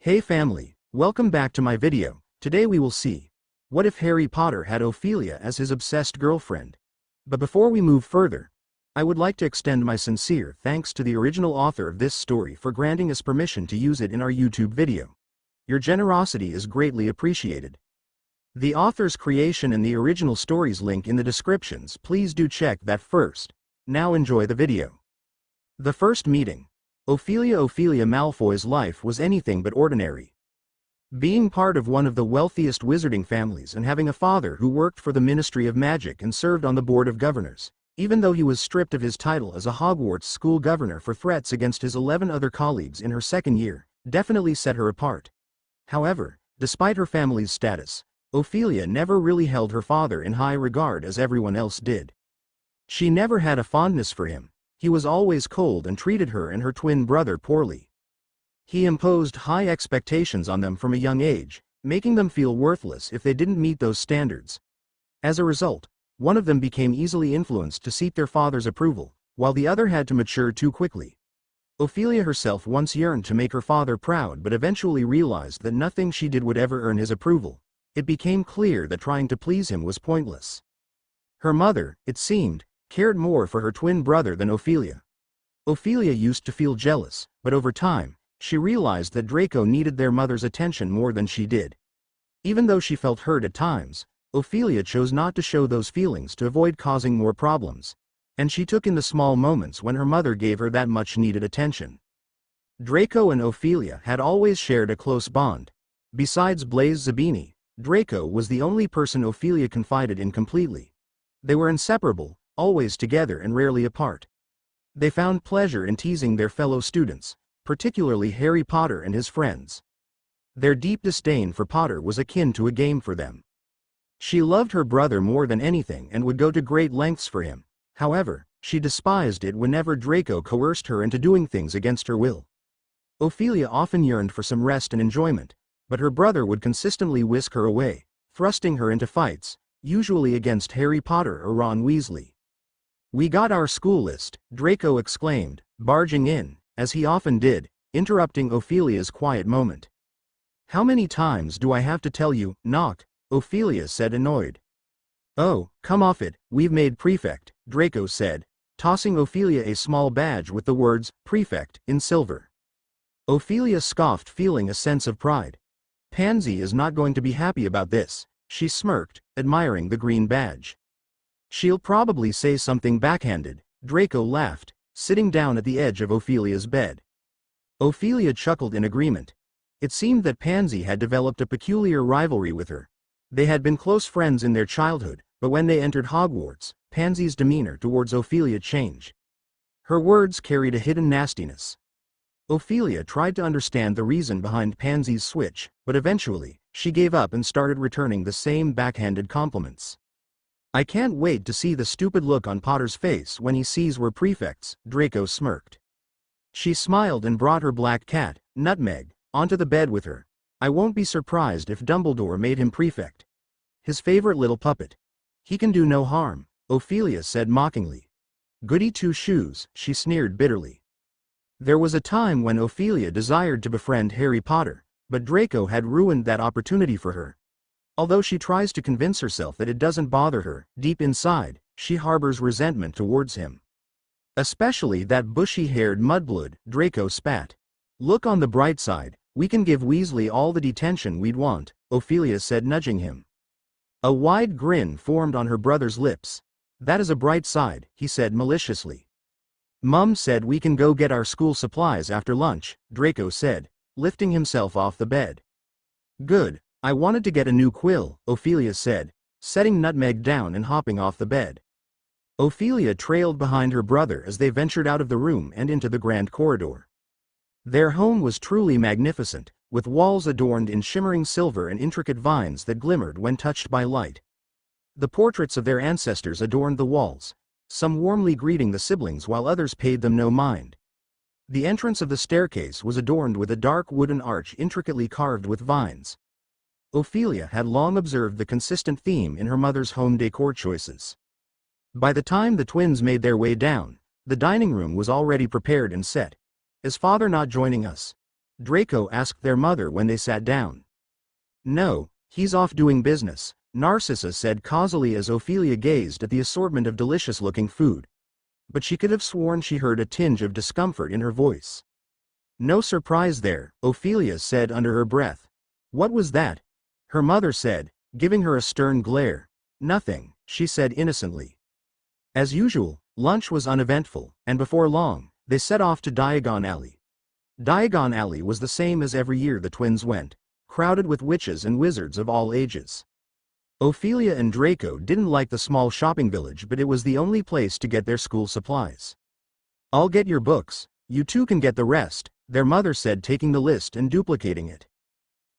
Hey family, welcome back to my video. Today we will see, what if Harry Potter had Ophelia as his obsessed girlfriend? But before we move further, I would like to extend my sincere thanks to the original author of this story for granting us permission to use it in our YouTube video. Your generosity is greatly appreciated. The author's creation and the original story's link in the descriptions, please do check that first. Now enjoy the video. The first meeting. Ophelia Malfoy's life was anything but ordinary. Being part of one of the wealthiest wizarding families and having a father who worked for the Ministry of Magic and served on the Board of Governors, even though he was stripped of his title as a Hogwarts school governor for threats against his 11 other colleagues in her second year, definitely set her apart. However, despite her family's status, Ophelia never really held her father in high regard as everyone else did. She never had a fondness for him. He was always cold and treated her and her twin brother poorly. He imposed high expectations on them from a young age, making them feel worthless if they didn't meet those standards. As a result, one of them became easily influenced to seek their father's approval, while the other had to mature too quickly. Ophelia herself once yearned to make her father proud but eventually realized that nothing she did would ever earn his approval. It became clear that trying to please him was pointless. Her mother, it seemed, cared more for her twin brother than Ophelia. Ophelia used to feel jealous, but over time, she realized that Draco needed their mother's attention more than she did. Even though she felt hurt at times, Ophelia chose not to show those feelings to avoid causing more problems, and she took in the small moments when her mother gave her that much-needed attention. Draco and Ophelia had always shared a close bond. Besides Blaise Zabini, Draco was the only person Ophelia confided in completely. They were inseparable, always together and rarely apart. They found pleasure in teasing their fellow students, particularly Harry Potter and his friends. Their deep disdain for Potter was akin to a game for them. She loved her brother more than anything and would go to great lengths for him. However, she despised it whenever Draco coerced her into doing things against her will. Ophelia often yearned for some rest and enjoyment, but her brother would consistently whisk her away, thrusting her into fights, usually against Harry Potter or Ron Weasley. "We got our school list," Draco exclaimed, barging in, as he often did, interrupting Ophelia's quiet moment. "How many times do I have to tell you, knock?" Ophelia said, annoyed. "Oh, come off it, we've made prefect," Draco said, tossing Ophelia a small badge with the words, "Prefect," in silver. Ophelia scoffed, feeling a sense of pride. Pansy is not going to be happy about this, she smirked, admiring the green badge. "She'll probably say something backhanded," Draco laughed, sitting down at the edge of Ophelia's bed. Ophelia chuckled in agreement. It seemed that Pansy had developed a peculiar rivalry with her. They had been close friends in their childhood, but when they entered Hogwarts, Pansy's demeanor towards Ophelia changed. Her words carried a hidden nastiness. Ophelia tried to understand the reason behind Pansy's switch, but eventually, she gave up and started returning the same backhanded compliments. "I can't wait to see the stupid look on Potter's face when he sees we're prefects," Draco smirked. She smiled and brought her black cat, Nutmeg, onto the bed with her. "I won't be surprised if Dumbledore made him prefect. His favorite little puppet. He can do no harm," Ophelia said mockingly. "Goody two-shoes," she sneered bitterly. There was a time when Ophelia desired to befriend Harry Potter, but Draco had ruined that opportunity for her. Although she tries to convince herself that it doesn't bother her, deep inside, she harbors resentment towards him. "Especially that bushy-haired mudblood," Draco spat. "Look on the bright side, we can give Weasley all the detention we'd want," Ophelia said, nudging him. A wide grin formed on her brother's lips. "That is a bright side," he said maliciously. "Mum said we can go get our school supplies after lunch," Draco said, lifting himself off the bed. "Good. I wanted to get a new quill," Ophelia said, setting Nutmeg down and hopping off the bed. Ophelia trailed behind her brother as they ventured out of the room and into the grand corridor. Their home was truly magnificent, with walls adorned in shimmering silver and intricate vines that glimmered when touched by light. The portraits of their ancestors adorned the walls, some warmly greeting the siblings while others paid them no mind. The entrance of the staircase was adorned with a dark wooden arch intricately carved with vines. Ophelia had long observed the consistent theme in her mother's home decor choices. By the time the twins made their way down, the dining room was already prepared and set. "Is father not joining us?" Draco asked their mother when they sat down. No, he's off doing business, Narcissa said causally as Ophelia gazed at the assortment of delicious-looking food. But she could have sworn she heard a tinge of discomfort in her voice. No surprise there, Ophelia said under her breath. What was that? Her mother said, giving her a stern glare. Nothing, she said innocently. As usual, lunch was uneventful, and before long, they set off to Diagon Alley. Diagon Alley was the same as every year the twins went, crowded with witches and wizards of all ages. Ophelia and Draco didn't like the small shopping village, but it was the only place to get their school supplies. I'll get your books, you two can get the rest, their mother said, taking the list and duplicating it.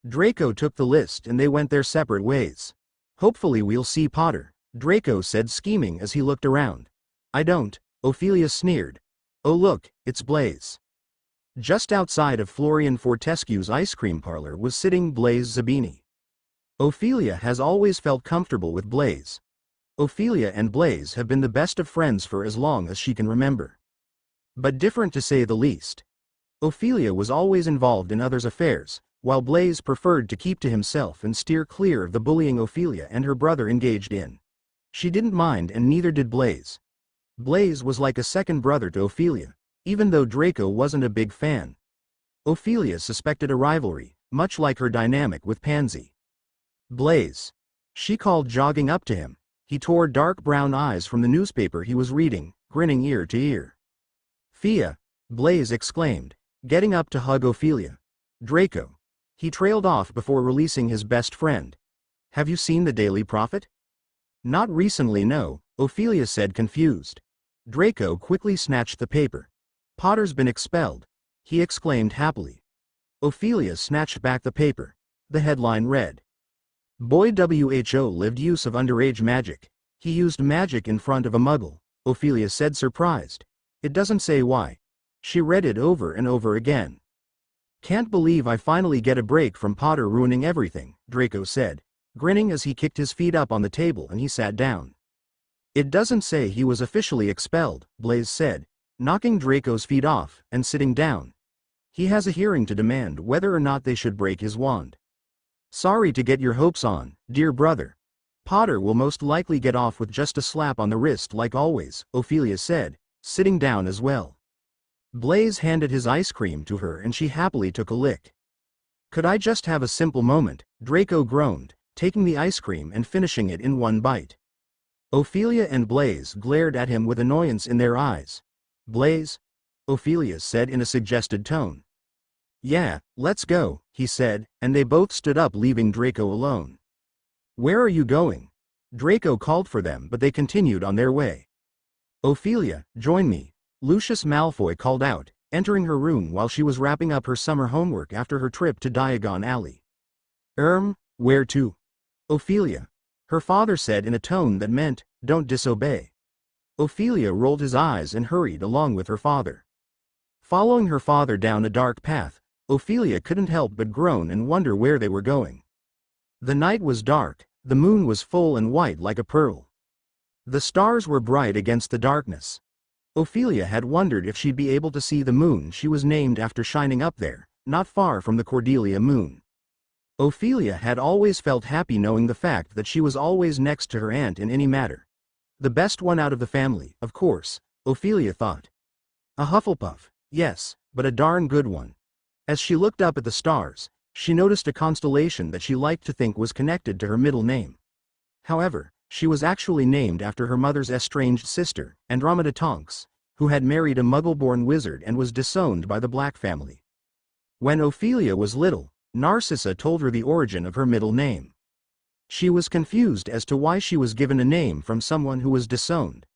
Draco took the list and they went their separate ways. Hopefully we'll see Potter, Draco said, scheming as he looked around. I don't, Ophelia sneered. Oh look, it's Blaze. Just outside of Florian Fortescue's ice cream parlor was sitting Blaze Zabini. Ophelia has always felt comfortable with Blaze. Ophelia and Blaze have been the best of friends for as long as she can remember. But different to say the least. Ophelia was always involved in others' affairs, while Blaze preferred to keep to himself and steer clear of the bullying Ophelia and her brother engaged in. She didn't mind, and neither did Blaze. Blaze was like a second brother to Ophelia, even though Draco wasn't a big fan. Ophelia suspected a rivalry, much like her dynamic with Pansy. Blaze, she called, jogging up to him. He tore dark brown eyes from the newspaper he was reading, grinning ear to ear. Fia, Blaze exclaimed, getting up to hug Ophelia. Draco. He trailed off before releasing his best friend. Have you seen the Daily Prophet? Not recently, no, Ophelia said, confused. Draco quickly snatched the paper. Potter's been expelled, he exclaimed happily. Ophelia snatched back the paper. The headline read, Boy WHO lived use of underage magic. He used magic in front of a muggle, Ophelia said, surprised. It doesn't say why. She read it over and over again. Can't believe I finally get a break from Potter ruining everything, Draco said, grinning as he kicked his feet up on the table and he sat down. It doesn't say he was officially expelled, Blaze said, knocking Draco's feet off and sitting down. He has a hearing to demand whether or not they should break his wand. Sorry to get your hopes on, dear brother. Potter will most likely get off with just a slap on the wrist like always, Ophelia said, sitting down as well. Blaze handed his ice cream to her and she happily took a lick. Could I just have a simple moment, Draco groaned, taking the ice cream and finishing it in one bite. Ophelia and Blaze glared at him with annoyance in their eyes. Blaze? Ophelia said in a suggested tone. Yeah, let's go, he said, and they both stood up, leaving Draco alone. Where are you going? Draco called for them, but they continued on their way. Ophelia, join me, Lucius Malfoy called out, entering her room while she was wrapping up her summer homework after her trip to Diagon Alley. Where to? Ophelia. Her father said in a tone that meant, don't disobey. Ophelia rolled his eyes and hurried along with her father. Following her father down a dark path, Ophelia couldn't help but groan and wonder where they were going. The night was dark, the moon was full and white like a pearl. The stars were bright against the darkness. Ophelia had wondered if she'd be able to see the moon she was named after shining up there, not far from the Cordelia moon. Ophelia had always felt happy knowing the fact that she was always next to her aunt in any matter. The best one out of the family, of course, Ophelia thought. A Hufflepuff, yes, but a darn good one. As she looked up at the stars, she noticed a constellation that she liked to think was connected to her middle name. However, she was actually named after her mother's estranged sister, Andromeda Tonks, who had married a Muggle-born wizard and was disowned by the Black family. When Ophelia was little, Narcissa told her the origin of her middle name. She was confused as to why she was given a name from someone who was disowned.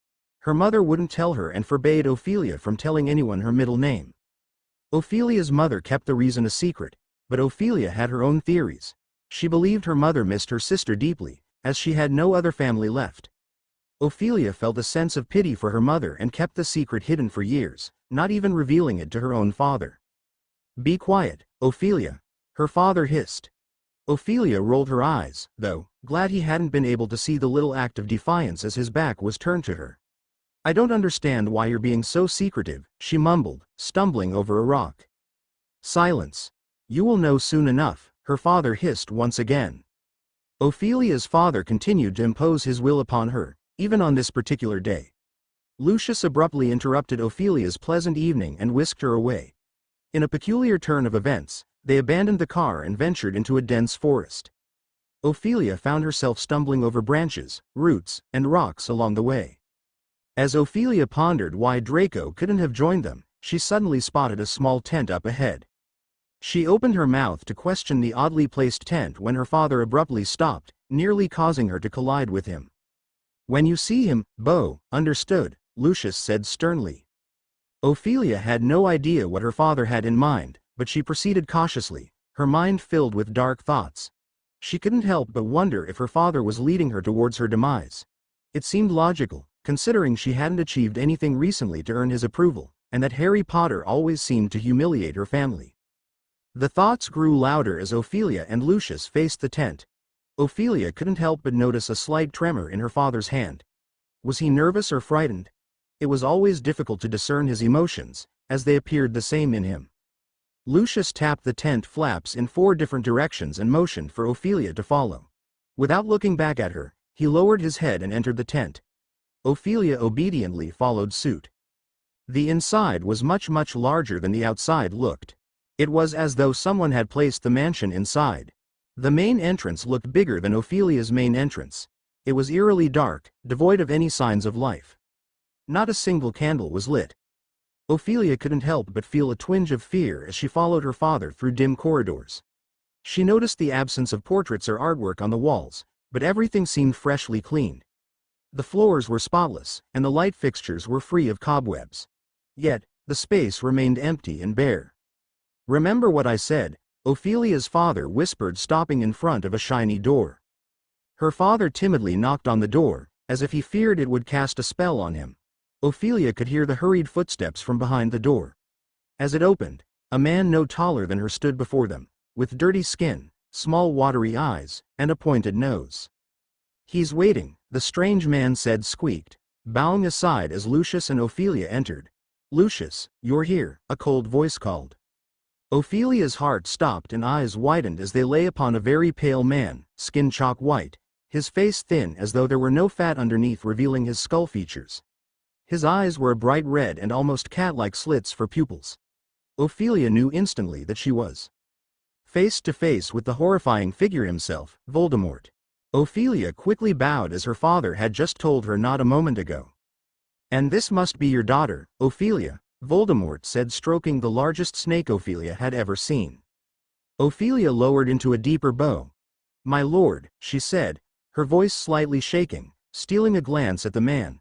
Her mother wouldn't tell her and forbade Ophelia from telling anyone her middle name. Ophelia's mother kept the reason a secret, but Ophelia had her own theories. She believed her mother missed her sister deeply, as she had no other family left. Ophelia felt a sense of pity for her mother and kept the secret hidden for years, not even revealing it to her own father. Be quiet, Ophelia, her father hissed. Ophelia rolled her eyes, though, glad he hadn't been able to see the little act of defiance as his back was turned to her. I don't understand why you're being so secretive, she mumbled, stumbling over a rock. Silence. You will know soon enough, her father hissed once again. Ophelia's father continued to impose his will upon her, even on this particular day. Lucius abruptly interrupted Ophelia's pleasant evening and whisked her away. In a peculiar turn of events, they abandoned the car and ventured into a dense forest. Ophelia found herself stumbling over branches, roots, and rocks along the way. As Ophelia pondered why Draco couldn't have joined them, she suddenly spotted a small tent up ahead. She opened her mouth to question the oddly placed tent when her father abruptly stopped, nearly causing her to collide with him. "When you see him, Beau, understood," Lucius said sternly. Ophelia had no idea what her father had in mind, but she proceeded cautiously, her mind filled with dark thoughts. She couldn't help but wonder if her father was leading her towards her demise. It seemed logical, considering she hadn't achieved anything recently to earn his approval, and that Harry Potter always seemed to humiliate her family. The thoughts grew louder as Ophelia and Lucius faced the tent. Ophelia couldn't help but notice a slight tremor in her father's hand. Was he nervous or frightened? It was always difficult to discern his emotions, as they appeared the same in him. Lucius tapped the tent flaps in 4 different directions and motioned for Ophelia to follow. Without looking back at her, he lowered his head and entered the tent. Ophelia obediently followed suit. The inside was much larger than the outside looked. It was as though someone had placed the mansion inside. The main entrance looked bigger than Ophelia's main entrance. It was eerily dark, devoid of any signs of life. Not a single candle was lit. Ophelia couldn't help but feel a twinge of fear as she followed her father through dim corridors. She noticed the absence of portraits or artwork on the walls, but everything seemed freshly cleaned. The floors were spotless, and the light fixtures were free of cobwebs. Yet, the space remained empty and bare. "Remember what I said," Ophelia's father whispered, stopping in front of a shiny door. Her father timidly knocked on the door, as if he feared it would cast a spell on him. Ophelia could hear the hurried footsteps from behind the door. As it opened, a man no taller than her stood before them, with dirty skin, small watery eyes, and a pointed nose. "He's waiting," the strange man said, squeaked, bowing aside as Lucius and Ophelia entered. "Lucius, you're here," a cold voice called. Ophelia's heart stopped and eyes widened as they lay upon a very pale man, skin chalk white, his face thin as though there were no fat underneath revealing his skull features. His eyes were a bright red and almost cat-like slits for pupils. Ophelia knew instantly that she was face to face with the horrifying figure himself, Voldemort. Ophelia quickly bowed as her father had just told her not a moment ago. "And this must be your daughter, Ophelia," Voldemort said, stroking the largest snake Ophelia had ever seen. Ophelia lowered into a deeper bow. "My lord," she said, her voice slightly shaking, stealing a glance at the man.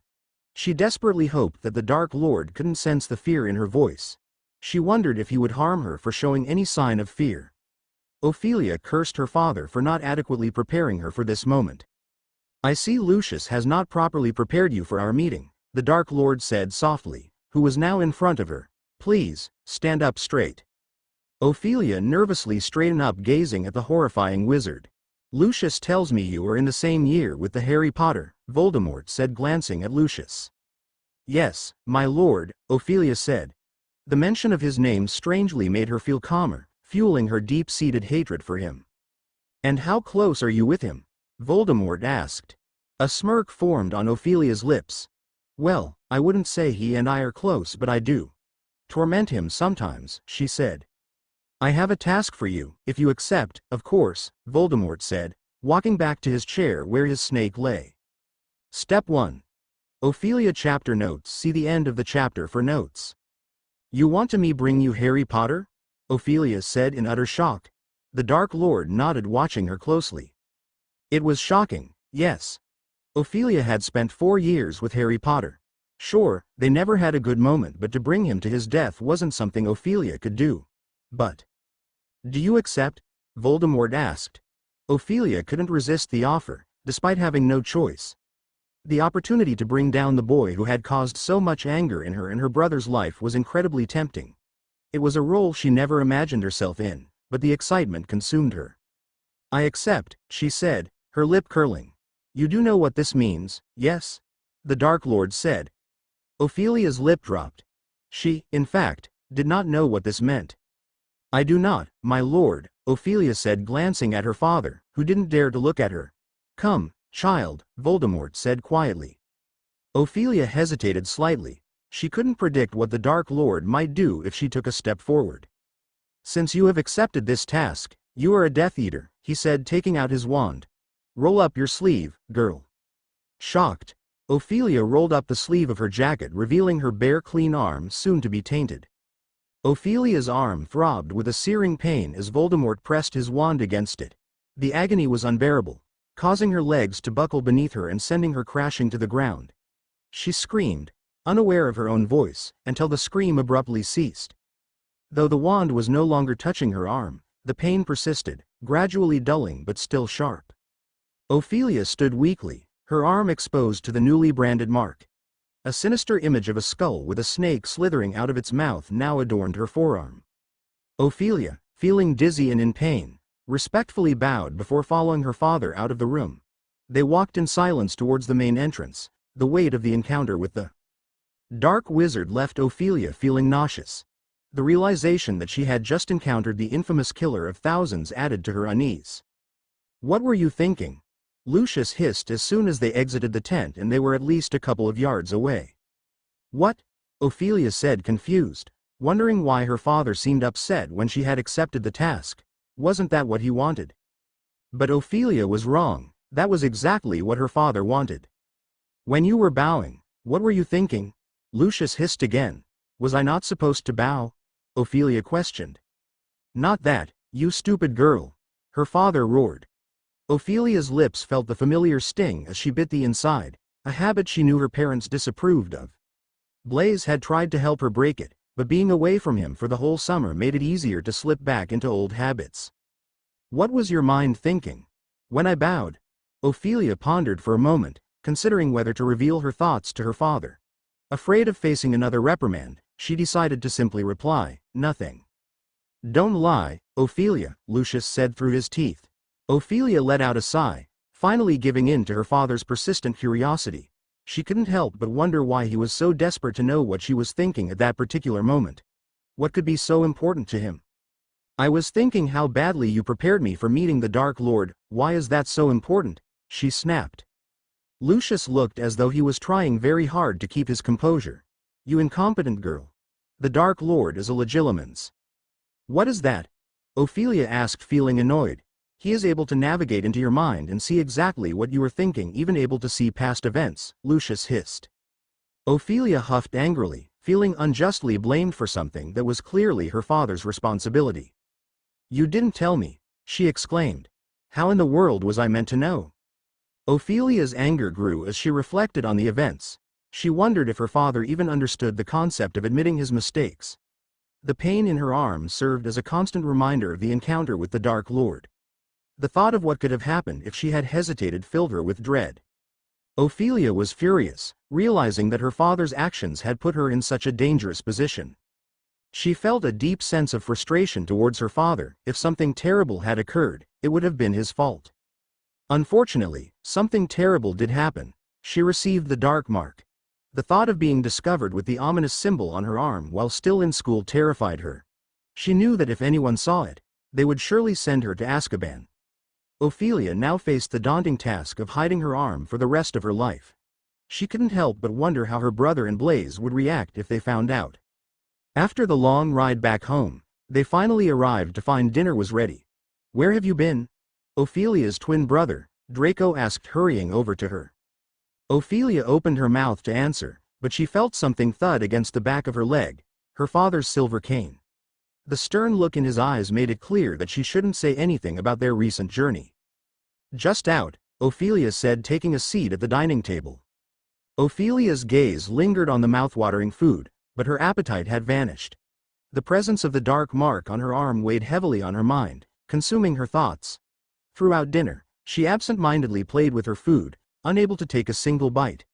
She desperately hoped that the Dark Lord couldn't sense the fear in her voice. She wondered if he would harm her for showing any sign of fear. Ophelia cursed her father for not adequately preparing her for this moment. "I see Lucius has not properly prepared you for our meeting," the Dark Lord said softly, who was now in front of her. "Please, stand up straight." Ophelia nervously straightened up, gazing at the horrifying wizard. "Lucius tells me you are in the same year with the Harry Potter," Voldemort said, glancing at Lucius. "Yes, my lord," Ophelia said. The mention of his name strangely made her feel calmer, fueling her deep-seated hatred for him. "And how close are you with him?" Voldemort asked. A smirk formed on Ophelia's lips. "Well, I wouldn't say he and I are close, but I do torment him sometimes," she said. "I have a task for you, if you accept, of course," Voldemort said, walking back to his chair where his snake lay. Step 1. Ophelia Chapter Notes. See the end of the chapter for notes. "You want to me bring you Harry Potter?" Ophelia said in utter shock. The Dark Lord nodded, watching her closely. It was shocking, yes. Ophelia had spent 4 years with Harry Potter. Sure, they never had a good moment, but to bring him to his death wasn't something Ophelia could do. But, "Do you accept?" Voldemort asked. Ophelia couldn't resist the offer, despite having no choice. The opportunity to bring down the boy who had caused so much anger in her and her brother's life was incredibly tempting. It was a role she never imagined herself in, but the excitement consumed her. "I accept," she said, her lip curling. "You do know what this means, yes?" the Dark Lord said. Ophelia's lip dropped. She, in fact, did not know what this meant. I do not, my lord, Ophelia said, glancing at her father, who didn't dare to look at her. Come, child, Voldemort said quietly. Ophelia hesitated slightly. She couldn't predict what the Dark Lord might do if she took a step forward. Since you have accepted this task, you are a Death Eater, he said, taking out his wand. Roll up your sleeve, girl. Shocked, Ophelia rolled up the sleeve of her jacket, revealing her bare clean arm, soon to be tainted. Ophelia's arm throbbed with a searing pain as Voldemort pressed his wand against it. The agony was unbearable, causing her legs to buckle beneath her and sending her crashing to the ground. She screamed, unaware of her own voice, until the scream abruptly ceased. Though the wand was no longer touching her arm, the pain persisted, gradually dulling but still sharp. Ophelia stood weakly, her arm exposed to the newly branded mark. A sinister image of a skull with a snake slithering out of its mouth now adorned her forearm. Ophelia, feeling dizzy and in pain, respectfully bowed before following her father out of the room. They walked in silence towards the main entrance. The weight of the encounter with the Dark Wizard left Ophelia feeling nauseous. The realization that she had just encountered the infamous killer of thousands added to her unease. What were you thinking? Lucius hissed as soon as they exited the tent and they were at least a couple of yards away. What? Ophelia said, confused, wondering why her father seemed upset when she had accepted the task. Wasn't that what he wanted? But Ophelia was wrong. That was exactly what her father wanted. When you were bowing, what were you thinking? Lucius hissed again. Was I not supposed to bow? Ophelia questioned. Not that, you stupid girl, her father roared. Ophelia's lips felt the familiar sting as she bit the inside, a habit she knew her parents disapproved of. Blaise had tried to help her break it, but being away from him for the whole summer made it easier to slip back into old habits. What was your mind thinking? When I bowed? Ophelia pondered for a moment, considering whether to reveal her thoughts to her father. Afraid of facing another reprimand, she decided to simply reply, nothing. Don't lie, Ophelia, Lucius said through his teeth. Ophelia let out a sigh, finally giving in to her father's persistent curiosity. She couldn't help but wonder why he was so desperate to know what she was thinking at that particular moment. What could be so important to him? I was thinking how badly you prepared me for meeting the Dark Lord. Why is that so important? She snapped. Lucius looked as though he was trying very hard to keep his composure. You incompetent girl. The Dark Lord is a Legilimens. What is that? Ophelia asked, feeling annoyed. He is able to navigate into your mind and see exactly what you are thinking, even able to see past events, Lucius hissed. Ophelia huffed angrily, feeling unjustly blamed for something that was clearly her father's responsibility. You didn't tell me, she exclaimed. How in the world was I meant to know? Ophelia's anger grew as she reflected on the events. She wondered if her father even understood the concept of admitting his mistakes. The pain in her arm served as a constant reminder of the encounter with the Dark Lord. The thought of what could have happened if she had hesitated filled her with dread. Ophelia was furious, realizing that her father's actions had put her in such a dangerous position. She felt a deep sense of frustration towards her father. If something terrible had occurred, it would have been his fault. Unfortunately, something terrible did happen. She received the dark mark. The thought of being discovered with the ominous symbol on her arm while still in school terrified her. She knew that if anyone saw it, they would surely send her to Azkaban. Ophelia now faced the daunting task of hiding her arm for the rest of her life. She couldn't help but wonder how her brother and Blaise would react if they found out. After the long ride back home, they finally arrived to find dinner was ready. Where have you been? Ophelia's twin brother, Draco, asked, hurrying over to her. Ophelia opened her mouth to answer, but she felt something thud against the back of her leg, her father's silver cane. The stern look in his eyes made it clear that she shouldn't say anything about their recent journey. Just out, Ophelia said, taking a seat at the dining table. Ophelia's gaze lingered on the mouthwatering food, but her appetite had vanished. The presence of the dark mark on her arm weighed heavily on her mind, consuming her thoughts. Throughout dinner, she absent-mindedly played with her food, unable to take a single bite.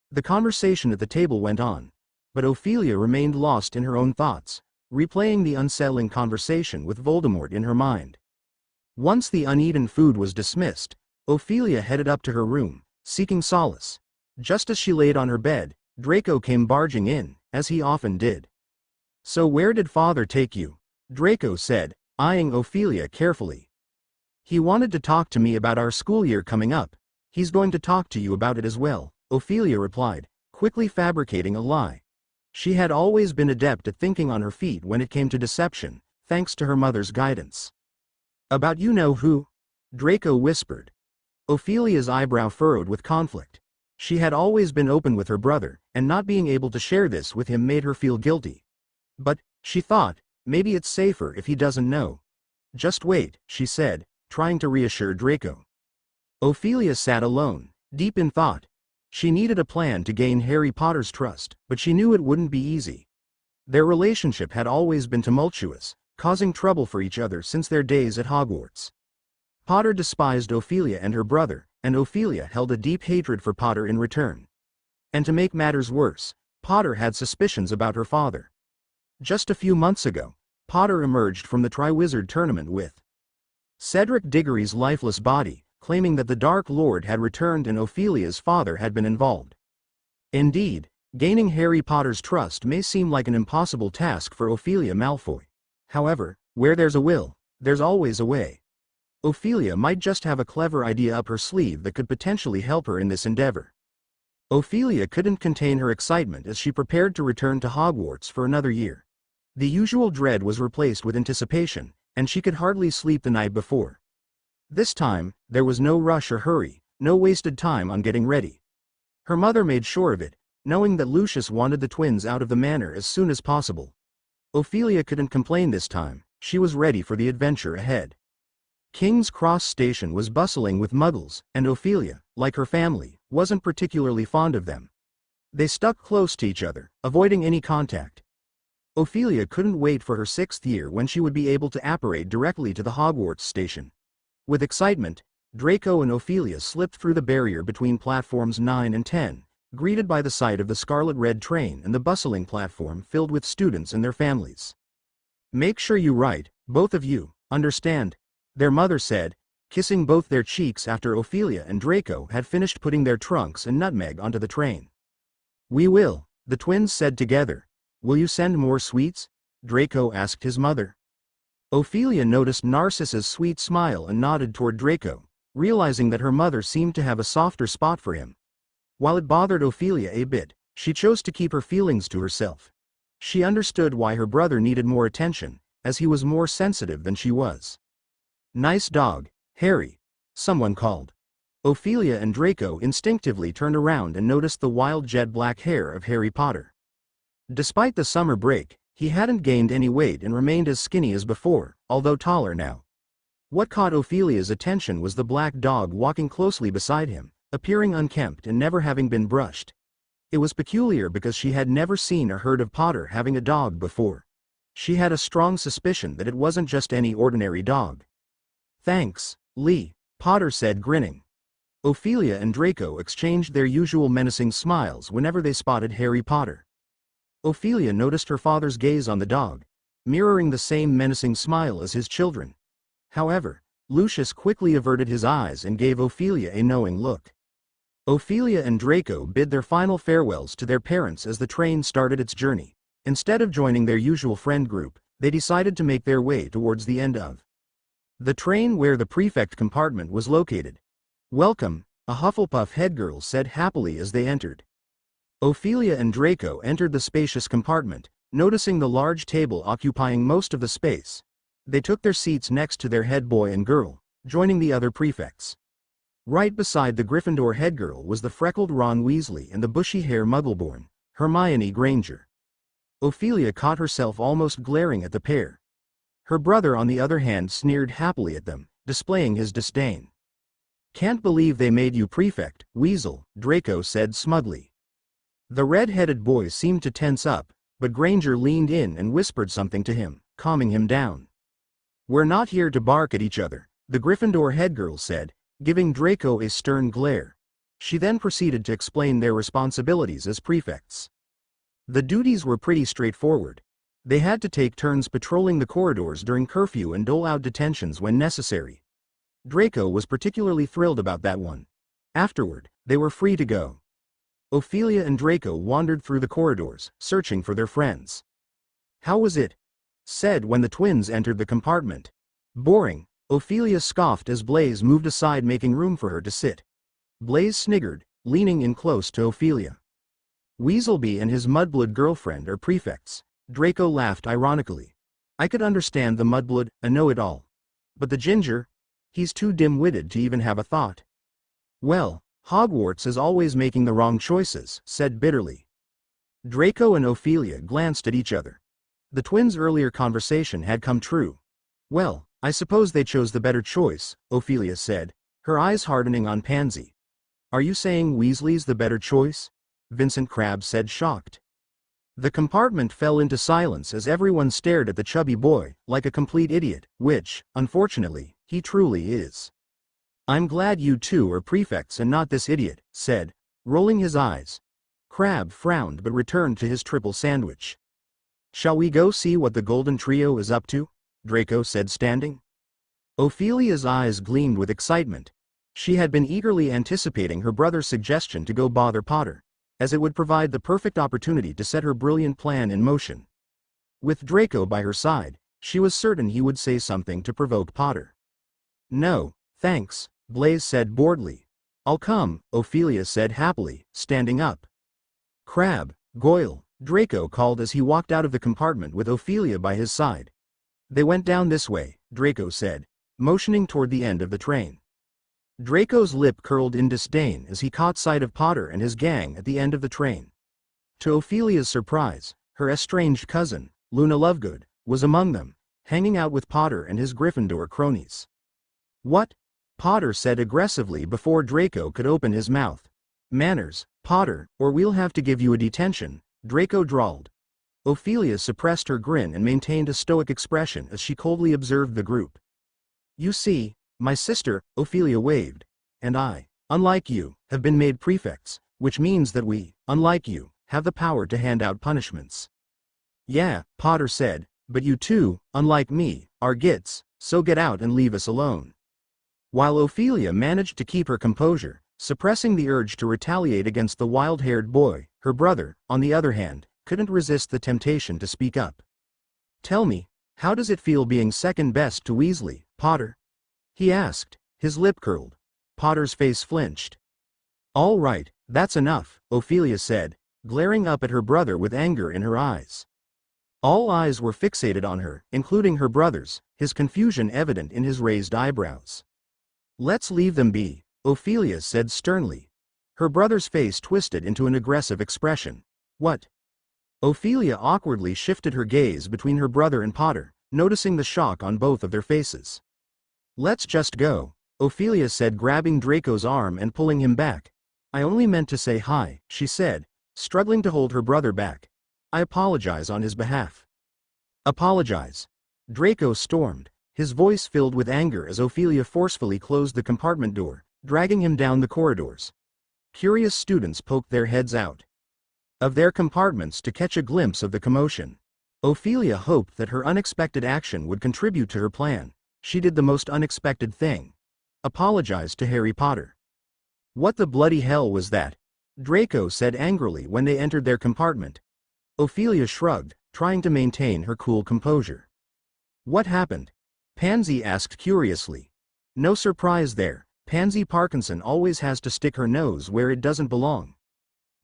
The conversation at the table went on, but Ophelia remained lost in her own thoughts, replaying the unsettling conversation with Voldemort in her mind. Once the uneaten food was dismissed, Ophelia headed up to her room, seeking solace. Just as she laid on her bed, Draco came barging in, as he often did. So where did father take you? Draco said, eyeing Ophelia carefully. He wanted to talk to me about our school year coming up. He's going to talk to you about it as well, Ophelia replied, quickly fabricating a lie. She had always been adept at thinking on her feet when it came to deception, thanks to her mother's guidance. About you-know-who? Draco whispered. Ophelia's eyebrow furrowed with conflict. She had always been open with her brother, and not being able to share this with him made her feel guilty. But, she thought, maybe it's safer if he doesn't know. Just wait, she said, trying to reassure Draco. Ophelia sat alone, deep in thought. She needed a plan to gain Harry Potter's trust, but she knew it wouldn't be easy. Their relationship had always been tumultuous, causing trouble for each other since their days at Hogwarts. Potter despised Ophelia and her brother, and Ophelia held a deep hatred for Potter in return. And to make matters worse, Potter had suspicions about her father. Just a few months ago, Potter emerged from the Triwizard Tournament with Cedric Diggory's lifeless body, claiming that the Dark Lord had returned and Ophelia's father had been involved. Indeed, gaining Harry Potter's trust may seem like an impossible task for Ophelia Malfoy. However, where there's a will, there's always a way. Ophelia might just have a clever idea up her sleeve that could potentially help her in this endeavor. Ophelia couldn't contain her excitement as she prepared to return to Hogwarts for another year. The usual dread was replaced with anticipation, and she could hardly sleep the night before. This time, there was no rush or hurry, no wasted time on getting ready. Her mother made sure of it, knowing that Lucius wanted the twins out of the manor as soon as possible. Ophelia couldn't complain this time, she was ready for the adventure ahead. King's Cross Station was bustling with muggles, and Ophelia, like her family, wasn't particularly fond of them. They stuck close to each other, avoiding any contact. Ophelia couldn't wait for her 6th year when she would be able to apparate directly to the Hogwarts station. With excitement, Draco and Ophelia slipped through the barrier between platforms 9 and 10, greeted by the sight of the Scarlet Red train and the bustling platform filled with students and their families. "Make sure you write, both of you, understand?" their mother said, kissing both their cheeks after Ophelia and Draco had finished putting their trunks and nutmeg onto the train. "We will," the twins said together. "Will you send more sweets?" Draco asked his mother. Ophelia noticed Narcissa's sweet smile and nodded toward Draco, realizing that her mother seemed to have a softer spot for him. While it bothered Ophelia a bit, she chose to keep her feelings to herself. She understood why her brother needed more attention, as he was more sensitive than she was. "Nice dog, Harry," someone called. Ophelia and Draco instinctively turned around and noticed the wild jet-black hair of Harry Potter. Despite the summer break, he hadn't gained any weight and remained as skinny as before, although taller now. What caught Ophelia's attention was the black dog walking closely beside him, appearing unkempt and never having been brushed. It was peculiar because she had never seen or heard of Potter having a dog before. She had a strong suspicion that it wasn't just any ordinary dog. "Thanks, Lee," Potter said, grinning. Ophelia and Draco exchanged their usual menacing smiles whenever they spotted Harry Potter. Ophelia noticed her father's gaze on the dog, mirroring the same menacing smile as his children. However, Lucius quickly averted his eyes and gave Ophelia a knowing look. Ophelia and Draco bid their final farewells to their parents as the train started its journey. Instead of joining their usual friend group, they decided to make their way towards the end of the train where the prefect compartment was located. "Welcome," a Hufflepuff headgirl said happily as they entered. Ophelia and Draco entered the spacious compartment, noticing the large table occupying most of the space. They took their seats next to their head boy and girl, joining the other prefects. Right beside the Gryffindor headgirl was the freckled Ron Weasley and the bushy-hair Muggleborn, Hermione Granger. Ophelia caught herself almost glaring at the pair. Her brother on the other hand sneered happily at them, displaying his disdain. "Can't believe they made you prefect, Weasel," Draco said smugly. The red-headed boy seemed to tense up, but Granger leaned in and whispered something to him, calming him down. "We're not here to bark at each other," the Gryffindor headgirl said, giving Draco a stern glare. She then proceeded to explain their responsibilities as prefects. The duties were pretty straightforward. They had to take turns patrolling the corridors during curfew and dole out detentions when necessary. Draco was particularly thrilled about that one. Afterward, they were free to go. Ophelia and Draco wandered through the corridors, searching for their friends. "How was it?" said when the twins entered the compartment. Boring, Ophelia scoffed as Blaze moved aside, making room for her to sit. Blaze sniggered, leaning in close to Ophelia. Weaselby and his mudblood girlfriend are prefects. Draco laughed ironically. I could understand the mudblood, a know-it-all. But the ginger? He's too dim-witted to even have a thought. Well, Hogwarts is always making the wrong choices, said bitterly. Draco and Ophelia glanced at each other. The twins' earlier conversation had come true. Well, I suppose they chose the better choice, Ophelia said, her eyes hardening on Pansy. Are you saying Weasley's the better choice? Vincent Crabbe said, shocked. The compartment fell into silence as everyone stared at the chubby boy, like a complete idiot, which, unfortunately, he truly is. I'm glad you two are prefects and not this idiot, said, rolling his eyes. Crabbe frowned but returned to his triple sandwich. Shall we go see what the Golden Trio is up to? Draco said, standing. Ophelia's eyes gleamed with excitement. She had been eagerly anticipating her brother's suggestion to go bother Potter, as it would provide the perfect opportunity to set her brilliant plan in motion. With Draco by her side, she was certain he would say something to provoke Potter. No, thanks, Blaze said boredly. I'll come, Ophelia said happily, standing up. Crabbe, Goyle, Draco called as he walked out of the compartment with Ophelia by his side. They went down this way, Draco said, motioning toward the end of the train. Draco's lip curled in disdain as he caught sight of Potter and his gang at the end of the train. To Ophelia's surprise, her estranged cousin, Luna Lovegood, was among them, hanging out with Potter and his Gryffindor cronies. What? Potter said aggressively before Draco could open his mouth. Manners, Potter, or we'll have to give you a detention, Draco drawled. Ophelia suppressed her grin and maintained a stoic expression as she coldly observed the group. You see, my sister, Ophelia waved, and I, unlike you, have been made prefects, which means that we, unlike you, have the power to hand out punishments. Yeah, Potter said, but you two, unlike me, are gits, so get out and leave us alone. While Ophelia managed to keep her composure, suppressing the urge to retaliate against the wild-haired boy, her brother, on the other hand, couldn't resist the temptation to speak up. Tell me, how does it feel being second best to Weasley, Potter? He asked, his lip curled. Potter's face flinched. All right, that's enough, Ophelia said, glaring up at her brother with anger in her eyes. All eyes were fixated on her, including her brother's, his confusion evident in his raised eyebrows. Let's leave them be, Ophelia said sternly. Her brother's face twisted into an aggressive expression. What? Ophelia awkwardly shifted her gaze between her brother and Potter, noticing the shock on both of their faces. Let's just go, Ophelia said, grabbing Draco's arm and pulling him back. I only meant to say hi, she said, struggling to hold her brother back. I apologize on his behalf. Apologize. Draco stormed, his voice filled with anger as Ophelia forcefully closed the compartment door, dragging him down the corridors. Curious students poked their heads out of their compartments to catch a glimpse of the commotion. Ophelia hoped that her unexpected action would contribute to her plan. She did the most unexpected thing. Apologized to Harry Potter. What the bloody hell was that? Draco said angrily when they entered their compartment. Ophelia shrugged, trying to maintain her cool composure. What happened? Pansy asked curiously. No surprise there. Pansy Parkinson always has to stick her nose where it doesn't belong.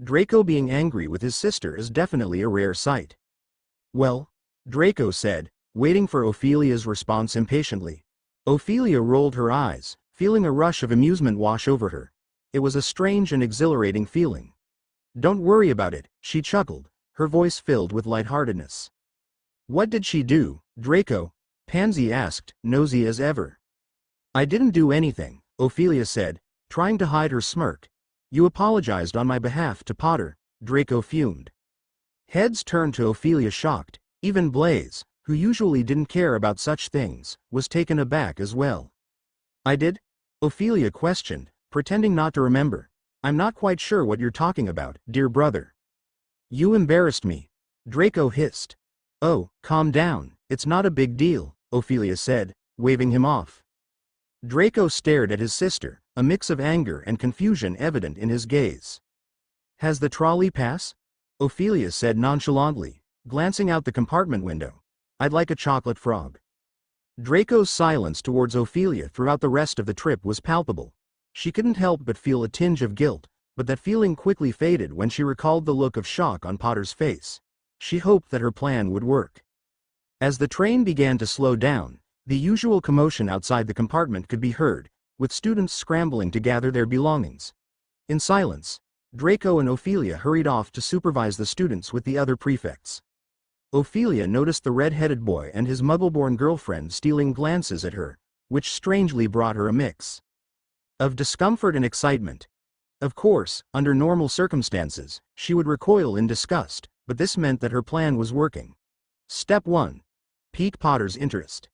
Draco being angry with his sister is definitely a rare sight. Well, Draco said, waiting for Ophelia's response impatiently. Ophelia rolled her eyes, feeling a rush of amusement wash over her. It was a strange and exhilarating feeling. Don't worry about it, she chuckled, her voice filled with lightheartedness. What did she do, Draco? Pansy asked, nosy as ever. I didn't do anything, Ophelia said, trying to hide her smirk. You apologized on my behalf to Potter, Draco fumed. Heads turned to Ophelia shocked. Even Blaze, who usually didn't care about such things, was taken aback as well. I did? Ophelia questioned, pretending not to remember. I'm not quite sure what you're talking about, dear brother. You embarrassed me. Draco hissed. Oh, calm down, it's not a big deal, Ophelia said, waving him off. Draco stared at his sister, a mix of anger and confusion evident in his gaze. Has the trolley passed? Ophelia said nonchalantly, glancing out the compartment window. I'd like a chocolate frog. Draco's silence towards Ophelia throughout the rest of the trip was palpable. She couldn't help but feel a tinge of guilt, but that feeling quickly faded when she recalled the look of shock on Potter's face. She hoped that her plan would work. As the train began to slow down, the usual commotion outside the compartment could be heard, with students scrambling to gather their belongings. In silence, Draco and Ophelia hurried off to supervise the students with the other prefects. Ophelia noticed the red-headed boy and his muggle-born girlfriend stealing glances at her, which strangely brought her a mix of discomfort and excitement. Of course, under normal circumstances, she would recoil in disgust, but this meant that her plan was working. Step 1. Pique Potter's interest.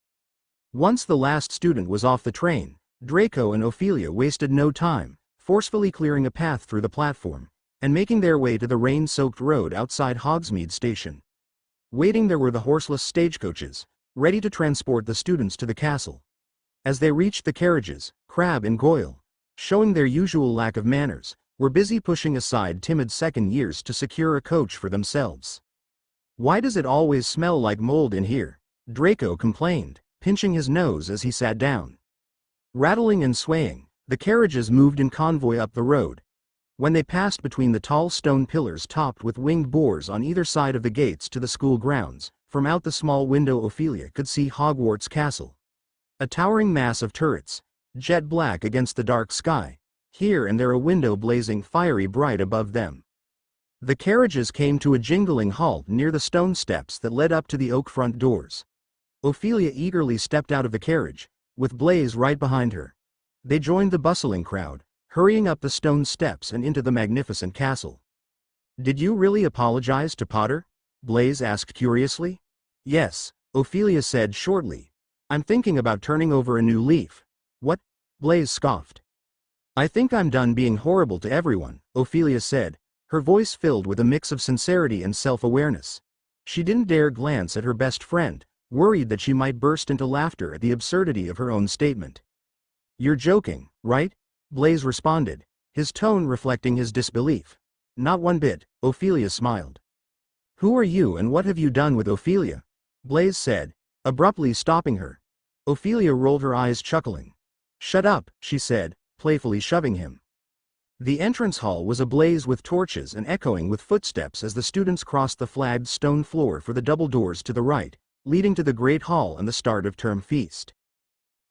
Once the last student was off the train, Draco and Ophelia wasted no time, forcefully clearing a path through the platform, and making their way to the rain-soaked road outside Hogsmeade Station. Waiting there were the horseless stagecoaches, ready to transport the students to the castle. As they reached the carriages, Crabbe and Goyle, showing their usual lack of manners, were busy pushing aside timid second years to secure a coach for themselves. "Why does it always smell like mold in here?" Draco complained, pinching his nose as he sat down. Rattling and swaying, the carriages moved in convoy up the road. When they passed between the tall stone pillars topped with winged boars on either side of the gates to the school grounds, from out the small window Ophelia could see Hogwarts Castle. A towering mass of turrets, jet black against the dark sky, here and there a window blazing fiery bright above them. The carriages came to a jingling halt near the stone steps that led up to the oak front doors. Ophelia eagerly stepped out of the carriage, with Blaise right behind her. They joined the bustling crowd, hurrying up the stone steps and into the magnificent castle. "Did you really apologize to Potter?" Blaise asked curiously. "Yes," Ophelia said shortly. "I'm thinking about turning over a new leaf." "What?" Blaise scoffed. "I think I'm done being horrible to everyone," Ophelia said, her voice filled with a mix of sincerity and self-awareness. She didn't dare glance at her best friend, worried that she might burst into laughter at the absurdity of her own statement. "You're joking, right?" Blaise responded, his tone reflecting his disbelief. "Not one bit," Ophelia smiled. "Who are you and what have you done with Ophelia?" Blaise said, abruptly stopping her. Ophelia rolled her eyes chuckling. "Shut up," she said, playfully shoving him. The entrance hall was ablaze with torches and echoing with footsteps as the students crossed the flagged stone floor for the double doors to the right, leading to the Great Hall and the start of term feast.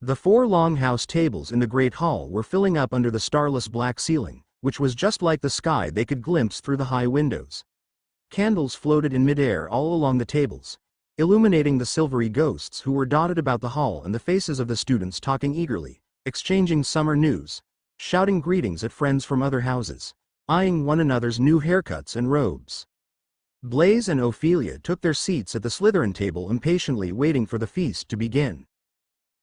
The 4 long house tables in the Great Hall were filling up under the starless black ceiling, which was just like the sky they could glimpse through the high windows. Candles floated in midair all along the tables, illuminating the silvery ghosts who were dotted about the hall and the faces of the students talking eagerly, exchanging summer news, shouting greetings at friends from other houses, eyeing one another's new haircuts and robes. Blaise and Ophelia took their seats at the Slytherin table, impatiently waiting for the feast to begin.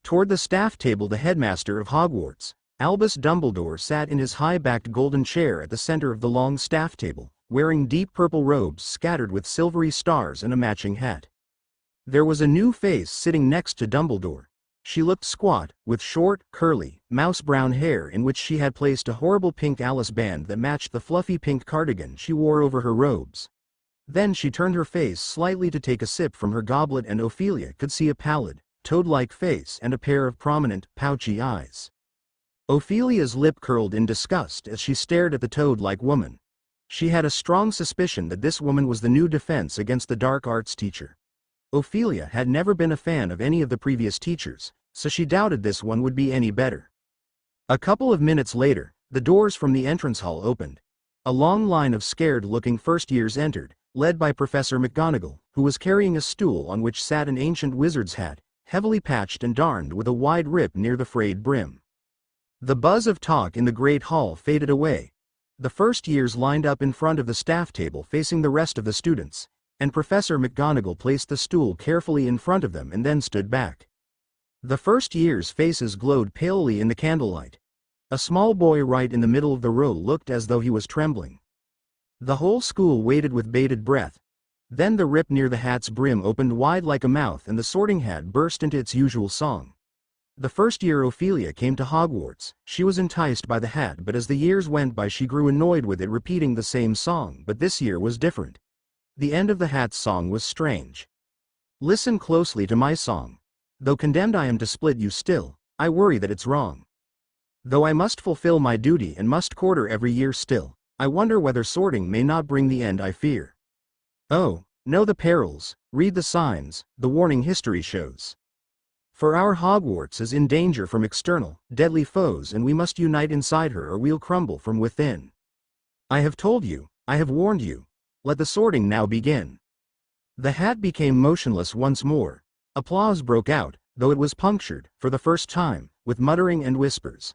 Toward the staff table the headmaster of Hogwarts, Albus Dumbledore, sat in his high-backed golden chair at the center of the long staff table, wearing deep purple robes scattered with silvery stars and a matching hat. There was a new face sitting next to Dumbledore. She looked squat, with short, curly, mouse-brown hair in which she had placed a horrible pink Alice band that matched the fluffy pink cardigan she wore over her robes. Then she turned her face slightly to take a sip from her goblet, and Ophelia could see a pallid, toad-like face and a pair of prominent, pouchy eyes. Ophelia's lip curled in disgust as she stared at the toad-like woman. She had a strong suspicion that this woman was the new defense against the dark arts teacher. Ophelia had never been a fan of any of the previous teachers, so she doubted this one would be any better. A couple of minutes later, the doors from the entrance hall opened. A long line of scared-looking first years entered, led by Professor McGonagall, who was carrying a stool on which sat an ancient wizard's hat, heavily patched and darned with a wide rip near the frayed brim. The buzz of talk in the great hall faded away. The first years lined up in front of the staff table facing the rest of the students, and Professor McGonagall placed the stool carefully in front of them and then stood back. The first years' faces glowed palely in the candlelight. A small boy right in the middle of the row looked as though he was trembling. The whole school waited with bated breath. Then the rip near the hat's brim opened wide like a mouth and the Sorting Hat burst into its usual song. The first year Ophelia came to Hogwarts, she was enticed by the hat, but as the years went by she grew annoyed with it repeating the same song. But this year was different. The end of the hat's song was strange. Listen closely to my song. Though condemned I am to split you still, I worry that it's wrong. Though I must fulfill my duty and must quarter every year still, I wonder whether sorting may not bring the end I fear. Oh, know the perils, read the signs, the warning history shows. For our Hogwarts is in danger from external, deadly foes, and we must unite inside her or we'll crumble from within. I have told you, I have warned you. Let the sorting now begin. The hat became motionless once more. Applause broke out, though it was punctured, for the first time, with muttering and whispers.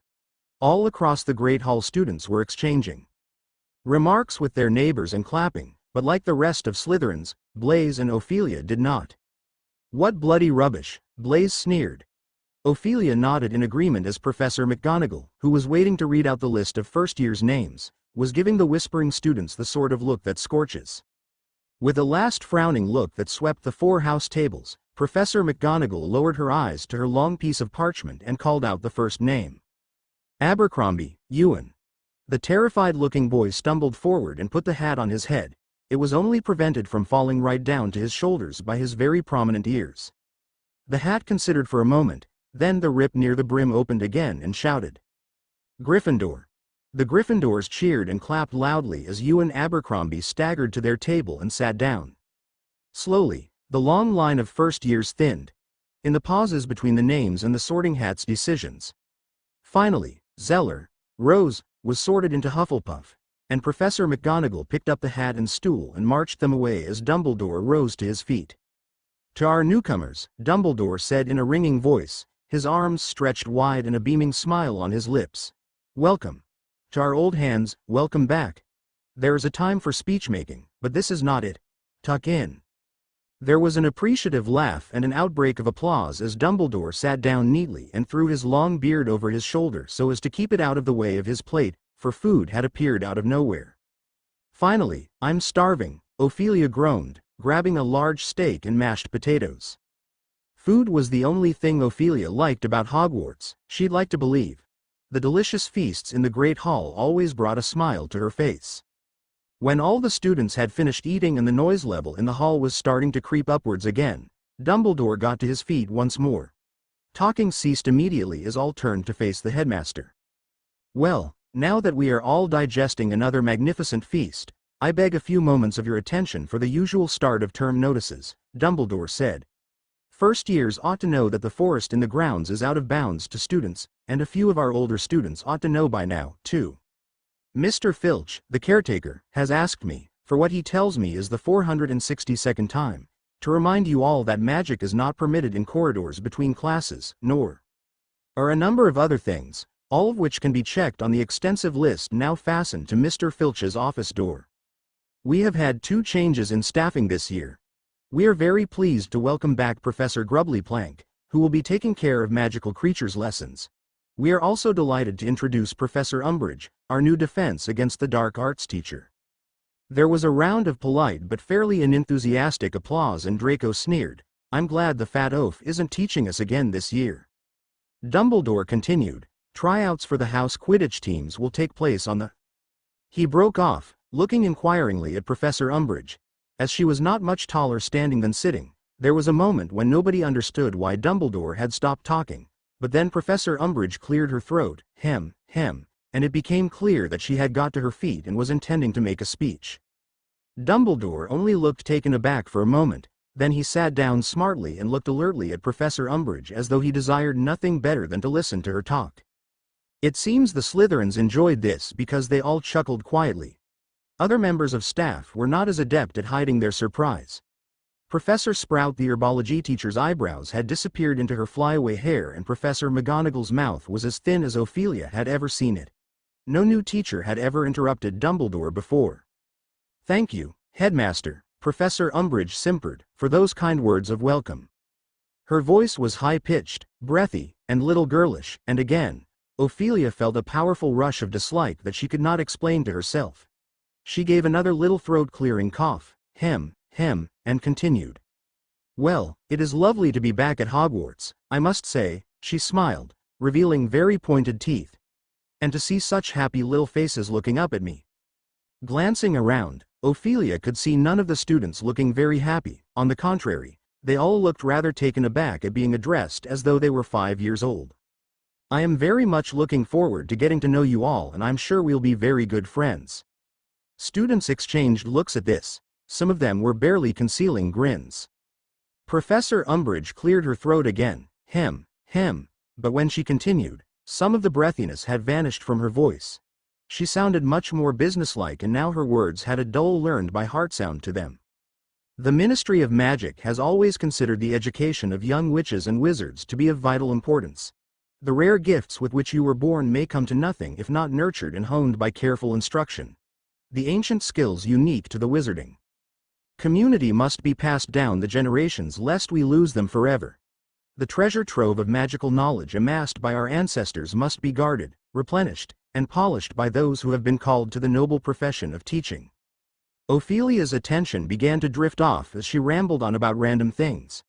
All across the Great Hall students were exchanging remarks with their neighbors and clapping, but like the rest of Slytherins, Blaise and Ophelia did not. What bloody rubbish, Blaise sneered. Ophelia nodded in agreement as Professor McGonagall, who was waiting to read out the list of first-year's names, was giving the whispering students the sort of look that scorches. With a last frowning look that swept the 4 house tables, Professor McGonagall lowered her eyes to her long piece of parchment and called out the first name. Abercrombie, Ewan. The terrified-looking boy stumbled forward and put the hat on his head. It was only prevented from falling right down to his shoulders by his very prominent ears. The hat considered for a moment, then the rip near the brim opened again and shouted, Gryffindor. The Gryffindors cheered and clapped loudly as Ewan Abercrombie staggered to their table and sat down. Slowly, the long line of first years thinned, in the pauses between the names and the sorting hat's decisions. Finally, Zeller, Rose, was sorted into Hufflepuff, and Professor McGonagall picked up the hat and stool and marched them away as Dumbledore rose to his feet. To our newcomers, Dumbledore said in a ringing voice, his arms stretched wide and a beaming smile on his lips. Welcome. To our old hands, welcome back. There is a time for speech-making, but this is not it. Tuck in. There was an appreciative laugh and an outbreak of applause as Dumbledore sat down neatly and threw his long beard over his shoulder so as to keep it out of the way of his plate, for food had appeared out of nowhere. Finally, I'm starving, Ophelia groaned, grabbing a large steak and mashed potatoes. Food was the only thing Ophelia liked about Hogwarts, she'd like to believe. The delicious feasts in the Great Hall always brought a smile to her face. When all the students had finished eating and the noise level in the hall was starting to creep upwards again, Dumbledore got to his feet once more. Talking ceased immediately as all turned to face the headmaster. Well, now that we are all digesting another magnificent feast, I beg a few moments of your attention for the usual start of term notices, Dumbledore said. First years ought to know that the forest in the grounds is out of bounds to students, and a few of our older students ought to know by now, too. Mr. Filch, the caretaker, has asked me, for what he tells me is the 462nd time, to remind you all that magic is not permitted in corridors between classes, nor are a number of other things, all of which can be checked on the extensive list now fastened to Mr. Filch's office door. We have had 2 changes in staffing this year. We are very pleased to welcome back Professor Grubbly-Plank, who will be taking care of magical creatures lessons. We are also delighted to introduce Professor Umbridge, our new defense against the dark arts teacher. There was a round of polite but fairly unenthusiastic applause and Draco sneered, I'm glad the fat oaf isn't teaching us again this year. Dumbledore continued, tryouts for the house Quidditch teams will take place on the... He broke off, looking inquiringly at Professor Umbridge. As she was not much taller standing than sitting, there was a moment when nobody understood why Dumbledore had stopped talking, but then Professor Umbridge cleared her throat, hem, and it became clear that she had got to her feet and was intending to make a speech. Dumbledore only looked taken aback for a moment, then he sat down smartly and looked alertly at Professor Umbridge as though he desired nothing better than to listen to her talk. It seems the Slytherins enjoyed this because they all chuckled quietly. Other members of staff were not as adept at hiding their surprise. Professor Sprout the herbology teacher's eyebrows had disappeared into her flyaway hair and Professor McGonagall's mouth was as thin as Ophelia had ever seen it. No new teacher had ever interrupted Dumbledore before. Thank you, Headmaster, Professor Umbridge simpered, for those kind words of welcome. Her voice was high-pitched, breathy, and little girlish, and again, Ophelia felt a powerful rush of dislike that she could not explain to herself. She gave another little throat-clearing cough, hem, and continued. Well, it is lovely to be back at Hogwarts, I must say, she smiled, revealing very pointed teeth. And to see such happy little faces looking up at me. Glancing around, Ophelia could see none of the students looking very happy, on the contrary, They all looked rather taken aback at being addressed as though they were 5 years old. I am very much looking forward to getting to know you all, and I'm sure we'll be very good friends. Students exchanged looks at this. Some of them were barely concealing grins. Professor Umbridge cleared her throat again. Hem. But when she continued, some of the breathiness had vanished from her voice. She sounded much more businesslike, and now her words had a dull learned-by-heart sound to them. The Ministry of Magic has always considered the education of young witches and wizards to be of vital importance. The rare gifts with which you were born may come to nothing if not nurtured and honed by careful instruction. The ancient skills unique to the wizarding community must be passed down the generations lest we lose them forever. The treasure trove of magical knowledge amassed by our ancestors must be guarded, replenished, and polished by those who have been called to the noble profession of teaching. Ophelia's attention began to drift off as she rambled on about random things.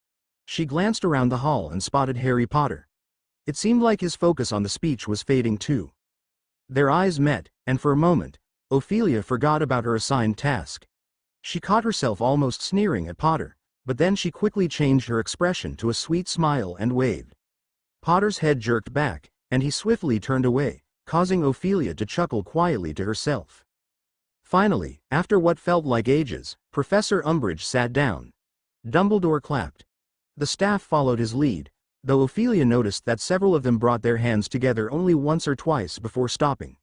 She glanced around the hall and spotted Harry Potter. It seemed like his focus on the speech was fading too. Their eyes met, and for a moment, Ophelia forgot about her assigned task. She caught herself almost sneering at Potter, but then she quickly changed her expression to a sweet smile and waved. Potter's head jerked back, and he swiftly turned away, causing Ophelia to chuckle quietly to herself. Finally, after what felt like ages, Professor Umbridge sat down. Dumbledore clapped. The staff followed his lead, though Ophelia noticed that several of them brought their hands together only once or twice before stopping.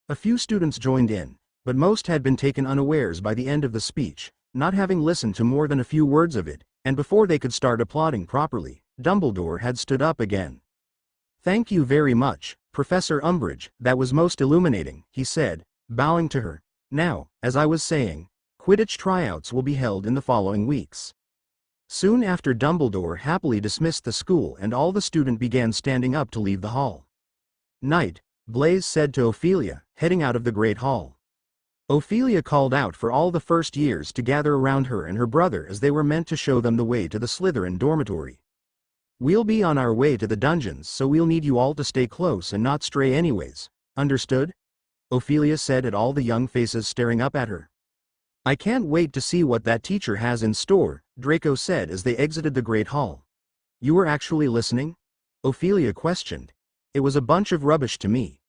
A few students joined in, but most had been taken unawares by the end of the speech, not having listened to more than a few words of it, and before they could start applauding properly, Dumbledore had stood up again. "Thank you very much, Professor Umbridge, that was most illuminating," he said, bowing to her. "Now, as I was saying, Quidditch tryouts will be held in the following weeks." Soon after, Dumbledore happily dismissed the school and all the students began standing up to leave the hall. "Night," Blaise said to Ophelia, heading out of the Great Hall. Ophelia called out for all the first years to gather around her and her brother as they were meant to show them the way to the Slytherin dormitory. "We'll be on our way to the dungeons, so we'll need you all to stay close and not stray anyways, understood?" Ophelia said at all the young faces staring up at her. "I can't wait to see what that teacher has in store," Draco said as they exited the Great Hall. "You were actually listening?" Ophelia questioned. "It was a bunch of rubbish to me.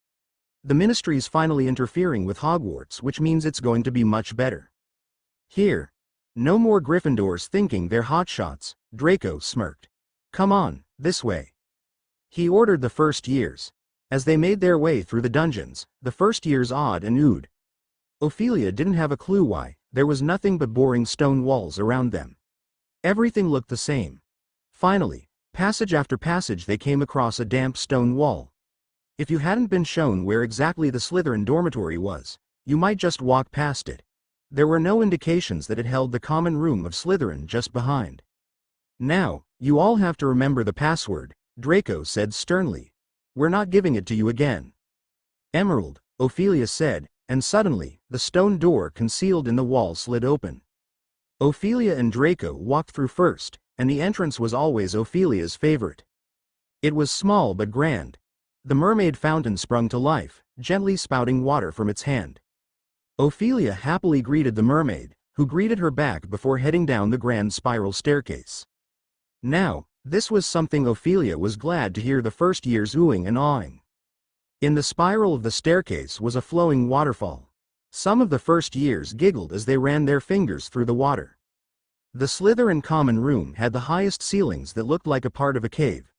The Ministry's finally interfering with Hogwarts, which means it's going to be much better. Here. No more Gryffindors thinking they're hotshots," Draco smirked. "Come on, this way." He ordered the first years. As they made their way through the dungeons, the first years awed and oohed. Ophelia didn't have a clue why. There was nothing but boring stone walls around them. Everything looked the same. Finally, passage after passage, they came across a damp stone wall. If you hadn't been shown where exactly the Slytherin dormitory was, you might just walk past it. There were no indications that it held the common room of Slytherin just behind. "Now, you all have to remember the password," Draco said sternly. "We're not giving it to you again." "Emerald," Ophelia said, and suddenly, the stone door concealed in the wall slid open. Ophelia and Draco walked through first, and the entrance was always Ophelia's favorite. It was small but grand. The mermaid fountain sprung to life, gently spouting water from its hand. Ophelia happily greeted the mermaid, who greeted her back before heading down the grand spiral staircase. Now, this was something Ophelia was glad to hear the first years oohing and awing. In the spiral of the staircase was a flowing waterfall. Some of the first years giggled as they ran their fingers through the water. The Slytherin common room had the highest ceilings that looked like a part of a cave.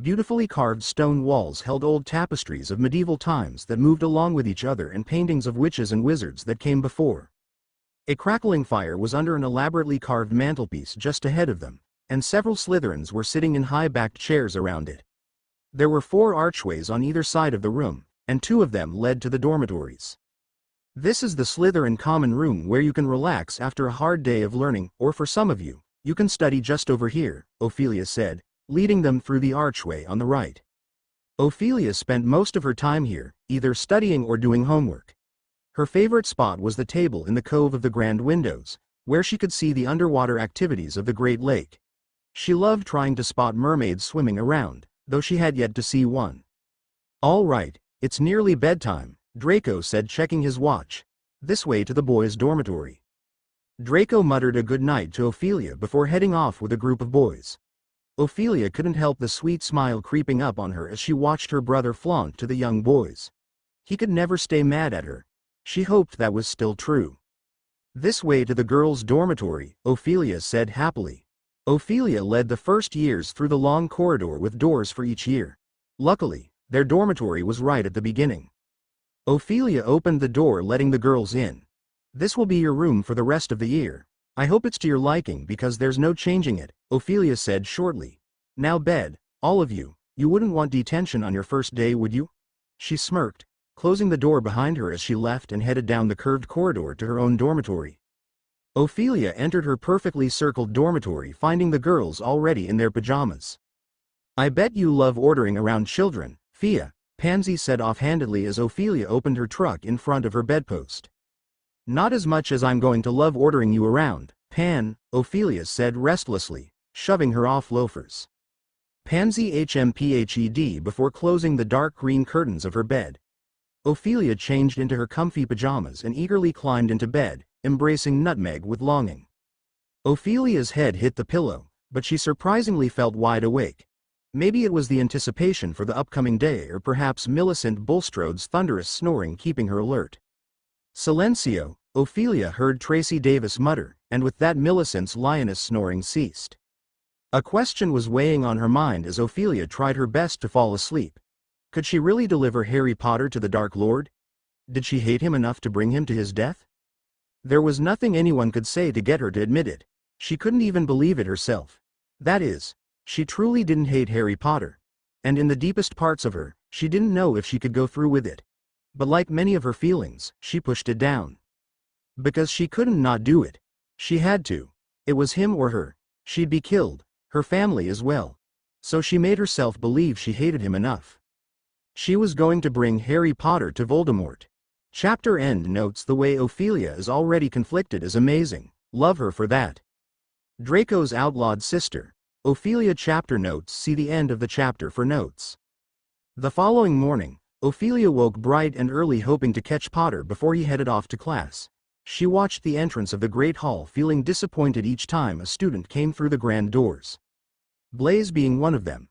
Beautifully carved stone walls held old tapestries of medieval times that moved along with each other and paintings of witches and wizards that came before. A crackling fire was under an elaborately carved mantelpiece just ahead of them, and several Slytherins were sitting in high-backed chairs around it. There were 4 archways on either side of the room, and 2 of them led to the dormitories. "This is the Slytherin common room where you can relax after a hard day of learning, or for some of you, you can study just over here," Ophelia said, leading them through the archway on the right. Ophelia spent most of her time here, either studying or doing homework. Her favorite spot was the table in the cove of the grand windows, where she could see the underwater activities of the Great Lake. She loved trying to spot mermaids swimming around, though she had yet to see one. "All right, it's nearly bedtime," Draco said, checking his watch. "This way to the boys' dormitory." Draco muttered a good night to Ophelia before heading off with a group of boys. Ophelia couldn't help the sweet smile creeping up on her as she watched her brother flaunt to the young boys. He could never stay mad at her. She hoped that was still true. "This way to the girls' dormitory," Ophelia said happily. Ophelia led the first years through the long corridor with doors for each year. Luckily, their dormitory was right at the beginning. Ophelia opened the door, letting the girls in. "This will be your room for the rest of the year. I hope it's to your liking because there's no changing it," Ophelia said shortly. "Now bed, all of you. You wouldn't want detention on your first day, would you?" She smirked, closing the door behind her as she left and headed down the curved corridor to her own dormitory. Ophelia entered her perfectly circled dormitory, finding the girls already in their pajamas. "I bet you love ordering around children, Fia," Pansy said offhandedly as Ophelia opened her truck in front of her bedpost. "Not as much as I'm going to love ordering you around, Pan," Ophelia said restlessly, shoving her off loafers. Pansy HMPHED before closing the dark green curtains of her bed. Ophelia changed into her comfy pajamas and eagerly climbed into bed, embracing Nutmeg with longing. Ophelia's head hit the pillow, but she surprisingly felt wide awake. Maybe it was the anticipation for the upcoming day, or perhaps Millicent Bulstrode's thunderous snoring keeping her alert. "Silencio," Ophelia heard Tracy Davis mutter, and with that Millicent's lioness snoring ceased. A question was weighing on her mind as Ophelia tried her best to fall asleep. Could she really deliver Harry Potter to the Dark Lord? Did she hate him enough to bring him to his death? There was nothing anyone could say to get her to admit it. She couldn't even believe it herself. That is, she truly didn't hate Harry Potter. And in the deepest parts of her, she didn't know if she could go through with it. But like many of her feelings, she pushed it down. Because she couldn't not do it. She had to. It was him or her. She'd be killed, her family as well. So she made herself believe she hated him enough. She was going to bring Harry Potter to Voldemort. Chapter end notes: the way Ophelia is already conflicted is amazing. Love her for that. Draco's outlawed sister. Ophelia chapter notes: see the end of the chapter for notes. The following morning, Ophelia woke bright and early hoping to catch Potter before he headed off to class. She watched the entrance of the Great Hall, feeling disappointed each time a student came through the grand doors. Blaise being one of them.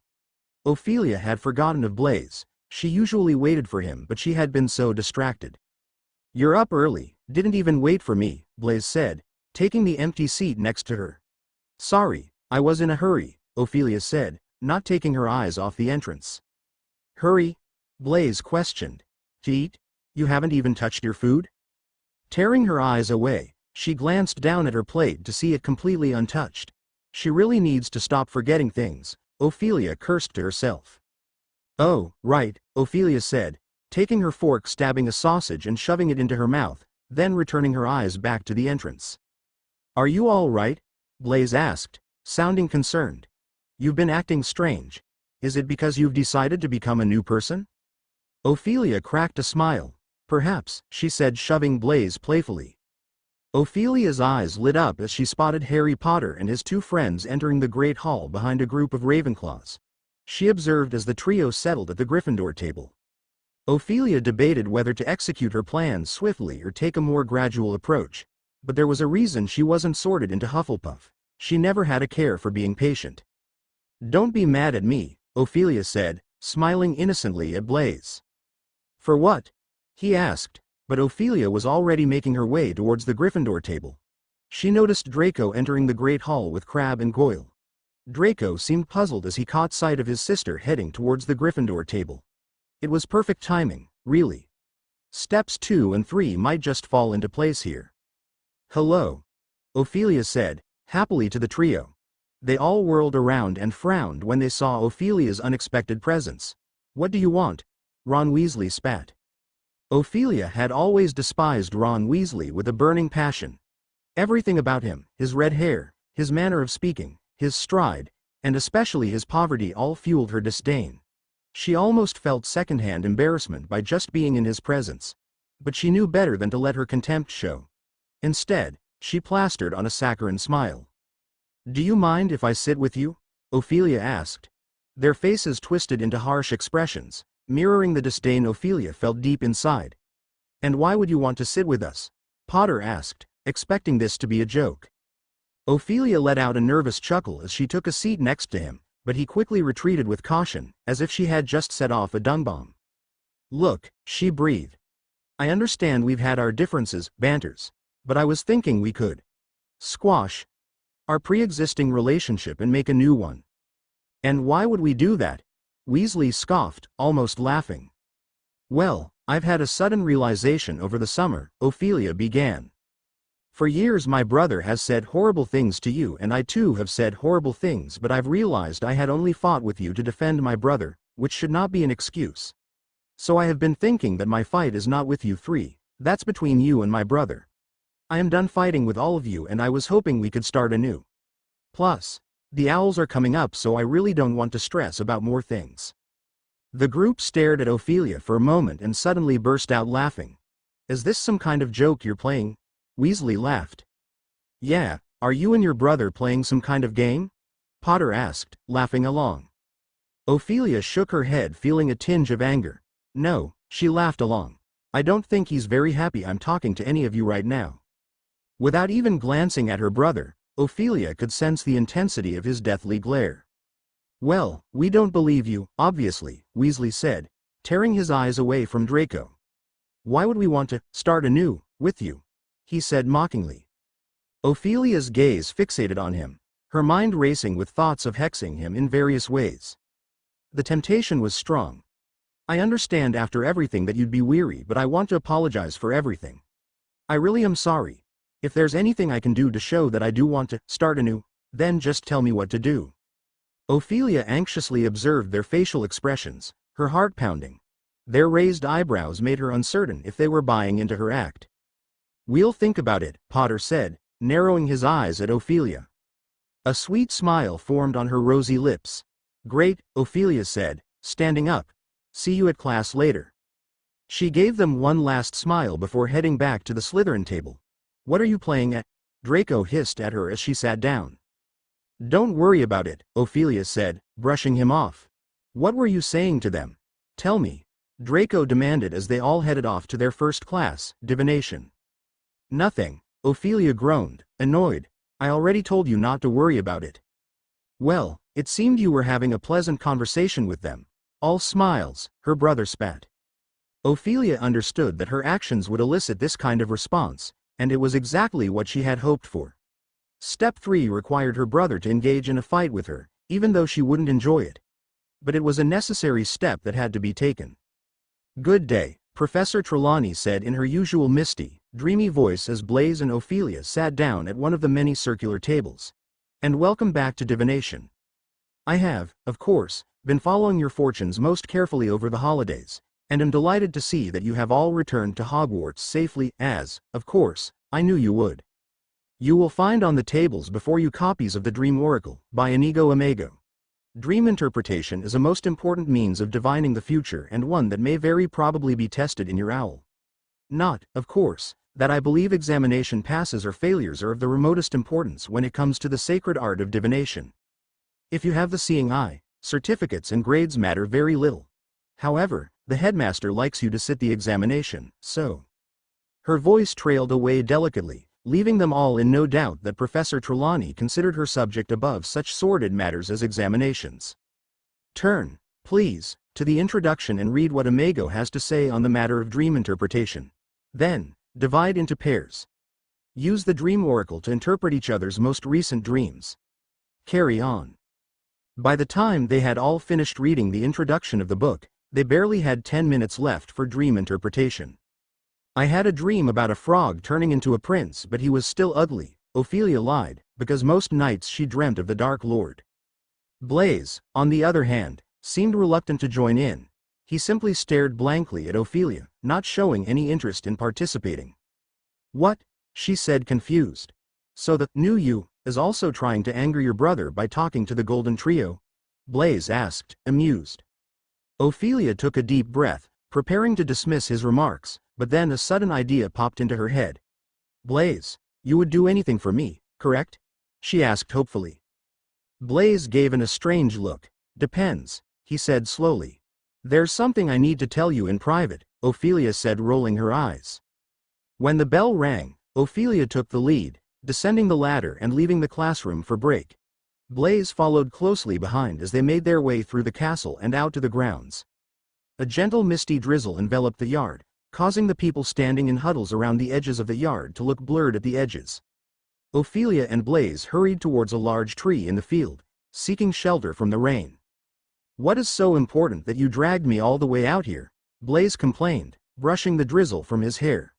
Ophelia had forgotten of Blaise. She usually waited for him, but she had been so distracted. "You're up early, didn't even wait for me," Blaise said, taking the empty seat next to her. "Sorry, I was in a hurry," Ophelia said, not taking her eyes off the entrance. "Hurry?" Blaise questioned. "To eat? You haven't even touched your food?" Tearing her eyes away, she glanced down at her plate to see it completely untouched. She really needs to stop forgetting things, Ophelia cursed to herself. "Oh, right," Ophelia said, taking her fork, stabbing a sausage and shoving it into her mouth, then returning her eyes back to the entrance. "Are you all right?" Blaise asked, sounding concerned. "You've been acting strange. Is it because you've decided to become a new person?" Ophelia cracked a smile. "Perhaps," she said, shoving Blaise playfully. Ophelia's eyes lit up as she spotted Harry Potter and his two friends entering the Great Hall behind a group of Ravenclaws. She observed as the trio settled at the Gryffindor table. Ophelia debated whether to execute her plans swiftly or take a more gradual approach, but there was a reason she wasn't sorted into Hufflepuff. She never had a care for being patient. "Don't be mad at me," Ophelia said, smiling innocently at Blaise. "For what?" he asked, but Ophelia was already making her way towards the Gryffindor table. She noticed Draco entering the Great Hall with Crabbe and Goyle. Draco seemed puzzled as he caught sight of his sister heading towards the Gryffindor table. It was perfect timing, really. Steps 2 and 3 might just fall into place here. "Hello," Ophelia said, happily to the trio. They all whirled around and frowned when they saw Ophelia's unexpected presence. "What do you want?" Ron Weasley spat. Ophelia had always despised Ron Weasley with a burning passion. Everything about him, his red hair, his manner of speaking, his stride, and especially his poverty all fueled her disdain. She almost felt secondhand embarrassment by just being in his presence. But she knew better than to let her contempt show. Instead, she plastered on a saccharine smile. "Do you mind if I sit with you?" Ophelia asked. Their faces twisted into harsh expressions, mirroring the disdain Ophelia felt deep inside. "And why would you want to sit with us?" Potter asked, expecting this to be a joke. Ophelia let out a nervous chuckle as she took a seat next to him, but he quickly retreated with caution, as if she had just set off a dung bomb. Look, she breathed. I understand we've had our differences, banters. But I was thinking we could squash our pre-existing relationship and make a new one. And why would we do that? Weasley scoffed, almost laughing. Well, I've had a sudden realization over the summer, Ophelia began. For years my brother has said horrible things to you and I too have said horrible things, but I've realized I had only fought with you to defend my brother, which should not be an excuse. So I have been thinking that my fight is not with you three, that's between you and my brother. I am done fighting with all of you and I was hoping we could start anew. Plus, the owls are coming up, so I really don't want to stress about more things. The group stared at Ophelia for a moment and suddenly burst out laughing. Is this some kind of joke you're playing? Weasley laughed. Yeah, are you and your brother playing some kind of game? Potter asked, laughing along. Ophelia shook her head, feeling a tinge of anger. No, she laughed along. I don't think he's very happy I'm talking to any of you right now. Without even glancing at her brother, Ophelia could sense the intensity of his deathly glare. Well, we don't believe you, obviously, Weasley said, tearing his eyes away from Draco. Why would we want to start anew with you? He said mockingly. Ophelia's gaze fixated on him, her mind racing with thoughts of hexing him in various ways. The temptation was strong. I understand after everything that you'd be weary, but I want to apologize for everything. I really am sorry. If there's anything I can do to show that I do want to start anew, then just tell me what to do. Ophelia anxiously observed their facial expressions, her heart pounding. Their raised eyebrows made her uncertain if they were buying into her act. We'll think about it, Potter said, narrowing his eyes at Ophelia. A sweet smile formed on her rosy lips. Great, Ophelia said, standing up. See you at class later. She gave them one last smile before heading back to the Slytherin table. What are you playing at? Draco hissed at her as she sat down. Don't worry about it, Ophelia said, brushing him off. What were you saying to them? Tell me, Draco demanded as they all headed off to their first class, divination. Nothing, Ophelia groaned, annoyed. I already told you not to worry about it. Well, it seemed you were having a pleasant conversation with them. All smiles, her brother spat. Ophelia understood that her actions would elicit this kind of response, and it was exactly what she had hoped for. Step 3 required her brother to engage in a fight with her, even though she wouldn't enjoy it. But it was a necessary step that had to be taken. Good day, Professor Trelawney said in her usual misty, dreamy voice as Blaise and Ophelia sat down at one of the many circular tables. And welcome back to divination. I have, of course, been following your fortunes most carefully over the holidays, and am delighted to see that you have all returned to Hogwarts safely, as, of course, I knew you would. You will find on the tables before you copies of the Dream Oracle, by Inigo Imago. Dream interpretation is a most important means of divining the future and one that may very probably be tested in your owl. Not, of course, that I believe examination passes or failures are of the remotest importance when it comes to the sacred art of divination. If you have the seeing eye, certificates and grades matter very little. However, the headmaster likes you to sit the examination, so. Her voice trailed away delicately, leaving them all in no doubt that Professor Trelawney considered her subject above such sordid matters as examinations. Turn, please, to the introduction and read what Imago has to say on the matter of dream interpretation. Then, divide into pairs. Use the Dream Oracle to interpret each other's most recent dreams. Carry on. By the time they had all finished reading the introduction of the book, they barely had 10 minutes left for dream interpretation. I had a dream about a frog turning into a prince, but he was still ugly, Ophelia lied, because most nights she dreamt of the Dark Lord. Blaise, on the other hand, seemed reluctant to join in. He simply stared blankly at Ophelia, not showing any interest in participating. What? She said, confused. So the new you is also trying to anger your brother by talking to the Golden Trio? Blaise asked, amused. Ophelia took a deep breath, preparing to dismiss his remarks, but then a sudden idea popped into her head. Blaise, you would do anything for me, correct? She asked hopefully. Blaise gave a strange look. Depends, he said slowly. There's something I need to tell you in private, Ophelia said, rolling her eyes. When the bell rang, Ophelia took the lead, descending the ladder and leaving the classroom for break. Blaze followed closely behind as they made their way through the castle and out to the grounds. A gentle misty drizzle enveloped the yard, causing the people standing in huddles around the edges of the yard to look blurred at the edges. Ophelia and Blaze hurried towards a large tree in the field, seeking shelter from the rain. "What is so important that you dragged me all the way out here?" Blaze complained, brushing the drizzle from his hair.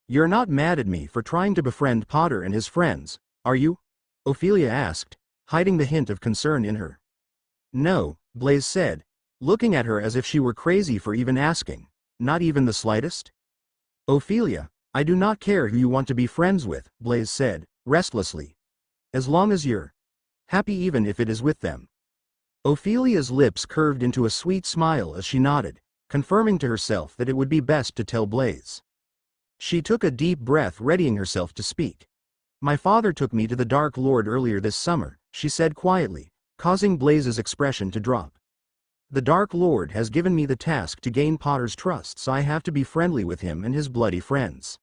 "You're not mad at me for trying to befriend Potter and his friends, are you?" Ophelia asked, hiding the hint of concern in her. "No," Blaze said, looking at her as if she were crazy for even asking. "Not even the slightest?" "Ophelia, I do not care who you want to be friends with," Blaze said, restlessly. "As long as you're happy, even if it is with them." Ophelia's lips curved into a sweet smile as she nodded, confirming to herself that it would be best to tell Blaze. She took a deep breath, readying herself to speak. "My father took me to the Dark Lord earlier this summer," she said quietly, causing Blaze's expression to drop. "The Dark Lord has given me the task to gain Potter's trust, so I have to be friendly with him and his bloody friends."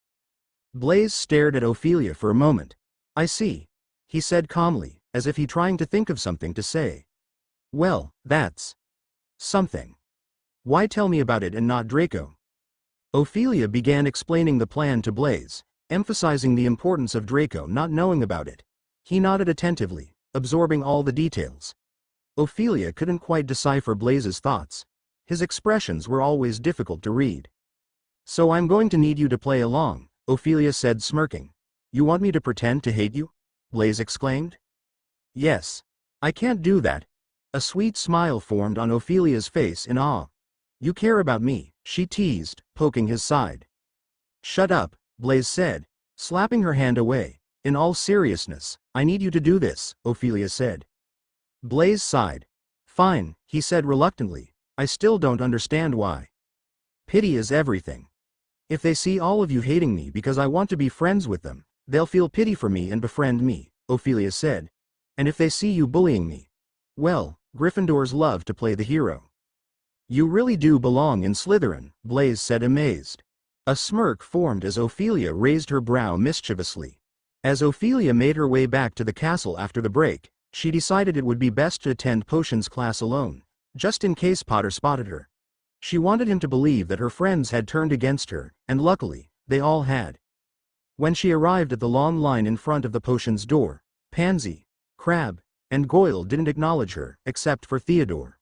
Blaze stared at Ophelia for a moment. "I see," he said calmly, as if he trying to think of something to say. "Well, that's something. Why tell me about it and not Draco?" Ophelia began explaining the plan to Blaze, emphasizing the importance of Draco not knowing about it. He nodded attentively, absorbing all the details. Ophelia couldn't quite decipher Blaze's thoughts. His expressions were always difficult to read. "So I'm going to need you to play along," Ophelia said, smirking. "You want me to pretend to hate you?" Blaze exclaimed. "Yes. I can't do that." A sweet smile formed on Ophelia's face in awe. "You care about me," she teased, poking his side. "Shut up," Blaze said, slapping her hand away. "In all seriousness, I need you to do this," Ophelia said. Blaze sighed. "Fine," he said reluctantly. "I still don't understand why. Pity is everything. If they see all of you hating me because I want to be friends with them, they'll feel pity for me and befriend me," Ophelia said. "And if they see you bullying me, well, Gryffindors love to play the hero." "You really do belong in Slytherin," Blaze said, amazed. A smirk formed as Ophelia raised her brow mischievously. As Ophelia made her way back to the castle after the break, she decided it would be best to attend potions class alone, just in case Potter spotted her. She wanted him to believe that her friends had turned against her, and luckily, they all had. When she arrived at the long line in front of the potions door, Pansy, Crabbe, and Goyle didn't acknowledge her, except for Theodore.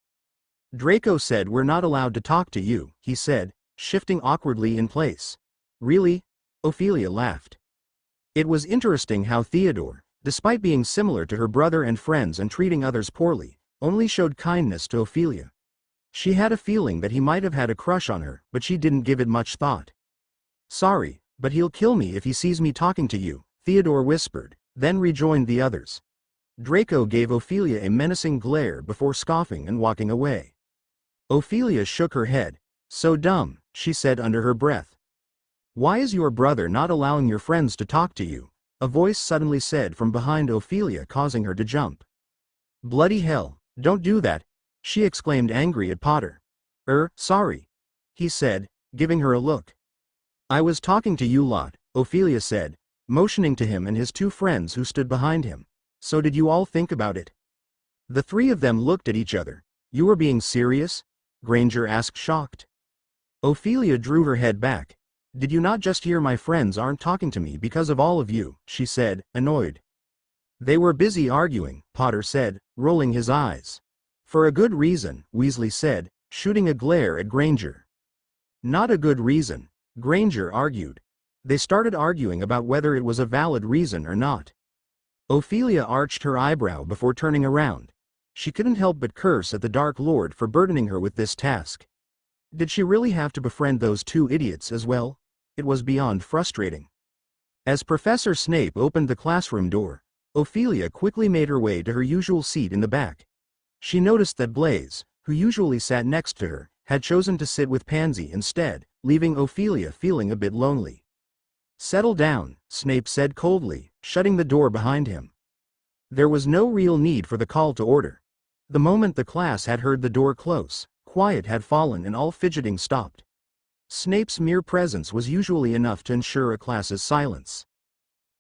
"Draco said we're not allowed to talk to you," he said, shifting awkwardly in place. "Really?" Ophelia laughed. It was interesting how Theodore, despite being similar to her brother and friends and treating others poorly, only showed kindness to Ophelia. She had a feeling that he might have had a crush on her, but she didn't give it much thought. "Sorry, but he'll kill me if he sees me talking to you," Theodore whispered, then rejoined the others. Draco gave Ophelia a menacing glare before scoffing and walking away. Ophelia shook her head. "So dumb," she said under her breath. "Why is your brother not allowing your friends to talk to you?" a voice suddenly said from behind Ophelia, causing her to jump. "Bloody hell, don't do that," she exclaimed, angry at Potter. Sorry," he said, giving her a look. "I was talking to you lot," Ophelia said, motioning to him and his two friends who stood behind him. "So did you all think about it?" The three of them looked at each other. "You were being serious?" Granger asked, shocked. Ophelia drew her head back. "Did you not just hear my friends aren't talking to me because of all of you?" she said, annoyed. "They were busy arguing," Potter said, rolling his eyes. "For a good reason," Weasley said, shooting a glare at Granger. "Not a good reason," Granger argued. "They started arguing about whether it was a valid reason or not." Ophelia arched her eyebrow before turning around. She couldn't help but curse at the Dark Lord for burdening her with this task. Did she really have to befriend those two idiots as well? It was beyond frustrating. As Professor Snape opened the classroom door, Ophelia quickly made her way to her usual seat in the back. She noticed that Blaze, who usually sat next to her, had chosen to sit with Pansy instead, leaving Ophelia feeling a bit lonely. "Settle down," Snape said coldly, shutting the door behind him. There was no real need for the call to order. The moment the class had heard the door close, quiet had fallen and all fidgeting stopped. Snape's mere presence was usually enough to ensure a class's silence.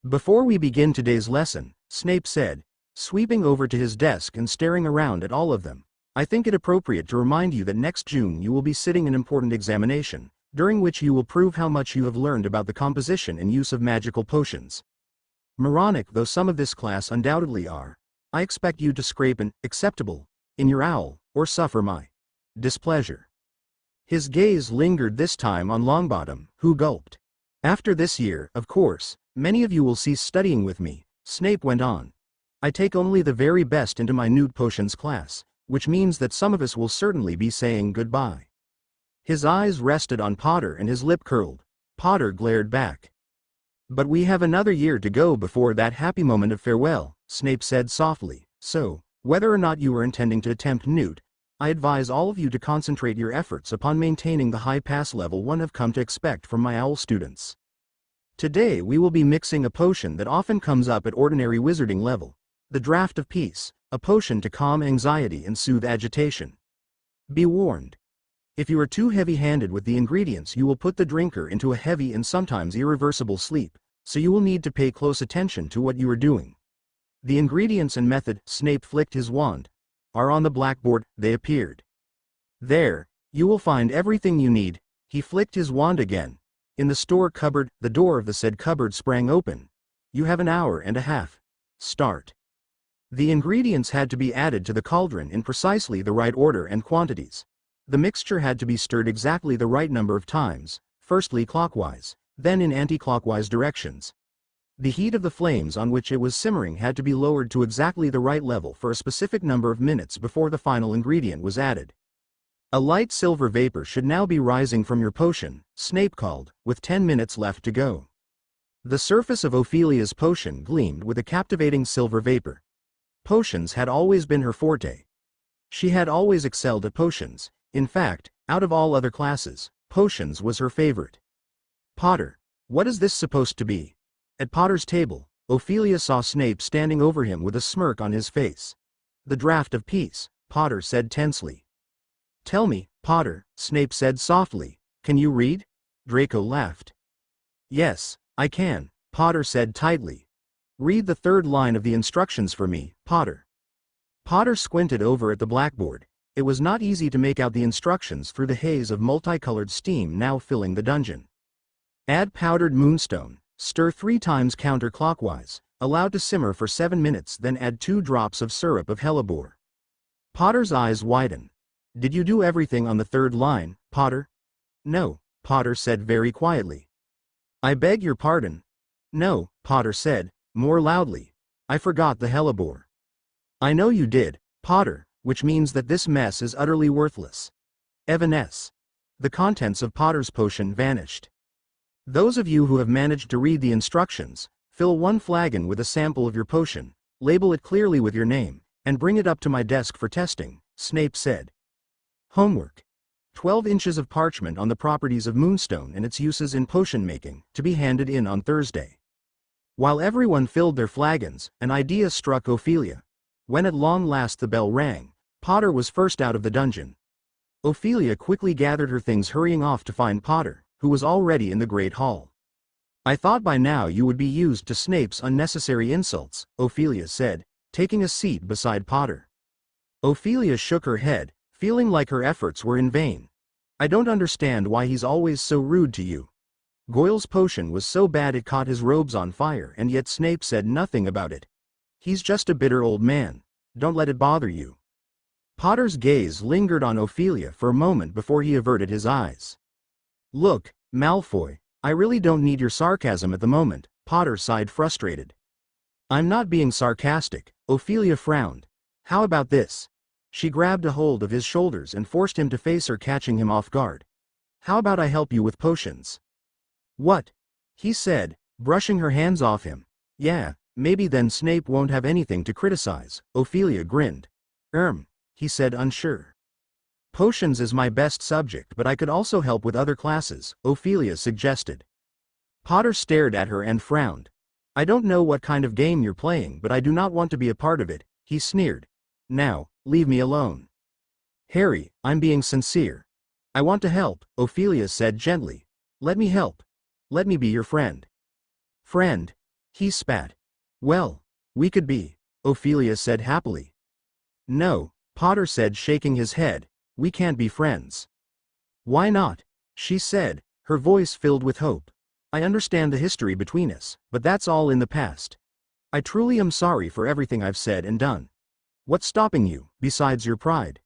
Before we begin today's lesson, Snape said, sweeping over to his desk and staring around at all of them, I think it appropriate to remind you that next June you will be sitting an important examination, during which you will prove how much you have learned about the composition and use of magical potions. Moronic though some of this class undoubtedly are, I expect you to scrape an acceptable in your owl, or suffer my displeasure. His gaze lingered this time on Longbottom, who gulped. After this year, of course, many of you will cease studying with me, Snape went on. I take only the very best into my nude potions class, which means that some of us will certainly be saying goodbye. His eyes rested on Potter and his lip curled. Potter glared back. But we have another year to go before that happy moment of farewell, Snape said softly, so, whether or not you are intending to attempt newt, I advise all of you to concentrate your efforts upon maintaining the high pass level one have come to expect from my owl students. Today we will be mixing a potion that often comes up at ordinary wizarding level, the Draught of Peace, a potion to calm anxiety and soothe agitation. Be warned. If you are too heavy-handed with the ingredients, you will put the drinker into a heavy and sometimes irreversible sleep, so you will need to pay close attention to what you are doing. The ingredients and method, Snape flicked his wand, are on the blackboard. They appeared. There, you will find everything you need. He flicked his wand again. In the store cupboard, the door of the said cupboard sprang open. You have an hour and a half. Start. The ingredients had to be added to the cauldron in precisely the right order and quantities. The mixture had to be stirred exactly the right number of times, firstly clockwise, then in anti-clockwise directions. The heat of the flames on which it was simmering had to be lowered to exactly the right level for a specific number of minutes before the final ingredient was added. A light silver vapor should now be rising from your potion, Snape called, with 10 minutes left to go. The surface of Ophelia's potion gleamed with a captivating silver vapor. Potions had always been her forte. She had always excelled at potions. In fact, out of all other classes, potions was her favorite. Potter, what is this supposed to be? At Potter's table, Ophelia saw Snape standing over him with a smirk on his face. The Draught of Peace, Potter said tensely. Tell me, Potter, Snape said softly, can you read? Draco laughed. Yes, I can, Potter said tightly. Read the third line of the instructions for me, Potter. Potter squinted over at the blackboard. It was not easy to make out the instructions through the haze of multicolored steam now filling the dungeon. Add powdered moonstone, stir 3 times counterclockwise, allow to simmer for 7 minutes, then add 2 drops of syrup of hellebore. Potter's eyes widened. Did you do everything on the third line, Potter? No, Potter said very quietly. I beg your pardon. No, Potter said, more loudly. I forgot the hellebore. I know you did, Potter, which means that this mess is utterly worthless. Evanesce. The contents of Potter's potion vanished. Those of you who have managed to read the instructions, fill 1 flagon with a sample of your potion, label it clearly with your name, and bring it up to my desk for testing, Snape said. Homework. 12 inches of parchment on the properties of moonstone and its uses in potion making, to be handed in on Thursday. While everyone filled their flagons, an idea struck Ophelia. When at long last the bell rang, Potter was first out of the dungeon. Ophelia quickly gathered her things, hurrying off to find Potter, who was already in the great hall. I thought by now you would be used to Snape's unnecessary insults, Ophelia said, taking a seat beside Potter. Ophelia shook her head, feeling like her efforts were in vain. I don't understand why he's always so rude to you. Goyle's potion was so bad it caught his robes on fire, and yet Snape said nothing about it. He's just a bitter old man. Don't let it bother you. Potter's gaze lingered on Ophelia for a moment before he averted his eyes. Look, Malfoy, I really don't need your sarcasm at the moment, Potter sighed frustrated. I'm not being sarcastic, Ophelia frowned. How about this? She grabbed a hold of his shoulders and forced him to face her, catching him off guard. How about I help you with potions? What? He said, brushing her hands off him. Yeah, maybe then Snape won't have anything to criticize, Ophelia grinned. He said unsure. Potions is my best subject, but I could also help with other classes, Ophelia suggested. Potter stared at her and frowned. I don't know what kind of game you're playing, but I do not want to be a part of it, he sneered. Now, leave me alone. Harry, I'm being sincere. I want to help, Ophelia said gently. Let me help. Let me be your friend. Friend? He spat. Well, we could be, Ophelia said happily. No, Potter said, shaking his head, we can't be friends. Why not? She said, her voice filled with hope. I understand the history between us, but that's all in the past. I truly am sorry for everything I've said and done. What's stopping you, besides your pride?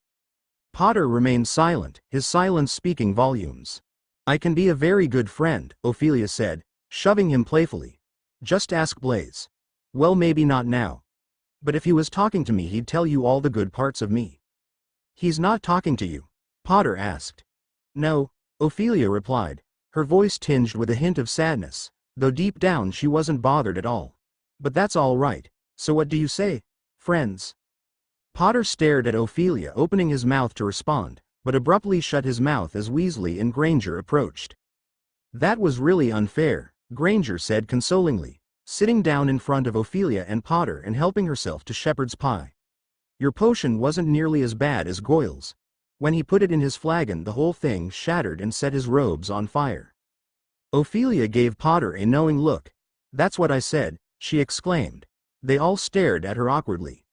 Potter remained silent, his silence speaking volumes. I can be a very good friend, Ophelia said, shoving him playfully. Just ask Blaze. Well, maybe not now. But if he was talking to me, he'd tell you all the good parts of me. He's not talking to you? Potter asked. No, Ophelia replied, her voice tinged with a hint of sadness, though deep down she wasn't bothered at all. But that's all right, so what do you say, friends? Potter stared at Ophelia, opening his mouth to respond, but abruptly shut his mouth as Weasley and Granger approached. That was really unfair, Granger said consolingly, sitting down in front of Ophelia and Potter and helping herself to shepherd's pie. Your potion wasn't nearly as bad as Goyle's. When he put it in his flagon, the whole thing shattered and set his robes on fire. Ophelia gave Potter a knowing look. That's what I said, she exclaimed. They all stared at her awkwardly.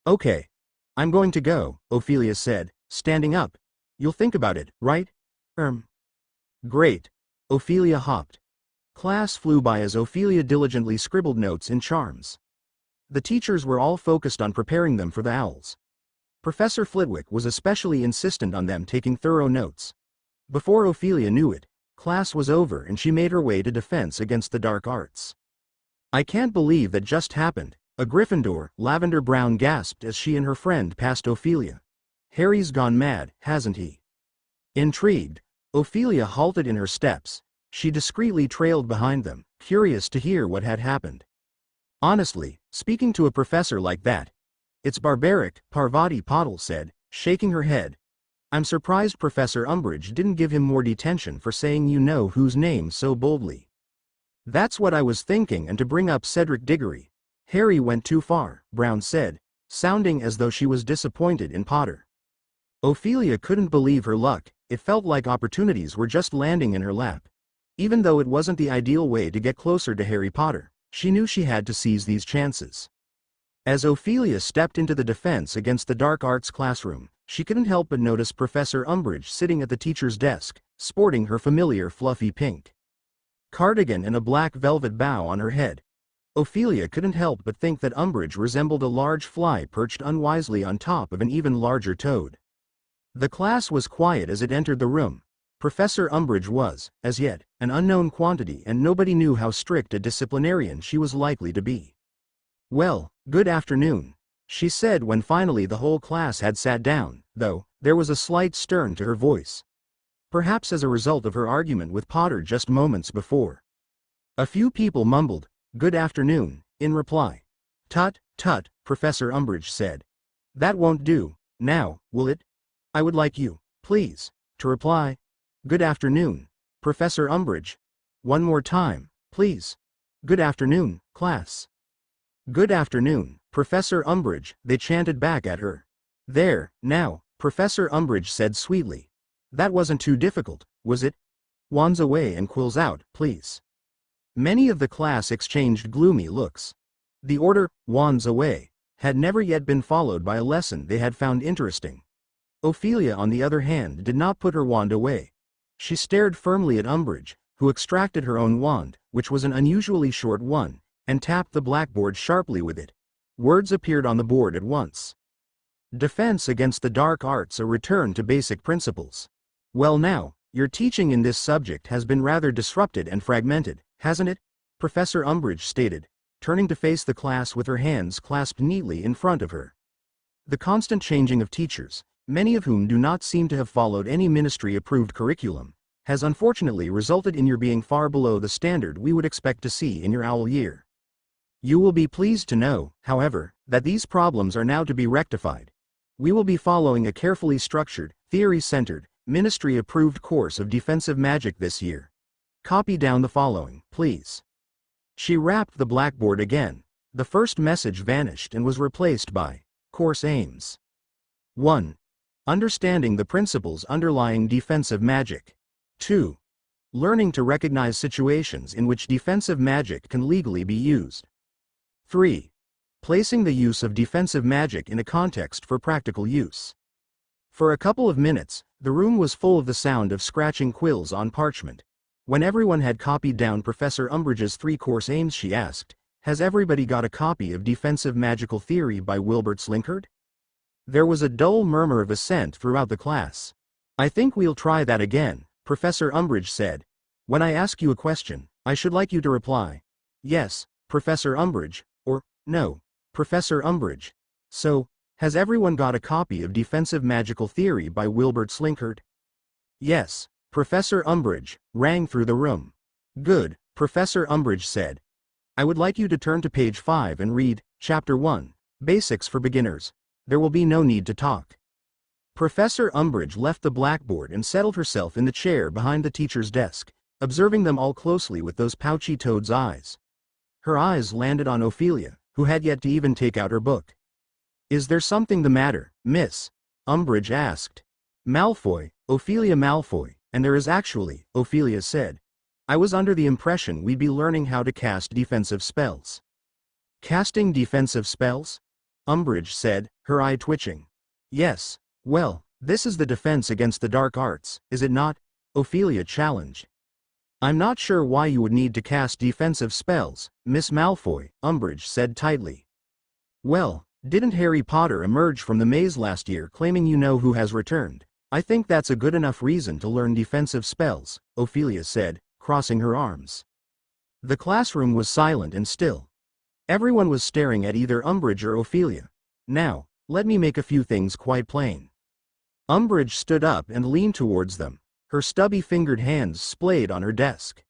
Okay. I'm going to go, Ophelia said, standing up. You'll think about it, right? Great. Ophelia hopped. Class flew by as Ophelia diligently scribbled notes in charms. The teachers were all focused on preparing them for the owls. Professor Flitwick was especially insistent on them taking thorough notes. Before Ophelia knew it, class was over and she made her way to Defense Against the Dark Arts. I can't believe that just happened, a Gryffindor, Lavender Brown gasped as she and her friend passed Ophelia. Harry's gone mad, hasn't he? Intrigued, Ophelia halted in her steps. She discreetly trailed behind them, curious to hear what had happened. Honestly, speaking to a professor like that, it's barbaric, Parvati Patil said, shaking her head. I'm surprised Professor Umbridge didn't give him more detention for saying you know whose name so boldly. That's what I was thinking, and to bring up Cedric Diggory. Harry went too far, Brown said, sounding as though she was disappointed in Potter. Ophelia couldn't believe her luck. It felt like opportunities were just landing in her lap. Even though it wasn't the ideal way to get closer to Harry Potter, she knew she had to seize these chances. As Ophelia stepped into the Defense Against the Dark Arts classroom, she couldn't help but notice Professor Umbridge sitting at the teacher's desk, sporting her familiar fluffy pink cardigan and a black velvet bow on her head. Ophelia couldn't help but think that Umbridge resembled a large fly perched unwisely on top of an even larger toad. The class was quiet as it entered the room. Professor Umbridge was, as yet, an unknown quantity, and nobody knew how strict a disciplinarian she was likely to be. Well, good afternoon, she said when finally the whole class had sat down, though there was a slight stern to her voice. Perhaps as a result of her argument with Potter just moments before. A few people mumbled, "Good afternoon," in reply. Tut, tut, Professor Umbridge said. That won't do, now, will it? I would like you, please, to reply. Good afternoon, Professor Umbridge. One more time, please. Good afternoon, class. Good afternoon, Professor Umbridge, they chanted back at her. There, now, Professor Umbridge said sweetly. That wasn't too difficult, was it? Wands away and quills out, please. Many of the class exchanged gloomy looks. The order, wands away, had never yet been followed by a lesson they had found interesting. Ophelia, on the other hand, did not put her wand away. She stared firmly at Umbridge, who extracted her own wand, which was an unusually short one, and tapped the blackboard sharply with it. Words appeared on the board at once. Defense Against the Dark Arts, a return to basic principles. Well now, your teaching in this subject has been rather disrupted and fragmented, hasn't it? Professor Umbridge stated, turning to face the class with her hands clasped neatly in front of her. The constant changing of teachers, many of whom do not seem to have followed any ministry-approved curriculum, has unfortunately resulted in your being far below the standard we would expect to see in your owl year. You will be pleased to know, however, that these problems are now to be rectified. We will be following a carefully structured, theory-centered, ministry-approved course of defensive magic this year. Copy down the following, please. She rapped the blackboard again. The first message vanished and was replaced by Course Aims. 1. Understanding the principles underlying defensive magic. 2. Learning to recognize situations in which defensive magic can legally be used. 3. Placing the use of defensive magic in a context for practical use. For a couple of minutes, the room was full of the sound of scratching quills on parchment. When everyone had copied down Professor Umbridge's 3-course aims, she asked, "Has everybody got a copy of Defensive Magical Theory by Wilbert Slinkard?" There was a dull murmur of assent throughout the class. "I think we'll try that again," Professor Umbridge said. "When I ask you a question, I should like you to reply, 'Yes, Professor Umbridge,' or 'No, Professor Umbridge.' So, has everyone got a copy of Defensive Magical Theory by Wilbert Slinkard?" "Yes, Professor Umbridge," rang through the room. "Good," Professor Umbridge said. "I would like you to turn to page 5 and read Chapter 1, Basics for Beginners. There will be no need to talk." Professor Umbridge left the blackboard and settled herself in the chair behind the teacher's desk, observing them all closely with those pouchy toad's eyes. Her eyes landed on Ophelia, who had yet to even take out her book. "Is there something the matter, Miss?" Umbridge asked. "Malfoy, Ophelia Malfoy, and there is actually," Ophelia said. "I was under the impression we'd be learning how to cast defensive spells." "Casting defensive spells?" Umbridge said, her eye twitching. "Yes, well, this is the defense against the dark arts, is it not?" Ophelia challenged. "I'm not sure why you would need to cast defensive spells, Miss Malfoy," Umbridge said tightly. "Well, didn't Harry Potter emerge from the maze last year claiming you know who has returned? I think that's a good enough reason to learn defensive spells," Ophelia said, crossing her arms. The classroom was silent and still. Everyone was staring at either Umbridge or Ophelia. "Now, let me make a few things quite plain." Umbridge stood up and leaned towards them, her stubby-fingered hands splayed on her desk.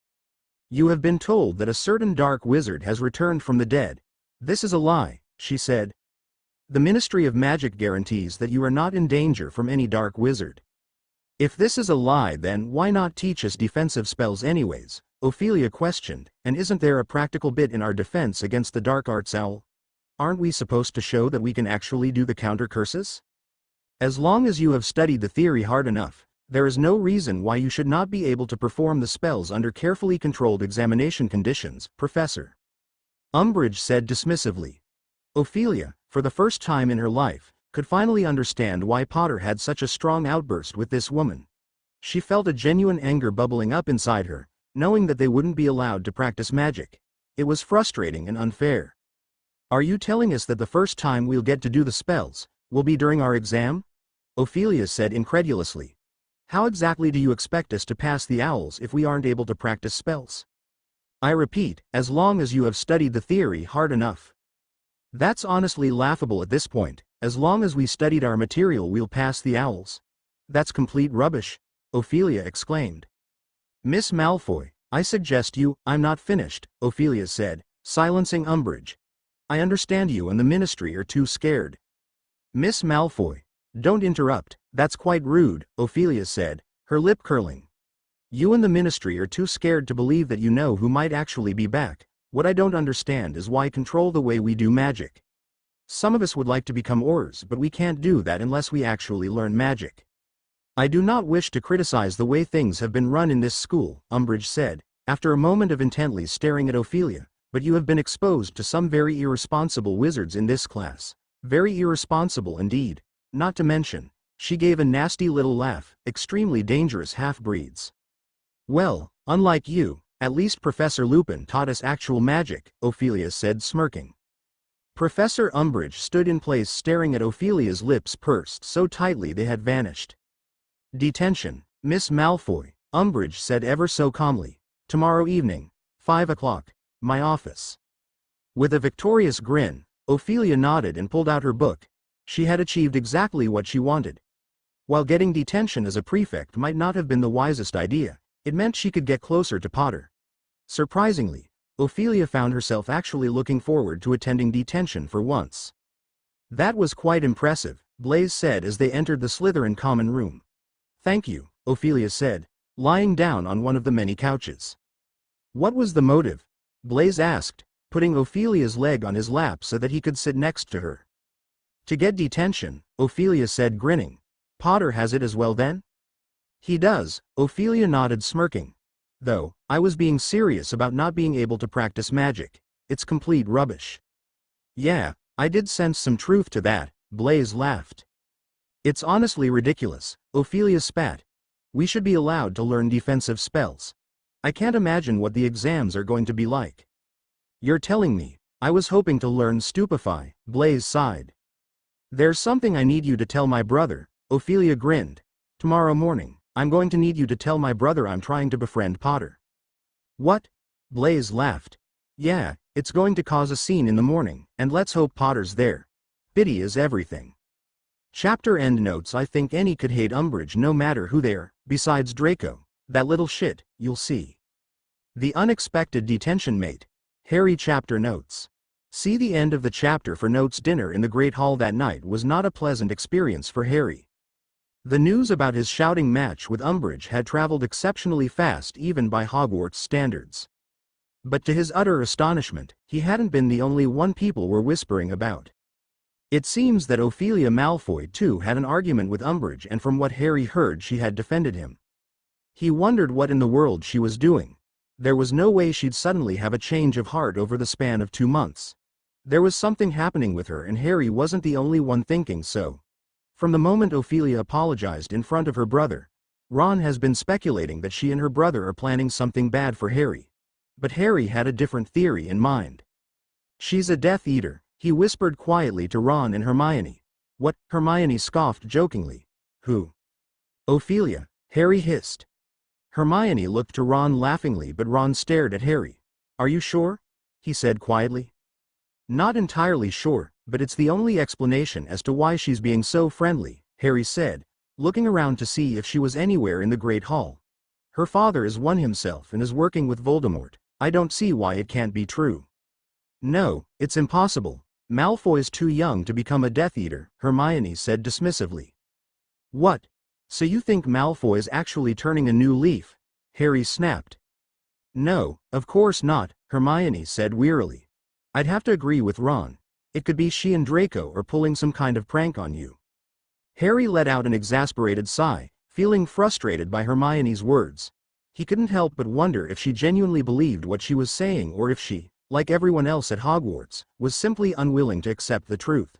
"You have been told that a certain dark wizard has returned from the dead. This is a lie," she said. "The Ministry of Magic guarantees that you are not in danger from any dark wizard." "If this is a lie, then why not teach us defensive spells anyways?" Ophelia questioned, "and isn't there a practical bit in our defense against the dark arts owl? Aren't we supposed to show that we can actually do the counter curses? As long as you have studied the theory hard enough, there is no reason why you should not be able to perform the spells under carefully controlled examination conditions, Professor." Umbridge said dismissively. Ophelia, for the first time in her life, could finally understand why Potter had such a strong outburst with this woman. She felt a genuine anger bubbling up inside her, knowing that they wouldn't be allowed to practice magic. It was frustrating and unfair. "Are you telling us that the first time we'll get to do the spells will be during our exam?" Ophelia said incredulously. "How exactly do you expect us to pass the owls if we aren't able to practice spells?" "I repeat, as long as you have studied the theory hard enough." "That's honestly laughable at this point. As long as we studied our material we'll pass the owls. That's complete rubbish," Ophelia exclaimed. "Miss Malfoy, I suggest you—" "I'm not finished," Ophelia said, silencing Umbridge. "I understand you and the Ministry are too scared." "Miss Malfoy, don't interrupt, that's quite rude," Ophelia said, her lip curling. "You and the Ministry are too scared to believe that you know who might actually be back. What I don't understand is why control the way we do magic. Some of us would like to become Aurors, but we can't do that unless we actually learn magic." "I do not wish to criticize the way things have been run in this school," Umbridge said, after a moment of intently staring at Ophelia, "but you have been exposed to some very irresponsible wizards in this class. Very irresponsible indeed. Not to mention," she gave a nasty little laugh, "extremely dangerous half-breeds." "Well, unlike you, at least Professor Lupin taught us actual magic," Ophelia said, smirking. Professor Umbridge stood in place staring at Ophelia's lips pursed so tightly they had vanished. "Detention, Miss Malfoy," Umbridge said ever so calmly. "Tomorrow evening, 5 o'clock, my office." With a victorious grin, Ophelia nodded and pulled out her book. She had achieved exactly what she wanted. While getting detention as a prefect might not have been the wisest idea, it meant she could get closer to Potter. Surprisingly, Ophelia found herself actually looking forward to attending detention for once. "That was quite impressive," Blaise said as they entered the Slytherin common room. "Thank you," Ophelia said, lying down on one of the many couches. "What was the motive?" Blaise asked, putting Ophelia's leg on his lap so that he could sit next to her. "To get detention," Ophelia said, grinning. "Potter has it as well then?" "He does," Ophelia nodded, smirking. Though, I was being serious about not being able to practice magic. It's complete rubbish. Yeah, I did sense some truth to that, Blaze laughed. It's honestly ridiculous, Ophelia spat. We should be allowed to learn defensive spells. I can't imagine what the exams are going to be like. You're telling me. I was hoping to learn Stupefy, Blaze sighed. There's something I need you to tell my brother, Ophelia grinned. Tomorrow morning, I'm going to need you to tell my brother I'm trying to befriend Potter. What? Blaze laughed. Yeah, it's going to cause a scene in the morning, and let's hope Potter's there. Pity is everything. Chapter end notes. I think any could hate Umbridge no matter who they are, besides Draco. That little shit, you'll see. The unexpected detention mate. Harry chapter notes. See the end of the chapter for notes. Dinner in the Great Hall that night was not a pleasant experience for Harry. The news about his shouting match with Umbridge had traveled exceptionally fast even by Hogwarts standards. But to his utter astonishment, he hadn't been the only one people were whispering about. It seems that Ophelia Malfoy too had an argument with Umbridge, and from what Harry heard she had defended him. He wondered what in the world she was doing. There was no way she'd suddenly have a change of heart over the span of 2 months. There was something happening with her, and Harry wasn't the only one thinking so. From the moment Ophelia apologized in front of her brother, Ron has been speculating that she and her brother are planning something bad for Harry. But Harry had a different theory in mind. She's a Death Eater, he whispered quietly to Ron and Hermione. What? Hermione scoffed jokingly. Who? Ophelia, Harry hissed. Hermione looked to Ron laughingly, but Ron stared at Harry. Are you sure? He said quietly. Not entirely sure, but it's the only explanation as to why she's being so friendly, Harry said, looking around to see if she was anywhere in the Great Hall. Her father is one himself and is working with Voldemort. I don't see why it can't be true. No, it's impossible. Malfoy's too young to become a Death Eater, Hermione said dismissively. What? So you think Malfoy is actually turning a new leaf? Harry snapped. No, of course not, Hermione said wearily. I'd have to agree with Ron. It could be she and Draco are pulling some kind of prank on you. Harry let out an exasperated sigh, feeling frustrated by Hermione's words. He couldn't help but wonder if she genuinely believed what she was saying, or if she, like everyone else at Hogwarts, was simply unwilling to accept the truth.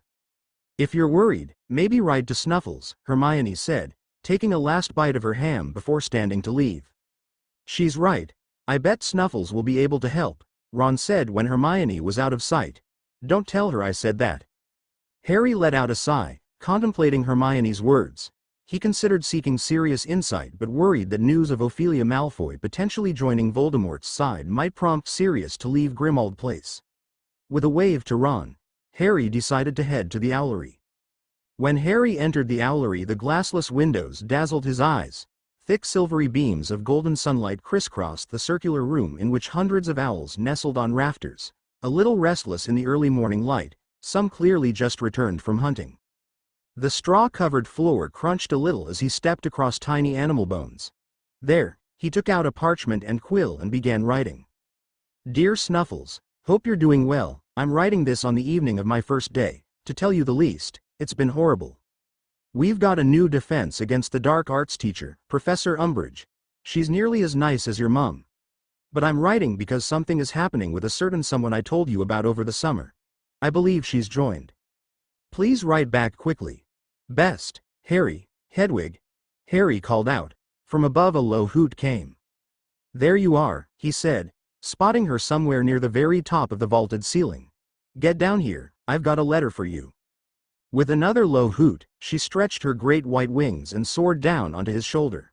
If you're worried, maybe ride to Snuffles, Hermione said, taking a last bite of her ham before standing to leave. She's right. I bet Snuffles will be able to help, Ron said when Hermione was out of sight. Don't tell her I said that. Harry let out a sigh, contemplating Hermione's words. He considered seeking serious insight, but worried that news of Ophelia Malfoy potentially joining Voldemort's side might prompt Sirius to leave Grimmauld Place. With a wave to Ron, Harry decided to head to the Owlery. When Harry entered the Owlery, the glassless windows dazzled his eyes. Thick silvery beams of golden sunlight crisscrossed the circular room in which hundreds of owls nestled on rafters, a little restless in the early morning light, some clearly just returned from hunting. The straw-covered floor crunched a little as he stepped across tiny animal bones. There, he took out a parchment and quill and began writing. Dear Snuffles, hope you're doing well. I'm writing this on the evening of my first day. To tell you the least, it's been horrible. We've got a new defense against the dark arts teacher, Professor Umbridge. She's nearly as nice as your mum. But I'm writing because something is happening with a certain someone I told you about over the summer. I believe she's joined. Please write back quickly. Best, Harry, Hedwig. Harry called out. From above a low hoot came. There you are, he said, spotting her somewhere near the very top of the vaulted ceiling. Get down here, I've got a letter for you. With another low hoot, she stretched her great white wings and soared down onto his shoulder.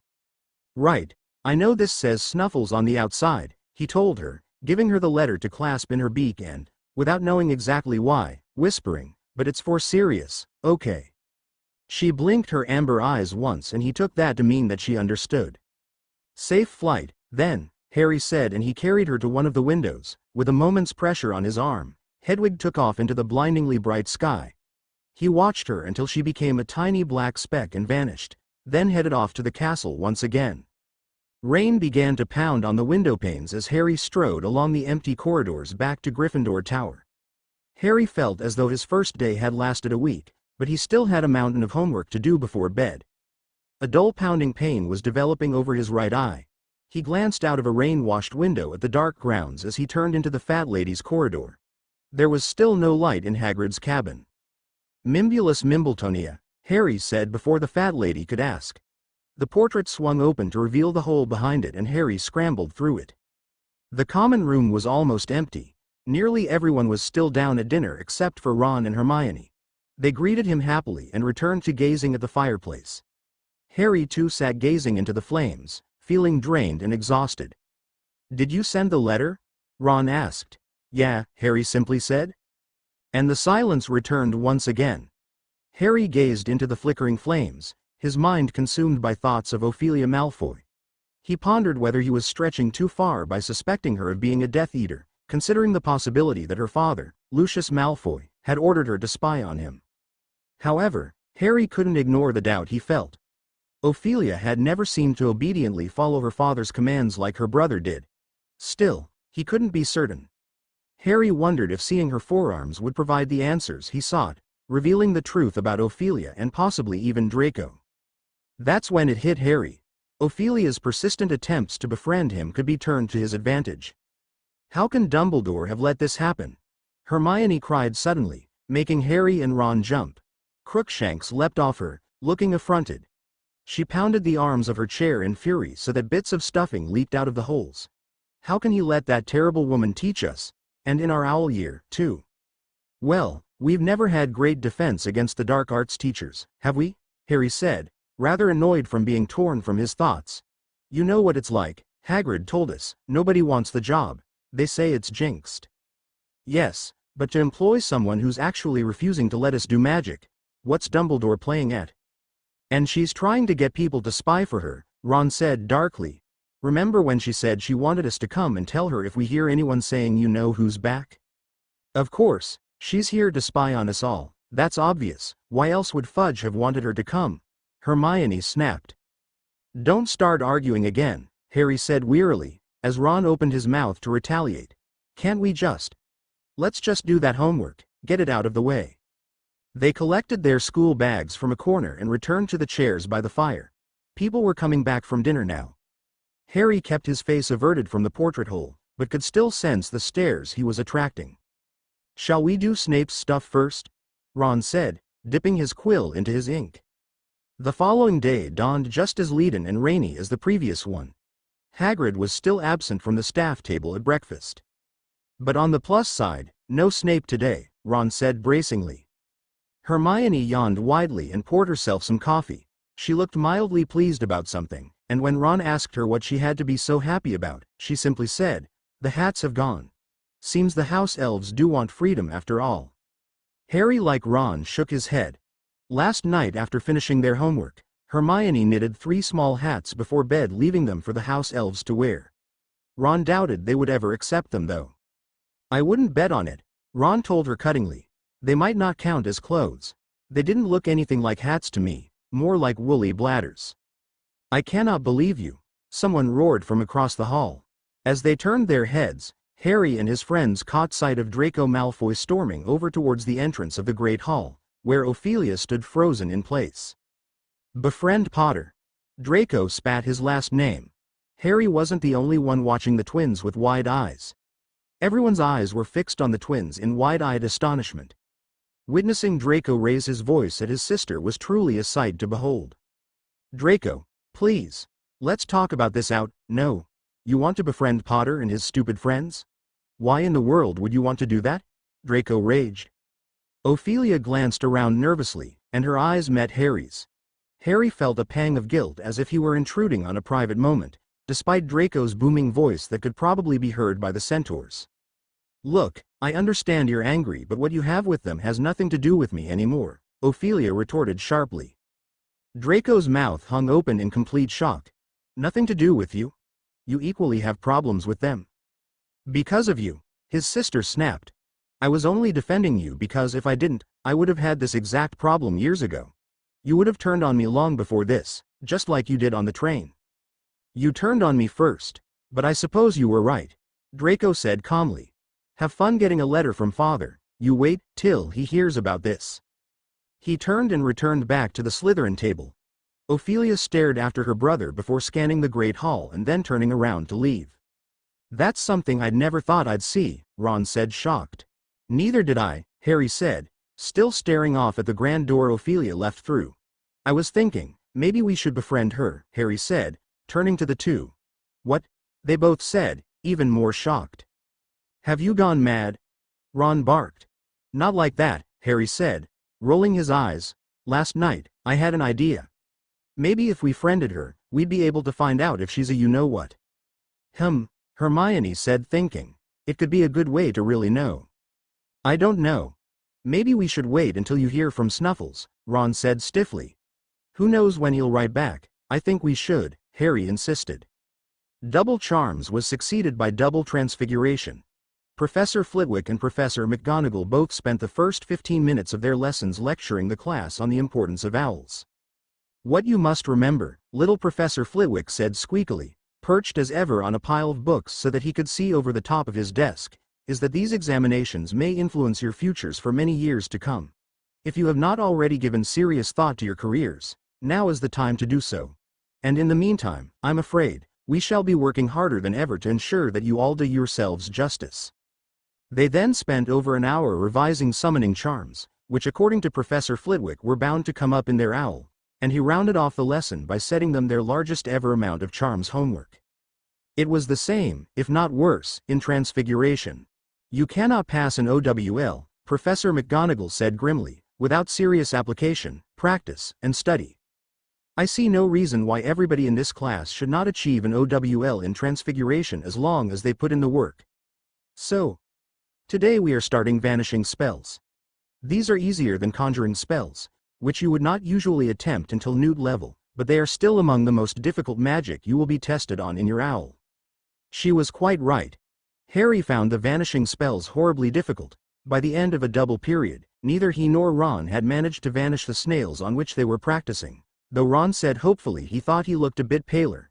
Right, I know this says Snuffles on the outside, he told her, giving her the letter to clasp in her beak and, without knowing exactly why, whispering, but it's for Sirius, okay. She blinked her amber eyes once and he took that to mean that she understood. Safe flight, then, Harry said, and he carried her to one of the windows. With a moment's pressure on his arm, Hedwig took off into the blindingly bright sky. He watched her until she became a tiny black speck and vanished, then headed off to the castle once again. Rain began to pound on the window panes as Harry strode along the empty corridors back to Gryffindor Tower. Harry felt as though his first day had lasted a week, but he still had a mountain of homework to do before bed. A dull pounding pain was developing over his right eye. He glanced out of a rain-washed window at the dark grounds as he turned into the fat lady's corridor. There was still no light in Hagrid's cabin. "Mimbulus Mimbletonia," Harry said before the fat lady could ask. The portrait swung open to reveal the hole behind it and Harry scrambled through it. The common room was almost empty. Nearly everyone was still down at dinner except for Ron and Hermione. They greeted him happily and returned to gazing at the fireplace. Harry too sat gazing into the flames, feeling drained and exhausted. "Did you send the letter?" Ron asked. "Yeah," Harry simply said. And the silence returned once again. Harry gazed into the flickering flames, his mind consumed by thoughts of Ophelia Malfoy. He pondered whether he was stretching too far by suspecting her of being a Death Eater, considering the possibility that her father, Lucius Malfoy, had ordered her to spy on him. However, Harry couldn't ignore the doubt he felt. Ophelia had never seemed to obediently follow her father's commands like her brother did. Still, he couldn't be certain. Harry wondered if seeing her forearms would provide the answers he sought, revealing the truth about Ophelia and possibly even Draco. That's when it hit Harry. Ophelia's persistent attempts to befriend him could be turned to his advantage. How can Dumbledore have let this happen? Hermione cried suddenly, making Harry and Ron jump. Crookshanks leapt off her, looking affronted. She pounded the arms of her chair in fury so that bits of stuffing leaked out of the holes. How can he let that terrible woman teach us? And in our owl year, too. "Well, we've never had great defense against the dark arts teachers, have we?" Harry said, rather annoyed from being torn from his thoughts. "You know what it's like, Hagrid told us, nobody wants the job. They say it's jinxed." "Yes, but to employ someone who's actually refusing to let us do magic, what's Dumbledore playing at?" "And she's trying to get people to spy for her," Ron said darkly. "Remember when she said she wanted us to come and tell her if we hear anyone saying you know who's back? Of course, she's here to spy on us all, that's obvious, why else would Fudge have wanted her to come?" Hermione snapped. "Don't start arguing again," Harry said wearily, as Ron opened his mouth to retaliate. "Can't we just? Let's just do that homework, get it out of the way." They collected their school bags from a corner and returned to the chairs by the fire. People were coming back from dinner now. Harry kept his face averted from the portrait hole, but could still sense the stares he was attracting. "Shall we do Snape's stuff first?" Ron said, dipping his quill into his ink. The following day dawned just as leaden and rainy as the previous one. Hagrid was still absent from the staff table at breakfast. "But on the plus side, no Snape today," Ron said bracingly. Hermione yawned widely and poured herself some coffee. She looked mildly pleased about something, and when Ron asked her what she had to be so happy about, she simply said, "The hats have gone. Seems the house elves do want freedom after all." Harry, like Ron, shook his head. Last night after finishing their homework, Hermione knitted 3 small hats before bed, leaving them for the house elves to wear. Ron doubted they would ever accept them though. "I wouldn't bet on it," Ron told her cuttingly. "They might not count as clothes. They didn't look anything like hats to me, more like woolly bladders." "I cannot believe you," someone roared from across the hall. As they turned their heads, Harry and his friends caught sight of Draco Malfoy storming over towards the entrance of the Great Hall, where Ophelia stood frozen in place. "Befriend Potter." Draco spat his last name. Harry wasn't the only one watching the twins with wide eyes. Everyone's eyes were fixed on the twins in wide-eyed astonishment. Witnessing Draco raise his voice at his sister was truly a sight to behold. "Draco, please, let's talk about this out." "No. You want to befriend Potter and his stupid friends? Why in the world would you want to do that?" Draco raged. Ophelia glanced around nervously, and her eyes met Harry's. Harry felt a pang of guilt as if he were intruding on a private moment, despite Draco's booming voice that could probably be heard by the centaurs. "Look, I understand you're angry, but what you have with them has nothing to do with me anymore," Ophelia retorted sharply. Draco's mouth hung open in complete shock. "Nothing to do with you? You equally have problems with them." "Because of you," his sister snapped. "I was only defending you because if I didn't, I would have had this exact problem years ago. You would have turned on me long before this, just like you did on the train." "You turned on me first, but I suppose you were right," Draco said calmly. "Have fun getting a letter from Father. You wait till he hears about this." He turned and returned back to the Slytherin table. Ophelia stared after her brother before scanning the Great Hall and then turning around to leave. That's something I'd never thought I'd see, Ron said, shocked. Neither did I, Harry said, still staring off at the grand door Ophelia left through. I was thinking, maybe we should befriend her, Harry said, turning to the two. What? They both said, even more shocked. Have you gone mad? Ron barked. Not like that, Harry said, rolling his eyes. Last night, I had an idea. Maybe if we friended her, we'd be able to find out if she's a you-know-what. Hermione said, thinking. It could be a good way to really know. I don't know. Maybe we should wait until you hear from Snuffles, Ron said stiffly. Who knows when he'll write back? I think we should, Harry insisted. Double Charms was succeeded by Double Transfiguration. Professor Flitwick and Professor McGonagall both spent the first 15 minutes of their lessons lecturing the class on the importance of owls. What you must remember, little Professor Flitwick said squeakily, perched as ever on a pile of books so that he could see over the top of his desk, is that these examinations may influence your futures for many years to come. If you have not already given serious thought to your careers, now is the time to do so. And in the meantime, I'm afraid, we shall be working harder than ever to ensure that you all do yourselves justice. They then spent over an hour revising summoning charms, which according to Professor Flitwick were bound to come up in their owl, and he rounded off the lesson by setting them their largest ever amount of charms homework. It was the same, if not worse, in Transfiguration. You cannot pass an OWL, Professor McGonagall said grimly, without serious application, practice, and study. I see no reason why everybody in this class should not achieve an OWL in Transfiguration as long as they put in the work. So, today we are starting vanishing spells. These are easier than conjuring spells, which you would not usually attempt until Newt level, but they are still among the most difficult magic you will be tested on in your owl. She was quite right. Harry found the vanishing spells horribly difficult. By the end of a double period, neither he nor Ron had managed to vanish the snails on which they were practicing, though Ron said hopefully he thought he looked a bit paler.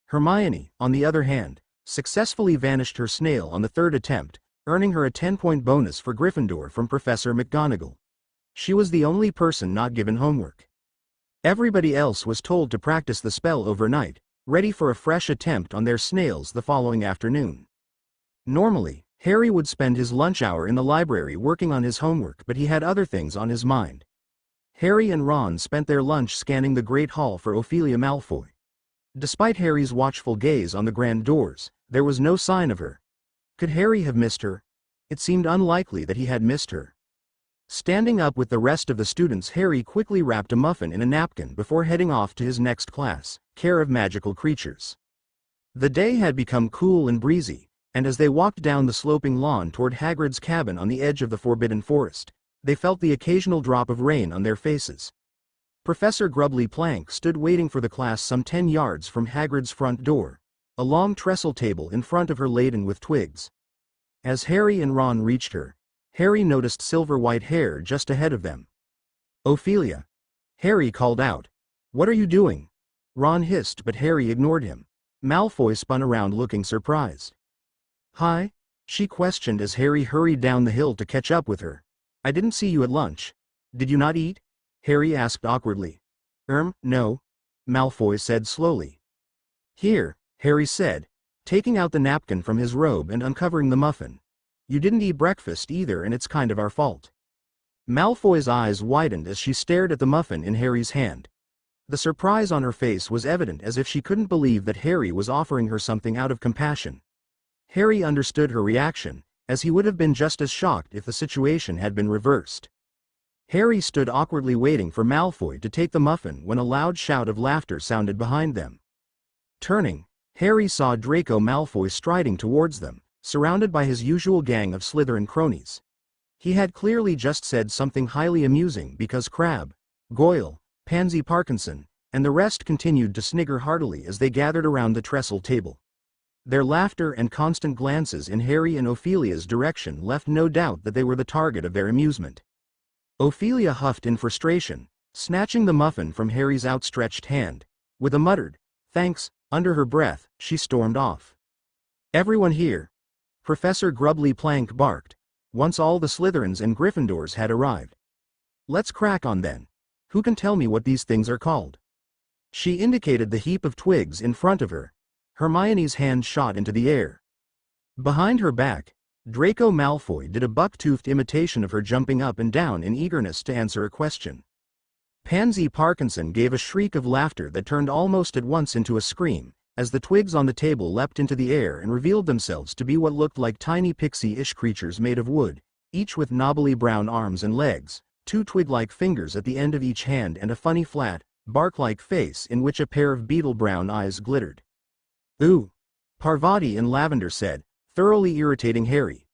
Hermione, on the other hand, successfully vanished her snail on the third attempt, earning her a 10-point bonus for Gryffindor from Professor McGonagall. She was the only person not given homework. Everybody else was told to practice the spell overnight, ready for a fresh attempt on their snails the following afternoon. Normally, Harry would spend his lunch hour in the library working on his homework, but he had other things on his mind. Harry and Ron spent their lunch scanning the Great Hall for Ophelia Malfoy. Despite Harry's watchful gaze on the grand doors, there was no sign of her. Could Harry have missed her? It seemed unlikely that he had missed her. Standing up with the rest of the students, Harry quickly wrapped a muffin in a napkin before heading off to his next class, Care of Magical Creatures. The day had become cool and breezy, and as they walked down the sloping lawn toward Hagrid's cabin on the edge of the Forbidden Forest, they felt the occasional drop of rain on their faces. Professor Grubbly Plank stood waiting for the class some 10 yards from Hagrid's front door, a long trestle table in front of her laden with twigs. As Harry and Ron reached her, Harry noticed silver-white hair just ahead of them. Ophelia. Harry called out. What are you doing? Ron hissed, but Harry ignored him. Malfoy spun around looking surprised. Hi? She questioned as Harry hurried down the hill to catch up with her. I didn't see you at lunch. Did you not eat? Harry asked awkwardly. No. Malfoy said slowly. Here, Harry said, taking out the napkin from his robe and uncovering the muffin. You didn't eat breakfast either, and it's kind of our fault. Malfoy's eyes widened as she stared at the muffin in Harry's hand. The surprise on her face was evident, as if she couldn't believe that Harry was offering her something out of compassion. Harry understood her reaction, as he would have been just as shocked if the situation had been reversed. Harry stood awkwardly waiting for Malfoy to take the muffin when a loud shout of laughter sounded behind them. Turning, Harry saw Draco Malfoy striding towards them, surrounded by his usual gang of Slytherin cronies. He had clearly just said something highly amusing because Crabbe, Goyle, Pansy Parkinson, and the rest continued to snigger heartily as they gathered around the trestle table. Their laughter and constant glances in Harry and Ophelia's direction left no doubt that they were the target of their amusement. Ophelia huffed in frustration, snatching the muffin from Harry's outstretched hand. With a muttered, "Thanks," under her breath, she stormed off. Everyone here. Professor Grubbly Plank barked, once all the Slytherins and Gryffindors had arrived. Let's crack on then. Who can tell me what these things are called? She indicated the heap of twigs in front of her. Hermione's hand shot into the air. Behind her back, Draco Malfoy did a buck-toothed imitation of her, jumping up and down in eagerness to answer a question. Pansy Parkinson gave a shriek of laughter that turned almost at once into a scream, as the twigs on the table leapt into the air and revealed themselves to be what looked like tiny pixie-ish creatures made of wood, each with knobbly brown arms and legs, 2 twig-like fingers at the end of each hand, and a funny flat, bark-like face in which a pair of beetle-brown eyes glittered. "Ooh," Parvati in lavender said, thoroughly irritating Harry.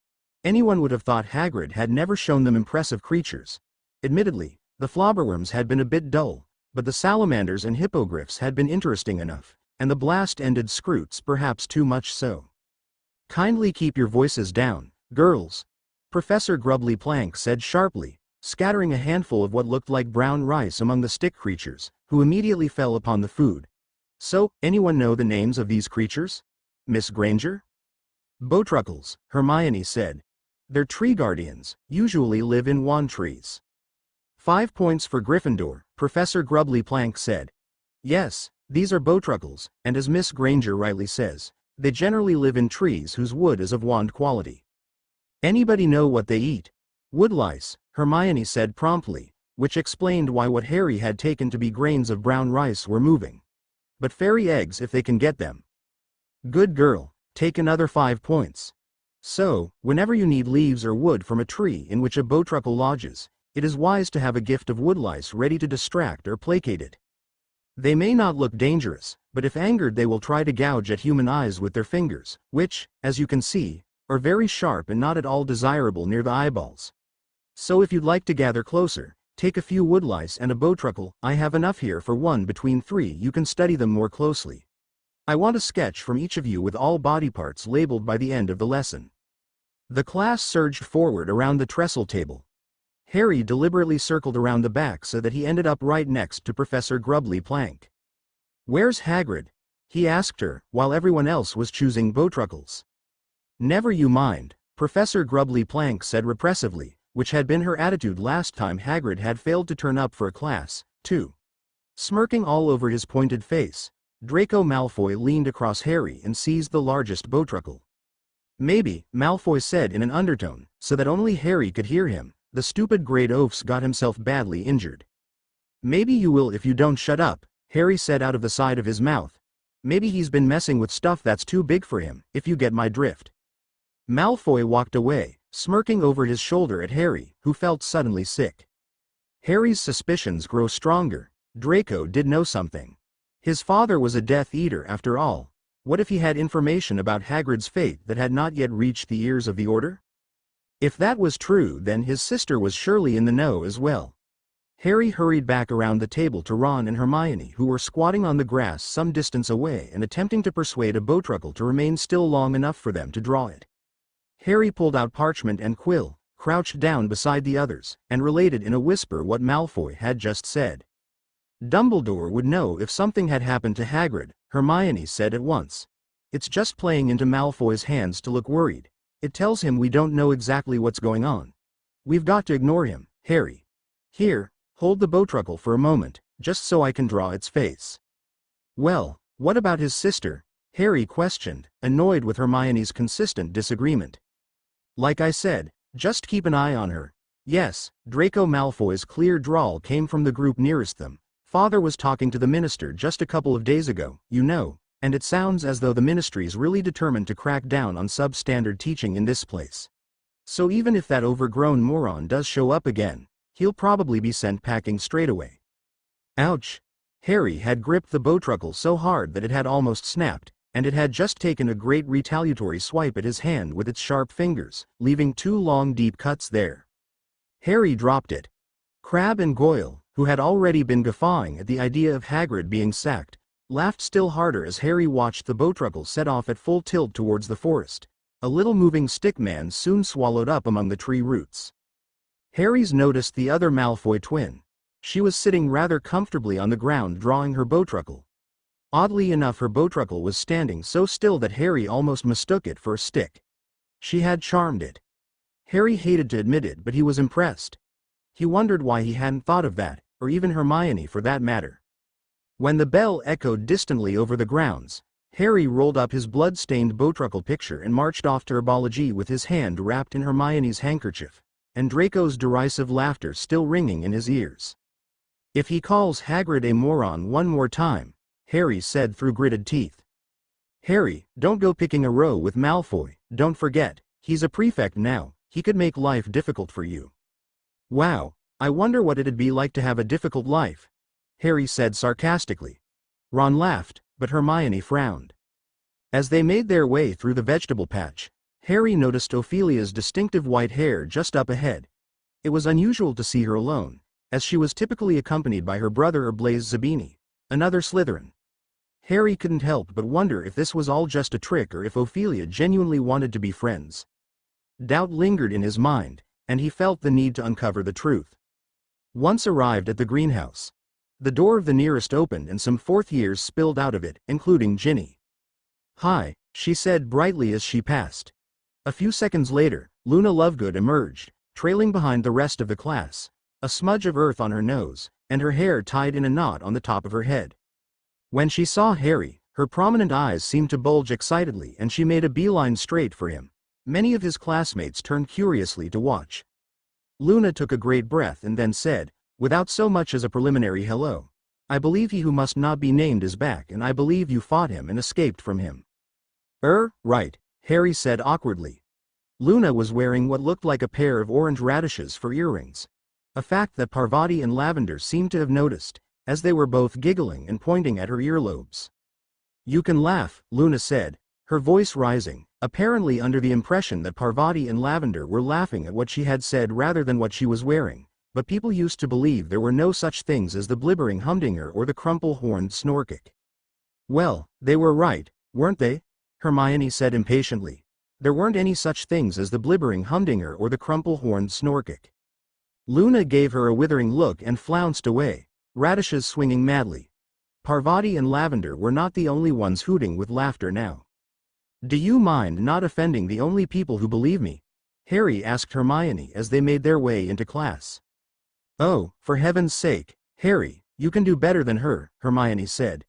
Anyone would have thought Hagrid had never shown them impressive creatures. Admittedly, the flobberworms had been a bit dull, but the salamanders and hippogriffs had been interesting enough, and the blast-ended scroots perhaps too much so. "Kindly keep your voices down, girls," Professor Grubbly Plank said sharply, scattering a handful of what looked like brown rice among the stick creatures, who immediately fell upon the food. "So, anyone know the names of these creatures? Miss Granger?" "Bowtruckles," Hermione said. "They're tree guardians, usually live in wand trees." 5 points for Gryffindor, Professor Grubbly Plank said. "Yes, these are bowtruckles, and as Miss Granger rightly says, they generally live in trees whose wood is of wand quality." "Anybody know what they eat?" "Woodlice," Hermione said promptly, which explained why what Harry had taken to be grains of brown rice were moving. "But fairy eggs if they can get them." "Good girl, take another 5 points. So, whenever you need leaves or wood from a tree in which a bowtruckle lodges, it is wise to have a gift of woodlice ready to distract or placate it. They may not look dangerous, but if angered they will try to gouge at human eyes with their fingers, which, as you can see, are very sharp and not at all desirable near the eyeballs. So if you'd like to gather closer, take a few woodlice and a bowtruckle. I have enough here for 1 between 3. You can study them more closely. I want a sketch from each of you with all body parts labeled by the end of the lesson." The class surged forward around the trestle table. Harry deliberately circled around the back so that he ended up right next to Professor Grubbly Plank. "Where's Hagrid?" he asked her, while everyone else was choosing bowtruckles. "Never you mind," Professor Grubbly Plank said repressively, which had been her attitude last time Hagrid had failed to turn up for a class, too. Smirking all over his pointed face, Draco Malfoy leaned across Harry and seized the largest bowtruckle. "Maybe," Malfoy said in an undertone, so that only Harry could hear him, "the stupid great oaf's got himself badly injured." "Maybe you will if you don't shut up," Harry said out of the side of his mouth. "Maybe he's been messing with stuff that's too big for him, if you get my drift." Malfoy walked away, smirking over his shoulder at Harry, who felt suddenly sick. Harry's suspicions grew stronger. Draco did know something. His father was a Death Eater after all. What if he had information about Hagrid's fate that had not yet reached the ears of the Order? If that was true, then his sister was surely in the know as well. Harry hurried back around the table to Ron and Hermione, who were squatting on the grass some distance away and attempting to persuade a bowtruckle to remain still long enough for them to draw it. Harry pulled out parchment and quill, crouched down beside the others, and related in a whisper what Malfoy had just said. "Dumbledore would know if something had happened to Hagrid," Hermione said at once. "It's just playing into Malfoy's hands to look worried. It tells him we don't know exactly what's going on. We've got to ignore him, Harry. Here, hold the bowtruckle for a moment, just so I can draw its face." "Well, what about his sister?" Harry questioned, annoyed with Hermione's consistent disagreement. "Like I said, just keep an eye on her." "Yes," Draco Malfoy's clear drawl came from the group nearest them. "Father was talking to the minister just a couple of days ago, you know, and it sounds as though the ministry's really determined to crack down on substandard teaching in this place. So even if that overgrown moron does show up again, he'll probably be sent packing straight away." Ouch! Harry had gripped the bowtruckle so hard that it had almost snapped, and it had just taken a great retaliatory swipe at his hand with its sharp fingers, leaving 2 long deep cuts there. Harry dropped it. Crabbe and Goyle, who had already been guffawing at the idea of Hagrid being sacked, laughed still harder as Harry watched the bowtruckle set off at full tilt towards the forest. A little moving stick man soon swallowed up among the tree roots. Harry's noticed the other Malfoy twin. She was sitting rather comfortably on the ground drawing her bowtruckle. Oddly enough, her bowtruckle was standing so still that Harry almost mistook it for a stick. She had charmed it. Harry hated to admit it, but he was impressed. He wondered why he hadn't thought of that, or even Hermione for that matter. When the bell echoed distantly over the grounds, Harry rolled up his blood-stained Botruckle picture and marched off to herbology with his hand wrapped in Hermione's handkerchief, and Draco's derisive laughter still ringing in his ears. "If he calls Hagrid a moron one more time," Harry said through gritted teeth. "Harry, don't go picking a row with Malfoy, don't forget, he's a prefect now, he could make life difficult for you." "Wow, I wonder what it'd be like to have a difficult life," Harry said sarcastically. Ron laughed, but Hermione frowned. As they made their way through the vegetable patch, Harry noticed Ophelia's distinctive white hair just up ahead. It was unusual to see her alone, as she was typically accompanied by her brother Blaise Zabini, another Slytherin. Harry couldn't help but wonder if this was all just a trick or if Ophelia genuinely wanted to be friends. Doubt lingered in his mind, and he felt the need to uncover the truth. Once arrived at the greenhouse, the door of the nearest opened and some fourth years spilled out of it, including Ginny. "Hi," she said brightly as she passed. A few seconds later, Luna Lovegood emerged, trailing behind the rest of the class, a smudge of earth on her nose, and her hair tied in a knot on the top of her head. When she saw Harry, her prominent eyes seemed to bulge excitedly and she made a beeline straight for him. Many of his classmates turned curiously to watch. Luna took a great breath and then said, without so much as a preliminary hello, "I believe he who must not be named is back, and I believe you fought him and escaped from him." Right," Harry said awkwardly. Luna was wearing what looked like a pair of orange radishes for earrings, a fact that Parvati and Lavender seemed to have noticed, as they were both giggling and pointing at her earlobes. "You can laugh," Luna said, her voice rising, apparently under the impression that Parvati and Lavender were laughing at what she had said rather than what she was wearing. But people used to believe there were no such things as the blibbering humdinger or the crumple-horned snorkick. "Well, they were right, weren't they?" Hermione said impatiently. "There weren't any such things as the blibbering humdinger or the crumple-horned snorkick." Luna gave her a withering look and flounced away, radishes swinging madly. Parvati and Lavender were not the only ones hooting with laughter now. "Do you mind not offending the only people who believe me?" Harry asked Hermione as they made their way into class. "Oh, for heaven's sake, Harry, you can do better than her," Hermione said.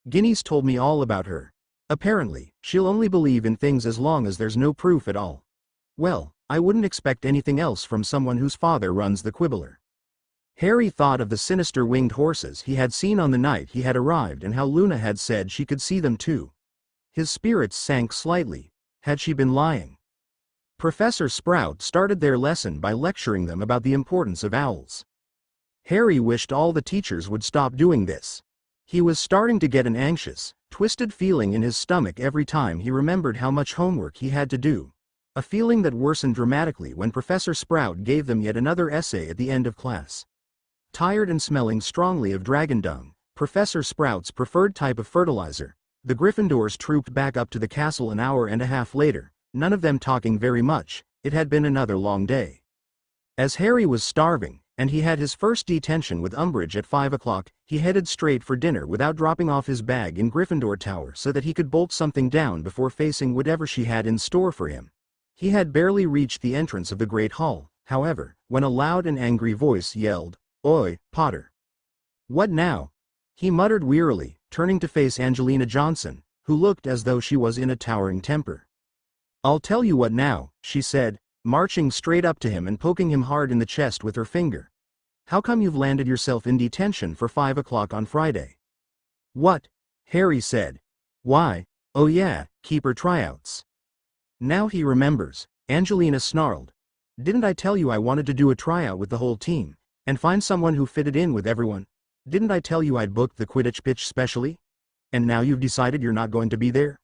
"Ginny's told me all about her. Apparently, she'll only believe in things as long as there's no proof at all. Well, I wouldn't expect anything else from someone whose father runs the Quibbler." Harry thought of the sinister winged horses he had seen on the night he had arrived and how Luna had said she could see them too. His spirits sank slightly. Had she been lying? Professor Sprout started their lesson by lecturing them about the importance of owls. Harry wished all the teachers would stop doing this. He was starting to get an anxious, twisted feeling in his stomach every time he remembered how much homework he had to do, a feeling that worsened dramatically when Professor Sprout gave them yet another essay at the end of class. Tired and smelling strongly of dragon dung, Professor Sprout's preferred type of fertilizer, the Gryffindors trooped back up to the castle an hour and a half later, none of them talking very much. It had been another long day. As Harry was starving, and he had his first detention with Umbridge at 5 o'clock, he headed straight for dinner without dropping off his bag in Gryffindor Tower so that he could bolt something down before facing whatever she had in store for him. He had barely reached the entrance of the Great Hall, however, when a loud and angry voice yelled, "Oi, Potter!" "What now?" he muttered wearily, turning to face Angelina Johnson, who looked as though she was in a towering temper. "I'll tell you what now," she said, marching straight up to him and poking him hard in the chest with her finger. "How come you've landed yourself in detention for 5 o'clock on Friday?" "What?" Harry said. "Why, oh yeah, keeper tryouts." Now he remembers, Angelina snarled. "Didn't I tell you I wanted to do a tryout with the whole team, and find someone who fitted in with everyone? Didn't I tell you I'd booked the Quidditch pitch specially? And now you've decided you're not going to be there?"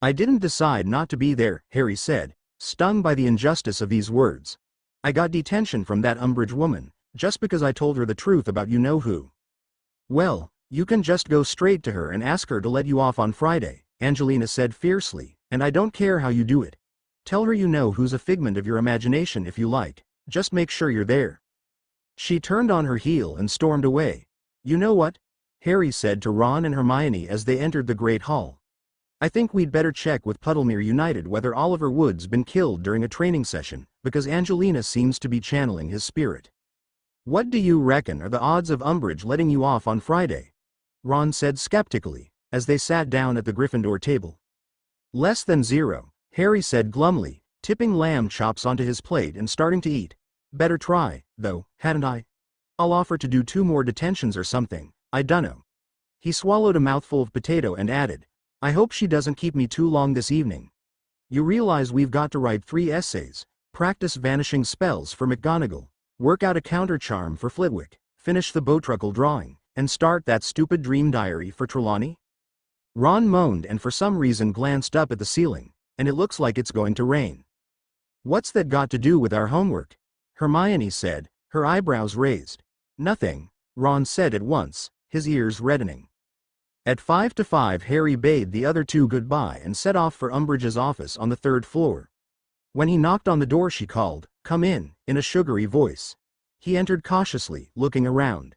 "I didn't decide not to be there," Harry said, stung by the injustice of these words. "I got detention from that Umbridge woman, just because I told her the truth about you-know-who." "Well, you can just go straight to her and ask her to let you off on Friday," Angelina said fiercely, "and I don't care how you do it. Tell her you know who's a figment of your imagination if you like, just make sure you're there." She turned on her heel and stormed away. "You know what?" Harry said to Ron and Hermione as they entered the Great Hall. "I think we'd better check with Puddlemere United whether Oliver Wood's been killed during a training session, because Angelina seems to be channeling his spirit. What do you reckon are the odds of Umbridge letting you off on Friday?" Ron said skeptically, as they sat down at the Gryffindor table. Less than 0, Harry said glumly, tipping lamb chops onto his plate and starting to eat. Better try, though, hadn't I? I'll offer to do 2 more detentions or something, I dunno. He swallowed a mouthful of potato and added, I hope she doesn't keep me too long this evening. You realize we've got to write 3 essays, practice vanishing spells for McGonagall, work out a counter-charm for Flitwick, finish the Bowtruckle drawing, and start that stupid dream diary for Trelawney? Ron moaned and for some reason glanced up at the ceiling, and it looks like it's going to rain. What's that got to do with our homework? Hermione said, her eyebrows raised. Nothing, Ron said at once, his ears reddening. At 5 to 5 Harry bade the other 2 goodbye and set off for Umbridge's office on the 3rd floor. When he knocked on the door she called, "Come in," in a sugary voice. He entered cautiously, looking around.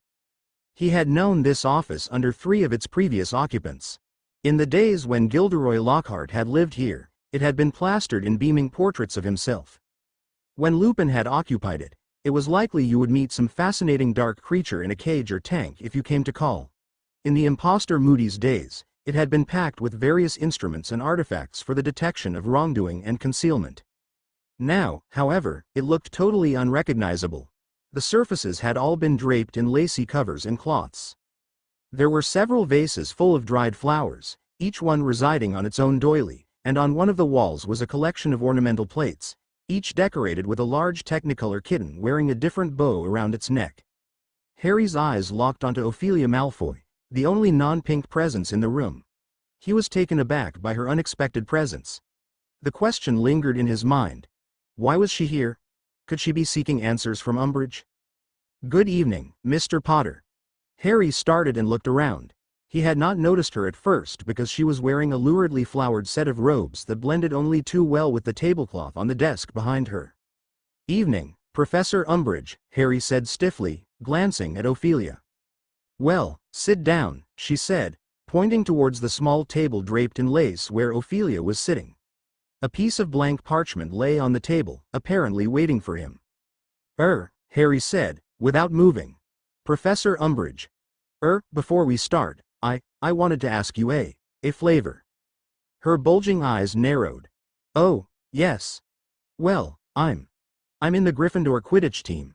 He had known this office under 3 of its previous occupants. In the days when Gilderoy Lockhart had lived here, it had been plastered in beaming portraits of himself. When Lupin had occupied it, it was likely you would meet some fascinating dark creature in a cage or tank if you came to call. In the imposter Moody's days, it had been packed with various instruments and artifacts for the detection of wrongdoing and concealment. Now, however, it looked totally unrecognizable. The surfaces had all been draped in lacy covers and cloths. There were several vases full of dried flowers, each one residing on its own doily, and on one of the walls was a collection of ornamental plates, each decorated with a large Technicolor kitten wearing a different bow around its neck. Harry's eyes locked onto Ophelia Malfoy, the only non-pink presence in the room. He was taken aback by her unexpected presence. The question lingered in his mind. Why was she here? Could she be seeking answers from Umbridge? Good evening, Mr. Potter. Harry started and looked around. He had not noticed her at first because she was wearing a luridly flowered set of robes that blended only too well with the tablecloth on the desk behind her. Evening, Professor Umbridge, Harry said stiffly, glancing at Ophelia. Well, sit down, she said, pointing towards the small table draped in lace where Ophelia was sitting. A piece of blank parchment lay on the table, apparently waiting for him. Harry said, without moving. Professor Umbridge. Before we start, I wanted to ask you a favor. Her bulging eyes narrowed. Oh, yes. Well, I'm in the Gryffindor Quidditch team.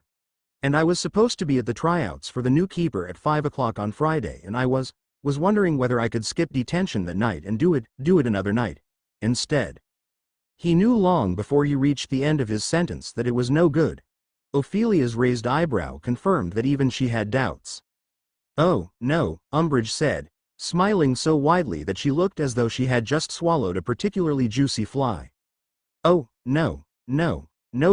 And I was supposed to be at the tryouts for the new keeper at 5 o'clock on Friday and I was wondering whether I could skip detention that night and do it another night instead. He knew long before he reached the end of his sentence that it was no good. Ophelia's raised eyebrow confirmed that even she had doubts. Oh, no, Umbridge said, smiling so widely that she looked as though she had just swallowed a particularly juicy fly. Oh, no,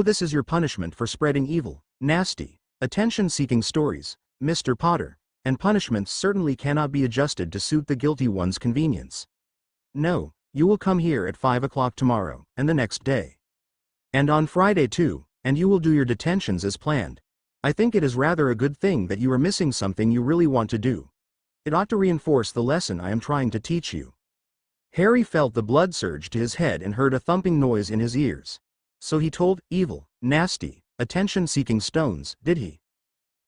this is your punishment for spreading evil, nasty, attention-seeking stories, Mr. Potter, and punishments certainly cannot be adjusted to suit the guilty one's convenience. No, you will come here at 5 o'clock tomorrow, and the next day. And on Friday too, and you will do your detentions as planned. I think it is rather a good thing that you are missing something you really want to do. It ought to reinforce the lesson I am trying to teach you. Harry felt the blood surge to his head and heard a thumping noise in his ears. So he told evil, nasty, attention-seeking stones, did he?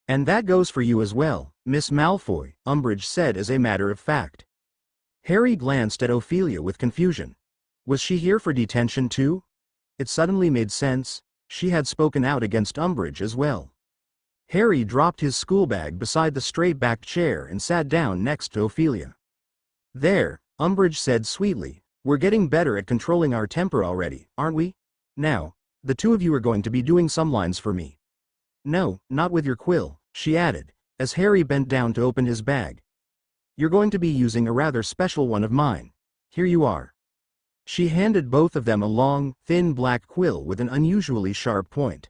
And that goes for you as well, Miss Malfoy, Umbridge said as a matter of fact. Harry glanced at Ophelia with confusion. Was she here for detention too? It suddenly made sense. She had spoken out against Umbridge as well. Harry dropped his schoolbag beside the straight-backed chair and sat down next to Ophelia. There, Umbridge said sweetly, we're getting better at controlling our temper already, aren't we? Now, the 2 of you are going to be doing some lines for me. No, not with your quill, she added, as Harry bent down to open his bag. You're going to be using a rather special one of mine. Here you are. She handed both of them a long, thin black quill with an unusually sharp point.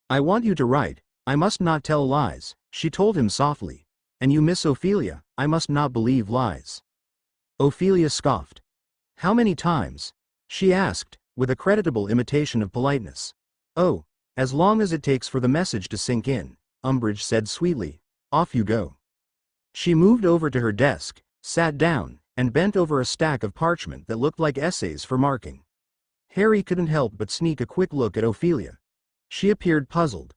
I want you to write, I must not tell lies, she told him softly. And you, Miss Ophelia, I must not believe lies. Ophelia scoffed. How many times? She asked, with a creditable imitation of politeness. Oh, as long as it takes for the message to sink in, Umbridge said sweetly. Off you go. She moved over to her desk, sat down, and bent over a stack of parchment that looked like essays for marking. Harry couldn't help but sneak a quick look at Ophelia. She appeared puzzled.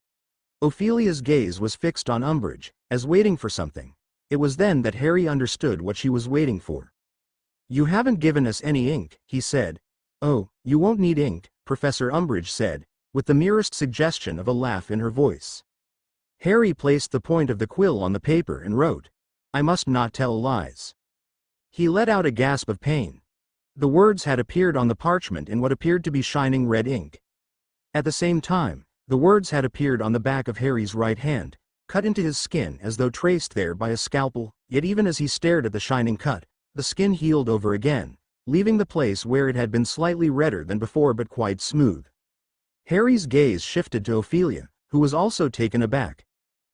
Ophelia's gaze was fixed on Umbridge, as waiting for something. It was then that Harry understood what she was waiting for. "You haven't given us any ink," he said. "Oh, you won't need ink," Professor Umbridge said, with the merest suggestion of a laugh in her voice. Harry placed the point of the quill on the paper and wrote, "I must not tell lies." He let out a gasp of pain. The words had appeared on the parchment in what appeared to be shining red ink. At the same time, the words had appeared on the back of Harry's right hand, cut into his skin as though traced there by a scalpel, yet even as he stared at the shining cut, the skin healed over again, leaving the place where it had been slightly redder than before but quite smooth. Harry's gaze shifted to Ophelia, who was also taken aback.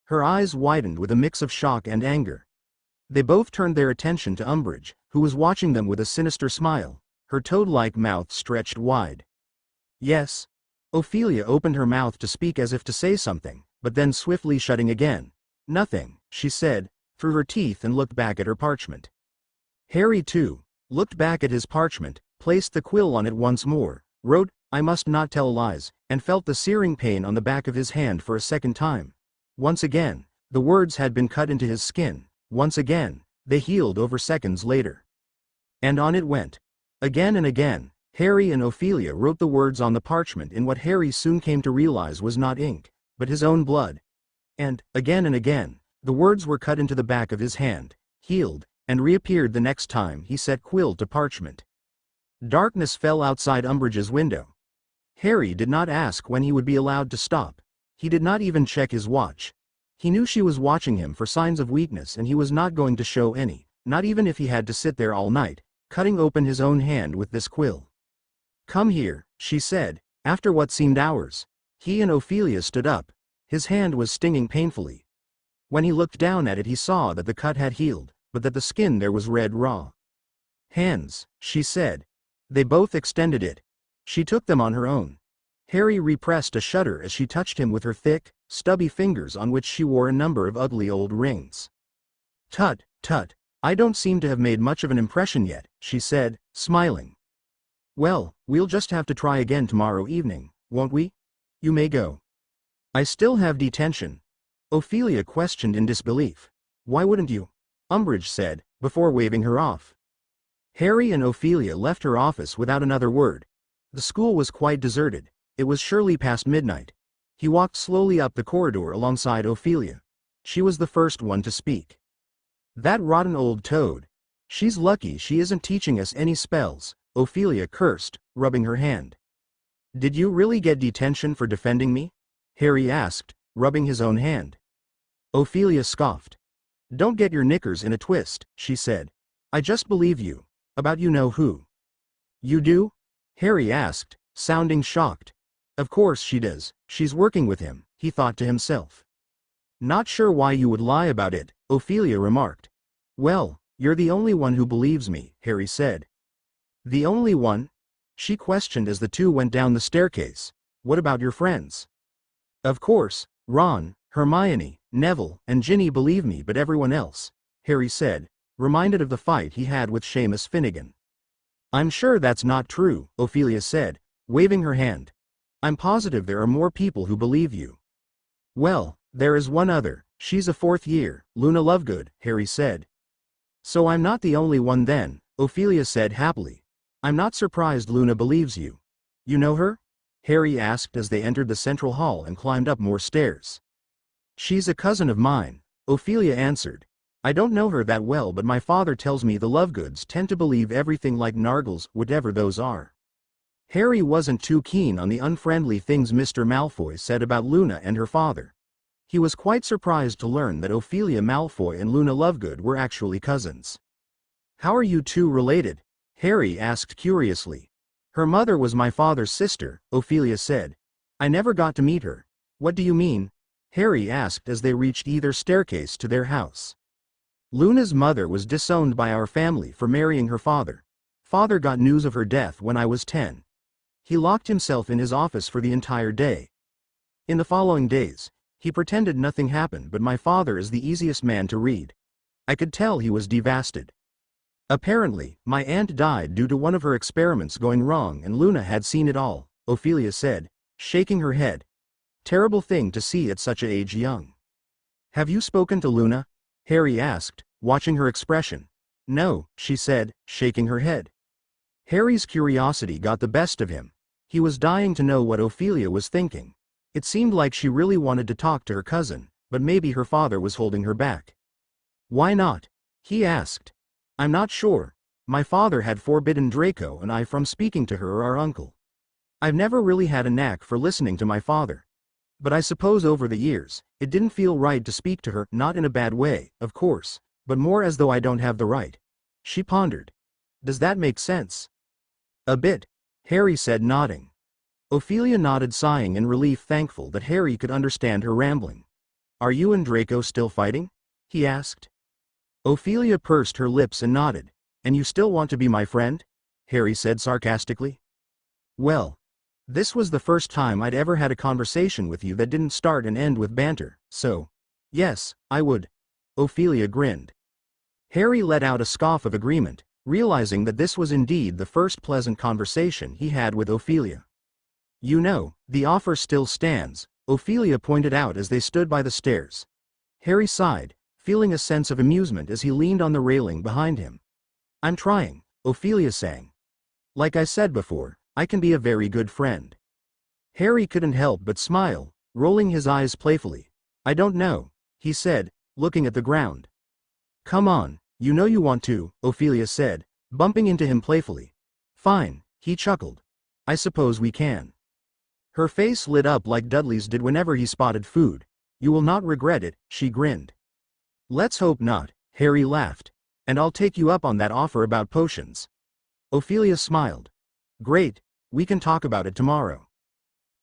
Her eyes widened with a mix of shock and anger. They both turned their attention to Umbridge, who was watching them with a sinister smile, her toad-like mouth stretched wide. "Yes." Ophelia opened her mouth to speak as if to say something, but then swiftly shutting again. "Nothing," she said, through her teeth, and looked back at her parchment. Harry, too, looked back at his parchment, placed the quill on it once more, wrote, "I must not tell lies," and felt the searing pain on the back of his hand for a second time. Once again, the words had been cut into his skin. Once again, they healed over seconds later. And on it went. Again and again, Harry and Ophelia wrote the words on the parchment in what Harry soon came to realize was not ink, but his own blood. And again, the words were cut into the back of his hand, healed, and reappeared the next time he set quill to parchment. Darkness fell outside Umbridge's window. Harry did not ask when he would be allowed to stop. He did not even check his watch. He knew she was watching him for signs of weakness, and he was not going to show any, not even if he had to sit there all night, cutting open his own hand with this quill. "Come here," she said, after what seemed hours. He and Ophelia stood up. His hand was stinging painfully. When he looked down at it, he saw that the cut had healed, but that the skin there was red raw. "Hands," she said. They both extended it. She took them on her own. Harry repressed a shudder as she touched him with her thick, stubby fingers on which she wore a number of ugly old rings. "Tut, tut, I don't seem to have made much of an impression yet," she said, smiling. "Well, we'll just have to try again tomorrow evening, won't we? You may go." "I still have detention," Ophelia questioned in disbelief. "Why wouldn't you?" Umbridge said, before waving her off. Harry and Ophelia left her office without another word. The school was quite deserted. It was surely past midnight. He walked slowly up the corridor alongside Ophelia. She was the first one to speak. "That rotten old toad. She's lucky she isn't teaching us any spells," Ophelia cursed, rubbing her hand. "Did you really get detention for defending me?" Harry asked, rubbing his own hand. Ophelia scoffed. "Don't get your knickers in a twist," she said. "I just believe you. About you know who." "You do?" Harry asked, sounding shocked. "Of course she does, she's working with him," he thought to himself. "Not sure why you would lie about it," Ophelia remarked. "Well, you're the only one who believes me," Harry said. "The only one?" she questioned as the two went down the staircase. "What about your friends?" "Of course, Ron, Hermione, Neville, and Ginny believe me, but everyone else," Harry said, reminded of the fight he had with Seamus Finnegan. "I'm sure that's not true," Ophelia said, waving her hand. "I'm positive there are more people who believe you." "Well, there is one other. She's a fourth year, Luna Lovegood," Harry said. "So I'm not the only one then," Ophelia said happily. "I'm not surprised Luna believes you." "You know her?" Harry asked as they entered the central hall and climbed up more stairs. "She's a cousin of mine," Ophelia answered. "I don't know her that well, but my father tells me the Lovegoods tend to believe everything like Nargles, whatever those are." Harry wasn't too keen on the unfriendly things Mr. Malfoy said about Luna and her father. He was quite surprised to learn that Ophelia Malfoy and Luna Lovegood were actually cousins. "How are you two related?" Harry asked curiously. "Her mother was my father's sister," Ophelia said. "I never got to meet her." "What do you mean?" Harry asked as they reached either staircase to their house. "Luna's mother was disowned by our family for marrying her father. Father got news of her death when I was 10. He locked himself in his office for the entire day. In the following days, he pretended nothing happened, but my father is the easiest man to read. I could tell he was devastated. Apparently, my aunt died due to one of her experiments going wrong, and Luna had seen it all," Ophelia said, shaking her head. "Terrible thing to see at such an age young." "Have you spoken to Luna?" Harry asked, watching her expression. No, she said, shaking her head. Harry's curiosity got the best of him. He was dying to know what Ophelia was thinking. It seemed like she really wanted to talk to her cousin, but maybe her father was holding her back. Why not? He asked. I'm not sure. My father had forbidden Draco and I from speaking to her or our uncle. I've never really had a knack for listening to my father. But I suppose over the years, it didn't feel right to speak to her, not in a bad way, of course, but more as though I don't have the right. She pondered. Does that make sense? A bit, Harry said, nodding. Ophelia nodded, sighing in relief, thankful that Harry could understand her rambling. Are you and Draco still fighting? He asked. Ophelia pursed her lips and nodded. And you still want to be my friend? Harry said sarcastically. Well, this was the first time I'd ever had a conversation with you that didn't start and end with banter, so, yes, I would. Ophelia grinned. Harry let out a scoff of agreement, realizing that this was indeed the first pleasant conversation he had with Ophelia. You know, the offer still stands, Ophelia pointed out as they stood by the stairs. Harry sighed, feeling a sense of amusement as he leaned on the railing behind him. I'm trying, Ophelia sang. Like I said before, I can be a very good friend. Harry couldn't help but smile, rolling his eyes playfully. I don't know, he said, looking at the ground. Come on, you know you want to, Ophelia said, bumping into him playfully. Fine, he chuckled. I suppose we can. Her face lit up like Dudley's did whenever he spotted food. You will not regret it, she grinned. Let's hope not, Harry laughed. And I'll take you up on that offer about potions. Ophelia smiled. Great, we can talk about it tomorrow.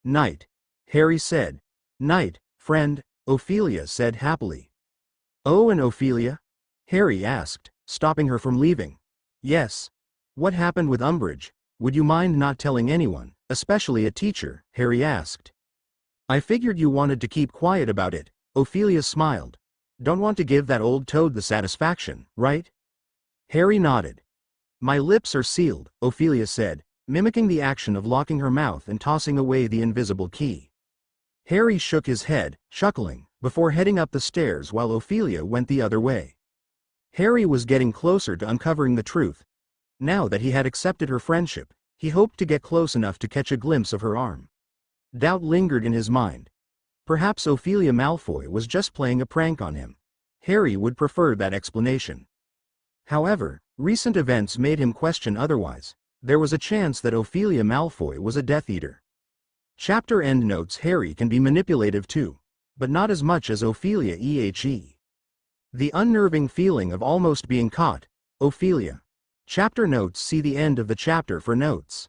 Night, Harry said. Night, friend, Ophelia said happily. Oh, and Ophelia? Harry asked, stopping her from leaving. Yes. What happened with Umbridge? Would you mind not telling anyone, especially a teacher? Harry asked. I figured you wanted to keep quiet about it, Ophelia smiled. Don't want to give that old toad the satisfaction, right? Harry nodded. My lips are sealed, Ophelia said, mimicking the action of locking her mouth and tossing away the invisible key. Harry shook his head, chuckling, before heading up the stairs while Ophelia went the other way. Harry was getting closer to uncovering the truth. Now that he had accepted her friendship, he hoped to get close enough to catch a glimpse of her arm. Doubt lingered in his mind. Perhaps Ophelia Malfoy was just playing a prank on him. Harry would prefer that explanation. However, recent events made him question otherwise. There was a chance that Ophelia Malfoy was a Death Eater. Chapter endnotes. Harry can be manipulative too, but not as much as Ophelia. The unnerving feeling of almost being caught. Ophelia. Chapter notes. See the end of the chapter for notes.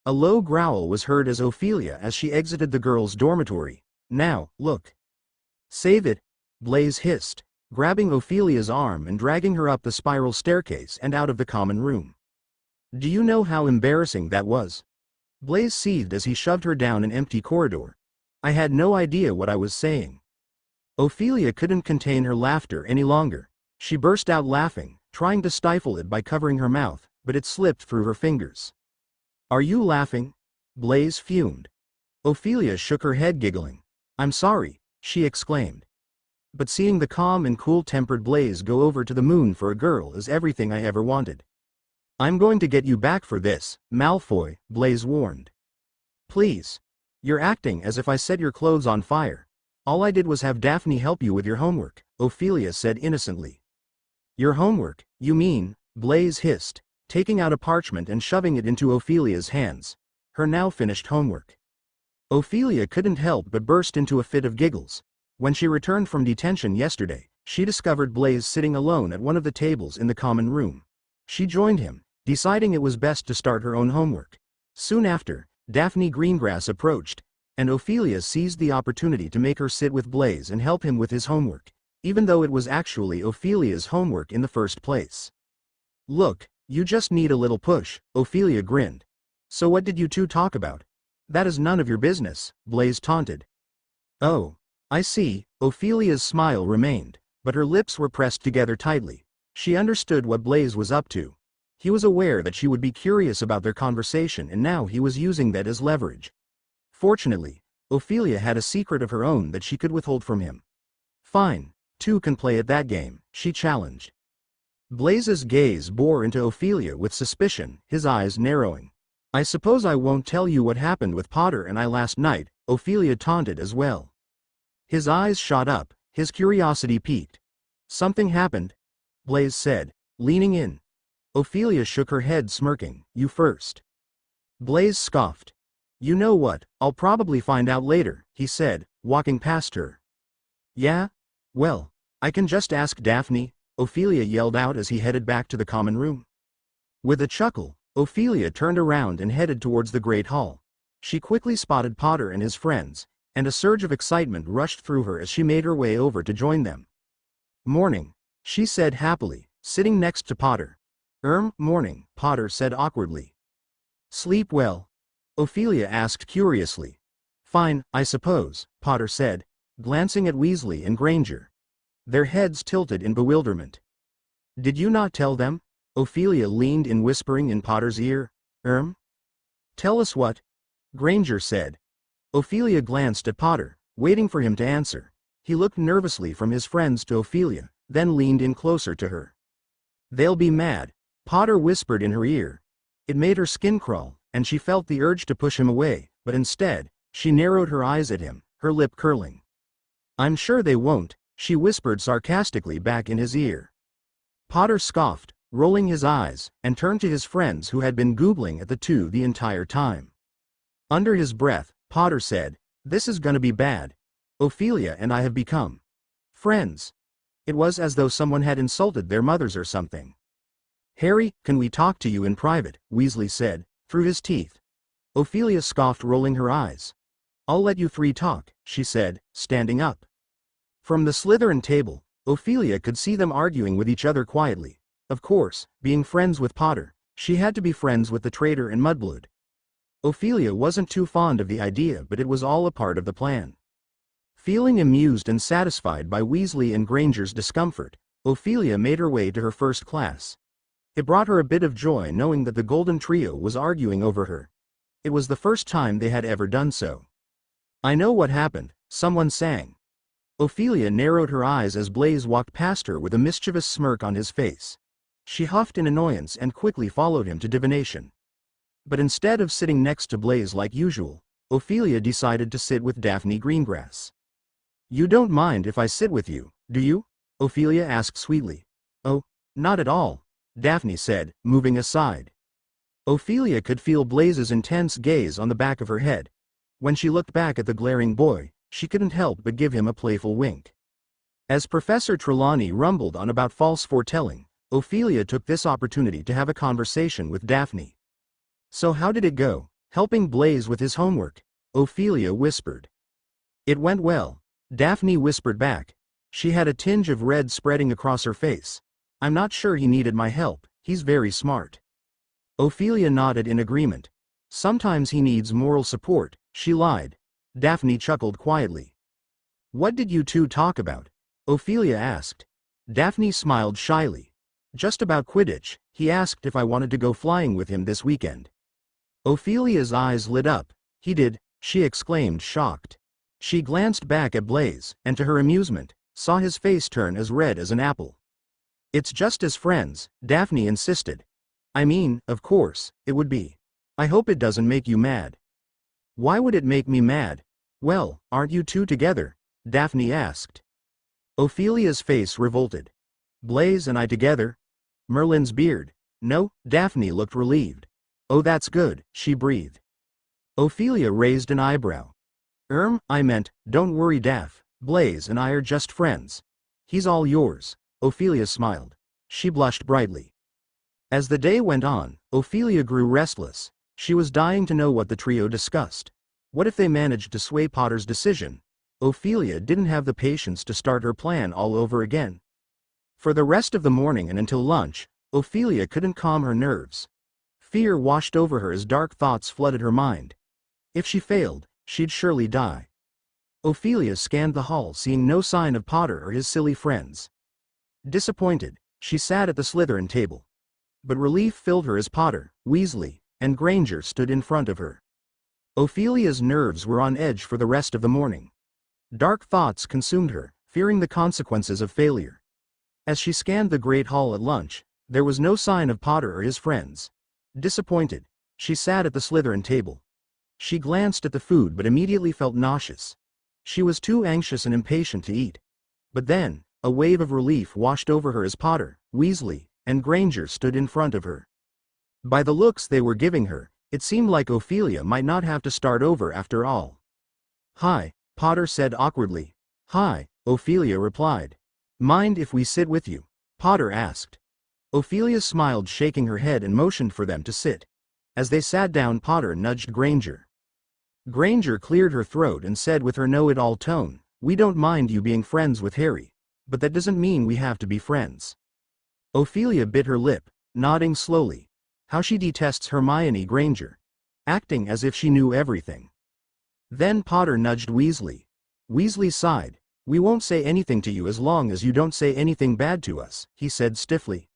A low growl was heard as Ophelia as she exited the girls' dormitory. Now, look. Save it, Blaise hissed, grabbing Ophelia's arm and dragging her up the spiral staircase and out of the common room. Do you know how embarrassing that was? Blaise seethed as he shoved her down an empty corridor. I had no idea what I was saying. Ophelia couldn't contain her laughter any longer. She burst out laughing, trying to stifle it by covering her mouth, but it slipped through her fingers. Are you laughing? Blaise fumed. Ophelia shook her head, giggling. I'm sorry, she exclaimed. But seeing the calm and cool-tempered Blaise go over to the moon for a girl is everything I ever wanted. I'm going to get you back for this, Malfoy, Blaise warned. Please. You're acting as if I set your clothes on fire. All I did was have Daphne help you with your homework, Ophelia said innocently. Your homework, you mean? Blaise hissed, taking out a parchment and shoving it into Ophelia's hands. Her now finished homework. Ophelia couldn't help but burst into a fit of giggles. When she returned from detention yesterday, she discovered Blaise sitting alone at one of the tables in the common room. She joined him, deciding it was best to start her own homework. Soon after, Daphne Greengrass approached, and Ophelia seized the opportunity to make her sit with Blaise and help him with his homework, even though it was actually Ophelia's homework in the first place. Look, you just need a little push, Ophelia grinned. So what did you two talk about? That is none of your business, Blaise taunted. Oh, I see, Ophelia's smile remained, but her lips were pressed together tightly. She understood what Blaise was up to. He was aware that she would be curious about their conversation, and now he was using that as leverage. Fortunately, Ophelia had a secret of her own that she could withhold from him. Fine, two can play at that game," she challenged. Blaze's gaze bore into Ophelia with suspicion, his eyes narrowing. "I suppose I won't tell you what happened with Potter and I last night," Ophelia taunted as well. His eyes shot up, his curiosity piqued. "Something happened?" Blaze said, leaning in. Ophelia shook her head smirking. "You first." Blaze scoffed. "You know what, I'll probably find out later," he said, walking past her. "Yeah? Well, I can just ask Daphne," Ophelia yelled out as he headed back to the common room. With a chuckle, Ophelia turned around and headed towards the Great Hall. She quickly spotted Potter and his friends, and a surge of excitement rushed through her as she made her way over to join them. "Morning," she said happily, sitting next to Potter. Morning," Potter said awkwardly. "Sleep well?" Ophelia asked curiously. "Fine, I suppose," Potter said, glancing at Weasley and Granger. Their heads tilted in bewilderment. "Did you not tell them?" Ophelia leaned in whispering in Potter's ear. Tell us what?" Granger said. Ophelia glanced at Potter, waiting for him to answer. He looked nervously from his friends to Ophelia, then leaned in closer to her. "They'll be mad," Potter whispered in her ear. It made her skin crawl, and she felt the urge to push him away, but instead, she narrowed her eyes at him, her lip curling. "I'm sure they won't," she whispered sarcastically back in his ear. Potter scoffed, rolling his eyes, and turned to his friends who had been googling at the two the entire time. Under his breath, Potter said, "This is gonna be bad. Ophelia and I have become friends." It was as though someone had insulted their mothers or something. "Harry, can we talk to you in private?" Weasley said, through his teeth. Ophelia scoffed, rolling her eyes. "I'll let you three talk," she said, standing up. From the Slytherin table, Ophelia could see them arguing with each other quietly. Of course, being friends with Potter, she had to be friends with the traitor and mudblood. Ophelia wasn't too fond of the idea, but it was all a part of the plan. Feeling amused and satisfied by Weasley and Granger's discomfort, Ophelia made her way to her first class. It brought her a bit of joy knowing that the Golden Trio was arguing over her. It was the first time they had ever done so. "I know what happened," someone sang. Ophelia narrowed her eyes as Blaze walked past her with a mischievous smirk on his face. She huffed in annoyance and quickly followed him to divination. But instead of sitting next to Blaze like usual, Ophelia decided to sit with Daphne Greengrass. "You don't mind if I sit with you, do you?" Ophelia asked sweetly. "Oh, not at all," Daphne said, moving aside. Ophelia could feel Blaze's intense gaze on the back of her head. When she looked back at the glaring boy, she couldn't help but give him a playful wink. As Professor Trelawney rumbled on about false foretelling, Ophelia took this opportunity to have a conversation with Daphne. "So how did it go, helping Blaze with his homework?" Ophelia whispered. "It went well," Daphne whispered back. She had a tinge of red spreading across her face. "I'm not sure he needed my help, he's very smart." Ophelia nodded in agreement. "Sometimes he needs moral support," she lied. Daphne chuckled quietly. "What did you two talk about?" Ophelia asked. Daphne smiled shyly. "Just about Quidditch. He asked if I wanted to go flying with him this weekend." Ophelia's eyes lit up. "He did?" she exclaimed, shocked. She glanced back at Blaze, and to her amusement, saw his face turn as red as an apple. "It's just as friends," Daphne insisted. "I mean, of course, it would be. I hope it doesn't make you mad." "Why would it make me mad?" "Well, aren't you two together?" Daphne asked. Ophelia's face revolted. "Blaze and I together? Merlin's beard." "No," Daphne looked relieved. "Oh, that's good," she breathed. Ophelia raised an eyebrow. I meant, don't worry Daph, Blaze and I are just friends. He's all yours." Ophelia smiled. She blushed brightly. As the day went on, Ophelia grew restless. She was dying to know what the trio discussed. What if they managed to sway Potter's decision? Ophelia didn't have the patience to start her plan all over again. For the rest of the morning and until lunch, Ophelia couldn't calm her nerves. Fear washed over her as dark thoughts flooded her mind. If she failed, she'd surely die. Ophelia scanned the hall, seeing no sign of Potter or his silly friends. Disappointed, she sat at the Slytherin table. But relief filled her as Potter, Weasley, and Granger stood in front of her. Ophelia's nerves were on edge for the rest of the morning. Dark thoughts consumed her, fearing the consequences of failure. As she scanned the great hall at lunch, there was no sign of Potter or his friends. Disappointed, she sat at the Slytherin table. She glanced at the food but immediately felt nauseous. She was too anxious and impatient to eat. But then, a wave of relief washed over her as Potter, Weasley, and Granger stood in front of her. By the looks they were giving her, it seemed like Ophelia might not have to start over after all. "Hi," Potter said awkwardly. "Hi," Ophelia replied. "Mind if we sit with you?" Potter asked. Ophelia smiled, shaking her head, and motioned for them to sit. As they sat down, Potter nudged Granger. Granger cleared her throat and said with her know-it-all tone, "We don't mind you being friends with Harry, but that doesn't mean we have to be friends." Ophelia bit her lip, nodding slowly. How she detests Hermione Granger. Acting as if she knew everything. Then Potter nudged Weasley. Weasley sighed. "We won't say anything to you as long as you don't say anything bad to us," he said stiffly.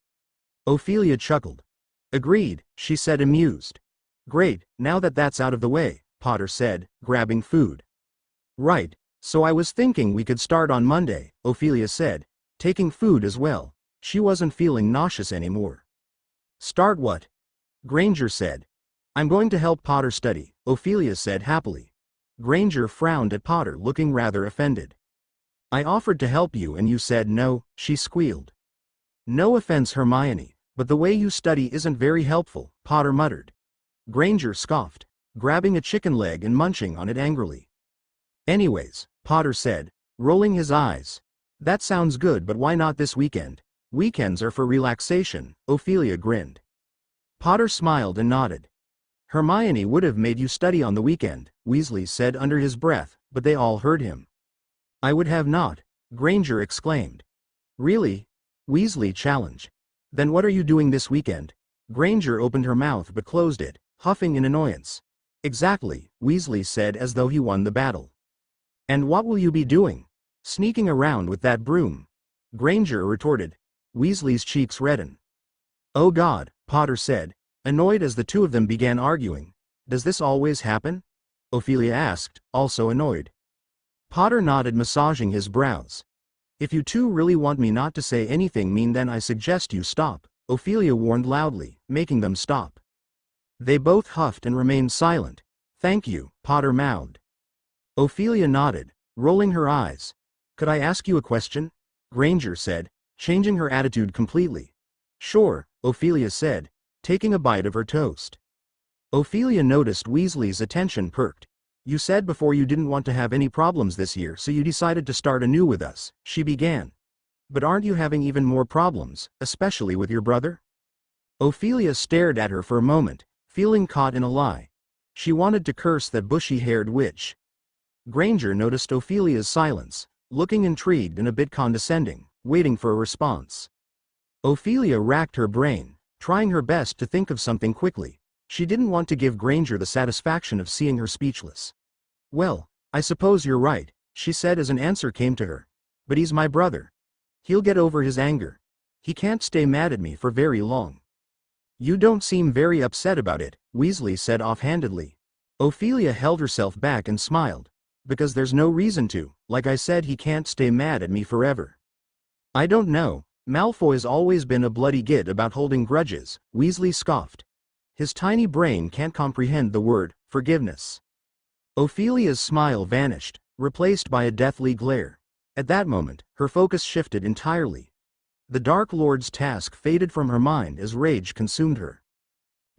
Ophelia chuckled. "Agreed," she said, amused. "Great, now that that's out of the way," Potter said, grabbing food. "Right, so I was thinking we could start on Monday," Ophelia said, taking food as well. She wasn't feeling nauseous anymore. "Start what?" Granger said. "I'm going to help Potter study," Ophelia said happily. Granger frowned at Potter, looking rather offended. "I offered to help you and you said no," she squealed. "No offense, Hermione, but the way you study isn't very helpful," Potter muttered. Granger scoffed, grabbing a chicken leg and munching on it angrily. "Anyways," Potter said, rolling his eyes. "That sounds good, but why not this weekend?" "Weekends are for relaxation," Ophelia grinned. Potter smiled and nodded. "Hermione would have made you study on the weekend," Weasley said under his breath, but they all heard him. "I would have not," Granger exclaimed. "Really?" Weasley challenged. "Then what are you doing this weekend?" Granger opened her mouth but closed it, huffing in annoyance. "Exactly," Weasley said as though he won the battle. "And what will you be doing?" "Sneaking around with that broom," Granger retorted. Weasley's cheeks reddened. "Oh God," Potter said, annoyed as the two of them began arguing. "Does this always happen?" Ophelia asked, also annoyed. Potter nodded, massaging his brows. "If you two really want me not to say anything mean, then I suggest you stop," Ophelia warned loudly, making them stop. They both huffed and remained silent. "Thank you," Potter mouthed. Ophelia nodded, rolling her eyes. "Could I ask you a question?" Granger said, changing her attitude completely. "Sure," Ophelia said, taking a bite of her toast. Ophelia noticed Weasley's attention perked. "You said before you didn't want to have any problems this year, so you decided to start anew with us," she began. "But aren't you having even more problems, especially with your brother?" Ophelia stared at her for a moment, feeling caught in a lie. She wanted to curse that bushy-haired witch. Granger noticed Ophelia's silence, looking intrigued and a bit condescending, waiting for a response. Ophelia racked her brain, trying her best to think of something quickly. She didn't want to give Granger the satisfaction of seeing her speechless. "Well, I suppose you're right," she said as an answer came to her. "But he's my brother. He'll get over his anger. He can't stay mad at me for very long." "You don't seem very upset about it," Weasley said offhandedly. Ophelia held herself back and smiled. "Because there's no reason to. Like I said, he can't stay mad at me forever." "I don't know. Malfoy's always been a bloody git about holding grudges," Weasley scoffed. "His tiny brain can't comprehend the word forgiveness." Ophelia's smile vanished, replaced by a deathly glare. At that moment, her focus shifted entirely. The Dark Lord's task faded from her mind as rage consumed her.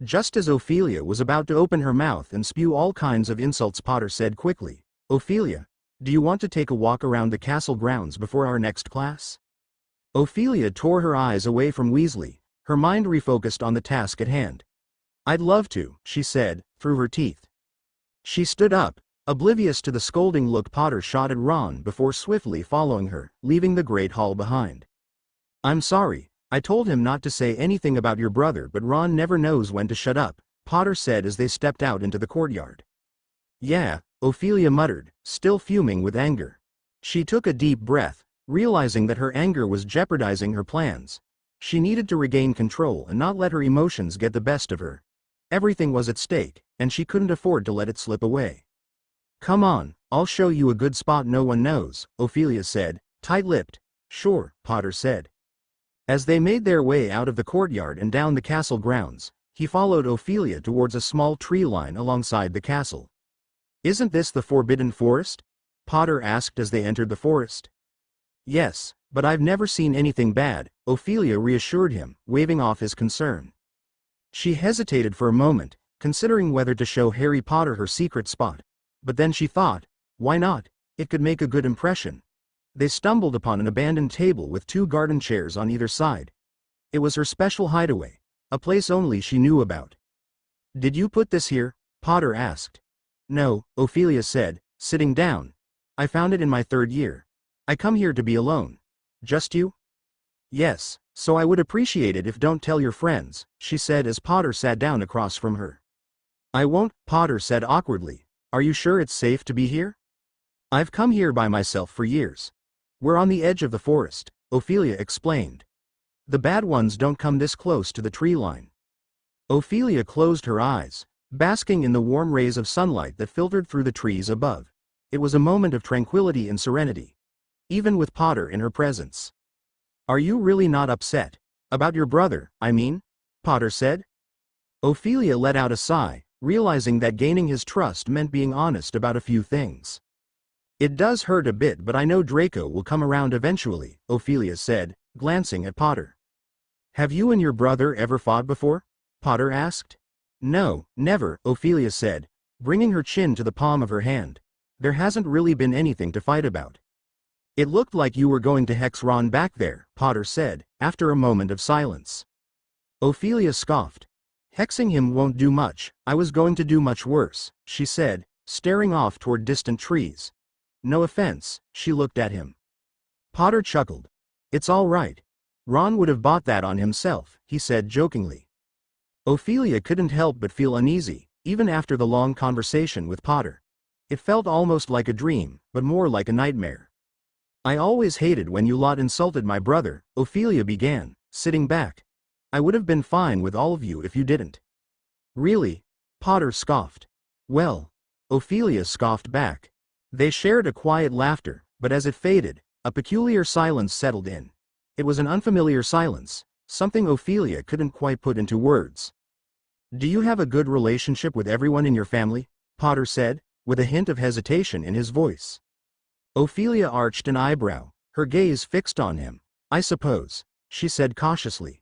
Just as Ophelia was about to open her mouth and spew all kinds of insults, Potter said quickly, "Ophelia, do you want to take a walk around the castle grounds before our next class?" Ophelia tore her eyes away from Weasley, her mind refocused on the task at hand. "I'd love to," she said, through her teeth. She stood up, oblivious to the scolding look Potter shot at Ron before swiftly following her, leaving the Great Hall behind. "I'm sorry, I told him not to say anything about your brother, but Ron never knows when to shut up," Potter said as they stepped out into the courtyard. "Yeah," Ophelia muttered, still fuming with anger. She took a deep breath, realizing that her anger was jeopardizing her plans. She needed to regain control and not let her emotions get the best of her. Everything was at stake, and she couldn't afford to let it slip away. "Come on, I'll show you a good spot no one knows," Ophelia said, Tight-lipped. Sure, Potter said. As they made their way out of the courtyard and down the castle grounds, he followed Ophelia towards a small tree line alongside the castle. Isn't this the Forbidden Forest? Potter asked as they entered the forest. Yes, but I've never seen anything bad, Ophelia reassured him, waving off his concern. She hesitated for a moment, considering whether to show Harry Potter her secret spot. But then she thought, why not? It could make a good impression. They stumbled upon an abandoned table with 2 garden chairs on either side. It was her special hideaway, a place only she knew about. Did you put this here? Potter asked. No, Ophelia said, sitting down. I found it in my 3rd year. I come here to be alone. Just you? Yes, so I would appreciate it if don't tell your friends, she said as Potter sat down across from her. I won't, Potter said awkwardly. Are you sure it's safe to be here? I've come here by myself for years. We're on the edge of the forest, Ophelia explained. The bad ones don't come this close to the tree line. Ophelia closed her eyes, basking in the warm rays of sunlight that filtered through the trees above. It was a moment of tranquility and serenity, even with Potter in her presence. Are you really not upset? About your brother, I mean? Potter said. Ophelia let out a sigh, realizing that gaining his trust meant being honest about a few things. It does hurt a bit, but I know Draco will come around eventually, Ophelia said, glancing at Potter. Have you and your brother ever fought before? Potter asked. No, never, Ophelia said, bringing her chin to the palm of her hand. There hasn't really been anything to fight about. It looked like you were going to hex Ron back there, Potter said, after a moment of silence. Ophelia scoffed. Hexing him won't do much, I was going to do much worse, she said, staring off toward distant trees. No offense, she looked at him. Potter chuckled. It's all right. Ron would have bought that on himself, he said jokingly. Ophelia couldn't help but feel uneasy, even after the long conversation with Potter. It felt almost like a dream, but more like a nightmare. I always hated when you lot insulted my brother, Ophelia began, sitting back. I would have been fine with all of you if you didn't. Really? Potter scoffed. Well, Ophelia scoffed back. They shared a quiet laughter, but as it faded, a peculiar silence settled in. It was an unfamiliar silence, something Ophelia couldn't quite put into words. Do you have a good relationship with everyone in your family? Potter said, with a hint of hesitation in his voice. Ophelia arched an eyebrow, her gaze fixed on him. I suppose, she said cautiously.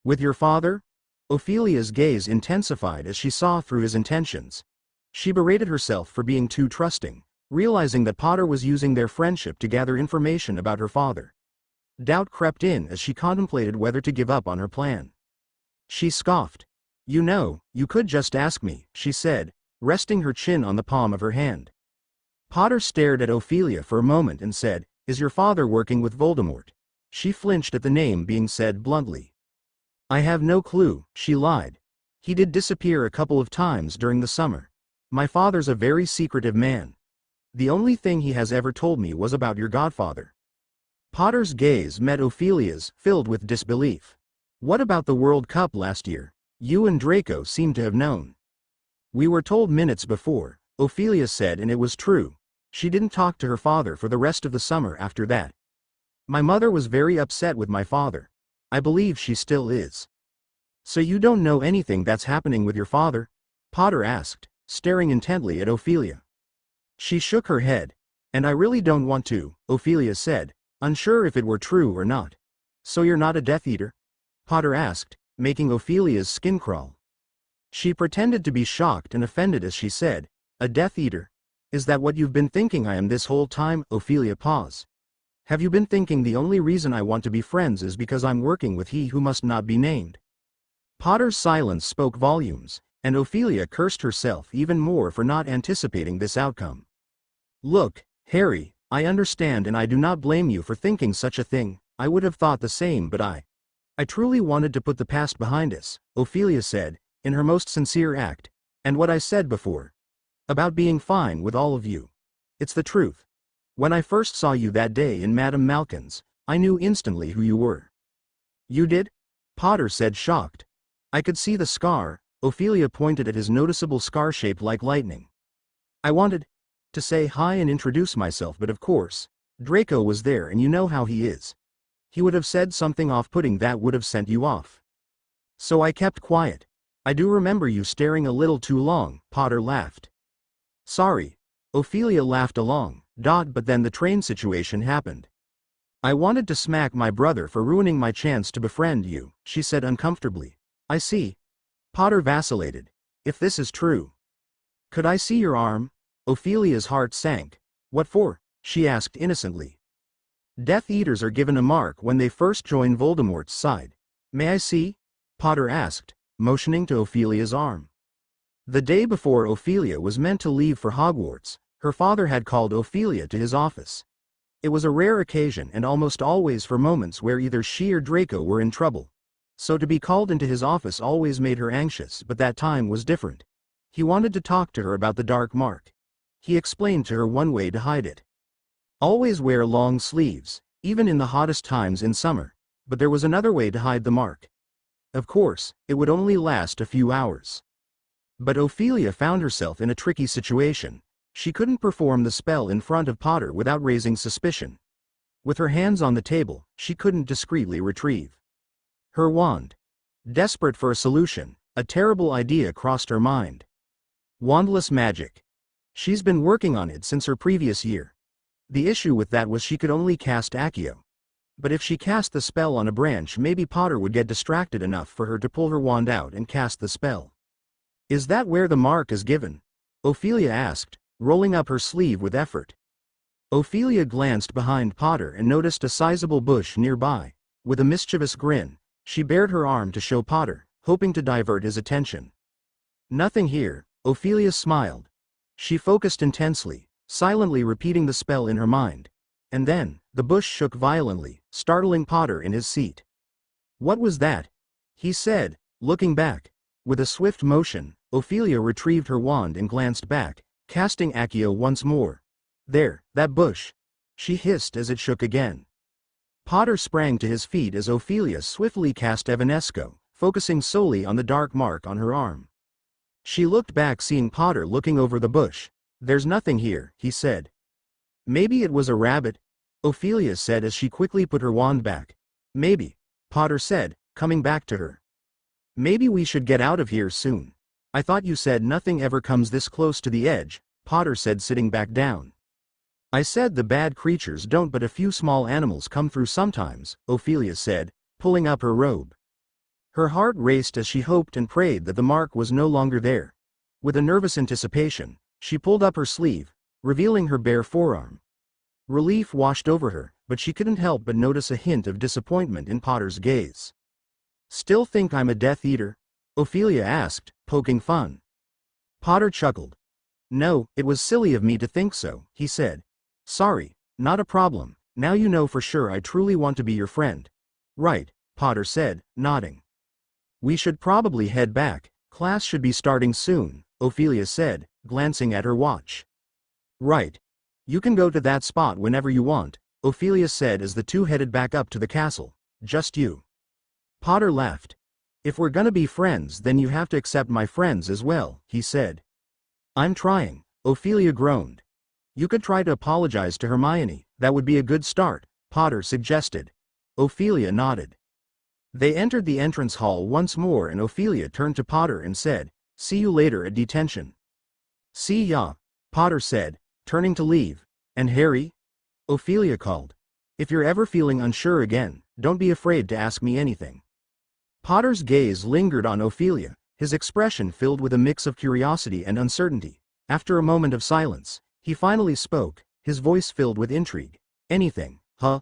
With your father? Ophelia's gaze intensified as she saw through his intentions. She berated herself for being too trusting, realizing that Potter was using their friendship to gather information about her father. Doubt crept in as she contemplated whether to give up on her plan. She scoffed. You know, you could just ask me, she said, resting her chin on the palm of her hand. Potter stared at Ophelia for a moment and said, Is your father working with Voldemort? She flinched at the name being said bluntly. I have no clue, she lied. He did disappear a couple of times during the summer. My father's a very secretive man. The only thing he has ever told me was about your godfather. Potter's gaze met Ophelia's, filled with disbelief. What about the World Cup last year? You and Draco seem to have known. We were told minutes before, Ophelia said, and it was true. She didn't talk to her father for the rest of the summer after that. My mother was very upset with my father. I believe she still is. So you don't know anything that's happening with your father? Potter asked, staring intently at Ophelia. She shook her head. And I really don't want to, Ophelia said, unsure if it were true or not. So you're not a Death Eater? Potter asked, making Ophelia's skin crawl. She pretended to be shocked and offended as she said, A Death Eater? Is that what you've been thinking I am this whole time? Ophelia paused. Have you been thinking the only reason I want to be friends is because I'm working with he who must not be named? Potter's silence spoke volumes, and Ophelia cursed herself even more for not anticipating this outcome. Look, Harry, I understand and I do not blame you for thinking such a thing. I would have thought the same, but I truly wanted to put the past behind us, Ophelia said, in her most sincere act, and what I said before. About being fine with all of you. It's the truth. When I first saw you that day in Madame Malkin's, I knew instantly who you were. You did? Potter said, shocked. I could see the scar. Ophelia pointed at his noticeable scar shaped like lightning. I wanted to say hi and introduce myself, but of course, Draco was there and you know how he is. He would have said something off-putting that would have sent you off. So I kept quiet. I do remember you staring a little too long, Potter laughed. Sorry. Ophelia laughed along, but then the train situation happened. I wanted to smack my brother for ruining my chance to befriend you, she said uncomfortably. I see. Potter vacillated. If this is true. Could I see your arm? Ophelia's heart sank. What for? She asked innocently. Death Eaters are given a mark when they first join Voldemort's side. May I see? Potter asked, motioning to Ophelia's arm. The day before Ophelia was meant to leave for Hogwarts, her father had called Ophelia to his office. It was a rare occasion and almost always for moments where either she or Draco were in trouble. So to be called into his office always made her anxious, but that time was different. He wanted to talk to her about the dark mark. He explained to her one way to hide it. Always wear long sleeves, even in the hottest times in summer, but there was another way to hide the mark. Of course, it would only last a few hours. But Ophelia found herself in a tricky situation. She couldn't perform the spell in front of Potter without raising suspicion. With her hands on the table, she couldn't discreetly retrieve her wand. Desperate for a solution, a terrible idea crossed her mind. Wandless magic. She's been working on it since her previous year. The issue with that was she could only cast Accio. But if she cast the spell on a branch, maybe Potter would get distracted enough for her to pull her wand out and cast the spell. Is that where the mark is given? Ophelia asked, rolling up her sleeve with effort. Ophelia glanced behind Potter and noticed a sizable bush nearby. With a mischievous grin, she bared her arm to show Potter, hoping to divert his attention. Nothing here, Ophelia smiled. She focused intensely, silently repeating the spell in her mind. And then, the bush shook violently, startling Potter in his seat. What was that? He said, looking back. With a swift motion, Ophelia retrieved her wand and glanced back, casting Accio once more. There, that bush. She hissed as it shook again. Potter sprang to his feet as Ophelia swiftly cast Evanesco, focusing solely on the dark mark on her arm. She looked back, seeing Potter looking over the bush. There's nothing here, he said. Maybe it was a rabbit, Ophelia said as she quickly put her wand back. Maybe, Potter said, coming back to her. Maybe we should get out of here soon. I thought you said nothing ever comes this close to the edge, Potter said, sitting back down. I said the bad creatures don't, but a few small animals come through sometimes, Ophelia said, pulling up her robe. Her heart raced as she hoped and prayed that the mark was no longer there. With a nervous anticipation, she pulled up her sleeve, revealing her bare forearm. Relief washed over her, but she couldn't help but notice a hint of disappointment in Potter's gaze. Still think I'm a Death Eater? Ophelia asked, poking fun. Potter chuckled. No, it was silly of me to think so, he said. Sorry, not a problem. Now you know for sure I truly want to be your friend. Right, Potter said, nodding. We should probably head back. Class should be starting soon, Ophelia said, glancing at her watch. Right. You can go to that spot whenever you want, Ophelia said as the two headed back up to the castle. Just you. Potter laughed. If we're gonna be friends, then you have to accept my friends as well, he said. I'm trying, Ophelia groaned. You could try to apologize to Hermione, that would be a good start, Potter suggested. Ophelia nodded. They entered the entrance hall once more and Ophelia turned to Potter and said, See you later at detention. See ya, Potter said, turning to leave. And Harry? Ophelia called. If you're ever feeling unsure again, don't be afraid to ask me anything. Potter's gaze lingered on Ophelia, his expression filled with a mix of curiosity and uncertainty. After a moment of silence, he finally spoke, his voice filled with intrigue. Anything, huh?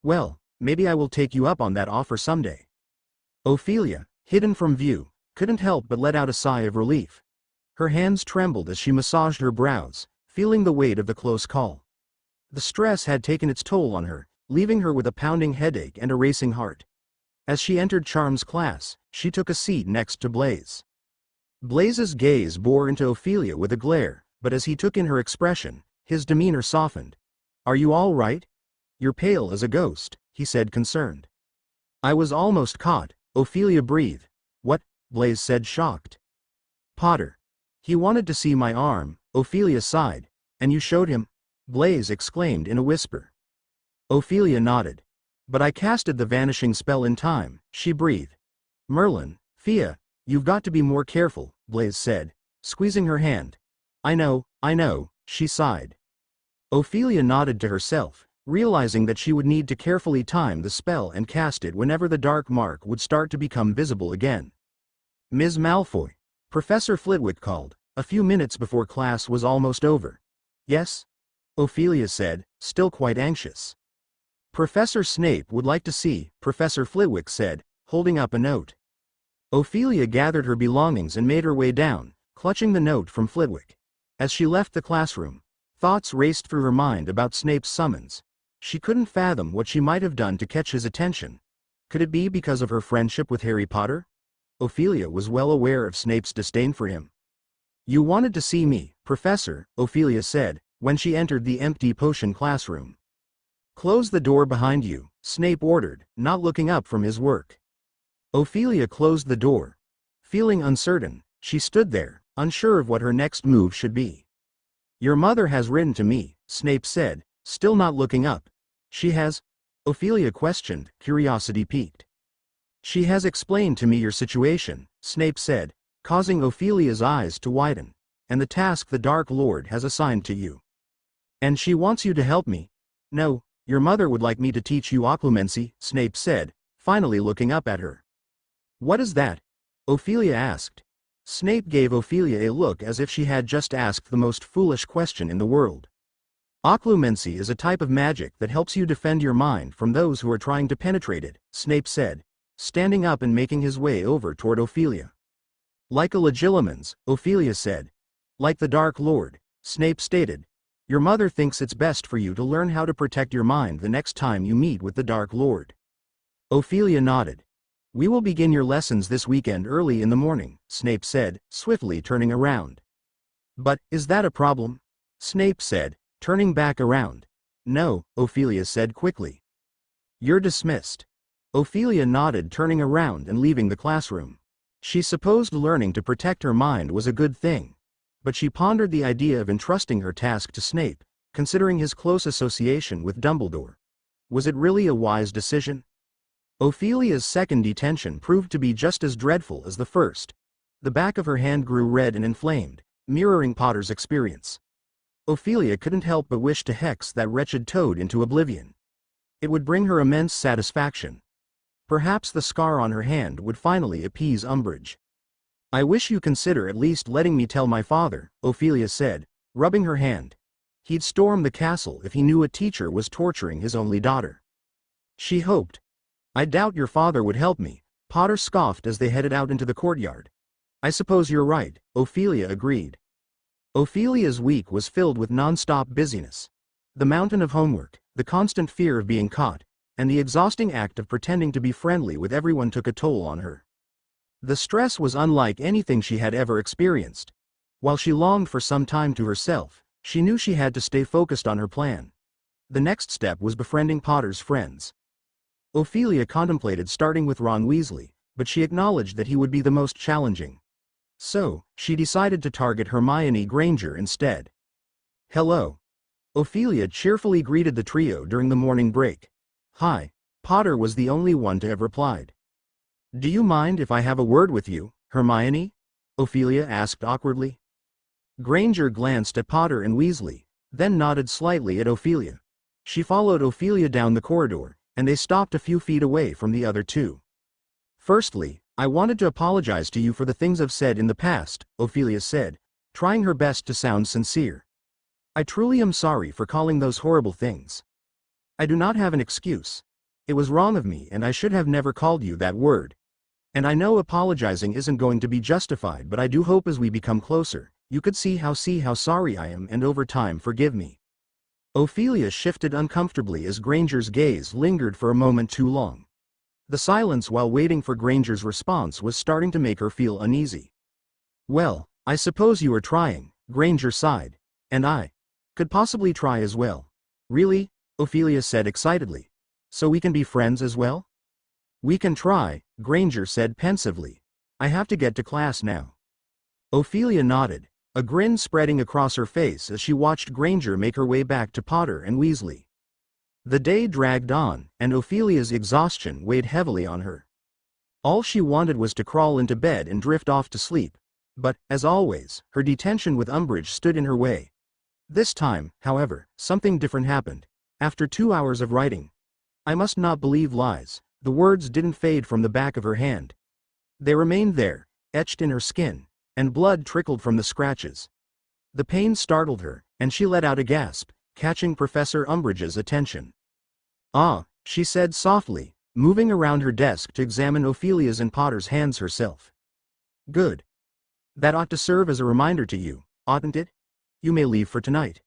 Well, maybe I will take you up on that offer someday. Ophelia, hidden from view, couldn't help but let out a sigh of relief. Her hands trembled as she massaged her brows, feeling the weight of the close call. The stress had taken its toll on her, leaving her with a pounding headache and a racing heart. As she entered Charm's class, she took a seat next to Blaise. Blaise's gaze bore into Ophelia with a glare, but as he took in her expression, his demeanor softened. Are you all right? You're pale as a ghost, he said, concerned. I was almost caught, Ophelia breathed. What? Blaise said, shocked. Potter. He wanted to see my arm, Ophelia sighed. And you showed him? Blaise exclaimed in a whisper. Ophelia nodded. But I casted the vanishing spell in time, she breathed. Merlin, Fia, you've got to be more careful, Blaze said, squeezing her hand. I know, she sighed. Ophelia nodded to herself, realizing that she would need to carefully time the spell and cast it whenever the dark mark would start to become visible again. Ms. Malfoy, Professor Flitwick called, a few minutes before class was almost over. Yes? Ophelia said, still quite anxious. Professor Snape would like to see, Professor Flitwick said, holding up a note. Ophelia gathered her belongings and made her way down, clutching the note from Flitwick. As she left the classroom, thoughts raced through her mind about Snape's summons. She couldn't fathom what she might have done to catch his attention. Could it be because of her friendship with Harry Potter? Ophelia was well aware of Snape's disdain for him. You wanted to see me, Professor, Ophelia said, when she entered the empty potion classroom. Close the door behind you, Snape ordered, not looking up from his work. Ophelia closed the door. Feeling uncertain, she stood there, unsure of what her next move should be. Your mother has written to me, Snape said, still not looking up. She has? Ophelia questioned, curiosity piqued. She has explained to me your situation, Snape said, causing Ophelia's eyes to widen, and the task the Dark Lord has assigned to you. And she wants you to help me? No, your mother would like me to teach you occlumency, Snape said, finally looking up at her. What is that? Ophelia asked. Snape gave Ophelia a look as if she had just asked the most foolish question in the world. Occlumency is a type of magic that helps you defend your mind from those who are trying to penetrate it, Snape said, standing up and making his way over toward Ophelia. Like a legilimens, Ophelia said. Like the Dark Lord, Snape stated. Your mother thinks it's best for you to learn how to protect your mind the next time you meet with the Dark Lord. Ophelia nodded. We will begin your lessons this weekend early in the morning, Snape said, swiftly turning around. But, is that a problem? Snape said, turning back around. No, Ophelia said quickly. You're dismissed. Ophelia nodded, turning around and leaving the classroom. She supposed learning to protect her mind was a good thing. But she pondered the idea of entrusting her task to Snape, considering his close association with Dumbledore. Was it really a wise decision? Ophelia's second detention proved to be just as dreadful as the first. The back of her hand grew red and inflamed, mirroring Potter's experience. Ophelia couldn't help but wish to hex that wretched toad into oblivion. It would bring her immense satisfaction. Perhaps the scar on her hand would finally appease Umbridge. I wish you consider at least letting me tell my father, Ophelia said, rubbing her hand. He'd storm the castle if he knew a teacher was torturing his only daughter. She hoped. I doubt your father would help me, Potter scoffed as they headed out into the courtyard. I suppose you're right, Ophelia agreed. Ophelia's week was filled with non-stop busyness. The mountain of homework, the constant fear of being caught, and the exhausting act of pretending to be friendly with everyone took a toll on her. The stress was unlike anything she had ever experienced. While she longed for some time to herself, she knew she had to stay focused on her plan. The next step was befriending Potter's friends. Ophelia contemplated starting with Ron Weasley, but she acknowledged that he would be the most challenging. So, she decided to target Hermione Granger instead. Hello. Ophelia cheerfully greeted the trio during the morning break. Hi. Potter was the only one to have replied. Do you mind if I have a word with you, Hermione? Ophelia asked awkwardly. Granger glanced at Potter and Weasley, then nodded slightly at Ophelia. She followed Ophelia down the corridor, and they stopped a few feet away from the other two. Firstly, I wanted to apologize to you for the things I've said in the past, Ophelia said, trying her best to sound sincere. I truly am sorry for calling those horrible things. I do not have an excuse. It was wrong of me and I should have never called you that word. And I know apologizing isn't going to be justified, but I do hope as we become closer, you could see how sorry I am and over time forgive me. Ophelia shifted uncomfortably as Granger's gaze lingered for a moment too long. The silence while waiting for Granger's response was starting to make her feel uneasy. Well, I suppose you are trying, Granger sighed. And I could possibly try as well. Really? Ophelia said excitedly. So we can be friends as well? We can try, Granger said pensively. I have to get to class now. Ophelia nodded, a grin spreading across her face as she watched Granger make her way back to Potter and Weasley. The day dragged on, and Ophelia's exhaustion weighed heavily on her. All she wanted was to crawl into bed and drift off to sleep. But, as always, her detention with Umbridge stood in her way. This time, however, something different happened. After 2 hours of writing, "I must not believe lies," the words didn't fade from the back of her hand. They remained there, etched in her skin, and blood trickled from the scratches. The pain startled her, and she let out a gasp, catching Professor Umbridge's attention. "Ah," she said softly, moving around her desk to examine Ophelia's and Potter's hands herself. "Good. That ought to serve as a reminder to you, oughtn't it? You may leave for tonight."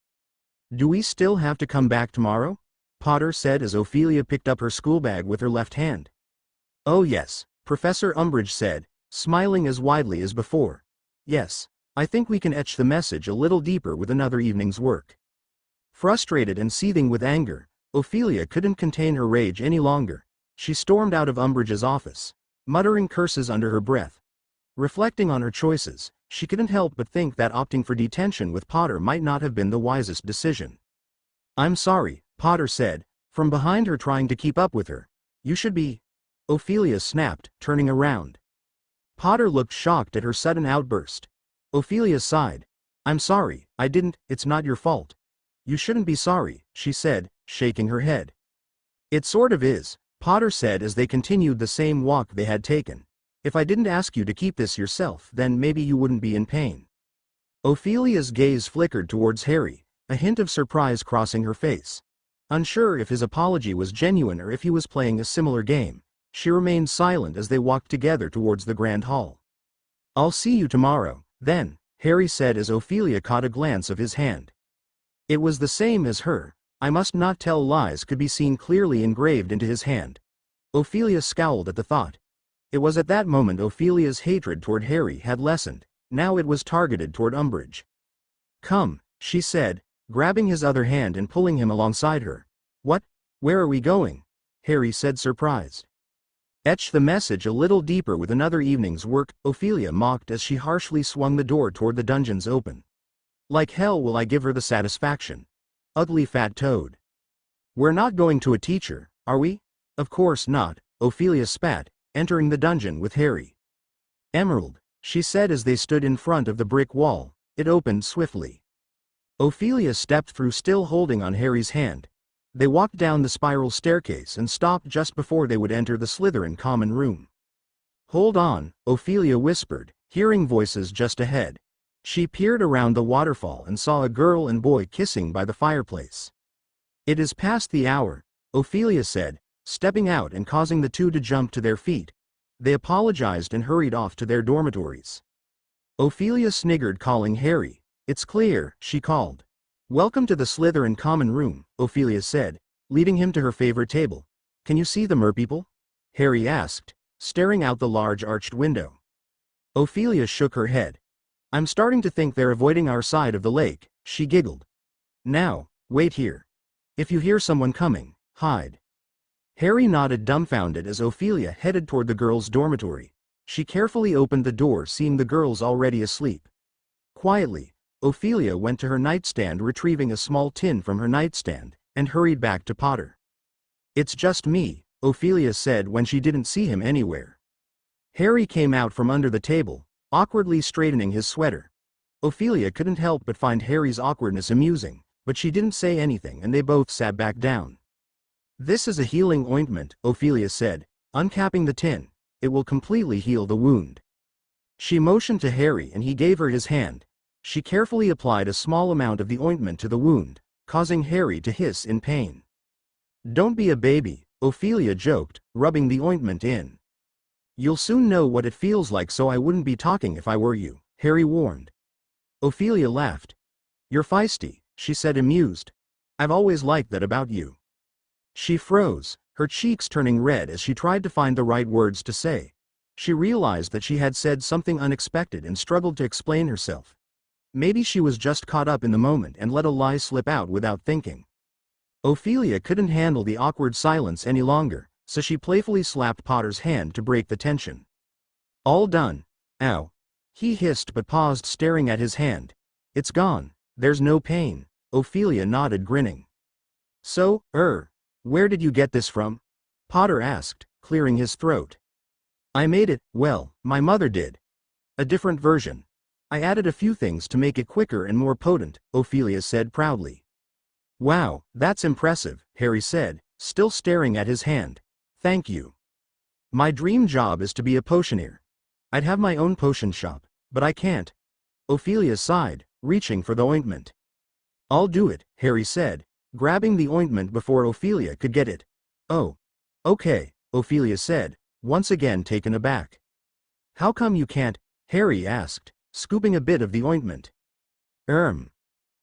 "Do we still have to come back tomorrow?" Potter said as Ophelia picked up her schoolbag with her left hand. "Oh yes," Professor Umbridge said, smiling as widely as before. "Yes, I think we can etch the message a little deeper with another evening's work." Frustrated and seething with anger, Ophelia couldn't contain her rage any longer. She stormed out of Umbridge's office, muttering curses under her breath. Reflecting on her choices, she couldn't help but think that opting for detention with Potter might not have been the wisest decision. "I'm sorry," Potter said, from behind her trying to keep up with her. "You should be—" Ophelia snapped, turning around. Potter looked shocked at her sudden outburst. Ophelia sighed. "I'm sorry, I didn't, it's not your fault." "You shouldn't be sorry," she said, shaking her head. "It sort of is," Potter said as they continued the same walk they had taken. "If I didn't ask you to keep this yourself, then maybe you wouldn't be in pain." Ophelia's gaze flickered towards Harry, a hint of surprise crossing her face. Unsure if his apology was genuine or if he was playing a similar game, she remained silent as they walked together towards the grand hall. "I'll see you tomorrow, then," Harry said as Ophelia caught a glance of his hand. It was the same as her. "I must not tell lies" could be seen clearly engraved into his hand. Ophelia scowled at the thought. It was at that moment Ophelia's hatred toward Harry had lessened. Now it was targeted toward Umbridge. "Come," she said, grabbing his other hand and pulling him alongside her. "What? Where are we going?" Harry said, surprised. "Etch the message a little deeper with another evening's work," Ophelia mocked as she harshly swung the door toward the dungeons open. "Like hell will I give her the satisfaction. Ugly fat toad." "We're not going to a teacher, are we?" "Of course not," Ophelia spat, entering the dungeon with Harry. "Emerald," she said as they stood in front of the brick wall. It opened swiftly. Ophelia stepped through, still holding on Harry's hand. They walked down the spiral staircase and stopped just before they would enter the Slytherin common room. "Hold on," Ophelia whispered, hearing voices just ahead. She peered around the waterfall and saw a girl and boy kissing by the fireplace. "It is past the hour," Ophelia said, stepping out and causing the two to jump to their feet. They apologized and hurried off to their dormitories. Ophelia sniggered, calling Harry. "It's clear," she called. "Welcome to the Slytherin common room," Ophelia said, leading him to her favorite table. "Can you see the merpeople?" Harry asked, staring out the large arched window. Ophelia shook her head. "I'm starting to think they're avoiding our side of the lake," she giggled. "Now, wait here. If you hear someone coming, hide." Harry nodded, dumbfounded, as Ophelia headed toward the girls' dormitory. She carefully opened the door, seeing the girls already asleep. Quietly, Ophelia went to her nightstand, retrieving a small tin from her nightstand, and hurried back to Potter. "It's just me," Ophelia said when she didn't see him anywhere. Harry came out from under the table, awkwardly straightening his sweater. Ophelia couldn't help but find Harry's awkwardness amusing, but she didn't say anything and they both sat back down. "This is a healing ointment," Ophelia said, uncapping the tin. "It will completely heal the wound." She motioned to Harry and he gave her his hand. She carefully applied a small amount of the ointment to the wound, causing Harry to hiss in pain. "Don't be a baby," Ophelia joked, rubbing the ointment in. "You'll soon know what it feels like, so I wouldn't be talking if I were you," Harry warned. Ophelia laughed. "You're feisty," she said, amused. "I've always liked that about you." She froze, her cheeks turning red as she tried to find the right words to say. She realized that she had said something unexpected and struggled to explain herself. Maybe she was just caught up in the moment and let a lie slip out without thinking. Ophelia couldn't handle the awkward silence any longer, so she playfully slapped Potter's hand to break the tension. "All done." "Ow." He hissed but paused, staring at his hand. "It's gone. There's no pain." Ophelia nodded, grinning. "So, Where did you get this from? Potter asked, clearing his throat. I made it, well, my mother did. A different version. I added a few things to make it quicker and more potent, Ophelia said proudly. Wow, that's impressive, Harry said, still staring at his hand. Thank you. My dream job is to be a potioneer. I'd have my own potion shop, but I can't. Ophelia sighed, reaching for the ointment. I'll do it, Harry said, grabbing the ointment before Ophelia could get it. Oh. Okay, Ophelia said, once again taken aback. How come you can't? Harry asked, scooping a bit of the ointment.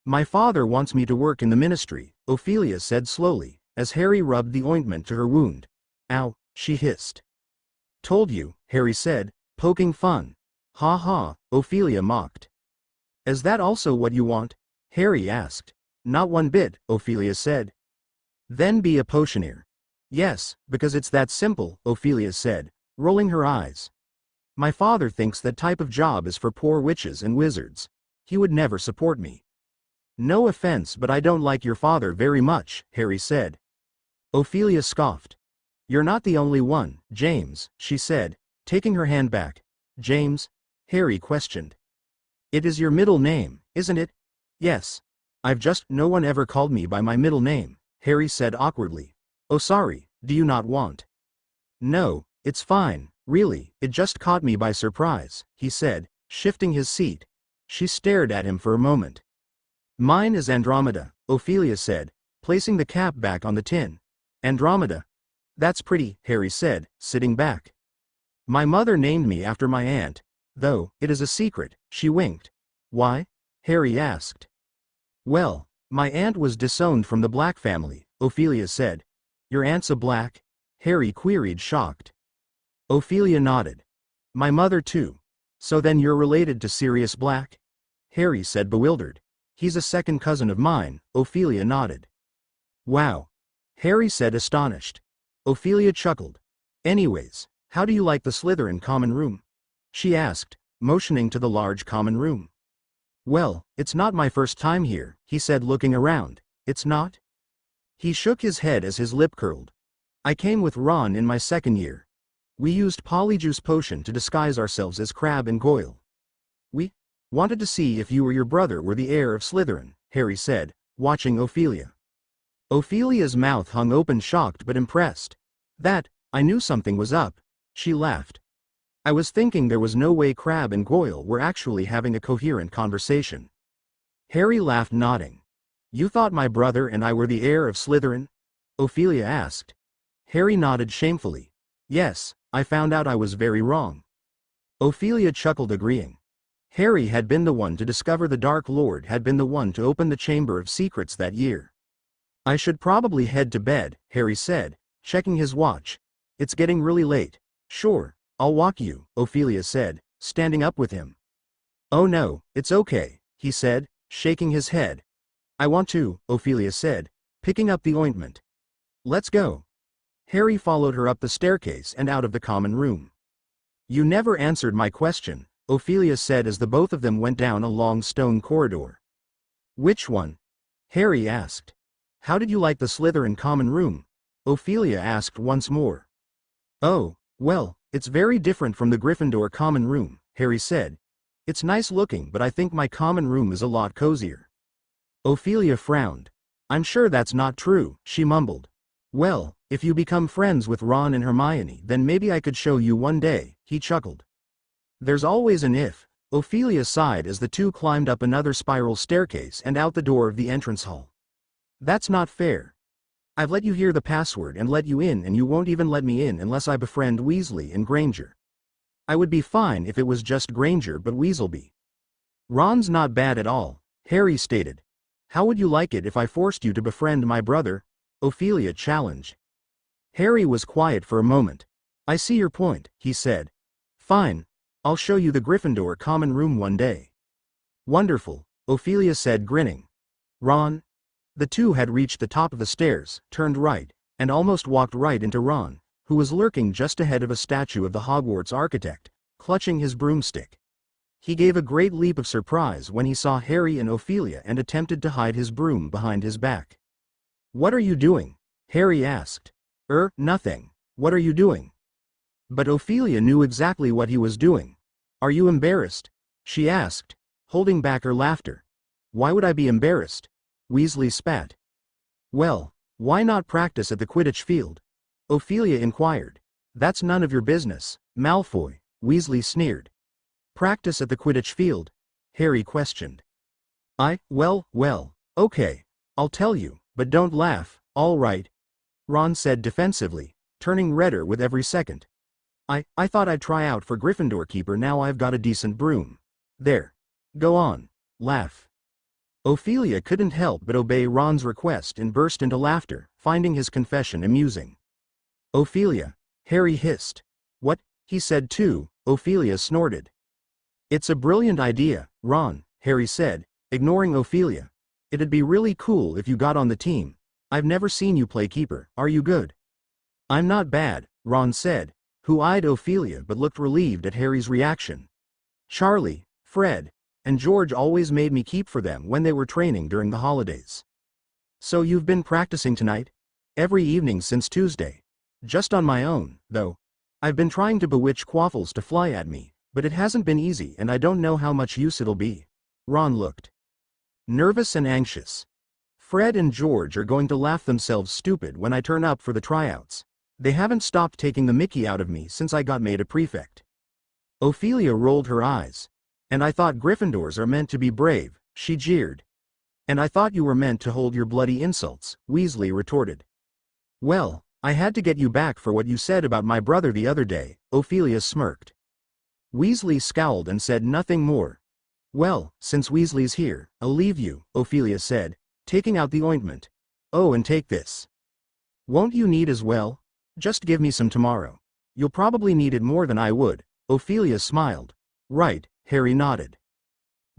My father wants me to work in the ministry, Ophelia said slowly, as Harry rubbed the ointment to her wound. Ow, she hissed. Told you, Harry said, poking fun. Ha ha, Ophelia mocked. Is that also what you want? Harry asked. Not one bit, Ophelia said. Then be a potioneer. Yes, because it's that simple, Ophelia said, rolling her eyes. My father thinks that type of job is for poor witches and wizards. He would never support me. No offense, but I don't like your father very much, Harry said. Ophelia scoffed. You're not the only one, James, she said, taking her hand back. James? Harry questioned. It is your middle name, isn't it? Yes. No one ever called me by my middle name, Harry said awkwardly. Oh sorry, do you not want? No, it's fine, really, it just caught me by surprise, he said, shifting his seat. She stared at him for a moment. Mine is Andromeda, Ophelia said, placing the cap back on the tin. Andromeda? That's pretty, Harry said, sitting back. My mother named me after my aunt, though, it is a secret, she winked. Why? Harry asked. Well, my aunt was disowned from the Black family, Ophelia said. Your aunt's a Black? Harry queried, shocked. Ophelia nodded. My mother too. So then you're related to Sirius Black? Harry said, bewildered. He's a second cousin of mine, Ophelia nodded. Wow. Harry said, astonished. Ophelia chuckled. Anyways, how do you like the Slytherin common room? She asked, motioning to the large common room. Well, it's not my first time here, he said, looking around. It's not? He shook his head as his lip curled. I came with Ron in my second year. We used Polyjuice Potion to disguise ourselves as Crabbe and Goyle. We wanted to see if you or your brother were the heir of Slytherin, Harry said, watching Ophelia. Ophelia's mouth hung open, shocked but impressed. I knew something was up. She laughed. I was thinking there was no way Crabbe and Goyle were actually having a coherent conversation. Harry laughed, nodding. You thought my brother and I were the heir of Slytherin? Ophelia asked. Harry nodded shamefully. Yes, I found out I was very wrong. Ophelia chuckled, agreeing. Harry had been the one to discover the Dark Lord had been the one to open the Chamber of Secrets that year. I should probably head to bed, Harry said, checking his watch. It's getting really late. Sure, I'll walk you, Ophelia said, standing up with him. Oh no, it's okay, he said, shaking his head. I want to, Ophelia said, picking up the ointment. Let's go. Harry followed her up the staircase and out of the common room. You never answered my question, Ophelia said as the both of them went down a long stone corridor. Which one? Harry asked. How did you like the Slytherin common room? Ophelia asked once more. Oh, well, it's very different from the Gryffindor common room, Harry said. It's nice looking, but I think my common room is a lot cozier. Ophelia frowned. I'm sure that's not true, she mumbled. Well, if you become friends with Ron and Hermione, then maybe I could show you one day, he chuckled. There's always an if. Ophelia sighed as the two climbed up another spiral staircase and out the door of the entrance hall. That's not fair. I've let you hear the password and let you in, and you won't even let me in unless I befriend Weasley and Granger. I would be fine if it was just Granger, but Weasleby. Ron's not bad at all, Harry stated. How would you like it if I forced you to befriend my brother? Ophelia challenged. Harry was quiet for a moment. I see your point, he said. Fine. I'll show you the Gryffindor common room one day. Wonderful, Ophelia said, grinning. Ron? The two had reached the top of the stairs, turned right, and almost walked right into Ron, who was lurking just ahead of a statue of the Hogwarts architect, clutching his broomstick. He gave a great leap of surprise when he saw Harry and Ophelia and attempted to hide his broom behind his back. What are you doing? Harry asked. Nothing. What are you doing? But Ophelia knew exactly what he was doing. Are you embarrassed? She asked, holding back her laughter. Why would I be embarrassed? Weasley spat. Well, why not practice at the Quidditch field? Ophelia inquired. That's none of your business, Malfoy, Weasley sneered. Practice at the Quidditch field? Harry questioned. Well, okay. I'll tell you, but don't laugh, all right? Ron said defensively, turning redder with every second. I thought I'd try out for Gryffindor keeper now I've got a decent broom. There. Go on. Laugh. Ophelia couldn't help but obey Ron's request and burst into laughter, finding his confession amusing. Ophelia, Harry hissed. What? He said too, Ophelia snorted. It's a brilliant idea, Ron, Harry said, ignoring Ophelia. It'd be really cool if you got on the team. I've never seen you play keeper, are you good? I'm not bad, Ron said, who eyed Ophelia but looked relieved at Harry's reaction. Charlie, Fred, and George always made me keep for them when they were training during the holidays. So you've been practicing tonight? Every evening since Tuesday. Just on my own, though. I've been trying to bewitch Quaffles to fly at me, but it hasn't been easy and I don't know how much use it'll be. Ron looked nervous and anxious. Fred and George are going to laugh themselves stupid when I turn up for the tryouts. They haven't stopped taking the mickey out of me since I got made a prefect. Ophelia rolled her eyes. And I thought Gryffindors are meant to be brave, she jeered. And I thought you were meant to hold your bloody insults, Weasley retorted. Well, I had to get you back for what you said about my brother the other day, Ophelia smirked. Weasley scowled and said nothing more. Well, since Weasley's here, I'll leave you, Ophelia said, taking out the ointment. Oh, and take this. Won't you need as well? Just give me some tomorrow. You'll probably need it more than I would, Ophelia smiled. Right, Harry nodded.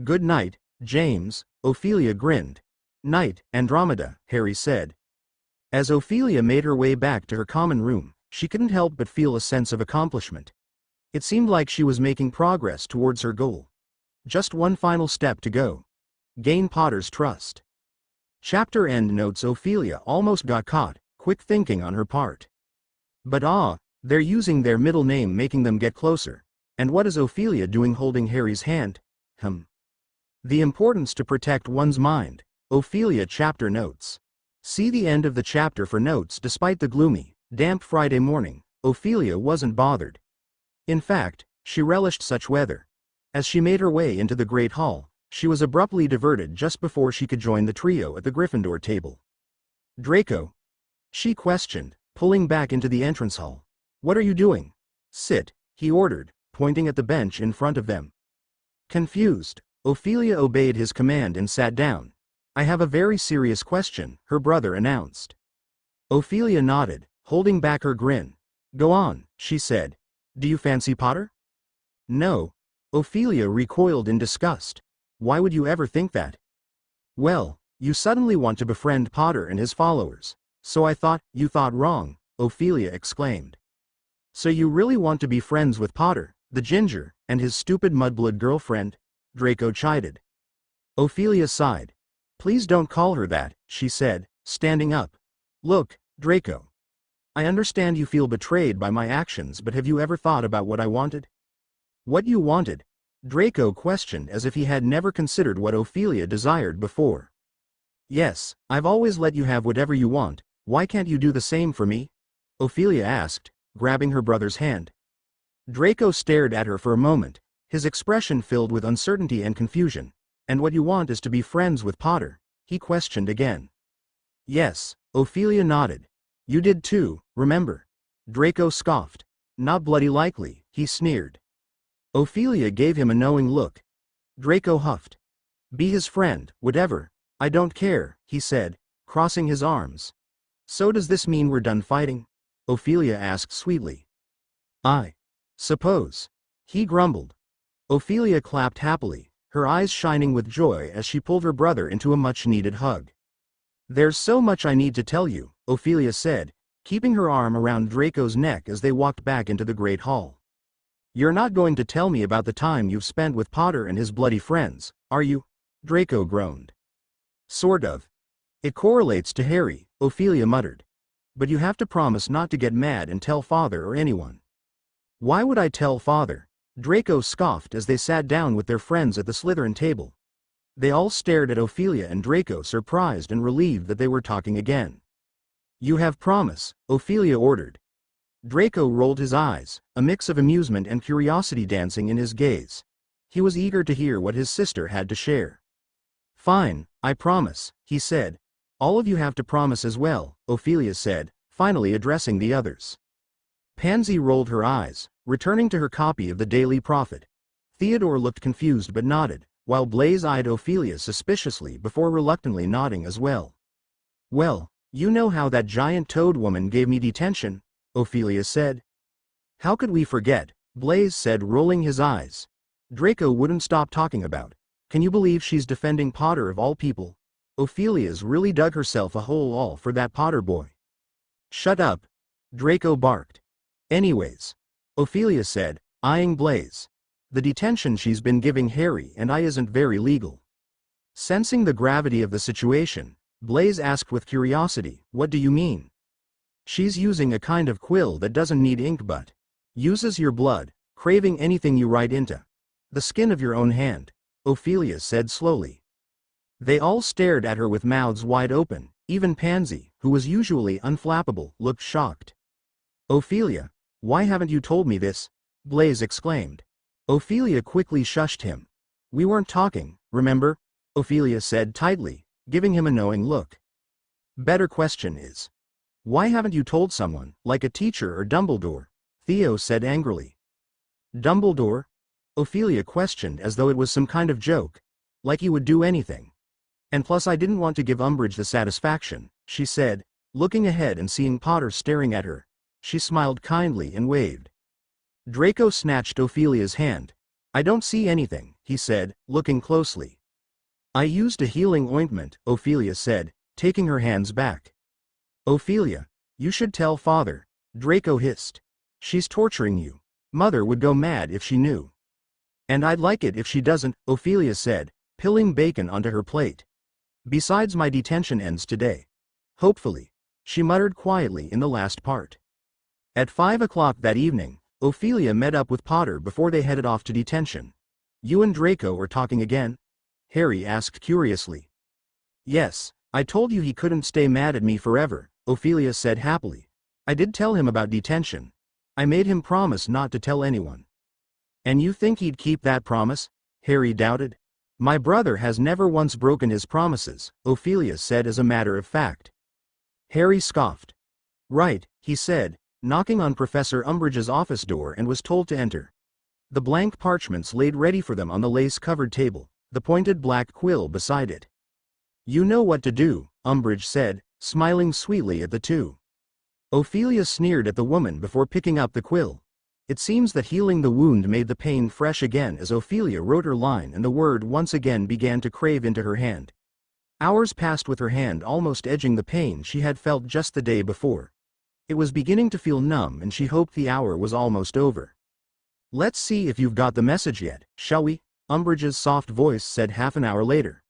Good night, James, Ophelia grinned. Night, Andromeda, Harry said. As Ophelia made her way back to her common room, she couldn't help but feel a sense of accomplishment. It seemed like she was making progress towards her goal. Just one final step to go. Gain Potter's trust. Chapter end notes. Ophelia almost got caught, quick thinking on her part. But they're using their middle name making them get closer. And what is Ophelia doing holding Harry's hand? The importance to protect one's mind. Ophelia chapter notes. See the end of the chapter for notes. Despite the gloomy, damp Friday morning, Ophelia wasn't bothered. In fact, she relished such weather. As she made her way into the Great Hall, she was abruptly diverted just before she could join the trio at the Gryffindor table. Draco? She questioned, pulling back into the entrance hall. What are you doing? Sit, he ordered, pointing at the bench in front of them. Confused, Ophelia obeyed his command and sat down. I have a very serious question, her brother announced. Ophelia nodded, holding back her grin. Go on, she said. Do you fancy Potter? No. Ophelia recoiled in disgust. Why would you ever think that? Well, you suddenly want to befriend Potter and his followers. So I thought, you thought wrong, Ophelia exclaimed. So you really want to be friends with Potter, the ginger, and his stupid mudblood girlfriend? Draco chided. Ophelia sighed. Please don't call her that, she said, standing up. Look, Draco. I understand you feel betrayed by my actions, but have you ever thought about what I wanted? What you wanted? Draco questioned as if he had never considered what Ophelia desired before. Yes, I've always let you have whatever you want. Why can't you do the same for me? Ophelia asked, grabbing her brother's hand. Draco stared at her for a moment, his expression filled with uncertainty and confusion. And what you want is to be friends with Potter? He questioned again. Yes, Ophelia nodded. You did too, remember? Draco scoffed. Not bloody likely, he sneered. Ophelia gave him a knowing look. Draco huffed. Be his friend, whatever. I don't care, he said, crossing his arms. So does this mean we're done fighting? Ophelia asked sweetly. I suppose. He grumbled. Ophelia clapped happily, her eyes shining with joy as she pulled her brother into a much-needed hug. There's so much I need to tell you, Ophelia said, keeping her arm around Draco's neck as they walked back into the Great Hall. You're not going to tell me about the time you've spent with Potter and his bloody friends, are you? Draco groaned. Sort of. It correlates to Harry, Ophelia muttered. But you have to promise not to get mad and tell father or anyone. Why would I tell father? Draco scoffed as they sat down with their friends at the Slytherin table. They all stared at Ophelia and Draco, surprised and relieved that they were talking again. You have promise, Ophelia ordered. Draco rolled his eyes, a mix of amusement and curiosity dancing in his gaze. He was eager to hear what his sister had to share. Fine, I promise, he said. All of you have to promise as well, Ophelia said, finally addressing the others. Pansy rolled her eyes, returning to her copy of the Daily Prophet. Theodore looked confused but nodded, while Blaise eyed Ophelia suspiciously before reluctantly nodding as well. Well, you know how that giant toad woman gave me detention, Ophelia said. How could we forget, Blaise said, rolling his eyes. Draco wouldn't stop talking about. Can you believe she's defending Potter of all people? Ophelia's really dug herself a hole all for that Potter boy. Shut up, Draco barked. Anyways, Ophelia said, eyeing Blaise. The detention she's been giving Harry and I isn't very legal. Sensing the gravity of the situation, Blaise asked with curiosity, what do you mean? She's using a kind of quill that doesn't need ink but uses your blood, craving anything you write into the skin of your own hand, Ophelia said slowly. They all stared at her with mouths wide open, even Pansy, who was usually unflappable, looked shocked. Ophelia, why haven't you told me this? Blaise exclaimed. Ophelia quickly shushed him. We weren't talking, remember? Ophelia said tightly, giving him a knowing look. Better question is, why haven't you told someone, like a teacher or Dumbledore? Theo said angrily. Dumbledore? Ophelia questioned as though it was some kind of joke, like he would do anything. And plus I didn't want to give Umbridge the satisfaction, she said, looking ahead and seeing Potter staring at her. She smiled kindly and waved. Draco snatched Ophelia's hand. I don't see anything, he said, looking closely. I used a healing ointment, Ophelia said, taking her hands back. Ophelia, you should tell father, Draco hissed. She's torturing you. Mother would go mad if she knew. And I'd like it if she doesn't, Ophelia said, piling bacon onto her plate. Besides, my detention ends today. Hopefully, she muttered quietly in the last part. At 5 o'clock that evening, Ophelia met up with Potter before they headed off to detention. You and Draco are talking again? Harry asked curiously. Yes, I told you he couldn't stay mad at me forever, Ophelia said happily. I did tell him about detention. I made him promise not to tell anyone. And you think he'd keep that promise? Harry doubted. My brother has never once broken his promises, Ophelia said as a matter of fact. Harry scoffed. Right, he said, knocking on Professor Umbridge's office door and was told to enter. The blank parchments laid ready for them on the lace-covered table, the pointed black quill beside it. You know what to do, Umbridge said, smiling sweetly at the two. Ophelia sneered at the woman before picking up the quill. It seems that healing the wound made the pain fresh again as Ophelia wrote her line and the word once again began to crave into her hand. Hours passed with her hand almost edging the pain she had felt just the day before. It was beginning to feel numb and she hoped the hour was almost over. Let's see if you've got the message yet, shall we? Umbridge's soft voice said half an hour later.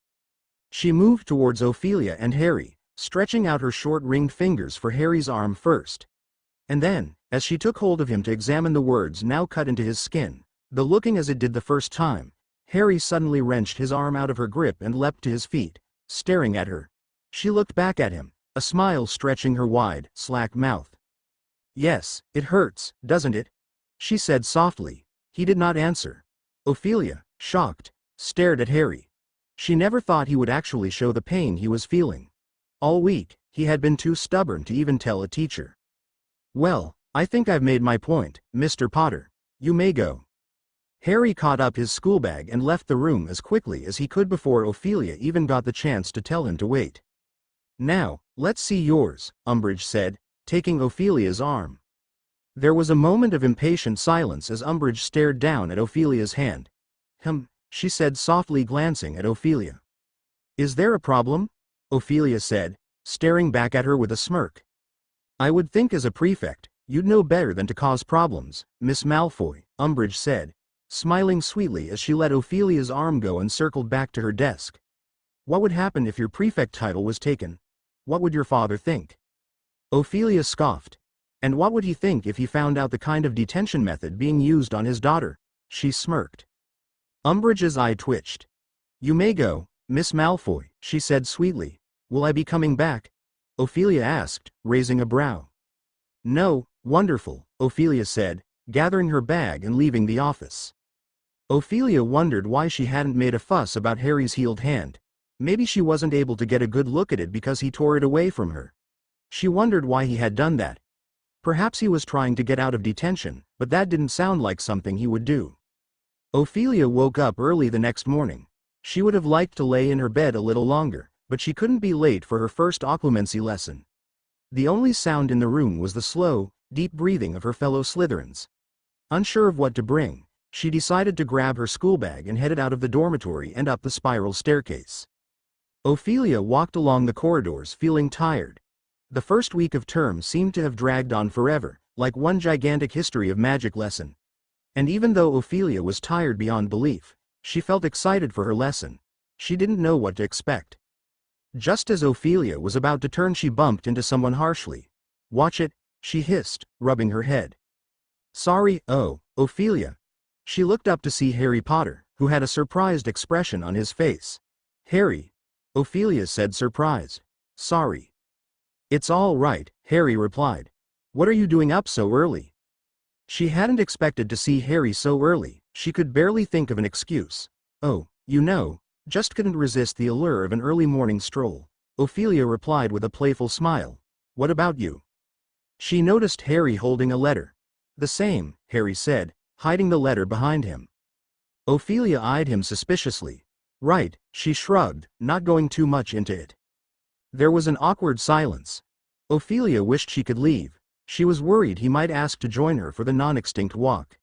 She moved towards Ophelia and Harry, stretching out her short ringed fingers for Harry's arm first. And then, as she took hold of him to examine the words now cut into his skin, though looking as it did the first time, Harry suddenly wrenched his arm out of her grip and leapt to his feet, staring at her. She looked back at him, a smile stretching her wide, slack mouth. Yes, it hurts, doesn't it? She said softly. He did not answer. Ophelia, shocked, stared at Harry. She never thought he would actually show the pain he was feeling. All week, he had been too stubborn to even tell a teacher. Well, I think I've made my point, Mr. Potter. You may go. Harry caught up his schoolbag and left the room as quickly as he could before Ophelia even got the chance to tell him to wait. Now, let's see yours, Umbridge said, taking Ophelia's arm. There was a moment of impatient silence as Umbridge stared down at Ophelia's hand. She said softly, glancing at Ophelia. Is there a problem? Ophelia said, staring back at her with a smirk. I would think as a prefect, you'd know better than to cause problems, Miss Malfoy, Umbridge said, smiling sweetly as she let Ophelia's arm go and circled back to her desk. What would happen if your prefect title was taken? What would your father think? Ophelia scoffed. And what would he think if he found out the kind of detention method being used on his daughter? She smirked. Umbridge's eye twitched. You may go, Miss Malfoy, she said sweetly. Will I be coming back? Ophelia asked, raising a brow. No, wonderful, Ophelia said, gathering her bag and leaving the office. Ophelia wondered why she hadn't made a fuss about Harry's healed hand. Maybe she wasn't able to get a good look at it because he tore it away from her. She wondered why he had done that. Perhaps he was trying to get out of detention, but that didn't sound like something he would do. Ophelia woke up early the next morning. She would have liked to lay in her bed a little longer, but she couldn't be late for her first occlumency lesson. The only sound in the room was the slow, deep breathing of her fellow Slytherins. Unsure of what to bring, she decided to grab her schoolbag and headed out of the dormitory and up the spiral staircase. Ophelia walked along the corridors feeling tired. The first week of term seemed to have dragged on forever, like one gigantic history of magic lesson. And even though Ophelia was tired beyond belief, she felt excited for her lesson. She didn't know what to expect. Just as Ophelia was about to turn, she bumped into someone harshly. Watch it, she hissed, rubbing her head. Sorry, oh, Ophelia. She looked up to see Harry Potter, who had a surprised expression on his face. Harry, Ophelia said, surprised. Sorry. It's all right, Harry replied. What are you doing up so early? She hadn't expected to see Harry so early. She could barely think of an excuse. Oh, just couldn't resist the allure of an early morning stroll. Ophelia replied with a playful smile. What about you? She noticed Harry holding a letter. The same, Harry said, hiding the letter behind him. Ophelia eyed him suspiciously. Right, she shrugged, not going too much into it. There was an awkward silence. Ophelia wished she could leave. She was worried he might ask to join her for the non-extinct walk.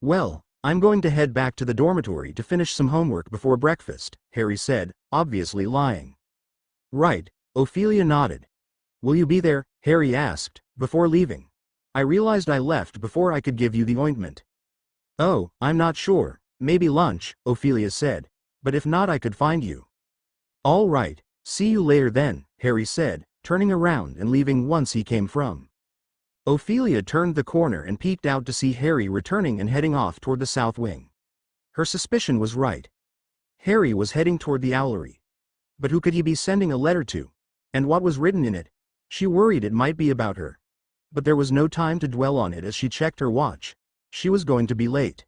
Well, I'm going to head back to the dormitory to finish some homework before breakfast, Harry said, obviously lying. Right, Ophelia nodded. Will you be there? Harry asked, before leaving. I realized I left before I could give you the ointment. Oh, I'm not sure, maybe lunch, Ophelia said, but if not I could find you. All right, see you later then, Harry said, turning around and leaving once he came from. Ophelia turned the corner and peeked out to see Harry returning and heading off toward the south wing. Her suspicion was right. Harry was heading toward the owlery. But who could he be sending a letter to? And what was written in it? She worried it might be about her. But there was no time to dwell on it as she checked her watch. She was going to be late.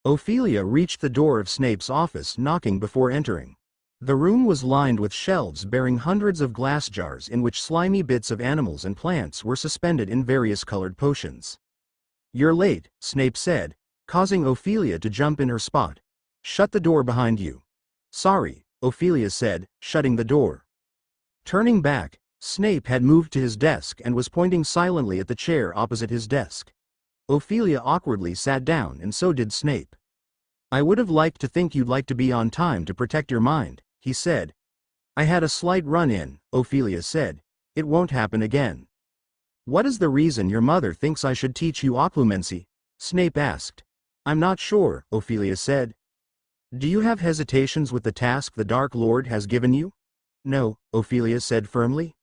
Ophelia reached the door of Snape's office, knocking before entering. The room was lined with shelves bearing hundreds of glass jars in which slimy bits of animals and plants were suspended in various colored potions. You're late, Snape said, causing Ophelia to jump in her spot. Shut the door behind you. Sorry, Ophelia said, shutting the door. Turning back, Snape had moved to his desk and was pointing silently at the chair opposite his desk. Ophelia awkwardly sat down and so did Snape. I would have liked to think you'd like to be on time to protect your mind, he said. I had a slight run-in, Ophelia said. It won't happen again. What is the reason your mother thinks I should teach you occlumency? Snape asked. I'm not sure, Ophelia said. Do you have hesitations with the task the Dark Lord has given you? No, Ophelia said firmly.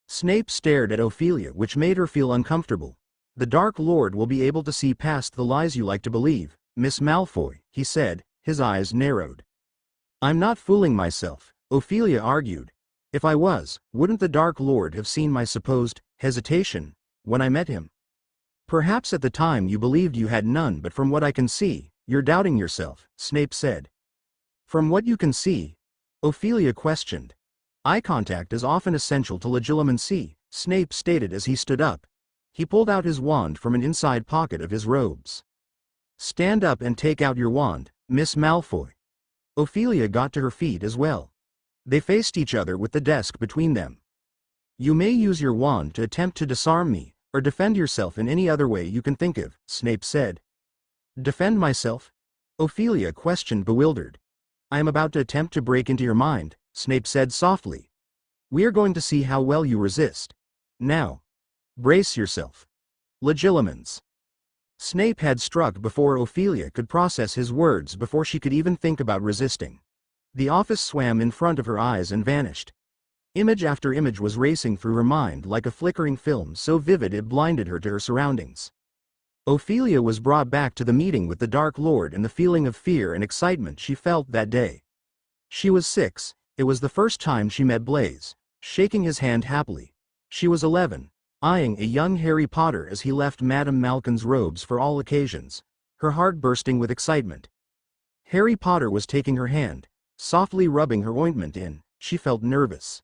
Snape stared at Ophelia, which made her feel uncomfortable. The Dark Lord will be able to see past the lies you like to believe, Miss Malfoy, he said, his eyes narrowed. I'm not fooling myself, Ophelia argued. If I was, wouldn't the Dark Lord have seen my supposed hesitation when I met him? Perhaps at the time you believed you had none, but from what I can see, you're doubting yourself, Snape said. From what you can see? Ophelia questioned. Eye contact is often essential to legilimency, Snape stated as he stood up. He pulled out his wand from an inside pocket of his robes. Stand up and take out your wand, Miss Malfoy. Ophelia got to her feet as well. They faced each other with the desk between them. You may use your wand to attempt to disarm me, or defend yourself in any other way you can think of, Snape said. Defend myself? Ophelia questioned, bewildered. I am about to attempt to break into your mind, Snape said softly. We are going to see how well you resist. Now, brace yourself. Legilimens. Snape had struck before Ophelia could process his words, before she could even think about resisting. The office swam in front of her eyes and vanished. Image after image was racing through her mind like a flickering film so vivid it blinded her to her surroundings. Ophelia was brought back to the meeting with the Dark Lord and the feeling of fear and excitement she felt that day. She was 6, it was the first time she met Blaise, shaking his hand happily. She was 11, eyeing a young Harry Potter as he left Madame Malkin's robes for all occasions, her heart bursting with excitement. Harry Potter was taking her hand, softly rubbing her ointment in. She felt nervous.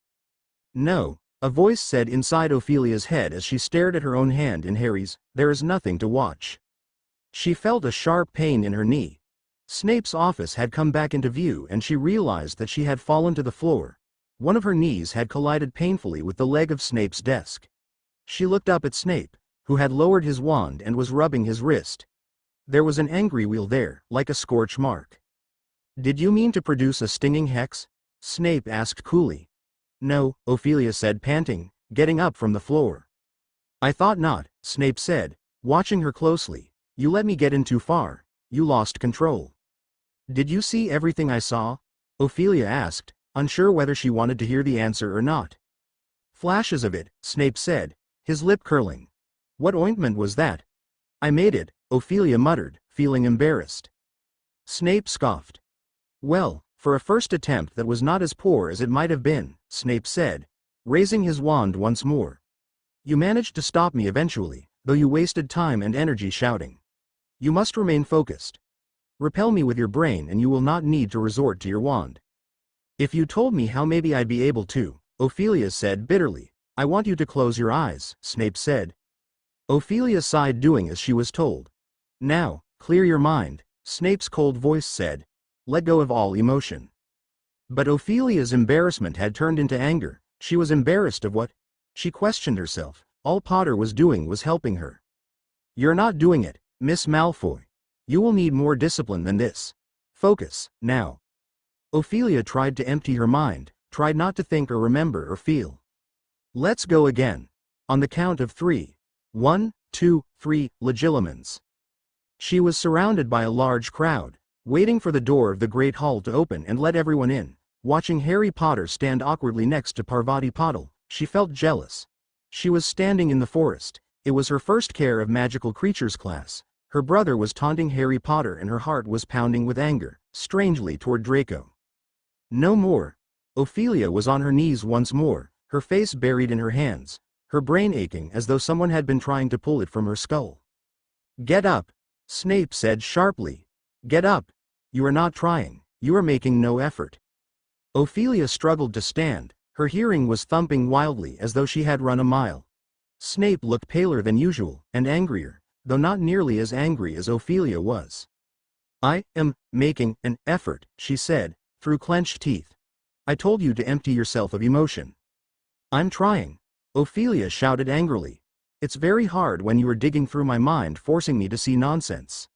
"No," a voice said inside Ophelia's head as she stared at her own hand in Harry's. "There is nothing to watch." She felt a sharp pain in her knee. Snape's office had come back into view and she realized that she had fallen to the floor. One of her knees had collided painfully with the leg of Snape's desk. She looked up at Snape, who had lowered his wand and was rubbing his wrist. There was an angry wheal there, like a scorch mark. "Did you mean to produce a stinging hex?" Snape asked coolly. "No," Ophelia said, panting, getting up from the floor. "I thought not," Snape said, watching her closely. "You let me get in too far. You lost control." "Did you see everything I saw?" Ophelia asked, unsure whether she wanted to hear the answer or not. "Flashes of it," Snape said, his lip curling. "What ointment was that?" "I made it," Ophelia muttered, feeling embarrassed. Snape scoffed. "Well, for a first attempt that was not as poor as it might have been," Snape said, raising his wand once more. "You managed to stop me eventually, though you wasted time and energy shouting. You must remain focused. Repel me with your brain and you will not need to resort to your wand." "If you told me how, maybe I'd be able to," Ophelia said bitterly. "I want you to close your eyes," Snape said. Ophelia sighed, doing as she was told. "Now, clear your mind," Snape's cold voice said. "Let go of all emotion." But Ophelia's embarrassment had turned into anger. She was embarrassed of what? She questioned herself. All Potter was doing was helping her. "You're not doing it, Miss Malfoy. You will need more discipline than this. Focus, now." Ophelia tried to empty her mind, tried not to think or remember or feel. "Let's go again. On the count of 3. 1, 2, 3, Legilimens." She was surrounded by a large crowd, waiting for the door of the Great Hall to open and let everyone in. Watching Harry Potter stand awkwardly next to Parvati Patil, she felt jealous. She was standing in the forest. It was her first Care of Magical Creatures class. Her brother was taunting Harry Potter and her heart was pounding with anger, strangely toward Draco. No more. Ophelia was on her knees once more, her face buried in her hands, her brain aching as though someone had been trying to pull it from her skull. "Get up," Snape said sharply. "Get up. You are not trying, you are making no effort." Ophelia struggled to stand, her hearing was thumping wildly as though she had run a mile. Snape looked paler than usual, and angrier, though not nearly as angry as Ophelia was. "I am making an effort," she said, through clenched teeth. "I told you to empty yourself of emotion." "I'm trying," Ophelia shouted angrily. "It's very hard when you are digging through my mind, forcing me to see nonsense.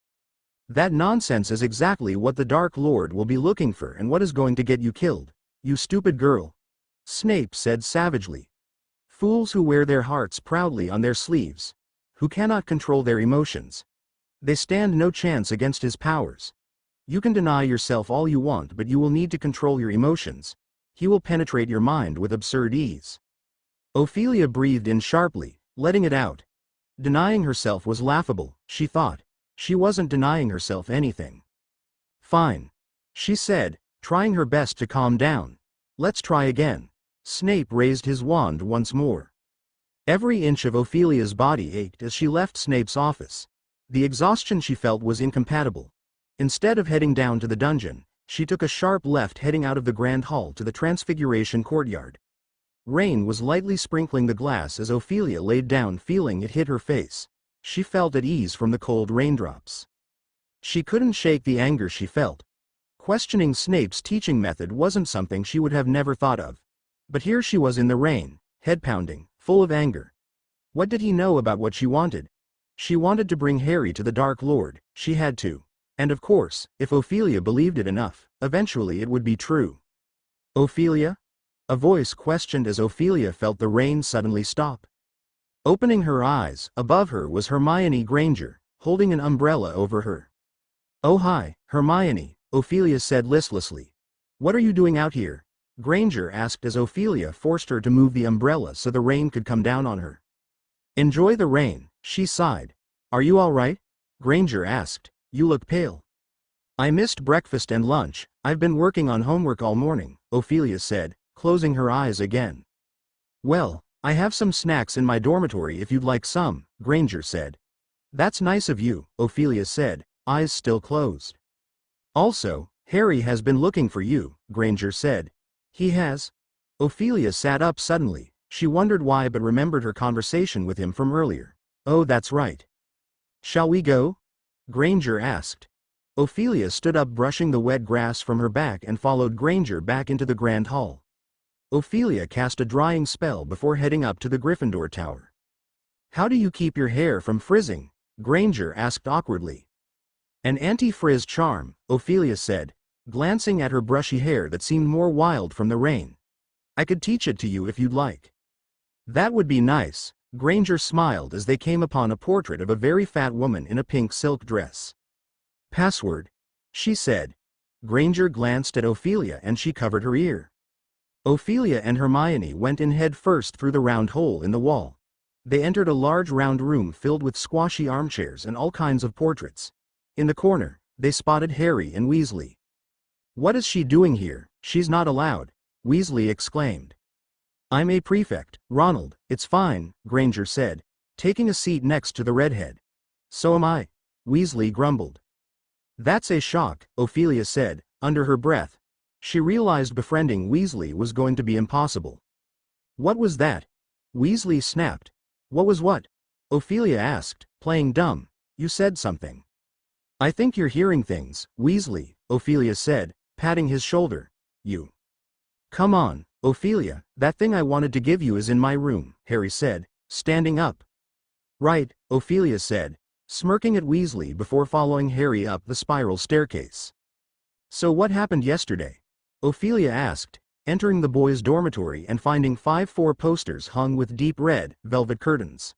That nonsense is exactly what the Dark Lord will be looking for and what is going to get you killed, you stupid girl," Snape said savagely. "Fools who wear their hearts proudly on their sleeves, who cannot control their emotions. They stand no chance against his powers. You can deny yourself all you want, but you will need to control your emotions. He will penetrate your mind with absurd ease." Ophelia breathed in sharply, letting it out. Denying herself was laughable, she thought. She wasn't denying herself anything. "Fine," she said, trying her best to calm down. "Let's try again." Snape raised his wand once more. Every inch of Ophelia's body ached as she left Snape's office. The exhaustion she felt was incompatible. Instead of heading down to the dungeon, she took a sharp left, heading out of the Grand Hall to the Transfiguration courtyard. Rain was lightly sprinkling the glass as Ophelia laid down, feeling it hit her face. She felt at ease from the cold raindrops. She couldn't shake the anger she felt. Questioning Snape's teaching method wasn't something she would have never thought of. But here she was in the rain, head pounding, full of anger. What did he know about what she wanted? She wanted to bring Harry to the Dark Lord, she had to. And of course, if Ophelia believed it enough, eventually it would be true. "Ophelia?" a voice questioned as Ophelia felt the rain suddenly stop. Opening her eyes, above her was Hermione Granger, holding an umbrella over her. "Oh hi, Hermione," Ophelia said listlessly. "What are you doing out here?" Granger asked as Ophelia forced her to move the umbrella so the rain could come down on her. Enjoy the rain, she sighed. Are you all right? Granger asked. You look pale. I missed breakfast and lunch. I've been working on homework all morning, Ophelia said, closing her eyes again. Well, I have some snacks in my dormitory if you'd like some, Granger said. That's nice of you, Ophelia said, eyes still closed. Also, Harry has been looking for you, Granger said. He has? Ophelia sat up suddenly. She wondered why but remembered her conversation with him from earlier. Oh, that's right. Shall we go? Granger asked. Ophelia stood up brushing the wet grass from her back and followed Granger back into the grand hall. Ophelia cast a drying spell before heading up to the Gryffindor Tower. How do you keep your hair from frizzing? Granger asked awkwardly. An anti-frizz charm, Ophelia said, glancing at her brushy hair that seemed more wild from the rain. I could teach it to you if you'd like. That would be nice, Granger smiled as they came upon a portrait of a very fat woman in a pink silk dress. Password, she said. Granger glanced at Ophelia and she covered her ear. Ophelia and Hermione went in head first through the round hole in the wall. They entered a large round room filled with squashy armchairs and all kinds of portraits. In the corner, they spotted Harry and Weasley. What is she doing here? She's not allowed, Weasley exclaimed. I'm a prefect, Ronald. It's fine, Granger said, taking a seat next to the redhead. So am I, Weasley grumbled. That's a shock, Ophelia said, under her breath. She realized befriending Weasley was going to be impossible. What was that? Weasley snapped. What was what? Ophelia asked, playing dumb. You said something. I think you're hearing things, Weasley, Ophelia said, patting his shoulder. You. Come on, Ophelia, that thing I wanted to give you is in my room, Harry said, standing up. Right, Ophelia said, smirking at Weasley before following Harry up the spiral staircase. So what happened yesterday? Ophelia asked, entering the boys' dormitory and finding 5-4 posters hung with deep red, velvet curtains.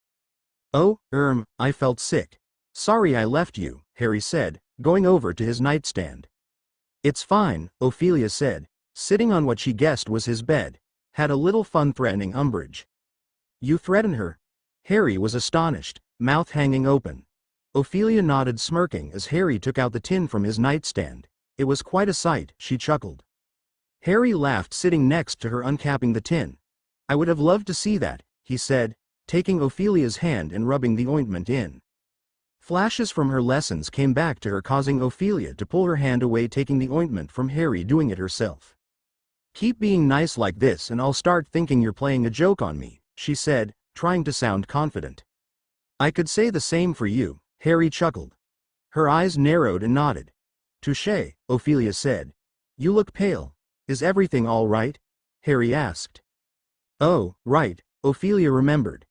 Oh, I felt sick. Sorry I left you, Harry said, going over to his nightstand. It's fine, Ophelia said, sitting on what she guessed was his bed. Had a little fun threatening Umbridge. You threaten her? Harry was astonished, mouth hanging open. Ophelia nodded smirking as Harry took out the tin from his nightstand. It was quite a sight, she chuckled. Harry laughed sitting next to her uncapping the tin. I would have loved to see that, he said, taking Ophelia's hand and rubbing the ointment in. Flashes from her lessons came back to her causing Ophelia to pull her hand away taking the ointment from Harry doing it herself. Keep being nice like this and I'll start thinking you're playing a joke on me, she said, trying to sound confident. I could say the same for you, Harry chuckled. Her eyes narrowed and nodded. Touché, Ophelia said. You look pale. Is everything all right? Harry asked. Oh, right, Ophelia remembered.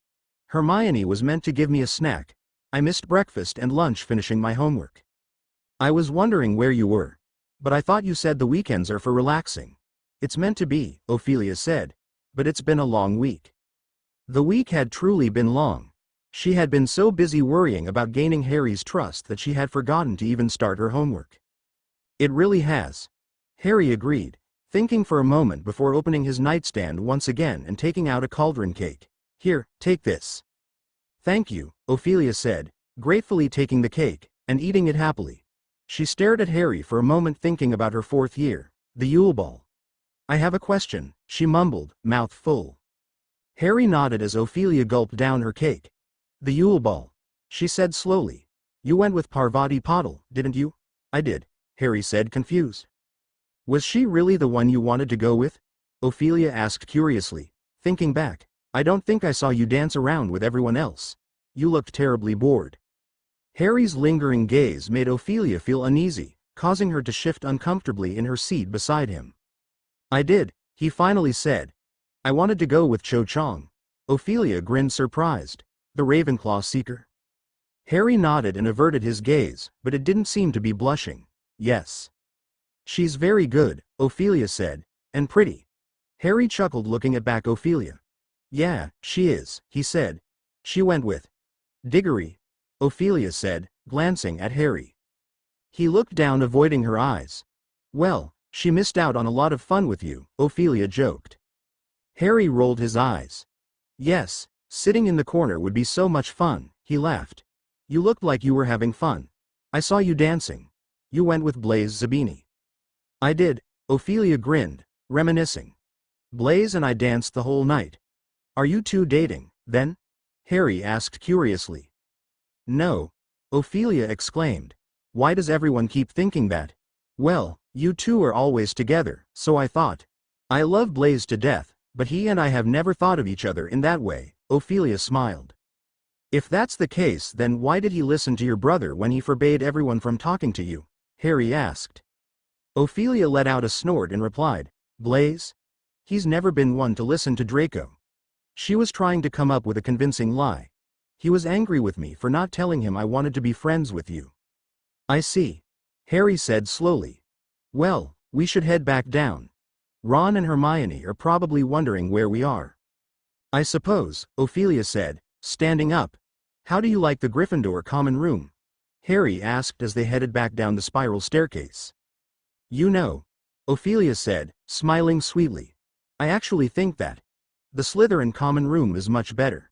Hermione was meant to give me a snack. I missed breakfast and lunch finishing my homework. I was wondering where you were. But I thought you said the weekends are for relaxing. It's meant to be, Ophelia said. But it's been a long week. The week had truly been long. She had been so busy worrying about gaining Harry's trust that she had forgotten to even start her homework. It really has. Harry agreed, thinking for a moment before opening his nightstand once again and taking out a cauldron cake. Here, take this. Thank you, Ophelia said, gratefully taking the cake, and eating it happily. She stared at Harry for a moment thinking about her 4th year, the Yule Ball. I have a question, she mumbled, mouth full. Harry nodded as Ophelia gulped down her cake. The Yule Ball, she said slowly. You went with Parvati Patil, didn't you? I did, Harry said confused. Was she really the one you wanted to go with? Ophelia asked curiously, thinking back. I don't think I saw you dance around with everyone else. You looked terribly bored. Harry's lingering gaze made Ophelia feel uneasy, causing her to shift uncomfortably in her seat beside him. I did, he finally said. I wanted to go with Cho Chang. Ophelia grinned surprised. The Ravenclaw seeker? Harry nodded and averted his gaze, but it didn't seem to be blushing. Yes. She's very good, Ophelia said, and pretty. Harry chuckled looking at back Ophelia. Yeah, she is, he said. She went with Diggory, Ophelia said, glancing at Harry. He looked down avoiding her eyes. Well, She missed out on a lot of fun with you, Ophelia joked. Harry rolled his eyes. Yes, sitting in the corner would be so much fun, he laughed. You looked like you were having fun. I saw you dancing. You went with Blaise Zabini. I did, Ophelia grinned, reminiscing. Blaise and I danced the whole night. Are you two dating, then? Harry asked curiously. No, Ophelia exclaimed. Why does everyone keep thinking that? Well, you two are always together, so I thought. I love Blaise to death, but he and I have never thought of each other in that way, Ophelia smiled. If that's the case, then why did he listen to your brother when he forbade everyone from talking to you? Harry asked. Ophelia let out a snort and replied, Blaise? He's never been one to listen to Draco. She was trying to come up with a convincing lie. He was angry with me for not telling him I wanted to be friends with you. I see. Harry said slowly. Well, we should head back down. Ron and Hermione are probably wondering where we are. I suppose, Ophelia said, standing up. How do you like the Gryffindor common room? Harry asked as they headed back down the spiral staircase. You know, Ophelia said, smiling sweetly. I actually think that the Slytherin common room is much better.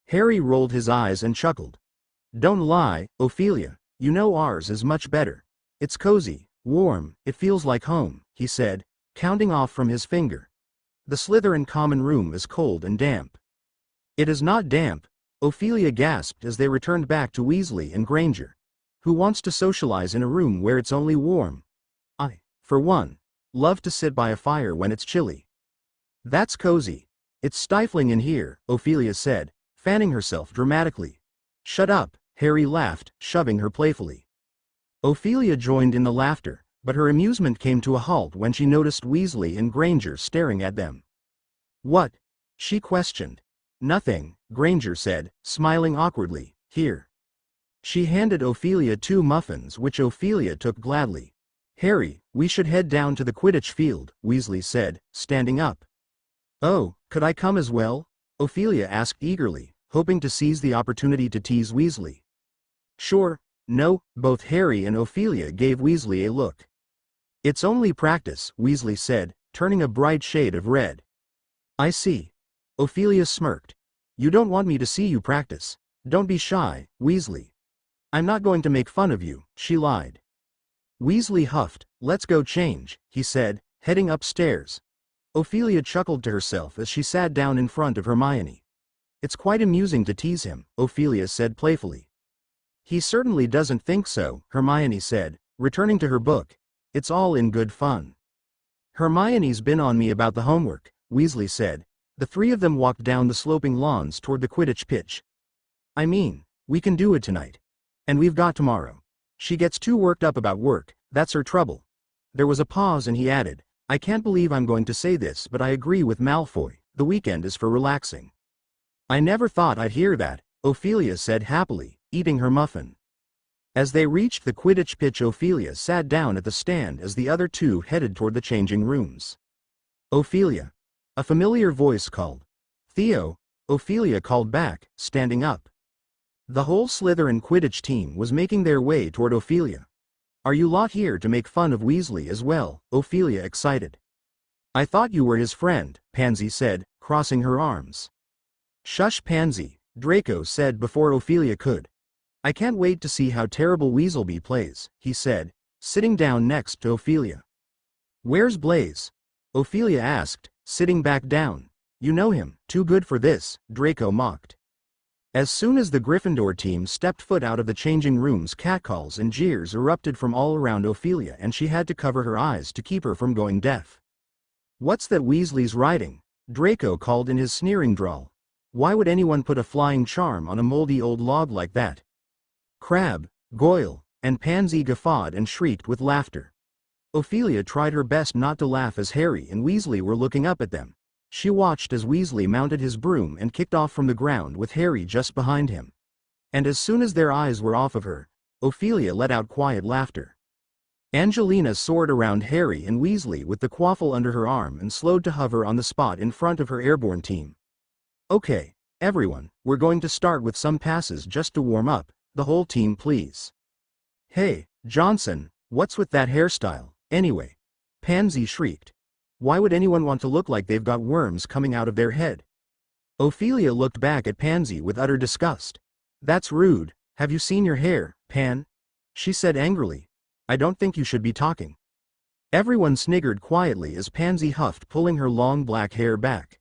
Harry rolled his eyes and chuckled. Don't lie, Ophelia, you know ours is much better. It's cozy, warm, it feels like home, he said, counting off from his finger. The Slytherin common room is cold and damp. It is not damp, Ophelia gasped as they returned back to Weasley and Granger. Who wants to socialize in a room where it's only warm? I, for one, love to sit by a fire when it's chilly. That's cozy. It's stifling in here, Ophelia said, fanning herself dramatically. Shut up, Harry laughed, shoving her playfully. Ophelia joined in the laughter, but her amusement came to a halt when she noticed Weasley and Granger staring at them. What? She questioned. Nothing, Granger said, smiling awkwardly. Here. She handed Ophelia 2 muffins which Ophelia took gladly. Harry, we should head down to the Quidditch field, Weasley said, standing up. Oh, could I come as well? Ophelia asked eagerly, hoping to seize the opportunity to tease Weasley. Sure, no, both Harry and Ophelia gave Weasley a look. It's only practice, Weasley said, turning a bright shade of red. I see. Ophelia smirked. You don't want me to see you practice. Don't be shy, Weasley. I'm not going to make fun of you, she lied. Weasley huffed. Let's go change, he said, heading upstairs. Ophelia chuckled to herself as she sat down in front of Hermione. It's quite amusing to tease him, Ophelia said playfully. He certainly doesn't think so, Hermione said, returning to her book. It's all in good fun. Hermione's been on me about the homework, Weasley said. The 3 of them walked down the sloping lawns toward the Quidditch pitch. I mean, we can do it tonight. And we've got tomorrow. She gets too worked up about work, that's her trouble. There was a pause and he added, I can't believe I'm going to say this, but I agree with Malfoy, the weekend is for relaxing. I never thought I'd hear that, Ophelia said happily, eating her muffin. As they reached the Quidditch pitch, Ophelia sat down at the stand as the other 2 headed toward the changing rooms. Ophelia. A familiar voice called. Theo, Ophelia called back, standing up. The whole Slytherin Quidditch team was making their way toward Ophelia. Are you lot here to make fun of Weasley as well? Ophelia excited. I thought you were his friend, Pansy said, crossing her arms. Shush Pansy, Draco said before Ophelia could. I can't wait to see how terrible Weaselby plays, he said, sitting down next to Ophelia. Where's Blaise? Ophelia asked, sitting back down. You know him, too good for this, Draco mocked. As soon as the Gryffindor team stepped foot out of the changing rooms, catcalls and jeers erupted from all around Ophelia and she had to cover her eyes to keep her from going deaf. What's that Weasley's writing? Draco called in his sneering drawl. Why would anyone put a flying charm on a moldy old log like that? Crabbe, Goyle, and Pansy guffawed and shrieked with laughter. Ophelia tried her best not to laugh as Harry and Weasley were looking up at them. She watched as Weasley mounted his broom and kicked off from the ground with Harry just behind him. And as soon as their eyes were off of her, Ophelia let out quiet laughter. Angelina soared around Harry and Weasley with the quaffle under her arm and slowed to hover on the spot in front of her airborne team. Okay, everyone, we're going to start with some passes just to warm up, the whole team please. Hey, Johnson, what's with that hairstyle, anyway? Pansy shrieked. Why would anyone want to look like they've got worms coming out of their head? Ophelia looked back at Pansy with utter disgust. That's rude. Have you seen your hair, Pan? She said angrily. I don't think you should be talking. Everyone sniggered quietly as Pansy huffed, pulling her long black hair back.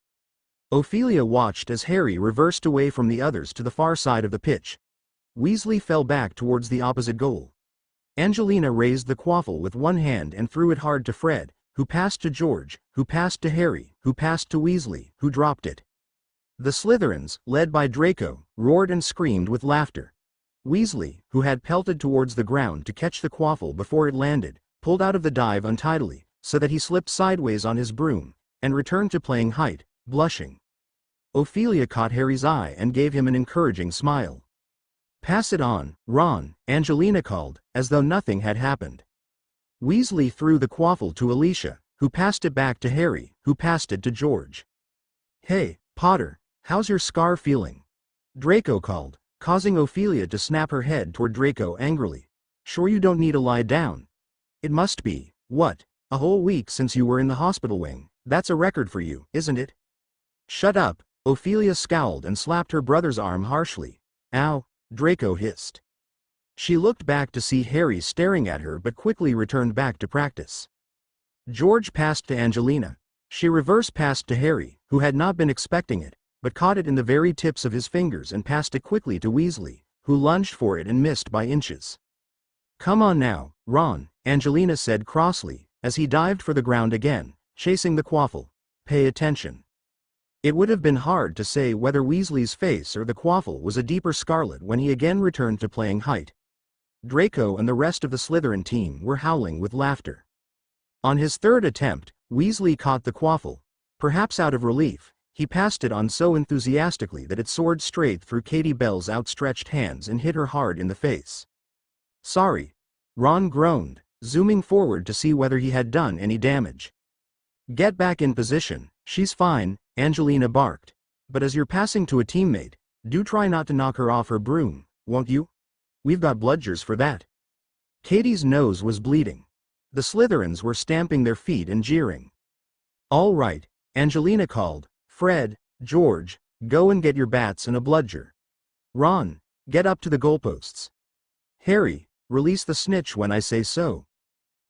Ophelia watched as Harry reversed away from the others to the far side of the pitch. Weasley fell back towards the opposite goal. Angelina raised the quaffle with one hand and threw it hard to Fred, who passed to George, who passed to Harry, who passed to Weasley, who dropped it. The Slytherins, led by Draco, roared and screamed with laughter. Weasley, who had pelted towards the ground to catch the quaffle before it landed, pulled out of the dive untidily, so that he slipped sideways on his broom, and returned to playing height, blushing. Ophelia caught Harry's eye and gave him an encouraging smile. Pass it on, Ron, Angelina called, as though nothing had happened. Weasley threw the quaffle to Alicia, who passed it back to Harry, who passed it to George. Hey, Potter, how's your scar feeling? Draco called, causing Ophelia to snap her head toward Draco angrily. Sure you don't need to lie down? It must be, what, a whole week since you were in the hospital wing. That's a record for you, isn't it? Shut up, Ophelia scowled and slapped her brother's arm harshly. Ow, Draco hissed. She looked back to see Harry staring at her but quickly returned back to practice. George passed to Angelina. She reverse passed to Harry, who had not been expecting it, but caught it in the very tips of his fingers and passed it quickly to Weasley, who lunged for it and missed by inches. Come on now, Ron, Angelina said crossly, as he dived for the ground again, chasing the quaffle. Pay attention. It would have been hard to say whether Weasley's face or the quaffle was a deeper scarlet when he again returned to playing height. Draco and the rest of the Slytherin team were howling with laughter. On his third attempt, Weasley caught the quaffle. Perhaps out of relief, he passed it on so enthusiastically that it soared straight through Katie Bell's outstretched hands and hit her hard in the face. Sorry, Ron groaned, zooming forward to see whether he had done any damage. Get back in position, she's fine, Angelina barked. But as you're passing to a teammate, do try not to knock her off her broom, won't you? We've got bludgers for that. Katie's nose was bleeding. The Slytherins were stamping their feet and jeering. All right, Angelina called. Fred, George, go and get your bats and a bludger. Ron, get up to the goalposts. Harry, release the snitch when I say so.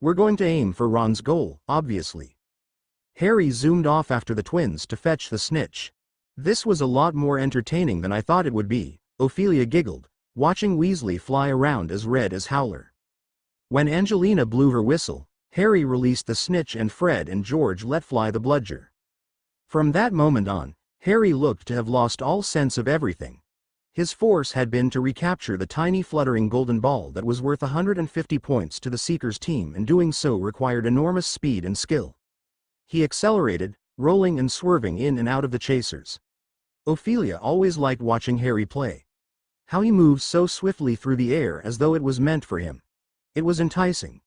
We're going to aim for Ron's goal, obviously. Harry zoomed off after the twins to fetch the snitch. This was a lot more entertaining than I thought it would be, Ophelia giggled, watching Weasley fly around as red as Howler. When Angelina blew her whistle, Harry released the snitch and Fred and George let fly the bludger. From that moment on, Harry looked to have lost all sense of everything. His force had been to recapture the tiny fluttering golden ball that was worth 150 points to the Seekers team, and doing so required enormous speed and skill. He accelerated, rolling and swerving in and out of the chasers. Ophelia always liked watching Harry play. How he moved so swiftly through the air as though it was meant for him. It was enticing.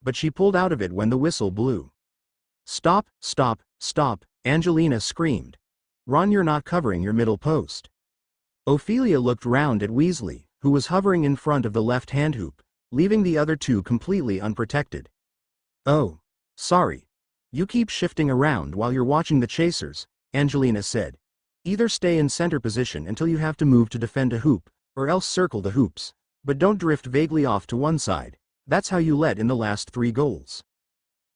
But she pulled out of it when the whistle blew. Stop, stop, stop, Angelina screamed. Ron, you're not covering your middle post. Ophelia looked round at Weasley, who was hovering in front of the left-hand hoop, leaving the other two completely unprotected. Oh, sorry. You keep shifting around while you're watching the chasers, Angelina said. Either stay in center position until you have to move to defend a hoop, or else circle the hoops. But don't drift vaguely off to one side. That's how you let in the last 3 goals.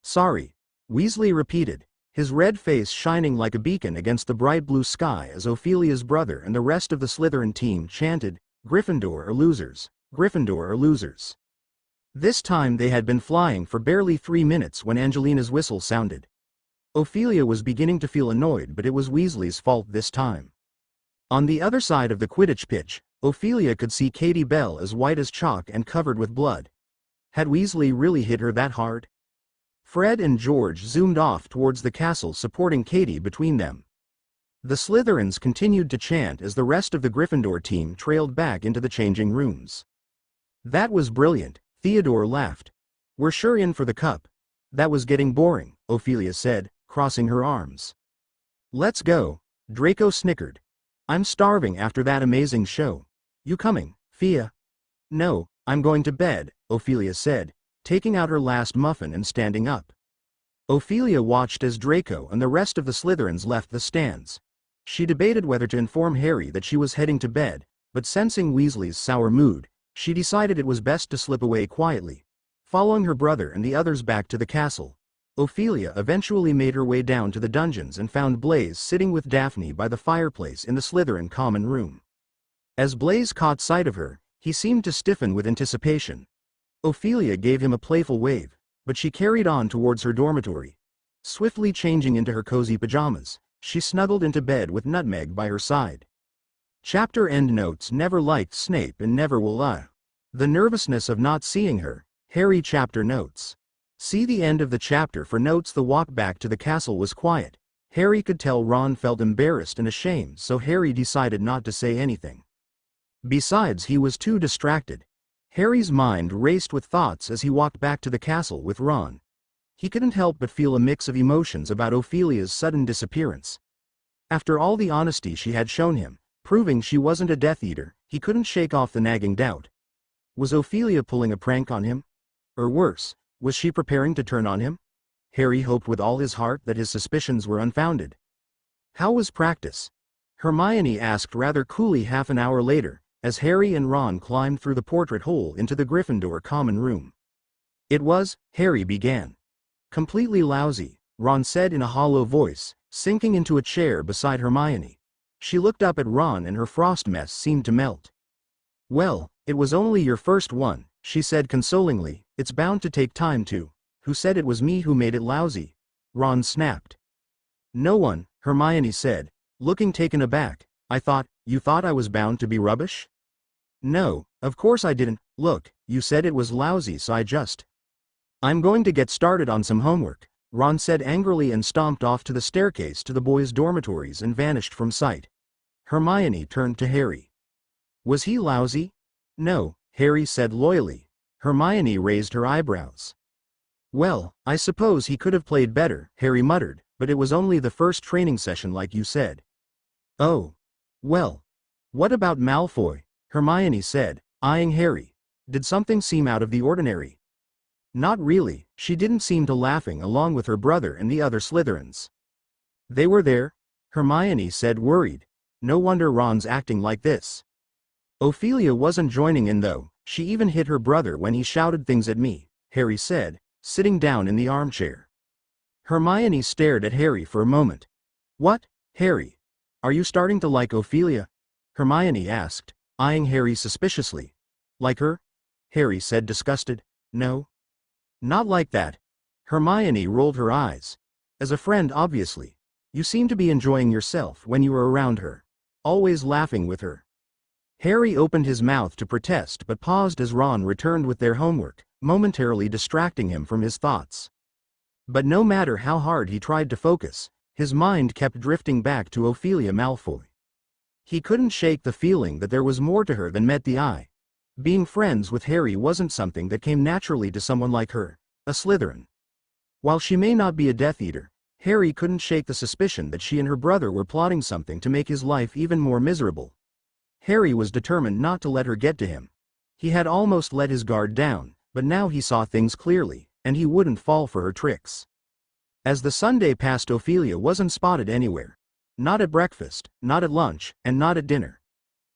Sorry, Weasley repeated, his red face shining like a beacon against the bright blue sky as Ophelia's brother and the rest of the Slytherin team chanted, Gryffindor or losers, Gryffindor or losers. This time they had been flying for barely 3 minutes when Angelina's whistle sounded. Ophelia was beginning to feel annoyed, but it was Weasley's fault this time. On the other side of the Quidditch pitch, Ophelia could see Katie Bell as white as chalk and covered with blood. Had Weasley really hit her that hard? Fred and George zoomed off towards the castle, supporting Katie between them. The Slytherins continued to chant as the rest of the Gryffindor team trailed back into the changing rooms. That was brilliant, Theodore laughed. We're sure in for the cup. That was getting boring, Ophelia said, crossing her arms. Let's go, Draco snickered. I'm starving after that amazing show. You coming, Fia? No, I'm going to bed, Ophelia said, taking out her last muffin and standing up. Ophelia watched as Draco and the rest of the Slytherins left the stands. She debated whether to inform Harry that she was heading to bed, but sensing Weasley's sour mood, she decided it was best to slip away quietly. Following her brother and the others back to the castle, Ophelia eventually made her way down to the dungeons and found Blaise sitting with Daphne by the fireplace in the Slytherin common room. As Blaise caught sight of her, he seemed to stiffen with anticipation. Ophelia gave him a playful wave, but she carried on towards her dormitory. Swiftly changing into her cozy pajamas, she snuggled into bed with Nutmeg by her side. Chapter endnotes. Never liked Snape and never will I. The nervousness of not seeing her. Harry. Chapter notes. See the end of the chapter for notes. The walk back to the castle was quiet. Harry could tell Ron felt embarrassed and ashamed, so Harry decided not to say anything. Besides, he was too distracted. Harry's mind raced with thoughts as he walked back to the castle with Ron. He couldn't help but feel a mix of emotions about Ophelia's sudden disappearance. After all the honesty she had shown him, proving she wasn't a Death Eater, he couldn't shake off the nagging doubt. Was Ophelia pulling a prank on him? Or worse, was she preparing to turn on him? Harry hoped with all his heart that his suspicions were unfounded. How was practice? Hermione asked rather coolly half an hour later, as Harry and Ron climbed through the portrait hole into the Gryffindor common room. It was, Harry began. Completely lousy, Ron said in a hollow voice, sinking into a chair beside Hermione. She looked up at Ron and her frost mess seemed to melt. Well, it was only your first one, she said consolingly. It's bound to take time to. Who said it was me who made it lousy? Ron snapped. No one, Hermione said, looking taken aback. You thought I was bound to be rubbish? No, of course I didn't. Look, you said it was lousy, so I'm going to get started on some homework, Ron said angrily and stomped off to the staircase to the boys' dormitories and vanished from sight. Hermione turned to Harry. Was he lousy? No, Harry said loyally. Hermione raised her eyebrows. Well, I suppose he could have played better, Harry muttered, but it was only the first training session like you said. Oh. Well. What about Malfoy? Hermione said, eyeing Harry. Did something seem out of the ordinary? Not really, she didn't seem to laughing along with her brother and the other Slytherins. They were there? Hermione said worried. No wonder Ron's acting like this. Ophelia wasn't joining in though, she even hit her brother when he shouted things at me, Harry said, sitting down in the armchair. Hermione stared at Harry for a moment. What, Harry? Are you starting to like Ophelia? Hermione asked, eyeing Harry suspiciously. Like her? Harry said disgusted. No. Not like that. Hermione rolled her eyes. As a friend obviously. You seem to be enjoying yourself when you were around her. Always laughing with her. Harry opened his mouth to protest but paused as Ron returned with their homework, momentarily distracting him from his thoughts. But no matter how hard he tried to focus, his mind kept drifting back to Ophelia Malfoy. He couldn't shake the feeling that there was more to her than met the eye. Being friends with Harry wasn't something that came naturally to someone like her, a Slytherin. While she may not be a Death Eater, Harry couldn't shake the suspicion that she and her brother were plotting something to make his life even more miserable. Harry was determined not to let her get to him. He had almost let his guard down, but now he saw things clearly, and he wouldn't fall for her tricks. As the Sunday passed, Ophelia wasn't spotted anywhere. Not at breakfast, not at lunch, and not at dinner.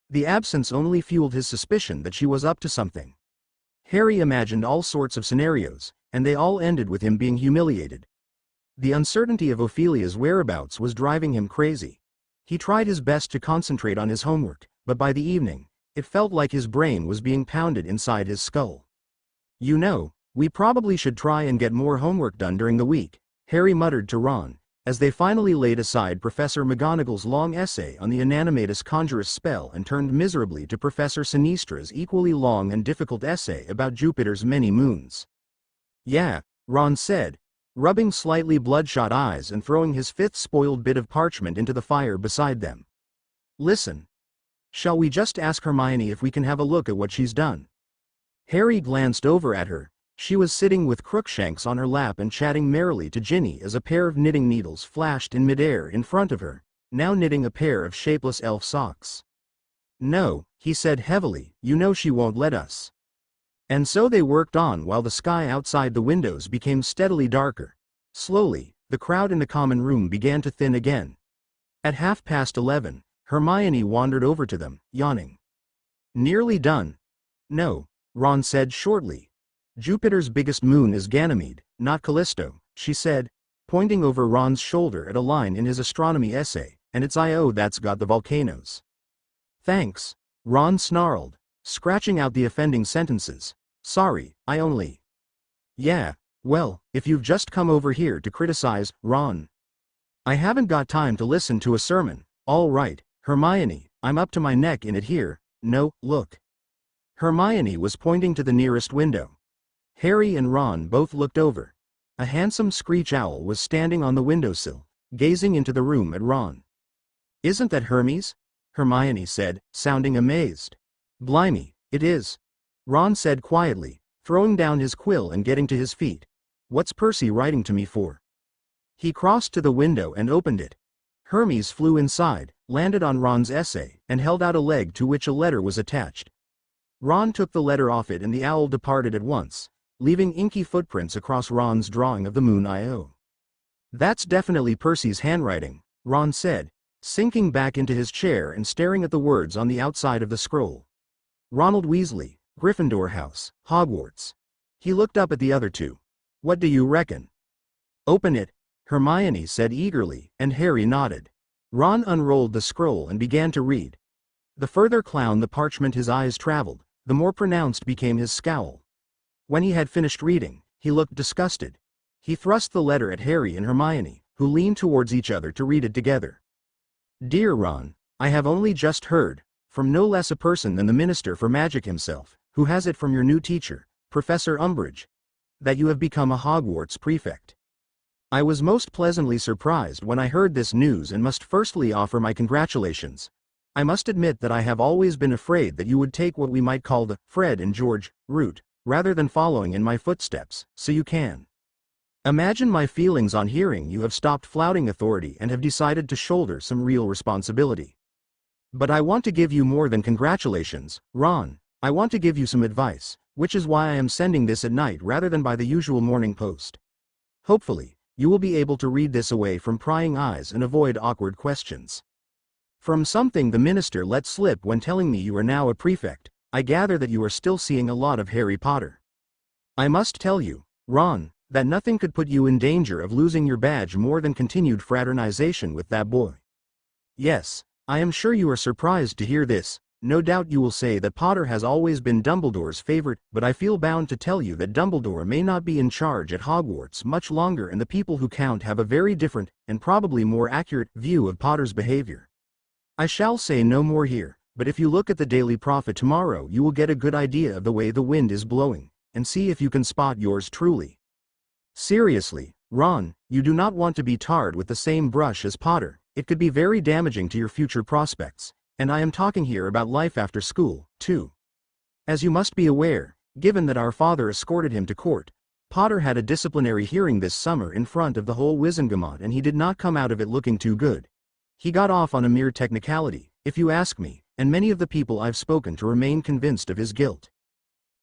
The absence only fueled his suspicion that she was up to something. Harry imagined all sorts of scenarios, and they all ended with him being humiliated. The uncertainty of Ophelia's whereabouts was driving him crazy. He tried his best to concentrate on his homework, but by the evening, it felt like his brain was being pounded inside his skull. You know, we probably should try and get more homework done during the week, Harry muttered to Ron, as they finally laid aside Professor McGonagall's long essay on the Inanimatus Conjurus spell and turned miserably to Professor Sinistra's equally long and difficult essay about Jupiter's many moons. Yeah, Ron said, rubbing slightly bloodshot eyes and throwing his fifth spoiled bit of parchment into the fire beside them. Listen. Shall we just ask Hermione if we can have a look at what she's done? Harry glanced over at her. She was sitting with Crookshanks on her lap and chatting merrily to Ginny as a pair of knitting needles flashed in midair in front of her, now knitting a pair of shapeless elf socks. No, he said heavily, you know she won't let us. And so they worked on while the sky outside the windows became steadily darker. Slowly, the crowd in the common room began to thin again. At 11:30, Hermione wandered over to them, yawning. Nearly done. No, Ron said shortly. Jupiter's biggest moon is Ganymede, not Callisto, she said, pointing over Ron's shoulder at a line in his astronomy essay, and it's Io that's got the volcanoes. Thanks, Ron snarled, scratching out the offending sentences. Sorry, I only. Yeah, well, if you've just come over here to criticize, Ron. I haven't got time to listen to a sermon. All right, Hermione, I'm up to my neck in it here. No, look. Hermione was pointing to the nearest window. Harry and Ron both looked over. A handsome screech owl was standing on the windowsill, gazing into the room at Ron. Isn't that Hermes? Hermione said, sounding amazed. Blimey, it is. Ron said quietly, throwing down his quill and getting to his feet. What's Percy writing to me for? He crossed to the window and opened it. Hermes flew inside, landed on Ron's essay, and held out a leg to which a letter was attached. Ron took the letter off it and the owl departed at once, leaving inky footprints across Ron's drawing of the moon Io. That's definitely Percy's handwriting, Ron said, sinking back into his chair and staring at the words on the outside of the scroll. Ronald Weasley, Gryffindor House, Hogwarts. He looked up at the other two. What do you reckon? Open it, Hermione said eagerly, and Harry nodded. Ron unrolled the scroll and began to read. The further clown the parchment his eyes traveled, the more pronounced became his scowl. When he had finished reading, he looked disgusted. He thrust the letter at Harry and Hermione, who leaned towards each other to read it together. Dear Ron, I have only just heard, from no less a person than the Minister for Magic himself, who has it from your new teacher, Professor Umbridge, that you have become a Hogwarts prefect. I was most pleasantly surprised when I heard this news and must firstly offer my congratulations. I must admit that I have always been afraid that you would take what we might call the Fred and George route, rather than following in my footsteps, so you can imagine my feelings on hearing you have stopped flouting authority and have decided to shoulder some real responsibility. But I want to give you more than congratulations, Ron. I want to give you some advice, which is why I am sending this at night rather than by the usual morning post. Hopefully, you will be able to read this away from prying eyes and avoid awkward questions. From something the minister let slip when telling me you are now a prefect, I gather that you are still seeing a lot of Harry Potter. I must tell you, Ron, that nothing could put you in danger of losing your badge more than continued fraternization with that boy. Yes, I am sure you are surprised to hear this. No doubt you will say that Potter has always been Dumbledore's favorite, but I feel bound to tell you that Dumbledore may not be in charge at Hogwarts much longer, and the people who count have a very different, and probably more accurate, view of Potter's behavior. I shall say no more here, but if you look at the Daily Prophet tomorrow you will get a good idea of the way the wind is blowing, and see if you can spot yours truly. Seriously, Ron, you do not want to be tarred with the same brush as Potter. It could be very damaging to your future prospects, and I am talking here about life after school, too. As you must be aware, given that our father escorted him to court, Potter had a disciplinary hearing this summer in front of the whole Wizengamot, and he did not come out of it looking too good. He got off on a mere technicality, if you ask me, and many of the people I've spoken to remain convinced of his guilt.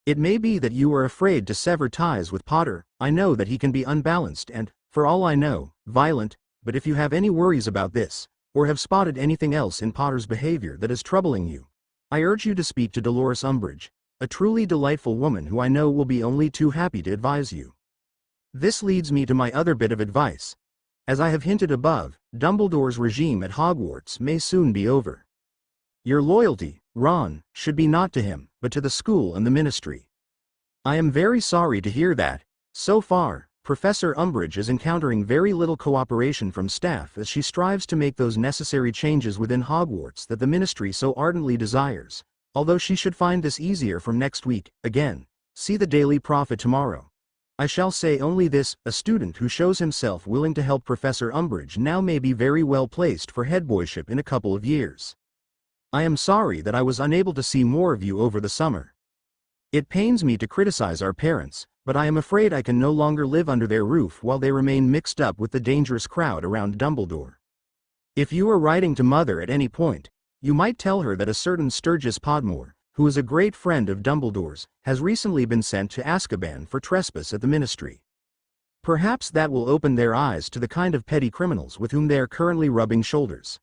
It may be that you are afraid to sever ties with Potter. I know that he can be unbalanced and, for all I know, violent, but if you have any worries about this, or have spotted anything else in Potter's behavior that is troubling you, I urge you to speak to Dolores Umbridge, a truly delightful woman who I know will be only too happy to advise you. This leads me to my other bit of advice. As I have hinted above, Dumbledore's regime at Hogwarts may soon be over. Your loyalty, Ron, should be not to him, but to the school and the ministry. I am very sorry to hear that. So far, Professor Umbridge is encountering very little cooperation from staff as she strives to make those necessary changes within Hogwarts that the ministry so ardently desires, although she should find this easier from next week. Again, see the Daily Prophet tomorrow. I shall say only this: a student who shows himself willing to help Professor Umbridge now may be very well placed for headboyship in a couple of years. I am sorry that I was unable to see more of you over the summer. It pains me to criticize our parents, but I am afraid I can no longer live under their roof while they remain mixed up with the dangerous crowd around Dumbledore. If you are writing to Mother at any point, you might tell her that a certain Sturgis Podmore, who is a great friend of Dumbledore's, has recently been sent to Azkaban for trespass at the ministry. Perhaps that will open their eyes to the kind of petty criminals with whom they are currently rubbing shoulders.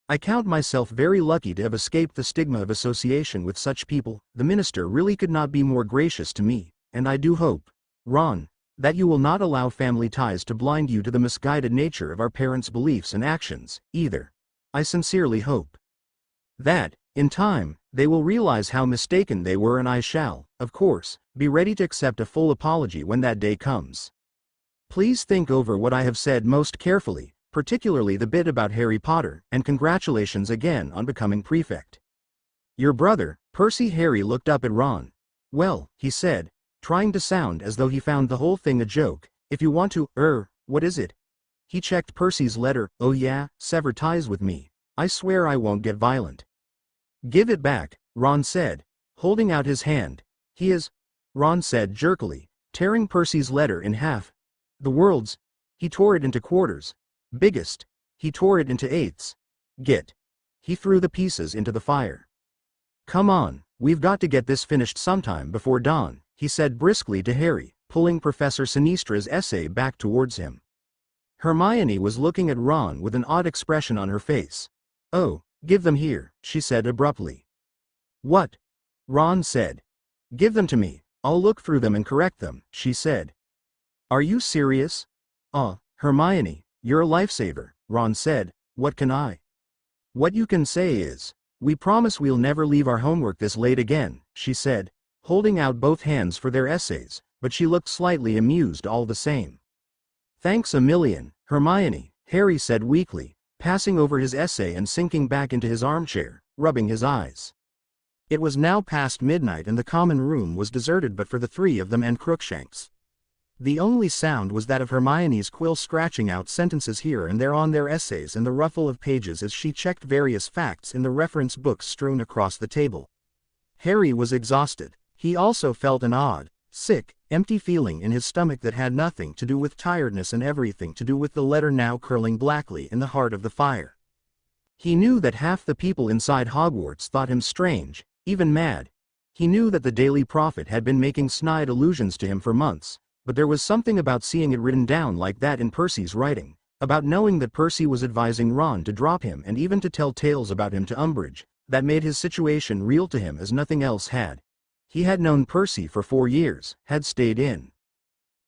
I count myself very lucky to have escaped the stigma of association with such people. The minister really could not be more gracious to me, and I do hope, Ron, that you will not allow family ties to blind you to the misguided nature of our parents' beliefs and actions, either. I sincerely hope that, in time, they will realize how mistaken they were, and I shall, of course, be ready to accept a full apology when that day comes. Please think over what I have said most carefully, particularly the bit about Harry Potter, and congratulations again on becoming prefect. Your brother, Percy. Harry looked up at Ron. Well, he said, trying to sound as though he found the whole thing a joke, if you want to, what is it? He checked Percy's letter. Oh yeah, sever ties with me. I swear I won't get violent. Give it back, Ron said, holding out his hand. He is, Ron said jerkily, tearing Percy's letter in half. The world's. He tore it into quarters. Biggest. He tore it into eighths. Get. He threw the pieces into the fire. Come on, we've got to get this finished sometime before dawn, he said briskly to Harry, pulling Professor Sinistra's essay back towards him. Hermione was looking at Ron with an odd expression on her face. Oh, give them here, she said abruptly. What? Ron said. Give them to me, I'll look through them and correct them, she said. Are you serious? Hermione, you're a lifesaver, Ron said. What can I? What you can say is, we promise we'll never leave our homework this late again, she said, holding out both hands for their essays, but she looked slightly amused all the same. Thanks a million, Hermione, Harry said weakly, passing over his essay and sinking back into his armchair, rubbing his eyes. It was now past midnight and the common room was deserted but for the three of them and Crookshanks. The only sound was that of Hermione's quill scratching out sentences here and there on their essays and the ruffle of pages as she checked various facts in the reference books strewn across the table. Harry was exhausted. He also felt an odd, sick, empty feeling in his stomach that had nothing to do with tiredness and everything to do with the letter now curling blackly in the heart of the fire. He knew that half the people inside Hogwarts thought him strange, even mad. He knew that the Daily Prophet had been making snide allusions to him for months. But there was something about seeing it written down like that in Percy's writing, about knowing that Percy was advising Ron to drop him and even to tell tales about him to Umbridge, that made his situation real to him as nothing else had. He had known Percy for 4 years, had stayed in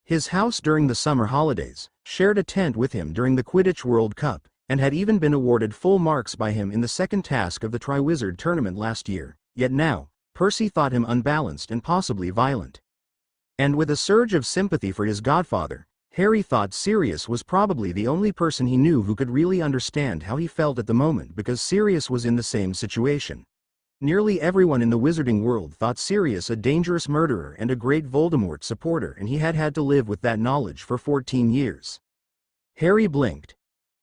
his house during the summer holidays, shared a tent with him during the Quidditch World Cup, and had even been awarded full marks by him in the second task of the Triwizard Tournament last year, yet now, Percy thought him unbalanced and possibly violent. And with a surge of sympathy for his godfather, Harry thought Sirius was probably the only person he knew who could really understand how he felt at the moment because Sirius was in the same situation. Nearly everyone in the wizarding world thought Sirius a dangerous murderer and a great Voldemort supporter, and he had had to live with that knowledge for 14 years. Harry blinked.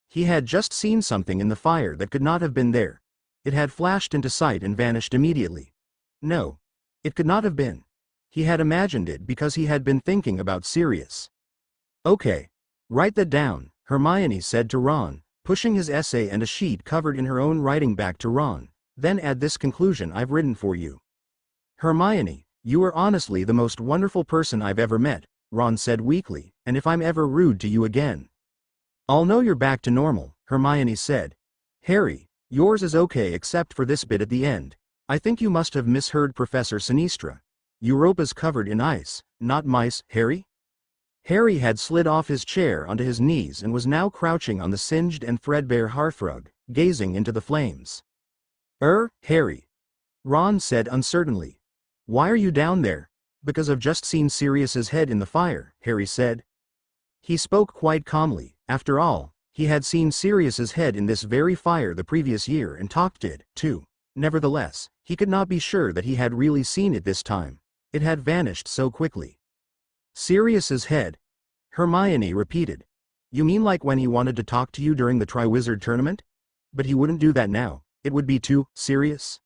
He had just seen something in the fire that could not have been there. It had flashed into sight and vanished immediately. No. It could not have been. He had imagined it because he had been thinking about Sirius. Okay. Write that down, Hermione said to Ron, pushing his essay and a sheet covered in her own writing back to Ron. Then add this conclusion I've written for you. Hermione, you are honestly the most wonderful person I've ever met, Ron said weakly, and if I'm ever rude to you again, I'll know you're back to normal, Hermione said. Harry, yours is okay except for this bit at the end. I think you must have misheard Professor Sinistra. Europa's covered in ice, not mice, Harry? Harry had slid off his chair onto his knees and was now crouching on the singed and threadbare hearthrug, gazing into the flames. Harry. Ron said uncertainly. Why are you down there? Because I've just seen Sirius's head in the fire, Harry said. He spoke quite calmly. After all, he had seen Sirius's head in this very fire the previous year and talked it, too. Nevertheless, he could not be sure that he had really seen it this time. It had vanished so quickly. Sirius's head? Hermione repeated. You mean like when he wanted to talk to you during the Triwizard Tournament? But he wouldn't do that now. It would be too serious.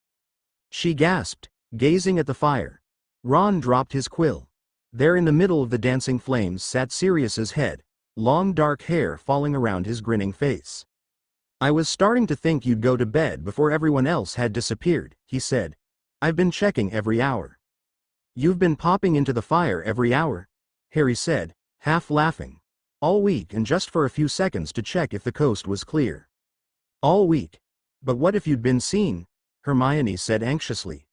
She gasped, gazing at the fire. Ron dropped his quill. There in the middle of the dancing flames sat Sirius's head, long dark hair falling around his grinning face. I was starting to think you'd go to bed before everyone else had disappeared, he said. I've been checking every hour. You've been popping into the fire every hour? Harry said, half laughing. All week and just for a few seconds to check if the coast was clear. All week. But what if you'd been seen? Hermione said anxiously.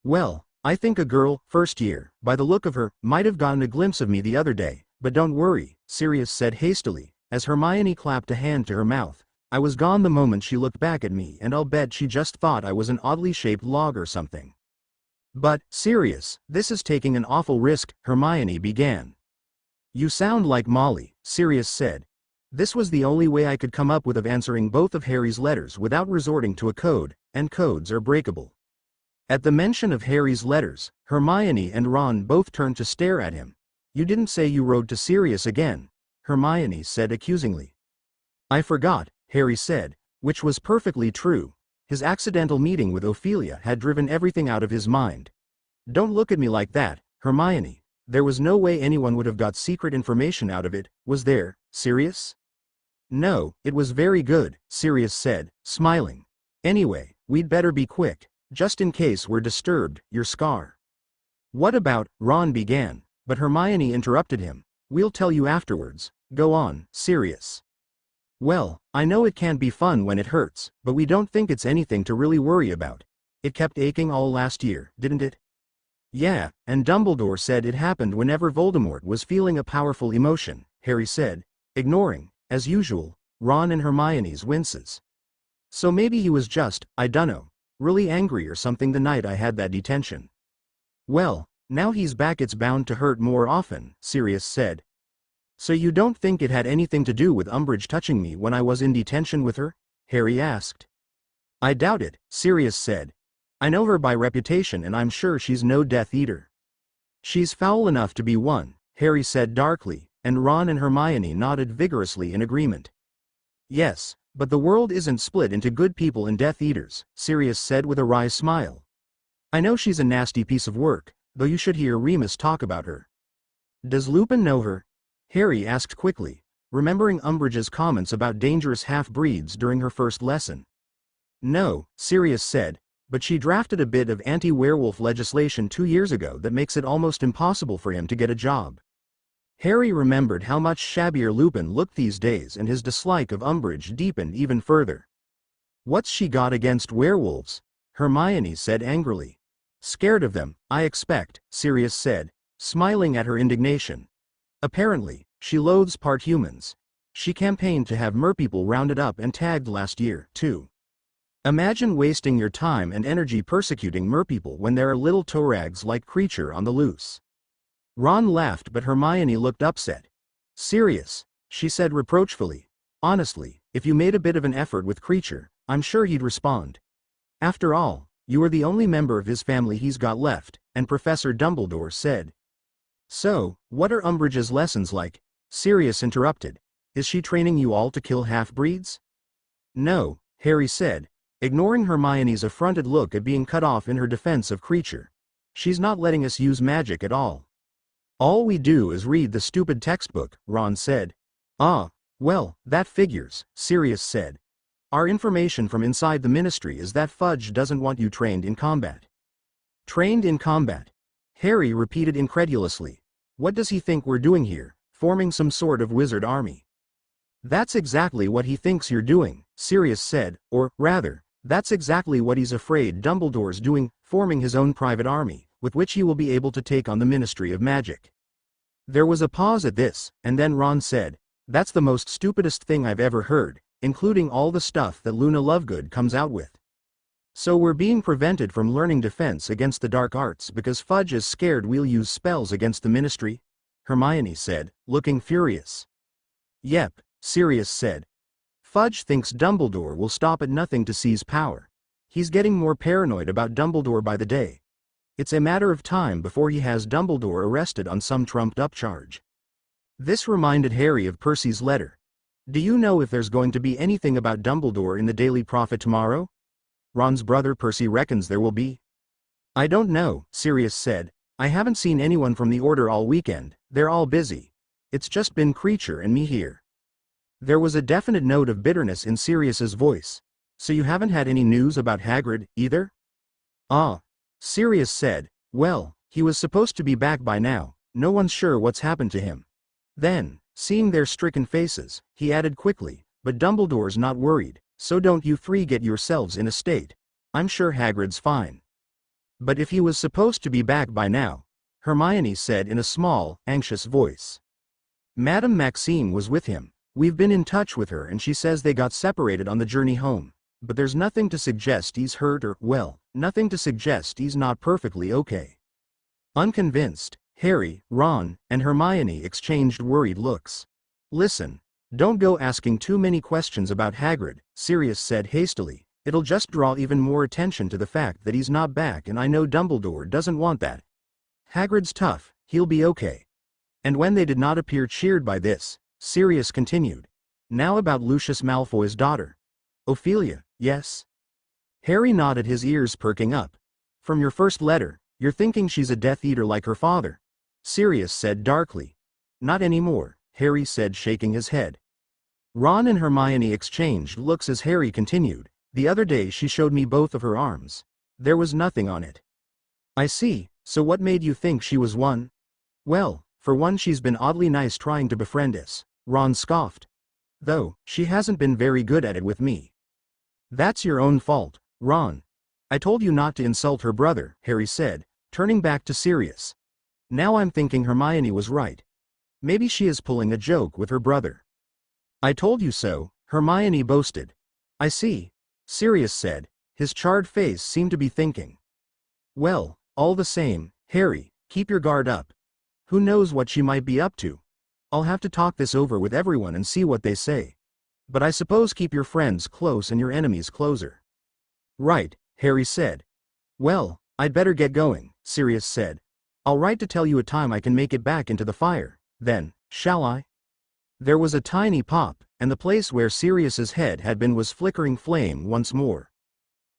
Well, I think a girl, first year, by the look of her, might have gotten a glimpse of me the other day, but don't worry, Sirius said hastily, as Hermione clapped a hand to her mouth. I was gone the moment she looked back at me and I'll bet she just thought I was an oddly shaped log or something. But, Sirius, this is taking an awful risk, Hermione began. You sound like Molly, Sirius said. This was the only way I could come up with of answering both of Harry's letters without resorting to a code, and codes are breakable. At the mention of Harry's letters, Hermione and Ron both turned to stare at him. You didn't say you rode to Sirius again, Hermione said accusingly. I forgot, Harry said, which was perfectly true. His accidental meeting with Ophelia had driven everything out of his mind. Don't look at me like that, Hermione. There was no way anyone would have got secret information out of it, was there, Sirius? No, it was very good, Sirius said, smiling. Anyway, we'd better be quick, just in case we're disturbed, your scar. What about, Ron began, but Hermione interrupted him. We'll tell you afterwards. Go on, Sirius. Well, I know it can't be fun when it hurts, but we don't think it's anything to really worry about. It kept aching all last year, didn't it? Yeah, and Dumbledore said it happened whenever Voldemort was feeling a powerful emotion, Harry said, ignoring, as usual, Ron and Hermione's winces. So maybe he was just, I dunno, really angry or something the night I had that detention. Well, now he's back, it's bound to hurt more often, Sirius said. So you don't think it had anything to do with Umbridge touching me when I was in detention with her? Harry asked. I doubt it, Sirius said. I know her by reputation and I'm sure she's no Death Eater. She's foul enough to be one, Harry said darkly, and Ron and Hermione nodded vigorously in agreement. Yes, but the world isn't split into good people and Death Eaters, Sirius said with a wry smile. I know she's a nasty piece of work, though you should hear Remus talk about her. Does Lupin know her? Harry asked quickly, remembering Umbridge's comments about dangerous half-breeds during her first lesson. No, Sirius said, but she drafted a bit of anti-werewolf legislation 2 years ago that makes it almost impossible for him to get a job. Harry remembered how much shabbier Lupin looked these days and his dislike of Umbridge deepened even further. What's she got against werewolves? Hermione said angrily. Scared of them, I expect, Sirius said, smiling at her indignation. Apparently, she loathes part humans. She campaigned to have merpeople rounded up and tagged last year, too. Imagine wasting your time and energy persecuting merpeople when there are little torags-like creature on the loose. Ron laughed but Hermione looked upset. Sirius, she said reproachfully. Honestly, if you made a bit of an effort with Creature, I'm sure he'd respond. After all, you are the only member of his family he's got left, and Professor Dumbledore said. So, what are Umbridge's lessons like? Sirius interrupted. Is she training you all to kill half-breeds? No, Harry said, ignoring Hermione's affronted look at being cut off in her defense of Creature. She's not letting us use magic at all. All we do is read the stupid textbook, Ron said. Ah, well, that figures, Sirius said. Our information from inside the Ministry is that Fudge doesn't want you trained in combat. Trained in combat? Harry repeated incredulously. What does he think we're doing here, forming some sort of wizard army? That's exactly what he thinks you're doing, Sirius said, or, rather, that's exactly what he's afraid Dumbledore's doing, forming his own private army, with which he will be able to take on the Ministry of Magic. There was a pause at this, and then Ron said, that's the most stupidest thing I've ever heard, including all the stuff that Luna Lovegood comes out with. So we're being prevented from learning defense against the dark arts because Fudge is scared we'll use spells against the Ministry? Hermione said, looking furious. Yep, Sirius said. Fudge thinks Dumbledore will stop at nothing to seize power. He's getting more paranoid about Dumbledore by the day. It's a matter of time before he has Dumbledore arrested on some trumped-up charge. This reminded Harry of Percy's letter. Do you know if there's going to be anything about Dumbledore in the Daily Prophet tomorrow? Ron's brother Percy reckons there will be. I don't know, Sirius said. I haven't seen anyone from the Order all weekend, they're all busy. It's just been Creature and me here. There was a definite note of bitterness in Sirius's voice. So you haven't had any news about Hagrid, either? Ah. Sirius said, well, he was supposed to be back by now, no one's sure what's happened to him. Then, Seeing their stricken faces, he added quickly, "But Dumbledore's not worried, so don't you three get yourselves in a state. I'm sure Hagrid's fine." "But if he was supposed to be back by now," Hermione said in a small, anxious voice. "Madame Maxime was with him. We've been in touch with her and she says they got separated on the journey home. But there's nothing to suggest he's hurt or, well, nothing to suggest he's not perfectly okay." Unconvinced, Harry, Ron, and Hermione exchanged worried looks. "Listen, don't go asking too many questions about Hagrid," Sirius said hastily. "It'll just draw even more attention to the fact that he's not back, and I know Dumbledore doesn't want that. Hagrid's tough, he'll be okay." And when they did not appear cheered by this, Sirius continued. "Now about Lucius Malfoy's daughter. Ophelia, yes?" Harry nodded, his ears perking up. "From your first letter, you're thinking she's a Death Eater like her father," Sirius said darkly. "Not anymore," Harry said, shaking his head. Ron and Hermione exchanged looks as Harry continued. "The other day she showed me both of her arms. There was nothing on it." "I see, so what made you think she was one?" "Well, for one, she's been oddly nice trying to befriend us," Ron scoffed. "Though, she hasn't been very good at it with me." "That's your own fault, Ron. I told you not to insult her brother," Harry said, turning back to Sirius. "Now I'm thinking Hermione was right. Maybe she is pulling a joke with her brother." "I told you so," Hermione boasted. "I see," Sirius said. His charred face seemed to be thinking. "Well, all the same, Harry, keep your guard up. Who knows what she might be up to? I'll have to talk this over with everyone and see what they say. But I suppose keep your friends close and your enemies closer." "Right," Harry said. "Well, I'd better get going," Sirius said. "I'll write to tell you a time I can make it back into the fire, then, shall I?" There was a tiny pop, and the place where Sirius's head had been was flickering flame once more.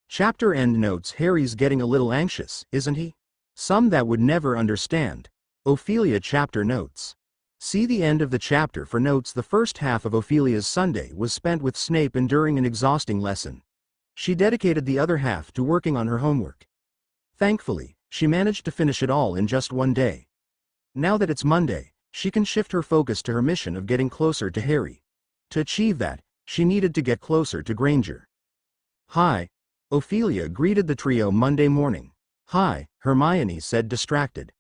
Chapter end notes. Harry's getting a little anxious, isn't he? Some that would never understand. Ophelia chapter notes. See the end of the chapter for notes. The first half of Ophelia's Sunday was spent with Snape enduring an exhausting lesson. She dedicated the other half to working on her homework. Thankfully, she managed to finish it all in just one day. Now that it's Monday, she can shift her focus to her mission of getting closer to Harry. To achieve that, she needed to get closer to Granger. "Hi," Ophelia greeted the trio Monday morning. "Hi," Hermione said, distracted.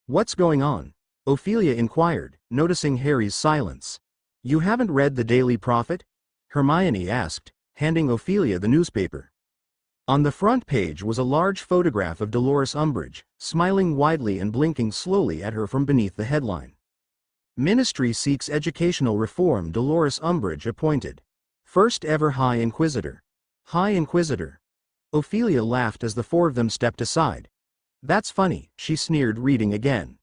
"What's going on?" Ophelia inquired, noticing Harry's silence. "You haven't read the Daily Prophet?" Hermione asked, handing Ophelia the newspaper. On the front page was a large photograph of Dolores Umbridge, smiling widely and blinking slowly at her from beneath the headline. "Ministry seeks educational reform. Dolores Umbridge appointed. First ever High Inquisitor." "High Inquisitor?" Ophelia laughed as the four of them stepped aside. "That's funny," she sneered, reading again.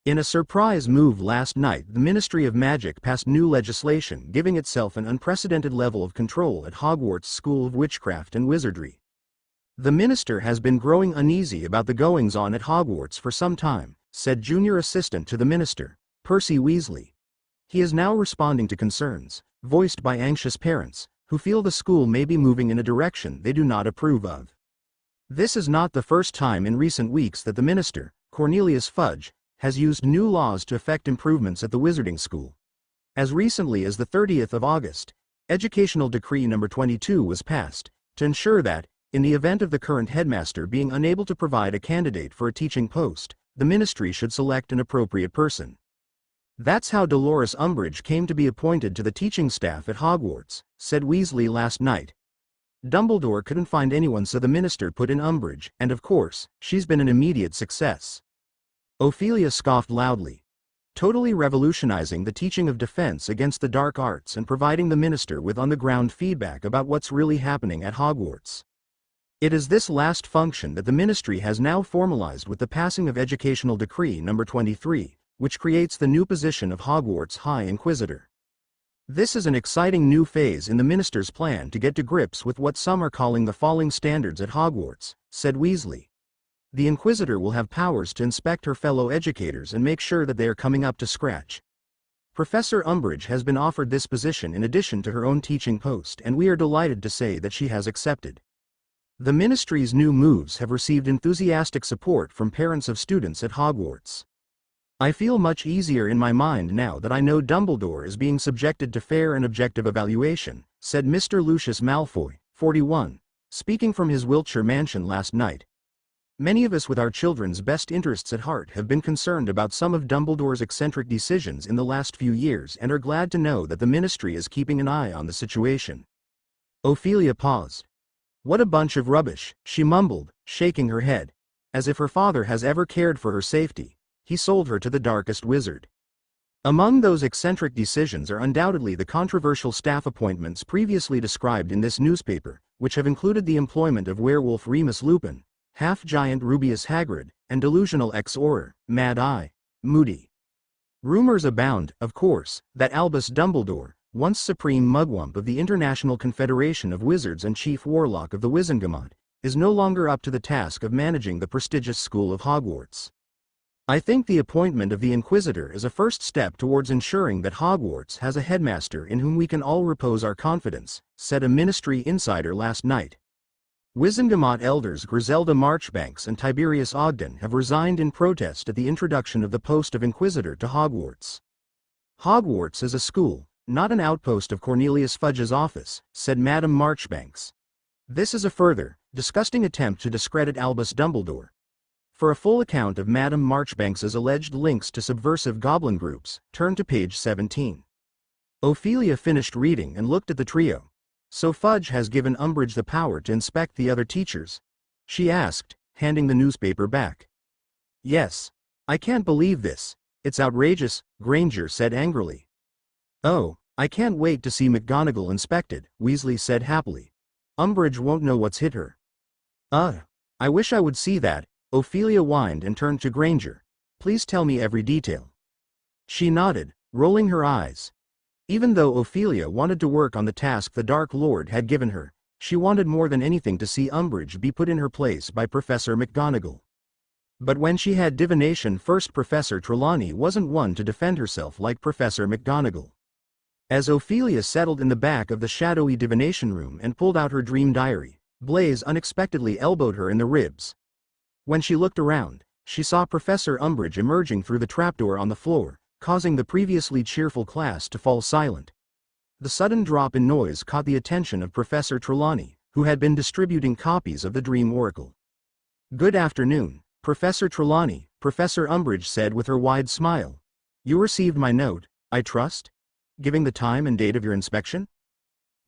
"In a surprise move last night, the Ministry of Magic passed new legislation giving itself an unprecedented level of control at Hogwarts School of Witchcraft and Wizardry. The minister has been growing uneasy about the goings-on at Hogwarts for some time," said junior assistant to the minister, Percy Weasley. "He is now responding to concerns voiced by anxious parents who feel the school may be moving in a direction they do not approve of. This is not the first time in recent weeks that the minister, Cornelius Fudge, has used new laws to effect improvements at the Wizarding School. As recently as the 30th of August, Educational Decree No. 22 was passed, to ensure that, in the event of the current headmaster being unable to provide a candidate for a teaching post, the ministry should select an appropriate person. That's how Dolores Umbridge came to be appointed to the teaching staff at Hogwarts, said Weasley last night. Dumbledore couldn't find anyone, so the minister put in Umbridge, and of course, she's been an immediate success." Ophelia scoffed loudly. "Totally revolutionizing the teaching of defense against the dark arts and providing the minister with on-the-ground feedback about what's really happening at Hogwarts. It is this last function that the ministry has now formalized with the passing of Educational Decree No. 23, which creates the new position of Hogwarts High Inquisitor. This is an exciting new phase in the minister's plan to get to grips with what some are calling the falling standards at Hogwarts," said Weasley. "The Inquisitor will have powers to inspect her fellow educators and make sure that they are coming up to scratch. Professor Umbridge has been offered this position in addition to her own teaching post, and we are delighted to say that she has accepted. The ministry's new moves have received enthusiastic support from parents of students at Hogwarts." I feel much easier in my mind now that I know Dumbledore is being subjected to fair and objective evaluation, said Mr. Lucius Malfoy, 41, speaking from his Wiltshire mansion last night. Many of us with our children's best interests at heart have been concerned about some of Dumbledore's eccentric decisions in the last few years and are glad to know that the Ministry is keeping an eye on the situation. Ophelia paused. What a bunch of rubbish, she mumbled, shaking her head. As if her father has ever cared for her safety. He sold her to the darkest wizard. Among those eccentric decisions are undoubtedly the controversial staff appointments previously described in this newspaper, which have included the employment of werewolf Remus Lupin, half-giant Rubeus Hagrid, and delusional ex-Auror, Mad-Eye Moody. Rumors abound, of course, that Albus Dumbledore, once supreme mugwump of the International Confederation of Wizards and chief warlock of the Wizengamot, is no longer up to the task of managing the prestigious school of Hogwarts. I think the appointment of the Inquisitor is a first step towards ensuring that Hogwarts has a headmaster in whom we can all repose our confidence, said a Ministry insider last night. Wizengamot elders Griselda Marchbanks and Tiberius Ogden have resigned in protest at the introduction of the post of Inquisitor to Hogwarts. Hogwarts is a school, not an outpost of Cornelius Fudge's office, said Madame Marchbanks. This is a further, disgusting attempt to discredit Albus Dumbledore. For a full account of Madame Marchbanks's alleged links to subversive goblin groups, turn to page 17. Ophelia finished reading and looked at the trio. So Fudge has given Umbridge the power to inspect the other teachers? She asked, handing the newspaper back. Yes. I can't believe this. It's outrageous, Granger said angrily. Oh, I can't wait to see McGonagall inspected, Weasley said happily. Umbridge won't know what's hit her. I wish I would see that. Ophelia whined and turned to Granger. Please tell me every detail. She nodded, rolling her eyes. Even though Ophelia wanted to work on the task the Dark Lord had given her, she wanted more than anything to see Umbridge be put in her place by Professor McGonagall. But when she had divination first, Professor Trelawney wasn't one to defend herself like Professor McGonagall. As Ophelia settled in the back of the shadowy divination room and pulled out her dream diary, Blaise unexpectedly elbowed her in the ribs. When she looked around, she saw Professor Umbridge emerging through the trapdoor on the floor, causing the previously cheerful class to fall silent. The sudden drop in noise caught the attention of Professor Trelawney, who had been distributing copies of the Dream Oracle. Good afternoon, Professor Trelawney, Professor Umbridge said with her wide smile. You received my note, I trust? Giving the time and date of your inspection?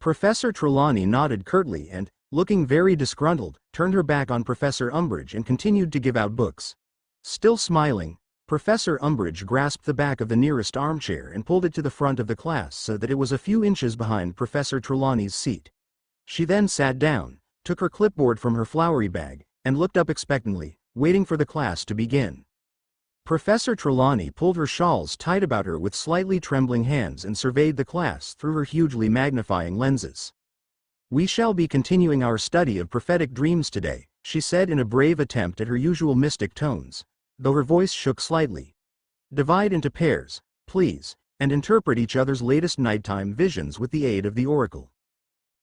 Professor Trelawney nodded curtly and, looking very disgruntled, turned her back on Professor Umbridge and continued to give out books. Still smiling, Professor Umbridge grasped the back of the nearest armchair and pulled it to the front of the class so that it was a few inches behind Professor Trelawney's seat. She then sat down, took her clipboard from her flowery bag, and looked up expectantly, waiting for the class to begin. Professor Trelawney pulled her shawls tight about her with slightly trembling hands and surveyed the class through her hugely magnifying lenses. We shall be continuing our study of prophetic dreams today, she said in a brave attempt at her usual mystic tones, though her voice shook slightly. Divide into pairs, please, and interpret each other's latest nighttime visions with the aid of the oracle.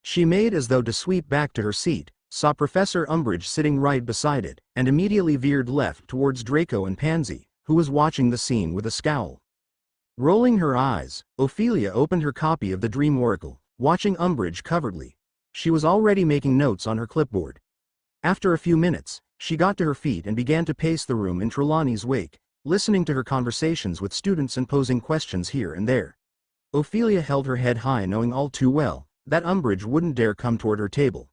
She made as though to sweep back to her seat, saw Professor Umbridge sitting right beside it, and immediately veered left towards Draco and Pansy, who was watching the scene with a scowl. Rolling her eyes, Ophelia opened her copy of the Dream Oracle, watching Umbridge covertly. She was already making notes on her clipboard. After a few minutes, she got to her feet and began to pace the room in Trelawney's wake, listening to her conversations with students and posing questions here and there. Ophelia held her head high, knowing all too well that Umbridge wouldn't dare come toward her table.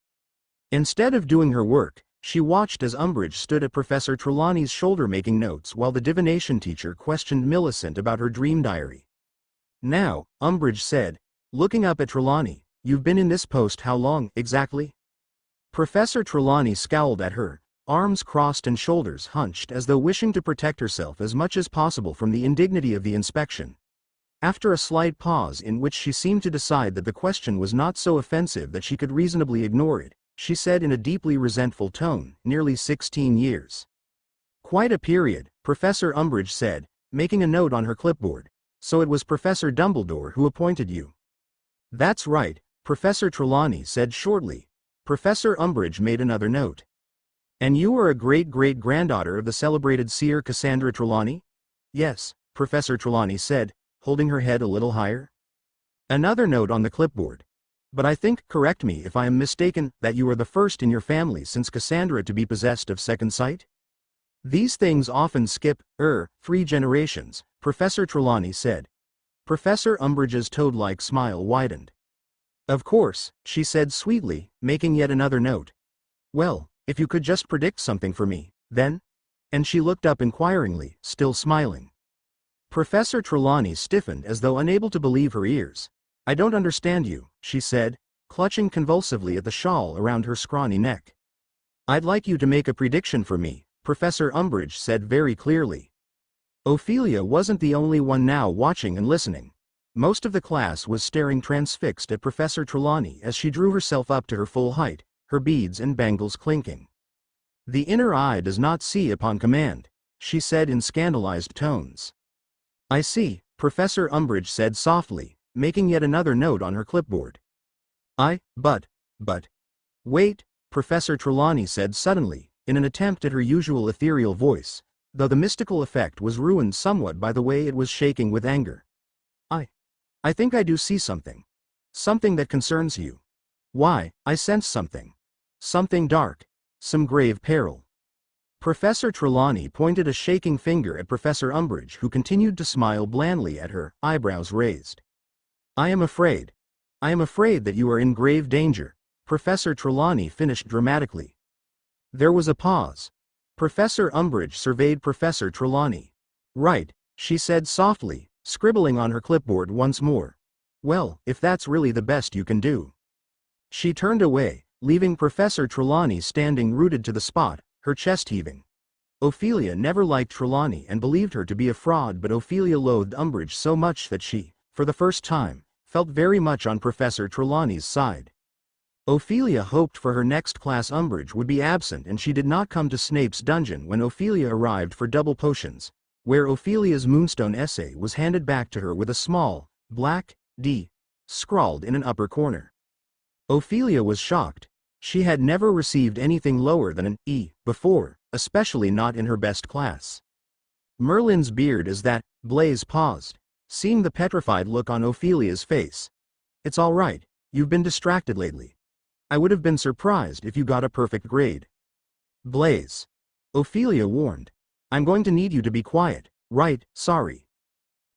Instead of doing her work, she watched as Umbridge stood at Professor Trelawney's shoulder making notes while the divination teacher questioned Millicent about her dream diary. Now, Umbridge said, looking up at Trelawney, you've been in this post how long, exactly? Professor Trelawney scowled at her, arms crossed and shoulders hunched as though wishing to protect herself as much as possible from the indignity of the inspection. After a slight pause in which she seemed to decide that the question was not so offensive that she could reasonably ignore it, she said in a deeply resentful tone, nearly 16 years. Quite a period, Professor Umbridge said, making a note on her clipboard. So it was Professor Dumbledore who appointed you. That's right, Professor Trelawney said shortly. Professor Umbridge made another note. And you are a great-great-granddaughter of the celebrated seer Cassandra Trelawney? Yes, Professor Trelawney said, holding her head a little higher. Another note on the clipboard. But I think, correct me if I am mistaken, that you are the first in your family since Cassandra to be possessed of second sight? These things often skip, 3 generations, Professor Trelawney said. Professor Umbridge's toad-like smile widened. Of course, she said sweetly, making yet another note. Well, if you could just predict something for me, then? And she looked up inquiringly, still smiling. Professor Trelawney stiffened as though unable to believe her ears. I don't understand you, she said, clutching convulsively at the shawl around her scrawny neck. I'd like you to make a prediction for me, Professor Umbridge said very clearly. Ophelia wasn't the only one now watching and listening. Most of the class was staring transfixed at Professor Trelawney as she drew herself up to her full height, her beads and bangles clinking. The inner eye does not see upon command, she said in scandalized tones. I see, Professor Umbridge said softly, making yet another note on her clipboard. But. Wait, Professor Trelawney said suddenly, in an attempt at her usual ethereal voice, though the mystical effect was ruined somewhat by the way it was shaking with anger. I think I do see something. Something that concerns you. Why, I sense something. Something dark. Some grave peril. Professor Trelawney pointed a shaking finger at Professor Umbridge, who continued to smile blandly at her, eyebrows raised. I am afraid that you are in grave danger, Professor Trelawney finished dramatically. There was a pause. Professor Umbridge surveyed Professor Trelawney. Right, she said softly, scribbling on her clipboard once more. Well, if that's really the best you can do. She turned away, leaving Professor Trelawney standing rooted to the spot, her chest heaving. Ophelia never liked Trelawney and believed her to be a fraud, but Ophelia loathed Umbridge so much that she, for the first time, felt very much on Professor Trelawney's side. Ophelia hoped for her next class Umbridge would be absent and she did not come to Snape's dungeon when Ophelia arrived for double potions, where Ophelia's Moonstone essay was handed back to her with a small, black, D, scrawled in an upper corner. Ophelia was shocked. She had never received anything lower than an E before, especially not in her best class. Merlin's beard is that, Blaise paused, seeing the petrified look on Ophelia's face. It's all right, you've been distracted lately. I would have been surprised if you got a perfect grade. Blaise. Ophelia warned. I'm going to need you to be quiet, right, sorry.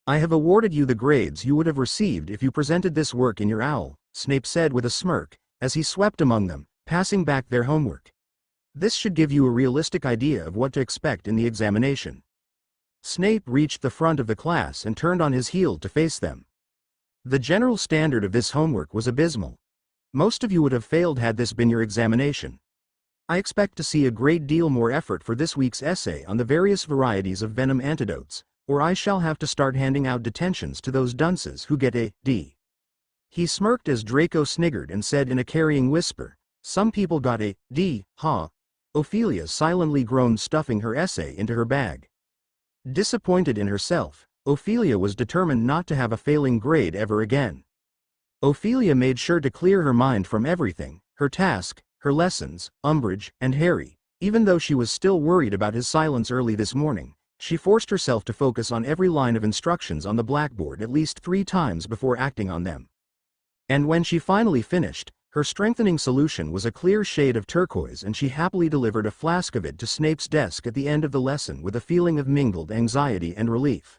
I have awarded you the grades you would have received if you presented this work in your owl, Snape said with a smirk, as he swept among them, passing back their homework. This should give you a realistic idea of what to expect in the examination. Snape reached the front of the class and turned on his heel to face them. The general standard of this homework was abysmal. Most of you would have failed had this been your examination. I expect to see a great deal more effort for this week's essay on the various varieties of venom antidotes, or I shall have to start handing out detentions to those dunces who get a D. He smirked as Draco sniggered and said in a carrying whisper, some people got a D, ha. Ophelia silently groaned, stuffing her essay into her bag. Disappointed in herself, Ophelia was determined not to have a failing grade ever again. Ophelia made sure to clear her mind from everything, her task, her lessons, Umbridge, and Harry. Even though she was still worried about his silence early this morning, she forced herself to focus on every line of instructions on the blackboard at least 3 times before acting on them. And when she finally finished, her strengthening solution was a clear shade of turquoise, and she happily delivered a flask of it to Snape's desk at the end of the lesson with a feeling of mingled anxiety and relief.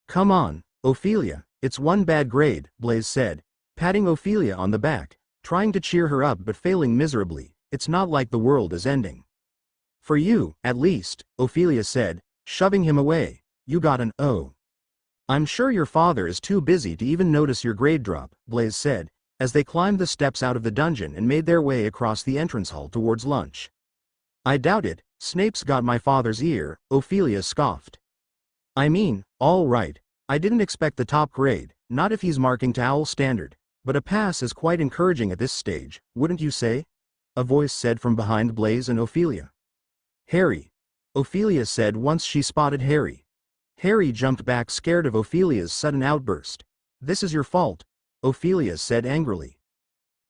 Come on, Ophelia, it's one bad grade, Blaise said, patting Ophelia on the back, trying to cheer her up but failing miserably. It's not like the world is ending. For you, at least, Ophelia said, shoving him away. You got an O. I'm sure your father is too busy to even notice your grade drop, Blaise said, as they climbed the steps out of the dungeon and made their way across the entrance hall towards lunch. I doubt it, Snape's got my father's ear, Ophelia scoffed. I mean, all right, I didn't expect the top grade, not if he's marking to owl standard, but a pass is quite encouraging at this stage, wouldn't you say? A voice said from behind Blaise and Ophelia. Harry. Ophelia said once she spotted Harry. Harry jumped back, scared of Ophelia's sudden outburst. This is your fault, Ophelia said angrily.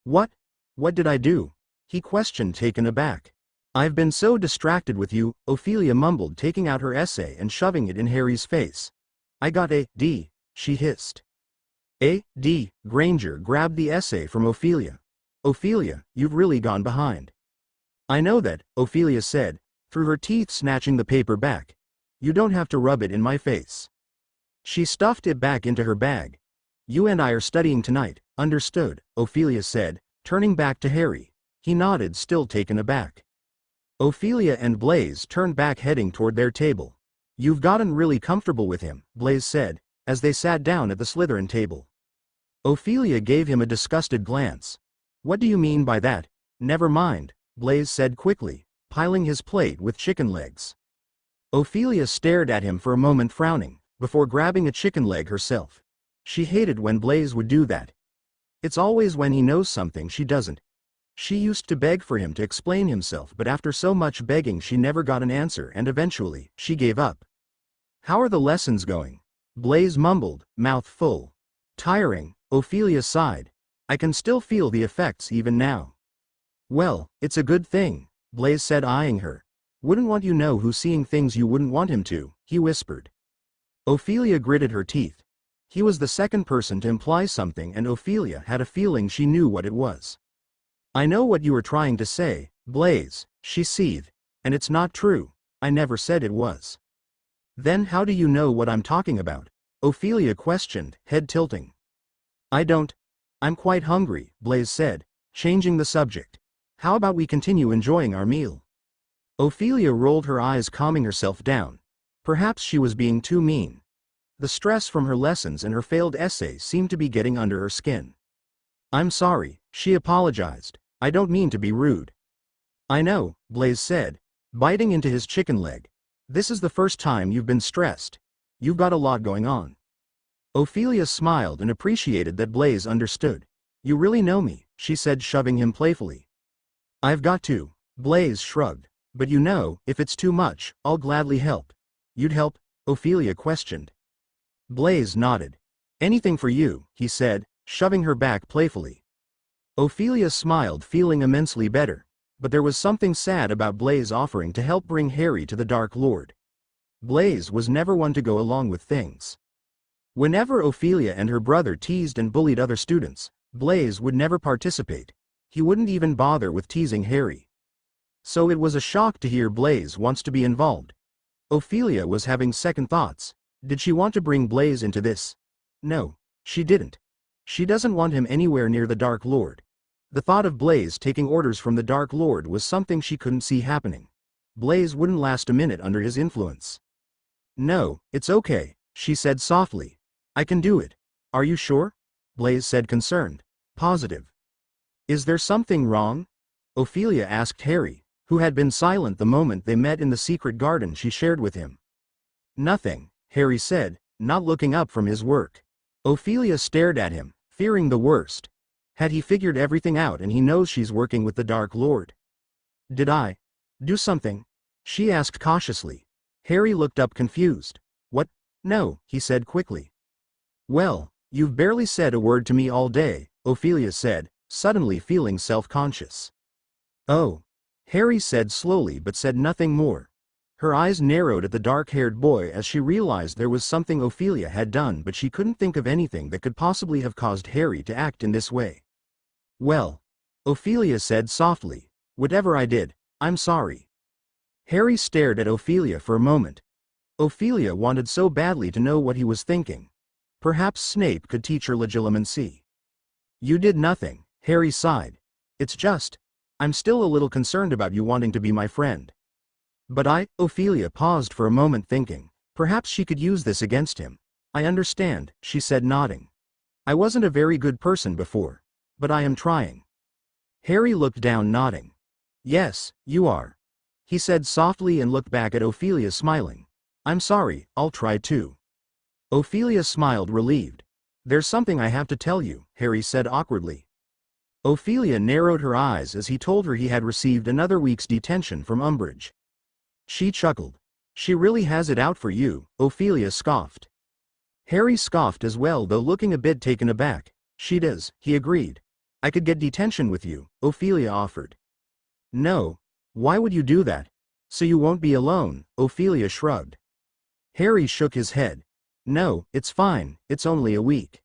What? What did I do? He questioned, taken aback. I've been so distracted with you, Ophelia mumbled, taking out her essay and shoving it in Harry's face. I got a D, she hissed. A D, Granger grabbed the essay from Ophelia. Ophelia, you've really gone behind. I know that, Ophelia said, through her teeth snatching the paper back. You don't have to rub it in my face. She stuffed it back into her bag. You and I are studying tonight, understood, Ophelia said, turning back to Harry. He nodded, still taken aback. Ophelia and Blaise turned back, heading toward their table. You've gotten really comfortable with him, Blaise said, as they sat down at the Slytherin table. Ophelia gave him a disgusted glance. What do you mean by that? Never mind, Blaise said quickly, piling his plate with chicken legs. Ophelia stared at him for a moment, frowning, before grabbing a chicken leg herself. She hated when Blaise would do that. It's always when he knows something she doesn't. She used to beg for him to explain himself, but after so much begging she never got an answer, and eventually, she gave up. How are the lessons going? Blaise mumbled, mouth full. Tiring, Ophelia sighed. I can still feel the effects even now. Well, it's a good thing, Blaise said, eyeing her. Wouldn't want you know who's seeing things you wouldn't want him to, he whispered. Ophelia gritted her teeth. He was the second person to imply something, and Ophelia had a feeling she knew what it was. I know what you were trying to say, Blaise, she seethed, and it's not true. I never said it was. Then how do you know what I'm talking about? Ophelia questioned, head tilting. I don't. I'm quite hungry, Blaise said, changing the subject. How about we continue enjoying our meal? Ophelia rolled her eyes, calming herself down. Perhaps she was being too mean. The stress from her lessons and her failed essay seemed to be getting under her skin. I'm sorry, she apologized. I don't mean to be rude. I know, Blaise said, biting into his chicken leg. This is the first time you've been stressed. You've got a lot going on. Ophelia smiled and appreciated that Blaise understood. You really know me, she said, shoving him playfully. I've got to, Blaise shrugged. But you know, if it's too much, I'll gladly help. You'd help? Ophelia questioned. Blaise nodded. Anything for you, he said, shoving her back playfully. Ophelia smiled, feeling immensely better. But there was something sad about Blaise offering to help bring Harry to the Dark Lord. Blaise was never one to go along with things. Whenever Ophelia and her brother teased and bullied other students, Blaise would never participate. He wouldn't even bother with teasing Harry. So it was a shock to hear Blaise wants to be involved. Ophelia was having second thoughts. Did she want to bring Blaise into this? No, she didn't. She doesn't want him anywhere near the Dark Lord. The thought of Blaise taking orders from the Dark Lord was something she couldn't see happening. Blaise wouldn't last a minute under his influence. No, it's okay, she said softly. I can do it. Are you sure? Blaise said, concerned. Positive. Is there something wrong? Ophelia asked Harry, who had been silent the moment they met in the secret garden she shared with him. Nothing, Harry said, not looking up from his work. Ophelia stared at him, fearing the worst. Had he figured everything out and he knows she's working with the Dark Lord? Did I do something? She asked cautiously. Harry looked up confused. What? No, he said quickly. Well, you've barely said a word to me all day, Ophelia said, suddenly feeling self-conscious. Oh. Harry said slowly, but said nothing more. Her eyes narrowed at the dark-haired boy as she realized there was something Ophelia had done, but she couldn't think of anything that could possibly have caused Harry to act in this way. Well, Ophelia said softly, whatever I did, I'm sorry. Harry stared at Ophelia for a moment. Ophelia wanted so badly to know what he was thinking. Perhaps Snape could teach her legilimency. You did nothing, Harry sighed. It's just, I'm still a little concerned about you wanting to be my friend. But Ophelia paused for a moment, thinking, perhaps she could use this against him. I understand, she said, nodding. I wasn't a very good person before. But I am trying. Harry looked down, nodding. Yes, you are. He said softly and looked back at Ophelia, smiling. I'm sorry, I'll try too. Ophelia smiled, relieved. There's something I have to tell you, Harry said awkwardly. Ophelia narrowed her eyes as he told her he had received another week's detention from Umbridge. She chuckled. She really has it out for you, Ophelia scoffed. Harry scoffed as well, though looking a bit taken aback. She does, he agreed. I could get detention with you, Ophelia offered. No, Why would you do that? So you won't be alone, Ophelia shrugged. Harry shook his head. No, it's fine, it's only a week.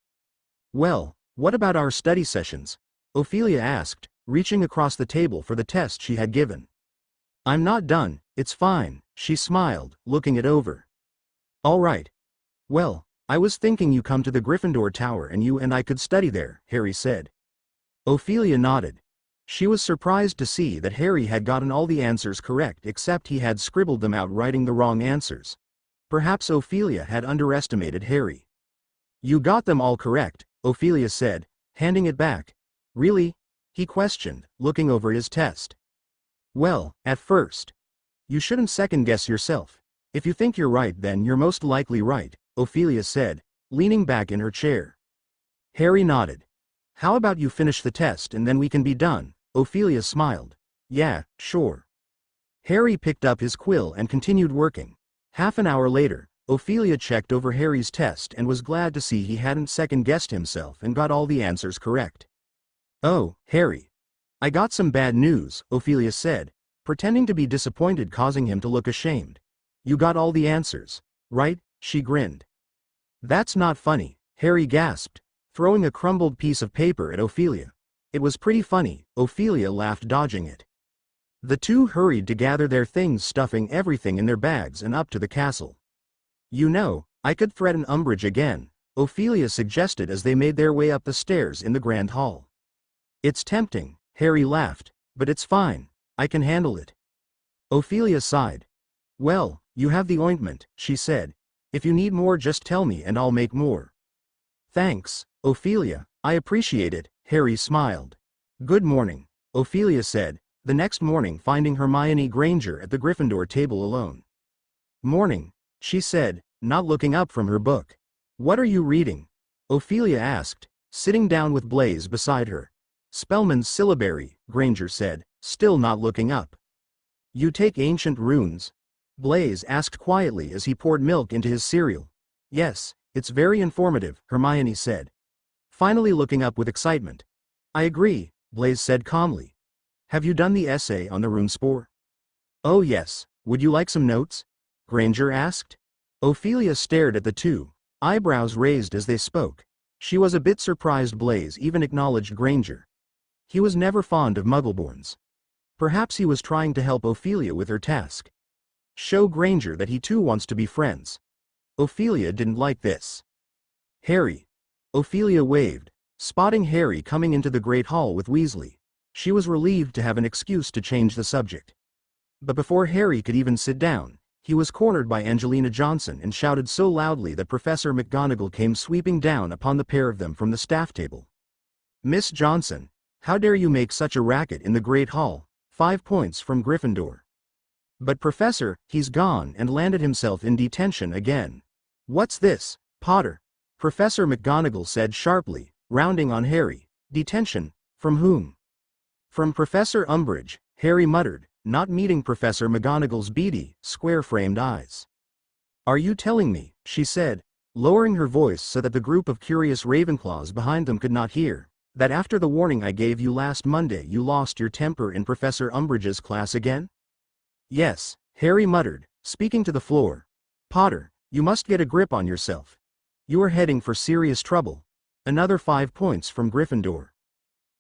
Well, what about our study sessions? Ophelia asked, reaching across the table for the test she had given. I'm not done, it's fine, she smiled, looking it over. All right. Well, I was thinking you come to the Gryffindor Tower and you and I could study there, Harry said. Ophelia nodded. She was surprised to see that Harry had gotten all the answers correct except he had scribbled them out writing the wrong answers. Perhaps Ophelia had underestimated Harry. You got them all correct, Ophelia said, handing it back. Really? He questioned, looking over his test. Well, at first. You shouldn't second-guess yourself. If you think you're right then you're most likely right, Ophelia said, leaning back in her chair. Harry nodded. How about you finish the test and then we can be done? Ophelia smiled. Yeah, sure. Harry picked up his quill and continued working. Half an hour later, Ophelia checked over Harry's test and was glad to see he hadn't second-guessed himself and got all the answers correct. Oh, Harry. I got some bad news, Ophelia said, pretending to be disappointed, causing him to look ashamed. You got all the answers, right? She grinned. That's not funny, Harry gasped, throwing a crumbled piece of paper at Ophelia. It was pretty funny, Ophelia laughed, dodging it. The two hurried to gather their things, stuffing everything in their bags and up to the castle. You know, I could threaten Umbridge again, Ophelia suggested as they made their way up the stairs in the grand hall. It's tempting, Harry laughed, but it's fine, I can handle it. Ophelia sighed. Well, you have the ointment, she said. If you need more just tell me and I'll make more. Thanks, Ophelia, I appreciate it, Harry smiled. Good morning, Ophelia said, the next morning finding Hermione Granger at the Gryffindor table alone. Morning, she said, not looking up from her book. What are you reading? Ophelia asked, sitting down with Blaise beside her. Spellman's Syllabary, Granger said, still not looking up. You take ancient runes? Blaise asked quietly as he poured milk into his cereal. Yes, it's very informative, Hermione said, finally looking up with excitement. I agree, Blaise said calmly. Have you done the essay on the runespore? Oh yes, would you like some notes? Granger asked. Ophelia stared at the two, eyebrows raised as they spoke. She was a bit surprised Blaise even acknowledged Granger. He was never fond of Muggleborns. Perhaps he was trying to help Ophelia with her task. Show Granger that he too wants to be friends. Ophelia didn't like this. Harry. Ophelia waved, spotting Harry coming into the Great Hall with Weasley. She was relieved to have an excuse to change the subject. But before Harry could even sit down, he was cornered by Angelina Johnson and shouted so loudly that Professor McGonagall came sweeping down upon the pair of them from the staff table. Miss Johnson, how dare you make such a racket in the Great Hall? 5 points from Gryffindor. But Professor, he's gone and landed himself in detention again. What's this, Potter? Professor McGonagall said sharply, rounding on Harry. Detention? From whom? From Professor Umbridge, Harry muttered, not meeting Professor McGonagall's beady, square-framed eyes. Are you telling me, she said, lowering her voice so that the group of curious Ravenclaws behind them could not hear, that after the warning I gave you last Monday you lost your temper in Professor Umbridge's class again? Yes, Harry muttered, speaking to the floor. Potter, you must get a grip on yourself. You are heading for serious trouble. Another 5 points from Gryffindor.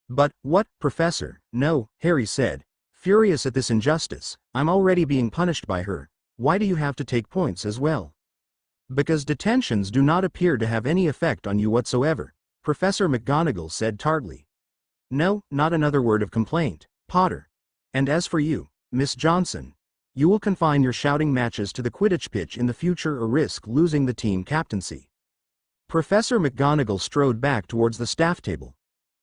But, what, Professor? No, Harry said, furious at this injustice. I'm already being punished by her. Why do you have to take points as well? Because detentions do not appear to have any effect on you whatsoever, Professor McGonagall said tartly. No, not another word of complaint, Potter. And as for you, Miss Johnson, you will confine your shouting matches to the Quidditch pitch in the future or risk losing the team captaincy. Professor McGonagall strode back towards the staff table.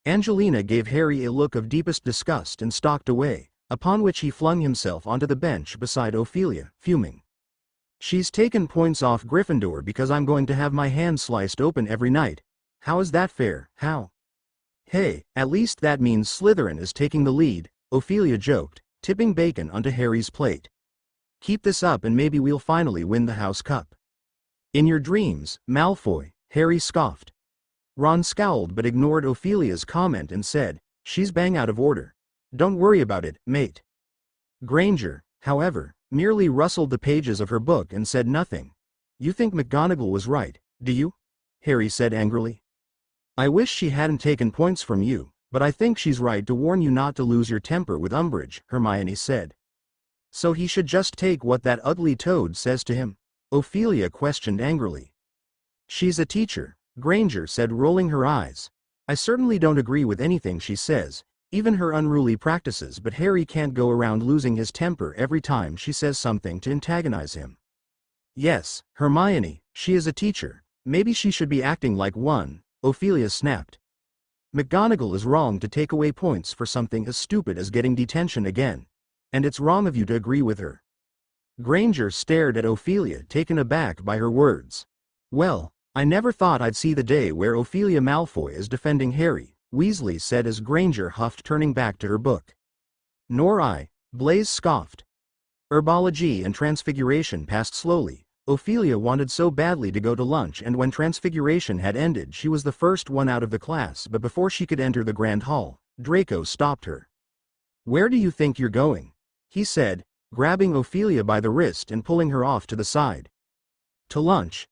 Angelina gave Harry a look of deepest disgust and stalked away, upon which he flung himself onto the bench beside Ophelia, fuming. She's taken points off Gryffindor because I'm going to have my hand sliced open every night. How is that fair, how? Hey, at least that means Slytherin is taking the lead, Ophelia joked, tipping bacon onto Harry's plate. Keep this up and maybe we'll finally win the House Cup. In your dreams, Malfoy, Harry scoffed. Ron scowled but ignored Ophelia's comment and said, she's bang out of order. Don't worry about it, mate. Granger, however, merely rustled the pages of her book and said nothing. You think McGonagall was right, do you? Harry said angrily. I wish she hadn't taken points from you, but I think she's right to warn you not to lose your temper with Umbridge, Hermione said. So he should just take what that ugly toad says to him? Ophelia questioned angrily. She's a teacher, Granger said, rolling her eyes. I certainly don't agree with anything she says, even her unruly practices, but Harry can't go around losing his temper every time she says something to antagonize him. Yes, Hermione, she is a teacher. Maybe she should be acting like one, Ophelia snapped. McGonagall is wrong to take away points for something as stupid as getting detention again. And it's wrong of you to agree with her. Granger stared at Ophelia, taken aback by her words. Well, I never thought I'd see the day where Ophelia Malfoy is defending Harry, Weasley said as Granger huffed, turning back to her book. Nor I, Blaise scoffed. Herbology and Transfiguration passed slowly. Ophelia wanted so badly to go to lunch, and when Transfiguration had ended she was the first one out of the class, but before she could enter the Grand Hall, Draco stopped her. Where do you think you're going? He said, grabbing Ophelia by the wrist and pulling her off to the side. To lunch.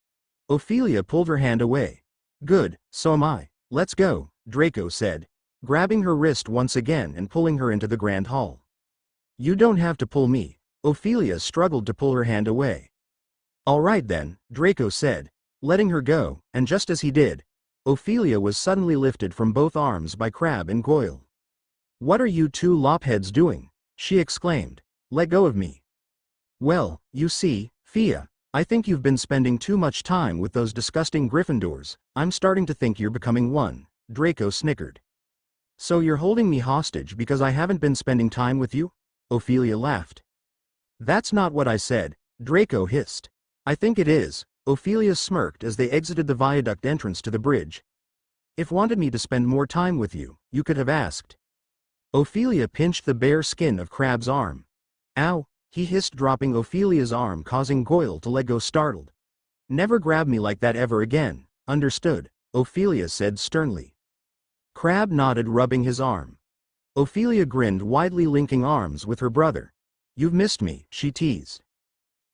Ophelia pulled her hand away. Good, so am I. Let's go, Draco said, grabbing her wrist once again and pulling her into the Grand Hall. You don't have to pull me. Ophelia struggled to pull her hand away. All right then, Draco said, letting her go, and just as he did, Ophelia was suddenly lifted from both arms by Crabbe and Goyle. What are you two lopheads doing? She exclaimed. Let go of me. Well, you see, Fia, I think you've been spending too much time with those disgusting Gryffindors. I'm starting to think you're becoming one, Draco snickered. So you're holding me hostage because I haven't been spending time with you? Ophelia laughed. That's not what I said, Draco hissed. I think it is, Ophelia smirked as they exited the viaduct entrance to the bridge. If wanted me to spend more time with you, you could have asked. Ophelia pinched the bare skin of Crabbe's arm. Ow, he hissed, dropping Ophelia's arm, causing Goyle to let go, startled. Never grab me like that ever again, understood, Ophelia said sternly. Crabbe nodded, rubbing his arm. Ophelia grinned widely, linking arms with her brother. You've missed me, she teased.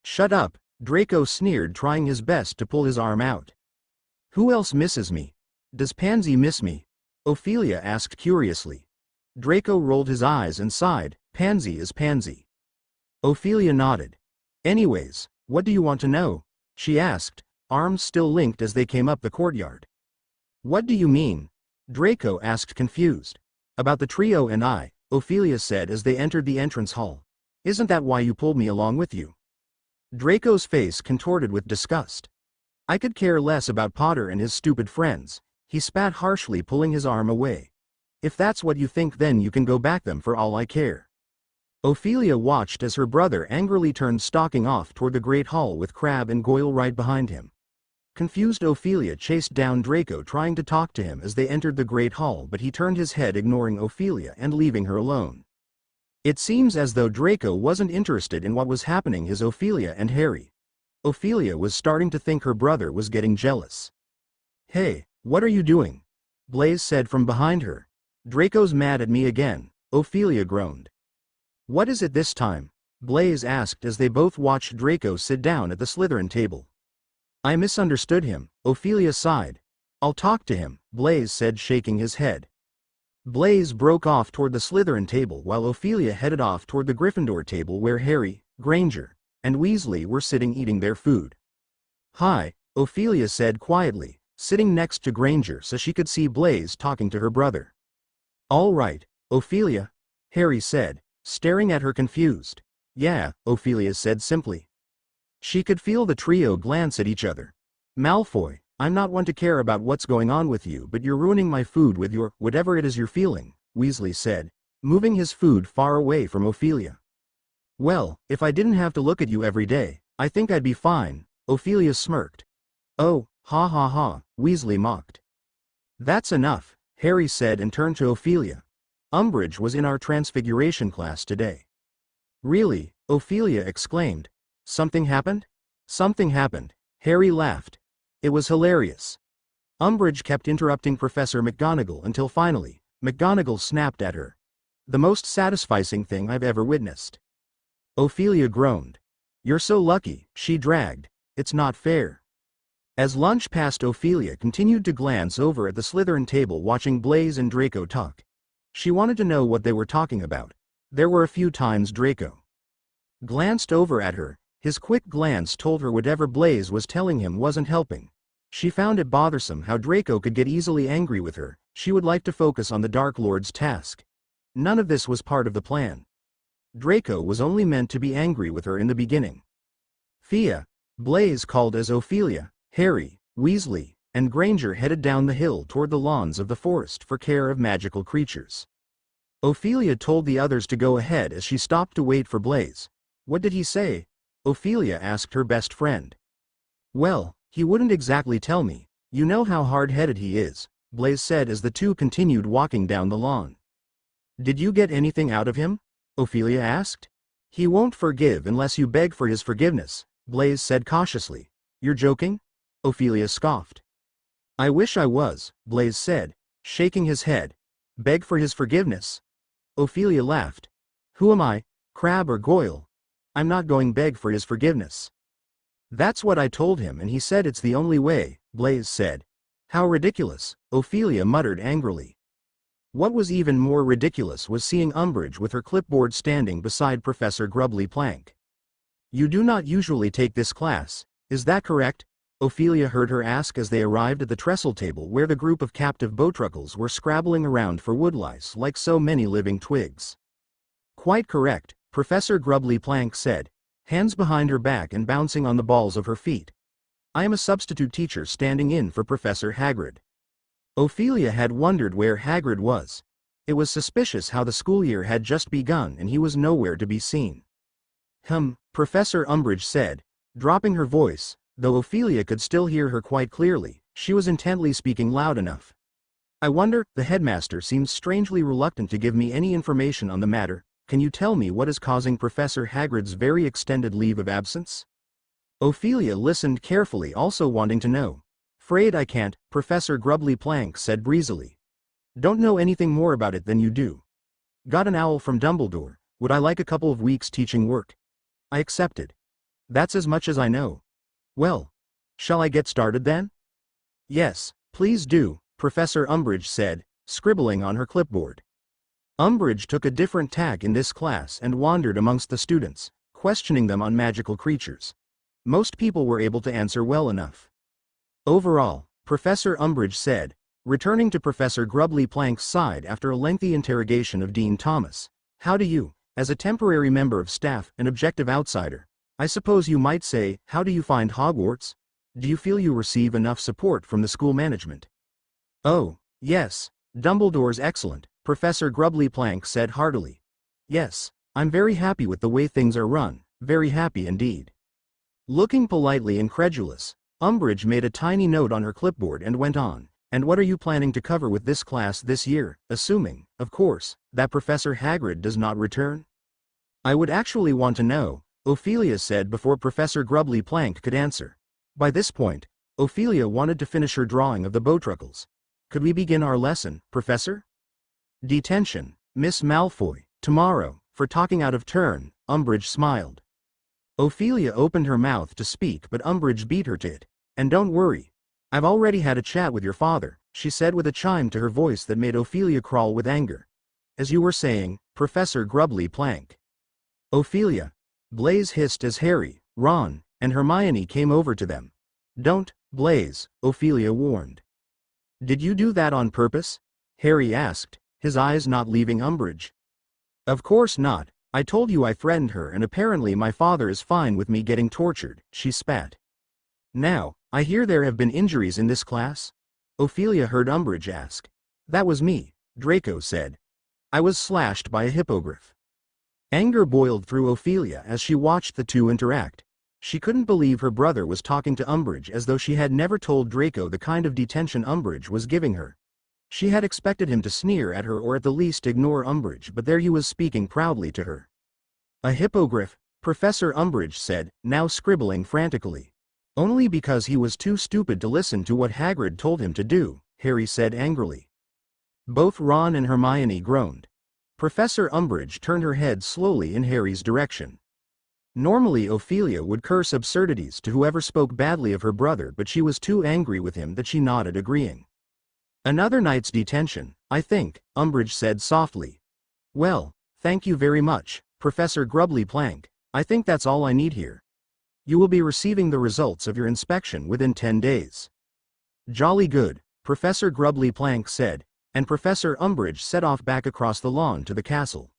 Shut up, Draco sneered, trying his best to pull his arm out. Who else misses me? Does Pansy miss me? Ophelia asked curiously. Draco rolled his eyes and sighed. Pansy is Pansy. Ophelia nodded. Anyways, what do you want to know? She asked, arms still linked as they came up the courtyard. What do you mean? Draco asked, confused. About the trio and I, Ophelia said as they entered the entrance hall. Isn't that why you pulled me along with you? Draco's face contorted with disgust. I could care less about Potter and his stupid friends, he spat harshly, pulling his arm away. If that's what you think, then you can go back them for all I care. Ophelia watched as her brother angrily turned, stalking off toward the Great Hall with Crabbe and Goyle right behind him. Confused, Ophelia chased down Draco, trying to talk to him as they entered the Great Hall, but he turned his head, ignoring Ophelia and leaving her alone. It seems as though Draco wasn't interested in what was happening as Ophelia and Harry. Ophelia was starting to think her brother was getting jealous. Hey, what are you doing? Blaise said from behind her. Draco's mad at me again, Ophelia groaned. What is it this time? Blaise asked as they both watched Draco sit down at the Slytherin table. I misunderstood him, Ophelia sighed. I'll talk to him, Blaise said, shaking his head. Blaise broke off toward the Slytherin table while Ophelia headed off toward the Gryffindor table where Harry, Granger, and Weasley were sitting eating their food. Hi, Ophelia said quietly, sitting next to Granger so she could see Blaise talking to her brother. All right, Ophelia, Harry said, staring at her confused. Yeah, Ophelia said simply. She could feel the trio glance at each other. Malfoy, I'm not one to care about what's going on with you, but you're ruining my food with your whatever it is you're feeling, Weasley said, moving his food far away from Ophelia. Well, if I didn't have to look at you every day, I think I'd be fine, Ophelia smirked. Oh, ha ha ha, Weasley mocked. That's enough, Harry said and turned to Ophelia. Umbridge was in our Transfiguration class today. Really? Ophelia exclaimed. Something happened? Something happened, Harry laughed. It was hilarious. Umbridge kept interrupting Professor McGonagall until finally, McGonagall snapped at her. The most satisfying thing I've ever witnessed. Ophelia groaned. You're so lucky, she dragged. It's not fair. As lunch passed, Ophelia continued to glance over at the Slytherin table watching Blaise and Draco talk. She wanted to know what they were talking about. There were a few times Draco glanced over at her. His quick glance told her whatever Blaise was telling him wasn't helping. She found it bothersome how Draco could get easily angry with her. She would like to focus on the Dark Lord's task. None of this was part of the plan. Draco was only meant to be angry with her in the beginning. Thea, Blaise called as Ophelia, Harry, Weasley, and Granger headed down the hill toward the lawns of the forest for care of magical creatures. Ophelia told the others to go ahead as she stopped to wait for Blaise. What did he say? Ophelia asked her best friend. Well, he wouldn't exactly tell me. You know how hard-headed he is, Blaise said as the two continued walking down the lawn. Did you get anything out of him? Ophelia asked. He won't forgive unless you beg for his forgiveness, Blaise said cautiously. You're joking? Ophelia scoffed. I wish I was, Blaise said, shaking his head. Beg for his forgiveness? Ophelia laughed. Who am I, Crabbe or Goyle? I'm not going beg for his forgiveness. That's what I told him and he said it's the only way, Blaise said. How ridiculous, Ophelia muttered angrily. What was even more ridiculous was seeing Umbridge with her clipboard standing beside Professor Grubbly Plank. You do not usually take this class, is that correct? Ophelia heard her ask as they arrived at the trestle table where the group of captive Bowtruckles were scrabbling around for woodlice like so many living twigs. Quite correct, Professor Grubbly Plank said, hands behind her back and bouncing on the balls of her feet. I am a substitute teacher standing in for Professor Hagrid. Ophelia had wondered where Hagrid was. It was suspicious how the school year had just begun and he was nowhere to be seen. Professor Umbridge said, dropping her voice. Though Ophelia could still hear her quite clearly, she was intently speaking loud enough. I wonder, the headmaster seems strangely reluctant to give me any information on the matter. Can you tell me what is causing Professor Hagrid's very extended leave of absence? Ophelia listened carefully, also wanting to know. Afraid I can't, Professor Grubbly Plank said breezily. Don't know anything more about it than you do. Got an owl from Dumbledore. Would I like a couple of weeks teaching work? I accepted. That's as much as I know. Well, shall I get started then? Yes, please do, Professor Umbridge said, scribbling on her clipboard. Umbridge took a different tack in this class and wandered amongst the students, questioning them on magical creatures. Most people were able to answer well enough. Overall, Professor Umbridge said, returning to Professor Grubbly Plank's side after a lengthy interrogation of Dean Thomas, how do you, as a temporary member of staff, an objective outsider, I suppose you might say, how do you find Hogwarts? Do you feel you receive enough support from the school management? Oh, yes, Dumbledore's excellent, Professor Grubbly Plank said heartily. Yes, I'm very happy with the way things are run, very happy indeed. Looking politely incredulous, Umbridge made a tiny note on her clipboard and went on. And what are you planning to cover with this class this year, assuming, of course, that Professor Hagrid does not return? I would actually want to know, Ophelia said before Professor Grubbly Plank could answer. By this point, Ophelia wanted to finish her drawing of the Bowtruckles. Could we begin our lesson, Professor? Detention, Miss Malfoy, tomorrow, for talking out of turn, Umbridge smiled. Ophelia opened her mouth to speak but Umbridge beat her to it. And don't worry. I've already had a chat with your father, she said with a chime to her voice that made Ophelia crawl with anger. As you were saying, Professor Grubbly Plank. Ophelia, Blaise hissed as Harry, Ron, and Hermione came over to them. Don't, Blaise, Ophelia warned. Did you do that on purpose? Harry asked, his eyes not leaving Umbridge. Of course not, I told you I threatened her and apparently my father is fine with me getting tortured, she spat. Now, I hear there have been injuries in this class? Ophelia heard Umbridge ask. That was me, Draco said. I was slashed by a hippogriff. Anger boiled through Ophelia as she watched the two interact. She couldn't believe her brother was talking to Umbridge as though she had never told Draco the kind of detention Umbridge was giving her. She had expected him to sneer at her or at the least ignore Umbridge, but there he was speaking proudly to her. A hippogriff, Professor Umbridge said, now scribbling frantically. Only because he was too stupid to listen to what Hagrid told him to do, Harry said angrily. Both Ron and Hermione groaned. Professor Umbridge turned her head slowly in Harry's direction. Normally Ophelia would curse absurdities to whoever spoke badly of her brother, but she was too angry with him that she nodded agreeing. Another night's detention, I think, Umbridge said softly. Well, thank you very much, Professor Grubbly Plank. I think that's all I need here. You will be receiving the results of your inspection within 10 days. Jolly good, Professor Grubbly Plank said, and Professor Umbridge set off back across the lawn to the castle.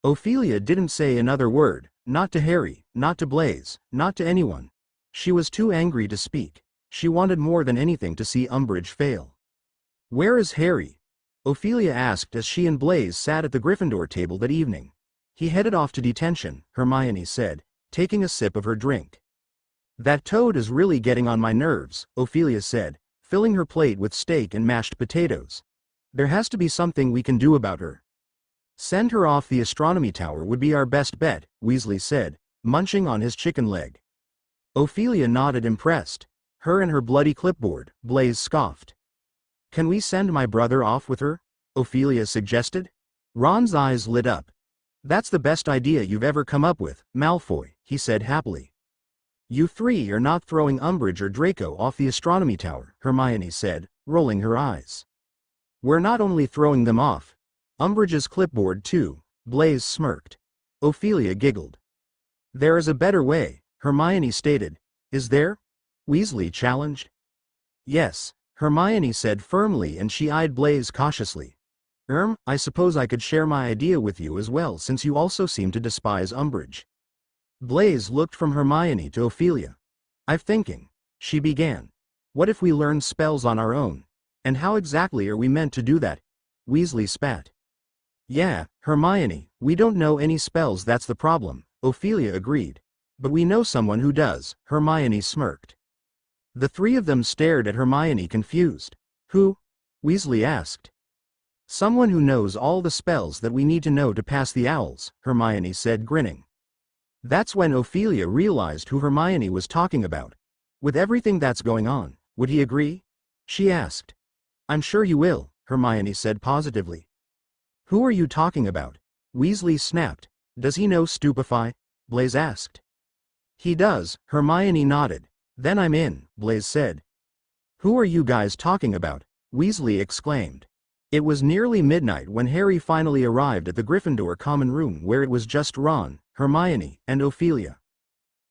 Ophelia didn't say another word, not to Harry, not to Blaise, not to anyone. She was too angry to speak. She wanted more than anything to see Umbridge fail. Where is Harry? Ophelia asked as she and Blaise sat at the Gryffindor table that evening. He headed off to detention, Hermione said, taking a sip of her drink. That toad is really getting on my nerves, Ophelia said, filling her plate with steak and mashed potatoes. There has to be something we can do about her. Send her off the astronomy tower would be our best bet, Weasley said, munching on his chicken leg. Ophelia nodded impressed. Her and her bloody clipboard, Blaise scoffed. Can we send my brother off with her? Ophelia suggested. Ron's eyes lit up. That's the best idea you've ever come up with, Malfoy, he said happily. You three are not throwing Umbridge or Draco off the astronomy tower, Hermione said, rolling her eyes. We're not only throwing them off. Umbridge's clipboard too, Blaise smirked. Ophelia giggled. There is a better way, Hermione stated. Is there? Weasley challenged. Yes, Hermione said firmly, and she eyed Blaise cautiously. I suppose I could share my idea with you as well, since you also seem to despise Umbridge. Blaise looked from Hermione to Ophelia. I'm thinking, she began. What if we learn spells on our own? And how exactly are we meant to do that? Weasley spat. Yeah, Hermione, we don't know any spells, that's the problem, Ophelia agreed. But we know someone who does, Hermione smirked. The three of them stared at Hermione confused. Who? Weasley asked. Someone who knows all the spells that we need to know to pass the owls, Hermione said grinning. That's when Ophelia realized who Hermione was talking about. With everything that's going on, would he agree? She asked. I'm sure you will, Hermione said positively. Who are you talking about? Weasley snapped. Does he know Stupefy? Blaise asked. He does, Hermione nodded. Then I'm in, Blaise said. Who are you guys talking about? Weasley exclaimed. It was nearly midnight when Harry finally arrived at the Gryffindor common room, where it was just Ron, Hermione, and Ophelia.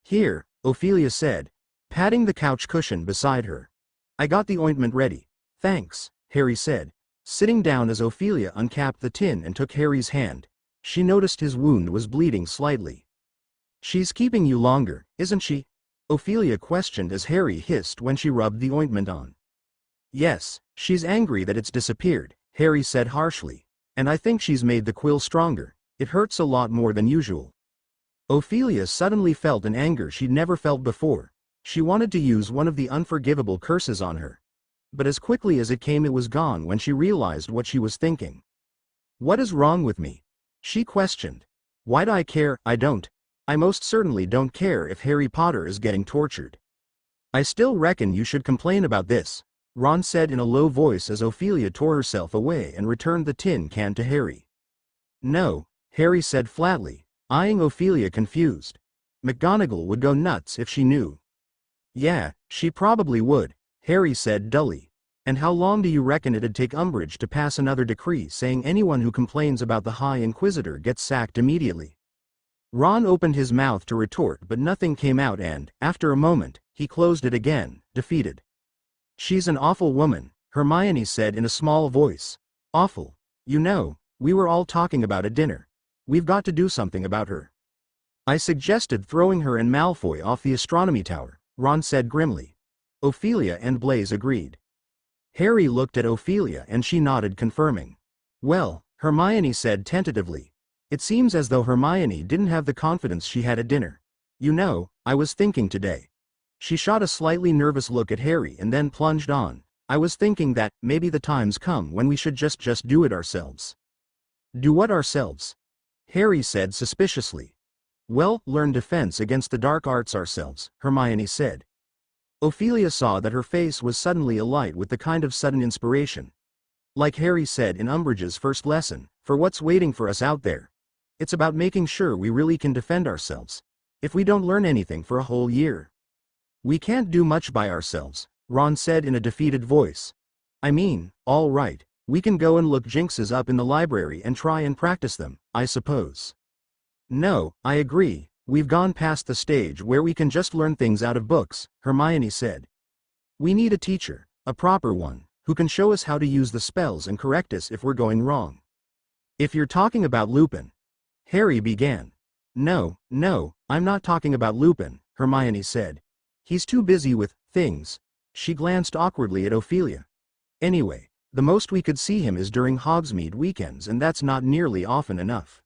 Here, Ophelia said, patting the couch cushion beside her. I got the ointment ready. Thanks, Harry said, sitting down as Ophelia uncapped the tin and took Harry's hand. She noticed his wound was bleeding slightly. She's keeping you longer, isn't she? Ophelia questioned as Harry hissed when she rubbed the ointment on. Yes, she's angry that it's disappeared, Harry said harshly. And I think she's made the quill stronger. It hurts a lot more than usual. Ophelia suddenly felt an anger she'd never felt before. She wanted to use one of the unforgivable curses on her. But as quickly as it came, it was gone when she realized what she was thinking. What is wrong with me? She questioned. Why do I care? I don't. I most certainly don't care if Harry Potter is getting tortured. I still reckon you should complain about this, Ron said in a low voice as Ophelia tore herself away and returned the tin can to Harry. No, Harry said flatly, eyeing Ophelia confused. McGonagall would go nuts if she knew. Yeah, she probably would, Harry said dully. And how long do you reckon it'd take Umbridge to pass another decree saying anyone who complains about the High Inquisitor gets sacked immediately? Ron opened his mouth to retort, but nothing came out, and, after a moment, he closed it again, defeated. She's an awful woman, Hermione said in a small voice. Awful. You know, we were all talking about at dinner. We've got to do something about her. I suggested throwing her and Malfoy off the astronomy tower, Ron said grimly. Ophelia and Blaise agreed. Harry looked at Ophelia and she nodded, confirming. Well, Hermione said tentatively. It seems as though Hermione didn't have the confidence she had at dinner. You know, I was thinking today. She shot a slightly nervous look at Harry and then plunged on. I was thinking that maybe the time's come when we should just do it ourselves. Do what ourselves? Harry said suspiciously. Well, learn defense against the dark arts ourselves, Hermione said. Ophelia saw that her face was suddenly alight with the kind of sudden inspiration. Like Harry said in Umbridge's first lesson, for what's waiting for us out there. It's about making sure we really can defend ourselves. if we don't learn anything for a whole year? We can't do much by ourselves, Ron said in a defeated voice. I mean, all right, we can go and look jinxes up in the library and try and practice them, I suppose. No, I agree, we've gone past the stage where we can just learn things out of books, Hermione said. We need a teacher, a proper one, who can show us how to use the spells and correct us if we're going wrong. If you're talking about Lupin, Harry began. No, I'm not talking about Lupin, Hermione said. He's too busy with things. She glanced awkwardly at Ophelia. Anyway, the most we could see him is during Hogsmeade weekends, and that's not nearly often enough.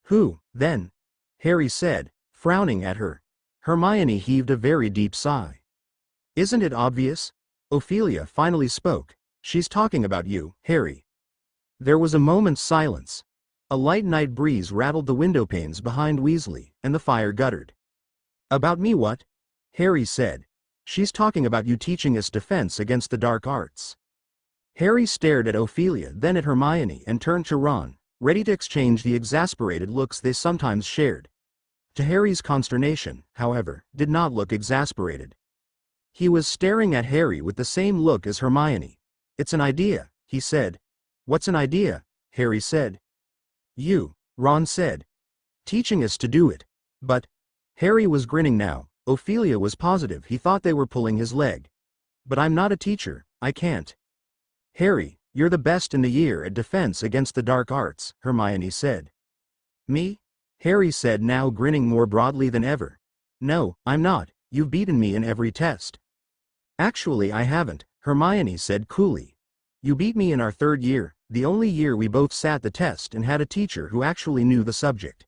Who, then? Harry said, frowning at her. Hermione heaved a very deep sigh. Isn't it obvious? Ophelia finally spoke. She's talking about you, Harry. There was a moment's silence. A light night breeze rattled the windowpanes behind Weasley, and the fire guttered. About me what? Harry said. She's talking about you teaching us defense against the dark arts. Harry stared at Ophelia, then at Hermione, and turned to Ron, ready to exchange the exasperated looks they sometimes shared. To Harry's consternation, however, did not look exasperated. He was staring at Harry with the same look as Hermione. It's an idea, he said. What's an idea? Harry said. You, Ron said. Teaching us to do it. But, Harry was grinning now. Ophelia was positive he thought they were pulling his leg. But I'm not a teacher, I can't. Harry, you're the best in the year at defense against the dark arts, Hermione said. Me? Harry said, now grinning more broadly than ever. No, I'm not, you've beaten me in every test. Actually I haven't, Hermione said coolly. You beat me in our third year, the only year we both sat the test and had a teacher who actually knew the subject.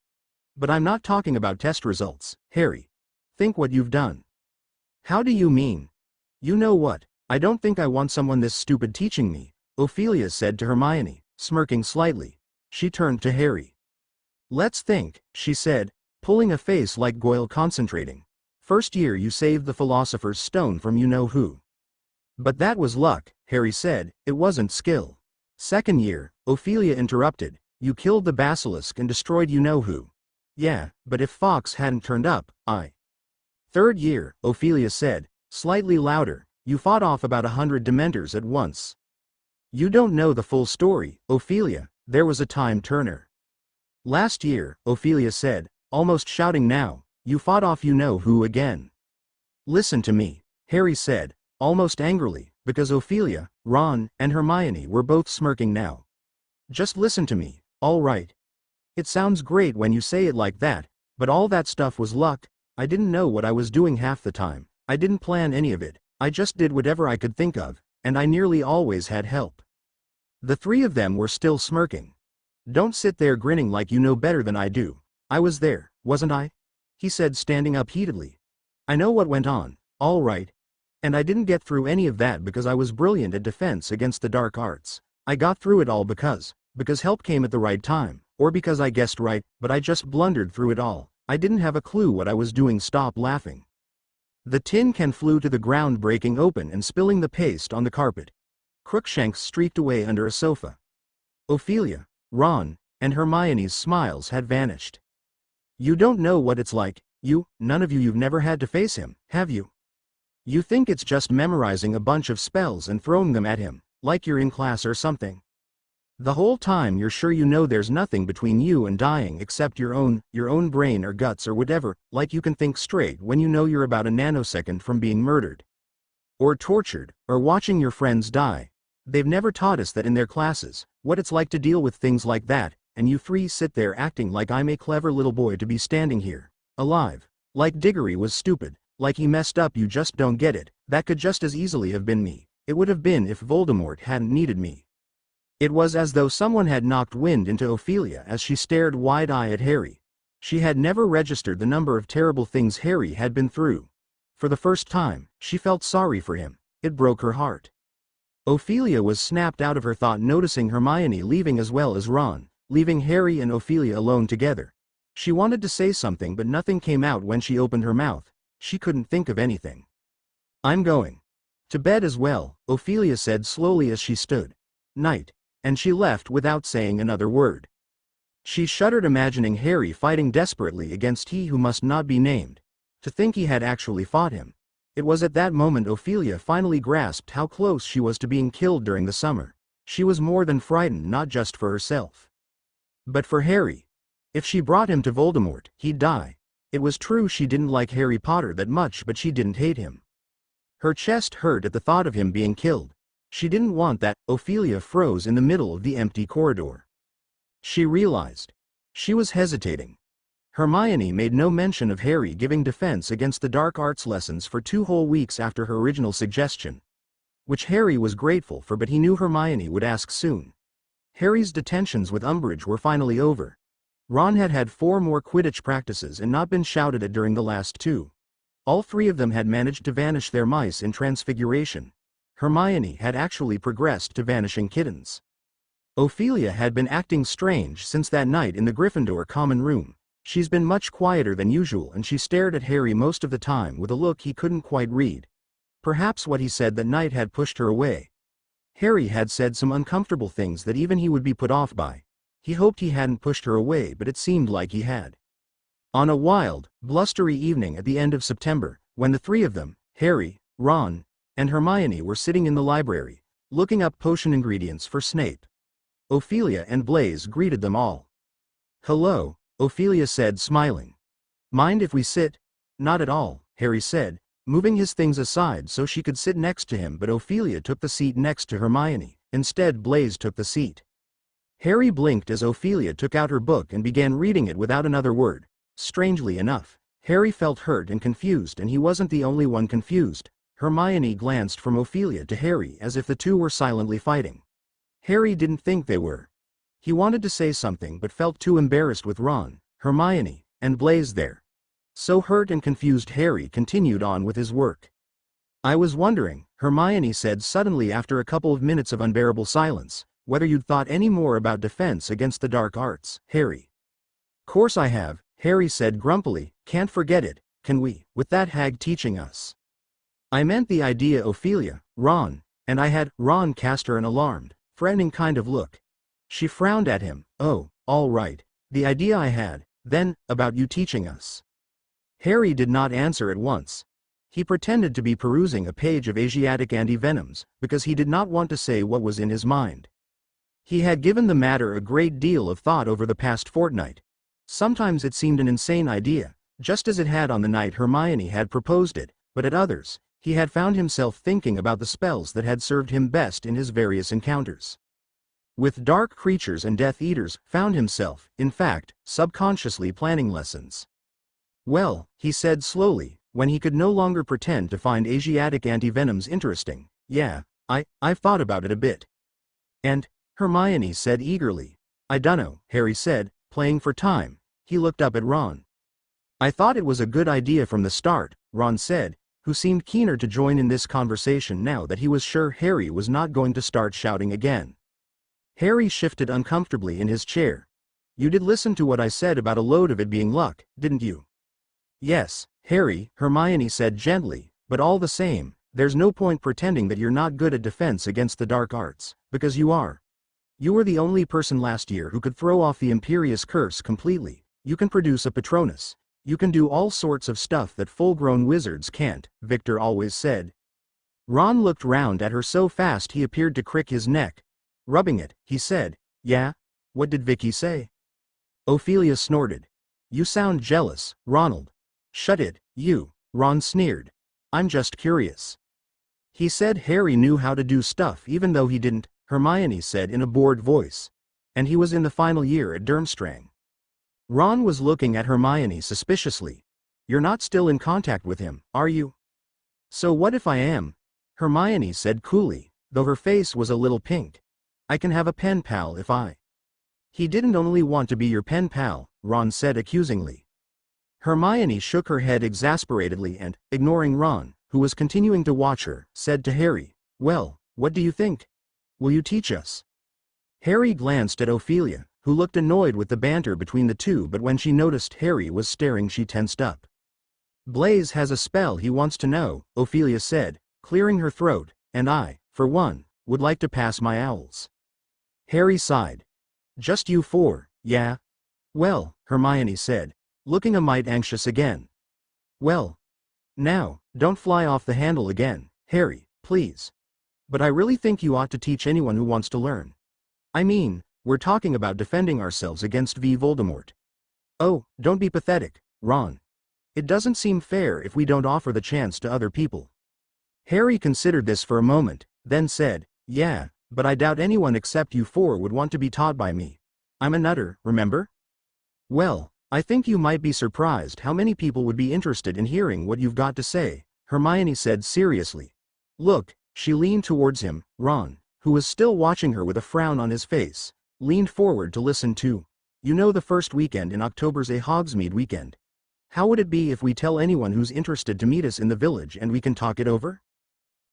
But I'm not talking about test results, Harry. Think what you've done. How do you mean? You know what, I don't think I want someone this stupid teaching me, Ophelia said to Hermione, smirking slightly. She turned to Harry. Let's think, she said, pulling a face like Goyle concentrating. First year you saved the Philosopher's Stone from you-know-who. But that was luck, Harry said, it wasn't skill. Second year, Ophelia interrupted, you killed the basilisk and destroyed you-know-who. Yeah, but if Fawkes hadn't turned up, Third year, Ophelia said, slightly louder, you fought off about 100 Dementors at once. You don't know the full story, Ophelia, there was a time turner. Last year, Ophelia said, almost shouting now, you fought off you-know-who again. Listen to me, Harry said, almost angrily, because Ophelia, Ron, and Hermione were both smirking now. Just listen to me, all right? It sounds great when you say it like that, but all that stuff was luck. I didn't know what I was doing half the time, I didn't plan any of it, I just did whatever I could think of, and I nearly always had help. The three of them were still smirking. Don't sit there grinning like you know better than I do. I was there, wasn't I? He said, standing up heatedly. I know what went on, all right. And I didn't get through any of that because I was brilliant at defense against the dark arts. I got through it all because help came at the right time, or because I guessed right, but I just blundered through it all. I didn't have a clue what I was doing. Stop laughing. The tin can flew to the ground, breaking open and spilling the paste on the carpet. Crookshanks streaked away under a sofa. Ophelia, Ron, and Hermione's smiles had vanished. You don't know what it's like, none of you've never had to face him, have you? You think it's just memorizing a bunch of spells and throwing them at him, like you're in class or something. The whole time you're sure you know there's nothing between you and dying except your own brain or guts or whatever, like you can think straight when you know you're about a nanosecond from being murdered. Or tortured, or watching your friends die. They've never taught us that in their classes, what it's like to deal with things like that, and you three sit there acting like I'm a clever little boy to be standing here, alive. Like Diggory was stupid, like he messed up. You just don't get it. That could just as easily have been me. It would have been if Voldemort hadn't needed me. It was as though someone had knocked wind into Ophelia as she stared wide-eyed at Harry. She had never registered the number of terrible things Harry had been through. For the first time, she felt sorry for him. It broke her heart. Ophelia was snapped out of her thought, noticing Hermione leaving as well as Ron, leaving Harry and Ophelia alone together. She wanted to say something, but nothing came out when she opened her mouth. She couldn't think of anything. I'm going to bed as well, Ophelia said slowly as she stood. Night. And she left without saying another word. She shuddered imagining Harry fighting desperately against he who must not be named. To think he had actually fought him. It was at that moment Ophelia finally grasped how close she was to being killed during the summer. She was more than frightened, not just for herself, but for Harry. If she brought him to Voldemort, he'd die. It was true she didn't like Harry Potter that much, but she didn't hate him. Her chest hurt at the thought of him being killed. She didn't want that. Ophelia froze in the middle of the empty corridor. She realized. She was hesitating. Hermione made no mention of Harry giving defense against the dark arts lessons for 2 whole weeks after her original suggestion, which Harry was grateful for, but he knew Hermione would ask soon. Harry's detentions with Umbridge were finally over. Ron had had 4 more Quidditch practices and not been shouted at during the last 2. All 3 of them had managed to vanish their mice in transfiguration. Hermione had actually progressed to vanishing kittens. Ophelia had been acting strange since that night in the Gryffindor common room. She's been much quieter than usual, and she stared at Harry most of the time with a look he couldn't quite read. Perhaps what he said that night had pushed her away. Harry had said some uncomfortable things that even he would be put off by. He hoped he hadn't pushed her away, but it seemed like he had. On a wild, blustery evening at the end of September, when the 3 of them, Harry, Ron, and Hermione, were sitting in the library, looking up potion ingredients for Snape, Ophelia and Blaise greeted them all. "Hello," Ophelia said, smiling. "Mind if we sit?" "Not at all," Harry said, moving his things aside so she could sit next to him, but Ophelia took the seat next to Hermione. Instead, Blaise took the seat. Harry blinked as Ophelia took out her book and began reading it without another word. Strangely enough, Harry felt hurt and confused, and he wasn't the only one confused. Hermione glanced from Ophelia to Harry as if the two were silently fighting. Harry didn't think they were. He wanted to say something but felt too embarrassed with Ron, Hermione, and Blaise there. So hurt and confused, Harry continued on with his work. "I was wondering," Hermione said suddenly after a couple of minutes of unbearable silence, "whether you'd thought any more about defense against the dark arts, Harry." "Course I have," Harry said grumpily. "Can't forget it, can we, with that hag teaching us." "I meant the idea, Ophelia, Ron," and I had. Ron cast her an alarmed, threatening kind of look. She frowned at him. "Oh, all right. The idea I had, then, about you teaching us." Harry did not answer at once. He pretended to be perusing a page of Asiatic antivenoms, because he did not want to say what was in his mind. He had given the matter a great deal of thought over the past fortnight. Sometimes it seemed an insane idea, just as it had on the night Hermione had proposed it, but at others, he had found himself thinking about the spells that had served him best in his various encounters with dark creatures and Death Eaters, found himself, in fact, subconsciously planning lessons. "Well," he said slowly, when he could no longer pretend to find Asiatic antivenoms interesting, "yeah, I've thought about it a bit." "And?" Hermione said eagerly. "I dunno," Harry said, playing for time. He looked up at Ron. "I thought it was a good idea from the start," Ron said, who seemed keener to join in this conversation now that he was sure Harry was not going to start shouting again. Harry shifted uncomfortably in his chair. "You did listen to what I said about a load of it being luck, didn't you?" "Yes, Harry," Hermione said gently, "but all the same, there's no point pretending that you're not good at defense against the dark arts, because you are. You were the only person last year who could throw off the Imperious Curse completely. You can produce a Patronus. You can do all sorts of stuff that full-grown wizards can't," Victor always said. Ron looked round at her so fast he appeared to crick his neck. "Rubbing it," he said. "Yeah? What did Vicky say?" Ophelia snorted. "You sound jealous, Ronald." "Shut it, you," Ron sneered. "I'm just curious." "He said Harry knew how to do stuff even though he didn't," Hermione said in a bored voice. "And he was in the final year at Durmstrang." Ron was looking at Hermione suspiciously. "You're not still in contact with him, are you?" "So what if I am?" Hermione said coolly, though her face was a little pink. "I can have a pen pal if I." "He didn't only want to be your pen pal," Ron said accusingly. Hermione shook her head exasperatedly and, ignoring Ron, who was continuing to watch her, said to Harry, "Well, what do you think? Will you teach us?" Harry glanced at Ophelia, who looked annoyed with the banter between the two, but when she noticed Harry was staring, she tensed up. "Blaise has a spell he wants to know," Ophelia said, clearing her throat, "and I, for one, would like to pass my owls." Harry sighed. "Just you four, yeah?" Well, Hermione said, looking a mite anxious again. Well, now, don't fly off the handle again, Harry, please. But I really think you ought to teach anyone who wants to learn. I mean, we're talking about defending ourselves against Voldemort. Oh, don't be pathetic, Ron. It doesn't seem fair if we don't offer the chance to other people. Harry considered this for a moment, then said, yeah, but I doubt anyone except you four would want to be taught by me. I'm a nutter, remember? Well, I think you might be surprised how many people would be interested in hearing what you've got to say, Hermione said seriously. Look, she leaned towards him. Ron, who was still watching her with a frown on his face, leaned forward to listen too. You know, the first weekend in October's a Hogsmeade weekend. How would it be if we tell anyone who's interested to meet us in the village and we can talk it over?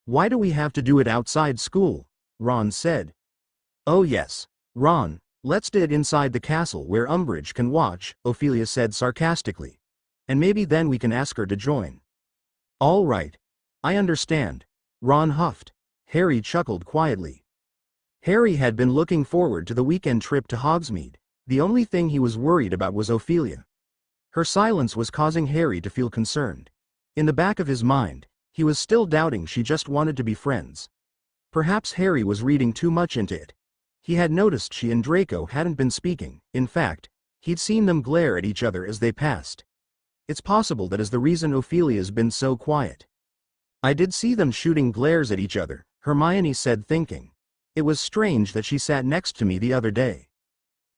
Why do we have to do it outside school? Ron said. Oh yes, Ron, let's do it inside the castle where Umbridge can watch, Ophelia said sarcastically. And maybe then we can ask her to join. All right. I understand. Ron huffed. Harry chuckled quietly. Harry had been looking forward to the weekend trip to Hogsmeade. The only thing he was worried about was Ophelia. Her silence was causing Harry to feel concerned. In the back of his mind, he was still doubting she just wanted to be friends. Perhaps Harry was reading too much into it. He had noticed she and Draco hadn't been speaking. In fact, he'd seen them glare at each other as they passed. It's possible that is the reason Ophelia's been so quiet. I did see them shooting glares at each other, Hermione said, thinking. It was strange that she sat next to me the other day.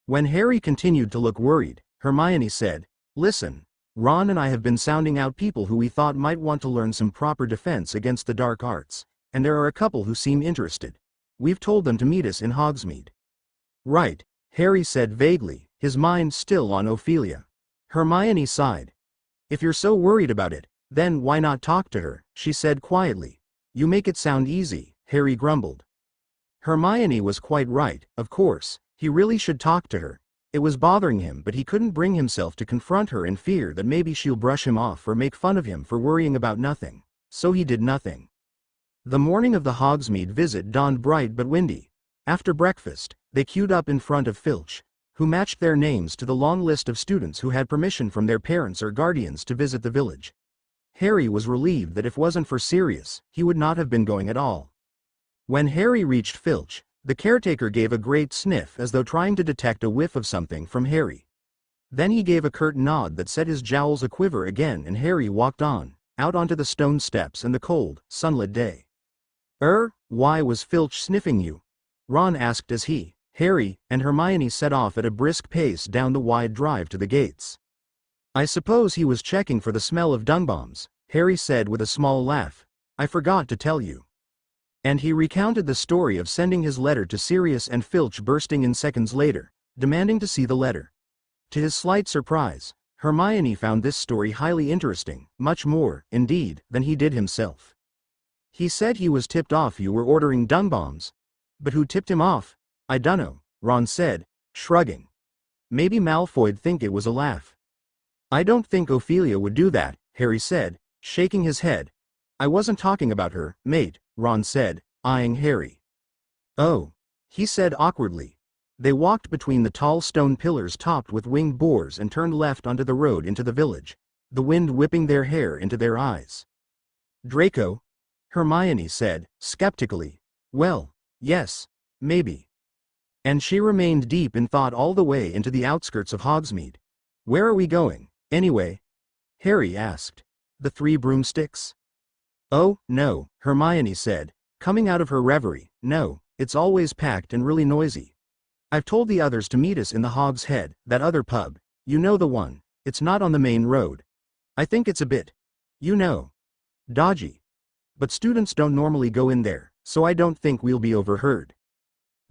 When Harry continued to look worried, Hermione said, listen, Ron and I have been sounding out people who we thought might want to learn some proper defense against the dark arts, and there are a couple who seem interested. We've told them to meet us in Hogsmeade. Right, Harry said vaguely, his mind still on Ophelia. Hermione sighed. If you're so worried about it, then why not talk to her, she said quietly. You make it sound easy, Harry grumbled. Hermione was quite right, of course, he really should talk to her. It was bothering him, but he couldn't bring himself to confront her in fear that maybe she'll brush him off or make fun of him for worrying about nothing. So he did nothing. The morning of the Hogsmeade visit dawned bright but windy. After breakfast, they queued up in front of Filch, who matched their names to the long list of students who had permission from their parents or guardians to visit the village. Harry was relieved that if it wasn't for Sirius, he would not have been going at all. When Harry reached Filch, the caretaker gave a great sniff as though trying to detect a whiff of something from Harry. Then he gave a curt nod that set his jowls a-quiver again, and Harry walked on, out onto the stone steps in the cold, sunlit day. Why was Filch sniffing you? Ron asked as he, Harry, and Hermione set off at a brisk pace down the wide drive to the gates. I suppose he was checking for the smell of dung bombs, Harry said with a small laugh. I forgot to tell you. And he recounted the story of sending his letter to Sirius and Filch bursting in seconds later, demanding to see the letter. To his slight surprise, Hermione found this story highly interesting, much more, indeed, than he did himself. He said he was tipped off you were ordering dung bombs. But who tipped him off? I dunno, Ron said, shrugging. Maybe Malfoy'd think it was a laugh. I don't think Ophelia would do that, Harry said, shaking his head. I wasn't talking about her, mate, Ron said, eyeing Harry. Oh, he said awkwardly. They walked between the tall stone pillars topped with winged boars and turned left onto the road into the village, the wind whipping their hair into their eyes. Draco? Hermione said, skeptically. Well, yes, maybe. And she remained deep in thought all the way into the outskirts of Hogsmeade. Where are we going, anyway? Harry asked. The Three Broomsticks? Oh, no, Hermione said, coming out of her reverie. No, it's always packed and really noisy. I've told the others to meet us in the Hog's Head, that other pub. You know the one. It's not on the main road. I think it's a bit, dodgy. But students don't normally go in there, so I don't think we'll be overheard.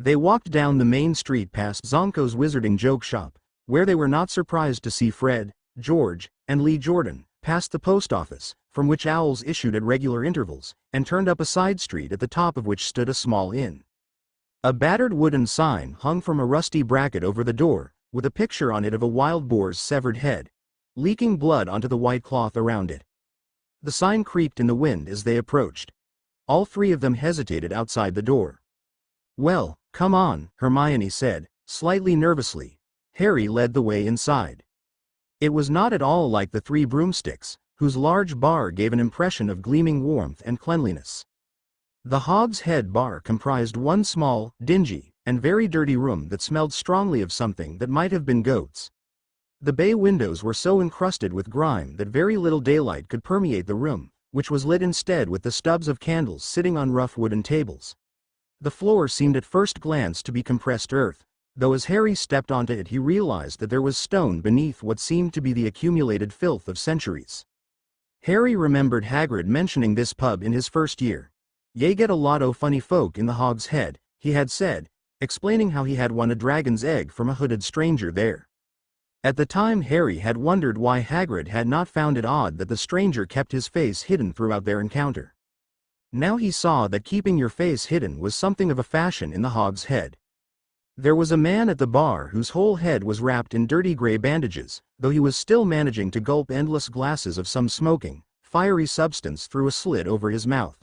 They walked down the main street past Zonko's Wizarding Joke Shop, where they were not surprised to see Fred, George, and Lee Jordan, past the post office, from which owls issued at regular intervals, and turned up a side street at the top of which stood a small inn. A battered wooden sign hung from a rusty bracket over the door, with a picture on it of a wild boar's severed head, leaking blood onto the white cloth around it. The sign creaked in the wind as they approached. All three of them hesitated outside the door. Well, come on, Hermione said, slightly nervously. Harry led the way inside. It was not at all like the Three Broomsticks, whose large bar gave an impression of gleaming warmth and cleanliness. The Hog's Head bar comprised one small, dingy, and very dirty room that smelled strongly of something that might have been goats. The bay windows were so encrusted with grime that very little daylight could permeate the room, which was lit instead with the stubs of candles sitting on rough wooden tables. The floor seemed at first glance to be compressed earth, though as Harry stepped onto it he realized that there was stone beneath what seemed to be the accumulated filth of centuries. Harry remembered Hagrid mentioning this pub in his first year. "Ye get a lot o' funny folk in the Hog's Head," he had said, explaining how he had won a dragon's egg from a hooded stranger there. At the time Harry had wondered why Hagrid had not found it odd that the stranger kept his face hidden throughout their encounter. Now he saw that keeping your face hidden was something of a fashion in the Hog's Head. There was a man at the bar whose whole head was wrapped in dirty gray bandages, though he was still managing to gulp endless glasses of some smoking, fiery substance through a slit over his mouth.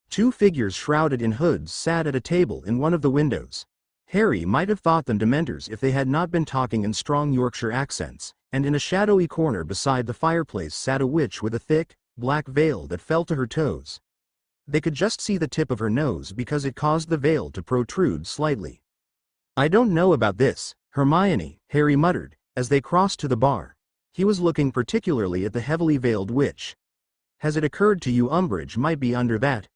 Two figures shrouded in hoods sat at a table in one of the windows. Harry might have thought them Dementors if they had not been talking in strong Yorkshire accents, and in a shadowy corner beside the fireplace sat a witch with a thick, black veil that fell to her toes. They could just see the tip of her nose because it caused the veil to protrude slightly. "I don't know about this, Hermione," Harry muttered, as they crossed to the bar. He was looking particularly at the heavily veiled witch. "Has it occurred to you Umbridge might be under that?"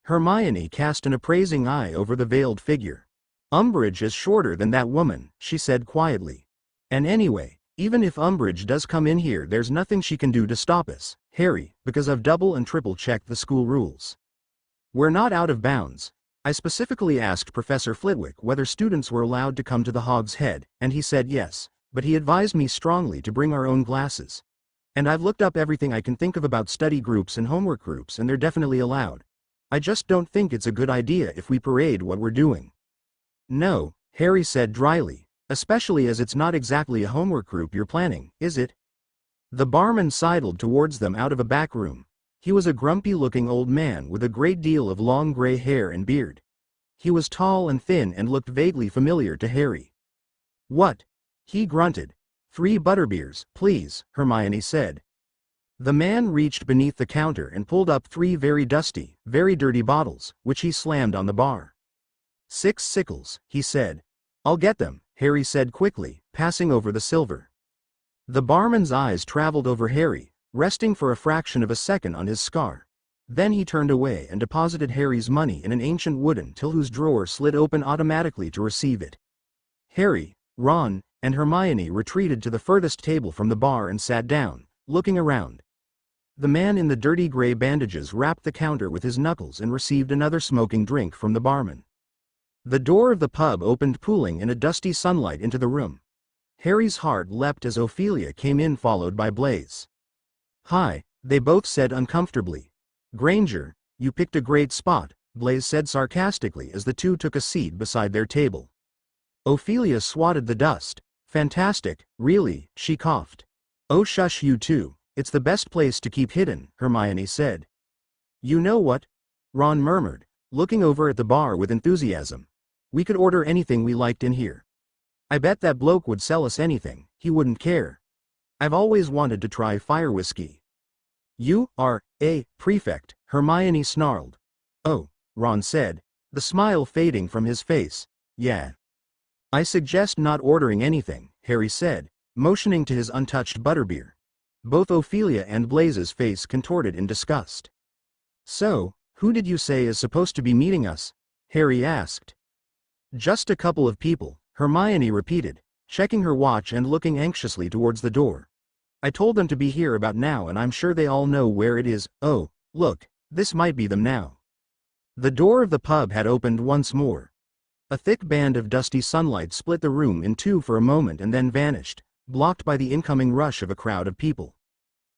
Hermione cast an appraising eye over the veiled figure. "Umbridge is shorter than that woman," she said quietly. "And anyway, even if Umbridge does come in here there's nothing she can do to stop us, Harry, because I've double and triple checked the school rules. We're not out of bounds. I specifically asked Professor Flitwick whether students were allowed to come to the Hog's Head, and he said yes, but he advised me strongly to bring our own glasses. And I've looked up everything I can think of about study groups and homework groups and they're definitely allowed. I just don't think it's a good idea if we parade what we're doing." "No," Harry said dryly, "especially as it's not exactly a homework group you're planning, is it?" The barman sidled towards them out of a back room. He was a grumpy-looking old man with a great deal of long gray hair and beard. He was tall and thin and looked vaguely familiar to Harry. "What?" he grunted. "3 butterbeers, please," Hermione said. The man reached beneath the counter and pulled up 3 very dusty, very dirty bottles, which he slammed on the bar. "6 sickles," he said. "I'll get them," Harry said quickly, passing over the silver. The barman's eyes traveled over Harry, resting for a fraction of a second on his scar. Then he turned away and deposited Harry's money in an ancient wooden till whose drawer slid open automatically to receive it. Harry, Ron, and Hermione retreated to the furthest table from the bar and sat down, looking around. The man in the dirty gray bandages rapped the counter with his knuckles and received another smoking drink from the barman. The door of the pub opened pooling in a dusty sunlight into the room. Harry's heart leapt as Ophelia came in followed by Blaise. "Hi," they both said uncomfortably. "Granger, you picked a great spot," Blaise said sarcastically as the two took a seat beside their table. Ophelia swatted the dust. "Fantastic, really," she coughed. "Oh shush you two, it's the best place to keep hidden," Hermione said. "You know what?" Ron murmured, looking over at the bar with enthusiasm. "We could order anything we liked in here. I bet that bloke would sell us anything, he wouldn't care. I've always wanted to try fire whiskey." "You are a prefect," Hermione snarled. "Oh," Ron said, the smile fading from his face. "Yeah. I suggest not ordering anything," Harry said, motioning to his untouched butterbeer. Both Ophelia and Blaise's face contorted in disgust. "So, who did you say is supposed to be meeting us?" Harry asked. "Just a couple of people," Hermione repeated, checking her watch and looking anxiously towards the door. "I told them to be here about now and I'm sure they all know where it is. Oh, look, this might be them now." The door of the pub had opened once more. A thick band of dusty sunlight split the room in two for a moment and then vanished, blocked by the incoming rush of a crowd of people.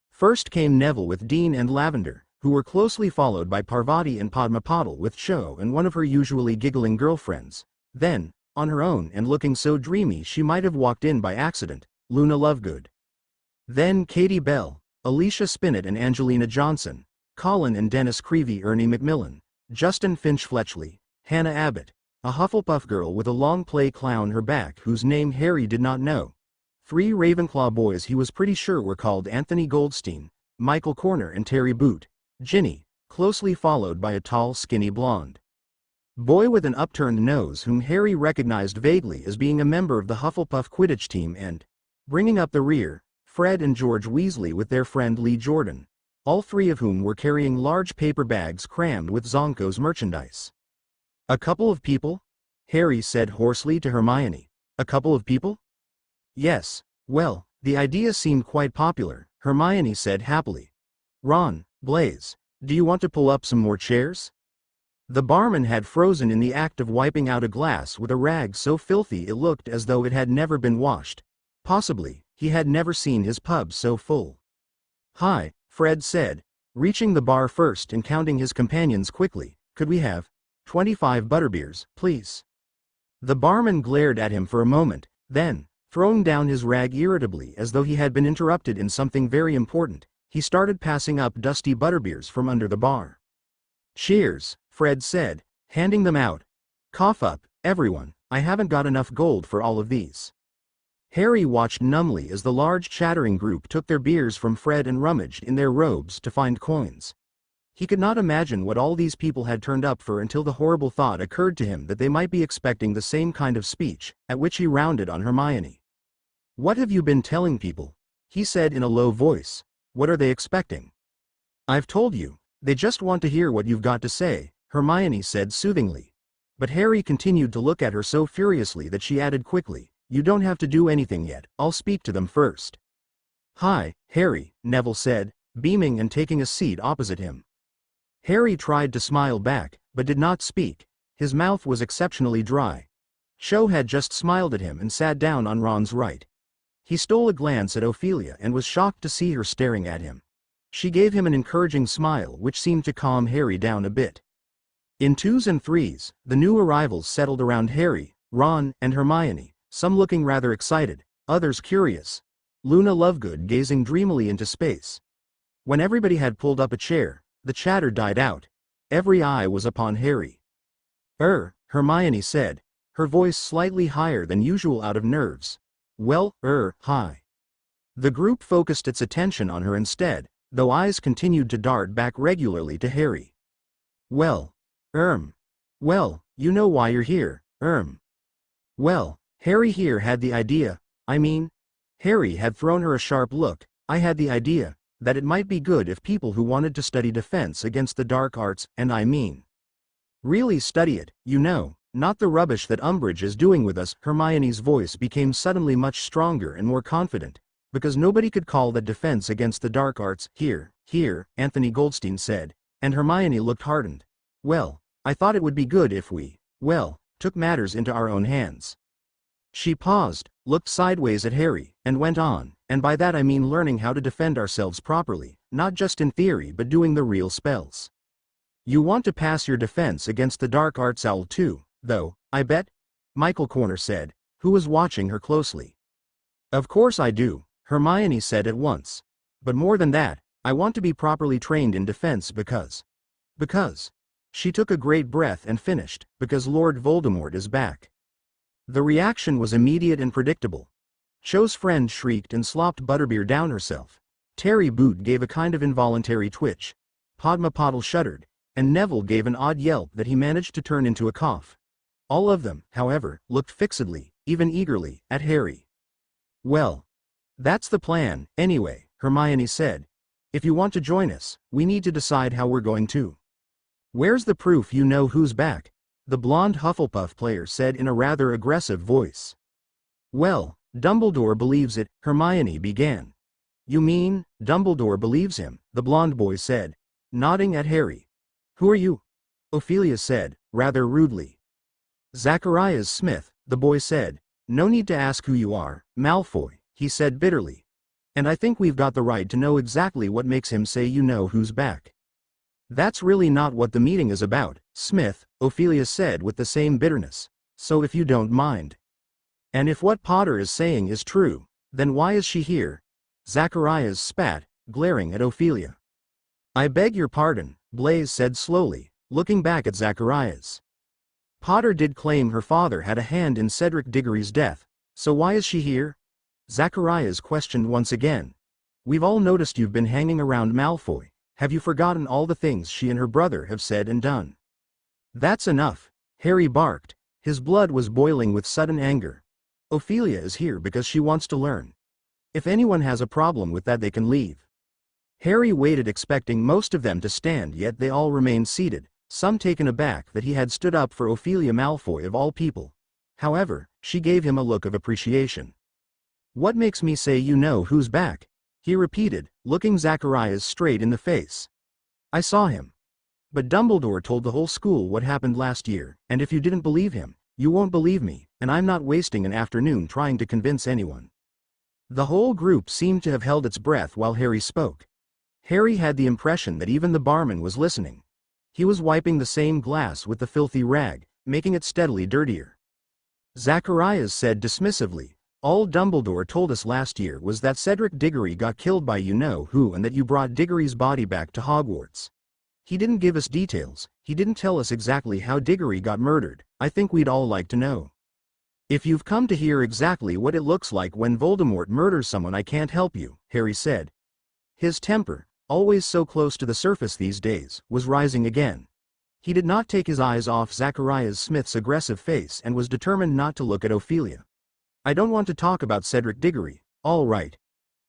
First came Neville with Dean and Lavender, who were closely followed by Parvati and Padma Patil with Cho and one of her usually giggling girlfriends. Then, on her own and looking so dreamy she might have walked in by accident, Luna Lovegood. Then Katie Bell, Alicia Spinnet and Angelina Johnson, Colin and Dennis Creevy, Ernie Macmillan, Justin Finch Fletchley, Hannah Abbott, a Hufflepuff girl with a long play clown her back whose name Harry did not know. 3 Ravenclaw boys he was pretty sure were called Anthony Goldstein, Michael Corner and Terry Boot, Ginny, closely followed by a tall skinny blonde boy with an upturned nose whom Harry recognized vaguely as being a member of the Hufflepuff Quidditch team and, bringing up the rear, Fred and George Weasley with their friend Lee Jordan, all 3 of whom were carrying large paper bags crammed with Zonko's merchandise. "A couple of people?" Harry said hoarsely to Hermione. "A couple of people?" "Yes, well, the idea seemed quite popular," Hermione said happily. "Ron, Blaise, do you want to pull up some more chairs?" The barman had frozen in the act of wiping out a glass with a rag so filthy it looked as though it had never been washed. Possibly, he had never seen his pub so full. "Hi," Fred said, reaching the bar first and counting his companions quickly. "Could we have 25 butterbeers, please?" The barman glared at him for a moment, then, throwing down his rag irritably as though he had been interrupted in something very important, he started passing up dusty butterbeers from under the bar. "Cheers," Fred said, handing them out. "Cough up, everyone, I haven't got enough gold for all of these." Harry watched numbly as the large chattering group took their beers from Fred and rummaged in their robes to find coins. He could not imagine what all these people had turned up for until the horrible thought occurred to him that they might be expecting the same kind of speech, at which he rounded on Hermione. "What have you been telling people?" he said in a low voice. "What are they expecting?" "I've told you, they just want to hear what you've got to say," Hermione said soothingly. But Harry continued to look at her so furiously that she added quickly, "You don't have to do anything yet, I'll speak to them first." "Hi, Harry," Neville said, beaming and taking a seat opposite him. Harry tried to smile back, but did not speak. His mouth was exceptionally dry. Cho had just smiled at him and sat down on Ron's right. He stole a glance at Ophelia and was shocked to see her staring at him. She gave him an encouraging smile which seemed to calm Harry down a bit. In 2s and 3s, the new arrivals settled around Harry, Ron, and Hermione, some looking rather excited, others curious. Luna Lovegood gazing dreamily into space. When everybody had pulled up a chair, the chatter died out. Every eye was upon Harry. Hermione said, her voice slightly higher than usual out of nerves. "Well, hi." The group focused its attention on her instead, though eyes continued to dart back regularly to Harry. Well, you know why you're here, Well, Harry here had the idea, Harry had thrown her a sharp look, I had the idea, that it might be good if people who wanted to study defense against the dark arts, really study it, not the rubbish that Umbridge is doing with us. Hermione's voice became suddenly much stronger and more confident, because nobody could call that defense against the dark arts. Here, Anthony Goldstein said, and Hermione looked hardened. Well, I thought it would be good if we, took matters into our own hands. She paused, looked sideways at Harry, and went on, and by that I mean learning how to defend ourselves properly, not just in theory but doing the real spells. You want to pass your defense against the dark arts owl too, though, I bet? Michael Corner said, who was watching her closely. Of course I do, Hermione said at once. But more than that, I want to be properly trained in defense because. She took a great breath and finished, because Lord Voldemort is back. The reaction was immediate and predictable. Cho's friend shrieked and slopped butterbeer down herself. Terry Boot gave a kind of involuntary twitch. Padma Patil shuddered, and Neville gave an odd yelp that he managed to turn into a cough. All of them, however, looked fixedly, even eagerly, at Harry. Well, that's the plan, anyway, Hermione said. If you want to join us, we need to decide how we're going to. Where's the proof you know who's back? The blonde Hufflepuff player said in a rather aggressive voice. Well, Dumbledore believes it, Hermione began. You mean, Dumbledore believes him, the blonde boy said, nodding at Harry. Who are you? Ophelia said, rather rudely. Zacharias Smith, the boy said. No need to ask who you are, Malfoy, he said bitterly. And I think we've got the right to know exactly what makes him say you know who's back. That's really not what the meeting is about, Smith, Ophelia said with the same bitterness. So if you don't mind. And if what Potter is saying is true, then why is she here? Zacharias spat, glaring at Ophelia. I beg your pardon, Blaise said slowly, looking back at Zacharias. Potter did claim her father had a hand in Cedric Diggory's death, so why is she here? Zacharias questioned once again. We've all noticed you've been hanging around Malfoy. Have you forgotten all the things she and her brother have said and done? That's enough, Harry barked. His blood was boiling with sudden anger. Ophelia is here because she wants to learn. If anyone has a problem with that, they can leave. Harry waited, expecting most of them to stand, yet they all remained seated, some taken aback that he had stood up for Ophelia Malfoy of all people. However, she gave him a look of appreciation. What makes me say you know who's back? He repeated, looking Zacharias straight in the face. I saw him. But Dumbledore told the whole school what happened last year, and if you didn't believe him, you won't believe me, and I'm not wasting an afternoon trying to convince anyone. The whole group seemed to have held its breath while Harry spoke. Harry had the impression that even the barman was listening. He was wiping the same glass with the filthy rag, making it steadily dirtier. Zacharias said dismissively, all Dumbledore told us last year was that Cedric Diggory got killed by you-know-who and that you brought Diggory's body back to Hogwarts. He didn't give us details, he didn't tell us exactly how Diggory got murdered. I think we'd all like to know. If you've come to hear exactly what it looks like when Voldemort murders someone, I can't help you, Harry said. His temper, always so close to the surface these days, was rising again. He did not take his eyes off Zacharias Smith's aggressive face and was determined not to look at Ophelia. I don't want to talk about Cedric Diggory, all right.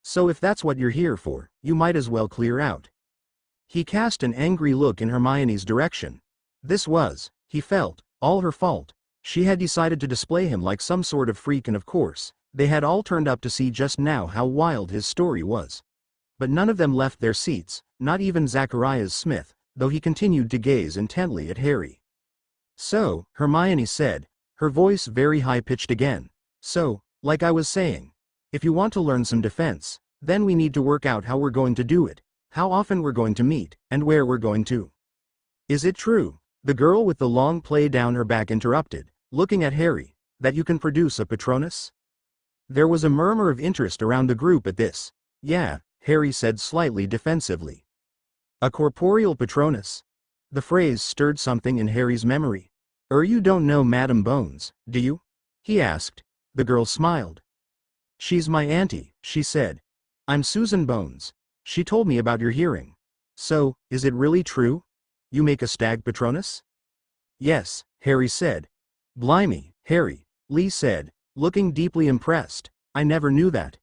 So if that's what you're here for, you might as well clear out. He cast an angry look in Hermione's direction. This was, he felt, all her fault. She had decided to display him like some sort of freak, and of course, they had all turned up to see just now how wild his story was. But none of them left their seats, not even Zacharias Smith, though he continued to gaze intently at Harry. So, Hermione said, her voice very high-pitched again. So, like I was saying, if you want to learn some defense, then we need to work out how we're going to do it, how often we're going to meet, and where we're going to. Is it true, the girl with the long play down her back interrupted, looking at Harry, that you can produce a Patronus? There was a murmur of interest around the group at this. Yeah, Harry said slightly defensively. A corporeal Patronus? The phrase stirred something in Harry's memory. You don't know Madame Bones, do you? He asked. The girl smiled. She's my auntie, she said. I'm Susan Bones. She told me about your hearing. So, is it really true? You make a stag Patronus? Yes, Harry said. Blimey, Harry, Lee said, looking deeply impressed. I never knew that.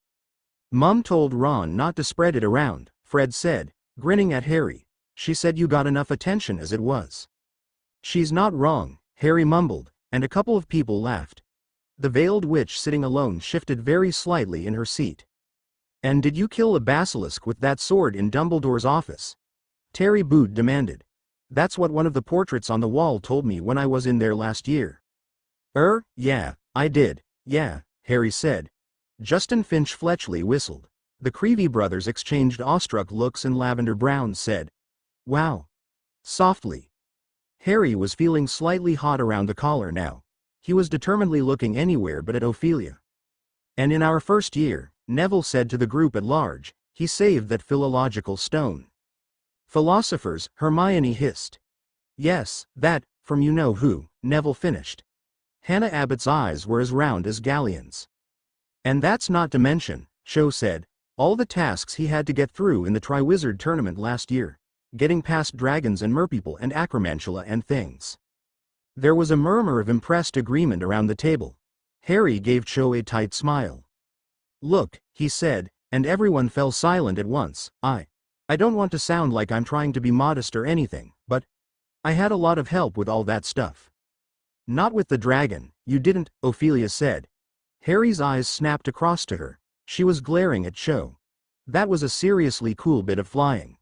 Mum told Ron not to spread it around, Fred said, grinning at Harry. She said you got enough attention as it was. She's not wrong, Harry mumbled, and a couple of people laughed. The veiled witch sitting alone shifted very slightly in her seat. And did you kill a basilisk with that sword in Dumbledore's office? Terry Boot demanded. That's what one of the portraits on the wall told me when I was in there last year. Yeah, I did, yeah, Harry said. Justin Finch Fletchley whistled. The Creevy brothers exchanged awestruck looks and Lavender Brown said, wow. Softly. Harry was feeling slightly hot around the collar now. He was determinedly looking anywhere but at Ophelia. And in our first year, Neville said to the group at large, he saved that philological stone. Philosophers, Hermione hissed. Yes, that, from you-know-who, Neville finished. Hannah Abbott's eyes were as round as galleons. And that's not to mention, Cho said, all the tasks he had to get through in the Triwizard Tournament last year, getting past dragons and merpeople and acromantula and things. There was a murmur of impressed agreement around the table. Harry gave Cho a tight smile. Look, he said, and everyone fell silent at once. I don't want to sound like I'm trying to be modest or anything, but I had a lot of help with all that stuff. Not with the dragon, you didn't, Ophelia said. Harry's eyes snapped across to her. She was glaring at Cho. That was a seriously cool bit of flying.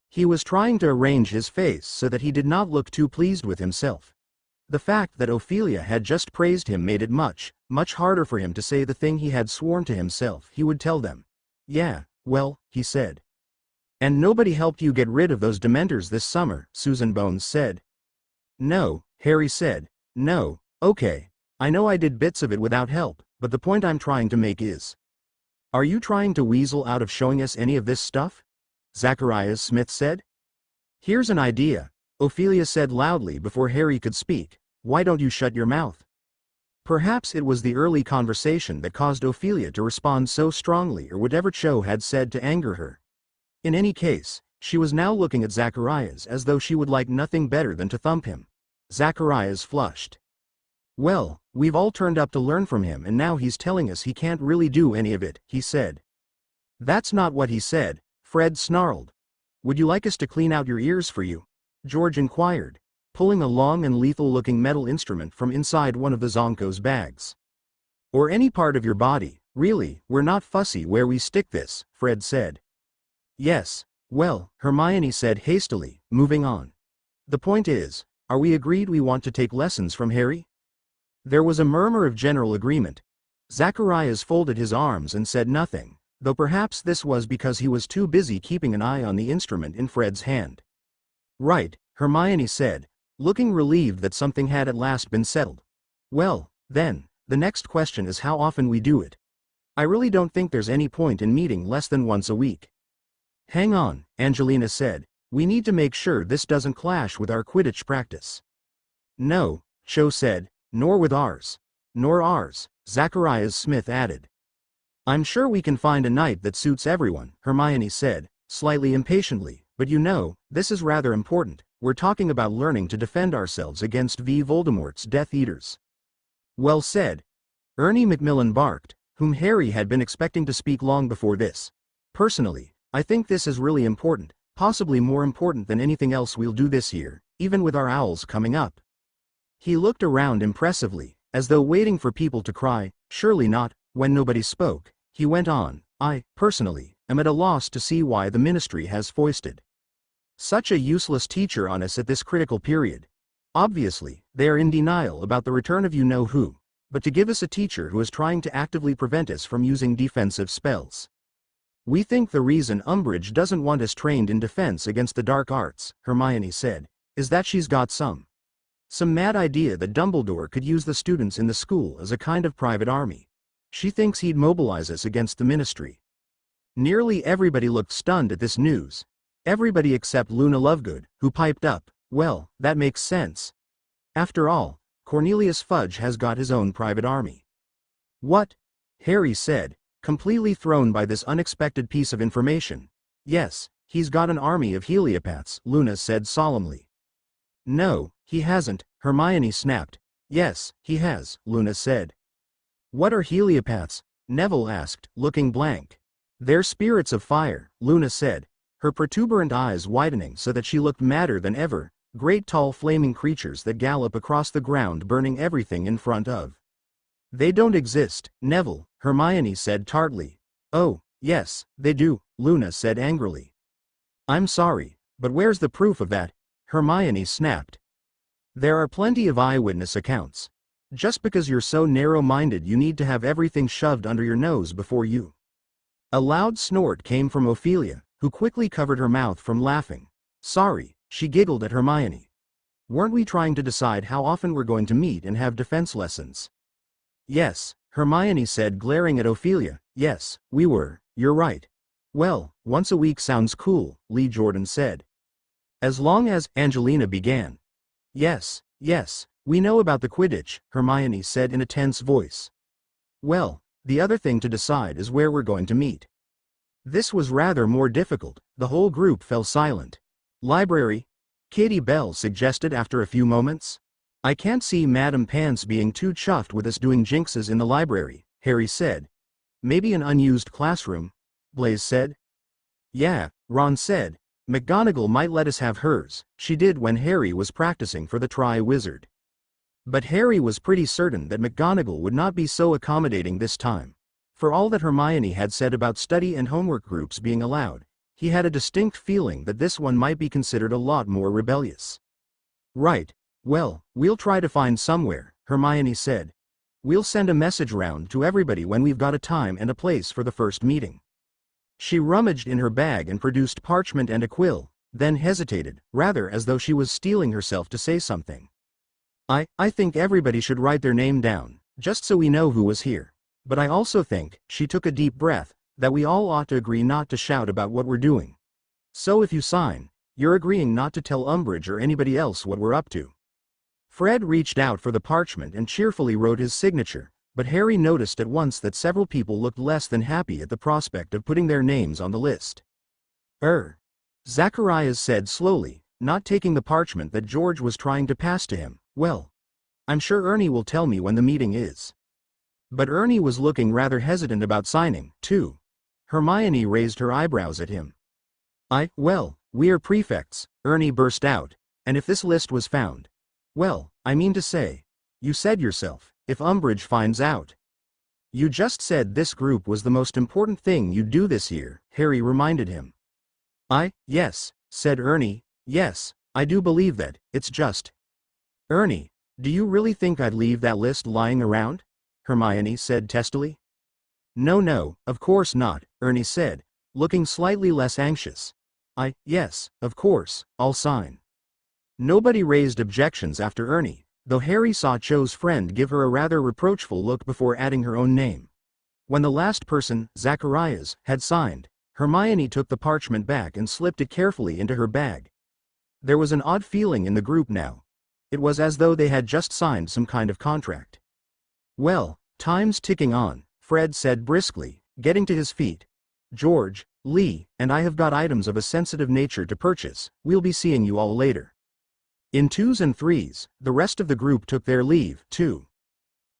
He was trying to arrange his face so that he did not look too pleased with himself. The fact that Ophelia had just praised him made it much harder for him to say the thing he had sworn to himself he would tell them. Yeah, well, he said. And nobody helped you get rid of those Dementors this summer, Susan Bones said. No, Harry said. No, okay. I know I did bits of it without help, but the point I'm trying to make is. Are you trying to weasel out of showing us any of this stuff? Zacharias Smith said. Here's an idea, Ophelia said loudly before Harry could speak. Why don't you shut your mouth? Perhaps it was the early conversation that caused Ophelia to respond so strongly, or whatever Cho had said to anger her. In any case, she was now looking at Zacharias as though she would like nothing better than to thump him. Zacharias flushed. Well, we've all turned up to learn from him and now he's telling us he can't really do any of it, he said. That's not what he said, Fred snarled. Would you like us to clean out your ears for you? George inquired, pulling a long and lethal-looking metal instrument from inside one of the Zonko's bags. Or any part of your body, really, we're not fussy where we stick this, Fred said. Yes, well, Hermione said hastily, moving on. The point is, are we agreed we want to take lessons from Harry? There was a murmur of general agreement. Zacharias folded his arms and said nothing, though perhaps this was because he was too busy keeping an eye on the instrument in Fred's hand. Right, Hermione said, looking relieved that something had at last been settled. Well, then, the next question is how often we do it. I really don't think there's any point in meeting less than once a week. Hang on, Angelina said, we need to make sure this doesn't clash with our Quidditch practice. No, Cho said, nor with ours. Nor ours, Zacharias Smith added. I'm sure we can find a night that suits everyone, Hermione said, slightly impatiently, but you know, this is rather important. We're talking about learning to defend ourselves against Voldemort's Death Eaters. Well said. Ernie Macmillan barked, whom Harry had been expecting to speak long before this. Personally, I think this is really important, possibly more important than anything else we'll do this year, even with our owls coming up. He looked around impressively, as though waiting for people to cry, surely not. When nobody spoke, he went on, I, personally, am at a loss to see why the Ministry has foisted such a useless teacher on us at this critical period. Obviously, they are in denial about the return of you-know-who, but to give us a teacher who is trying to actively prevent us from using defensive spells. We think the reason Umbridge doesn't want us trained in defense against the dark arts, Hermione said, is that she's got some mad idea that Dumbledore could use the students in the school as a kind of private army. She thinks he'd mobilize us against the Ministry. Nearly everybody looked stunned at this news. Everybody except Luna Lovegood, who piped up, well, that makes sense. After all, Cornelius Fudge has got his own private army. What? Harry said, completely thrown by this unexpected piece of information. Yes, he's got an army of heliopaths, Luna said solemnly. No, he hasn't, Hermione snapped. Yes, he has, Luna said. What are heliopaths? Neville asked, looking blank. They're spirits of fire, Luna said, her protuberant eyes widening so that she looked madder than ever, great tall flaming creatures that gallop across the ground burning everything in front of. They don't exist, Neville, Hermione said tartly. Oh, yes, they do, Luna said angrily. I'm sorry, but where's the proof of that? Hermione snapped. There are plenty of eyewitness accounts. Just because you're so narrow-minded you need to have everything shoved under your nose before you. A loud snort came from Ophelia, who quickly covered her mouth from laughing. Sorry, she giggled at Hermione. Weren't we trying to decide how often we're going to meet and have defense lessons? Yes, Hermione said, glaring at Ophelia. Yes, we were, you're right. Well, once a week sounds cool, Lee Jordan said. As long as, Angelina began. Yes, we know about the Quidditch, Hermione said in a tense voice. Well, the other thing to decide is where we're going to meet. This was rather more difficult. The whole group fell silent. Library? Katie Bell suggested after a few moments. I can't see Madame Pants being too chuffed with us doing jinxes in the library, Harry said. Maybe an unused classroom? Blaise said. Yeah, Ron said. McGonagall might let us have hers. She did when Harry was practicing for the Tri-Wizard. But Harry was pretty certain that McGonagall would not be so accommodating this time. For all that Hermione had said about study and homework groups being allowed, he had a distinct feeling that this one might be considered a lot more rebellious. Right, well, we'll try to find somewhere, Hermione said. We'll send a message round to everybody when we've got a time and a place for the first meeting. She rummaged in her bag and produced parchment and a quill, then hesitated, rather as though she was steeling herself to say something. I think everybody should write their name down, just so we know who was here. But I also think, she took a deep breath, that we all ought to agree not to shout about what we're doing. So if you sign, you're agreeing not to tell Umbridge or anybody else what we're up to. Fred reached out for the parchment and cheerfully wrote his signature, but Harry noticed at once that several people looked less than happy at the prospect of putting their names on the list. Zacharias said slowly, not taking the parchment that George was trying to pass to him. Well, I'm sure Ernie will tell me when the meeting is. But Ernie was looking rather hesitant about signing, too. Hermione raised her eyebrows at him. Well, we're prefects, Ernie burst out, and if this list was found. Well, I mean to say. You said yourself, if Umbridge finds out. You just said this group was the most important thing you'd do this year, Harry reminded him. Yes, said Ernie, yes, I do believe that, it's just. Ernie, do you really think I'd leave that list lying around? Hermione said testily. No, of course not, Ernie said, looking slightly less anxious. Yes, of course, I'll sign. Nobody raised objections after Ernie, though Harry saw Cho's friend give her a rather reproachful look before adding her own name. When the last person, Zacharias, had signed, Hermione took the parchment back and slipped it carefully into her bag. There was an odd feeling in the group now. It was as though they had just signed some kind of contract. Well, time's ticking on, Fred said briskly, getting to his feet. George, Lee, and I have got items of a sensitive nature to purchase. We'll be seeing you all later. In twos and threes, the rest of the group took their leave, too.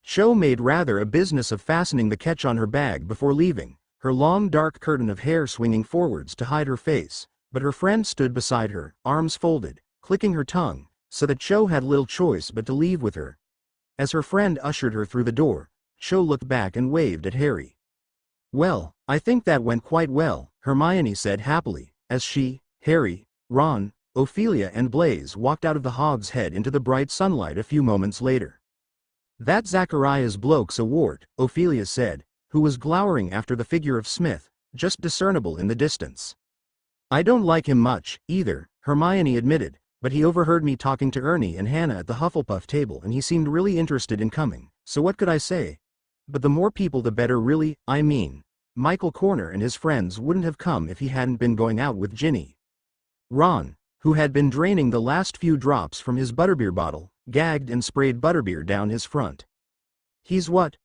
Cho made rather a business of fastening the catch on her bag before leaving, her long dark curtain of hair swinging forwards to hide her face, but her friend stood beside her, arms folded, clicking her tongue, so that Cho had little choice but to leave with her. As her friend ushered her through the door, Cho looked back and waved at Harry. Well, I think that went quite well, Hermione said happily, as she, Harry, Ron, Ophelia and Blaise walked out of the Hog's Head into the bright sunlight a few moments later. That Zacharias bloke's a wart, Ophelia said, who was glowering after the figure of Smith, just discernible in the distance. I don't like him much, either, Hermione admitted, but he overheard me talking to Ernie and Hannah at the Hufflepuff table and he seemed really interested in coming, so what could I say? But the more people the better really, I mean. Michael Corner and his friends wouldn't have come if he hadn't been going out with Ginny. Ron, who had been draining the last few drops from his butterbeer bottle, gagged and sprayed butterbeer down his front. He's what?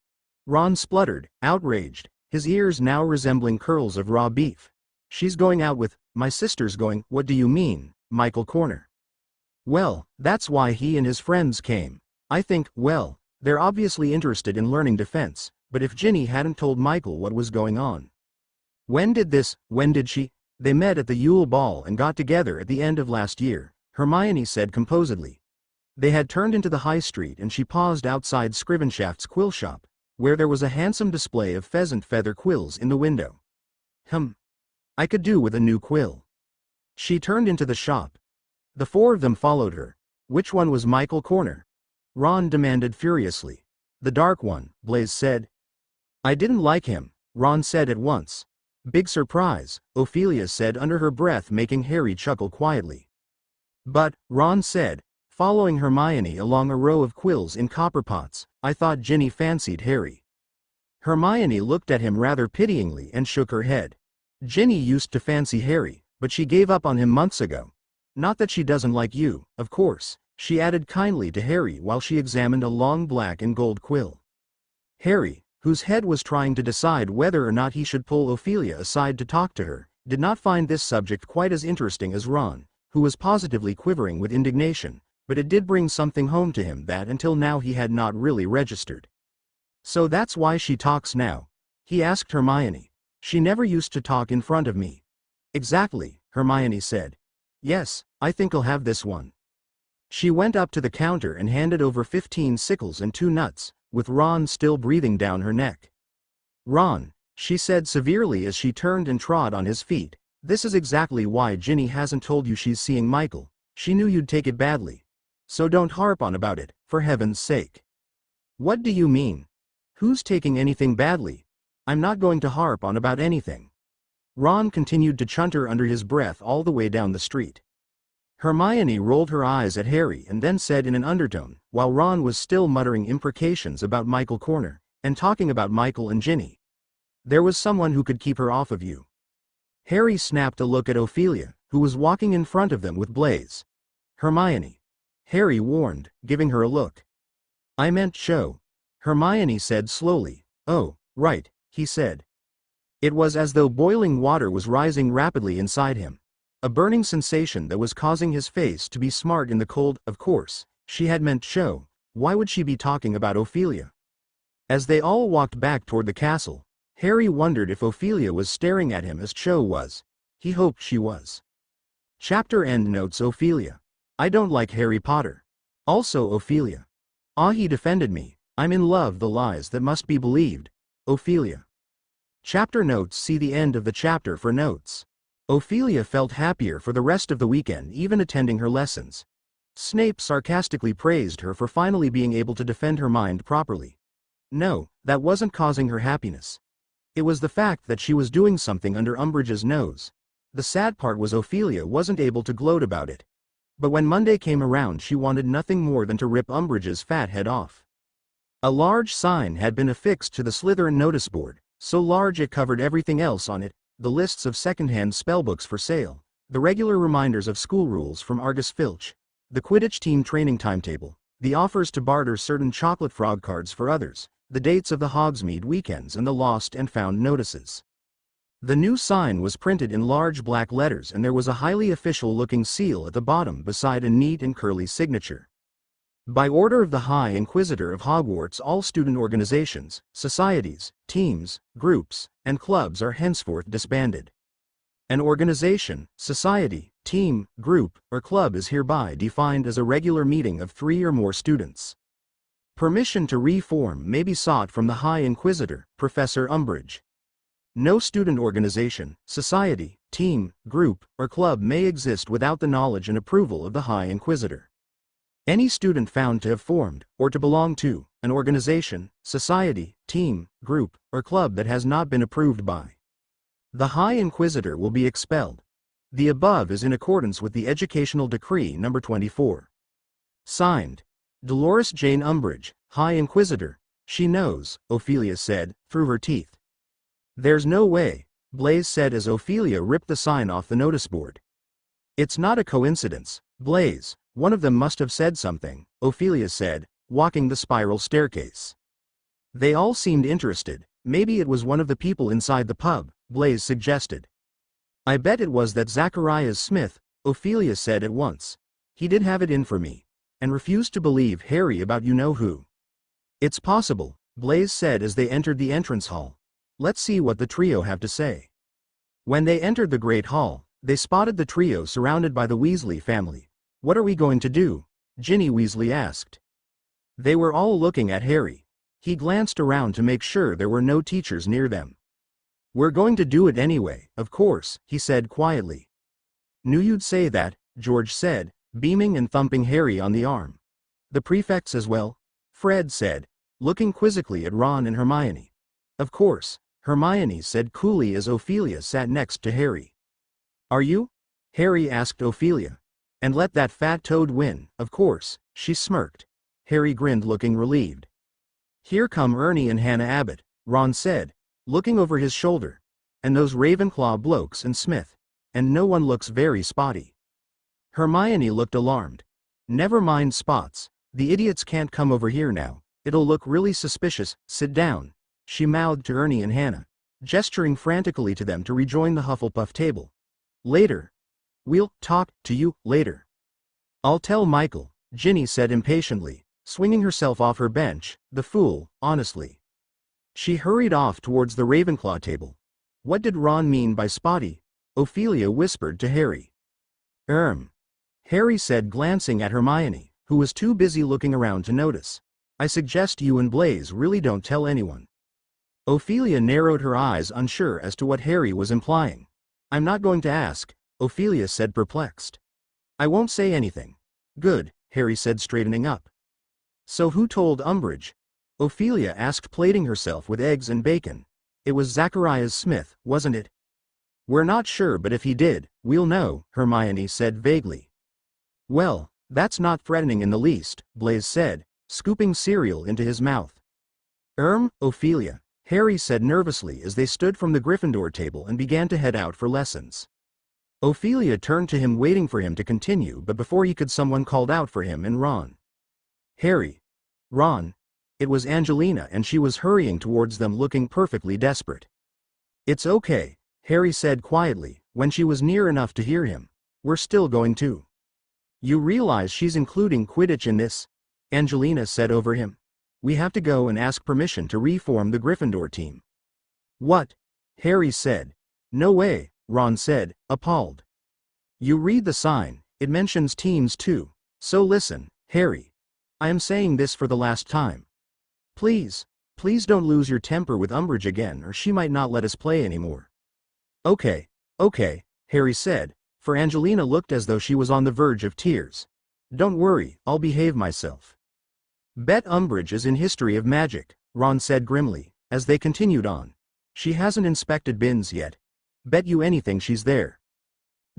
Ron spluttered, outraged, his ears now resembling curls of raw beef. She's going out with, my sister's going, what do you mean, Michael Corner? Well, that's why he and his friends came. I think, well, they're obviously interested in learning defense, but if Ginny hadn't told Michael what was going on. When did she? They met at the Yule Ball and got together at the end of last year, Hermione said composedly. They had turned into the high street and she paused outside Scrivenshaft's quill shop, where there was a handsome display of pheasant feather quills in the window. I could do with a new quill. She turned into the shop. The four of them followed her. Which one was Michael Corner? Ron demanded furiously. The dark one, Blaise said. I didn't like him, Ron said at once. Big surprise, Ophelia said under her breath, making Harry chuckle quietly. But, Ron said, following Hermione along a row of quills in copper pots, I thought Ginny fancied Harry. Hermione looked at him rather pityingly and shook her head. Ginny used to fancy Harry, but she gave up on him months ago. Not that she doesn't like you, of course, she added kindly to Harry while she examined a long black and gold quill. Harry, whose head was trying to decide whether or not he should pull Ophelia aside to talk to her, did not find this subject quite as interesting as Ron, who was positively quivering with indignation, but it did bring something home to him that until now he had not really registered. So that's why she talks now? He asked Hermione. She never used to talk in front of me. Exactly, Hermione said. Yes, I think I'll have this one. She went up to the counter and handed over 15 sickles and 2 nuts, with Ron still breathing down her neck. Ron, she said severely as she turned and trod on his feet, this is exactly why Ginny hasn't told you she's seeing Michael. She knew you'd take it badly. So don't harp on about it, for heaven's sake. What do you mean? Who's taking anything badly? I'm not going to harp on about anything. Ron continued to chunter under his breath all the way down the street. Hermione rolled her eyes at Harry and then said in an undertone, while Ron was still muttering imprecations about Michael Corner, and talking about Michael and Ginny. There was someone who could keep her off of you. Harry snapped a look at Ophelia, who was walking in front of them with Blaise. Hermione. Harry warned, giving her a look. I meant Cho. Hermione said slowly. Oh, right, he said. It was as though boiling water was rising rapidly inside him. A burning sensation that was causing his face to be smart in the cold. Of course, she had meant Cho. Why would she be talking about Ophelia? As they all walked back toward the castle, Harry wondered if Ophelia was staring at him as Cho was. He hoped she was. Chapter end notes. Ophelia. I don't like Harry Potter. Also Ophelia. Ah, he defended me. I'm in love. The lies that must be believed. Ophelia. Chapter notes. See the end of the chapter for notes. Ophelia felt happier for the rest of the weekend, even attending her lessons. Snape sarcastically praised her for finally being able to defend her mind properly. No, that wasn't causing her happiness. It was the fact that she was doing something under Umbridge's nose. The sad part was Ophelia wasn't able to gloat about it. But when Monday came around, she wanted nothing more than to rip Umbridge's fat head off. A large sign had been affixed to the Slytherin notice board, so large it covered everything else on it: the lists of second-hand spellbooks for sale, the regular reminders of school rules from Argus Filch, the Quidditch team training timetable, the offers to barter certain chocolate frog cards for others, the dates of the Hogsmeade weekends, and the lost and found notices. The new sign was printed in large black letters, and there was a highly official-looking seal at the bottom beside a neat and curly signature. By order of the High Inquisitor of Hogwarts, all student organizations, societies, teams, groups, and clubs are henceforth disbanded. An organization, society, team, group, or club is hereby defined as a regular meeting of 3 or more students. Permission to reform may be sought from the High Inquisitor, Professor Umbridge. No student organization, society, team, group, or club may exist without the knowledge and approval of the High Inquisitor. Any student found to have formed, or to belong to, an organization, society, team, group, or club that has not been approved by the High Inquisitor will be expelled. The above is in accordance with the Educational Decree No. 24. Signed, Dolores Jane Umbridge, High Inquisitor. She knows, Ophelia said, through her teeth. There's no way, Blaise said as Ophelia ripped the sign off the notice board. It's not a coincidence, Blaise. One of them must have said something, Ophelia said, walking the spiral staircase. They all seemed interested. Maybe it was one of the people inside the pub, Blaise suggested. I bet it was that Zacharias Smith, Ophelia said at once. He did have it in for me, and refused to believe Harry about you-know-who. It's possible, Blaise said as they entered the entrance hall. Let's see what the trio have to say. When they entered the Great Hall, they spotted the trio surrounded by the Weasley family. What are we going to do? Ginny Weasley asked. They were all looking at Harry. He glanced around to make sure there were no teachers near them. We're going to do it anyway, of course, he said quietly. Knew you'd say that, George said, beaming and thumping Harry on the arm. The prefects as well? Fred said, looking quizzically at Ron and Hermione. Of course, Hermione said coolly as Ophelia sat next to Harry. Are you? Harry asked Ophelia. And let that fat toad win, of course, she smirked. Harry grinned, looking relieved. Here come Ernie and Hannah Abbott, Ron said, looking over his shoulder. And those Ravenclaw blokes and Smith. And no one looks very spotty. Hermione looked alarmed. Never mind spots. The idiots can't come over here now. It'll look really suspicious. Sit down, she mouthed to Ernie and Hannah, gesturing frantically to them to rejoin the Hufflepuff table. Later. We'll talk to you later. I'll tell Michael, Ginny said impatiently, swinging herself off her bench. The fool, honestly. She hurried off towards the Ravenclaw table. What did Ron mean by spotty? Ophelia whispered to Harry. Harry said, glancing at Hermione, who was too busy looking around to notice. I suggest you and Blaise really don't tell anyone. Ophelia narrowed her eyes, unsure as to what Harry was implying. I'm not going to ask, Ophelia said, perplexed. I won't say anything. Good, Harry said, straightening up. So who told Umbridge? Ophelia asked, plating herself with eggs and bacon. It was Zacharias Smith, wasn't it? We're not sure, but if he did, we'll know, Hermione said vaguely. Well, that's not threatening in the least, Blaise said, scooping cereal into his mouth. Ophelia, Harry said nervously as they stood from the Gryffindor table and began to head out for lessons. Ophelia turned to him waiting for him to continue, but before he could, someone called out for him and Ron. "Harry." "Ron." It was Angelina, and she was hurrying towards them looking perfectly desperate. "It's okay," Harry said quietly, when she was near enough to hear him. "We're still going to." "You realize she's including Quidditch in this?" Angelina said over him. "We have to go and ask permission to reform the Gryffindor team." "What?" Harry said. "No way," Ron said, appalled. "You read the sign, it mentions teams too. So listen, Harry. I am saying this for the last time. Please don't lose your temper with Umbridge again, or she might not let us play anymore." Okay, Harry said, for Angelina looked as though she was on the verge of tears. "Don't worry, I'll behave myself." "Bet Umbridge is in History of Magic," Ron said grimly, as they continued on. "She hasn't inspected bins yet. Bet you anything she's there."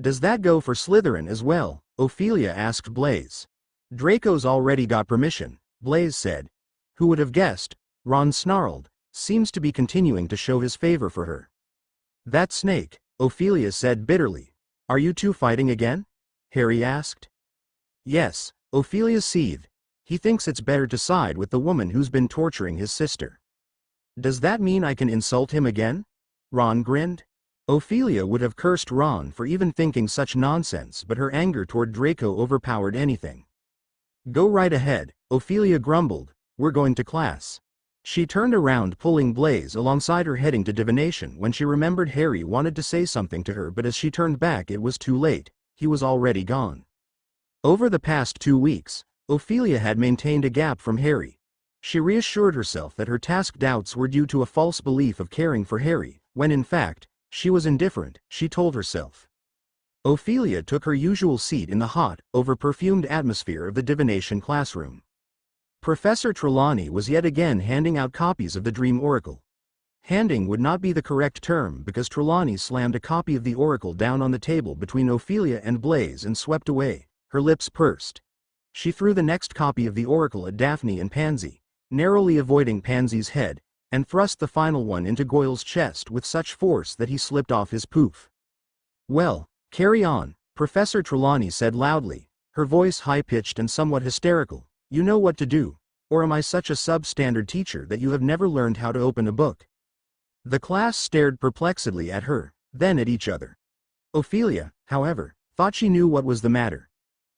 "Does that go for Slytherin as well?" Ophelia asked Blaise. "Draco's already got permission," Blaise said. "Who would have guessed?" Ron snarled, seems to be continuing to show his favor for her. "That snake," Ophelia said bitterly. "Are you two fighting again?" Harry asked. "Yes," Ophelia seethed. "He thinks it's better to side with the woman who's been torturing his sister." "Does that mean I can insult him again?" Ron grinned. Ophelia would have cursed Ron for even thinking such nonsense, but her anger toward Draco overpowered anything. "Go right ahead," Ophelia grumbled. "We're going to class." She turned around, pulling Blaise alongside her, heading to divination, when she remembered Harry wanted to say something to her, but as she turned back it was too late. He was already gone. Over the past 2 weeks, Ophelia had maintained a gap from Harry. She reassured herself that her task doubts were due to a false belief of caring for Harry, when in fact, she was indifferent, she told herself. Ophelia took her usual seat in the hot, over-perfumed atmosphere of the divination classroom. Professor Trelawney was yet again handing out copies of the Dream Oracle. Handing would not be the correct term, because Trelawney slammed a copy of the Oracle down on the table between Ophelia and Blaise and swept away, her lips pursed. She threw the next copy of the Oracle at Daphne and Pansy, narrowly avoiding Pansy's head, and thrust the final one into Goyle's chest with such force that he slipped off his poof. "Well, carry on," Professor Trelawney said loudly, her voice high-pitched and somewhat hysterical. "You know what to do, or am I such a substandard teacher that you have never learned how to open a book?" The class stared perplexedly at her, then at each other. Ophelia, however, thought she knew what was the matter.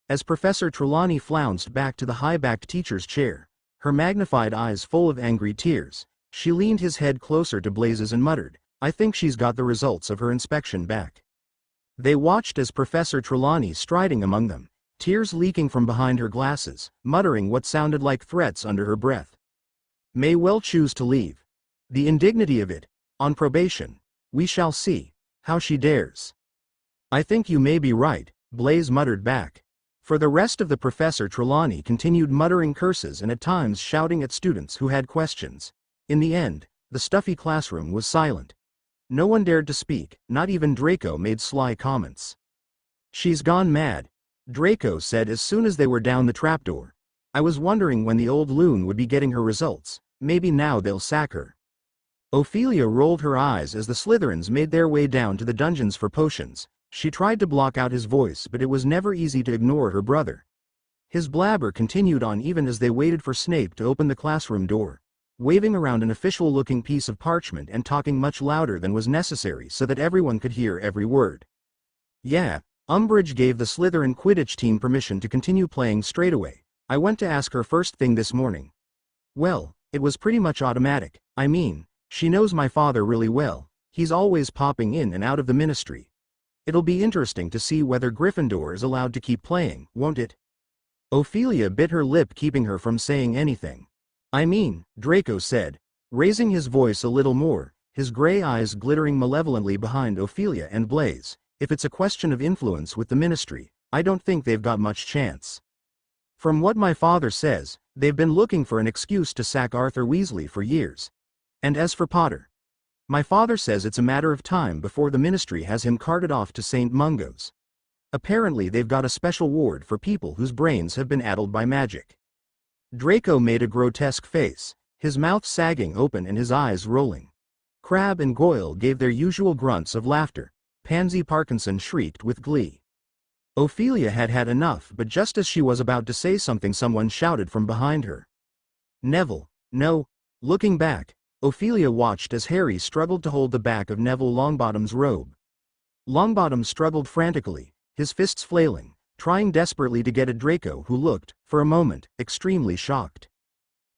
As Professor Trelawney flounced back to the high-backed teacher's chair, her magnified eyes full of angry tears, she leaned his head closer to Blaise's and muttered, "I think she's got the results of her inspection back." They watched as Professor Trelawney striding among them, tears leaking from behind her glasses, muttering what sounded like threats under her breath. "May well choose to leave. The indignity of it, on probation. We shall see. How she dares." "I think you may be right," Blaise muttered back. For the rest of the Professor Trelawney continued muttering curses and at times shouting at students who had questions. In the end, the stuffy classroom was silent. No one dared to speak, not even Draco made sly comments. "She's gone mad," Draco said as soon as they were down the trapdoor. "I was wondering when the old loon would be getting her results. Maybe now they'll sack her." Ophelia rolled her eyes as the Slytherins made their way down to the dungeons for potions. She tried to block out his voice, but it was never easy to ignore her brother. His blabber continued on even as they waited for Snape to open the classroom door, waving around an official-looking piece of parchment and talking much louder than was necessary so that everyone could hear every word. "Yeah, Umbridge gave the Slytherin Quidditch team permission to continue playing straight away. I went to ask her first thing this morning. Well, it was pretty much automatic. I mean, she knows my father really well. He's always popping in and out of the ministry. It'll be interesting to see whether Gryffindor is allowed to keep playing, won't it?" Ophelia bit her lip, keeping her from saying anything. "I mean," Draco said, raising his voice a little more, his gray eyes glittering malevolently behind Ophelia and Blaise, "if it's a question of influence with the ministry, I don't think they've got much chance. From what my father says, they've been looking for an excuse to sack Arthur Weasley for years. And as for Potter, my father says it's a matter of time before the ministry has him carted off to St. Mungo's. Apparently they've got a special ward for people whose brains have been addled by magic." Draco made a grotesque face, his mouth sagging open and his eyes rolling. Crabbe and Goyle gave their usual grunts of laughter. Pansy Parkinson shrieked with glee. Ophelia had had enough, but just as she was about to say something, someone shouted from behind her. Neville, no. Looking back, Ophelia watched as Harry struggled to hold the back of Neville Longbottom's robe. Longbottom struggled frantically, his fists flailing, trying desperately to get at Draco, who looked, for a moment, extremely shocked.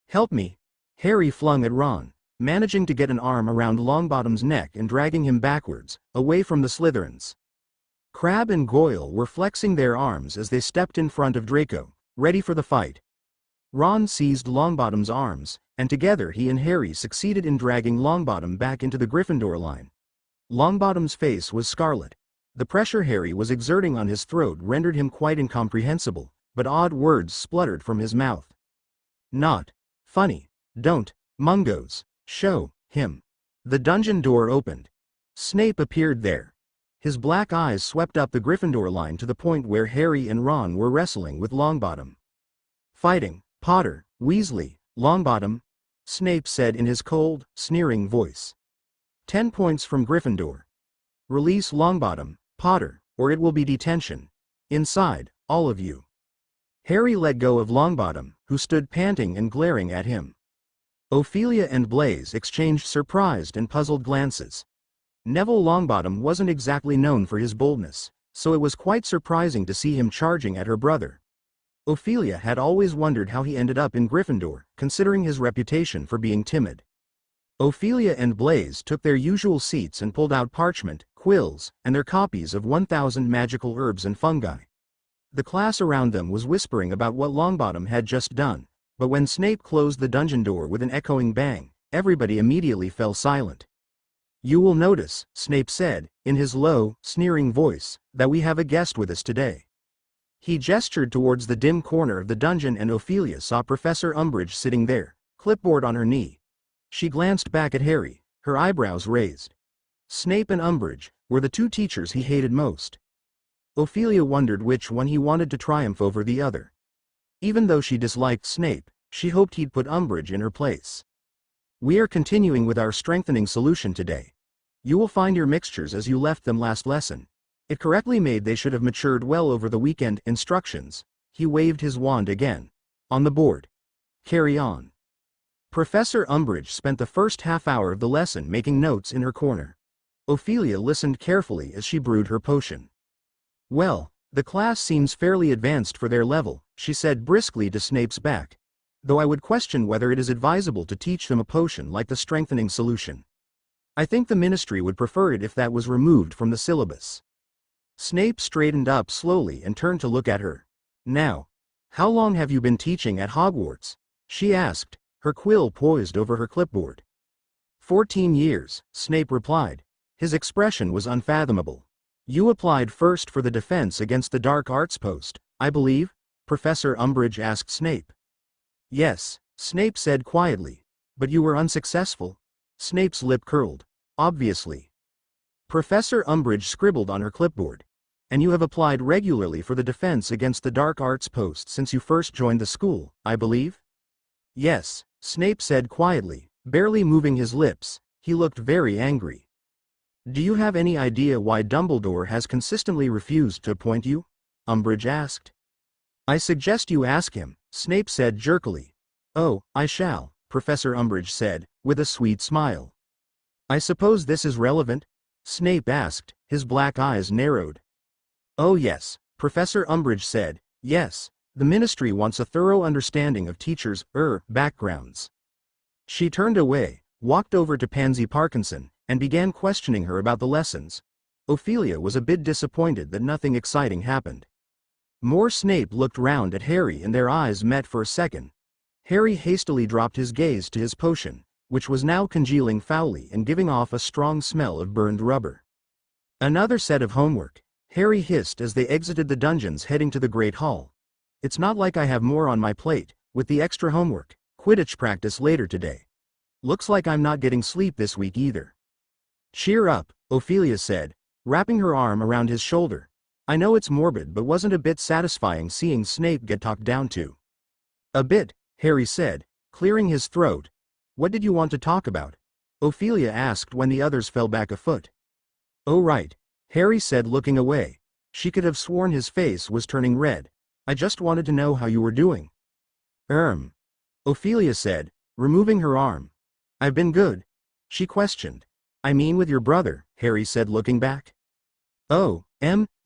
Help me! Harry flung at Ron, managing to get an arm around Longbottom's neck and dragging him backwards, away from the Slytherins. Crabbe and Goyle were flexing their arms as they stepped in front of Draco, ready for the fight. Ron seized Longbottom's arms, and together he and Harry succeeded in dragging Longbottom back into the Gryffindor line. Longbottom's face was scarlet. The pressure Harry was exerting on his throat rendered him quite incomprehensible, but odd words spluttered from his mouth. Not funny. Don't, Mungos, show him. The dungeon door opened. Snape appeared there. His black eyes swept up the Gryffindor line to the point where Harry and Ron were wrestling with Longbottom. Fighting, Potter, Weasley, Longbottom, Snape said in his cold, sneering voice. 10 points from Gryffindor. Release Longbottom, Potter, or it will be detention. Inside, all of you. Harry let go of Longbottom, who stood panting and glaring at him. Ophelia and Blaise exchanged surprised and puzzled glances. Neville Longbottom wasn't exactly known for his boldness, so it was quite surprising to see him charging at her brother. Ophelia had always wondered how he ended up in Gryffindor, considering his reputation for being timid. Ophelia and Blaise took their usual seats and pulled out parchment, quills, and their copies of 1,000 magical herbs and fungi. The class around them was whispering about what Longbottom had just done, but when Snape closed the dungeon door with an echoing bang, everybody immediately fell silent. You will notice, Snape said, in his low, sneering voice, that we have a guest with us today. He gestured towards the dim corner of the dungeon and Ophelia saw Professor Umbridge sitting there, clipboard on her knee. She glanced back at Harry, her eyebrows raised. Snape and Umbridge were the two teachers he hated most. Ophelia wondered which one he wanted to triumph over the other. Even though she disliked Snape, she hoped he'd put Umbridge in her place. We are continuing with our strengthening solution today. You will find your mixtures as you left them last lesson. It correctly made they should have matured well over the weekend. Instructions. He waved his wand again. On the board. Carry on. Professor Umbridge spent the first half-hour of the lesson making notes in her corner. Ophelia listened carefully as she brewed her potion. Well, the class seems fairly advanced for their level, she said briskly to Snape's back. Though I would question whether it is advisable to teach them a potion like the strengthening solution. I think the Ministry would prefer it if that was removed from the syllabus. Snape straightened up slowly and turned to look at her. Now, how long have you been teaching at Hogwarts? She asked, her quill poised over her clipboard. 14 years, Snape replied. His expression was unfathomable. You applied first for the defense against the dark arts post, I believe? Professor Umbridge asked Snape. Yes, Snape said quietly. But you were unsuccessful? Snape's lip curled. Obviously. Professor Umbridge scribbled on her clipboard. And you have applied regularly for the defense against the dark arts post since you first joined the school, I believe? Yes, Snape said quietly, barely moving his lips. He looked very angry. Do you have any idea why Dumbledore has consistently refused to appoint you? Umbridge asked. I suggest you ask him, Snape said jerkily. Oh, I shall, Professor Umbridge said, with a sweet smile. I suppose this is relevant? Snape asked, his black eyes narrowed. Oh yes, Professor Umbridge said, yes, the Ministry wants a thorough understanding of teachers' backgrounds. She turned away, walked over to Pansy Parkinson, and began questioning her about the lessons. Ophelia was a bit disappointed that nothing exciting happened. More Snape looked round at Harry and their eyes met for a second. Harry hastily dropped his gaze to his potion, which was now congealing foully and giving off a strong smell of burned rubber. Another set of homework, Harry hissed as they exited the dungeons heading to the Great Hall. It's not like I have more on my plate, with the extra homework, Quidditch practice later today. Looks like I'm not getting sleep this week either. Cheer up, Ophelia said, wrapping her arm around his shoulder. I know it's morbid but wasn't a bit satisfying seeing Snape get talked down to. A bit, Harry said, clearing his throat. What did you want to talk about? Ophelia asked when the others fell back a foot. Oh right, Harry said, looking away. She could have sworn his face was turning red. I just wanted to know how you were doing. Ophelia said, removing her arm. I've been good. She questioned. I mean with your brother, Harry said, looking back. Oh,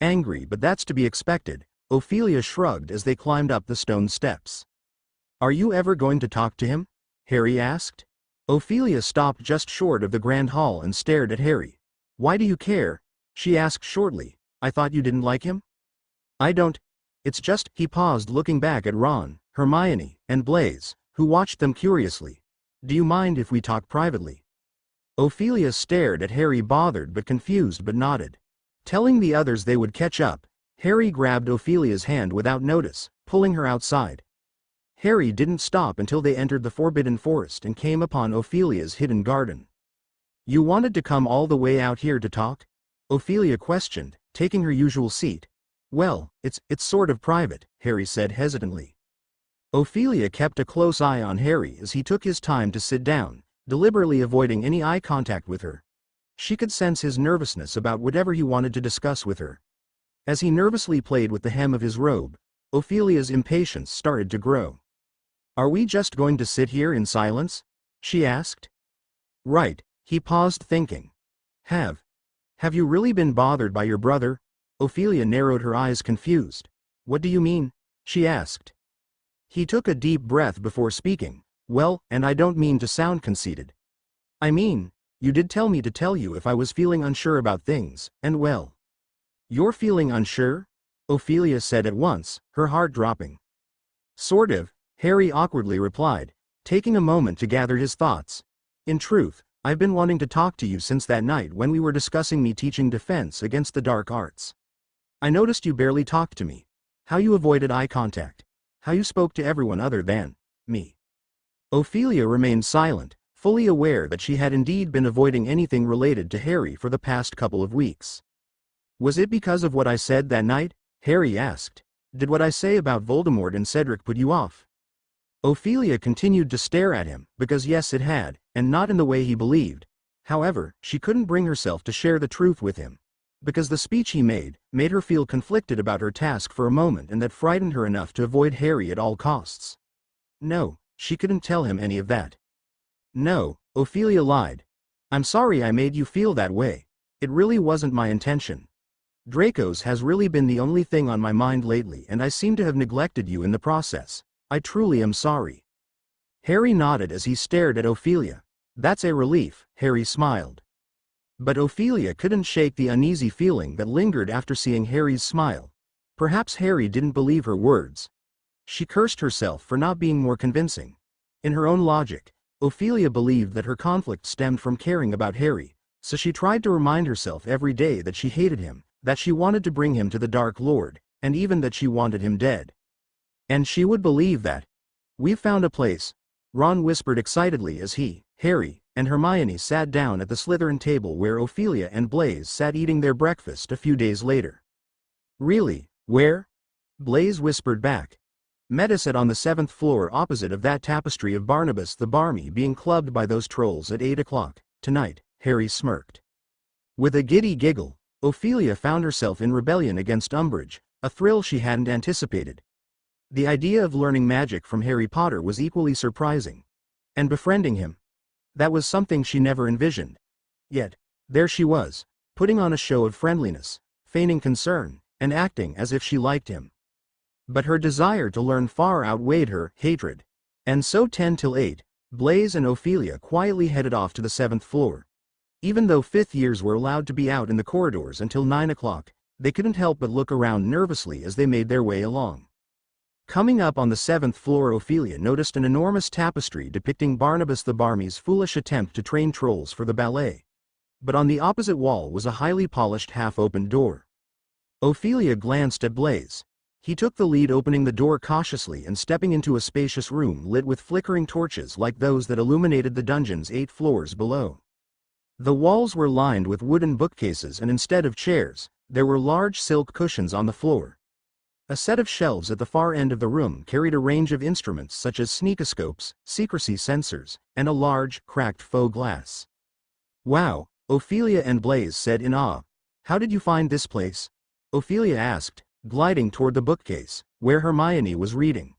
angry, but that's to be expected, Ophelia shrugged as they climbed up the stone steps. Are you ever going to talk to him? Harry asked. Ophelia stopped just short of the grand hall and stared at Harry. Why do you care? She asked shortly. I thought you didn't like him? I don't. It's just, he paused, looking back at Ron, Hermione, and Blaise, who watched them curiously. Do you mind if we talk privately? Ophelia stared at Harry, bothered but confused, but nodded. Telling the others they would catch up, Harry grabbed Ophelia's hand without notice, pulling her outside. Harry didn't stop until they entered the Forbidden Forest and came upon Ophelia's hidden garden. You wanted to come all the way out here to talk? Ophelia questioned, taking her usual seat. Well, it's sort of private, Harry said hesitantly. Ophelia kept a close eye on Harry as he took his time to sit down, deliberately avoiding any eye contact with her. She could sense his nervousness about whatever he wanted to discuss with her. As he nervously played with the hem of his robe, Ophelia's impatience started to grow. Are we just going to sit here in silence? She asked. Right, he paused, thinking. Have you really been bothered by your brother? Ophelia narrowed her eyes, confused. What do you mean? She asked. He took a deep breath before speaking. Well, and I don't mean to sound conceited. I mean, you did tell me to tell you if I was feeling unsure about things, and well. You're feeling unsure? Ophelia said at once, her heart dropping. Sort of, Harry awkwardly replied, taking a moment to gather his thoughts. In truth, I've been wanting to talk to you since that night when we were discussing me teaching defense against the dark arts. I noticed you barely talked to me. How you avoided eye contact. How you spoke to everyone other than me. Ophelia remained silent, fully aware that she had indeed been avoiding anything related to Harry for the past couple of weeks. Was it because of what I said that night? Harry asked. Did what I say about Voldemort and Cedric put you off? Ophelia continued to stare at him, because yes, it had, and not in the way he believed. However, she couldn't bring herself to share the truth with him. Because the speech he made her feel conflicted about her task for a moment, and that frightened her enough to avoid Harry at all costs. No, she couldn't tell him any of that. No, Ophelia lied. I'm sorry I made you feel that way. It really wasn't my intention. Draco's has really been the only thing on my mind lately, and I seem to have neglected you in the process. I truly am sorry. Harry nodded as he stared at Ophelia. That's a relief, Harry smiled. But Ophelia couldn't shake the uneasy feeling that lingered after seeing Harry's smile. Perhaps Harry didn't believe her words. She cursed herself for not being more convincing. In her own logic, Ophelia believed that her conflict stemmed from caring about Harry, so she tried to remind herself every day that she hated him, that she wanted to bring him to the Dark Lord, and even that she wanted him dead. And she would believe that. We've found a place, Ron whispered excitedly as he, Harry, and Hermione sat down at the Slytherin table where Ophelia and Blaise sat eating their breakfast a few days later. Really, where? Blaise whispered back. Met us at on the 7th floor opposite of that tapestry of Barnabas the Barmy being clubbed by those trolls at 8 o'clock, tonight, Harry smirked. With a giddy giggle, Ophelia found herself in rebellion against Umbridge, a thrill she hadn't anticipated. The idea of learning magic from Harry Potter was equally surprising. And befriending him. That was something she never envisioned. Yet, there she was, putting on a show of friendliness, feigning concern, and acting as if she liked him. But her desire to learn far outweighed her hatred. And so 10 till 8, Blaise and Ophelia quietly headed off to the 7th floor. Even though 5th years were allowed to be out in the corridors until 9 o'clock, they couldn't help but look around nervously as they made their way along. Coming up on the 7th floor, Ophelia noticed an enormous tapestry depicting Barnabas the Barmy's foolish attempt to train trolls for the ballet. But on the opposite wall was a highly polished half-opened door. Ophelia glanced at Blaise. He took the lead, opening the door cautiously and stepping into a spacious room lit with flickering torches like those that illuminated the dungeon's 8 floors below. The walls were lined with wooden bookcases, and instead of chairs, there were large silk cushions on the floor. A set of shelves at the far end of the room carried a range of instruments such as sneakoscopes, secrecy sensors, and a large, cracked faux glass. Wow, Ophelia and Blaise said in awe. How did you find this place? Ophelia asked, gliding toward the bookcase, where Hermione was reading.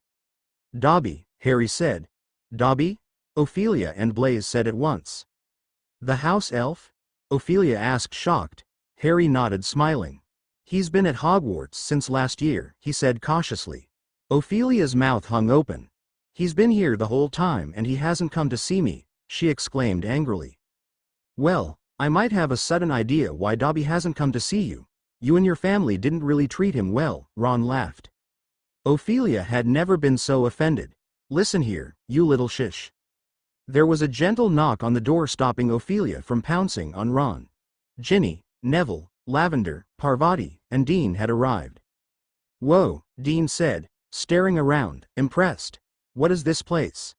Dobby, Harry said. Dobby? Ophelia and Blaise said at once. The house elf? Ophelia asked, shocked. Harry nodded, smiling. He's been at Hogwarts since last year, he said cautiously. Ophelia's mouth hung open. He's been here the whole time and he hasn't come to see me, she exclaimed angrily. Well, I might have a sudden idea why Dobby hasn't come to see you. You and your family didn't really treat him well, Ron laughed. Ophelia had never been so offended. Listen here, you little shish. There was a gentle knock on the door, stopping Ophelia from pouncing on Ron. Ginny, Neville, Lavender, Parvati, and Dean had arrived. Whoa, Dean said, staring around, impressed. What is this place?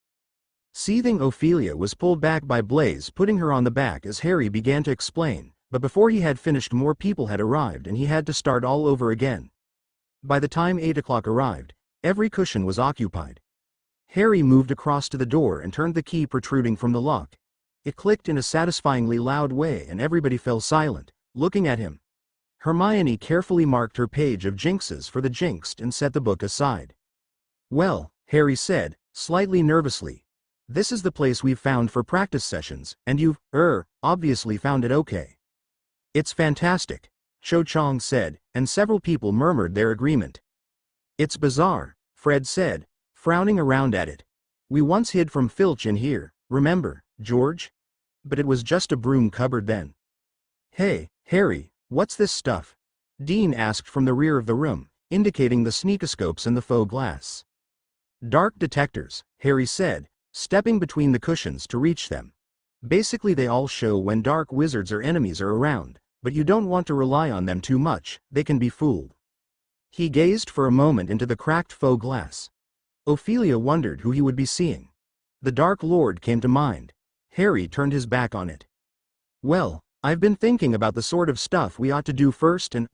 Seething Ophelia was pulled back by Blaise, putting her on the back as Harry began to explain, but before he had finished more people had arrived and he had to start all over again. By the time 8 o'clock arrived, every cushion was occupied. Harry moved across to the door and turned the key protruding from the lock. It clicked in a satisfyingly loud way and everybody fell silent, looking at him. Hermione carefully marked her page of jinxes for the jinxed and set the book aside. Well, Harry said, slightly nervously. This is the place we've found for practice sessions, and you've, obviously found it okay. It's fantastic, Cho Chang said, and several people murmured their agreement. It's bizarre, Fred said, frowning around at it. We once hid from Filch in here, remember, George? But it was just a broom cupboard then. Hey, Harry, what's this stuff? Dean asked from the rear of the room, indicating the sneakoscopes and the faux glass. Dark detectors, Harry said, stepping between the cushions to reach them. Basically they all show when dark wizards or enemies are around, but you don't want to rely on them too much, they can be fooled. He gazed for a moment into the cracked faux glass. Ophelia wondered who he would be seeing. The Dark Lord came to mind. Harry turned his back on it. Well, I've been thinking about the sort of stuff we ought to do first and,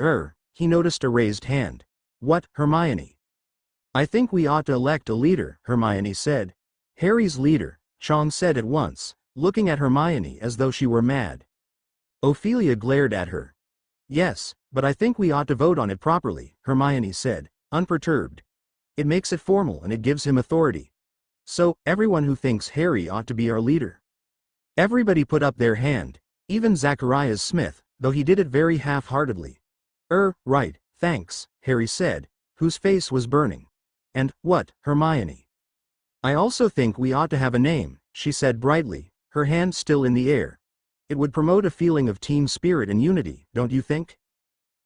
he noticed a raised hand. What, Hermione? I think we ought to elect a leader, Hermione said. Harry's leader, Chang said at once, looking at Hermione as though she were mad. Ophelia glared at her. Yes, but I think we ought to vote on it properly, Hermione said, unperturbed. It makes it formal and it gives him authority. So, everyone who thinks Harry ought to be our leader. Everybody put up their hand, even Zacharias Smith, though he did it very half-heartedly. Right, thanks, Harry said, whose face was burning. And, what, Hermione? I also think we ought to have a name, she said brightly, her hand still in the air. It would promote a feeling of team spirit and unity, don't you think?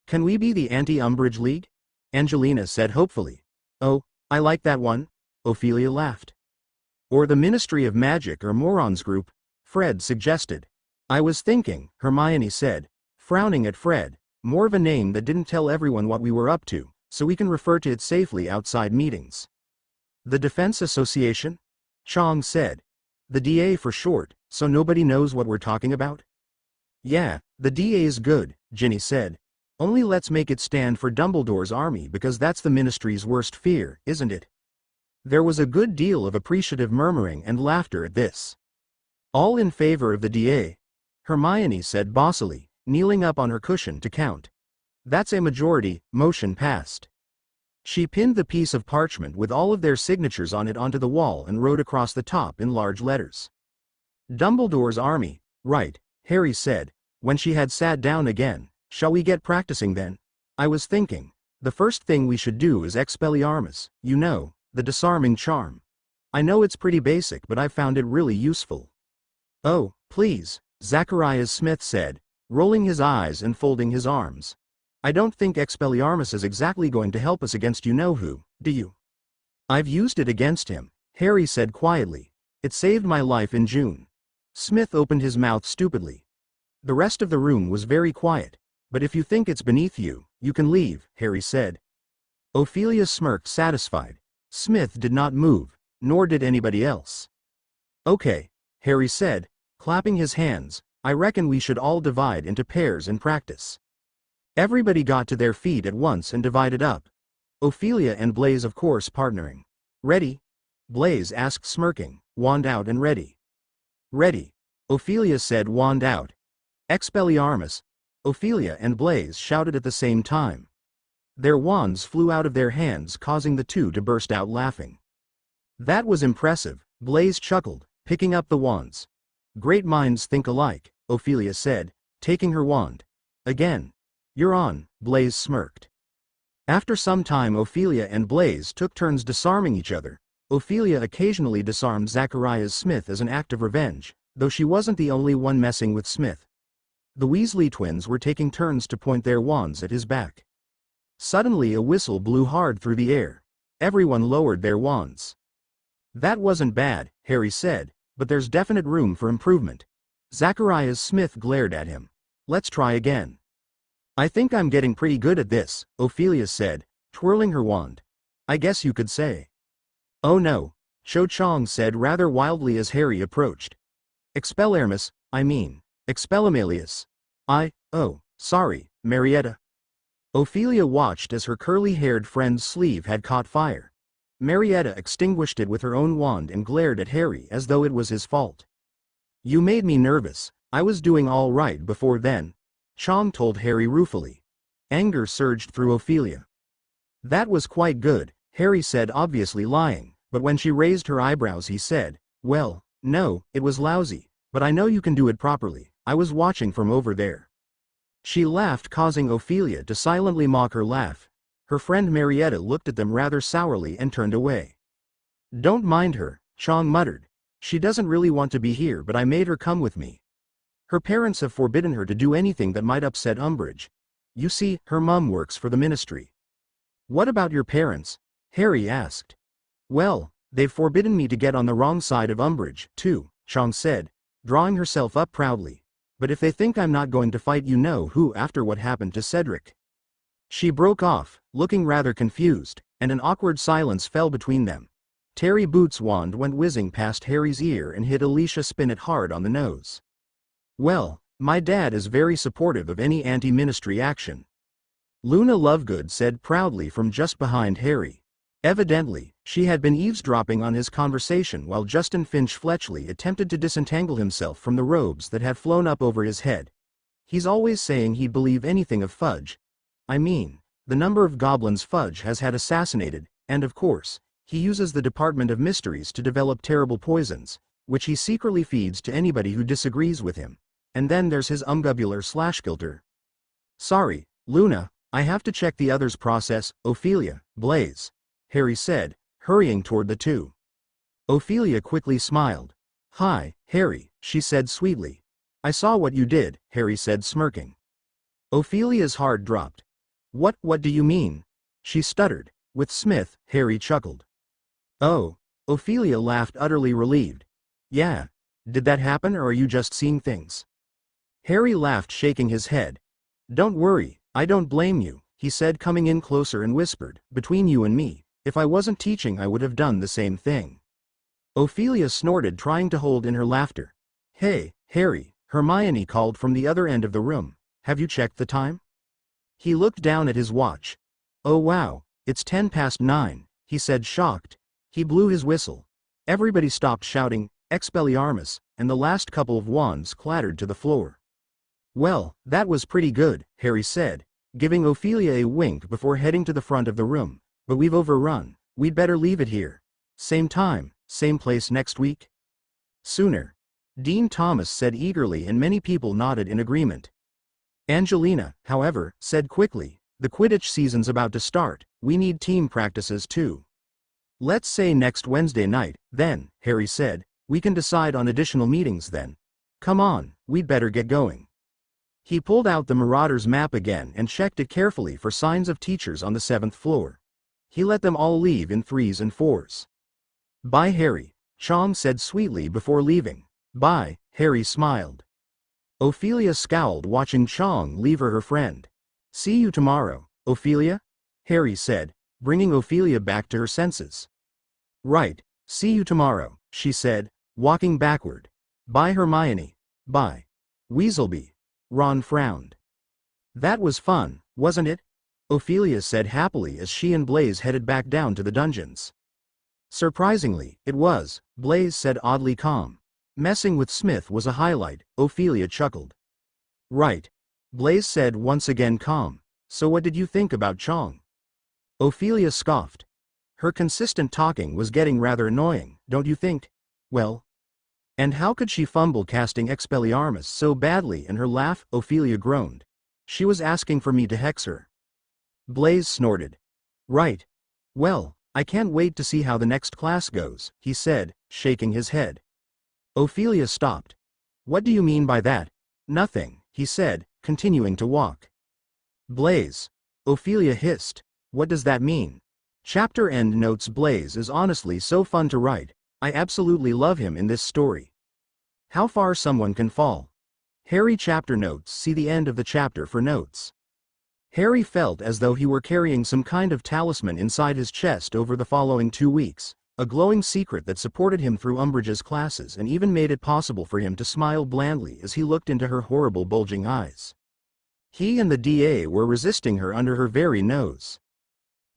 Can we be the Anti-Umbridge League? Angelina said hopefully. Oh, I like that one, Ophelia laughed. Or the Ministry of Magic or Morons Group, Fred suggested. I was thinking, Hermione said, frowning at Fred, more of a name that didn't tell everyone what we were up to, so we can refer to it safely outside meetings. The Defense Association? Chang said. The DA for short, so nobody knows what we're talking about? Yeah, the DA is good, Ginny said. Only let's make it stand for Dumbledore's army because that's the Ministry's worst fear, isn't it? There was a good deal of appreciative murmuring and laughter at this. All in favor of the DA? Hermione said bossily, kneeling up on her cushion to count. That's a majority, motion passed. She pinned the piece of parchment with all of their signatures on it onto the wall and wrote across the top in large letters. Dumbledore's army, right, Harry said, when she had sat down again. Shall we get practicing then? I was thinking, the first thing we should do is Expelliarmus, you know, the disarming charm. I know it's pretty basic but I found it really useful. Oh, please, Zacharias Smith said, rolling his eyes and folding his arms. I don't think Expelliarmus is exactly going to help us against you-know-who, do you? I've used it against him, Harry said quietly. It saved my life in June. Smith opened his mouth stupidly. The rest of the room was very quiet. But if you think it's beneath you, you can leave, Harry said. Ophelia smirked satisfied. Smith did not move, nor did anybody else. Okay, Harry said, clapping his hands, I reckon we should all divide into pairs and practice. Everybody got to their feet at once and divided up. Ophelia and Blaise of course partnering. Ready? Blaise asked smirking, wand out and ready. Ready, Ophelia said wand out. Expelliarmus. Ophelia and Blaze shouted at the same time. Their wands flew out of their hands, causing the two to burst out laughing. That was impressive, Blaze chuckled, picking up the wands. Great minds think alike, Ophelia said, taking her wand. Again. You're on, Blaze smirked. After some time, Ophelia and Blaze took turns disarming each other. Ophelia occasionally disarmed Zacharias Smith as an act of revenge, though she wasn't the only one messing with Smith. The Weasley twins were taking turns to point their wands at his back. Suddenly a whistle blew hard through the air. Everyone lowered their wands. That wasn't bad, Harry said, but there's definite room for improvement. Zacharias Smith glared at him. Let's try again. I think I'm getting pretty good at this, Ophelia said, twirling her wand. I guess you could say. Oh no, Cho Chang said rather wildly as Harry approached. Expelliarmus, I mean, Expelliarmus. Oh, sorry, Marietta. Ophelia watched as her curly-haired friend's sleeve had caught fire. Marietta extinguished it with her own wand and glared at Harry as though it was his fault. You made me nervous. I was doing all right before then, Chang told Harry ruefully. Anger surged through Ophelia. That was quite good, Harry said, obviously lying, but when she raised her eyebrows he said, well, no, it was lousy, but I know you can do it properly. I was watching from over there. She laughed, causing Ophelia to silently mock her laugh. Her friend Marietta looked at them rather sourly and turned away. Don't mind her, Chang muttered. She doesn't really want to be here, but I made her come with me. Her parents have forbidden her to do anything that might upset Umbridge. You see, her mum works for the ministry. What about your parents? Harry asked. Well, they've forbidden me to get on the wrong side of Umbridge, too, Chang said, drawing herself up proudly. But if they think I'm not going to fight you know who after what happened to Cedric. She broke off, looking rather confused, and an awkward silence fell between them. Terry Boots' wand went whizzing past Harry's ear and hit Alicia Spinnet hard on the nose. Well, my dad is very supportive of any anti-ministry action. Luna Lovegood said proudly from just behind Harry. Evidently, she had been eavesdropping on his conversation while Justin Finch Fletchley attempted to disentangle himself from the robes that had flown up over his head. He's always saying he'd believe anything of Fudge. I mean, the number of goblins Fudge has had assassinated, and of course, he uses the Department of Mysteries to develop terrible poisons, which he secretly feeds to anybody who disagrees with him. And then there's his umgubular/gilter. Sorry, Luna, I have to check the others' process. Ophelia, Blaze, Harry said, hurrying toward the two. Ophelia quickly smiled. Hi, Harry, she said sweetly. I saw what you did, Harry said, smirking. Ophelia's heart dropped. What do you mean? She stuttered. With Smith, Harry chuckled. Oh, Ophelia laughed, utterly relieved. Yeah. Did that happen, or are you just seeing things? Harry laughed, shaking his head. Don't worry, I don't blame you, he said, coming in closer and whispered, between you and me, if I wasn't teaching I would have done the same thing. Ophelia snorted, trying to hold in her laughter. Hey, Harry, Hermione called from the other end of the room. Have you checked the time? He looked down at his watch. Oh wow, it's 9:10, he said, shocked. He blew his whistle. Everybody stopped shouting, Expelliarmus, and the last couple of wands clattered to the floor. Well, that was pretty good, Harry said, giving Ophelia a wink before heading to the front of the room. But we've overrun. We'd better leave it here. Same time, same place next week? Sooner. Dean Thomas said eagerly, and many people nodded in agreement. Angelina, however, said quickly, the Quidditch season's about to start. We need team practices too. Let's say next Wednesday night, then, Harry said. We can decide on additional meetings then. Come on, we'd better get going. He pulled out the Marauders map again and checked it carefully for signs of teachers on the 7th floor. He let them all leave in 3s and 4s. Bye, Harry, Chang said sweetly before leaving. Bye, Harry smiled. Ophelia scowled, watching Chang leave her friend. See you tomorrow, Ophelia? Harry said, bringing Ophelia back to her senses. Right, see you tomorrow, she said, walking backward. Bye, Hermione. Bye. Weaselby. Ron frowned. That was fun, wasn't it? Ophelia said happily as she and Blaze headed back down to the dungeons. Surprisingly, it was, Blaze said oddly calm. Messing with Smith was a highlight, Ophelia chuckled. Right. Blaze said, once again calm. So what did you think about Chong? Ophelia scoffed. Her consistent talking was getting rather annoying, don't you think? Well. And how could she fumble casting Expelliarmus so badly in her laugh? Ophelia groaned. She was asking for me to hex her. Blaze snorted. Right. Well, I can't wait to see how the next class goes, he said, shaking his head. Ophelia stopped. What do you mean by that? Nothing, he said, continuing to walk. Blaze. Ophelia hissed. What does that mean? Chapter end notes. Blaze is honestly so fun to write. I absolutely love him in this story. How far someone can fall. Harry chapter notes. See the end of the chapter for notes. Harry felt as though he were carrying some kind of talisman inside his chest over the following 2 weeks, a glowing secret that supported him through Umbridge's classes and even made it possible for him to smile blandly as he looked into her horrible bulging eyes. He and the DA were resisting her under her very nose.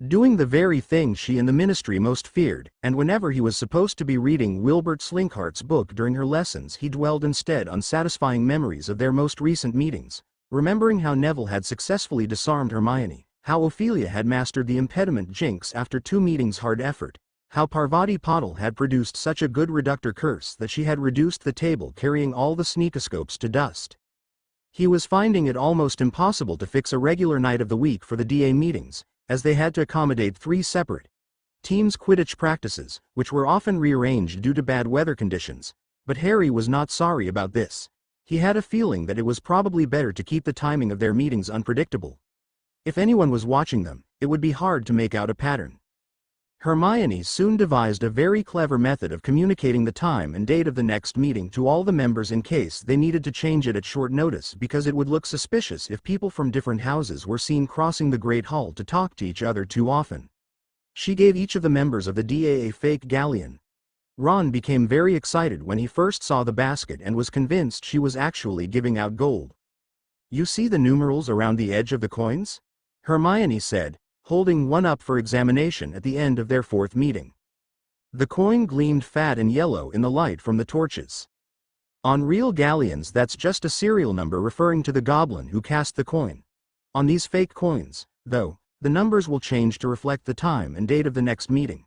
Doing the very thing she and the Ministry most feared, and whenever he was supposed to be reading Wilbert Slinkhart's book during her lessons, he dwelled instead on satisfying memories of their most recent meetings, remembering how Neville had successfully disarmed Hermione, how Ophelia had mastered the impediment Jinx after 2 meetings' hard effort, how Parvati Patil had produced such a good reductor curse that she had reduced the table carrying all the sneakoscopes to dust. He was finding it almost impossible to fix a regular night of the week for the DA meetings, as they had to accommodate 3 separate teams' Quidditch practices, which were often rearranged due to bad weather conditions. But Harry was not sorry about this. He had a feeling that it was probably better to keep the timing of their meetings unpredictable. If anyone was watching them, it would be hard to make out a pattern. Hermione soon devised a very clever method of communicating the time and date of the next meeting to all the members in case they needed to change it at short notice, because it would look suspicious if people from different houses were seen crossing the Great Hall to talk to each other too often. She gave each of the members of the DA a fake galleon. Ron became very excited when he first saw the basket and was convinced she was actually giving out gold. You see the numerals around the edge of the coins? Hermione said, holding one up for examination at the end of their 4th meeting. The coin gleamed fat and yellow in the light from the torches. On real galleons, that's just a serial number referring to the goblin who cast the coin. On these fake coins, though, the numbers will change to reflect the time and date of the next meeting.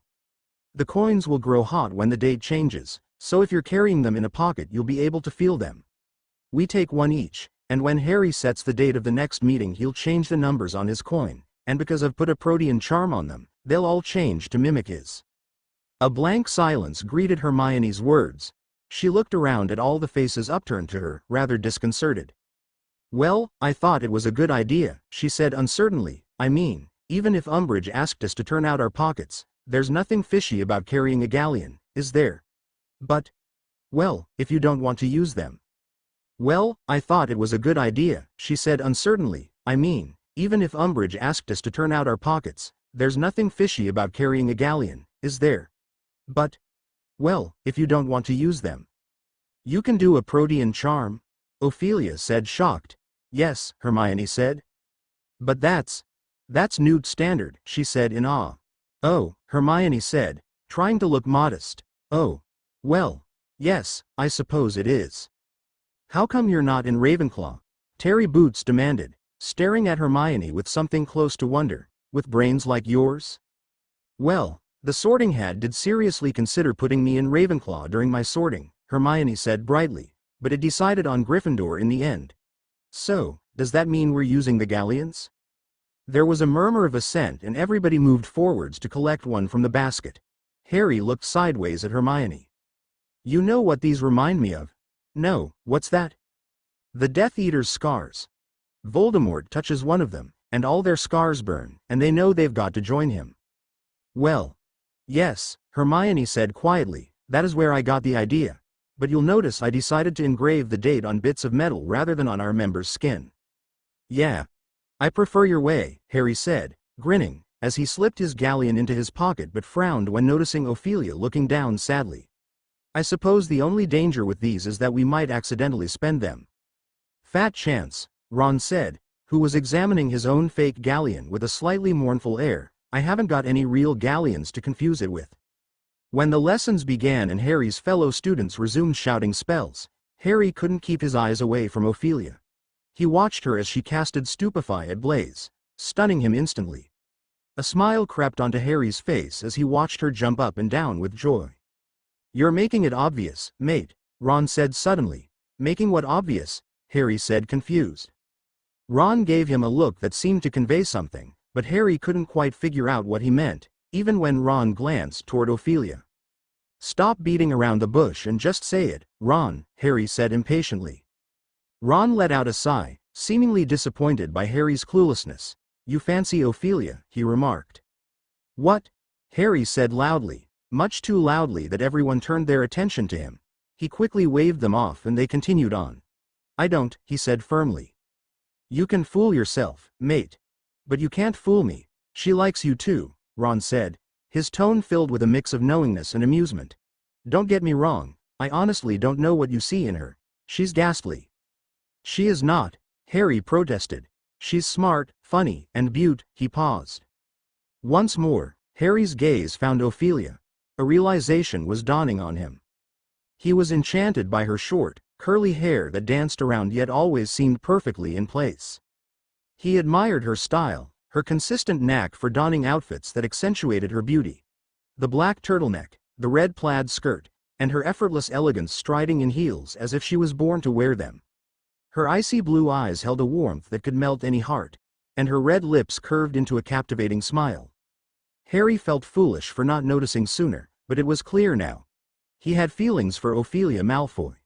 The coins will grow hot when the date changes, so if you're carrying them in a pocket you'll be able to feel them. We take 1 each, and when Harry sets the date of the next meeting he'll change the numbers on his coin, and because I've put a protean charm on them, they'll all change to mimic his. A blank silence greeted Hermione's words. She looked around at all the faces upturned to her, rather disconcerted. Well, I thought it was a good idea, she said uncertainly. I mean, even if Umbridge asked us to turn out our pockets, there's nothing fishy about carrying a galleon, is there? But, well, if you don't want to use them. Well, I thought it was a good idea, she said uncertainly. I mean, even if Umbridge asked us to turn out our pockets, there's nothing fishy about carrying a galleon, is there? But, well, if you don't want to use them. You can do a protean charm? Ophelia said, shocked. Yes, Hermione said. But that's Newt Standard, she said in awe. Oh, Hermione said, trying to look modest. Oh, well, yes, I suppose it is. How come you're not in Ravenclaw? Terry Boots demanded, staring at Hermione with something close to wonder. With brains like yours? Well, the Sorting Hat did seriously consider putting me in Ravenclaw during my sorting, Hermione said brightly, but it decided on Gryffindor in the end. So, does that mean we're using the galleons? There was a murmur of assent and everybody moved forwards to collect one from the basket. Harry looked sideways at Hermione. You know what these remind me of? No, what's that? The Death Eater's scars. Voldemort touches one of them, and all their scars burn, and they know they've got to join him. Well, yes, Hermione said quietly, that is where I got the idea. But you'll notice I decided to engrave the date on bits of metal rather than on our members' skin. Yeah. I prefer your way, Harry said, grinning, as he slipped his galleon into his pocket but frowned when noticing Ophelia looking down sadly. I suppose the only danger with these is that we might accidentally spend them. Fat chance, Ron said, who was examining his own fake galleon with a slightly mournful air. I haven't got any real galleons to confuse it with. When the lessons began and Harry's fellow students resumed shouting spells, Harry couldn't keep his eyes away from Ophelia. He watched her as she casted Stupefy at Blaze, stunning him instantly. A smile crept onto Harry's face as he watched her jump up and down with joy. "You're making it obvious, mate," Ron said suddenly. "Making what obvious?" Harry said, confused. Ron gave him a look that seemed to convey something, but Harry couldn't quite figure out what he meant, even when Ron glanced toward Ophelia. "Stop beating around the bush and just say it, Ron," Harry said impatiently. Ron let out a sigh, seemingly disappointed by Harry's cluelessness. "You fancy Ophelia," he remarked. "What?" Harry said loudly, much too loudly that everyone turned their attention to him. He quickly waved them off and they continued on. "I don't," he said firmly. "You can fool yourself, mate. But you can't fool me. She likes you too," Ron said, his tone filled with a mix of knowingness and amusement. "Don't get me wrong, I honestly don't know what you see in her. She's ghastly." "She is not," Harry protested. "She's smart, funny, and he paused. Once more, Harry's gaze found Ophelia. A realization was dawning on him. He was enchanted by her short, curly hair that danced around yet always seemed perfectly in place. He admired her style, her consistent knack for donning outfits that accentuated her beauty. The black turtleneck, the red plaid skirt, and her effortless elegance striding in heels as if she was born to wear them. Her icy blue eyes held a warmth that could melt any heart, and her red lips curved into a captivating smile. Harry felt foolish for not noticing sooner, but it was clear now. He had feelings for Ophelia Malfoy.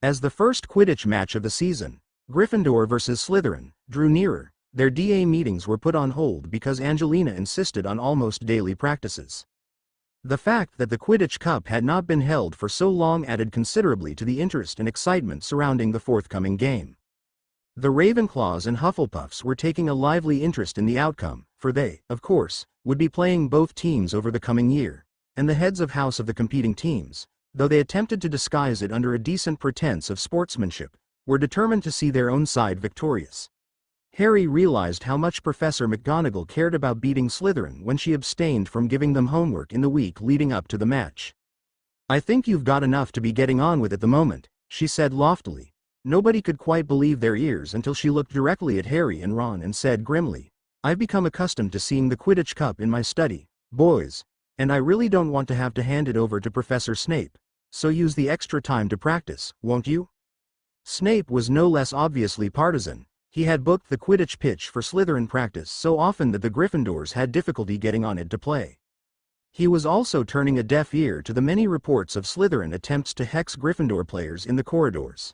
As the first Quidditch match of the season, Gryffindor versus Slytherin, drew nearer, their DA meetings were put on hold because Angelina insisted on almost daily practices. The fact that the Quidditch Cup had not been held for so long added considerably to the interest and excitement surrounding the forthcoming game. The Ravenclaws and Hufflepuffs were taking a lively interest in the outcome, for they, of course, would be playing both teams over the coming year, and the heads of house of the competing teams, though they attempted to disguise it under a decent pretense of sportsmanship, were determined to see their own side victorious. Harry realized how much Professor McGonagall cared about beating Slytherin when she abstained from giving them homework in the week leading up to the match. "I think you've got enough to be getting on with at the moment," she said loftily. Nobody could quite believe their ears until she looked directly at Harry and Ron and said grimly, "I've become accustomed to seeing the Quidditch Cup in my study, boys, and I really don't want to have to hand it over to Professor Snape, so use the extra time to practice, won't you?" Snape was no less obviously partisan. He had booked the Quidditch pitch for Slytherin practice so often that the Gryffindors had difficulty getting on it to play. He was also turning a deaf ear to the many reports of Slytherin attempts to hex Gryffindor players in the corridors.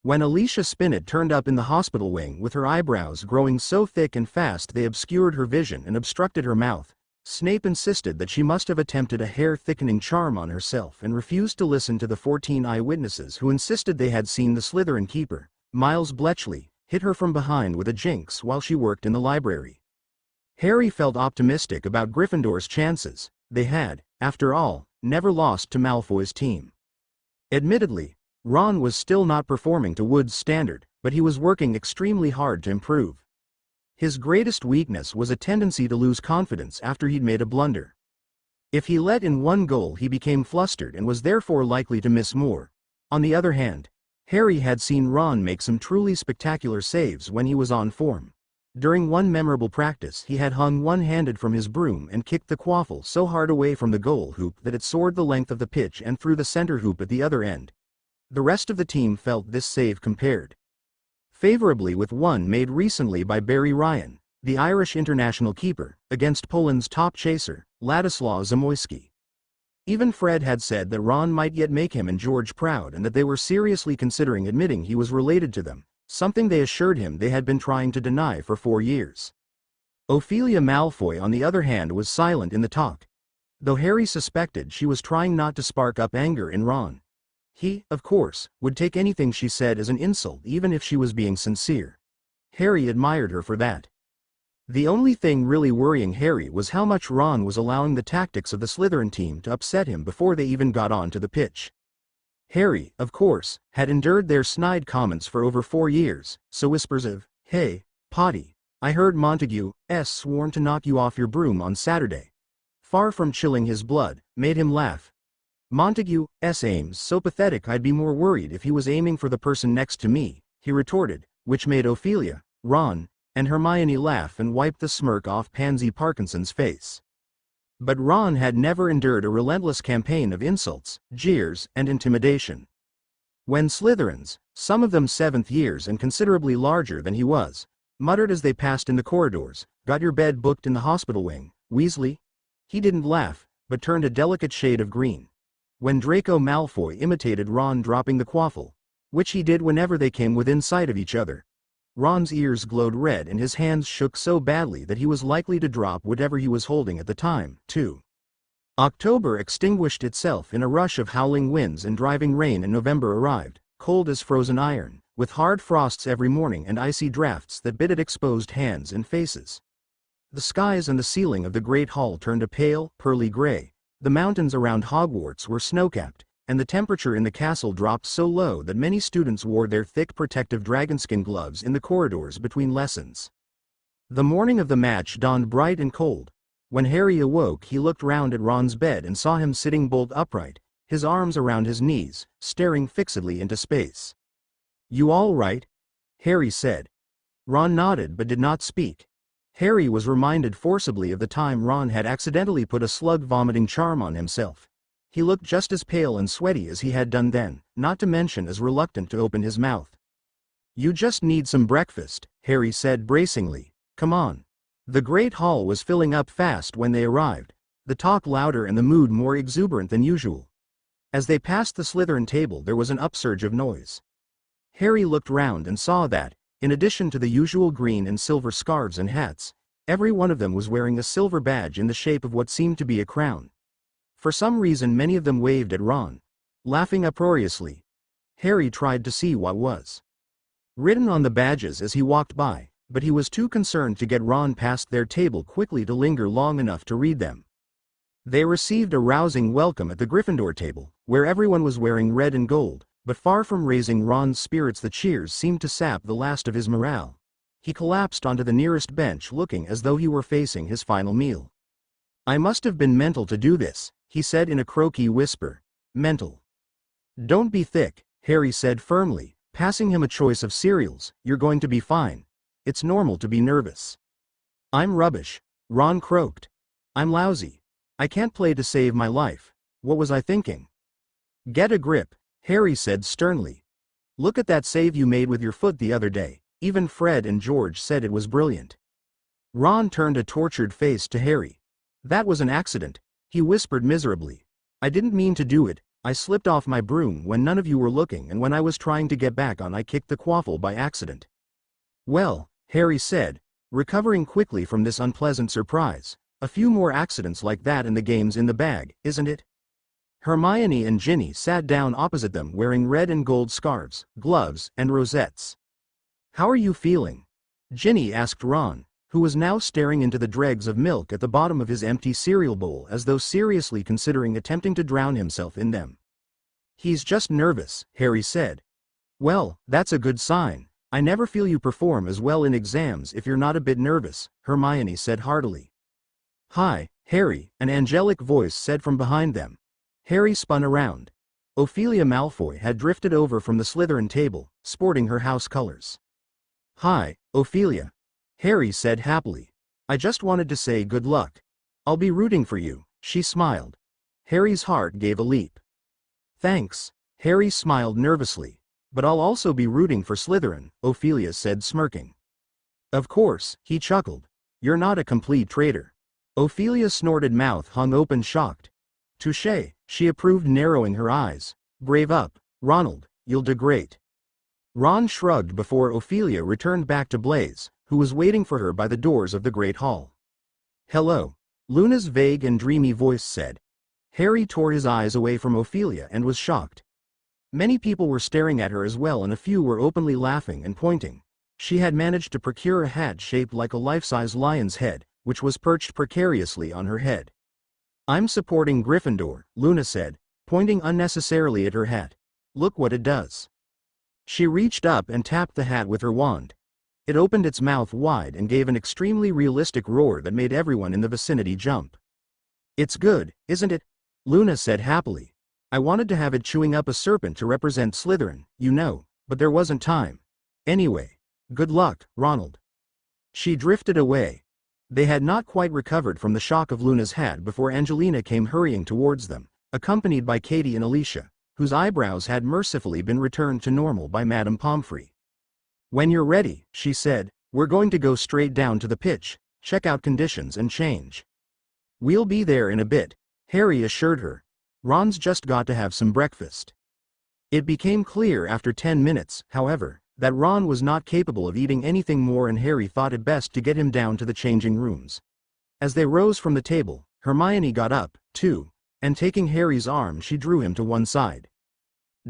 When Alicia Spinnet turned up in the hospital wing with her eyebrows growing so thick and fast they obscured her vision and obstructed her mouth, Snape insisted that she must have attempted a hair-thickening charm on herself and refused to listen to the 14 eyewitnesses who insisted they had seen the Slytherin keeper, Miles Bletchley, hit her from behind with a jinx while she worked in the library. Harry felt optimistic about Gryffindor's chances. They had, after all, never lost to Malfoy's team. Admittedly, Ron was still not performing to Wood's standard, but he was working extremely hard to improve. His greatest weakness was a tendency to lose confidence after he'd made a blunder. If he let in one goal he became flustered and was therefore likely to miss more. On the other hand, Harry had seen Ron make some truly spectacular saves when he was on form. During one memorable practice he had hung one-handed from his broom and kicked the quaffle so hard away from the goal hoop that it soared the length of the pitch and through the center hoop at the other end. The rest of the team felt this save compared favorably with one made recently by Barry Ryan, the Irish international keeper, against Poland's top chaser, Ladislaw Zamoyski. Even Fred had said that Ron might yet make him and George proud and that they were seriously considering admitting he was related to them, something they assured him they had been trying to deny for 4 years. Ophelia Malfoy on the other hand was silent in the talk. Though Harry suspected she was trying not to spark up anger in Ron. He, of course, would take anything she said as an insult even if she was being sincere. Harry admired her for that. The only thing really worrying Harry was how much Ron was allowing the tactics of the Slytherin team to upset him before they even got onto the pitch. Harry, of course, had endured their snide comments for over 4 years, so whispers of, "Hey, Potty, I heard Montague's sworn to knock you off your broom on Saturday," far from chilling his blood, made him laugh. Montague's aim's so pathetic I'd be more worried if he was aiming for the person next to me, he retorted, which made Ophelia, Ron, and Hermione laugh and wipe the smirk off Pansy Parkinson's face. But Ron had never endured a relentless campaign of insults, jeers, and intimidation. When Slytherins, some of them 7th years and considerably larger than he was, muttered as they passed in the corridors, "Got your bed booked in the hospital wing, Weasley?" he didn't laugh, but turned a delicate shade of green. When Draco Malfoy imitated Ron dropping the quaffle, which he did whenever they came within sight of each other, Ron's ears glowed red and his hands shook so badly that he was likely to drop whatever he was holding at the time, too. October extinguished itself in a rush of howling winds and driving rain, and November arrived, cold as frozen iron, with hard frosts every morning and icy drafts that bit at exposed hands and faces. The skies and the ceiling of the Great Hall turned a pale, pearly gray, the mountains around Hogwarts were snow-capped, and the temperature in the castle dropped so low that many students wore their thick protective dragonskin gloves in the corridors between lessons. The morning of the match dawned bright and cold. When Harry awoke, he looked round at Ron's bed and saw him sitting bolt upright, his arms around his knees, staring fixedly into space. "You all right?" Harry said. Ron nodded but did not speak. Harry was reminded forcibly of the time Ron had accidentally put a slug-vomiting charm on himself. He looked just as pale and sweaty as he had done then, not to mention as reluctant to open his mouth. "You just need some breakfast," Harry said bracingly. "Come on." The Great Hall was filling up fast when they arrived, the talk louder and the mood more exuberant than usual. As they passed the Slytherin table, there was an upsurge of noise. Harry looked round and saw that, in addition to the usual green and silver scarves and hats, every one of them was wearing a silver badge in the shape of what seemed to be a crown. For some reason many of them waved at Ron, laughing uproariously. Harry tried to see what was written on the badges as he walked by, but he was too concerned to get Ron past their table quickly to linger long enough to read them. They received a rousing welcome at the Gryffindor table, where everyone was wearing red and gold, but far from raising Ron's spirits, the cheers seemed to sap the last of his morale. He collapsed onto the nearest bench, looking as though he were facing his final meal. "I must have been mental to do this," he said in a croaky whisper. "Mental." "Don't be thick," Harry said firmly, passing him a choice of cereals. "You're going to be fine. It's normal to be nervous." "I'm rubbish," Ron croaked. "I'm lousy. I can't play to save my life. What was I thinking?" "Get a grip," Harry said sternly. "Look at that save you made with your foot the other day. Even Fred and George said it was brilliant." Ron turned a tortured face to Harry. "That was an accident," he whispered miserably. "I didn't mean to do it. I slipped off my broom when none of you were looking, and when I was trying to get back on, I kicked the quaffle by accident." "Well," Harry said, recovering quickly from this unpleasant surprise, "a few more accidents like that and the game's in the bag, isn't it?" Hermione and Ginny sat down opposite them, wearing red and gold scarves, gloves, and rosettes. "How are you feeling?" Ginny asked Ron, who was now staring into the dregs of milk at the bottom of his empty cereal bowl as though seriously considering attempting to drown himself in them. "He's just nervous," Harry said. "Well, that's a good sign. I never feel you perform as well in exams if you're not a bit nervous," Hermione said heartily. "Hi, Harry," an angelic voice said from behind them. Harry spun around. Ophelia Malfoy had drifted over from the Slytherin table, sporting her house colors. "Hi, Ophelia," Harry said happily. "I just wanted to say good luck. I'll be rooting for you," she smiled. Harry's heart gave a leap. "Thanks," Harry smiled nervously. "But I'll also be rooting for Slytherin," Ophelia said, smirking. "Of course," he chuckled. "You're not a complete traitor." Ophelia's snorted mouth hung open, shocked. "Touché," she approved, narrowing her eyes. "Brave up, Ronald, you'll do great." Ron shrugged before Ophelia returned back to Blaise, who was waiting for her by the doors of the Great Hall. "Hello," Luna's vague and dreamy voice said. Harry tore his eyes away from Ophelia and was shocked. Many people were staring at her as well, and a few were openly laughing and pointing. She had managed to procure a hat shaped like a life-size lion's head, which was perched precariously on her head. "I'm supporting Gryffindor," Luna said, pointing unnecessarily at her hat. "Look what it does." She reached up and tapped the hat with her wand. It opened its mouth wide and gave an extremely realistic roar that made everyone in the vicinity jump. "It's good, isn't it?" Luna said happily. "I wanted to have it chewing up a serpent to represent Slytherin, you know, but there wasn't time. Anyway, Good luck, Ronald. She drifted away. They had not quite recovered from the shock of Luna's hat before Angelina came hurrying towards them, accompanied by Katie and Alicia, whose eyebrows had mercifully been returned to normal by Madame Pomfrey. When you're ready, she said, we're going to go straight down to the pitch, check out conditions and change. We'll be there in a bit, Harry assured her. Ron's just got to have some breakfast. It became clear after 10 minutes, however, that Ron was not capable of eating anything more, and Harry thought it best to get him down to the changing rooms. As they rose from the table, Hermione got up, too, and taking Harry's arm she drew him to one side.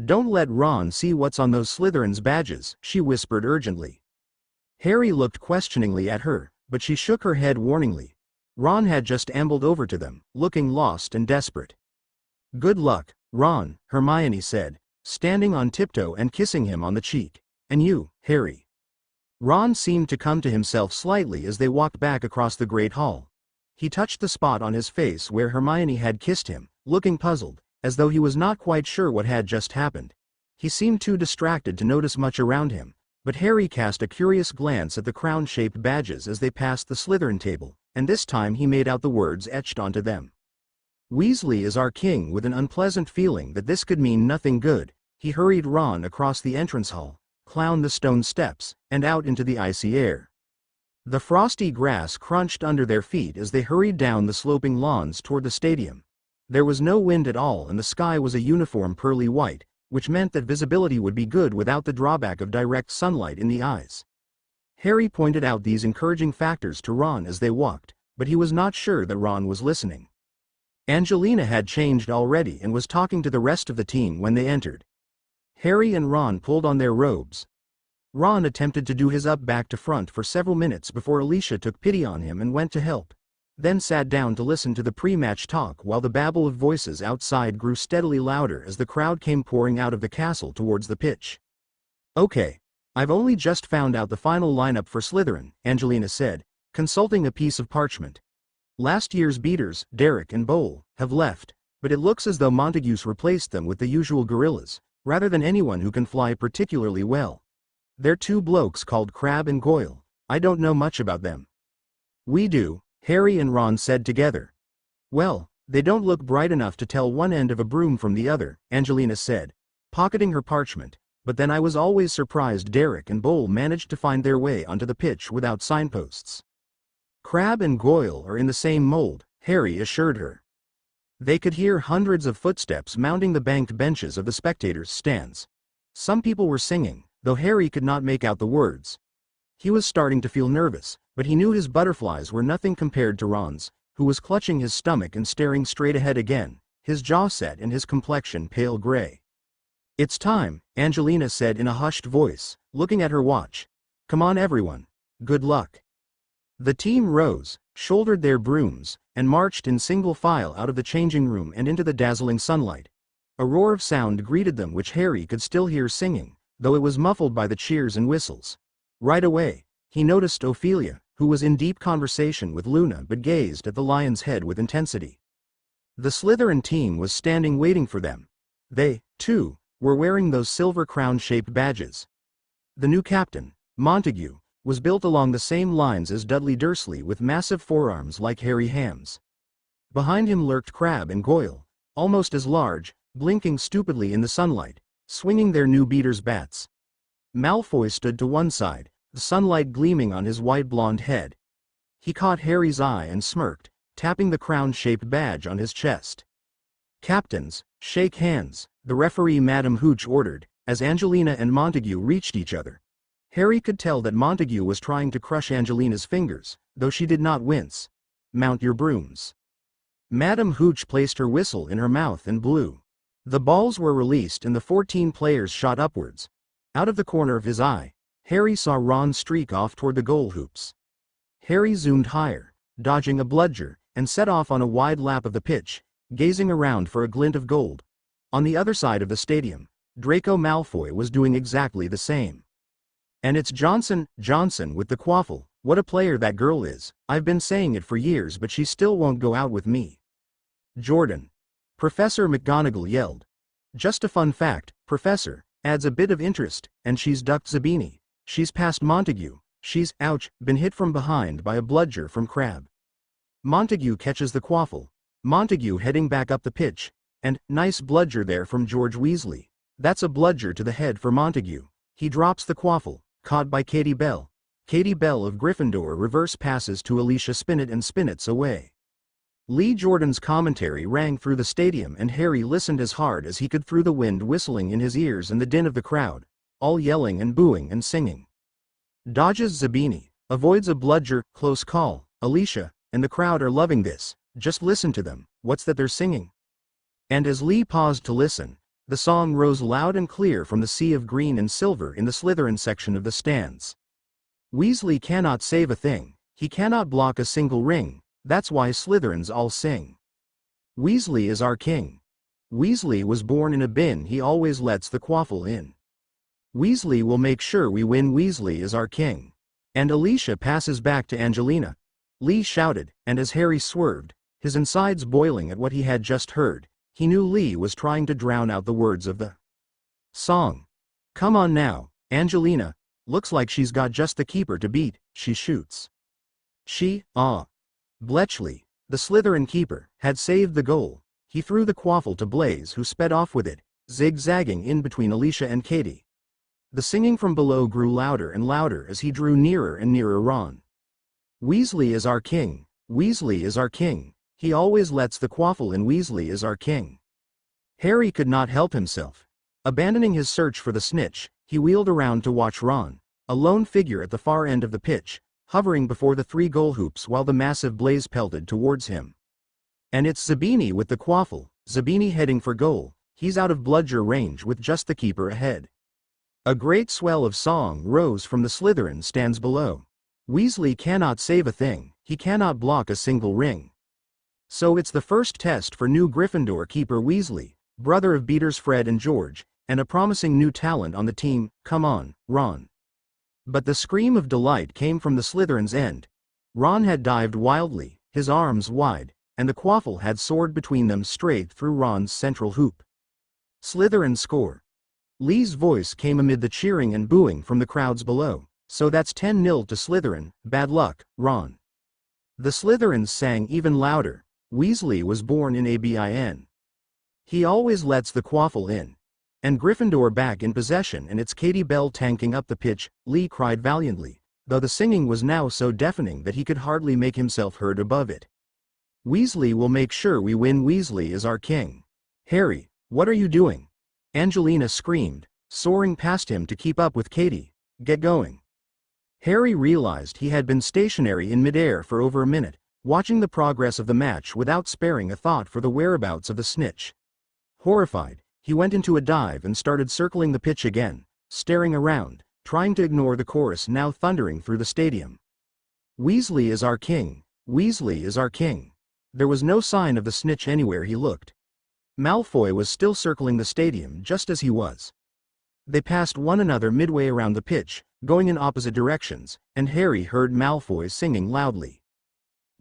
Don't let Ron see what's on those Slytherin's badges, she whispered urgently. Harry looked questioningly at her, but she shook her head warningly. Ron had just ambled over to them, looking lost and desperate. Good luck, Ron, Hermione said, standing on tiptoe and kissing him on the cheek. And you, Harry. Ron seemed to come to himself slightly as they walked back across the great hall. He touched the spot on his face where Hermione had kissed him, looking puzzled, as though he was not quite sure what had just happened. He seemed too distracted to notice much around him, but Harry cast a curious glance at the crown-shaped badges as they passed the Slytherin table, and this time he made out the words etched onto them. Weasley is our king. With an unpleasant feeling that this could mean nothing good, he hurried Ron across the entrance hall, climbed the stone steps, and out into the icy air. The frosty grass crunched under their feet as they hurried down the sloping lawns toward the stadium. There was no wind at all and the sky was a uniform pearly white, which meant that visibility would be good without the drawback of direct sunlight in the eyes. Harry pointed out these encouraging factors to Ron as they walked, but he was not sure that Ron was listening. Angelina had changed already and was talking to the rest of the team when they entered. Harry and Ron pulled on their robes. Ron attempted to do his up back to front for several minutes before Alicia took pity on him and went to help, then sat down to listen to the pre-match talk while the babble of voices outside grew steadily louder as the crowd came pouring out of the castle towards the pitch. Okay, I've only just found out the final lineup for Slytherin, Angelina said, consulting a piece of parchment. Last year's beaters, Derek and Bowl, have left, but it looks as though Montague's replaced them with the usual gorillas, rather than anyone who can fly particularly well. They're two blokes called Crabbe and Goyle. I don't know much about them. We do, Harry and Ron said together. Well, they don't look bright enough to tell one end of a broom from the other, Angelina said, pocketing her parchment, but then I was always surprised Derek and Bowl managed to find their way onto the pitch without signposts. Crabbe and Goyle are in the same mold, Harry assured her. They could hear hundreds of footsteps mounting the banked benches of the spectators' stands. Some people were singing, though Harry could not make out the words. He was starting to feel nervous, but he knew his butterflies were nothing compared to Ron's, who was clutching his stomach and staring straight ahead again, his jaw set and his complexion pale gray. It's time, Angelina said in a hushed voice, looking at her watch. Come on everyone. Good luck. The team rose, shouldered their brooms, and marched in single file out of the changing room and into the dazzling sunlight. A roar of sound greeted them which Harry could still hear singing, though it was muffled by the cheers and whistles. Right away, he noticed Ophelia, who was in deep conversation with Luna but gazed at the lion's head with intensity. The Slytherin team was standing waiting for them. They, too, were wearing those silver crown-shaped badges. The new captain, Montague, was built along the same lines as Dudley Dursley with massive forearms like hairy hams. Behind him lurked Crabbe and Goyle, almost as large, blinking stupidly in the sunlight, swinging their new beaters' bats. Malfoy stood to one side, the sunlight gleaming on his white blonde head. He caught Harry's eye and smirked, tapping the crown-shaped badge on his chest. Captains, shake hands, the referee Madame Hooch ordered, as Angelina and Montague reached each other. Harry could tell that Montague was trying to crush Angelina's fingers, though she did not wince. Mount your brooms. Madame Hooch placed her whistle in her mouth and blew. The balls were released and the 14 players shot upwards. Out of the corner of his eye, Harry saw Ron streak off toward the goal hoops. Harry zoomed higher, dodging a bludger, and set off on a wide lap of the pitch, gazing around for a glint of gold. On the other side of the stadium, Draco Malfoy was doing exactly the same. And it's Johnson with the quaffle. What a player that girl is. I've been saying it for years but she still won't go out with me. Jordan. Professor McGonagall yelled. Just a fun fact, Professor, adds a bit of interest, and she's ducked Zabini. She's past Montague. She's, ouch, been hit from behind by a bludger from Crabbe. Montague catches the quaffle. Montague heading back up the pitch. And, nice bludger there from George Weasley. That's a bludger to the head for Montague. He drops the quaffle, caught by Katie Bell. Katie Bell of Gryffindor reverse passes to Alicia Spinnet and Spinnets away. Lee Jordan's commentary rang through the stadium and Harry listened as hard as he could through the wind whistling in his ears and the din of the crowd, all yelling and booing and singing. Dodges Zabini, avoids a bludger, close call, Alicia, and the crowd are loving this, just listen to them, what's that they're singing? And as Lee paused to listen, the song rose loud and clear from the sea of green and silver in the Slytherin section of the stands. Weasley cannot save a thing, he cannot block a single ring, that's why Slytherins all sing. Weasley is our king. Weasley was born in a bin, he always lets the quaffle in. Weasley will make sure we win, Weasley is our king. And Alicia passes back to Angelina. Lee shouted, and as Harry swerved, his insides boiling at what he had just heard, he knew Lee was trying to drown out the words of the song. Come on now, Angelina, looks like she's got just the keeper to beat, she shoots. Bletchley, the Slytherin keeper, had saved the goal. He threw the quaffle to Blaise who sped off with it, zigzagging in between Alicia and Katie. The singing from below grew louder and louder as he drew nearer and nearer Ron. Weasley is our king, Weasley is our king, he always lets the quaffle in, Weasley is our king. Harry could not help himself. Abandoning his search for the snitch, he wheeled around to watch Ron, a lone figure at the far end of the pitch, hovering before the 3 goal hoops while the massive Blaise pelted towards him. And it's Zabini with the quaffle, Zabini heading for goal, he's out of bludger range with just the keeper ahead. A great swell of song rose from the Slytherin stands below. Weasley cannot save a thing, he cannot block a single ring. So it's the first test for new Gryffindor keeper Weasley, brother of beaters Fred and George, and a promising new talent on the team, come on, Ron. But the scream of delight came from the Slytherin's end. Ron had dived wildly, his arms wide, and the quaffle had soared between them straight through Ron's central hoop. Slytherin score. Lee's voice came amid the cheering and booing from the crowds below. So that's 10-0 to Slytherin, bad luck, Ron. The Slytherins sang even louder. Weasley was born in a bin. He always lets the quaffle in. And Gryffindor back in possession, and it's Katie Bell tanking up the pitch, Lee cried valiantly, though the singing was now so deafening that he could hardly make himself heard above it. Weasley will make sure we win, Weasley is our king. Harry, what are you doing? Angelina screamed, soaring past him to keep up with Katie. Get going. Harry realized he had been stationary in midair for over a minute, watching the progress of the match without sparing a thought for the whereabouts of the snitch. Horrified, he went into a dive and started circling the pitch again, staring around, trying to ignore the chorus now thundering through the stadium. Weasley is our king, Weasley is our king. There was no sign of the snitch anywhere he looked. Malfoy was still circling the stadium just as he was. They passed one another midway around the pitch, going in opposite directions, and Harry heard Malfoy singing loudly.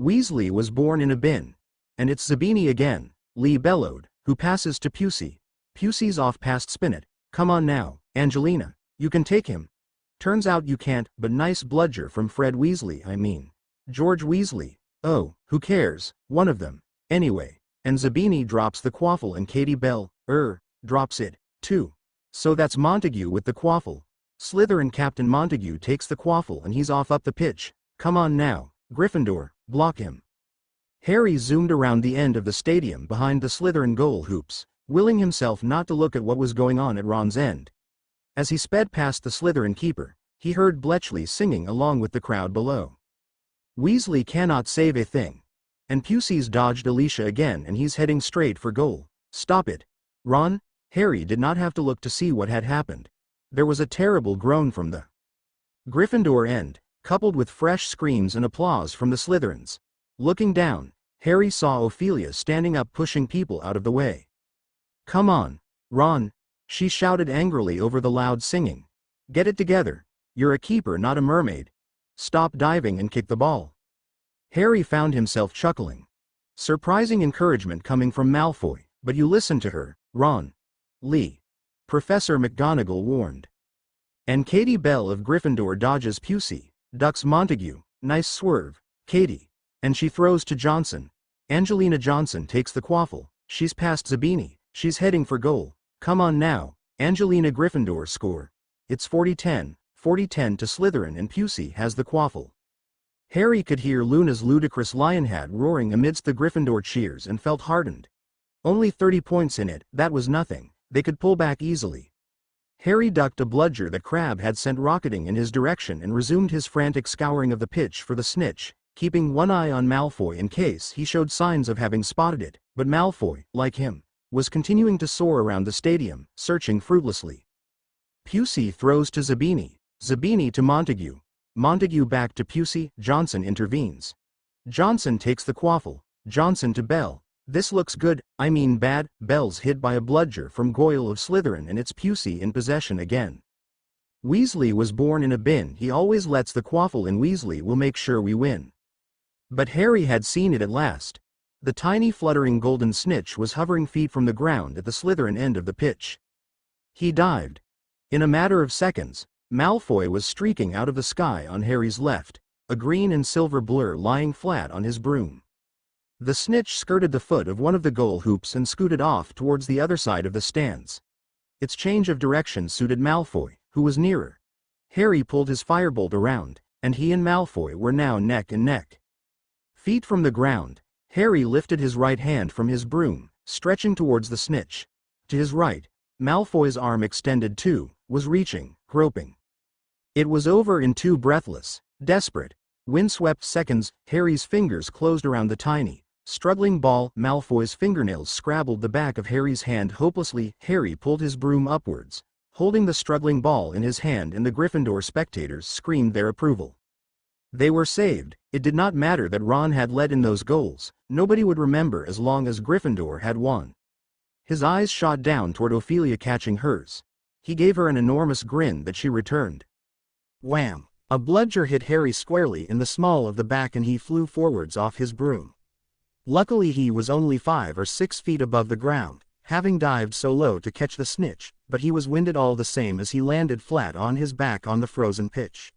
Weasley was born in a bin. And it's Zabini again, Lee bellowed, who passes to Pusey. Pusey's off past Spinnet. Come on now, Angelina, you can take him. Turns out you can't, but nice bludger from Fred Weasley, I mean. George Weasley. Oh, who cares, one of them. Anyway, and Zabini drops the quaffle and Katie Bell, drops it, too. So that's Montague with the quaffle. Slytherin Captain Montague takes the quaffle and he's off up the pitch. Come on now, Gryffindor, block him. Harry zoomed around the end of the stadium behind the Slytherin goal hoops, willing himself not to look at what was going on at Ron's end. As he sped past the Slytherin keeper, he heard Bletchley singing along with the crowd below. Weasley cannot save a thing. And Pusey's dodged Alicia again and he's heading straight for goal. Stop it. Ron? Harry did not have to look to see what had happened. There was a terrible groan from the Gryffindor end, coupled with fresh screams and applause from the Slytherins. Looking down, Harry saw Ophelia standing up pushing people out of the way. Come on, Ron, she shouted angrily over the loud singing. Get it together. You're a keeper, not a mermaid. Stop diving and kick the ball. Harry found himself chuckling. Surprising encouragement coming from Malfoy, but you listen to her, Ron. Lee. Professor McGonagall warned. And Katie Bell of Gryffindor dodges Pusey, ducks Montague, nice swerve, Katie. And she throws to Johnson. Angelina Johnson takes the quaffle, she's past Zabini, she's heading for goal. Come on now, Angelina. Gryffindor score. It's 40-10 to Slytherin, and Pusey has the quaffle. Harry could hear Luna's ludicrous lion hat roaring amidst the Gryffindor cheers and felt heartened. Only 30 points in it, that was nothing, they could pull back easily. Harry ducked a bludger that Crabbe had sent rocketing in his direction and resumed his frantic scouring of the pitch for the snitch, keeping one eye on Malfoy in case he showed signs of having spotted it, but Malfoy, like him, was continuing to soar around the stadium, searching fruitlessly. Pusey throws to Zabini, Zabini to Montague, Montague back to Pusey, Johnson intervenes. Johnson takes the quaffle, Johnson to Bell. This looks good, I mean bad. Bell's hit by a bludger from Goyle of Slytherin and it's Pusey in possession again. Weasley was born in a bin, he always lets the quaffle in. Weasley will make sure we win. But Harry had seen it at last. The tiny fluttering golden snitch was hovering feet from the ground at the Slytherin end of the pitch. He dived. In a matter of seconds, Malfoy was streaking out of the sky on Harry's left, a green and silver blur lying flat on his broom. The snitch skirted the foot of one of the goal hoops and scooted off towards the other side of the stands. Its change of direction suited Malfoy, who was nearer. Harry pulled his firebolt around, and he and Malfoy were now neck and neck. Feet from the ground, Harry lifted his right hand from his broom, stretching towards the snitch. To his right, Malfoy's arm extended too, was reaching, groping. It was over in 2 breathless, desperate, windswept seconds. Harry's fingers closed around the tiny, struggling ball. Malfoy's fingernails scrabbled the back of Harry's hand hopelessly. Harry pulled his broom upwards, holding the struggling ball in his hand, and the Gryffindor spectators screamed their approval. They were saved. It did not matter that Ron had led in those goals, nobody would remember as long as Gryffindor had won. His eyes shot down toward Ophelia, catching hers. He gave her an enormous grin that she returned. Wham! A bludger hit Harry squarely in the small of the back and he flew forwards off his broom. Luckily he was only 5 or 6 feet above the ground, having dived so low to catch the snitch, but he was winded all the same as he landed flat on his back on the frozen pitch.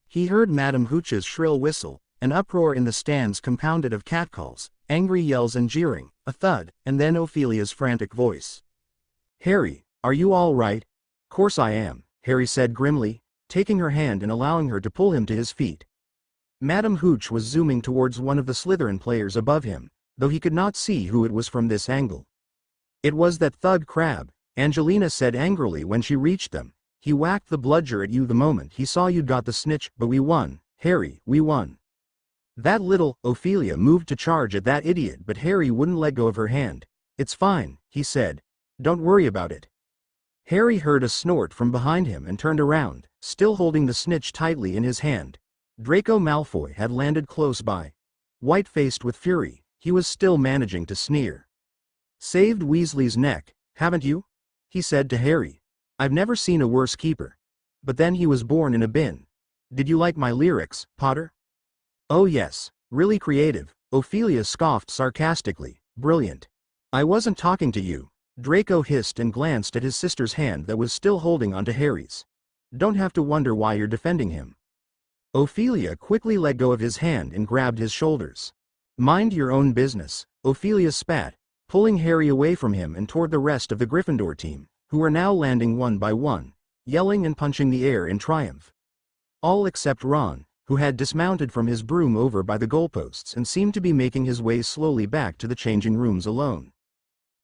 He heard Madame Hooch's shrill whistle, an uproar in the stands compounded of catcalls, angry yells and jeering, a thud, and then Ophelia's frantic voice. "Harry, are you all right?" "Course I am," Harry said grimly, taking her hand and allowing her to pull him to his feet. Madame Hooch was zooming towards one of the Slytherin players above him, though he could not see who it was from this angle. "It was that thug Crabbe," Angelina said angrily when she reached them. "He whacked the bludger at you the moment he saw you'd got the snitch, but we won, Harry, we won." "That little," Ophelia moved to charge at that idiot, but Harry wouldn't let go of her hand. "It's fine," he said. "Don't worry about it." Harry heard a snort from behind him and turned around, still holding the snitch tightly in his hand. Draco Malfoy had landed close by. White-faced with fury, he was still managing to sneer. "Saved Weasley's neck, haven't you?" he said to Harry. "I've never seen a worse keeper. But then he was born in a bin. Did you like my lyrics, Potter?" "Oh yes, really creative," Ophelia scoffed sarcastically. "Brilliant." "I wasn't talking to you," Draco hissed and glanced at his sister's hand that was still holding onto Harry's. "Don't have to wonder why you're defending him." Ophelia quickly let go of his hand and grabbed his shoulders. "Mind your own business," Ophelia spat, pulling Harry away from him and toward the rest of the Gryffindor team, who were now landing one by one, yelling and punching the air in triumph. All except Ron, who had dismounted from his broom over by the goalposts and seemed to be making his way slowly back to the changing rooms alone.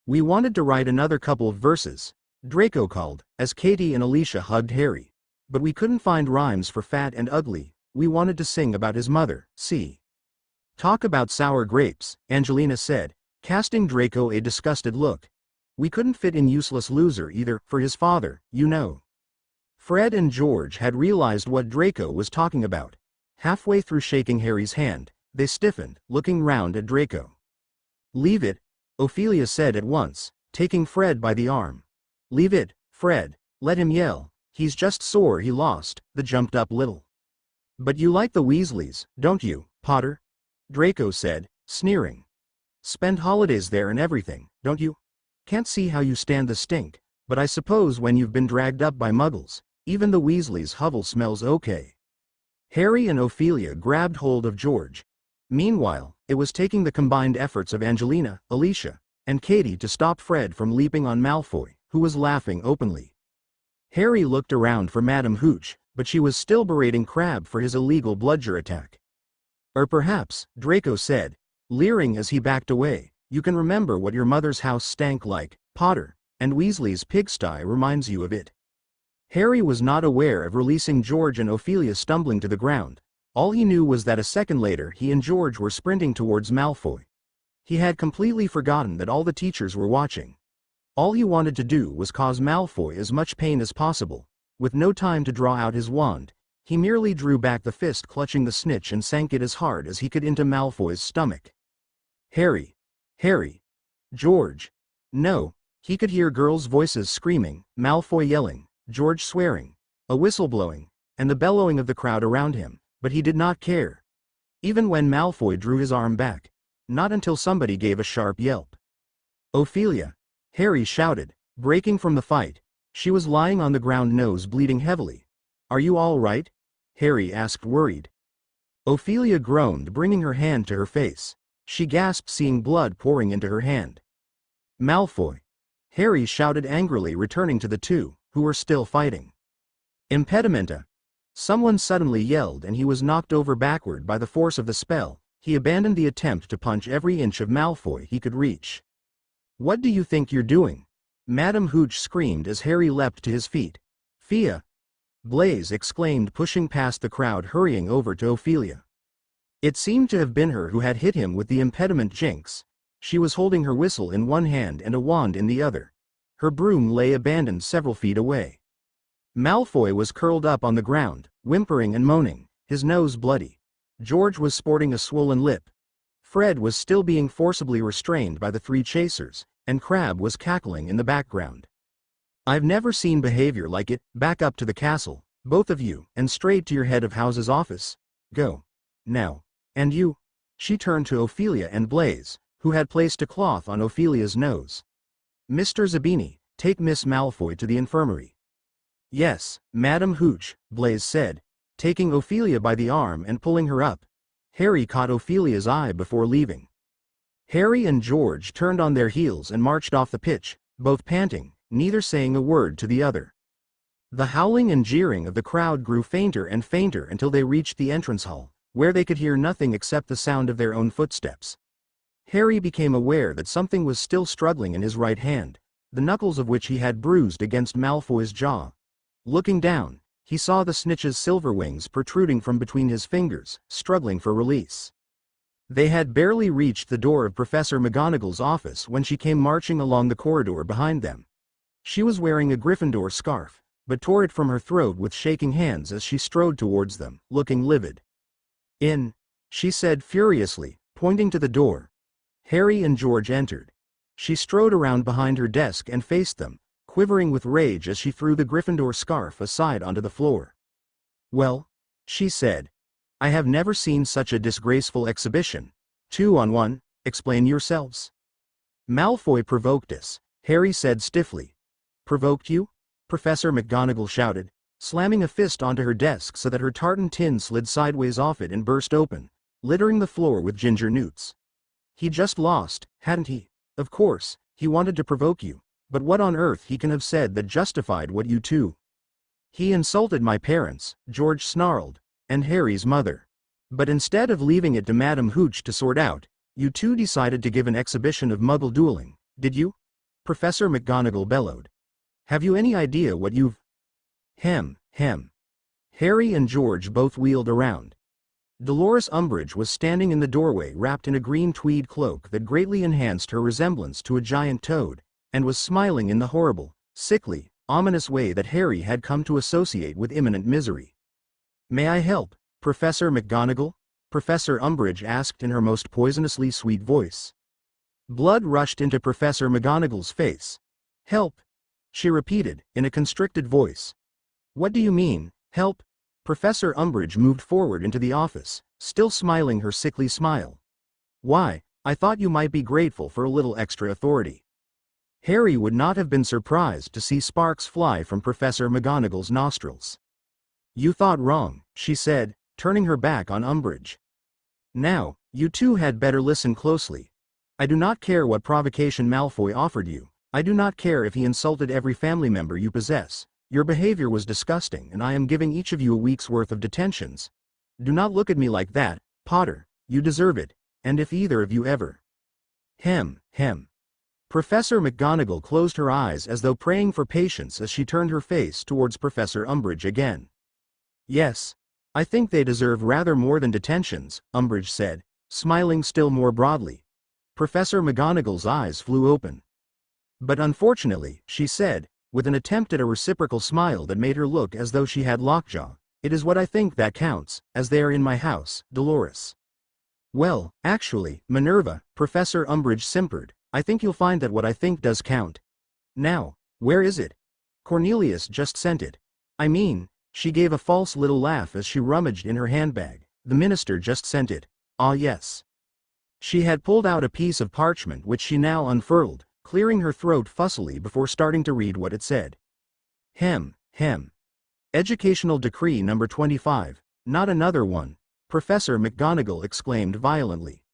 "We wanted to write another couple of verses," Draco called, as Katie and Alicia hugged Harry. "But we couldn't find rhymes for fat and ugly. We wanted to sing about his mother, see." "Talk about sour grapes," Angelina said, casting Draco a disgusted look. "We couldn't fit in useless loser either, for his father, you know." Fred and George had realized what Draco was talking about. Halfway through shaking Harry's hand, they stiffened, looking round at Draco. "Leave it," Ophelia said at once, taking Fred by the arm. "Leave it, Fred, let him yell, he's just sore he lost," the jumped-up little. "But you like the Weasleys, don't you, Potter?" Draco said, sneering. "Spend holidays there and everything, don't you? Can't see how you stand the stink, but I suppose when you've been dragged up by muggles, Even the Weasleys' hovel smells okay." Harry and Ophelia grabbed hold of George. Meanwhile, it was taking the combined efforts of Angelina, Alicia, and Katie to stop Fred from leaping on Malfoy, who was laughing openly. Harry looked around for Madame Hooch, but she was still berating Crabbe for his illegal bludger attack. "Or perhaps," Draco said, leering as he backed away, "you can remember what your mother's house stank like, Potter, and Weasley's pigsty reminds you of it." Harry was not aware of releasing George and Ophelia stumbling to the ground. All he knew was that a second later he and George were sprinting towards Malfoy. He had completely forgotten that all the teachers were watching. All he wanted to do was cause Malfoy as much pain as possible. With no time to draw out his wand, he merely drew back the fist clutching the snitch and sank it as hard as he could into Malfoy's stomach. "Harry! Harry! George! No!" He could hear girls' voices screaming, Malfoy yelling, George swearing, a whistle blowing, and the bellowing of the crowd around him, but he did not care. Even when Malfoy drew his arm back. Not until somebody gave a sharp yelp. "Ophelia!" Harry shouted, breaking from the fight. She was lying on the ground, nose bleeding heavily. "Are you all right?" Harry asked, worried. Ophelia groaned, bringing her hand to her face. She gasped, seeing blood pouring into her hand. "Malfoy!" Harry shouted angrily, returning to the two, who were still fighting. "Impedimenta!" Someone suddenly yelled, and he was knocked over backward by the force of the spell. He abandoned the attempt to punch every inch of Malfoy he could reach. "What do you think you're doing?" Madame Hooch screamed as Harry leapt to his feet. "Fia!" Blaise exclaimed, pushing past the crowd, hurrying over to Ophelia. It seemed to have been her who had hit him with the impediment jinx. She was holding her whistle in one hand and a wand in the other. Her broom lay abandoned several feet away. Malfoy was curled up on the ground, whimpering and moaning, his nose bloody. George was sporting a swollen lip. Fred was still being forcibly restrained by the three chasers, and Crabbe was cackling in the background. "I've never seen behavior like it. Back up to the castle, both of you, and straight to your head of house's office. Go. Now. And you." She turned to Ophelia and Blaise, who had placed a cloth on Ophelia's nose. "Mr. Zabini, take Miss Malfoy to the infirmary." "Yes, Madame Hooch," Blaise said, taking Ophelia by the arm and pulling her up. Harry caught Ophelia's eye before leaving. Harry and George turned on their heels and marched off the pitch, both panting, neither saying a word to the other. The howling and jeering of the crowd grew fainter and fainter until they reached the entrance hall, where they could hear nothing except the sound of their own footsteps. Harry became aware that something was still struggling in his right hand, the knuckles of which he had bruised against Malfoy's jaw. Looking down, he saw the snitch's silver wings protruding from between his fingers, struggling for release. They had barely reached the door of Professor McGonagall's office when she came marching along the corridor behind them. She was wearing a Gryffindor scarf, but tore it from her throat with shaking hands as she strode towards them, looking livid. "In," she said furiously, pointing to the door. Harry and George entered. She strode around behind her desk and faced them, quivering with rage as she threw the Gryffindor scarf aside onto the floor. "Well," she said, "I have never seen such a disgraceful exhibition. 2-on-1, explain yourselves." "Malfoy provoked us," Harry said stiffly. "Provoked you?" Professor McGonagall shouted, slamming a fist onto her desk so that her tartan tin slid sideways off it and burst open, littering the floor with ginger newts. "He just lost, hadn't he? Of course, he wanted to provoke you. But what on earth he can have said that justified what you two?" "He insulted my parents," George snarled, "and Harry's mother. But instead of leaving it to Madame Hooch to sort out, you two decided to give an exhibition of Muggle dueling, did you?" Professor McGonagall bellowed. "Have you any idea what you've—" Hem. Harry and George both wheeled around. Dolores Umbridge was standing in the doorway, wrapped in a green tweed cloak that greatly enhanced her resemblance to a giant toad, and was smiling in the horrible, sickly, ominous way that Harry had come to associate with imminent misery. "May I help, Professor McGonagall?" Professor Umbridge asked in her most poisonously sweet voice. Blood rushed into Professor McGonagall's face. "Help?" she repeated, in a constricted voice. "What do you mean, help?" Professor Umbridge moved forward into the office, still smiling her sickly smile. "Why, I thought you might be grateful for a little extra authority." Harry would not have been surprised to see sparks fly from Professor McGonagall's nostrils. "You thought wrong," she said, turning her back on Umbridge. "Now, you two had better listen closely. I do not care what provocation Malfoy offered you. I do not care if he insulted every family member you possess. Your behavior was disgusting and I am giving each of you a week's worth of detentions. Do not look at me like that, Potter, you deserve it, and if either of you ever—" Hem. Professor McGonagall closed her eyes as though praying for patience as she turned her face towards Professor Umbridge again. "Yes. I think they deserve rather more than detentions," Umbridge said, smiling still more broadly. Professor McGonagall's eyes flew open. "But unfortunately," she said, with an attempt at a reciprocal smile that made her look as though she had lockjaw, "it is what I think that counts, as they are in my house, Dolores." "Well, actually, Minerva," Professor Umbridge simpered, "I think you'll find that what I think does count. Now, where is it? Cornelius just sent it. I mean," she gave a false little laugh as she rummaged in her handbag, "the minister just sent it. Ah yes." She had pulled out a piece of parchment which she now unfurled, clearing her throat fussily before starting to read what it said. Hem. Educational Decree number 25, not another one, Professor McGonagall exclaimed violently.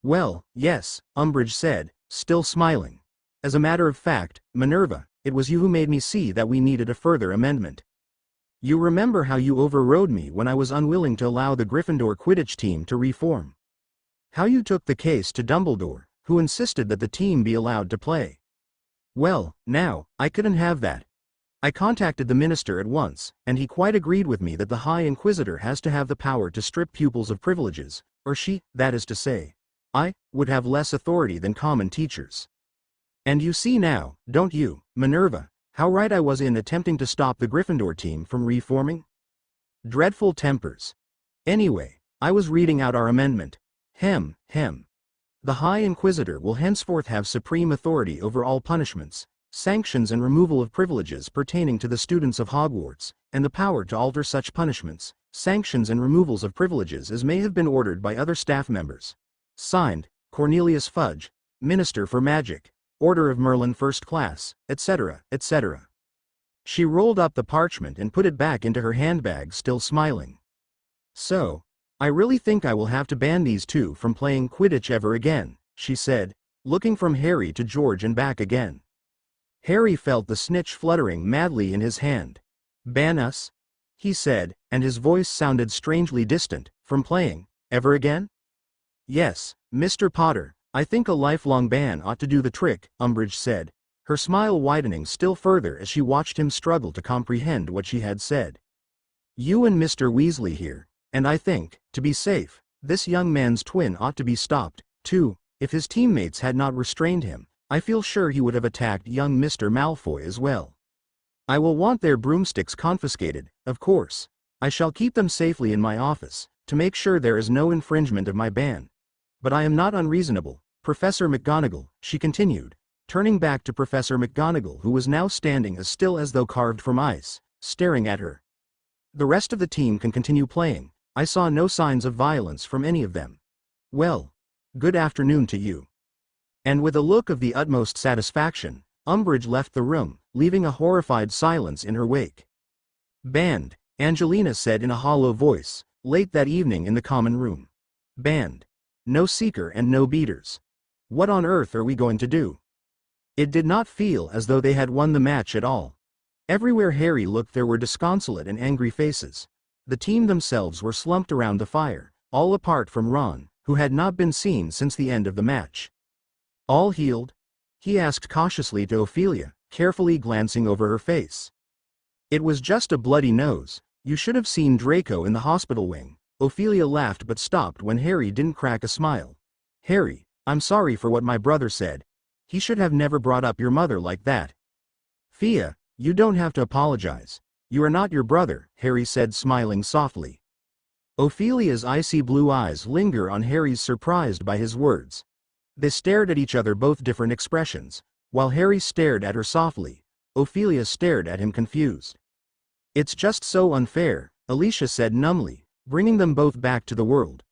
"Well, yes," Umbridge said, still smiling. "As a matter of fact, Minerva, it was you who made me see that we needed a further amendment. You remember how you overrode me when I was unwilling to allow the Gryffindor Quidditch team to reform? How you took the case to Dumbledore, who insisted that the team be allowed to play? Well, now, I couldn't have that. I contacted the minister at once, and he quite agreed with me that the High Inquisitor has to have the power to strip pupils of privileges, or she, that is to say, I, would have less authority than common teachers. And you see now, don't you, Minerva, how right I was in attempting to stop the Gryffindor team from reforming? Dreadful tempers. Anyway, I was reading out our amendment. Hem. The High Inquisitor will henceforth have supreme authority over all punishments, sanctions and removal of privileges pertaining to the students of Hogwarts, and the power to alter such punishments, sanctions and removals of privileges as may have been ordered by other staff members. Signed, Cornelius Fudge, Minister for Magic, Order of Merlin First Class, etc., etc. She rolled up the parchment and put it back into her handbag, still smiling. "So, I really think I will have to ban these two from playing Quidditch ever again," she said, looking from Harry to George and back again. Harry felt the snitch fluttering madly in his hand. "Ban us?" he said, and his voice sounded strangely distant, "from playing, ever again?" "Yes, Mr. Potter, I think a lifelong ban ought to do the trick," Umbridge said, her smile widening still further as she watched him struggle to comprehend what she had said. "You and Mr. Weasley here, and I think, to be safe, this young man's twin ought to be stopped, too. If his teammates had not restrained him, I feel sure he would have attacked young Mr. Malfoy as well. I will want their broomsticks confiscated, of course. I shall keep them safely in my office, to make sure there is no infringement of my ban. But I am not unreasonable, Professor McGonagall," she continued, turning back to Professor McGonagall, who was now standing as still as though carved from ice, staring at her. "The rest of the team can continue playing. I saw no signs of violence from any of them. Well, good afternoon to you." And with a look of the utmost satisfaction, Umbridge left the room, leaving a horrified silence in her wake. "Banned," Angelina said in a hollow voice, late that evening in the common room. "Banned. No seeker and no beaters. What on earth are we going to do?" It did not feel as though they had won the match at all. Everywhere Harry looked there were disconsolate and angry faces. The team themselves were slumped around the fire, all apart from Ron, who had not been seen since the end of the match. "All healed?" he asked cautiously to Ophelia, carefully glancing over her face. "It was just a bloody nose. You should have seen Draco in the hospital wing." Ophelia laughed but stopped when Harry didn't crack a smile. "Harry, I'm sorry for what my brother said. He should have never brought up your mother like that." "Fia, you don't have to apologize. You are not your brother," Harry said, smiling softly. Ophelia's icy blue eyes linger on Harry's, surprised by his words. They stared at each other, both different expressions. While Harry stared at her softly, Ophelia stared at him confused. "It's just so unfair," Alicia said numbly, bringing them both back to the world.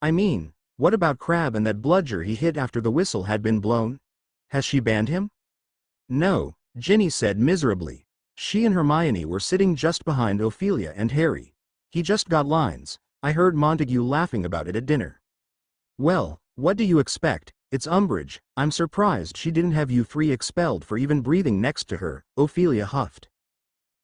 "I mean, what about Crabbe and that bludger he hit after the whistle had been blown? Has she banned him?" No, Ginny said miserably. She and Hermione were sitting just behind Ophelia and Harry. He just got lines. I heard Montague laughing about it at dinner. Well, what do you expect? It's Umbridge. I'm surprised she didn't have you three expelled for even breathing next to her, Ophelia huffed.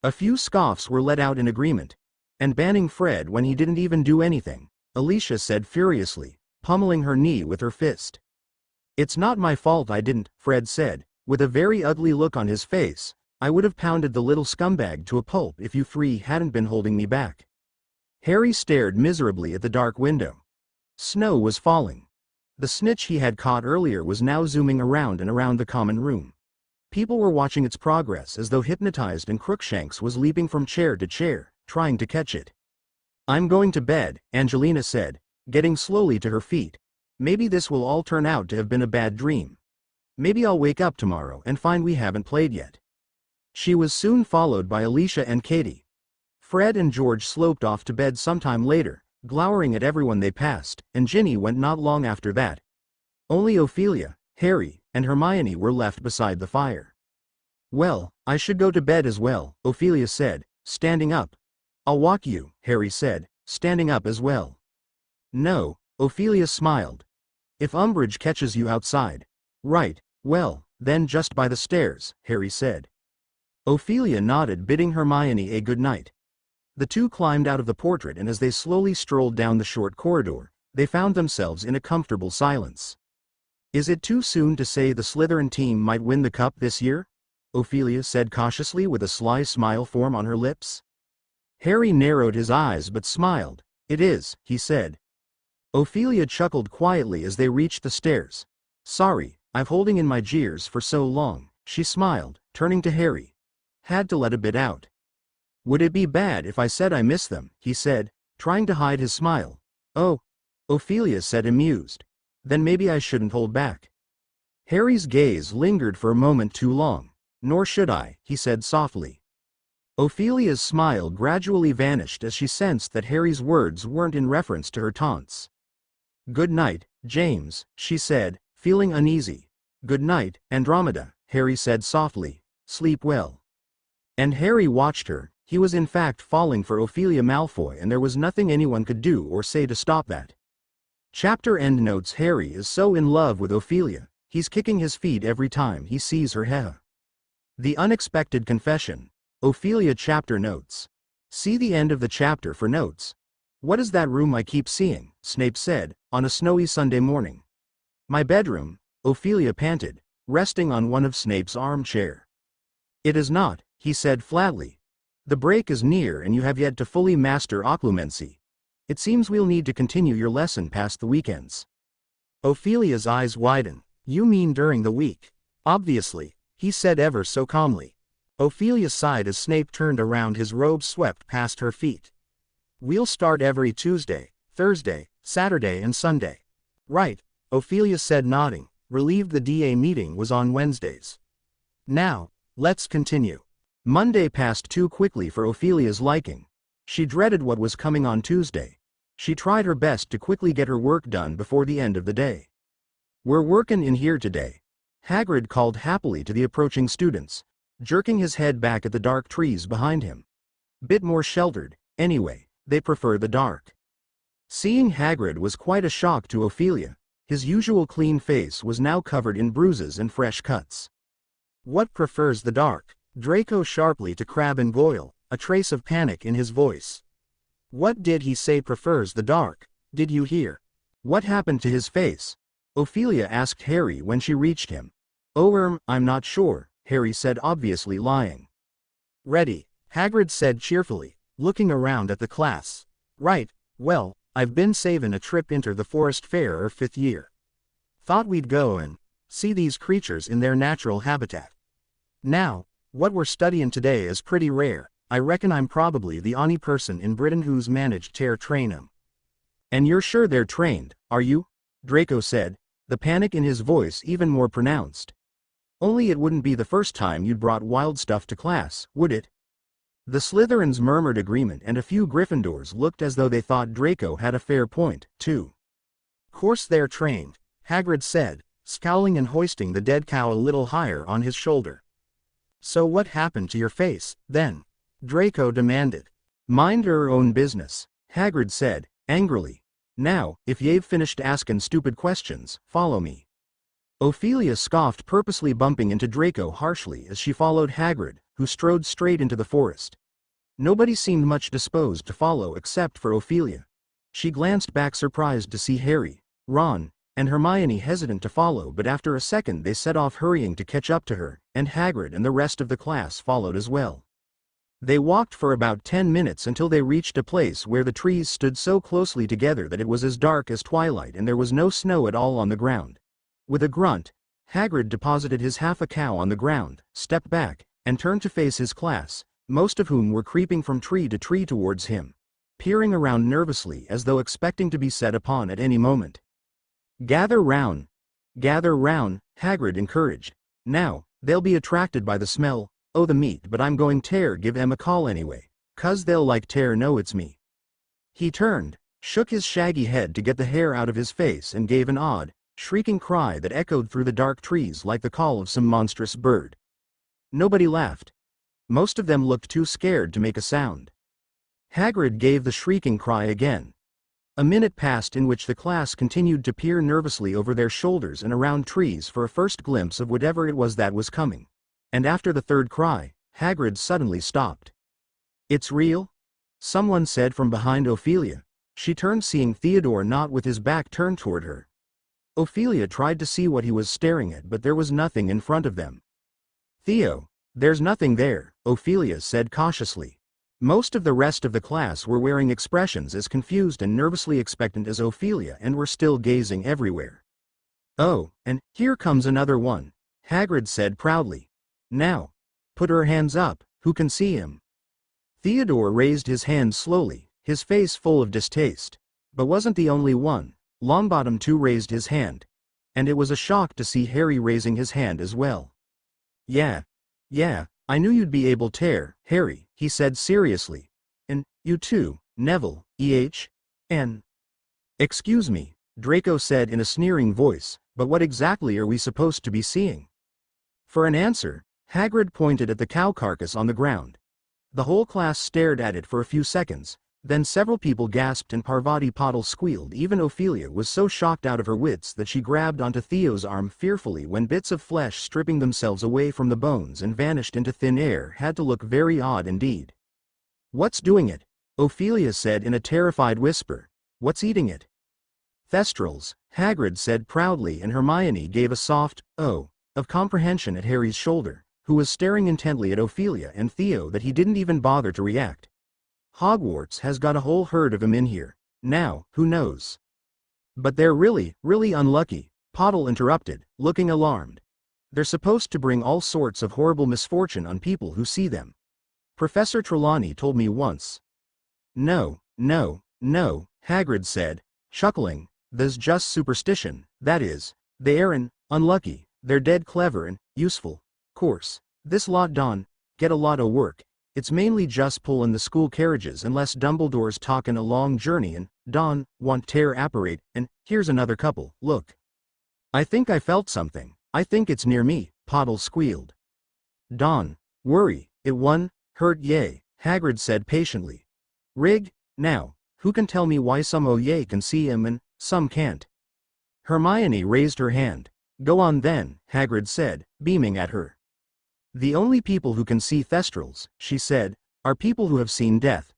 A few scoffs were let out in agreement. And banning Fred when he didn't even do anything, Alicia said furiously, pummeling her knee with her fist. It's not my fault I didn't, Fred said, with a very ugly look on his face. I would have pounded the little scumbag to a pulp if you three hadn't been holding me back. Harry stared miserably at the dark window. Snow was falling. The snitch he had caught earlier was now zooming around and around the common room. People were watching its progress as though hypnotized, and Crookshanks was leaping from chair to chair, trying to catch it. I'm going to bed, Angelina said, getting slowly to her feet. Maybe this will all turn out to have been a bad dream. Maybe I'll wake up tomorrow and find we haven't played yet. She was soon followed by Alicia and Katie. Fred and George sloped off to bed sometime later, glowering at everyone they passed, and Ginny went not long after that. Only Ophelia, Harry, and Hermione were left beside the fire. Well, I should go to bed as well, Ophelia said, standing up. I'll walk you, Harry said, standing up as well. No, Ophelia smiled. If Umbridge catches you outside. Right, well, then just by the stairs, Harry said. Ophelia nodded, bidding Hermione a good night. The two climbed out of the portrait, and as they slowly strolled down the short corridor, they found themselves in a comfortable silence. Is it too soon to say the Slytherin team might win the cup this year? Ophelia said cautiously, with a sly smile form on her lips. Harry narrowed his eyes but smiled. It is, he said. Ophelia chuckled quietly as they reached the stairs. Sorry, I've holding in my jeers for so long, she smiled, turning to Harry. Had to let a bit out. Would it be bad if I said I miss them, he said, trying to hide his smile. Oh, Ophelia said, amused. Then maybe I shouldn't hold back. Harry's gaze lingered for a moment too long. Nor should I, he said softly. Ophelia's smile gradually vanished as she sensed that Harry's words weren't in reference to her taunts. Good night, James, she said, feeling uneasy. Good night, Andromeda, Harry said softly. Sleep well. And Harry watched her. He was in fact falling for Ophelia Malfoy, and there was nothing anyone could do or say to stop that. Chapter endnotes. Harry is so in love with Ophelia, he's kicking his feet every time he sees her. The unexpected confession. Ophelia. Chapter notes. See the end of the chapter for notes. What is that room I keep seeing? Snape said, on a snowy Sunday morning. My bedroom, Ophelia panted, resting on one of Snape's armchair. It is not, he said flatly. The break is near and you have yet to fully master occlumency. It seems we'll need to continue your lesson past the weekends. Ophelia's eyes widened. You mean during the week? Obviously, he said ever so calmly. Ophelia sighed as Snape turned around, his robe swept past her feet. We'll start every Tuesday, Thursday, Saturday and Sunday. Right, Ophelia said, nodding, relieved the DA meeting was on Wednesdays. Now, let's continue. Monday passed too quickly for Ophelia's liking. She dreaded what was coming on Tuesday. She tried her best to quickly get her work done before the end of the day. We're workin' in here today, Hagrid called happily to the approaching students, jerking his head back at the dark trees behind him. Bit more sheltered, anyway, they prefer the dark. Seeing Hagrid was quite a shock to Ophelia. His usual clean face was now covered in bruises and fresh cuts. What prefers the dark? Draco sharply to Crabbe and Goyle, a trace of panic in his voice. What did he say? Prefers the dark? Did you hear? What happened to his face? Ophelia asked Harry when she reached him. Oh, I'm not sure, Harry said, obviously lying. Ready, Hagrid said cheerfully, looking around at the class. Right, well, I've been savin' a trip inter the forest fair 5th year. Thought we'd go and see these creatures in their natural habitat. Now, what we're studyin' today is pretty rare. I reckon I'm probably the only person in Britain who's managed to train 'em. And you're sure they're trained, are you? Draco said, the panic in his voice even more pronounced. Only it wouldn't be the first time you'd brought wild stuff to class, would it? The Slytherins murmured agreement, and a few Gryffindors looked as though they thought Draco had a fair point, too. Course they're trained, Hagrid said, scowling and hoisting the dead cow a little higher on his shoulder. So what happened to your face, then? Draco demanded. Mind her own business, Hagrid said, angrily. Now, if you've finished asking stupid questions, follow me. Ophelia scoffed, purposely bumping into Draco harshly as she followed Hagrid, who strode straight into the forest. Nobody seemed much disposed to follow except for Ophelia. She glanced back surprised to see Harry, Ron, and Hermione hesitant to follow, but after a second they set off hurrying to catch up to her, and Hagrid and the rest of the class followed as well. They walked for about 10 minutes until they reached a place where the trees stood so closely together that it was as dark as twilight and there was no snow at all on the ground. With a grunt, Hagrid deposited his half a cow on the ground, stepped back, and turned to face his class, most of whom were creeping from tree to tree towards him, peering around nervously as though expecting to be set upon at any moment. Gather round, Hagrid encouraged. Now, they'll be attracted by the smell, the meat, but I'm going to give them a call anyway, 'cause they'll like to know it's me. He turned, shook his shaggy head to get the hair out of his face and gave an odd, shrieking cry that echoed through the dark trees like the call of some monstrous bird. Nobody laughed. Most of them looked too scared to make a sound. Hagrid gave the shrieking cry again. A minute passed in which the class continued to peer nervously over their shoulders and around trees for a first glimpse of whatever it was that was coming. And after the third cry, Hagrid suddenly stopped. "It's real?" someone said from behind Ophelia. She turned, seeing Theodore not with his back turned toward her. Ophelia tried to see what he was staring at, but there was nothing in front of them. "Theo, there's nothing there," Ophelia said cautiously. Most of the rest of the class were wearing expressions as confused and nervously expectant as Ophelia and were still gazing everywhere. "Oh, and here comes another one," Hagrid said proudly. "Now, put her hands up, who can see him?" Theodore raised his hand slowly, his face full of distaste. But wasn't the only one. Longbottom too raised his hand. And it was a shock to see Harry raising his hand as well. Yeah, I knew you'd be able to, Harry," he said seriously. "And you too, Neville, and excuse me," Draco said in a sneering voice, "but what exactly are we supposed to be seeing?" For an answer, Hagrid pointed at the cow carcass on the ground. The whole class stared at it for a few seconds, then several people gasped and Parvati Patil squealed. Even Ophelia was so shocked out of her wits that she grabbed onto Theo's arm fearfully when bits of flesh stripping themselves away from the bones and vanished into thin air had to look very odd indeed. "What's doing it?" Ophelia said in a terrified whisper. "What's eating it?" "Thestrals," Hagrid said proudly, and Hermione gave a soft, "oh," of comprehension at Harry's shoulder, who was staring intently at Ophelia and Theo that he didn't even bother to react. "Hogwarts has got a whole herd of 'em in here. Now, who knows?" "But they're really unlucky," Patil interrupted, looking alarmed. "They're supposed to bring all sorts of horrible misfortune on people who see them. Professor Trelawney told me once." No, Hagrid said, chuckling, "There's just superstition, that is. They aren't unlucky, they're dead clever and useful. Course, this lot don't get a lot o' work. It's mainly just pullin' the school carriages unless Dumbledore's talkin' a long journey and don't want to apparate, and here's another couple, look." "I think I felt something. I think it's near me," Patil squealed. "Don't worry, it won't hurt ye," Hagrid said patiently. "Rig, now, who can tell me why some o' ye can see him and some can't?" Hermione raised her hand. "Go on then," Hagrid said, beaming at her. "The only people who can see Thestrals," she said, "are people who have seen death."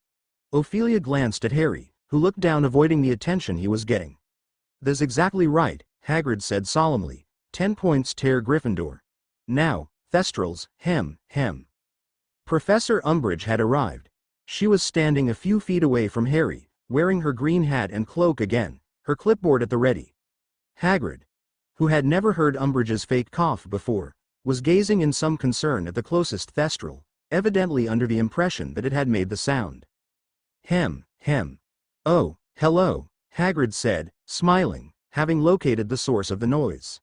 Ophelia glanced at Harry, who looked down, avoiding the attention he was getting. "That's exactly right," Hagrid said solemnly. 10 points to Gryffindor. "Now, Thestrals, hem." Professor Umbridge had arrived. She was standing a few feet away from Harry, wearing her green hat and cloak again, her clipboard at the ready. Hagrid, who had never heard Umbridge's fake cough before, was gazing in some concern at the closest Thestral, evidently under the impression that it had made the sound. Hem. "Oh, hello," Hagrid said, smiling, having located the source of the noise.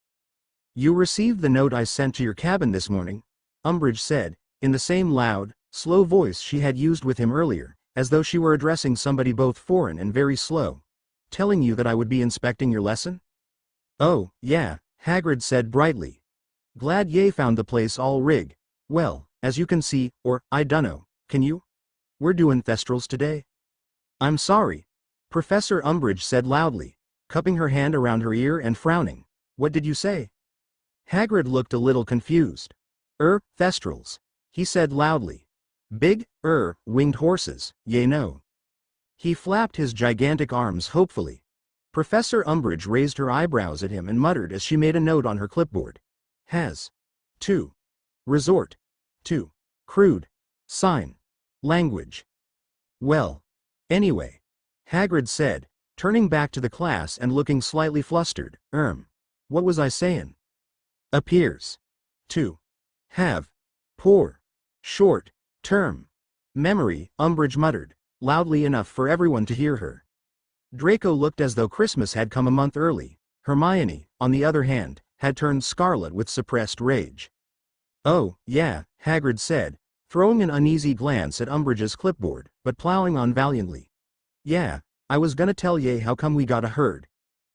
"You received the note I sent to your cabin this morning," Umbridge said, in the same loud, slow voice she had used with him earlier, as though she were addressing somebody both foreign and very slow. "Telling you that I would be inspecting your lesson?" "Oh, yeah," Hagrid said brightly. "Glad ye found the place all rig. Well, As you can see, or, I dunno, can you? We're doing thestrals today. I'm sorry. Professor Umbridge said loudly, cupping her hand around her ear and frowning. What did you say? Hagrid looked a little confused. Thestrals. He said loudly. Big, winged horses, yea no. He flapped his gigantic arms hopefully. Professor Umbridge raised her eyebrows at him and muttered as she made a note on her clipboard. Has. To. Resort. To. Crude. Sign. Language. Well. Anyway. Hagrid said, turning back to the class and looking slightly flustered. What was I saying? Appears. To. Have. Poor. Short. Term. Memory, Umbridge muttered, loudly enough for everyone to hear her. Draco looked as though Christmas had come a month early. Hermione, on the other hand, had turned scarlet with suppressed rage. Oh, yeah, Hagrid said, throwing an uneasy glance at Umbridge's clipboard, but plowing on valiantly. Yeah, I was gonna tell ye how come we got a herd.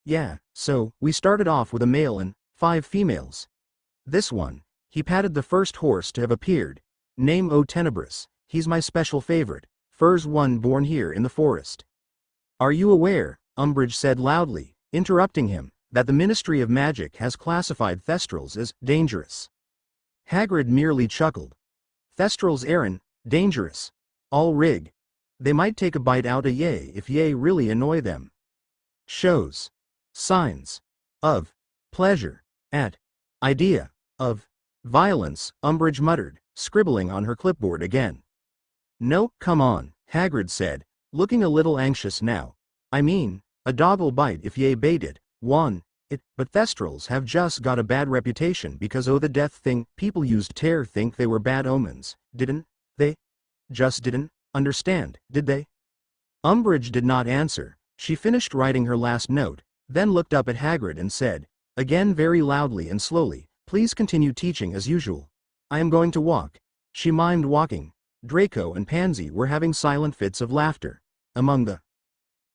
Yeah, so, we started off with a male and 5 females. This one, he patted the first horse to have appeared. Name O Tenebris, he's my special favorite, first one born here in the forest. Are you aware, Umbridge said loudly, interrupting him, that the Ministry of Magic has classified thestrals as dangerous? Hagrid merely chuckled. Thestrals Aaron, dangerous. All rig. They might take a bite out of ye if ye really annoy them. Shows. Signs. Of. Pleasure. At. Idea. Of. Violence, Umbridge muttered, scribbling on her clipboard again. No, come on, Hagrid said, looking a little anxious now. I mean, a dog'll bite if ye bait it, but thestrals have just got a bad reputation because the death thing. People used to think they were bad omens, didn't they? Just didn't understand, did they? Umbridge did not answer. She finished writing her last note, then looked up at Hagrid and said, again very loudly and slowly, please continue teaching as usual. I am going to walk. She mimed walking. Draco and Pansy were having silent fits of laughter. Among the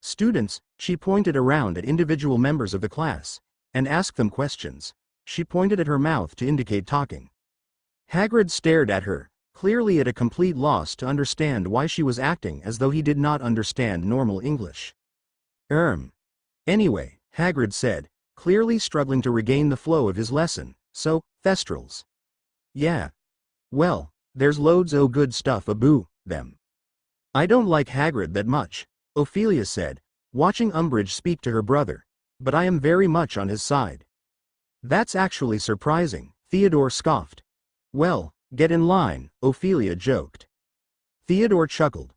students, she pointed around at individual members of the class, and asked them questions. She pointed at her mouth to indicate talking. Hagrid stared at her, clearly at a complete loss to understand why she was acting as though he did not understand normal English. Anyway, Hagrid said, clearly struggling to regain the flow of his lesson, so, thestrals. Yeah. Well, there's loads o' good stuff about them. I don't like Hagrid that much, Ophelia said, watching Umbridge speak to her brother, but I am very much on his side. That's actually surprising, Theodore scoffed. Well, get in line, Ophelia joked. Theodore chuckled.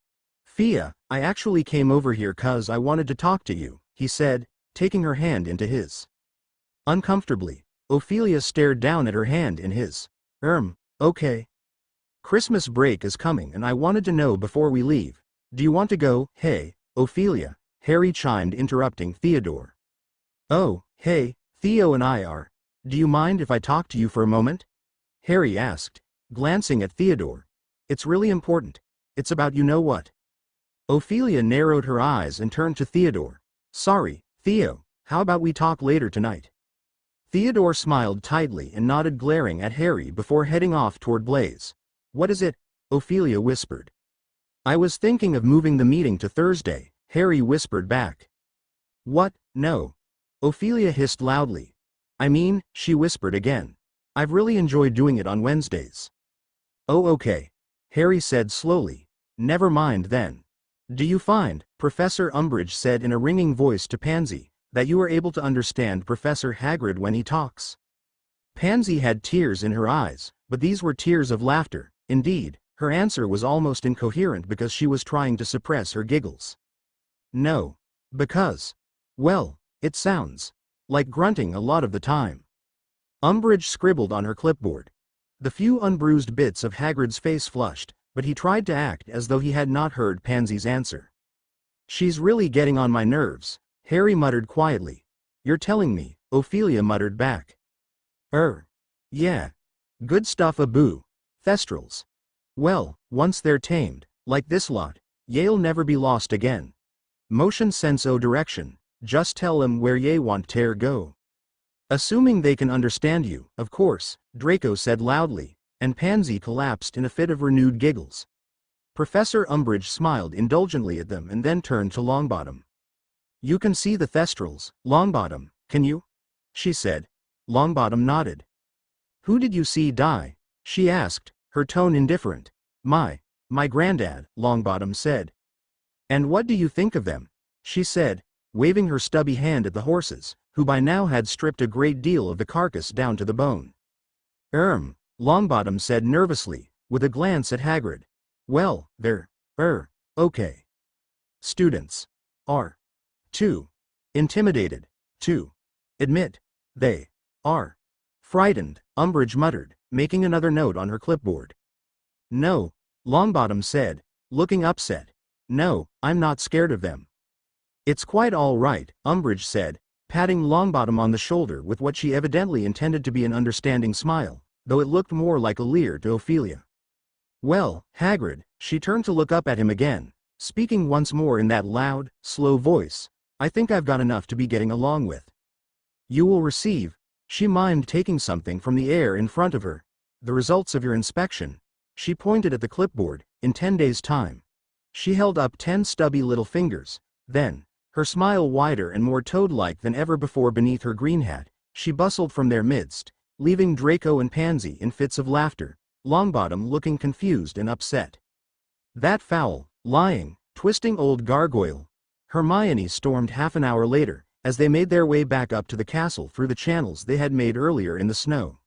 Thea, I actually came over here 'cause I wanted to talk to you, he said, taking her hand into his. Uncomfortably, Ophelia stared down at her hand in his. Okay. Christmas break is coming and I wanted to know before we leave. Do you want to go? Hey, Ophelia, Harry chimed, interrupting Theodore. Oh, hey, Theo and I are. Do you mind if I talk to you for a moment? Harry asked, glancing at Theodore. It's really important. It's about you know what. Ophelia narrowed her eyes and turned to Theodore. Sorry, Theo, how about we talk later tonight? Theodore smiled tightly and nodded, glaring at Harry before heading off toward Blaze. What is it? Ophelia whispered. I was thinking of moving the meeting to Thursday, Harry whispered back. What? No. Ophelia hissed loudly. I mean, she whispered again. I've really enjoyed doing it on Wednesdays. Oh, okay. Harry said slowly. Never mind then. Do you find, Professor Umbridge said in a ringing voice to Pansy, that you are able to understand Professor Hagrid when he talks? Pansy had tears in her eyes, but these were tears of laughter. Indeed, her answer was almost incoherent because she was trying to suppress her giggles. No. Because. Well, it sounds like grunting a lot of the time. Umbridge scribbled on her clipboard. The few unbruised bits of Hagrid's face flushed, but he tried to act as though he had not heard Pansy's answer. She's really getting on my nerves, Harry muttered quietly. You're telling me, Ophelia muttered back. Yeah. Good stuff aboo. Thestrals. Well, once they're tamed, like this lot, ye'll never be lost again. Motion sense o direction, just tell 'em where ye want ter go. Assuming they can understand you, of course, Draco said loudly, and Pansy collapsed in a fit of renewed giggles. Professor Umbridge smiled indulgently at them and then turned to Longbottom. "You can see the Thestrals, Longbottom, can you?" she said. Longbottom nodded. "Who did you see die?" she asked, her tone indifferent. My granddad," Longbottom said. "And what do you think of them?" she said, waving her stubby hand at the horses, who by now had stripped a great deal of the carcass down to the bone. Longbottom said nervously, with a glance at Hagrid. "Well, they're, okay. Students are too intimidated to admit they are frightened," Umbridge muttered, making another note on her clipboard. "No," Longbottom said, looking upset. "No, I'm not scared of them." "It's quite all right," Umbridge said, patting Longbottom on the shoulder with what she evidently intended to be an understanding smile, though it looked more like a leer to Ophelia. "Well, Hagrid," she turned to look up at him again, speaking once more in that loud, slow voice, "I think I've got enough to be getting along with. You will receive," she mimed taking something from the air in front of her, "the results of your inspection." She pointed at the clipboard, "in 10 days' time." She held up 10 stubby little fingers, then, her smile wider and more toad-like than ever before beneath her green hat, she bustled from their midst, leaving Draco and Pansy in fits of laughter, Longbottom looking confused and upset. "That foul, lying, twisting old gargoyle," Hermione stormed half an hour later, as they made their way back up to the castle through the channels they had made earlier in the snow.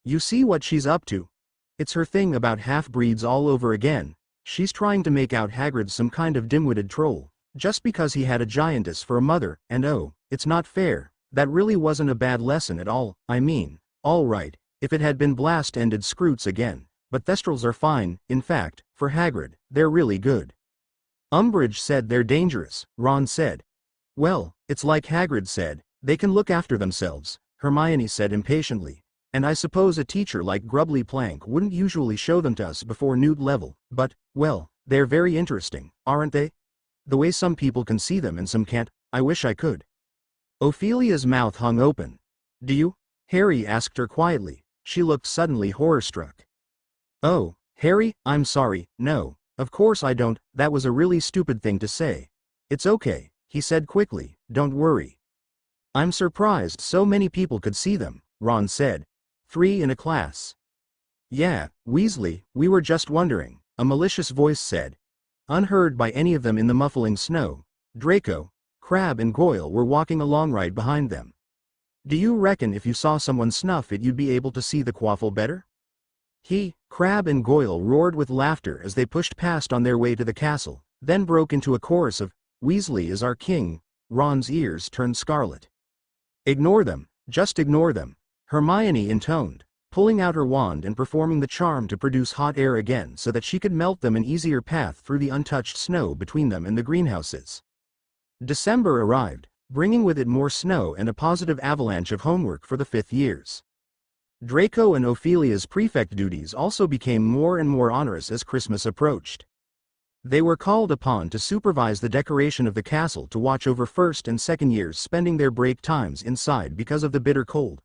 "You see what she's up to? It's her thing about half-breeds all over again. She's trying to make out Hagrid some kind of dim-witted troll, just because he had a giantess for a mother, and oh, it's not fair. That really wasn't a bad lesson at all. I mean, all right, if it had been blast-ended Scroots again, but Thestrals are fine. In fact, for Hagrid, they're really good." "Umbridge said they're dangerous," Ron said. "Well, it's like Hagrid said, they can look after themselves," Hermione said impatiently. "And I suppose a teacher like Grubbly Plank wouldn't usually show them to us before Newt level, but, well, they're very interesting, aren't they? The way some people can see them and some can't, I wish I could." Ophelia's mouth hung open. "Do you?" Harry asked her quietly. She looked suddenly horror-struck. "Oh, Harry, I'm sorry, no, of course I don't, that was a really stupid thing to say." "It's okay," he said quickly, "don't worry." "I'm surprised so many people could see them," Ron said. 3 in a class." "Yeah, Weasley, we were just wondering," a malicious voice said. Unheard by any of them in the muffling snow, Draco, Crabbe and Goyle were walking along right behind them. "Do you reckon if you saw someone snuff it you'd be able to see the quaffle better?" Crabbe and Goyle roared with laughter as they pushed past on their way to the castle, then broke into a chorus of, "Weasley is our king." Ron's ears turned scarlet. "Ignore them, just ignore them," Hermione intoned, pulling out her wand and performing the charm to produce hot air again so that she could melt them an easier path through the untouched snow between them and the greenhouses. December arrived, bringing with it more snow and a positive avalanche of homework for the 5th years. Draco and Ophelia's prefect duties also became more and more onerous as Christmas approached. They were called upon to supervise the decoration of the castle, to watch over 1st and 2nd years spending their break times inside because of the bitter cold,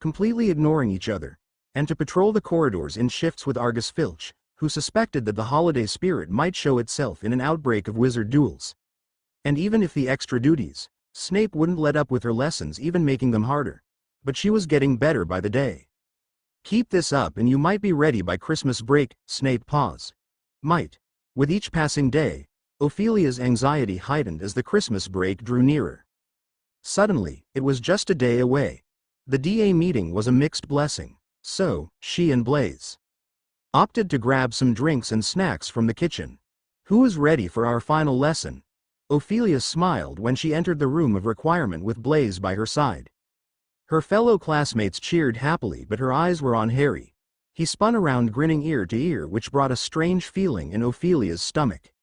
completely ignoring each other, and to patrol the corridors in shifts with Argus Filch, who suspected that the holiday spirit might show itself in an outbreak of wizard duels. And even if the extra duties, Snape wouldn't let up with her lessons, even making them harder. But she was getting better by the day. "Keep this up and you might be ready by Christmas break," Snape paused. Might. With each passing day, Ophelia's anxiety heightened as the Christmas break drew nearer. Suddenly, it was just a day away. The DA meeting was a mixed blessing, so she and Blaise opted to grab some drinks and snacks from the kitchen. "Who is ready for our final lesson?" Ophelia smiled when she entered the room of requirement with Blaise by her side. Her fellow classmates cheered happily, but her eyes were on Harry. He spun around grinning ear to ear, which brought a strange feeling in Ophelia's stomach.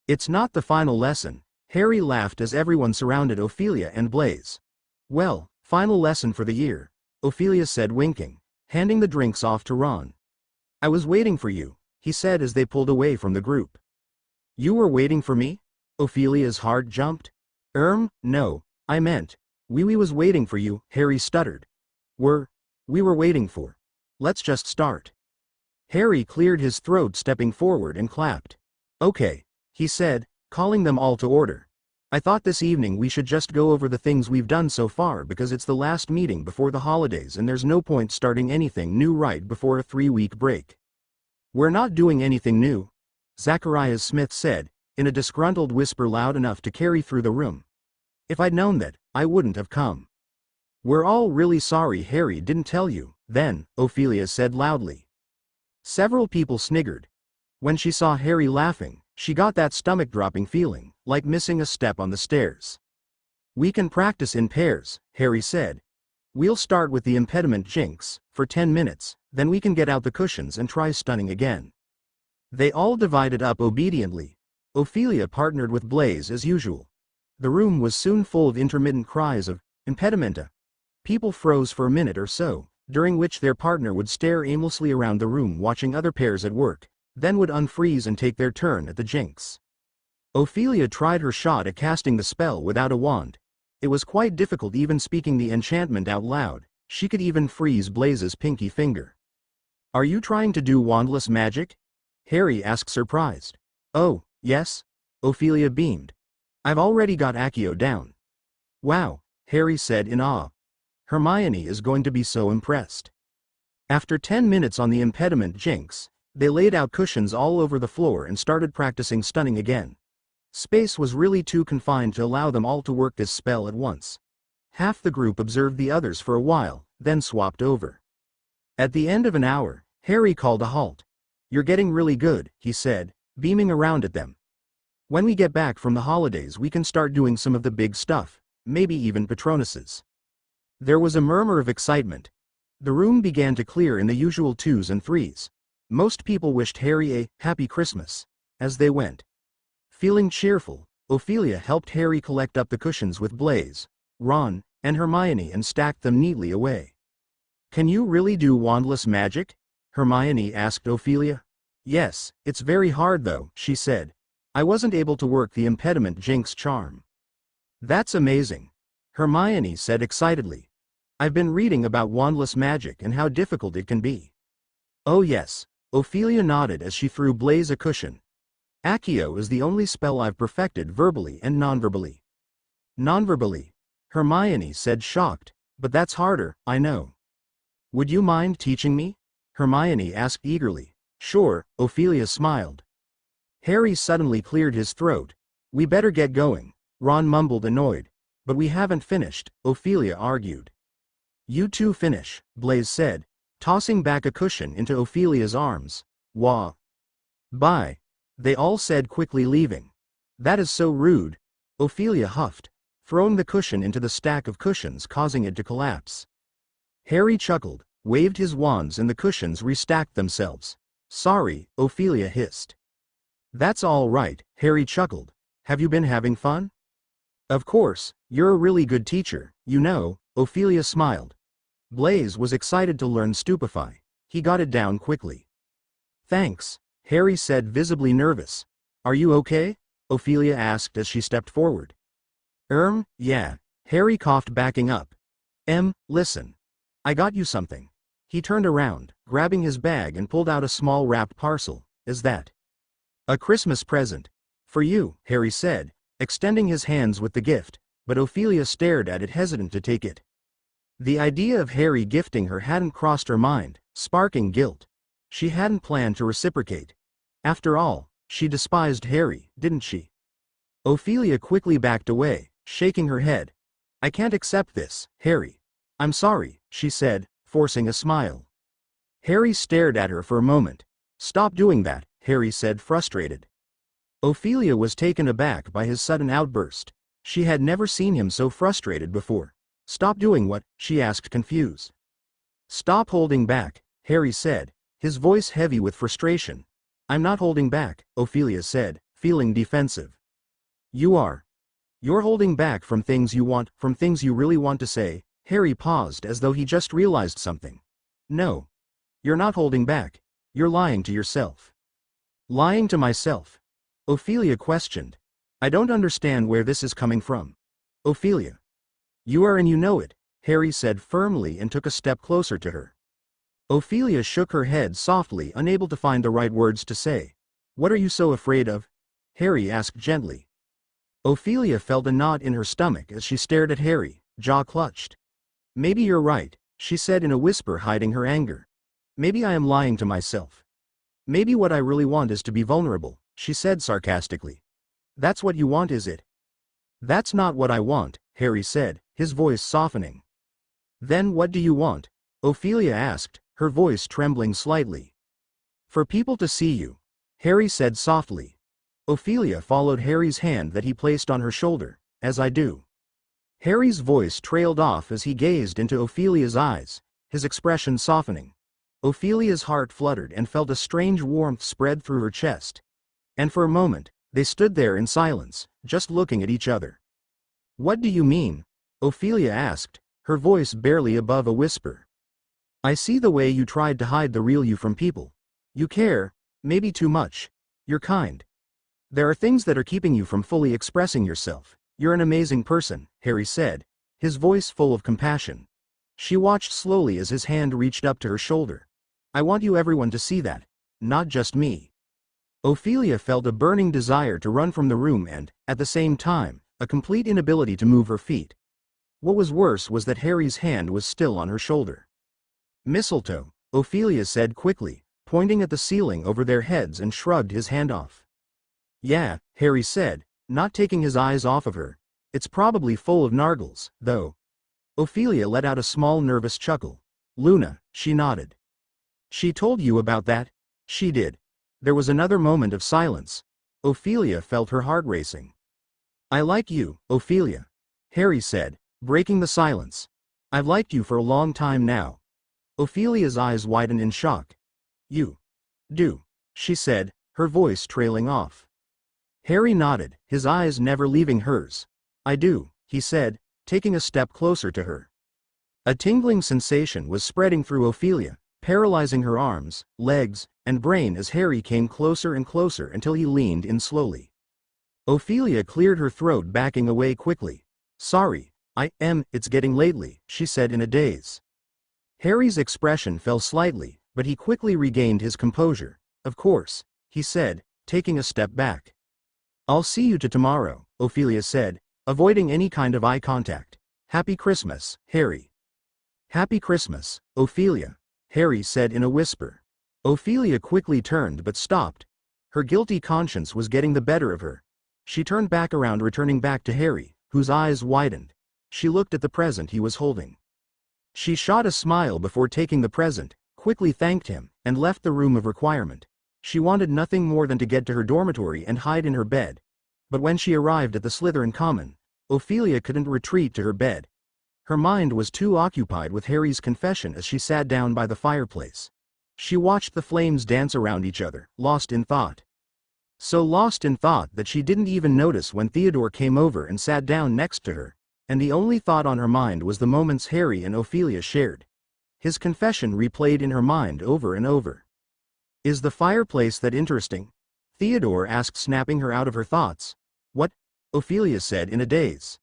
"It's not the final lesson," Harry laughed as everyone surrounded Ophelia and Blaise. "Well, final lesson for the year," Ophelia said, winking, handing the drinks off to Ron. "I was waiting for you," he said as they pulled away from the group. "You were waiting for me?" Ophelia's heart jumped. No, I meant, we was waiting for you," Harry stuttered. We were waiting for. Let's just start." Harry cleared his throat, stepping forward and clapped. "Okay," he said, calling them all to order. "I thought this evening we should just go over the things we've done so far because it's the last meeting before the holidays and there's no point starting anything new right before a 3-week break." "We're not doing anything new," Zacharias Smith said, in a disgruntled whisper loud enough to carry through the room. "If I'd known that, I wouldn't have come." "We're all really sorry Harry didn't tell you, then," Ophelia said loudly. Several people sniggered. When she saw Harry laughing, she got that stomach-dropping feeling, like missing a step on the stairs. "We can practice in pairs," Harry said. "We'll start with the impediment jinx, for 10 minutes, then we can get out the cushions and try stunning again." They all divided up obediently. Ophelia partnered with Blaze as usual. The room was soon full of intermittent cries of impedimenta. People froze for a minute or so, during which their partner would stare aimlessly around the room watching other pairs at work, then would unfreeze and take their turn at the jinx. Ophelia tried her shot at casting the spell without a wand. It was quite difficult even speaking the enchantment out loud. She could even freeze Blaze's pinky finger. "Are you trying to do wandless magic?" Harry asked, surprised. "Oh, yes," Ophelia beamed. "I've already got Accio down." "Wow," Harry said in awe. "Hermione is going to be so impressed." After 10 minutes on the impediment jinx, they laid out cushions all over the floor and started practicing stunning again. Space was really too confined to allow them all to work this spell at once. Half the group observed the others for a while, then swapped over. At the end of an hour, Harry called a halt. "You're getting really good," he said, beaming around at them. "When we get back from the holidays we can start doing some of the big stuff, maybe even Patronuses." There was a murmur of excitement. The room began to clear in the usual 2s and 3s. Most people wished Harry a happy Christmas as they went. Feeling cheerful, Ophelia helped Harry collect up the cushions with Blaze, Ron, and Hermione and stacked them neatly away. "Can you really do wandless magic?" Hermione asked Ophelia. "Yes, it's very hard though," she said. "I wasn't able to work the impediment jinx charm." "That's amazing," Hermione said excitedly. "I've been reading about wandless magic and how difficult it can be." "Oh yes," Ophelia nodded as she threw Blaze a cushion. "Accio is the only spell I've perfected verbally and nonverbally." "Nonverbally?" Hermione said, shocked. "But that's harder, I know." "Would you mind teaching me?" Hermione asked eagerly. "Sure," Ophelia smiled. Harry suddenly cleared his throat. "We better get going," Ron mumbled, annoyed. "But we haven't finished," Ophelia argued. "You two finish," Blaze said, tossing back a cushion into Ophelia's arms. "Wah. Bye," they all said, quickly leaving. "That is so rude," Ophelia huffed, throwing the cushion into the stack of cushions, causing it to collapse. Harry chuckled, waved his wands, and the cushions restacked themselves. "Sorry," Ophelia hissed. "That's all right," Harry chuckled. "Have you been having fun?" "Of course, you're a really good teacher, you know," Ophelia smiled. Blaze was excited to learn Stupefy. He got it down quickly. "Thanks," Harry said, visibly nervous. "Are you okay?" Ophelia asked as she stepped forward. Yeah," Harry coughed, backing up. Listen. I got you something." He turned around, grabbing his bag, and pulled out a small wrapped parcel. "Is that a Christmas present?" "For you," Harry said, extending his hands with the gift, but Ophelia stared at it, hesitant to take it. The idea of Harry gifting her hadn't crossed her mind, sparking guilt. She hadn't planned to reciprocate. After all, she despised Harry, didn't she? Ophelia quickly backed away, shaking her head. "I can't accept this, Harry. I'm sorry," she said, forcing a smile. Harry stared at her for a moment. "Stop doing that," Harry said, frustrated. Ophelia was taken aback by his sudden outburst. She had never seen him so frustrated before. "Stop doing what?" she asked, confused. "Stop holding back," Harry said, his voice heavy with frustration. "I'm not holding back," Ophelia said, feeling defensive. "You are. You're holding back from things you want, from things you really want to say." Harry paused as though he just realized something. "No. You're not holding back. You're lying to yourself." "Lying to myself?" Ophelia questioned. "I don't understand where this is coming from." "Ophelia. You are, and you know it," Harry said firmly and took a step closer to her. Ophelia shook her head softly, unable to find the right words to say. What are you so afraid of? Harry asked gently. Ophelia felt a knot in her stomach as she stared at Harry, jaw clutched. Maybe you're right, she said in a whisper, hiding her anger. Maybe I am lying to myself. Maybe what I really want is to be vulnerable, she said sarcastically. That's what you want, is it? That's not what I want, Harry said, his voice softening. Then what do you want? Ophelia asked, her voice trembling slightly. For people to see you, Harry said softly. Ophelia followed Harry's hand that he placed on her shoulder, as I do. Harry's voice trailed off as he gazed into Ophelia's eyes, his expression softening. Ophelia's heart fluttered and felt a strange warmth spread through her chest. And for a moment, they stood there in silence, just looking at each other. What do you mean? Ophelia asked, her voice barely above a whisper. I see the way you tried to hide the real you from people. You care, maybe too much. You're kind. There are things that are keeping you from fully expressing yourself. You're an amazing person, Harry said, his voice full of compassion. She watched slowly as his hand reached up to her shoulder. I want everyone to see that, not just me. Ophelia felt a burning desire to run from the room and, at the same time, a complete inability to move her feet. What was worse was that Harry's hand was still on her shoulder. Mistletoe, Ophelia said quickly, pointing at the ceiling over their heads, and shrugged his hand off. Yeah, Harry said, not taking his eyes off of her. It's probably full of nargles, though. Ophelia let out a small nervous chuckle. Luna, she nodded. She told you about that? She did. There was another moment of silence. Ophelia felt her heart racing. I like you, Ophelia, Harry said, breaking the silence. I've liked you for a long time now. Ophelia's eyes widened in shock. You do, she said, her voice trailing off. Harry nodded, his eyes never leaving hers. I do, he said, taking a step closer to her. A tingling sensation was spreading through Ophelia, paralyzing her arms, legs, and brain as Harry came closer and closer until he leaned in slowly. Ophelia cleared her throat, backing away quickly. Sorry, it's getting lately, she said in a daze. Harry's expression fell slightly, but he quickly regained his composure. Of course, he said, taking a step back. I'll see you tomorrow, Ophelia said, avoiding any kind of eye contact. Happy Christmas, Harry. Happy Christmas, Ophelia, Harry said in a whisper. Ophelia quickly turned but stopped. Her guilty conscience was getting the better of her. She turned back around, returning back to Harry, whose eyes widened. She looked at the present he was holding. She shot a smile before taking the present, quickly thanked him, and left the room of requirement. She wanted nothing more than to get to her dormitory and hide in her bed. But when she arrived at the Slytherin Common, Ophelia couldn't retreat to her bed. Her mind was too occupied with Harry's confession as she sat down by the fireplace. She watched the flames dance around each other, lost in thought. So lost in thought that she didn't even notice when Theodore came over and sat down next to her, and the only thought on her mind was the moments Harry and Ophelia shared. His confession replayed in her mind over and over. Is the fireplace that interesting? Theodore asked, snapping her out of her thoughts. What? Ophelia said in a daze.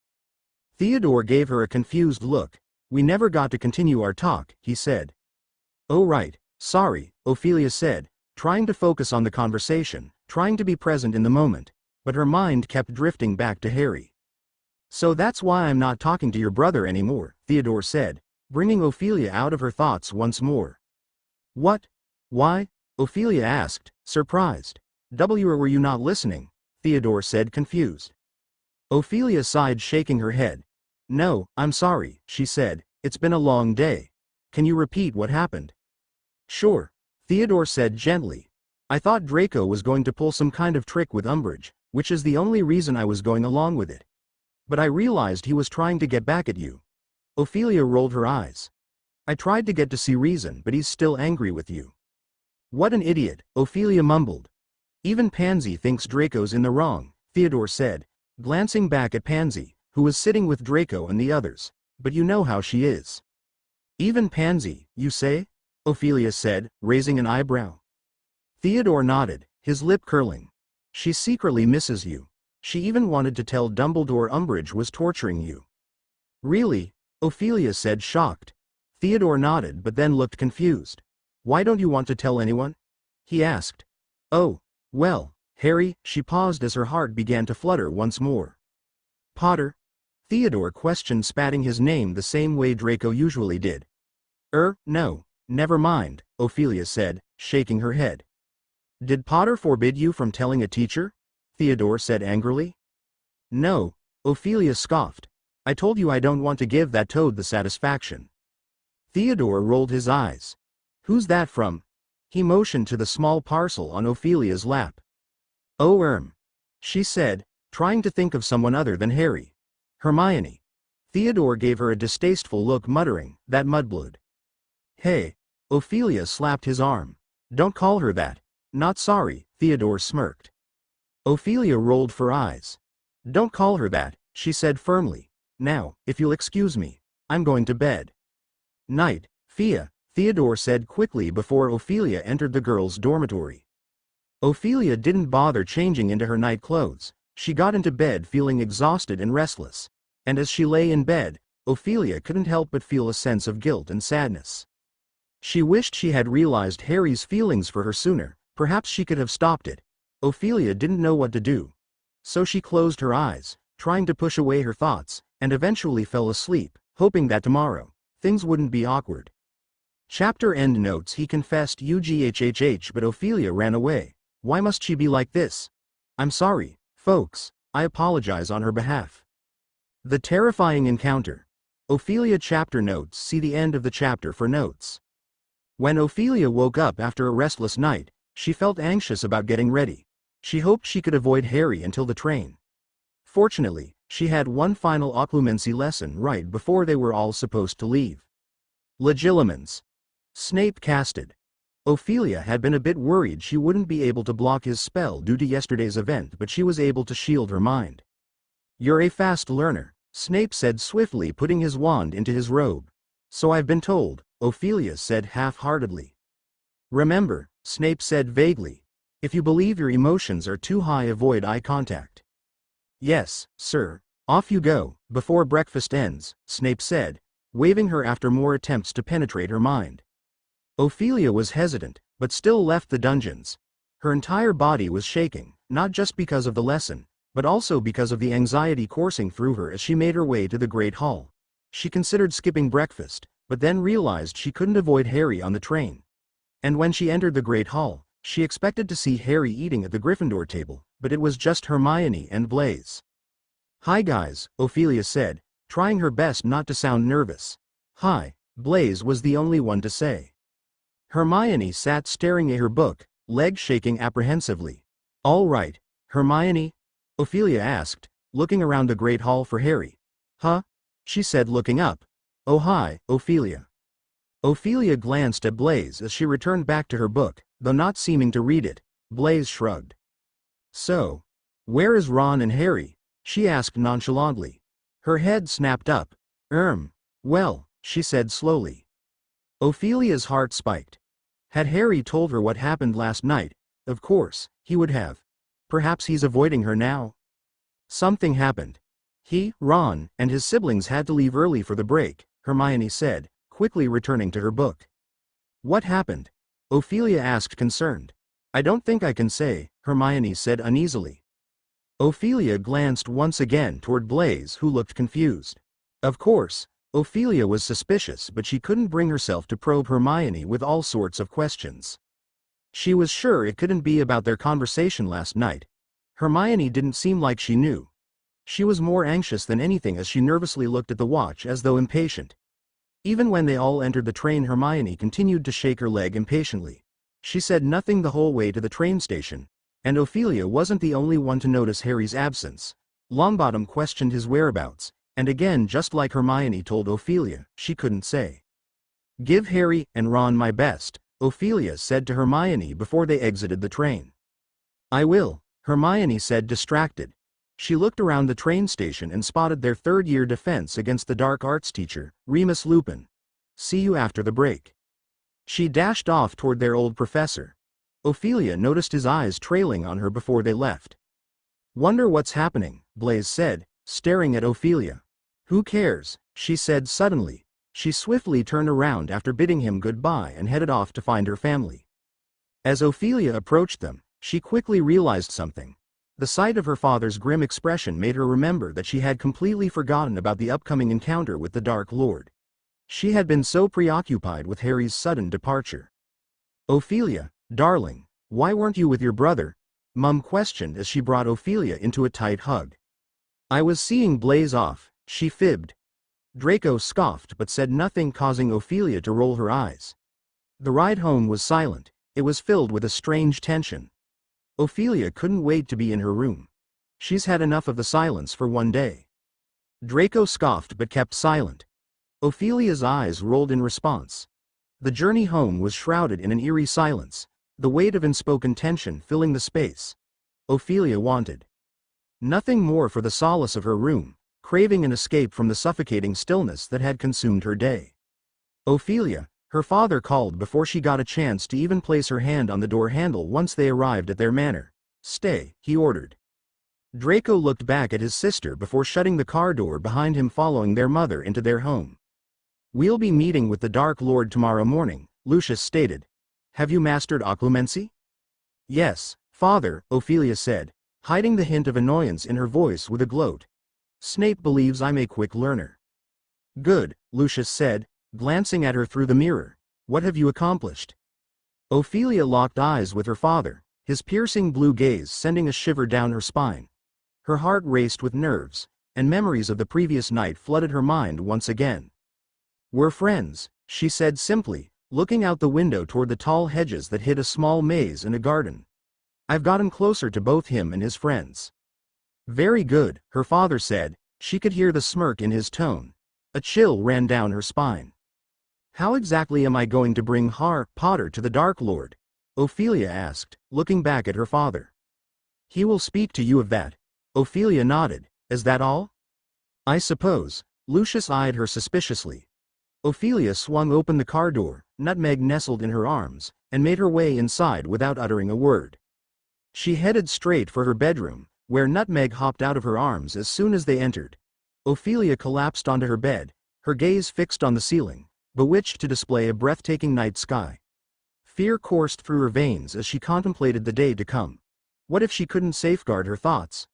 Theodore gave her a confused look. We never got to continue our talk, he said. Oh right, sorry, Ophelia said, trying to focus on the conversation, trying to be present in the moment, but her mind kept drifting back to Harry. So that's why I'm not talking to your brother anymore, Theodore said, bringing Ophelia out of her thoughts once more. What? Why? Ophelia asked, surprised. Were you not listening? Theodore said, confused. Ophelia sighed, shaking her head. No, I'm sorry, she said, it's been a long day. Can you repeat what happened? Sure, Theodore said gently. I thought Draco was going to pull some kind of trick with Umbridge, which is the only reason I was going along with it. But I realized he was trying to get back at you. Ophelia rolled her eyes. I tried to get to see reason, but he's still angry with you. What an idiot, Ophelia mumbled. Even Pansy thinks Draco's in the wrong, Theodore said, glancing back at Pansy, who was sitting with Draco and the others. But you know how she is. Even Pansy, you say? Ophelia said, raising an eyebrow. Theodore nodded, his lip curling. She secretly misses you. She even wanted to tell Dumbledore Umbridge was torturing you. Really? Ophelia said, shocked. Theodore nodded but then looked confused. Why don't you want to tell anyone? He asked. Oh, well, Harry, she paused as her heart began to flutter once more. Potter? Theodore questioned, spatting his name the same way Draco usually did. No, never mind, Ophelia said, shaking her head. Did Potter forbid you from telling a teacher? Theodore said angrily. No, Ophelia scoffed. I told you I don't want to give that toad the satisfaction. Theodore rolled his eyes. Who's that from? He motioned to the small parcel on Ophelia's lap. Oh, she said, trying to think of someone other than Harry. Hermione. Theodore gave her a distasteful look, muttering, that mudblood. Hey. Ophelia slapped his arm. Don't call her that. Not sorry, Theodore smirked. Ophelia rolled her eyes. Don't call her that, she said firmly. Now, if you'll excuse me, I'm going to bed. Night, Fia, Theodore said quickly before Ophelia entered the girls' dormitory. Ophelia didn't bother changing into her night clothes. She got into bed feeling exhausted and restless. And as she lay in bed, Ophelia couldn't help but feel a sense of guilt and sadness. She wished she had realized Harry's feelings for her sooner. Perhaps she could have stopped it. Ophelia didn't know what to do. So she closed her eyes, trying to push away her thoughts, and eventually fell asleep, hoping that tomorrow, things wouldn't be awkward. Chapter end notes. He confessed UGHHH, but Ophelia ran away. Why must she be like this? I'm sorry, folks. I apologize on her behalf. The terrifying encounter. Ophelia chapter notes. See the end of the chapter for notes. When Ophelia woke up after a restless night, she felt anxious about getting ready. She hoped she could avoid Harry until the train. Fortunately, she had one final occlumency lesson right before they were all supposed to leave. Legilimens. Snape casted. Ophelia had been a bit worried she wouldn't be able to block his spell due to yesterday's event, but she was able to shield her mind. You're a fast learner, Snape said swiftly, putting his wand into his robe. So I've been told, Ophelia said half-heartedly. Remember, Snape said vaguely. If you believe your emotions are too high, avoid eye contact. Yes, sir. Off you go, before breakfast ends, Snape said, waving her after more attempts to penetrate her mind. Ophelia was hesitant, but still left the dungeons. Her entire body was shaking, not just because of the lesson, but also because of the anxiety coursing through her as she made her way to the Great Hall. She considered skipping breakfast, but then realized she couldn't avoid Harry on the train. And when she entered the Great Hall, she expected to see Harry eating at the Gryffindor table, but it was just Hermione and Blaise. Hi guys, Ophelia said, trying her best not to sound nervous. Hi, Blaise was the only one to say. Hermione sat staring at her book, legs shaking apprehensively. All right, Hermione? Ophelia asked, looking around the Great Hall for Harry. Huh? She said, looking up. Oh hi, Ophelia. Ophelia glanced at Blaise as she returned back to her book, though not seeming to read it. Blaise shrugged. So, where is Ron and Harry? She asked nonchalantly. Her head snapped up. Well, she said slowly. Ophelia's heart spiked. Had Harry told her what happened last night, of course, he would have. Perhaps he's avoiding her now? Something happened. He, Ron, and his siblings had to leave early for the break, Hermione said, quickly returning to her book. What happened? Ophelia asked, concerned. I don't think I can say, Hermione said uneasily. Ophelia glanced once again toward Blaise, who looked confused. Of course, Ophelia was suspicious, but she couldn't bring herself to probe Hermione with all sorts of questions. She was sure it couldn't be about their conversation last night. Hermione didn't seem like she knew. She was more anxious than anything as she nervously looked at the watch as though impatient. Even when they all entered the train, Hermione continued to shake her leg impatiently. She said nothing the whole way to the train station, and Ophelia wasn't the only one to notice Harry's absence. Longbottom questioned his whereabouts, and again, just like Hermione told Ophelia, she couldn't say. Give Harry and Ron my best, Ophelia said to Hermione before they exited the train. I will, Hermione said, distracted. She looked around the train station and spotted their third-year defense against the dark arts teacher, Remus Lupin. See you after the break. She dashed off toward their old professor. Ophelia noticed his eyes trailing on her before they left. Wonder what's happening, Blaise said, staring at Ophelia. Who cares, she said suddenly, She swiftly turned around after bidding him goodbye and headed off to find her family. As Ophelia approached them, she quickly realized something. The sight of her father's grim expression made her remember that she had completely forgotten about the upcoming encounter with the Dark Lord. She had been so preoccupied with Harry's sudden departure. "Ophelia, darling, why weren't you with your brother?" Mum questioned as she brought Ophelia into a tight hug. "I was seeing Blaze off," she fibbed. Draco scoffed but said nothing, causing Ophelia to roll her eyes. The ride home was silent. It was filled with a strange tension. Ophelia couldn't wait to be in her room. She's had enough of the silence for one day. Draco scoffed but kept silent. Ophelia's eyes rolled in response. The journey home was shrouded in an eerie silence, the weight of unspoken tension filling the space. Ophelia wanted nothing more for the solace of her room, craving an escape from the suffocating stillness that had consumed her day. "Ophelia," her father called before she got a chance to even place her hand on the door handle once they arrived at their manor. "Stay," he ordered. Draco looked back at his sister before shutting the car door behind him, following their mother into their home. "We'll be meeting with the Dark Lord tomorrow morning," Lucius stated. "Have you mastered occlumency?" "Yes, father," Ophelia said, hiding the hint of annoyance in her voice with a gloat. "Snape believes I'm a quick learner." "Good," Lucius said, glancing at her through the mirror. "What have you accomplished?" Ophelia locked eyes with her father, his piercing blue gaze sending a shiver down her spine. Her heart raced with nerves, and memories of the previous night flooded her mind once again. "We're friends," she said simply, looking out the window toward the tall hedges that hid a small maze and a garden. "I've gotten closer to both him and his friends." "Very good," her father said. She could hear the smirk in his tone. A chill ran down her spine. "How exactly am I going to bring Potter to the Dark Lord?" Ophelia asked, looking back at her father. "He will speak to you of that." Ophelia nodded. "Is that all?" "I suppose." Lucius eyed her suspiciously. Ophelia swung open the car door, Nutmeg nestled in her arms, and made her way inside without uttering a word. She headed straight for her bedroom, where Nutmeg hopped out of her arms as soon as they entered. Ophelia collapsed onto her bed, her gaze fixed on the ceiling, bewitched to display a breathtaking night sky. Fear coursed through her veins as she contemplated the day to come. What if she couldn't safeguard her thoughts?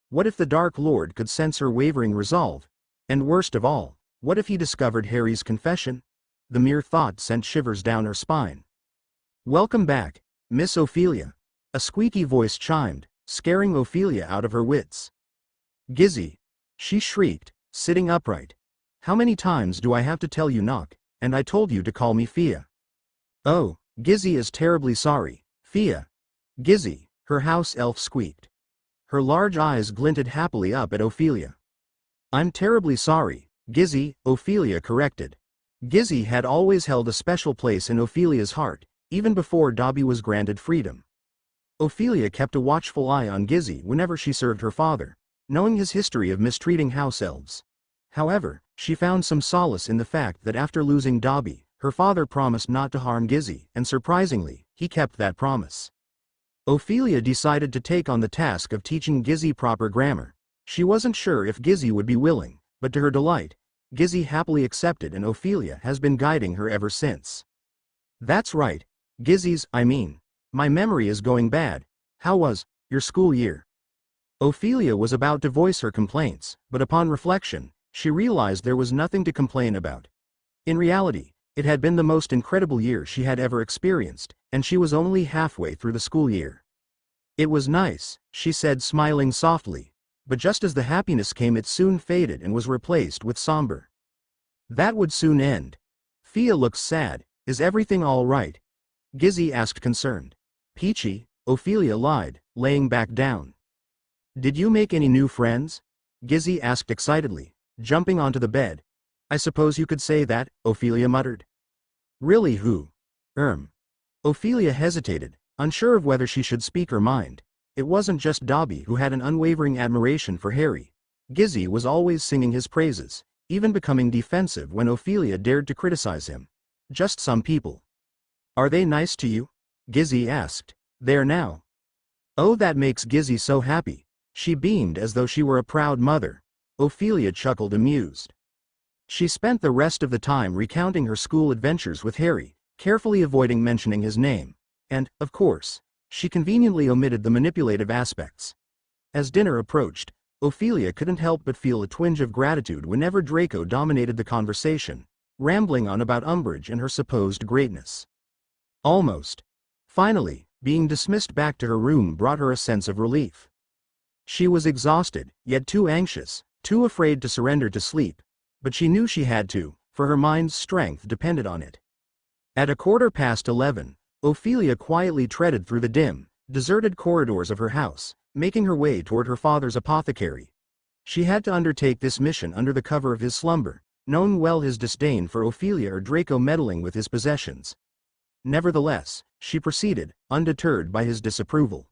What if the Dark Lord could sense her wavering resolve? And worst of all, what if he discovered Harry's confession? The mere thought sent shivers down her spine. "Welcome back, Miss Ophelia," a squeaky voice chimed, scaring Ophelia out of her wits. "Gizzy," she shrieked, sitting upright. "How many times do I have to tell you knock? And I told you to call me Fia." "Oh, Gizzy is terribly sorry, Fia." "Gizzy," her house elf squeaked. Her large eyes glinted happily up at Ophelia. "I'm terribly sorry, Gizzy," Ophelia corrected. Gizzy had always held a special place in Ophelia's heart, even before Dobby was granted freedom. Ophelia kept a watchful eye on Gizzy whenever she served her father, knowing his history of mistreating house elves. However, she found some solace in the fact that after losing Dobby, her father promised not to harm Gizzy, and surprisingly, he kept that promise. Ophelia decided to take on the task of teaching Gizzy proper grammar. She wasn't sure if Gizzy would be willing, but to her delight, Gizzy happily accepted, and Ophelia has been guiding her ever since. "That's right, my memory is going bad. How was your school year?" Ophelia was about to voice her complaints, but upon reflection, she realized there was nothing to complain about. In reality, it had been the most incredible year she had ever experienced, and she was only halfway through the school year. "It was nice," she said, smiling softly, but just as the happiness came, it soon faded and was replaced with somber. "That would soon end." Fia looked sad. "Is everything all right?" Gizzy asked, concerned. "Peachy," Ophelia lied, laying back down. "Did you make any new friends?" Gizzy asked excitedly, jumping onto the bed. "I suppose you could say that," Ophelia muttered. "Really, who?" Ophelia hesitated, unsure of whether she should speak her mind. It wasn't just Dobby who had an unwavering admiration for Harry. Gizzy was always singing his praises, even becoming defensive when Ophelia dared to criticize him. "Just some people." "Are they nice to you?" Gizzy asked. "There now." "Oh, that makes Gizzy so happy." She beamed as though she were a proud mother. Ophelia chuckled, amused. She spent the rest of the time recounting her school adventures with Harry, carefully avoiding mentioning his name. And, of course, she conveniently omitted the manipulative aspects. As dinner approached, Ophelia couldn't help but feel a twinge of gratitude whenever Draco dominated the conversation, rambling on about Umbridge and her supposed greatness. Almost. Finally, being dismissed back to her room brought her a sense of relief. She was exhausted, yet too anxious, too afraid to surrender to sleep, but she knew she had to, for her mind's strength depended on it. At 11:15, Ophelia quietly treaded through the dim, deserted corridors of her house, making her way toward her father's apothecary. She had to undertake this mission under the cover of his slumber, knowing well his disdain for Ophelia or Draco meddling with his possessions. Nevertheless, she proceeded, undeterred by his disapproval.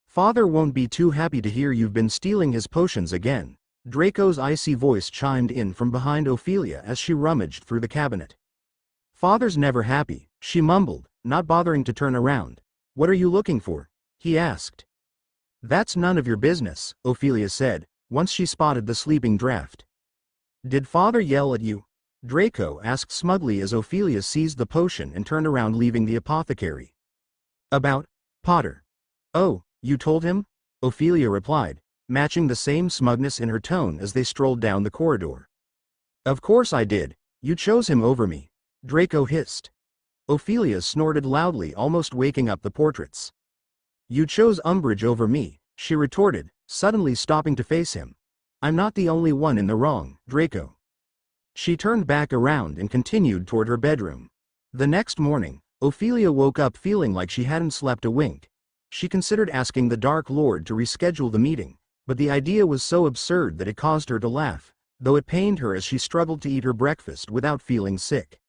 "Father won't be too happy to hear you've been stealing his potions again," Draco's icy voice chimed in from behind Ophelia as she rummaged through the cabinet. "Father's never happy," she mumbled, not bothering to turn around. "What are you looking for?" he asked. "That's none of your business," Ophelia said, once she spotted the sleeping draft. "Did father yell at you?" Draco asked smugly as Ophelia seized the potion and turned around, leaving the apothecary. "About Potter." "Oh, you told him?" Ophelia replied, matching the same smugness in her tone as they strolled down the corridor. "Of course I did. You chose him over me," Draco hissed. Ophelia snorted loudly, almost waking up the portraits. "You chose Umbridge over me," she retorted, suddenly stopping to face him. "I'm not the only one in the wrong, Draco." She turned back around and continued toward her bedroom. The next morning, Ophelia woke up feeling like she hadn't slept a wink. She considered asking the Dark Lord to reschedule the meeting, but the idea was so absurd that it caused her to laugh, though it pained her as she struggled to eat her breakfast without feeling sick.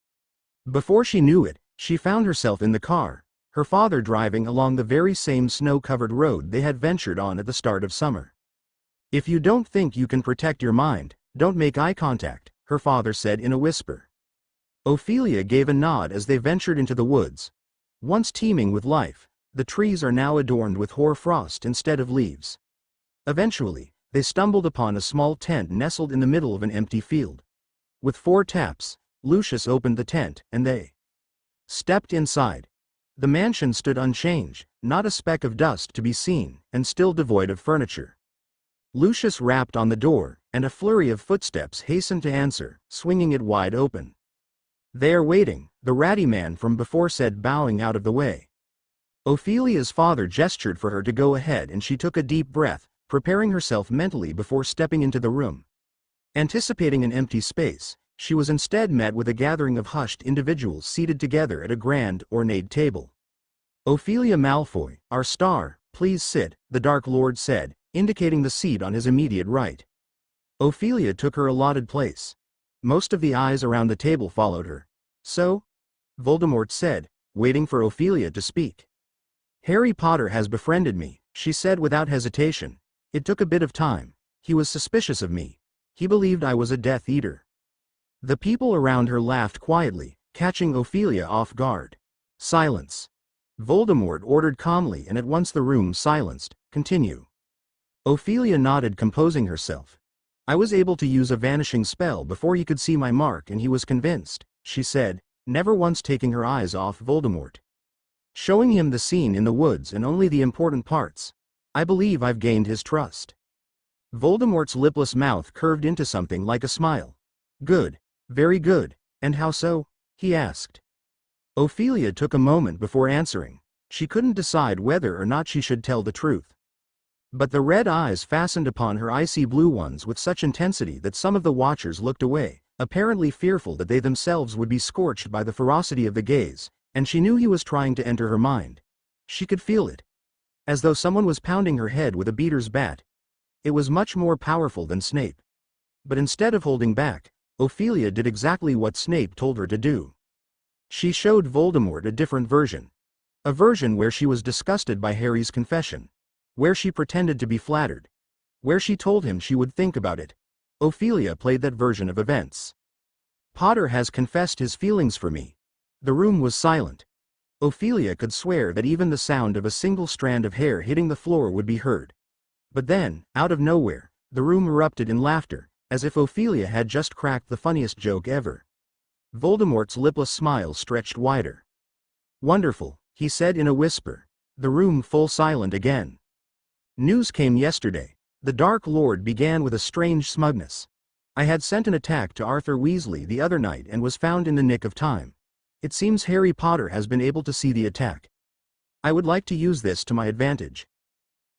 Before she knew it, she found herself in the car, her father driving along the very same snow-covered road they had ventured on at the start of summer. "If you don't think you can protect your mind, don't make eye contact," her father said in a whisper. Ophelia gave a nod as they ventured into the woods. Once teeming with life, the trees are now adorned with hoar-frost instead of leaves. Eventually, they stumbled upon a small tent nestled in the middle of an empty field. With 4 taps, Lucius opened the tent, and they stepped inside. The mansion stood unchanged, not a speck of dust to be seen, and still devoid of furniture. Lucius rapped on the door, and a flurry of footsteps hastened to answer, swinging it wide open. "They are waiting," the ratty man from before said, bowing out of the way. Ophelia's father gestured for her to go ahead, and she took a deep breath, preparing herself mentally before stepping into the room. Anticipating an empty space, she was instead met with a gathering of hushed individuals seated together at a grand, ornate table. "Ophelia Malfoy, our star, please sit," the Dark Lord said, indicating the seat on his immediate right. Ophelia took her allotted place. Most of the eyes around the table followed her. "So?" Voldemort said, waiting for Ophelia to speak. "Harry Potter has befriended me," she said without hesitation. "It took a bit of time. He was suspicious of me. He believed I was a Death Eater." The people around her laughed quietly, catching Ophelia off guard. "Silence." Voldemort ordered calmly, and at once the room silenced. "Continue." Ophelia nodded, composing herself. "I was able to use a vanishing spell before he could see my mark, and he was convinced," she said, never once taking her eyes off Voldemort. "Showing him the scene in the woods and only the important parts. I believe I've gained his trust." Voldemort's lipless mouth curved into something like a smile. "Good. Very good. And how so?" he asked. Ophelia took a moment before answering. She couldn't decide whether or not she should tell the truth. But the red eyes fastened upon her icy blue ones with such intensity that some of the watchers looked away, apparently fearful that they themselves would be scorched by the ferocity of the gaze, and she knew he was trying to enter her mind. She could feel it. As though someone was pounding her head with a beater's bat. It was much more powerful than Snape. But instead of holding back, Ophelia did exactly what Snape told her to do. She showed Voldemort a different version. A version where she was disgusted by Harry's confession. Where she pretended to be flattered. Where she told him she would think about it. Ophelia played that version of events. "Potter has confessed his feelings for me." The room was silent. Ophelia could swear that even the sound of a single strand of hair hitting the floor would be heard. But then, out of nowhere, the room erupted in laughter, as if Ophelia had just cracked the funniest joke ever. Voldemort's lipless smile stretched wider. "Wonderful," he said in a whisper. The room full silent again. "News came yesterday," the Dark Lord began with a strange smugness. "I had sent an attack to Arthur Weasley the other night and was found in the nick of time. It seems Harry Potter has been able to see the attack. I would like to use this to my advantage."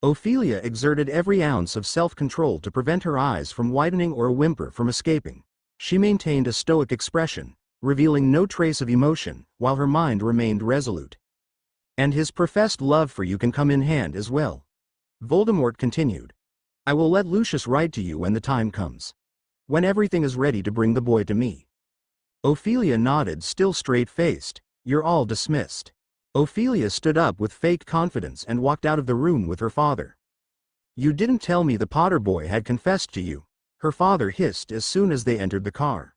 Ophelia exerted every ounce of self-control to prevent her eyes from widening or a whimper from escaping. She maintained a stoic expression, revealing no trace of emotion, while her mind remained resolute. "And his professed love for you can come in hand as well," Voldemort continued. "I will let Lucius write to you when the time comes. When everything is ready to bring the boy to me." Ophelia nodded, still straight-faced. "You're all dismissed." Ophelia stood up with fake confidence and walked out of the room with her father. "You didn't tell me the Potter boy had confessed to you," her father hissed as soon as they entered the car.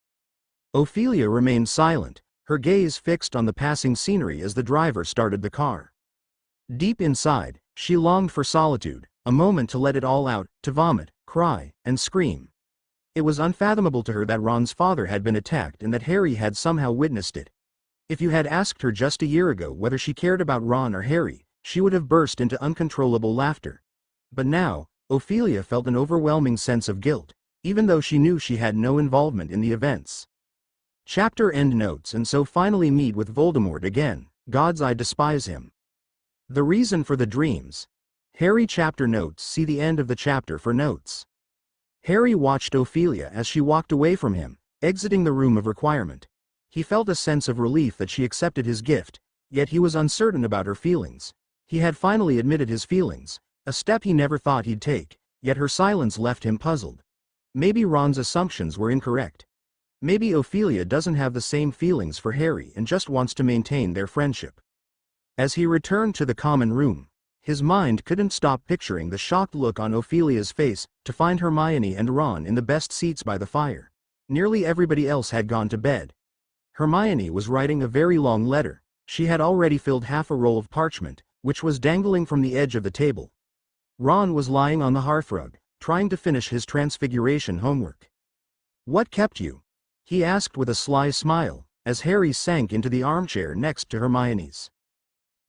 Ophelia remained silent, her gaze fixed on the passing scenery as the driver started the car. Deep inside, she longed for solitude, a moment to let it all out, to vomit, cry, and scream. It was unfathomable to her that Ron's father had been attacked and that Harry had somehow witnessed it. If you had asked her just a year ago whether she cared about Ron or Harry, she would have burst into uncontrollable laughter. But now, Ophelia felt an overwhelming sense of guilt, even though she knew she had no involvement in the events. Chapter end notes. And so finally meet with Voldemort again. Gods, I despise him. The reason for the dreams. Harry chapter notes. See the end of the chapter for notes. Harry watched Ophelia as she walked away from him, exiting the room of requirement. He felt a sense of relief that she accepted his gift, yet he was uncertain about her feelings. He had finally admitted his feelings, a step he never thought he'd take, yet her silence left him puzzled. Maybe Ron's assumptions were incorrect. Maybe Ophelia doesn't have the same feelings for Harry and just wants to maintain their friendship. As he returned to the common room, his mind couldn't stop picturing the shocked look on Ophelia's face to find Hermione and Ron in the best seats by the fire. Nearly everybody else had gone to bed. Hermione was writing a very long letter. She had already filled half a roll of parchment, which was dangling from the edge of the table. Ron was lying on the hearthrug, trying to finish his Transfiguration homework. "What kept you?" he asked with a sly smile, as Harry sank into the armchair next to Hermione's.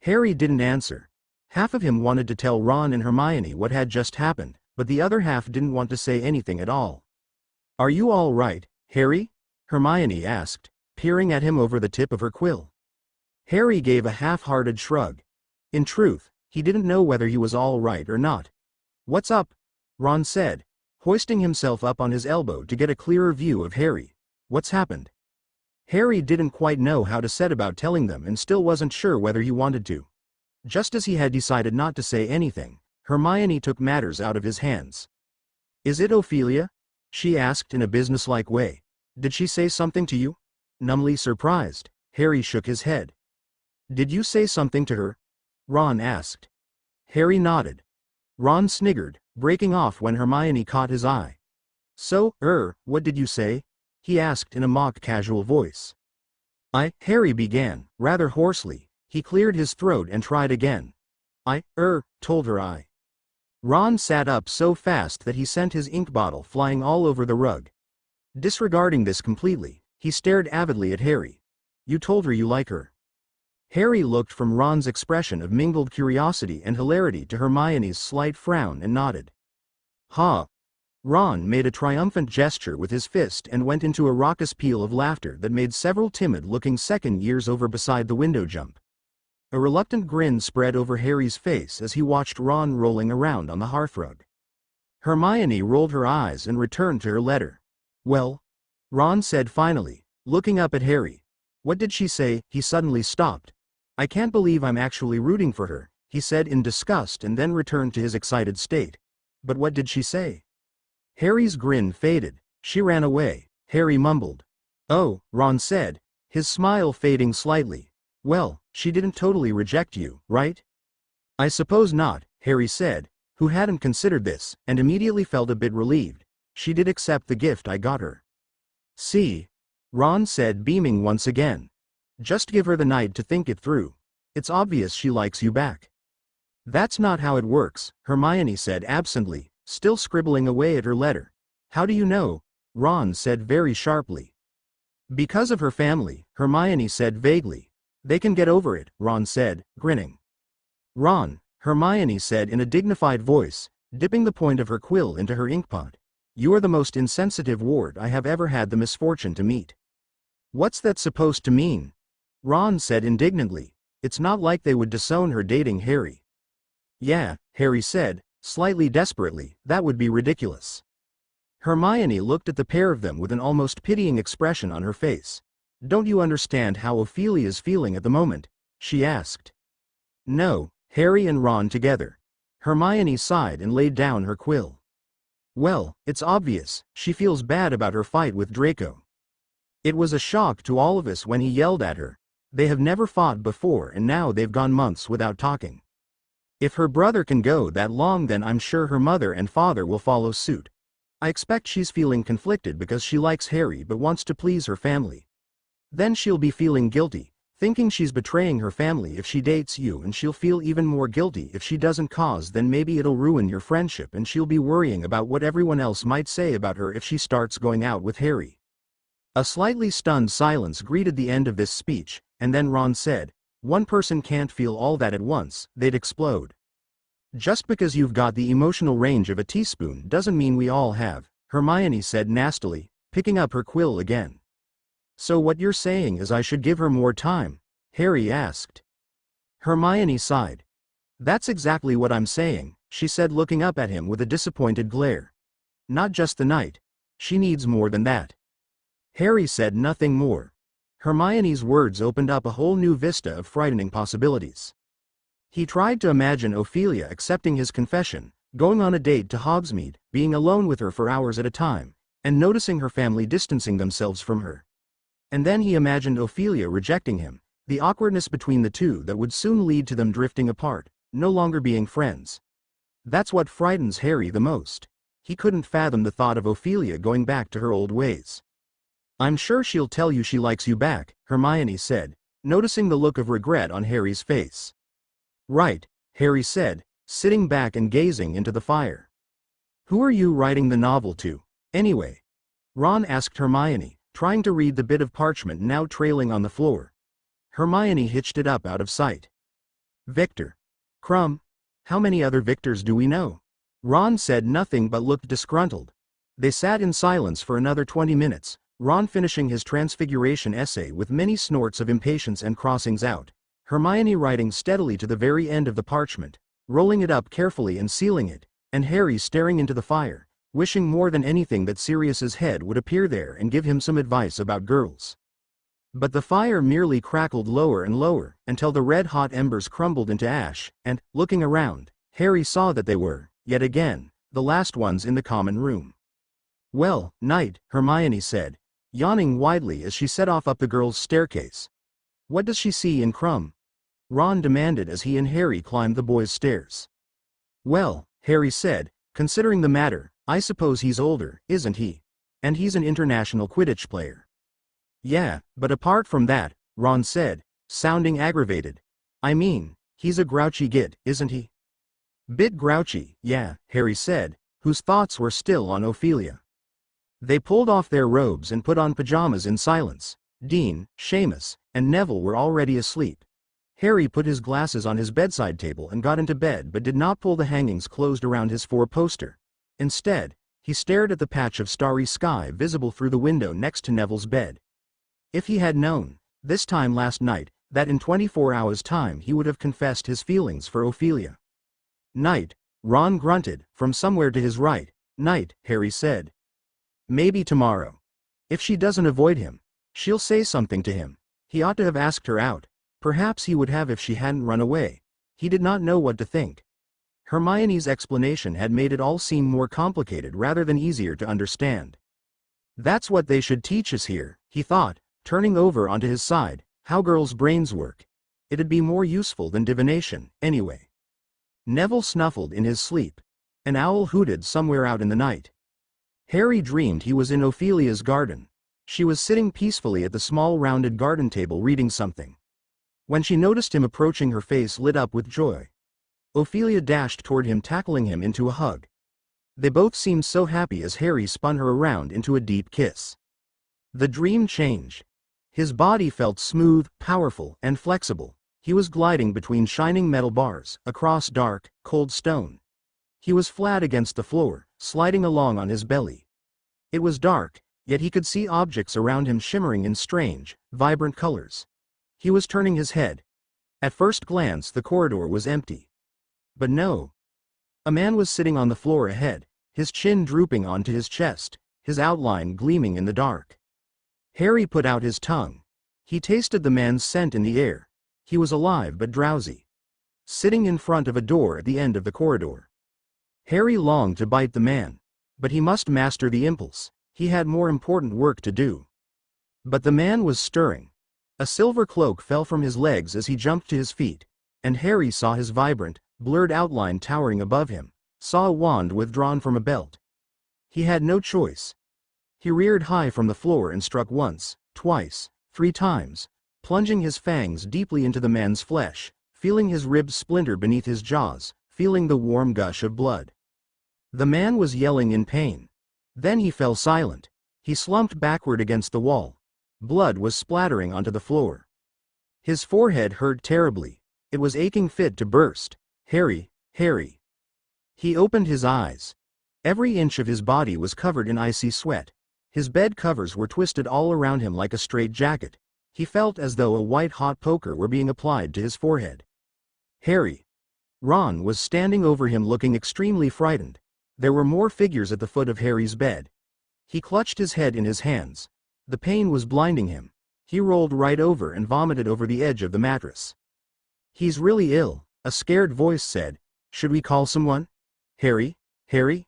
Harry didn't answer. Half of him wanted to tell Ron and Hermione what had just happened, but the other half didn't want to say anything at all. "Are you all right, Harry?" Hermione asked, peering at him over the tip of her quill. Harry gave a half-hearted shrug. In truth, he didn't know whether he was all right or not. "What's up?" Ron said, hoisting himself up on his elbow to get a clearer view of Harry. "What's happened?" Harry didn't quite know how to set about telling them and still wasn't sure whether he wanted to. Just as he had decided not to say anything, Hermione took matters out of his hands. "Is it Ophelia?" she asked in a businesslike way. "Did she say something to you?" Numbly surprised, Harry shook his head. "Did you say something to her?" Ron asked. Harry nodded. Ron sniggered, breaking off when Hermione caught his eye. "So, what did you say?" he asked in a mock casual voice. Harry began, rather hoarsely. He cleared his throat and tried again. Told her Ron sat up so fast that he sent his ink bottle flying all over the rug. Disregarding this completely, he stared avidly at Harry. "You told her you like her?" Harry looked from Ron's expression of mingled curiosity and hilarity to Hermione's slight frown and nodded. "Ha!" Ron made a triumphant gesture with his fist and went into a raucous peal of laughter that made several timid-looking second years over beside the window jump. A reluctant grin spread over Harry's face as he watched Ron rolling around on the hearthrug. Hermione rolled her eyes and returned to her letter. "Well?" Ron said finally, looking up at Harry. "What did she say?" He suddenly stopped. "I can't believe I'm actually rooting for her," he said in disgust and then returned to his excited state. "But what did she say?" Harry's grin faded. "She ran away," Harry mumbled. "Oh," Ron said, his smile fading slightly. "Well, she didn't totally reject you, right?" "I suppose not," Harry said, who hadn't considered this, and immediately felt a bit relieved. "She did accept the gift I got her." "See?" Ron said, beaming once again. "Just give her the night to think it through. It's obvious she likes you back." "That's not how it works," Hermione said absently, still scribbling away at her letter. "How do you know?" Ron said very sharply. Because of her family, Hermione said vaguely. They can get over it, Ron said, grinning. Ron, Hermione said in a dignified voice, dipping the point of her quill into her inkpot. You are the most insensitive ward I have ever had the misfortune to meet. What's that supposed to mean? Ron said indignantly. It's not like they would disown her dating Harry. Yeah, Harry said, slightly desperately, that would be ridiculous. Hermione looked at the pair of them with an almost pitying expression on her face. Don't you understand how Ophelia's feeling at the moment? She asked. No, Harry and Ron together. Hermione sighed and laid down her quill. Well, it's obvious, she feels bad about her fight with Draco. It was a shock to all of us when he yelled at her. They have never fought before and now they've gone months without talking. If her brother can go that long, then I'm sure her mother and father will follow suit. I expect she's feeling conflicted because she likes Harry but wants to please her family. Then she'll be feeling guilty, thinking she's betraying her family if she dates you, and she'll feel even more guilty if she doesn't, cause then maybe it'll ruin your friendship and she'll be worrying about what everyone else might say about her if she starts going out with Harry. A slightly stunned silence greeted the end of this speech, and then Ron said, one person can't feel all that at once, they'd explode. Just because you've got the emotional range of a teaspoon doesn't mean we all have, Hermione said nastily, picking up her quill again. So what you're saying is I should give her more time? Harry asked. Hermione sighed. That's exactly what I'm saying, she said, looking up at him with a disappointed glare. Not just the night. She needs more than that. Harry said nothing more. Hermione's words opened up a whole new vista of frightening possibilities. He tried to imagine Ophelia accepting his confession, going on a date to Hogsmeade, being alone with her for hours at a time, and noticing her family distancing themselves from her. And then he imagined Ophelia rejecting him, the awkwardness between the two that would soon lead to them drifting apart, no longer being friends. That's what frightens Harry the most. He couldn't fathom the thought of Ophelia going back to her old ways. I'm sure she'll tell you she likes you back, Hermione said, noticing the look of regret on Harry's face. Right, Harry said, sitting back and gazing into the fire. Who are you writing the novel to, anyway? Ron asked Hermione, trying to read the bit of parchment now trailing on the floor. Hermione hitched it up out of sight. Victor. Crumb. How many other Victors do we know? Ron said nothing but looked disgruntled. They sat in silence for another 20 minutes, Ron finishing his transfiguration essay with many snorts of impatience and crossings out. Hermione writing steadily to the very end of the parchment, rolling it up carefully and sealing it, and Harry staring into the fire, wishing more than anything that Sirius's head would appear there and give him some advice about girls. But the fire merely crackled lower and lower, until the red-hot embers crumbled into ash, and, looking around, Harry saw that they were, yet again, the last ones in the common room. Well, night, Hermione said, yawning widely as she set off up the girls' staircase. What does she see in Crumb? Ron demanded as he and Harry climbed the boys' stairs. Well, Harry said, considering the matter, I suppose he's older, isn't he? And he's an international Quidditch player. Yeah, but apart from that, Ron said, sounding aggravated. I mean, he's a grouchy git, isn't he? Bit grouchy, yeah, Harry said, whose thoughts were still on Ophelia. They pulled off their robes and put on pajamas in silence. Dean, Seamus, and Neville were already asleep. Harry put his glasses on his bedside table and got into bed, but did not pull the hangings closed around his four-poster. Instead, he stared at the patch of starry sky visible through the window next to Neville's bed. If he had known, this time last night, that in 24 hours' time he would have confessed his feelings for Ophelia. Night, Ron grunted, from somewhere to his right. Night, Harry said. Maybe tomorrow. If she doesn't avoid him, she'll say something to him. He ought to have asked her out. Perhaps he would have if she hadn't run away. He did not know what to think. Hermione's explanation had made it all seem more complicated rather than easier to understand. That's what they should teach us here, he thought, turning over onto his side, how girls' brains work. It'd be more useful than divination, anyway. Neville snuffled in his sleep. An owl hooted somewhere out in the night. Harry dreamed he was in Ophelia's garden. She was sitting peacefully at the small rounded garden table reading something. When she noticed him approaching, her face lit up with joy. Ophelia dashed toward him, tackling him into a hug. They both seemed so happy as Harry spun her around into a deep kiss. The dream changed. His body felt smooth, powerful, and flexible. He was gliding between shining metal bars, across dark, cold stone. He was flat against the floor, sliding along on his belly. It was dark, yet he could see objects around him shimmering in strange, vibrant colors. He was turning his head. At first glance the corridor was empty. But no. A man was sitting on the floor ahead, his chin drooping onto his chest, his outline gleaming in the dark. Harry put out his tongue. He tasted the man's scent in the air. He was alive but drowsy. Sitting in front of a door at the end of the corridor. Harry longed to bite the man. But he must master the impulse. He had more important work to do. But the man was stirring. A silver cloak fell from his legs as he jumped to his feet, and Harry saw his vibrant, blurred outline towering above him, saw a wand withdrawn from a belt. He had no choice. He reared high from the floor and struck once, twice, 3 times, plunging his fangs deeply into the man's flesh, feeling his ribs splinter beneath his jaws, feeling the warm gush of blood. The man was yelling in pain. Then he fell silent. He slumped backward against the wall. Blood was splattering onto the floor. His forehead hurt terribly. It was aching fit to burst. Harry, Harry. He opened his eyes. Every inch of his body was covered in icy sweat. His bed covers were twisted all around him like a straitjacket. He felt as though a white-hot poker were being applied to his forehead. Harry. Ron was standing over him looking extremely frightened. There were more figures at the foot of Harry's bed. He clutched his head in his hands. The pain was blinding him. He rolled right over and vomited over the edge of the mattress. "He's really ill," a scared voice said. "Should we call someone? Harry? Harry?"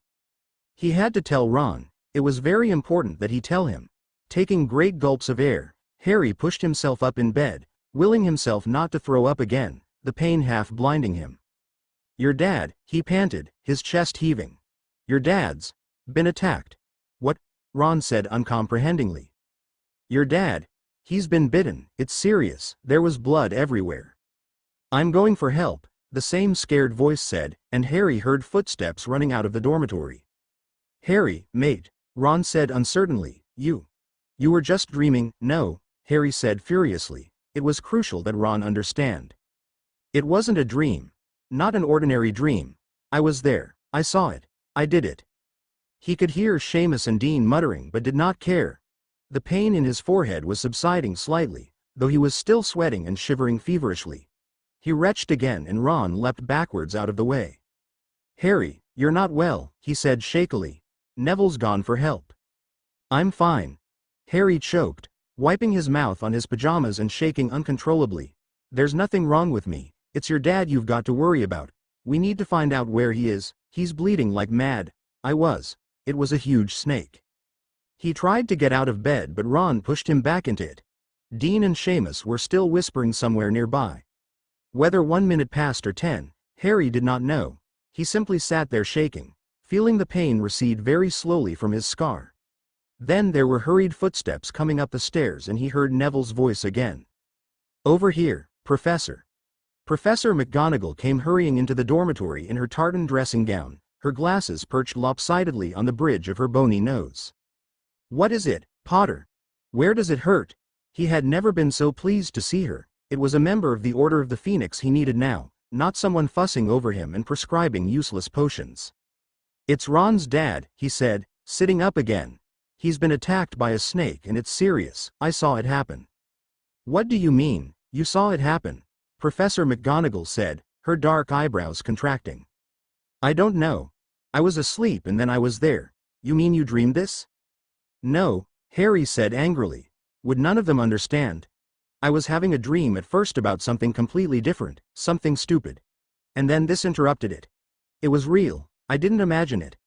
He had to tell Ron. It was very important that he tell him. Taking great gulps of air, Harry pushed himself up in bed, willing himself not to throw up again, the pain half blinding him. "Your dad," he panted, his chest heaving. "Your dad's been attacked." "What?" Ron said uncomprehendingly. "Your dad. He's been bitten. It's serious. There was blood everywhere." "I'm going for help," the same scared voice said, and Harry heard footsteps running out of the dormitory. "Harry, mate," Ron said uncertainly, You were just dreaming." "No," Harry said furiously. It was crucial that Ron understand. "It wasn't a dream. Not an ordinary dream. I was there. I saw it. I did it." He could hear Seamus and Dean muttering but did not care. The pain in his forehead was subsiding slightly, though he was still sweating and shivering feverishly. He retched again and Ron leapt backwards out of the way. "Harry, you're not well," he said shakily. "Neville's gone for help." "I'm fine." Harry choked, wiping his mouth on his pajamas and shaking uncontrollably. "There's nothing wrong with me. It's your dad you've got to worry about. We need to find out where he is. He's bleeding like mad." It was a huge snake. He tried to get out of bed but Ron pushed him back into it. Dean and Seamus were still whispering somewhere nearby. Whether 1 minute passed or 10, Harry did not know. He simply sat there shaking, feeling the pain recede very slowly from his scar. Then there were hurried footsteps coming up the stairs and he heard Neville's voice again. "Over here, Professor." Professor McGonagall came hurrying into the dormitory in her tartan dressing gown, her glasses perched lopsidedly on the bridge of her bony nose. "What is it, Potter? Where does it hurt?" He had never been so pleased to see her. It was a member of the Order of the Phoenix he needed now, not someone fussing over him and prescribing useless potions. "It's Ron's dad," he said, sitting up again. "He's been attacked by a snake and it's serious. I saw it happen." "What do you mean, you saw it happen?" Professor McGonagall said, her dark eyebrows contracting. "I don't know. I was asleep and then I was there." "You mean you dreamed this?" "No," Harry said angrily. Would none of them understand? "I was having a dream at first about something completely different, something stupid. And then this interrupted it. It was real. I didn't imagine it.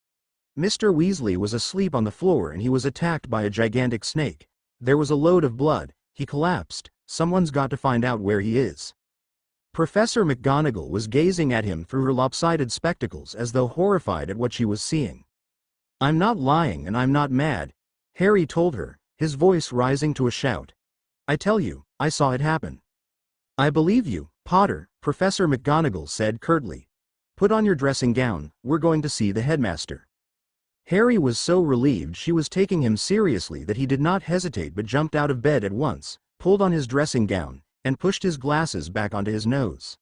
Mr. Weasley was asleep on the floor and he was attacked by a gigantic snake. There was a load of blood. He collapsed. Someone's got to find out where he is." Professor McGonagall was gazing at him through her lopsided spectacles as though horrified at what she was seeing. "I'm not lying and I'm not mad," Harry told her, his voice rising to a shout. "I tell you, I saw it happen." "I believe you, Potter," Professor McGonagall said curtly. "Put on your dressing gown, we're going to see the headmaster." Harry was so relieved she was taking him seriously that he did not hesitate but jumped out of bed at once, pulled on his dressing gown, and pushed his glasses back onto his nose.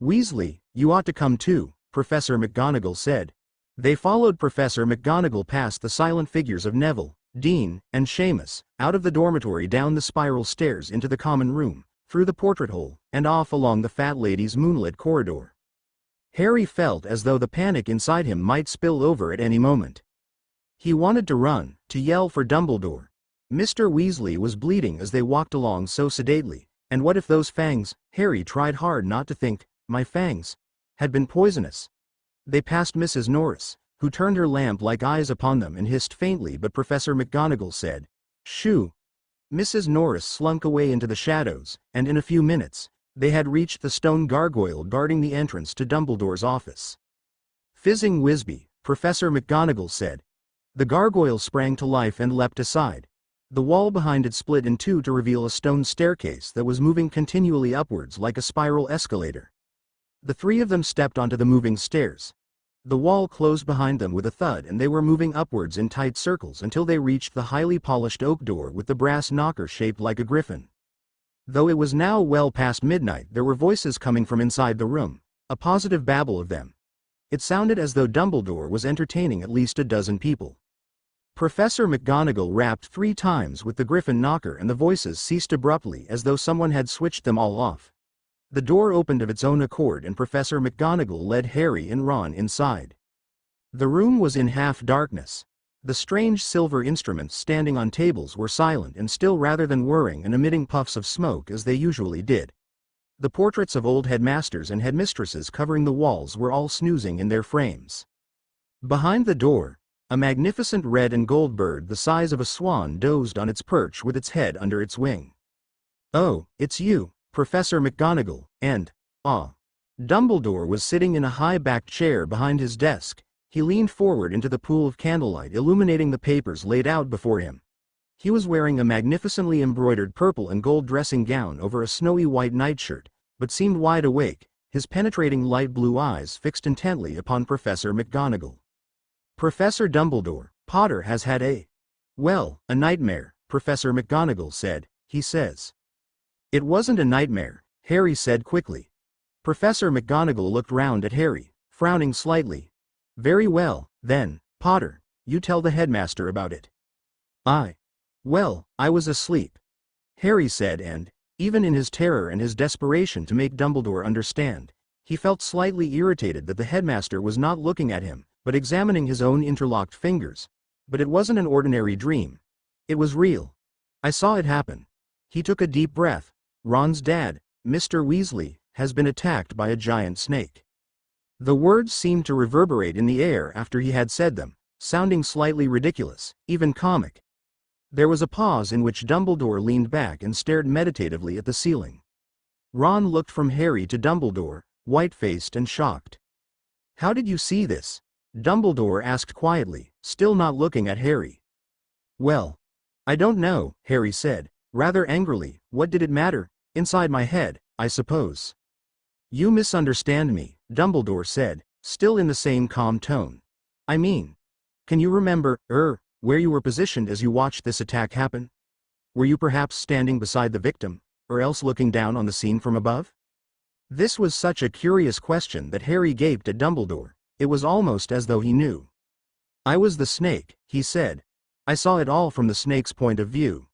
"Weasley, you ought to come too," Professor McGonagall said. They followed Professor McGonagall past the silent figures of Neville, Dean, and Seamus, out of the dormitory down the spiral stairs into the common room, through the portrait hole, and off along the fat lady's moonlit corridor. Harry felt as though the panic inside him might spill over at any moment. He wanted to run, to yell for Dumbledore. Mr. Weasley was bleeding as they walked along so sedately, and what if those fangs, Harry tried hard not to think, my fangs, had been poisonous? They passed Mrs. Norris, who turned her lamp-like eyes upon them and hissed faintly, but Professor McGonagall said, "Shoo." Mrs. Norris slunk away into the shadows, and in a few minutes, they had reached the stone gargoyle guarding the entrance to Dumbledore's office. "Fizzing Wisby," Professor McGonagall said. The gargoyle sprang to life and leapt aside. The wall behind it split in two to reveal a stone staircase that was moving continually upwards like a spiral escalator. The three of them stepped onto the moving stairs. The wall closed behind them with a thud and they were moving upwards in tight circles until they reached the highly polished oak door with the brass knocker shaped like a griffin. Though it was now well past midnight, there were voices coming from inside the room, a positive babble of them. It sounded as though Dumbledore was entertaining at least a dozen people. Professor McGonagall rapped 3 times with the griffin knocker and the voices ceased abruptly as though someone had switched them all off. The door opened of its own accord and Professor McGonagall led Harry and Ron inside. The room was in half darkness. The strange silver instruments standing on tables were silent and still rather than whirring and emitting puffs of smoke as they usually did. The portraits of old headmasters and headmistresses covering the walls were all snoozing in their frames. Behind the door, a magnificent red and gold bird the size of a swan dozed on its perch with its head under its wing. "Oh, it's you, Professor McGonagall," and, Dumbledore was sitting in a high-backed chair behind his desk. He leaned forward into the pool of candlelight illuminating the papers laid out before him. He was wearing a magnificently embroidered purple and gold dressing gown over a snowy white nightshirt, but seemed wide awake, his penetrating light blue eyes fixed intently upon Professor McGonagall. "Professor Dumbledore, Potter has had a nightmare," Professor McGonagall said. "He says." "It wasn't a nightmare," Harry said quickly. Professor McGonagall looked round at Harry, frowning slightly. "Very well, then, Potter, you tell the headmaster about it." I was asleep," Harry said, and, even in his terror and his desperation to make Dumbledore understand, he felt slightly irritated that the headmaster was not looking at him, but examining his own interlocked fingers. But it wasn't an ordinary dream. It was real. "I saw it happen." He took a deep breath. "Ron's dad, Mr. Weasley, has been attacked by a giant snake." The words seemed to reverberate in the air after he had said them, sounding slightly ridiculous, even comic. There was a pause in which Dumbledore leaned back and stared meditatively at the ceiling. Ron looked from Harry to Dumbledore, white-faced and shocked. "How did you see this?" Dumbledore asked quietly, still not looking at Harry. "Well, I don't know," Harry said, rather angrily. "What did it matter? Inside my head, I suppose." "You misunderstand me," Dumbledore said, still in the same calm tone. "I mean, can you remember, where you were positioned as you watched this attack happen? Were you perhaps standing beside the victim, or else looking down on the scene from above?" This was such a curious question that Harry gaped at Dumbledore. It was almost as though he knew. "I was the snake," he said. "I saw it all from the snake's point of view."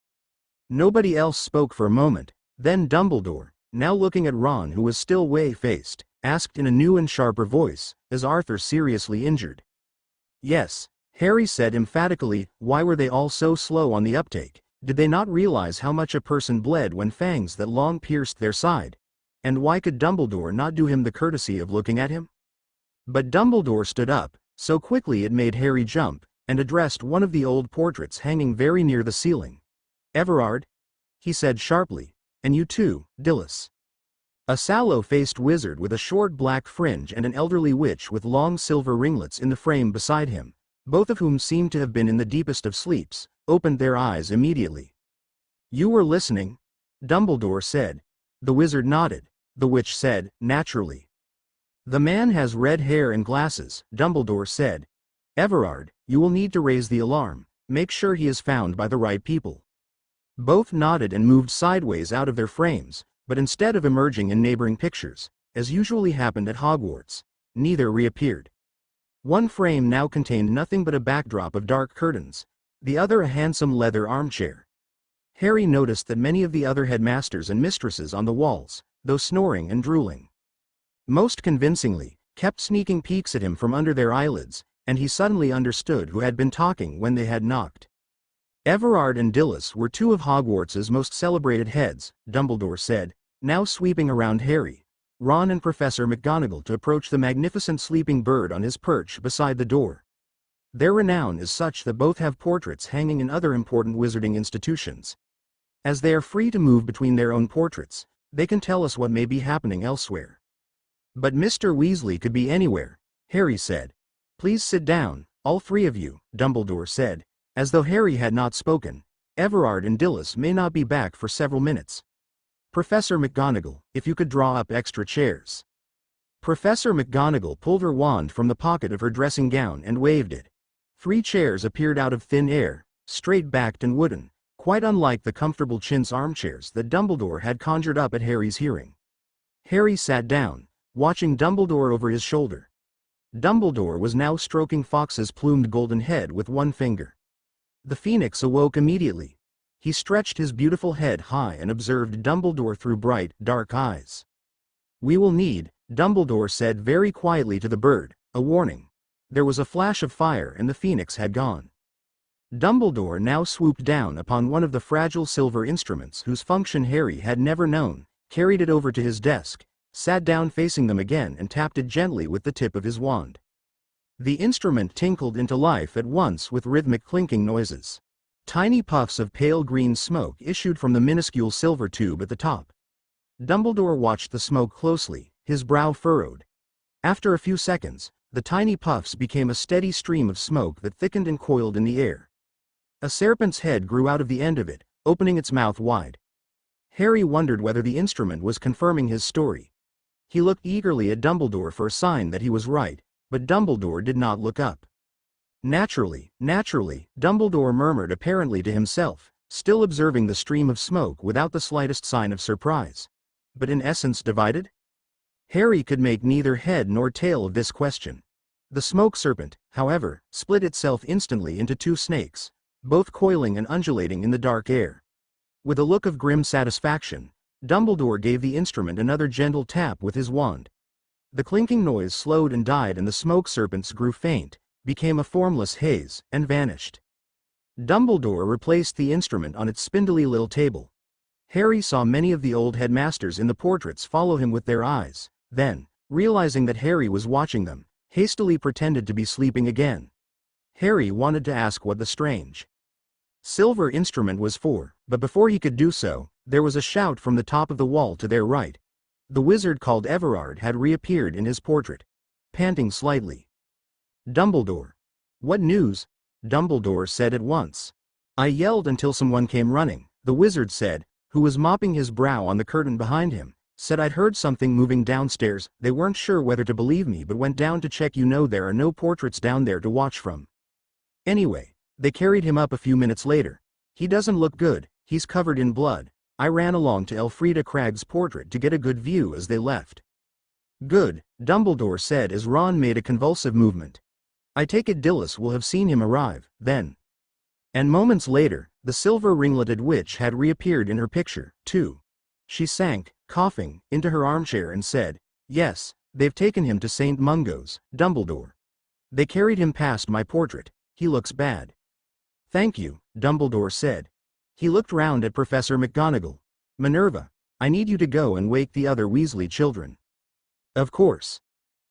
Nobody else spoke for a moment. Then Dumbledore, now looking at Ron who was still way-faced, asked in a new and sharper voice, "Is Arthur seriously injured?" "Yes," Harry said emphatically. Why were they all so slow on the uptake? Did they not realize how much a person bled when fangs that long pierced their side? And why could Dumbledore not do him the courtesy of looking at him? But Dumbledore stood up, so quickly it made Harry jump, and addressed one of the old portraits hanging very near the ceiling. "Everard," he said sharply, "and you too, Dilys." A sallow-faced wizard with a short black fringe and an elderly witch with long silver ringlets in the frame beside him, both of whom seemed to have been in the deepest of sleeps, opened their eyes immediately. "You were listening?" Dumbledore said. The wizard nodded. The witch said, "Naturally." "The man has red hair and glasses," Dumbledore said. Everard, you will need to raise the alarm. Make sure he is found by the right people. Both nodded and moved sideways out of their frames, but instead of emerging in neighboring pictures, as usually happened at Hogwarts, neither reappeared. One frame now contained nothing but a backdrop of dark curtains, the other a handsome leather armchair. Harry noticed that many of the other headmasters and mistresses on the walls, though snoring and drooling, most convincingly, kept sneaking peeks at him from under their eyelids, and he suddenly understood who had been talking when they had knocked. Everard and Dilys were two of Hogwarts's most celebrated heads, Dumbledore said, now sweeping around Harry, Ron and Professor McGonagall to approach the magnificent sleeping bird on his perch beside the door. Their renown is such that both have portraits hanging in other important wizarding institutions. As they are free to move between their own portraits, they can tell us what may be happening elsewhere. But Mr. Weasley could be anywhere, Harry said. Please sit down, all three of you, Dumbledore said. As though Harry had not spoken, Everard and Dilys may not be back for several minutes. Professor McGonagall, if you could draw up extra chairs. Professor McGonagall pulled her wand from the pocket of her dressing gown and waved it. 3 chairs appeared out of thin air, straight-backed and wooden, quite unlike the comfortable chintz armchairs that Dumbledore had conjured up at Harry's hearing. Harry sat down, watching Dumbledore over his shoulder. Dumbledore was now stroking Fawkes's plumed golden head with one finger. The Phoenix awoke immediately. He stretched his beautiful head high and observed Dumbledore through bright, dark eyes. We will need, Dumbledore said very quietly to the bird, a warning. There was a flash of fire and the Phoenix had gone. Dumbledore now swooped down upon one of the fragile silver instruments whose function Harry had never known, carried it over to his desk, sat down facing them again and tapped it gently with the tip of his wand. The instrument tinkled into life at once with rhythmic clinking noises. Tiny puffs of pale green smoke issued from the minuscule silver tube at the top. Dumbledore watched the smoke closely, his brow furrowed. After a few seconds, the tiny puffs became a steady stream of smoke that thickened and coiled in the air. A serpent's head grew out of the end of it, opening its mouth wide. Harry wondered whether the instrument was confirming his story. He looked eagerly at Dumbledore for a sign that he was right, but Dumbledore did not look up. Naturally, Dumbledore murmured apparently to himself, still observing the stream of smoke without the slightest sign of surprise. But in essence divided? Harry could make neither head nor tail of this question. The smoke serpent, however, split itself instantly into 2 snakes, both coiling and undulating in the dark air. With a look of grim satisfaction, Dumbledore gave the instrument another gentle tap with his wand. The clinking noise slowed and died and the smoke serpents grew faint, became a formless haze, and vanished. Dumbledore replaced the instrument on its spindly little table. Harry saw many of the old headmasters in the portraits follow him with their eyes, then, realizing that Harry was watching them, hastily pretended to be sleeping again. Harry wanted to ask what the strange silver instrument was for, but before he could do so, there was a shout from the top of the wall to their right. The wizard called Everard had reappeared in his portrait, panting slightly. Dumbledore. What news? Dumbledore said at once. I yelled until someone came running, the wizard said, who was mopping his brow on the curtain behind him, said I'd heard something moving downstairs, they weren't sure whether to believe me but went down to check. You know there are no portraits down there to watch from. Anyway, they carried him up a few minutes later. He doesn't look good, he's covered in blood. I ran along to Elfrida Cragg's portrait to get a good view as they left. Good, Dumbledore said as Ron made a convulsive movement. I take it Dilys will have seen him arrive, then. And moments later, the silver ringleted witch had reappeared in her picture, too. She sank, coughing, into her armchair and said, Yes, they've taken him to St. Mungo's, Dumbledore. They carried him past my portrait. He looks bad. Thank you, Dumbledore said. He looked round at Professor McGonagall. Minerva, I need you to go and wake the other Weasley children. Of course.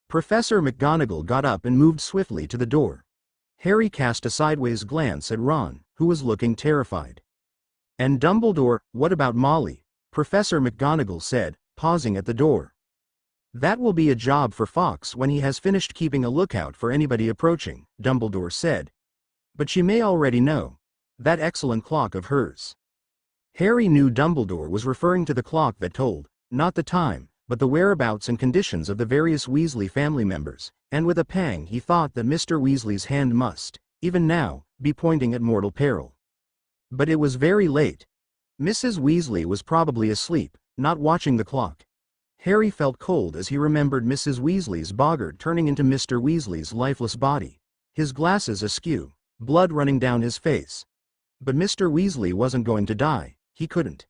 Professor McGonagall got up and moved swiftly to the door. Harry cast a sideways glance at Ron, who was looking terrified. And Dumbledore, what about Molly? Professor McGonagall said, pausing at the door. That will be a job for Fawkes when he has finished keeping a lookout for anybody approaching, Dumbledore said. But she may already know. That excellent clock of hers. Harry knew Dumbledore was referring to the clock that told, not the time, but the whereabouts and conditions of the various Weasley family members, and with a pang he thought that Mr. Weasley's hand must, even now, be pointing at mortal peril. But it was very late. Mrs. Weasley was probably asleep, not watching the clock. Harry felt cold as he remembered Mrs. Weasley's boggart turning into Mr. Weasley's lifeless body, his glasses askew, blood running down his face. But Mr. Weasley wasn't going to die, he couldn't.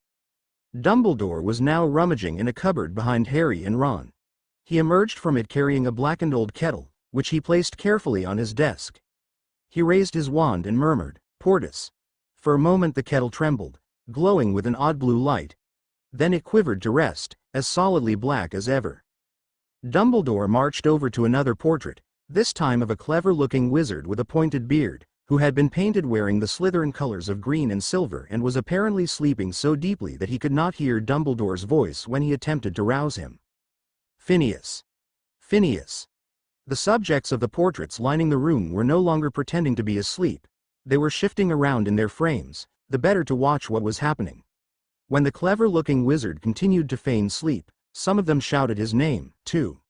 Dumbledore was now rummaging in a cupboard behind Harry and Ron. He emerged from it carrying a blackened old kettle, which he placed carefully on his desk. He raised his wand and murmured, "Portus." For a moment the kettle trembled, glowing with an odd blue light. Then it quivered to rest, as solidly black as ever. Dumbledore marched over to another portrait, this time of a clever-looking wizard with a pointed beard, who had been painted wearing the Slytherin colors of green and silver and was apparently sleeping so deeply that he could not hear Dumbledore's voice when he attempted to rouse him. Phineas. Phineas. The subjects of the portraits lining the room were no longer pretending to be asleep. They were shifting around in their frames, the better to watch what was happening. When the clever-looking wizard continued to feign sleep, some of them shouted his name, too.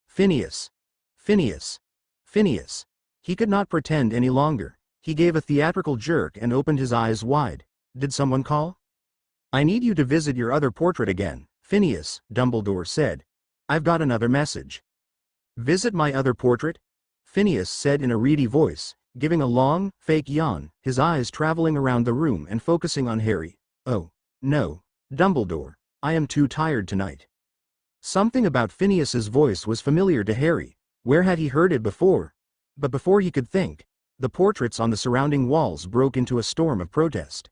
Phineas. Phineas. Phineas. He could not pretend any longer. He gave a theatrical jerk and opened his eyes wide. Did someone call? "I need you to visit your other portrait again, Phineas," Dumbledore said. "I've got another message." "Visit my other portrait?" Phineas said in a reedy voice, giving a long, fake yawn, his eyes traveling around the room and focusing on Harry. "Oh, no, Dumbledore, I am too tired tonight." Something about Phineas's voice was familiar to Harry. Where had he heard it before? But before he could think, the portraits on the surrounding walls broke into a storm of protest.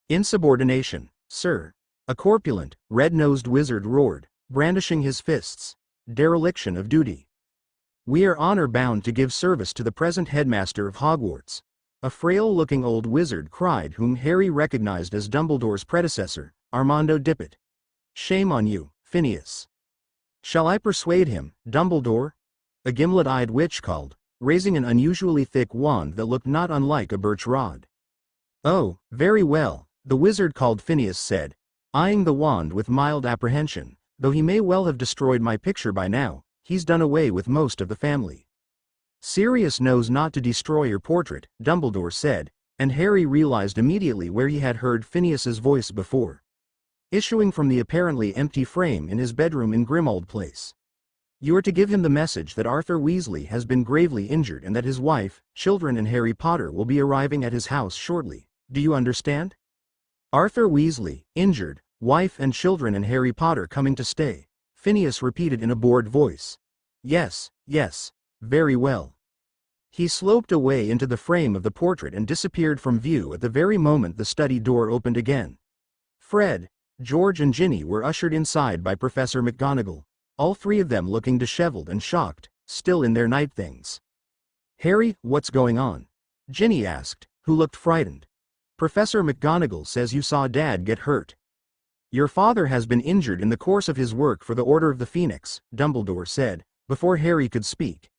"Insubordination, sir," a corpulent, red-nosed wizard roared, brandishing his fists. "Dereliction of duty. We are honor-bound to give service to the present headmaster of Hogwarts," a frail-looking old wizard cried, whom Harry recognized as Dumbledore's predecessor, Armando Dippet. "Shame on you, Phineas." "Shall I persuade him, Dumbledore?" a gimlet-eyed witch called, raising an unusually thick wand that looked not unlike a birch rod. "Oh, very well," the wizard called Phineas said, eyeing the wand with mild apprehension. "Though he may well have destroyed my picture by now, he's done away with most of the family." "Sirius knows not to destroy your portrait," Dumbledore said, and Harry realized immediately where he had heard Phineas's voice before. Issuing from the apparently empty frame in his bedroom in Grimmauld Place. "You are to give him the message that Arthur Weasley has been gravely injured and that his wife, children and Harry Potter will be arriving at his house shortly. Do you understand?" "Arthur Weasley, injured, wife and children and Harry Potter coming to stay," Phineas repeated in a bored voice. "Yes, yes, very well." He sloped away into the frame of the portrait and disappeared from view at the very moment the study door opened again. Fred, George and Ginny were ushered inside by Professor McGonagall, all three of them looking disheveled and shocked, still in their night things. "Harry, what's going on?" Ginny asked, who looked frightened. "Professor McGonagall says you saw Dad get hurt." "Your father has been injured in the course of his work for the Order of the Phoenix," Dumbledore said, before Harry could speak.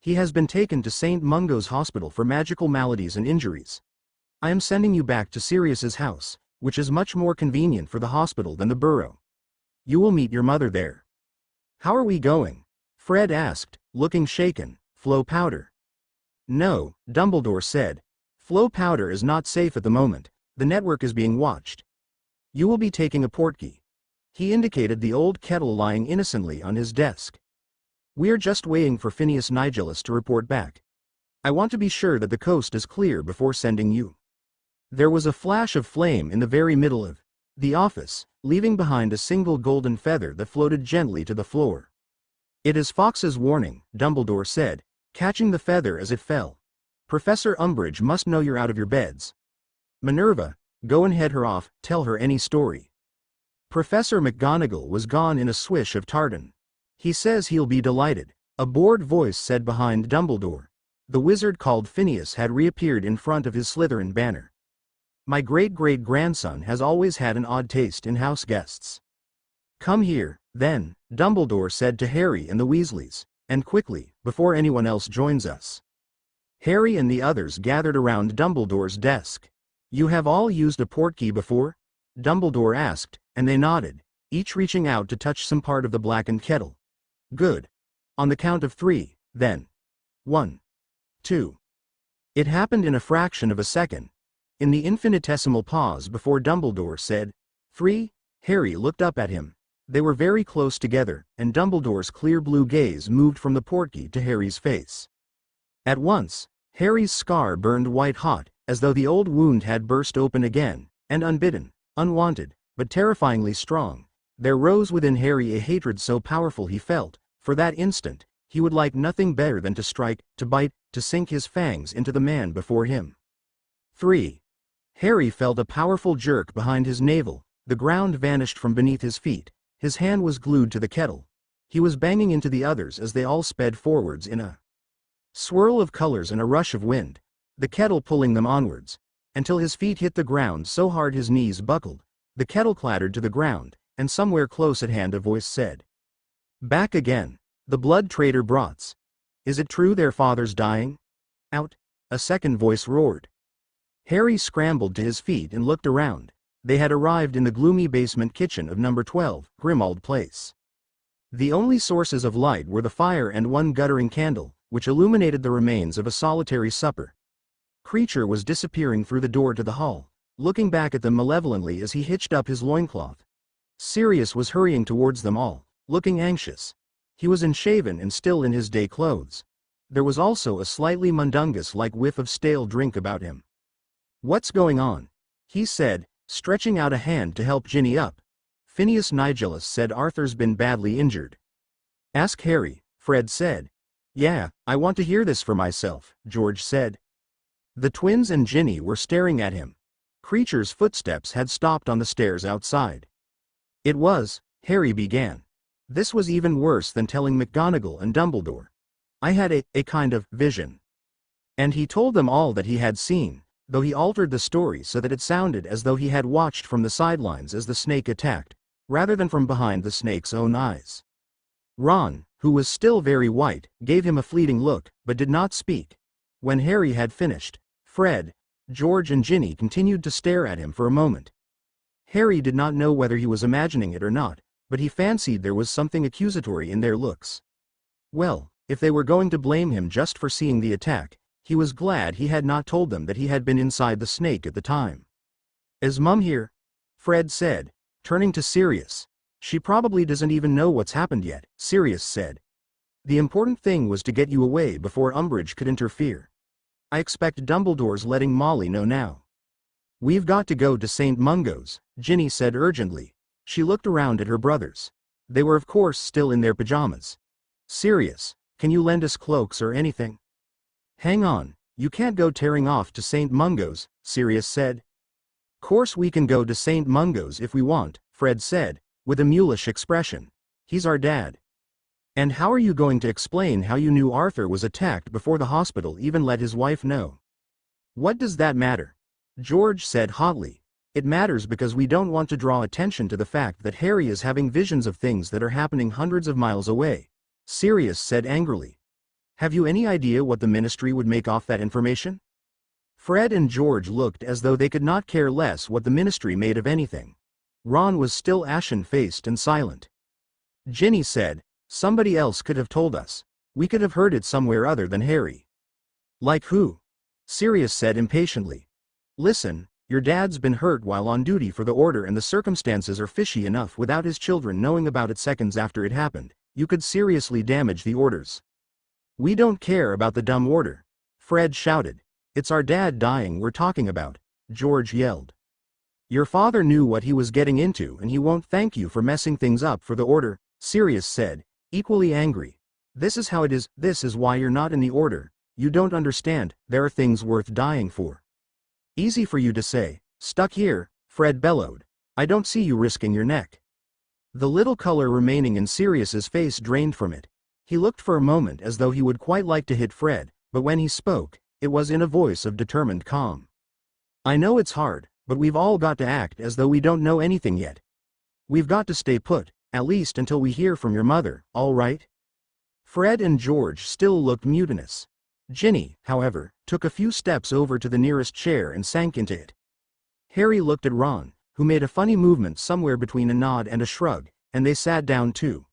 "He has been taken to St. Mungo's Hospital for magical maladies and injuries. I am sending you back to Sirius's house, which is much more convenient for the hospital than the Burrow. You will meet your mother there." "How are we going?" Fred asked, looking shaken. "Flow powder." "No," Dumbledore said. "Flow powder is not safe at the moment. The network is being watched. You will be taking a portkey." He indicated the old kettle lying innocently on his desk. "We are just waiting for Phineas Nigellus to report back. I want to be sure that the coast is clear before sending you." There was a flash of flame in the very middle of the office, leaving behind a single golden feather that floated gently to the floor. "It is Fawkes's warning," Dumbledore said, catching the feather as it fell. "Professor Umbridge must know you're out of your beds. Minerva, go and head her off, tell her any story." Professor McGonagall was gone in a swish of tartan. "He says he'll be delighted," a bored voice said behind Dumbledore. The wizard called Phineas had reappeared in front of his Slytherin banner. "My great-great-grandson has always had an odd taste in house guests." "Come here, then," Dumbledore said to Harry and the Weasleys, "and quickly, before anyone else joins us." Harry and the others gathered around Dumbledore's desk. "You have all used a portkey before?" Dumbledore asked, and they nodded. each reaching out to touch some part of the blackened kettle. Good. On the count of 3, then. 1. 2. It happened in a fraction of a second. In the infinitesimal pause before Dumbledore said, 3, Harry looked up at him. They were very close together, and Dumbledore's clear blue gaze moved from the portkey to Harry's face. At once, Harry's scar burned white-hot, as though the old wound had burst open again, and unbidden, unwanted, but terrifyingly strong, there rose within Harry a hatred so powerful he felt, for that instant, he would like nothing better than to strike, to bite, to sink his fangs into the man before him. 3. Harry felt a powerful jerk behind his navel, the ground vanished from beneath his feet, his hand was glued to the kettle. He was banging into the others as they all sped forwards in a swirl of colors and a rush of wind, the kettle pulling them onwards, until his feet hit the ground so hard his knees buckled. The kettle clattered to the ground, and somewhere close at hand a voice said, "Back again, the blood traitor brats. Is it true their father's dying?" "Out," a second voice roared. Harry scrambled to his feet and looked around. They had arrived in the gloomy basement kitchen of number 12, Grimmauld Place. The only sources of light were the fire and one guttering candle, which illuminated the remains of a solitary supper. Kreacher was disappearing through the door to the hall, looking back at them malevolently as he hitched up his loincloth. Sirius was hurrying towards them all, looking anxious. He was unshaven and still in his day clothes. There was also a slightly mundungus-like whiff of stale drink about him. "What's going on?" he said, stretching out a hand to help Ginny up. "Phineas Nigellus said Arthur's been badly injured." "Ask Harry," Fred said. "Yeah, I want to hear this for myself," George said. The twins and Ginny were staring at him. Kreacher's footsteps had stopped on the stairs outside. "It was," Harry began. "This was even worse than telling McGonagall and Dumbledore. I had a kind of vision." And he told them all that he had seen, though he altered the story so that it sounded as though he had watched from the sidelines as the snake attacked, rather than from behind the snake's own eyes. Ron, who was still very white, gave him a fleeting look, but did not speak. When Harry had finished, Fred, George and Ginny continued to stare at him for a moment. Harry did not know whether he was imagining it or not, but he fancied there was something accusatory in their looks. Well, if they were going to blame him just for seeing the attack, he was glad he had not told them that he had been inside the snake at the time. "Is Mum here?" Fred said, turning to Sirius. "She probably doesn't even know what's happened yet," Sirius said. "The important thing was to get you away before Umbridge could interfere. I expect Dumbledore's letting Molly know now." "We've got to go to St. Mungo's," Ginny said urgently. She looked around at her brothers. They were of course still in their pajamas. "Sirius, can you lend us cloaks or anything?" "Hang on, you can't go tearing off to St. Mungo's," Sirius said. "Course we can go to St. Mungo's if we want," Fred said, with a mulish expression. "He's our dad." "And how are you going to explain how you knew Arthur was attacked before the hospital even let his wife know?" "What does that matter?" George said hotly. "It matters because we don't want to draw attention to the fact that Harry is having visions of things that are happening hundreds of miles away," Sirius said angrily. "Have you any idea what the Ministry would make off that information?" Fred and George looked as though they could not care less what the Ministry made of anything. Ron was still ashen-faced and silent. Ginny said, "Somebody else could have told us. We could have heard it somewhere other than Harry." "Like who?" Sirius said impatiently. "Listen, your dad's been hurt while on duty for the Order and the circumstances are fishy enough without his children knowing about it seconds after it happened. You could seriously damage the Orders." "We don't care about the dumb Order," Fred shouted. "It's our dad dying we're talking about," George yelled. "Your father knew what he was getting into and he won't thank you for messing things up for the Order," Sirius said, equally angry. "This is how it is, this is why you're not in the Order. You don't understand, there are things worth dying for." "Easy for you to say. Stuck here," Fred bellowed. "I don't see you risking your neck." The little color remaining in Sirius's face drained from it. He looked for a moment as though he would quite like to hit Fred, but when he spoke, it was in a voice of determined calm. "I know it's hard, but we've all got to act as though we don't know anything yet. We've got to stay put, at least until we hear from your mother, all right?" Fred and George still looked mutinous. Ginny, however, took a few steps over to the nearest chair and sank into it. Harry looked at Ron, who made a funny movement somewhere between a nod and a shrug, and they sat down too.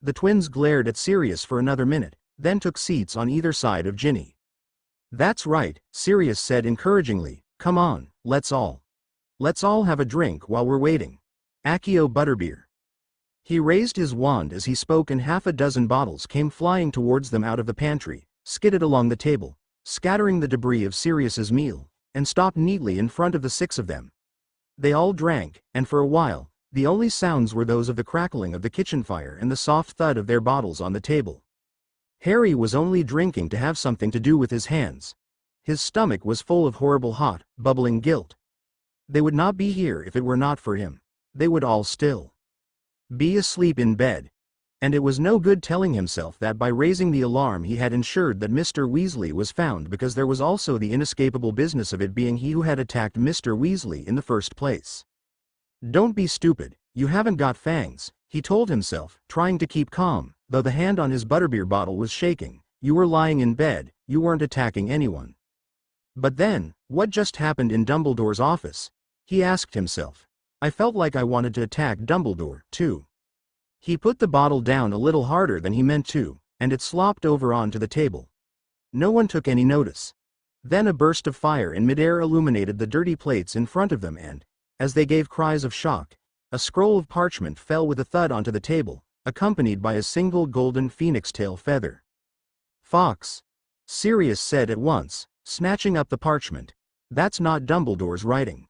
The twins glared at Sirius for another minute, then took seats on either side of Ginny. "That's right," Sirius said encouragingly, "come on, let's all have a drink while we're waiting. Accio butterbeer." He raised his wand as he spoke and half a dozen bottles came flying towards them out of the pantry, skidded along the table, scattering the debris of Sirius's meal, and stopped neatly in front of the 6 of them. They all drank, and for a while, the only sounds were those of the crackling of the kitchen fire and the soft thud of their bottles on the table. Harry was only drinking to have something to do with his hands. His stomach was full of horrible hot, bubbling guilt. They would not be here if it were not for him. They would all still be asleep in bed. And it was no good telling himself that by raising the alarm he had ensured that Mr. Weasley was found, because there was also the inescapable business of it being he who had attacked Mr. Weasley in the first place. "Don't be stupid, you haven't got fangs," he told himself, trying to keep calm, though the hand on his butterbeer bottle was shaking. "You were lying in bed, you weren't attacking anyone." But then, what just happened in Dumbledore's office? He asked himself. I felt like I wanted to attack Dumbledore, too. He put the bottle down a little harder than he meant to, and it slopped over onto the table. No one took any notice. Then a burst of fire in midair illuminated the dirty plates in front of them and, as they gave cries of shock, a scroll of parchment fell with a thud onto the table, accompanied by a single golden phoenix tail feather. "Fox," Sirius said at once, snatching up the parchment. "That's not Dumbledore's writing.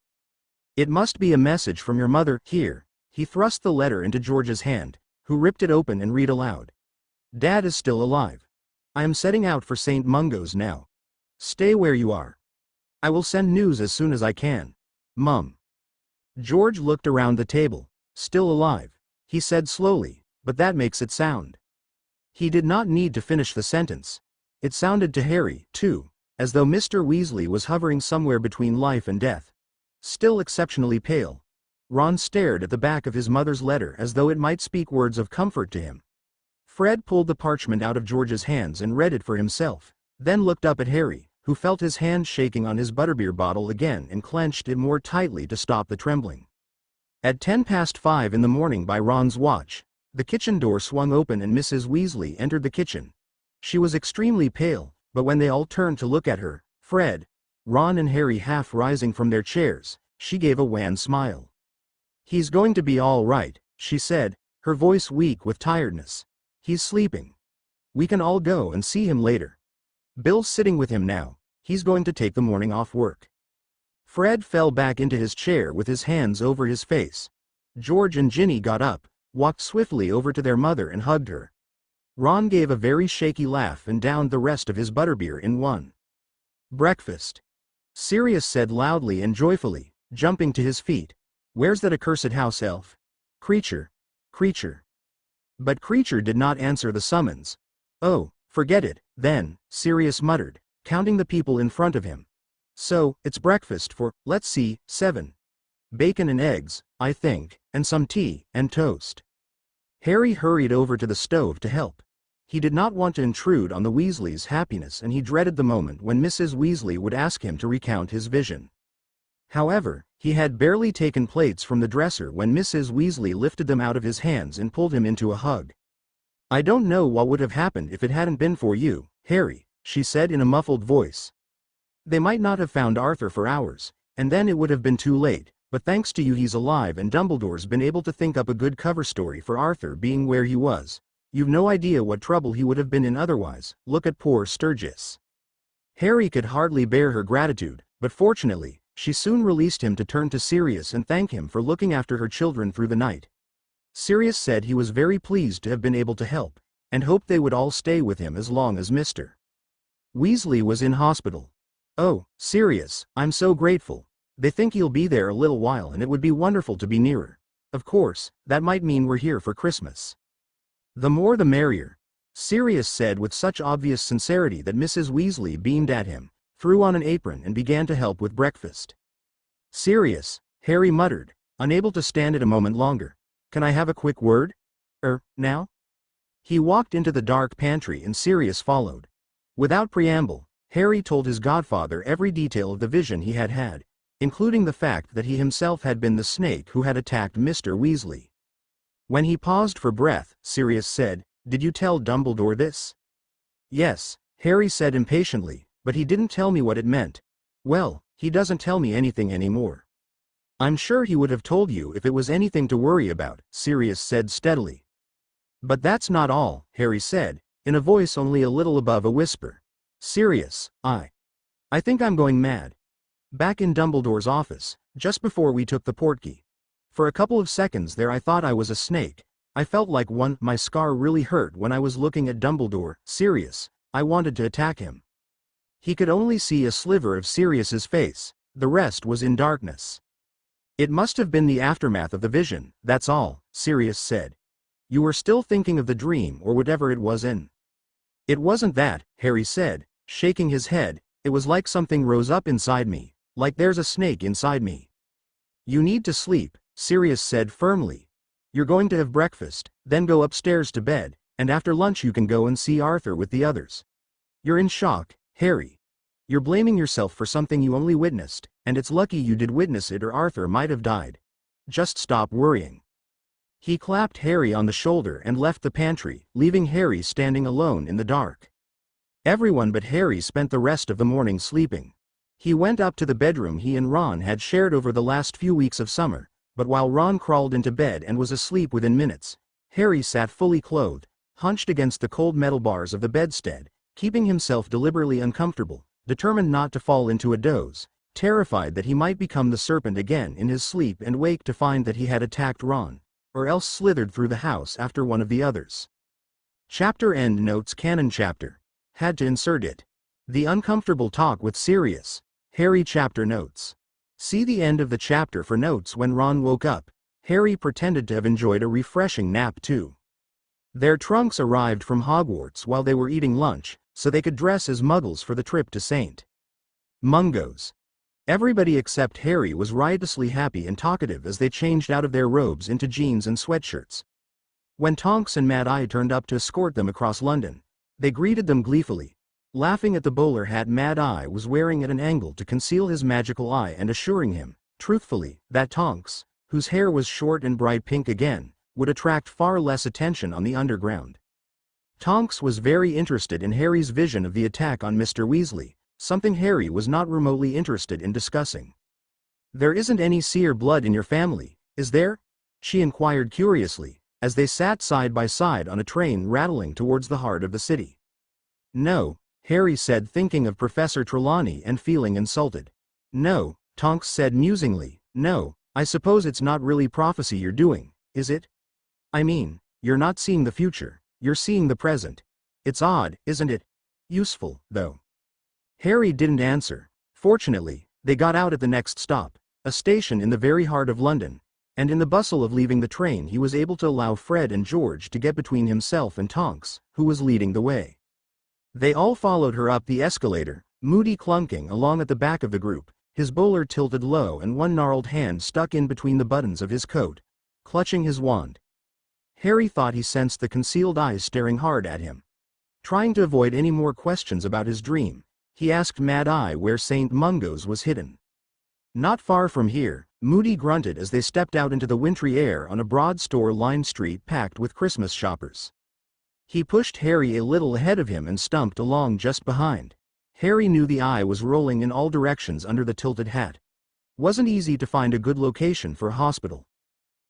It must be a message from your mother." Here, he thrust the letter into George's hand, who ripped it open and read aloud. "Dad is still alive. I am setting out for St. Mungo's now. Stay where you are. I will send news as soon as I can. Mum." George looked around the table. "Still alive," he said slowly, "but that makes it sound." He did not need to finish the sentence. It sounded to Harry, too, as though Mr. Weasley was hovering somewhere between life and death. Still exceptionally pale, Ron stared at the back of his mother's letter as though it might speak words of comfort to him. Fred pulled the parchment out of George's hands and read it for himself, then looked up at Harry, who felt his hand shaking on his butterbeer bottle again and clenched it more tightly to stop the trembling. At 5:10 in the morning by Ron's watch, the kitchen door swung open and Mrs. Weasley entered the kitchen. She was extremely pale, but when they all turned to look at her, Fred, Ron and Harry half rising from their chairs, she gave a wan smile. "He's going to be all right," she said, her voice weak with tiredness. "He's sleeping. We can all go and see him later. Bill's sitting with him now. He's going to take the morning off work." Fred fell back into his chair with his hands over his face. George and Ginny got up, walked swiftly over to their mother and hugged her. Ron gave a very shaky laugh and downed the rest of his butterbeer in one. "Breakfast," Sirius said loudly and joyfully, jumping to his feet. "Where's that accursed house elf? Creature. Creature." But Creature did not answer the summons. "Oh, forget it, then," Sirius muttered, counting the people in front of him. "So, it's breakfast for, let's see, 7. Bacon and eggs, I think, and some tea, and toast." Harry hurried over to the stove to help. He did not want to intrude on the Weasleys' happiness and he dreaded the moment when Mrs. Weasley would ask him to recount his vision. However, he had barely taken plates from the dresser when Mrs. Weasley lifted them out of his hands and pulled him into a hug. "I don't know what would have happened if it hadn't been for you, Harry," she said in a muffled voice. "They might not have found Arthur for hours, and then it would have been too late, but thanks to you he's alive and Dumbledore's been able to think up a good cover story for Arthur being where he was. You've no idea what trouble he would have been in otherwise. Look at poor Sturgis." Harry could hardly bear her gratitude, but fortunately, she soon released him to turn to Sirius and thank him for looking after her children through the night. Sirius said he was very pleased to have been able to help, and hoped they would all stay with him as long as Mr. Weasley was in hospital. "Oh, Sirius, I'm so grateful. They think he'll be there a little while and it would be wonderful to be nearer. Of course, that might mean we're here for Christmas." "The more the merrier," Sirius said with such obvious sincerity that Mrs. Weasley beamed at him, threw on an apron and began to help with breakfast. "Sirius," Harry muttered, unable to stand it a moment longer. "Can I have a quick word? Now?" He walked into the dark pantry and Sirius followed. Without preamble, Harry told his godfather every detail of the vision he had had. including the fact that he himself had been the snake who had attacked Mr. Weasley. When he paused for breath, Sirius said, "Did you tell Dumbledore this?" "Yes," Harry said impatiently, "but he didn't tell me what it meant." "Well, he doesn't tell me anything anymore." "I'm sure he would have told you if it was anything to worry about," Sirius said steadily. "But that's not all," Harry said, in a voice only a little above a whisper. "Sirius, I think I'm going mad." Back in Dumbledore's office, just before we took the portkey. For a couple of seconds there I thought I was a snake. I felt like one. My scar really hurt when I was looking at Dumbledore. Sirius, I wanted to attack him. He could only see a sliver of Sirius's face, the rest was in darkness. "It must have been the aftermath of the vision, that's all," Sirius said. "You were still thinking of the dream or whatever it was in." "It wasn't that," Harry said, shaking his head. "It was like something rose up inside me, like there's a snake inside me." "You need to sleep," Sirius said firmly. "You're going to have breakfast, then go upstairs to bed, and after lunch you can go and see Arthur with the others. You're in shock, Harry. You're blaming yourself for something you only witnessed, and it's lucky you did witness it or Arthur might have died. Just stop worrying." He clapped Harry on the shoulder and left the pantry, leaving Harry standing alone in the dark. Everyone but Harry spent the rest of the morning sleeping. He went up to the bedroom he and Ron had shared over the last few weeks of summer, but while Ron crawled into bed and was asleep within minutes, Harry sat fully clothed, hunched against the cold metal bars of the bedstead, keeping himself deliberately uncomfortable, determined not to fall into a doze, terrified that he might become the serpent again in his sleep and wake to find that he had attacked Ron, or else slithered through the house after one of the others. Chapter End Notes Canon Chapter. Had to insert it. The uncomfortable talk with Sirius. Harry Chapter Notes. See the end of the chapter for notes. When Ron woke up, Harry pretended to have enjoyed a refreshing nap too. Their trunks arrived from Hogwarts while they were eating lunch, so they could dress as muggles for the trip to St. Mungo's. Everybody except Harry was riotously happy and talkative as they changed out of their robes into jeans and sweatshirts. When Tonks and Mad Eye turned up to escort them across London, they greeted them gleefully, laughing at the bowler hat Mad Eye was wearing at an angle to conceal his magical eye and assuring him, truthfully, that Tonks, whose hair was short and bright pink again, would attract far less attention on the underground. Tonks was very interested in Harry's vision of the attack on Mr. Weasley, something Harry was not remotely interested in discussing. "There isn't any seer blood in your family, is there?" she inquired curiously, as they sat side by side on a train rattling towards the heart of the city. "No," Harry said, thinking of Professor Trelawney and feeling insulted. "No," Tonks said musingly, "no, I suppose it's not really prophecy you're doing, is it? I mean, you're not seeing the future, you're seeing the present. It's odd, isn't it? Useful, though." Harry didn't answer. Fortunately, they got out at the next stop, a station in the very heart of London, and in the bustle of leaving the train he was able to allow Fred and George to get between himself and Tonks, who was leading the way. They all followed her up the escalator, Moody clunking along at the back of the group, his bowler tilted low and one gnarled hand stuck in between the buttons of his coat, clutching his wand. Harry thought he sensed the concealed eyes staring hard at him. Trying to avoid any more questions about his dream, he asked Mad Eye where St. Mungo's was hidden. "Not far from here," Moody grunted as they stepped out into the wintry air on a broad store-lined street packed with Christmas shoppers. He pushed Harry a little ahead of him and stumped along just behind. Harry knew the eye was rolling in all directions under the tilted hat. Wasn't easy to find a good location for a hospital.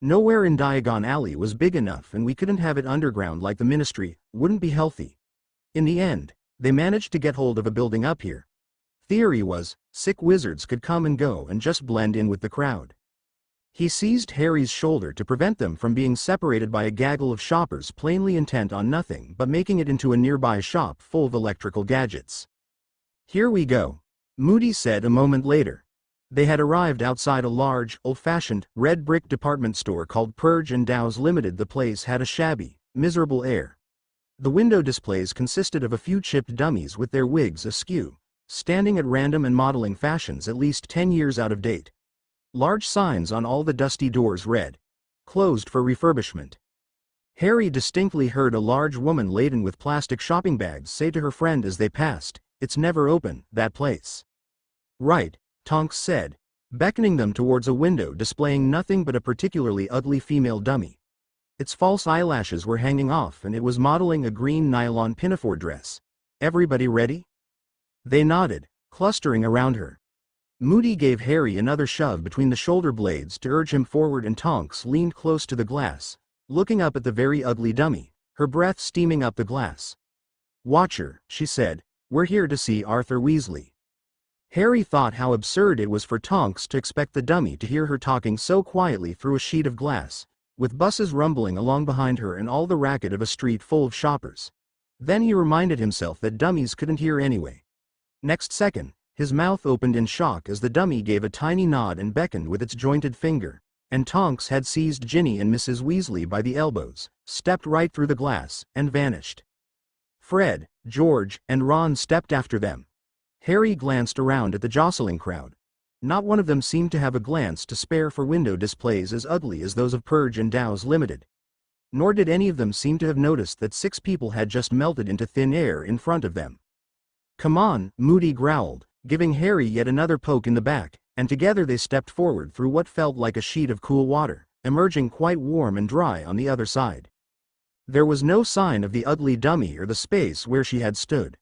Nowhere in Diagon Alley was big enough, and we couldn't have it underground like the Ministry, wouldn't be healthy. In the end, they managed to get hold of a building up here. Theory was, sick wizards could come and go and just blend in with the crowd. He seized Harry's shoulder to prevent them from being separated by a gaggle of shoppers plainly intent on nothing but making it into a nearby shop full of electrical gadgets. "Here we go," Moody said a moment later. They had arrived outside a large, old-fashioned, red brick department store called Purge and Dow's Limited. The place had a shabby, miserable air. The window displays consisted of a few chipped dummies with their wigs askew, standing at random and modeling fashions at least 10 years out of date. Large signs on all the dusty doors read, "Closed for refurbishment." Harry distinctly heard a large woman laden with plastic shopping bags say to her friend as they passed, "It's never open, that place." "Right," Tonks said. beckoning them towards a window displaying nothing but a particularly ugly female dummy. Its false eyelashes were hanging off and it was modeling a green nylon pinafore dress. "Everybody ready?" They nodded, clustering around her. Moody gave Harry another shove between the shoulder blades to urge him forward, and Tonks leaned close to the glass, looking up at the very ugly dummy, her breath steaming up the glass. "Watch her," she said. "We're here to see Arthur Weasley." Harry thought how absurd it was for Tonks to expect the dummy to hear her talking so quietly through a sheet of glass, with buses rumbling along behind her and all the racket of a street full of shoppers. Then he reminded himself that dummies couldn't hear anyway. Next second, his mouth opened in shock as the dummy gave a tiny nod and beckoned with its jointed finger, and Tonks had seized Ginny and Mrs. Weasley by the elbows, stepped right through the glass, and vanished. Fred, George, and Ron stepped after them. Harry glanced around at the jostling crowd. Not one of them seemed to have a glance to spare for window displays as ugly as those of Purge and Dow's Limited. Nor did any of them seem to have noticed that 6 people had just melted into thin air in front of them. "Come on," Moody growled, giving Harry yet another poke in the back, and together they stepped forward through what felt like a sheet of cool water, emerging quite warm and dry on the other side. There was no sign of the ugly dummy or the space where she had stood.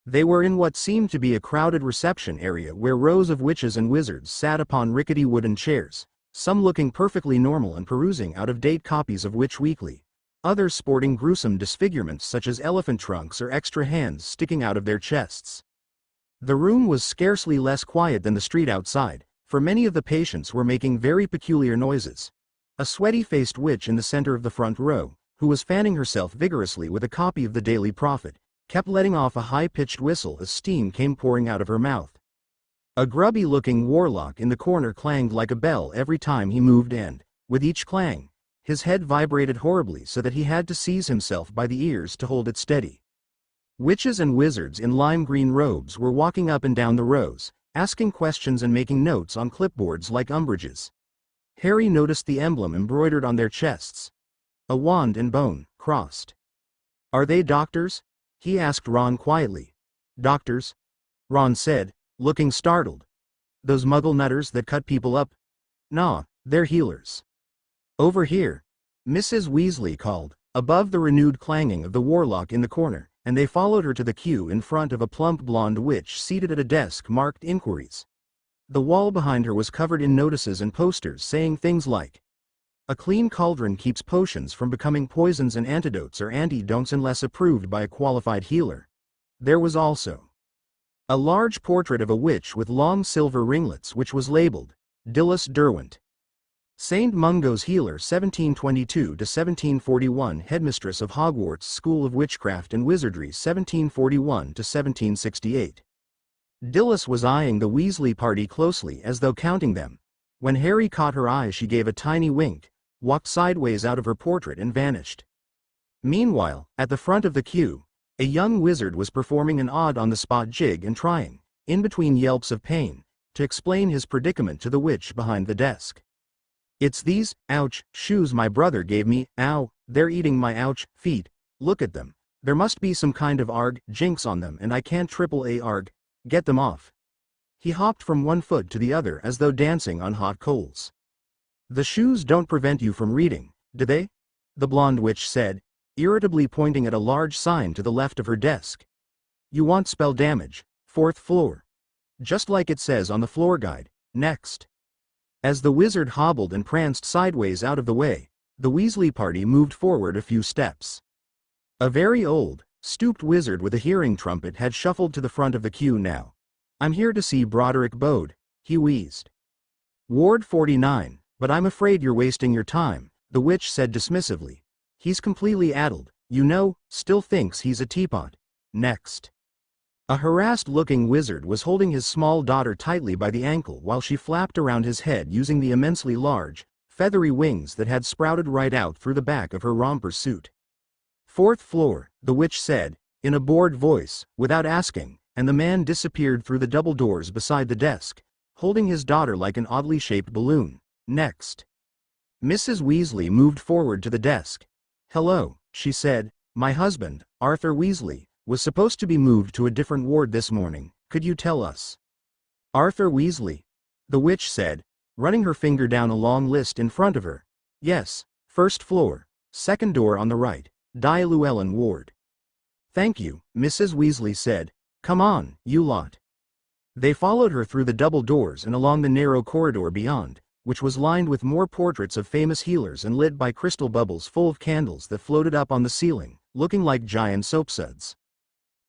They were in what seemed to be a crowded reception area where rows of witches and wizards sat upon rickety wooden chairs, some looking perfectly normal and perusing out-of-date copies of Witch Weekly, others sporting gruesome disfigurements such as elephant trunks or extra hands sticking out of their chests. The room was scarcely less quiet than the street outside, for many of the patients were making very peculiar noises. A sweaty-faced witch in the center of the front row, who was fanning herself vigorously with a copy of the Daily Prophet, kept letting off a high-pitched whistle as steam came pouring out of her mouth. A grubby-looking warlock in the corner clanged like a bell every time he moved, and, with each clang, his head vibrated horribly so that he had to seize himself by the ears to hold it steady. Witches and wizards in lime-green robes were walking up and down the rows, asking questions and making notes on clipboards like umbrages. Harry noticed the emblem embroidered on their chests. A wand and bone, crossed. "Are they doctors?" he asked Ron quietly. "Doctors?" Ron said, looking startled. "Those muggle nutters that cut people up? Nah, they're healers." "Over here," Mrs. Weasley called, above the renewed clanging of the warlock in the corner, and they followed her to the queue in front of a plump blonde witch seated at a desk marked Inquiries. The wall behind her was covered in notices and posters saying things like, "A clean cauldron keeps potions from becoming poisons, and antidotes or anti-don'ts unless approved by a qualified healer." There was also a large portrait of a witch with long silver ringlets which was labeled, Dilys Derwent. St. Mungo's healer 1722 to 1741, headmistress of Hogwarts School of Witchcraft and Wizardry 1741 to 1768. Dilys was eyeing the Weasley party closely as though counting them. When Harry caught her eye she gave a tiny wink, walked sideways out of her portrait and vanished. Meanwhile, at the front of the queue, a young wizard was performing an odd on-the-spot jig and trying, in between yelps of pain, to explain his predicament to the witch behind the desk. "It's these, ouch, shoes my brother gave me, ow, they're eating my ouch, feet, look at them. There must be some kind of jinx on them and I can't get them off." He hopped from one foot to the other as though dancing on hot coals. "The shoes don't prevent you from reading, do they?" the blonde witch said, irritably pointing at a large sign to the left of her desk. "You want spell damage, 4th floor. Just like it says on the floor guide, next." As the wizard hobbled and pranced sideways out of the way, the Weasley party moved forward a few steps. A very old, stooped wizard with a hearing trumpet had shuffled to the front of the queue now. "I'm here to see Broderick Bode," he wheezed. "Ward 49, but I'm afraid you're wasting your time," the witch said dismissively. "He's completely addled, you know, still thinks he's a teapot. Next." A harassed-looking wizard was holding his small daughter tightly by the ankle while she flapped around his head using the immensely large, feathery wings that had sprouted right out through the back of her romper suit. "4th floor, the witch said, in a bored voice, without asking, and the man disappeared through the double doors beside the desk, holding his daughter like an oddly shaped balloon. Next. Mrs. Weasley moved forward to the desk. "Hello," she said, "my husband, Arthur Weasley, was supposed to be moved to a different ward this morning. Could you tell us?" "Arthur Weasley?" the witch said, running her finger down a long list in front of her. Yes, first floor, second door on the right, Die Llewellyn ward. Thank you, Mrs. Weasley said. Come on, you lot. They followed her through the double doors and along the narrow corridor beyond, which was lined with more portraits of famous healers and lit by crystal bubbles full of candles that floated up on the ceiling, looking like giant soapsuds.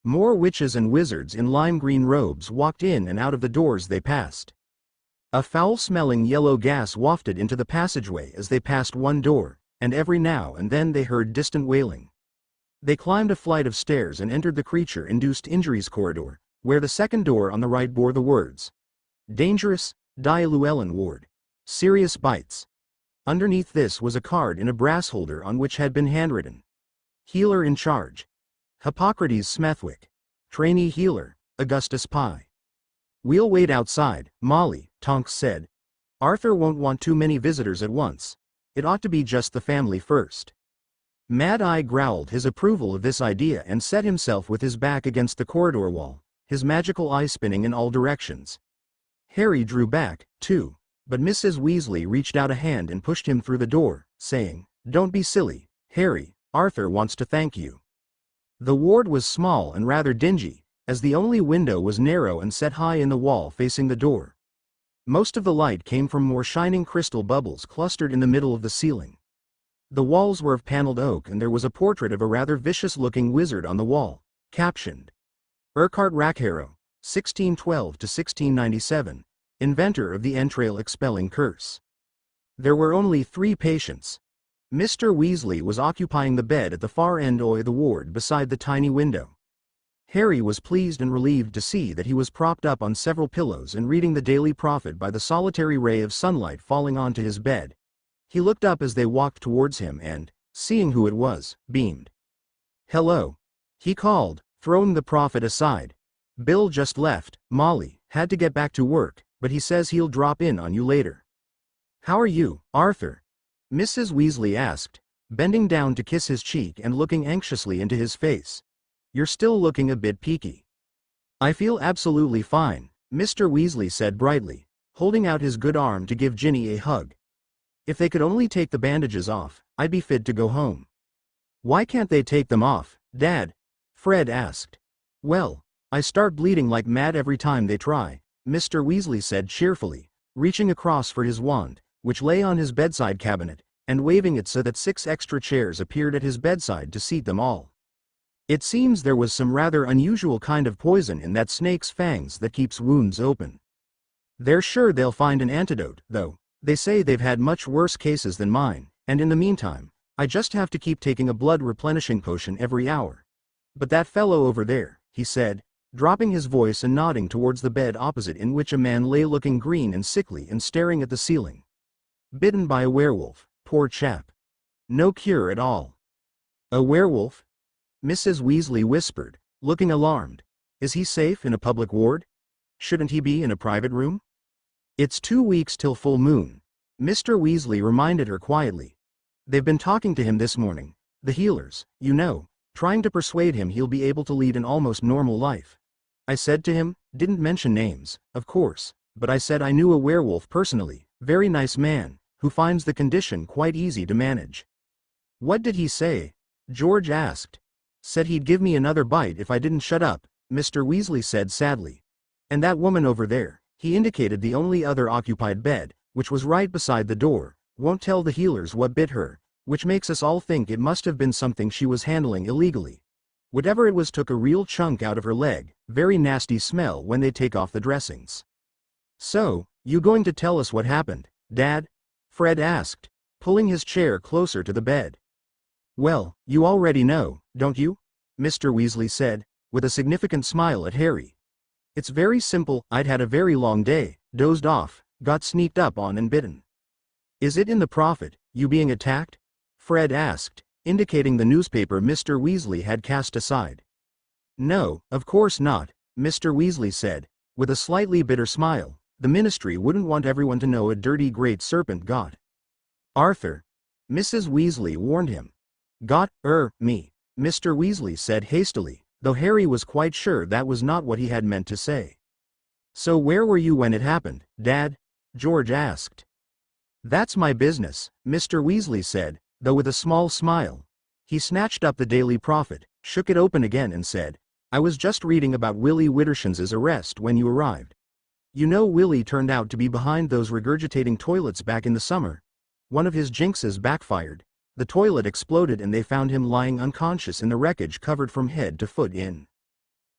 More witches and wizards in lime green robes walked in and out of the doors they passed. A foul-smelling yellow gas wafted into the passageway as they passed one door, and every now and then they heard distant wailing. They climbed a flight of stairs and entered the creature-induced injuries corridor, where the second door on the right bore the words, Dangerous, Die Llewellyn ward. Serious bites. Underneath this was a card in a brass holder on which had been handwritten, Healer in charge. Hippocrates Smethwick. Trainee healer, Augustus Pye. We'll wait outside, Molly, Tonks said. Arthur won't want too many visitors at once. It ought to be just the family first. Mad Eye growled his approval of this idea and set himself with his back against the corridor wall, his magical eye spinning in all directions. Harry drew back, too, but Mrs. Weasley reached out a hand and pushed him through the door, saying, Don't be silly, Harry, Arthur wants to thank you. The ward was small and rather dingy, as the only window was narrow and set high in the wall facing the door. Most of the light came from more shining crystal bubbles clustered in the middle of the ceiling. The walls were of paneled oak and there was a portrait of a rather vicious-looking wizard on the wall, captioned, Urquhart Rackharrow, 1612 to 1697, inventor of the entrail-expelling curse. There were only 3 patients. Mr. Weasley was occupying the bed at the far end of the ward beside the tiny window. Harry was pleased and relieved to see that he was propped up on several pillows and reading the Daily Prophet by the solitary ray of sunlight falling onto his bed. He looked up as they walked towards him and, seeing who it was, beamed. Hello. He called, throwing the Prophet aside. Bill just left, Molly, had to get back to work, but he says he'll drop in on you later. How are you, Arthur? Mrs. Weasley asked, bending down to kiss his cheek and looking anxiously into his face. You're still looking a bit peaky. I feel absolutely fine, Mr. Weasley said brightly, holding out his good arm to give Ginny a hug. If they could only take the bandages off, I'd be fit to go home. Why can't they take them off, Dad? Fred asked. Well, I start bleeding like mad every time they try, Mr. Weasley said cheerfully, reaching across for his wand, which lay on his bedside cabinet, and waving it so that 6 extra chairs appeared at his bedside to seat them all. It seems there was some rather unusual kind of poison in that snake's fangs that keeps wounds open. They're sure they'll find an antidote, though. They say they've had much worse cases than mine, and in the meantime, I just have to keep taking a blood replenishing potion every hour. But that fellow over there, he said, dropping his voice and nodding towards the bed opposite in which a man lay looking green and sickly and staring at the ceiling. Bitten by a werewolf, poor chap. No cure at all. A werewolf? Mrs. Weasley whispered, looking alarmed. Is he safe in a public ward? Shouldn't he be in a private room? It's 2 weeks till full moon, Mr. Weasley reminded her quietly. They've been talking to him this morning, the healers, you know, trying to persuade him he'll be able to lead an almost normal life. I said to him, didn't mention names, of course, but I said I knew a werewolf personally, very nice man, who finds the condition quite easy to manage. What did he say? George asked. Said he'd give me another bite if I didn't shut up, Mr. Weasley said sadly. And that woman over there, he indicated the only other occupied bed, which was right beside the door, won't tell the healers what bit her, which makes us all think it must have been something she was handling illegally. Whatever it was took a real chunk out of her leg, very nasty smell when they take off the dressings. So, you going to tell us what happened, Dad? Fred asked, pulling his chair closer to the bed. Well, you already know, don't you? Mr. Weasley said, with a significant smile at Harry. It's very simple. I'd had a very long day, dozed off, got sneaked up on and bitten. Is it in the Prophet, you being attacked? Fred asked, indicating the newspaper Mr. Weasley had cast aside. No, of course not, Mr. Weasley said, with a slightly bitter smile. The ministry wouldn't want everyone to know a dirty great serpent got Arthur. Mrs. Weasley warned him. Got, me, Mr. Weasley said hastily, though Harry was quite sure that was not what he had meant to say. So where were you when it happened, Dad? George asked. That's my business, Mr. Weasley said, though with a small smile. He snatched up the Daily Prophet, shook it open again and said, I was just reading about Willie Witterson's arrest when you arrived. You know Willie turned out to be behind those regurgitating toilets back in the summer. One of his jinxes backfired. The toilet exploded and they found him lying unconscious in the wreckage covered from head to foot in.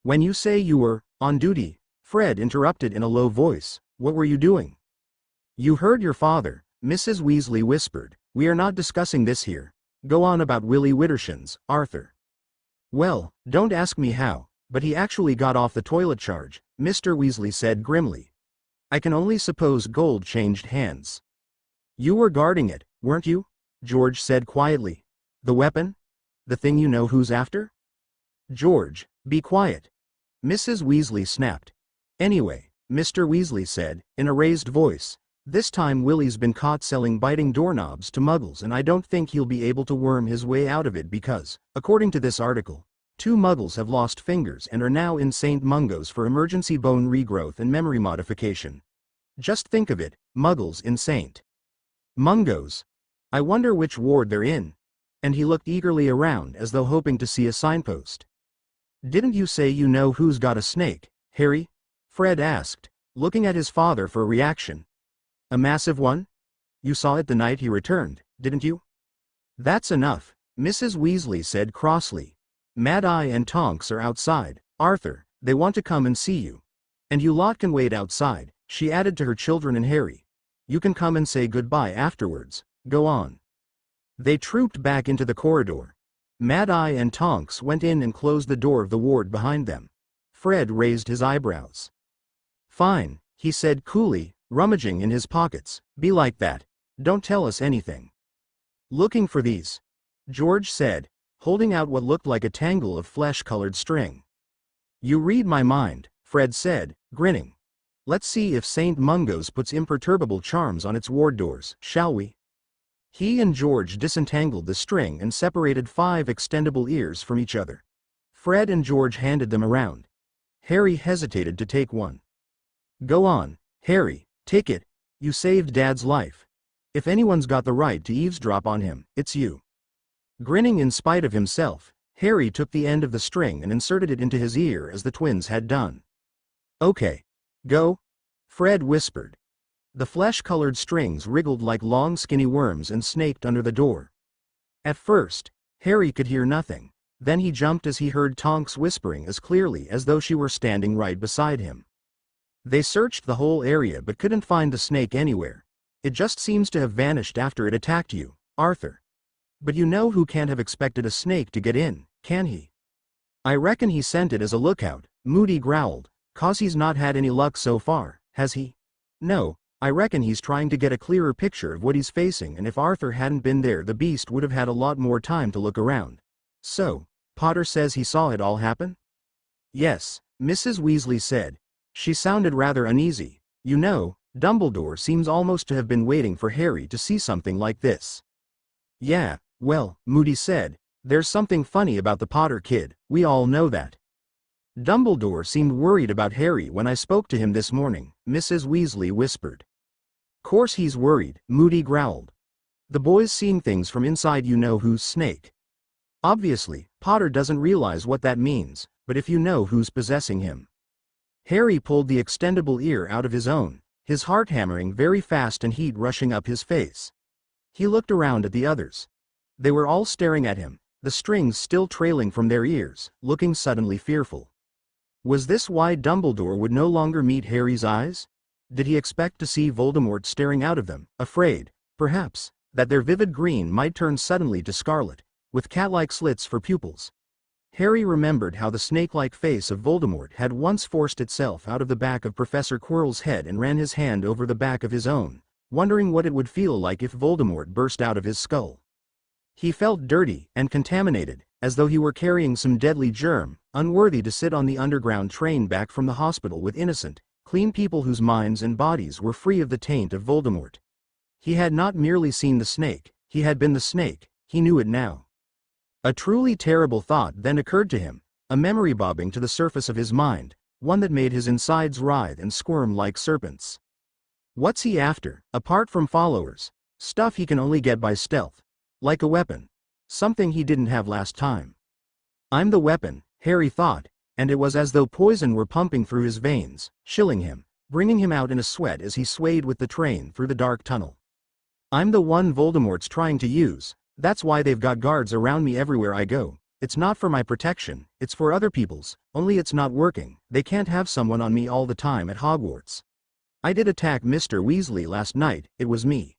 When you say you were on duty, Fred interrupted in a low voice, what were you doing? You heard your father, Mrs. Weasley whispered. We are not discussing this here. Go on about Willie Witterson's, Arthur. Well, don't ask me how, but he actually got off the toilet charge, Mr. Weasley said grimly. I can only suppose gold changed hands. You were guarding it, weren't you? George said quietly. The weapon? The thing you know who's after? George, be quiet. Mrs. Weasley snapped. Anyway, Mr. Weasley said, in a raised voice, this time Willie's been caught selling biting doorknobs to muggles and I don't think he'll be able to worm his way out of it because, according to this article, 2 muggles have lost fingers and are now in St. Mungo's for emergency bone regrowth and memory modification. Just think of it, muggles in St. Mungo's. I wonder which ward they're in. And he looked eagerly around as though hoping to see a signpost. Didn't you say you know who's got a snake, Harry? Fred asked, looking at his father for a reaction. A massive one? You saw it the night he returned, didn't you? That's enough, Mrs. Weasley said crossly. Mad Eye and Tonks are outside, Arthur, they want to come and see you. And you lot can wait outside, she added to her children and Harry. You can come and say goodbye afterwards, go on. They trooped back into the corridor. Mad Eye and Tonks went in and closed the door of the ward behind them. Fred raised his eyebrows. Fine, he said coolly, rummaging in his pockets, be like that, don't tell us anything. Looking for these? George said, holding out what looked like a tangle of flesh-colored string. You read my mind, Fred said, grinning. Let's see if St. Mungo's puts imperturbable charms on its ward doors, shall we? He and George disentangled the string and separated 5 extendable ears from each other. Fred and George handed them around. Harry hesitated to take one. Go on, Harry, take it, you saved Dad's life. If anyone's got the right to eavesdrop on him, it's you. Grinning in spite of himself, Harry took the end of the string and inserted it into his ear as the twins had done. Okay. Go? Fred whispered. The flesh-colored strings wriggled like long skinny worms and snaked under the door. At first, Harry could hear nothing, then he jumped as he heard Tonks whispering as clearly as though she were standing right beside him. They searched the whole area but couldn't find the snake anywhere. It just seems to have vanished after it attacked you, Arthur. But you know who can't have expected a snake to get in, can he? I reckon he sent it as a lookout, Moody growled, 'cause he's not had any luck so far, has he? No, I reckon he's trying to get a clearer picture of what he's facing, and if Arthur hadn't been there the beast would have had a lot more time to look around. So, Potter says he saw it all happen? Yes, Mrs. Weasley said. She sounded rather uneasy. You know, Dumbledore seems almost to have been waiting for Harry to see something like this. Yeah, well, Moody said, there's something funny about the Potter kid, we all know that. Dumbledore seemed worried about Harry when I spoke to him this morning, Mrs. Weasley whispered. Course he's worried, Moody growled. The boy's seeing things from inside you-know-who's snake. Obviously, Potter doesn't realize what that means, but if you know who's possessing him. Harry pulled the extendable ear out of his own, his heart hammering very fast and heat rushing up his face. He looked around at the others. They were all staring at him, the strings still trailing from their ears, looking suddenly fearful. Was this why Dumbledore would no longer meet Harry's eyes? Did he expect to see Voldemort staring out of them, afraid, perhaps, that their vivid green might turn suddenly to scarlet, with cat-like slits for pupils? Harry remembered how the snake-like face of Voldemort had once forced itself out of the back of Professor Quirrell's head and ran his hand over the back of his own, wondering what it would feel like if Voldemort burst out of his skull. He felt dirty and contaminated, as though he were carrying some deadly germ, unworthy to sit on the underground train back from the hospital with innocent, clean people whose minds and bodies were free of the taint of Voldemort. He had not merely seen the snake, he had been the snake, he knew it now. A truly terrible thought then occurred to him, a memory bobbing to the surface of his mind, one that made his insides writhe and squirm like serpents. What's he after, apart from followers? Stuff he can only get by stealth. Like a weapon. Something he didn't have last time. I'm the weapon, Harry thought, and it was as though poison were pumping through his veins, chilling him, bringing him out in a sweat as he swayed with the train through the dark tunnel. I'm the one Voldemort's trying to use, that's why they've got guards around me everywhere I go. It's not for my protection, it's for other people's, only it's not working. They can't have someone on me all the time at Hogwarts. I did attack Mr. Weasley last night, it was me.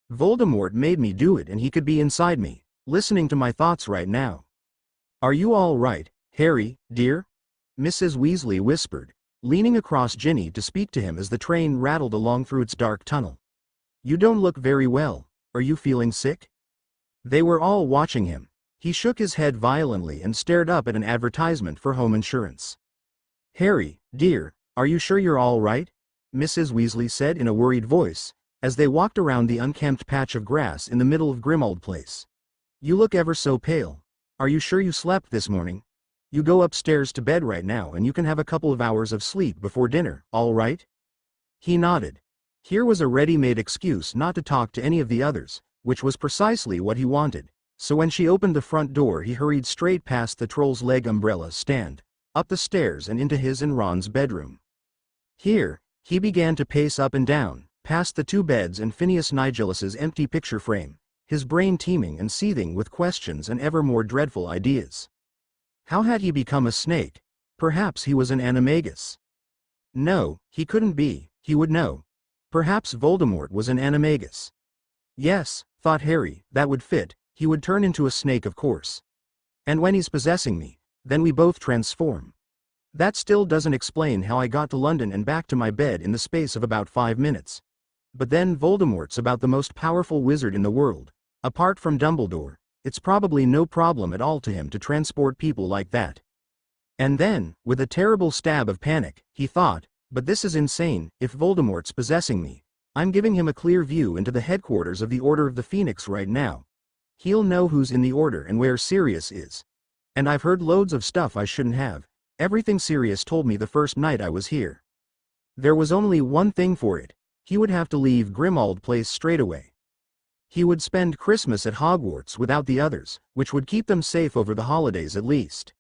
Voldemort made me do it and he could be inside me, listening to my thoughts right now. Are you all right, Harry, dear? Mrs. Weasley whispered, leaning across Ginny to speak to him as the train rattled along through its dark tunnel. You don't look very well, are you feeling sick? They were all watching him. He shook his head violently and stared up at an advertisement for home insurance. Harry, dear, are you sure you're all right? Mrs. Weasley said in a worried voice, as they walked around the unkempt patch of grass in the middle of Grimmauld Place. You look ever so pale. Are you sure you slept this morning? You go upstairs to bed right now and you can have a couple of hours of sleep before dinner, all right? He nodded. Here was a ready-made excuse not to talk to any of the others, which was precisely what he wanted. So when she opened the front door he hurried straight past the troll's leg umbrella stand, up the stairs and into his and Ron's bedroom. Here, he began to pace up and down, past the two beds and Phineas Nigelus's empty picture frame, his brain teeming and seething with questions and ever more dreadful ideas. How had he become a snake? Perhaps he was an animagus. No, he couldn't be, he would know. Perhaps Voldemort was an animagus. Yes, thought Harry, that would fit, he would turn into a snake of course. And when he's possessing me, then we both transform. That still doesn't explain how I got to London and back to my bed in the space of about 5 minutes. But then Voldemort's about the most powerful wizard in the world. Apart from Dumbledore, it's probably no problem at all to him to transport people like that. And then, with a terrible stab of panic, he thought, but this is insane, if Voldemort's possessing me, I'm giving him a clear view into the headquarters of the Order of the Phoenix right now. He'll know who's in the Order and where Sirius is. And I've heard loads of stuff I shouldn't have. Everything Sirius told me the first night I was here. There was only one thing for it. He would have to leave Grimmauld Place straight away. He would spend Christmas at Hogwarts without the others, which would keep them safe over the holidays at least.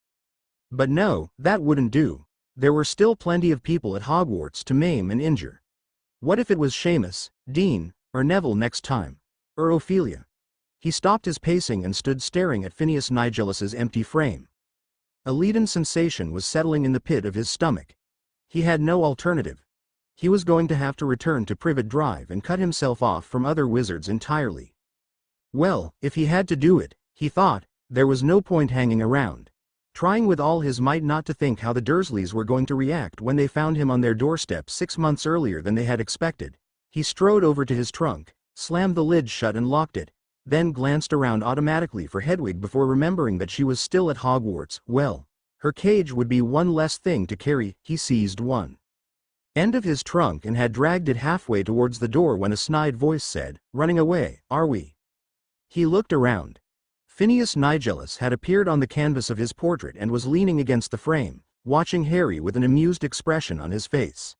But no, that wouldn't do. There were still plenty of people at Hogwarts to maim and injure. What if it was Seamus, Dean, or Neville next time? Or Ophelia? He stopped his pacing and stood staring at Phineas Nigelus's empty frame. A leaden sensation was settling in the pit of his stomach. He had no alternative. He was going to have to return to Privet Drive and cut himself off from other wizards entirely. Well, if he had to do it, he thought, there was no point hanging around. Trying with all his might not to think how the Dursleys were going to react when they found him on their doorstep 6 months earlier than they had expected. He strode over to his trunk, slammed the lid shut and locked it, then glanced around automatically for Hedwig before remembering that she was still at Hogwarts. Well, her cage would be one less thing to carry. He seized one end of his trunk and had dragged it halfway towards the door when a snide voice said, "Running away, are we?" He looked around. Phineas Nigelus had appeared on the canvas of his portrait and was leaning against the frame, watching Harry with an amused expression on his face.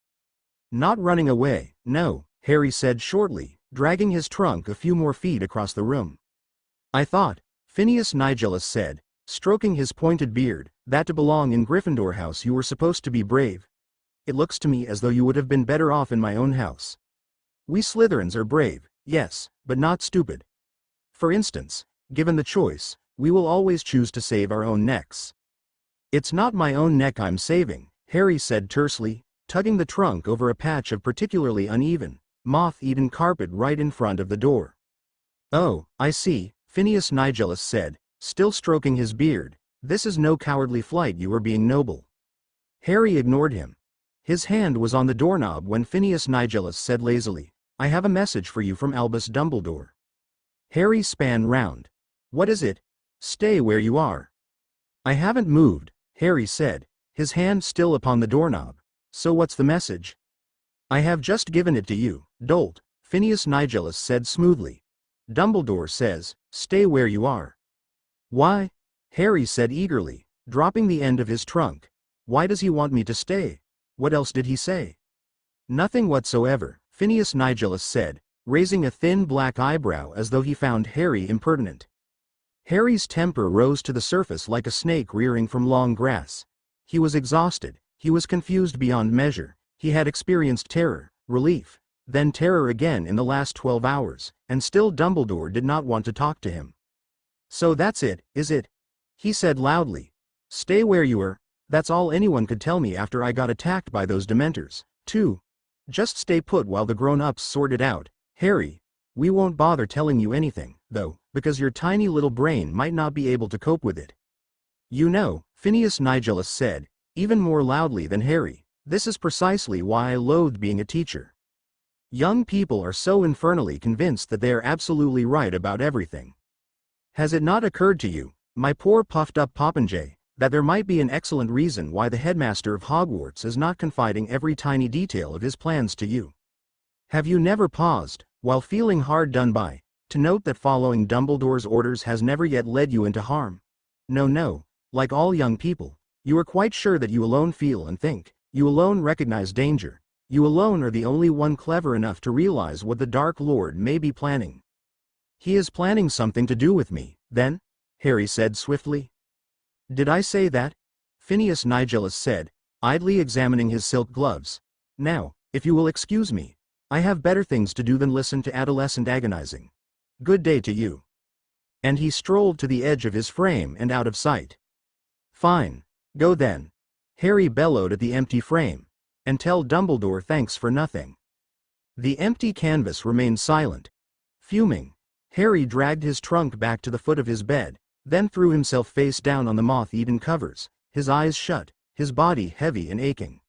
"Not running away, no," Harry said shortly, dragging his trunk a few more feet across the room. "I thought," Phineas Nigelus said, stroking his pointed beard, "that to belong in Gryffindor House you were supposed to be brave. It looks to me as though you would have been better off in my own house. We Slytherins are brave, yes, but not stupid. For instance, given the choice, we will always choose to save our own necks." "It's not my own neck I'm saving," Harry said tersely, tugging the trunk over a patch of particularly uneven, moth-eaten carpet right in front of the door. "Oh, I see," Phineas Nigelus said, still stroking his beard. "This is no cowardly flight, you are being noble." Harry ignored him. His hand was on the doorknob when Phineas Nigelus said lazily, "I have a message for you from Albus Dumbledore." Harry span round. "What is it?" "Stay where you are." "I haven't moved," Harry said, his hand still upon the doorknob. "So what's the message?" "I have just given it to you, dolt," Phineas Nigelus said smoothly. "Dumbledore says, stay where you are." "Why?" Harry said eagerly, dropping the end of his trunk. "Why does he want me to stay? What else did he say?" "Nothing whatsoever," Phineas Nigellus said, raising a thin black eyebrow as though he found Harry impertinent. Harry's temper rose to the surface like a snake rearing from long grass. He was exhausted, he was confused beyond measure, he had experienced terror, relief, then terror again in the last 12 hours, and still Dumbledore did not want to talk to him. "So that's it, is it?" he said loudly. "Stay where you are, that's all anyone could tell me after I got attacked by those Dementors, too. Just stay put while the grown-ups sort it out, Harry. We won't bother telling you anything, though, because your tiny little brain might not be able to cope with it." "You know," Phineas Nigellus said, even more loudly than Harry, "this is precisely why I loathe being a teacher. Young people are so infernally convinced that they are absolutely right about everything. Has it not occurred to you, my poor puffed-up popinjay, that there might be an excellent reason why the headmaster of Hogwarts is not confiding every tiny detail of his plans to you? Have you never paused, while feeling hard done by, to note that following Dumbledore's orders has never yet led you into harm? No, like all young people, you are quite sure that you alone feel and think, you alone recognize danger. You alone are the only one clever enough to realize what the Dark Lord may be planning." "He is planning something to do with me, then?" Harry said swiftly. "Did I say that?" Phineas Nigellus said, idly examining his silk gloves. "Now, if you will excuse me, I have better things to do than listen to adolescent agonizing. Good day to you." And he strolled to the edge of his frame and out of sight. "Fine. Go then," Harry bellowed at the empty frame. "And tell Dumbledore thanks for nothing." The empty canvas remained silent. Fuming, Harry dragged his trunk back to the foot of his bed, then threw himself face down on the moth-eaten covers, his eyes shut, his body heavy and aching.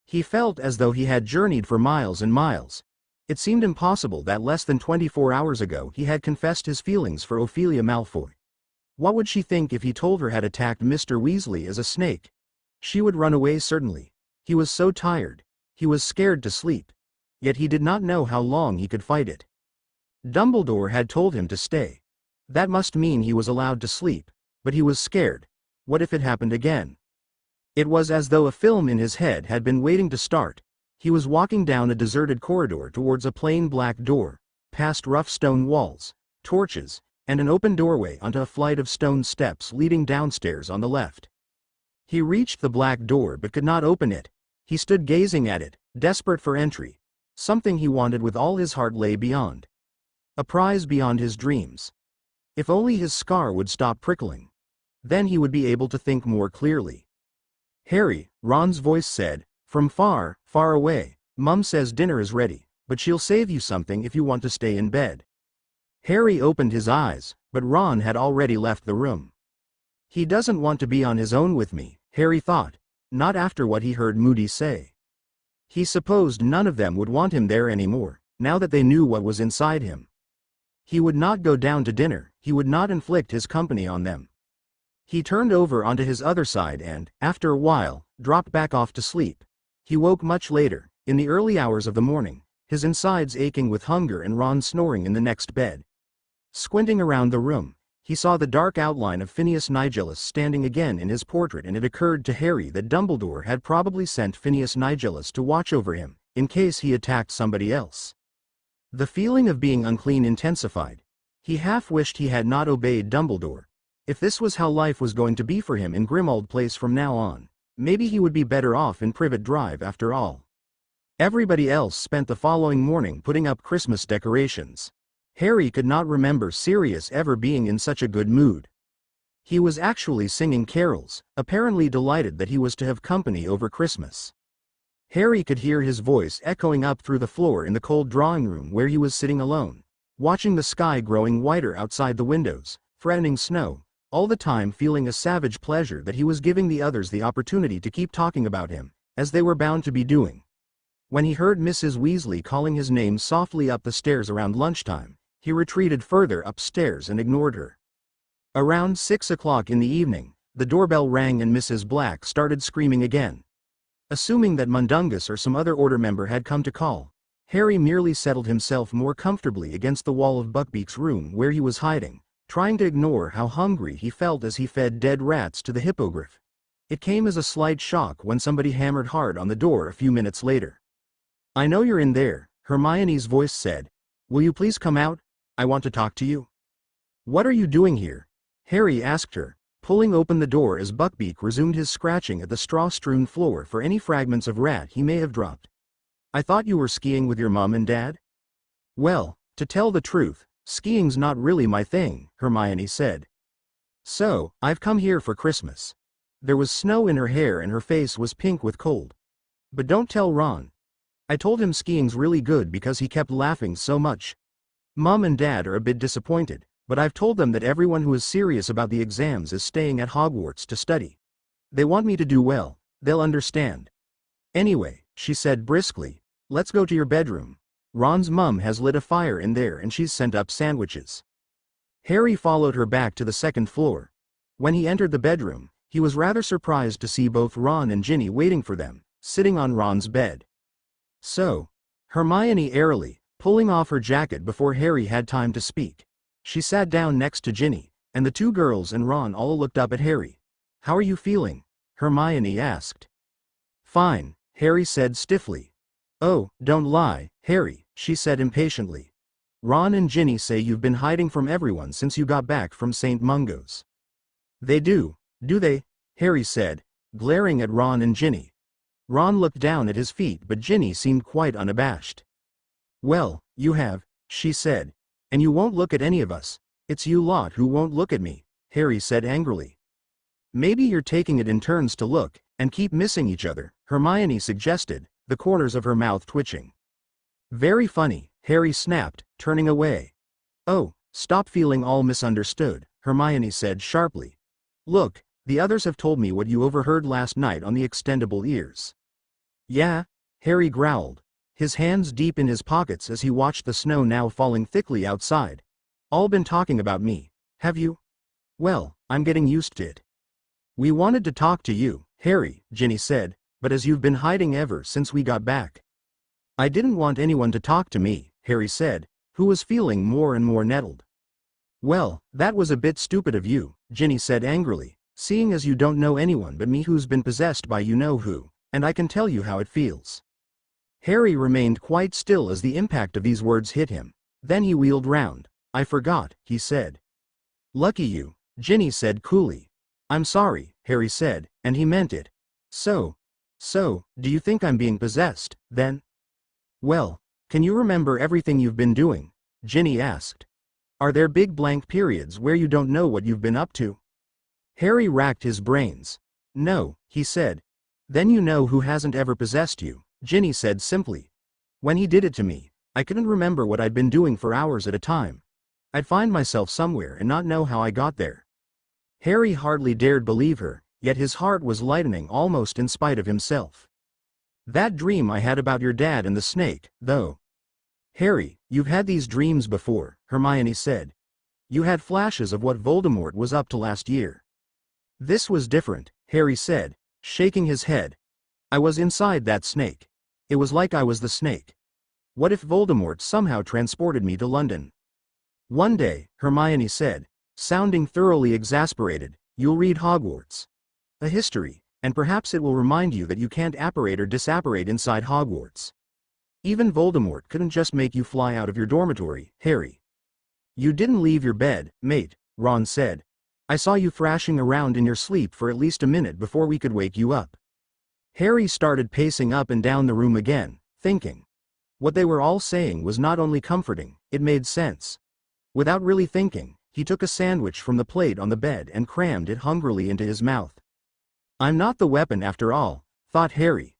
He felt as though he had journeyed for miles and miles. It seemed impossible that less than 24 hours ago he had confessed his feelings for Ophelia Malfoy. What would she think if he told her had attacked Mr. Weasley as a snake? She would run away certainly. He was so tired. He was scared to sleep. Yet he did not know how long he could fight it. Dumbledore had told him to stay. That must mean he was allowed to sleep, but he was scared. What if it happened again? It was as though a film in his head had been waiting to start. He was walking down a deserted corridor towards a plain black door, past rough stone walls, torches, and an open doorway onto a flight of stone steps leading downstairs on the left. He reached the black door but could not open it. He stood gazing at it, desperate for entry. Something he wanted with all his heart lay beyond. A prize beyond his dreams. If only his scar would stop prickling. Then he would be able to think more clearly. "Harry," Ron's voice said, from far, far away, "Mum says dinner is ready, but she'll save you something if you want to stay in bed." Harry opened his eyes, but Ron had already left the room. He doesn't want to be on his own with me, Harry thought, not after what he heard Moody say. He supposed none of them would want him there anymore, now that they knew what was inside him. He would not go down to dinner, he would not inflict his company on them. He turned over onto his other side and, after a while, dropped back off to sleep. He woke much later, in the early hours of the morning, his insides aching with hunger and Ron snoring in the next bed. Squinting around the room, he saw the dark outline of Phineas Nigellus standing again in his portrait, and it occurred to Harry that Dumbledore had probably sent Phineas Nigellus to watch over him, in case he attacked somebody else. The feeling of being unclean intensified. He half wished he had not obeyed Dumbledore. If this was how life was going to be for him in Grimmauld Place from now on, maybe he would be better off in Privet Drive after all. Everybody else spent the following morning putting up Christmas decorations. Harry could not remember Sirius ever being in such a good mood. He was actually singing carols, apparently delighted that he was to have company over Christmas. Harry could hear his voice echoing up through the floor in the cold drawing room where he was sitting alone, watching the sky growing whiter outside the windows, threatening snow, all the time feeling a savage pleasure that he was giving the others the opportunity to keep talking about him, as they were bound to be doing. When he heard Mrs. Weasley calling his name softly up the stairs around lunchtime, he retreated further upstairs and ignored her. Around 6 o'clock in the evening, the doorbell rang and Mrs. Black started screaming again. Assuming that Mundungus or some other order member had come to call, Harry merely settled himself more comfortably against the wall of Buckbeak's room where he was hiding, trying to ignore how hungry he felt as he fed dead rats to the hippogriff. It came as a slight shock when somebody hammered hard on the door a few minutes later. "I know you're in there," Hermione's voice said. "Will you please come out? I want to talk to you." "What are you doing here?" Harry asked her, pulling open the door as Buckbeak resumed his scratching at the straw-strewn floor for any fragments of rat he may have dropped. "I thought you were skiing with your mom and dad?" "Well, to tell the truth, skiing's not really my thing," Hermione said. "So, I've come here for Christmas." There was snow in her hair and her face was pink with cold. "But don't tell Ron. I told him skiing's really good because he kept laughing so much. Mom and Dad are a bit disappointed, but I've told them that everyone who is serious about the exams is staying at Hogwarts to study. They want me to do well, they'll understand. Anyway," she said briskly, "let's go to your bedroom. Ron's mum has lit a fire in there and she's sent up sandwiches." Harry followed her back to the second floor. When he entered the bedroom, he was rather surprised to see both Ron and Ginny waiting for them, sitting on Ron's bed. "So," Hermione airily, pulling off her jacket before Harry had time to speak. She sat down next to Ginny, and the two girls and Ron all looked up at Harry. "How are you feeling?" Hermione asked. "Fine," Harry said stiffly. "Oh, don't lie, Harry," she said impatiently. "Ron and Ginny say you've been hiding from everyone since you got back from St. Mungo's." "They do they?" Harry said, glaring at Ron and Ginny. Ron looked down at his feet but Ginny seemed quite unabashed. "Well, you have," she said. "And you won't look at any of us. It's you lot who won't look at me," Harry said angrily. "Maybe you're taking it in turns to look, and keep missing each other," Hermione suggested, the corners of her mouth twitching. "Very funny," Harry snapped, turning away. "Oh, stop feeling all misunderstood," Hermione said sharply. "Look, the others have told me what you overheard last night on the extendable ears." "Yeah?" Harry growled, his hands deep in his pockets as he watched the snow now falling thickly outside. "All been talking about me, have you? Well, I'm getting used to it." "We wanted to talk to you, Harry," Ginny said, "but as you've been hiding ever since we got back." "I didn't want anyone to talk to me," Harry said, who was feeling more and more nettled. "Well, that was a bit stupid of you," Ginny said angrily, "seeing as you don't know anyone but me who's been possessed by you-know-who, and I can tell you how it feels." Harry remained quite still as the impact of these words hit him. Then he wheeled round. "I forgot," he said. "Lucky you," Ginny said coolly. "I'm sorry," Harry said, and he meant it. So, do you think I'm being possessed, then?" "Well, can you remember everything you've been doing?" Ginny asked. "Are there big blank periods where you don't know what you've been up to?" Harry racked his brains. "No," he said. "Then you know who hasn't ever possessed you," Ginny said simply. "When he did it to me, I couldn't remember what I'd been doing for hours at a time. I'd find myself somewhere and not know how I got there." Harry hardly dared believe her, yet his heart was lightening almost in spite of himself. "That dream I had about your dad and the snake, though." "Harry, you've had these dreams before," Hermione said. "You had flashes of what Voldemort was up to last year." "This was different," Harry said, shaking his head. "I was inside that snake. It was like I was the snake. What if Voldemort somehow transported me to London?" "One day," Hermione said, sounding thoroughly exasperated, "you'll read Hogwarts. A history, and perhaps it will remind you that you can't apparate or disapparate inside Hogwarts. Even Voldemort couldn't just make you fly out of your dormitory, Harry." "You didn't leave your bed, mate," Ron said. "I saw you thrashing around in your sleep for at least a minute before we could wake you up." Harry started pacing up and down the room again, thinking. What they were all saying was not only comforting, it made sense. Without really thinking, he took a sandwich from the plate on the bed and crammed it hungrily into his mouth. "I'm not the weapon after all," thought Harry.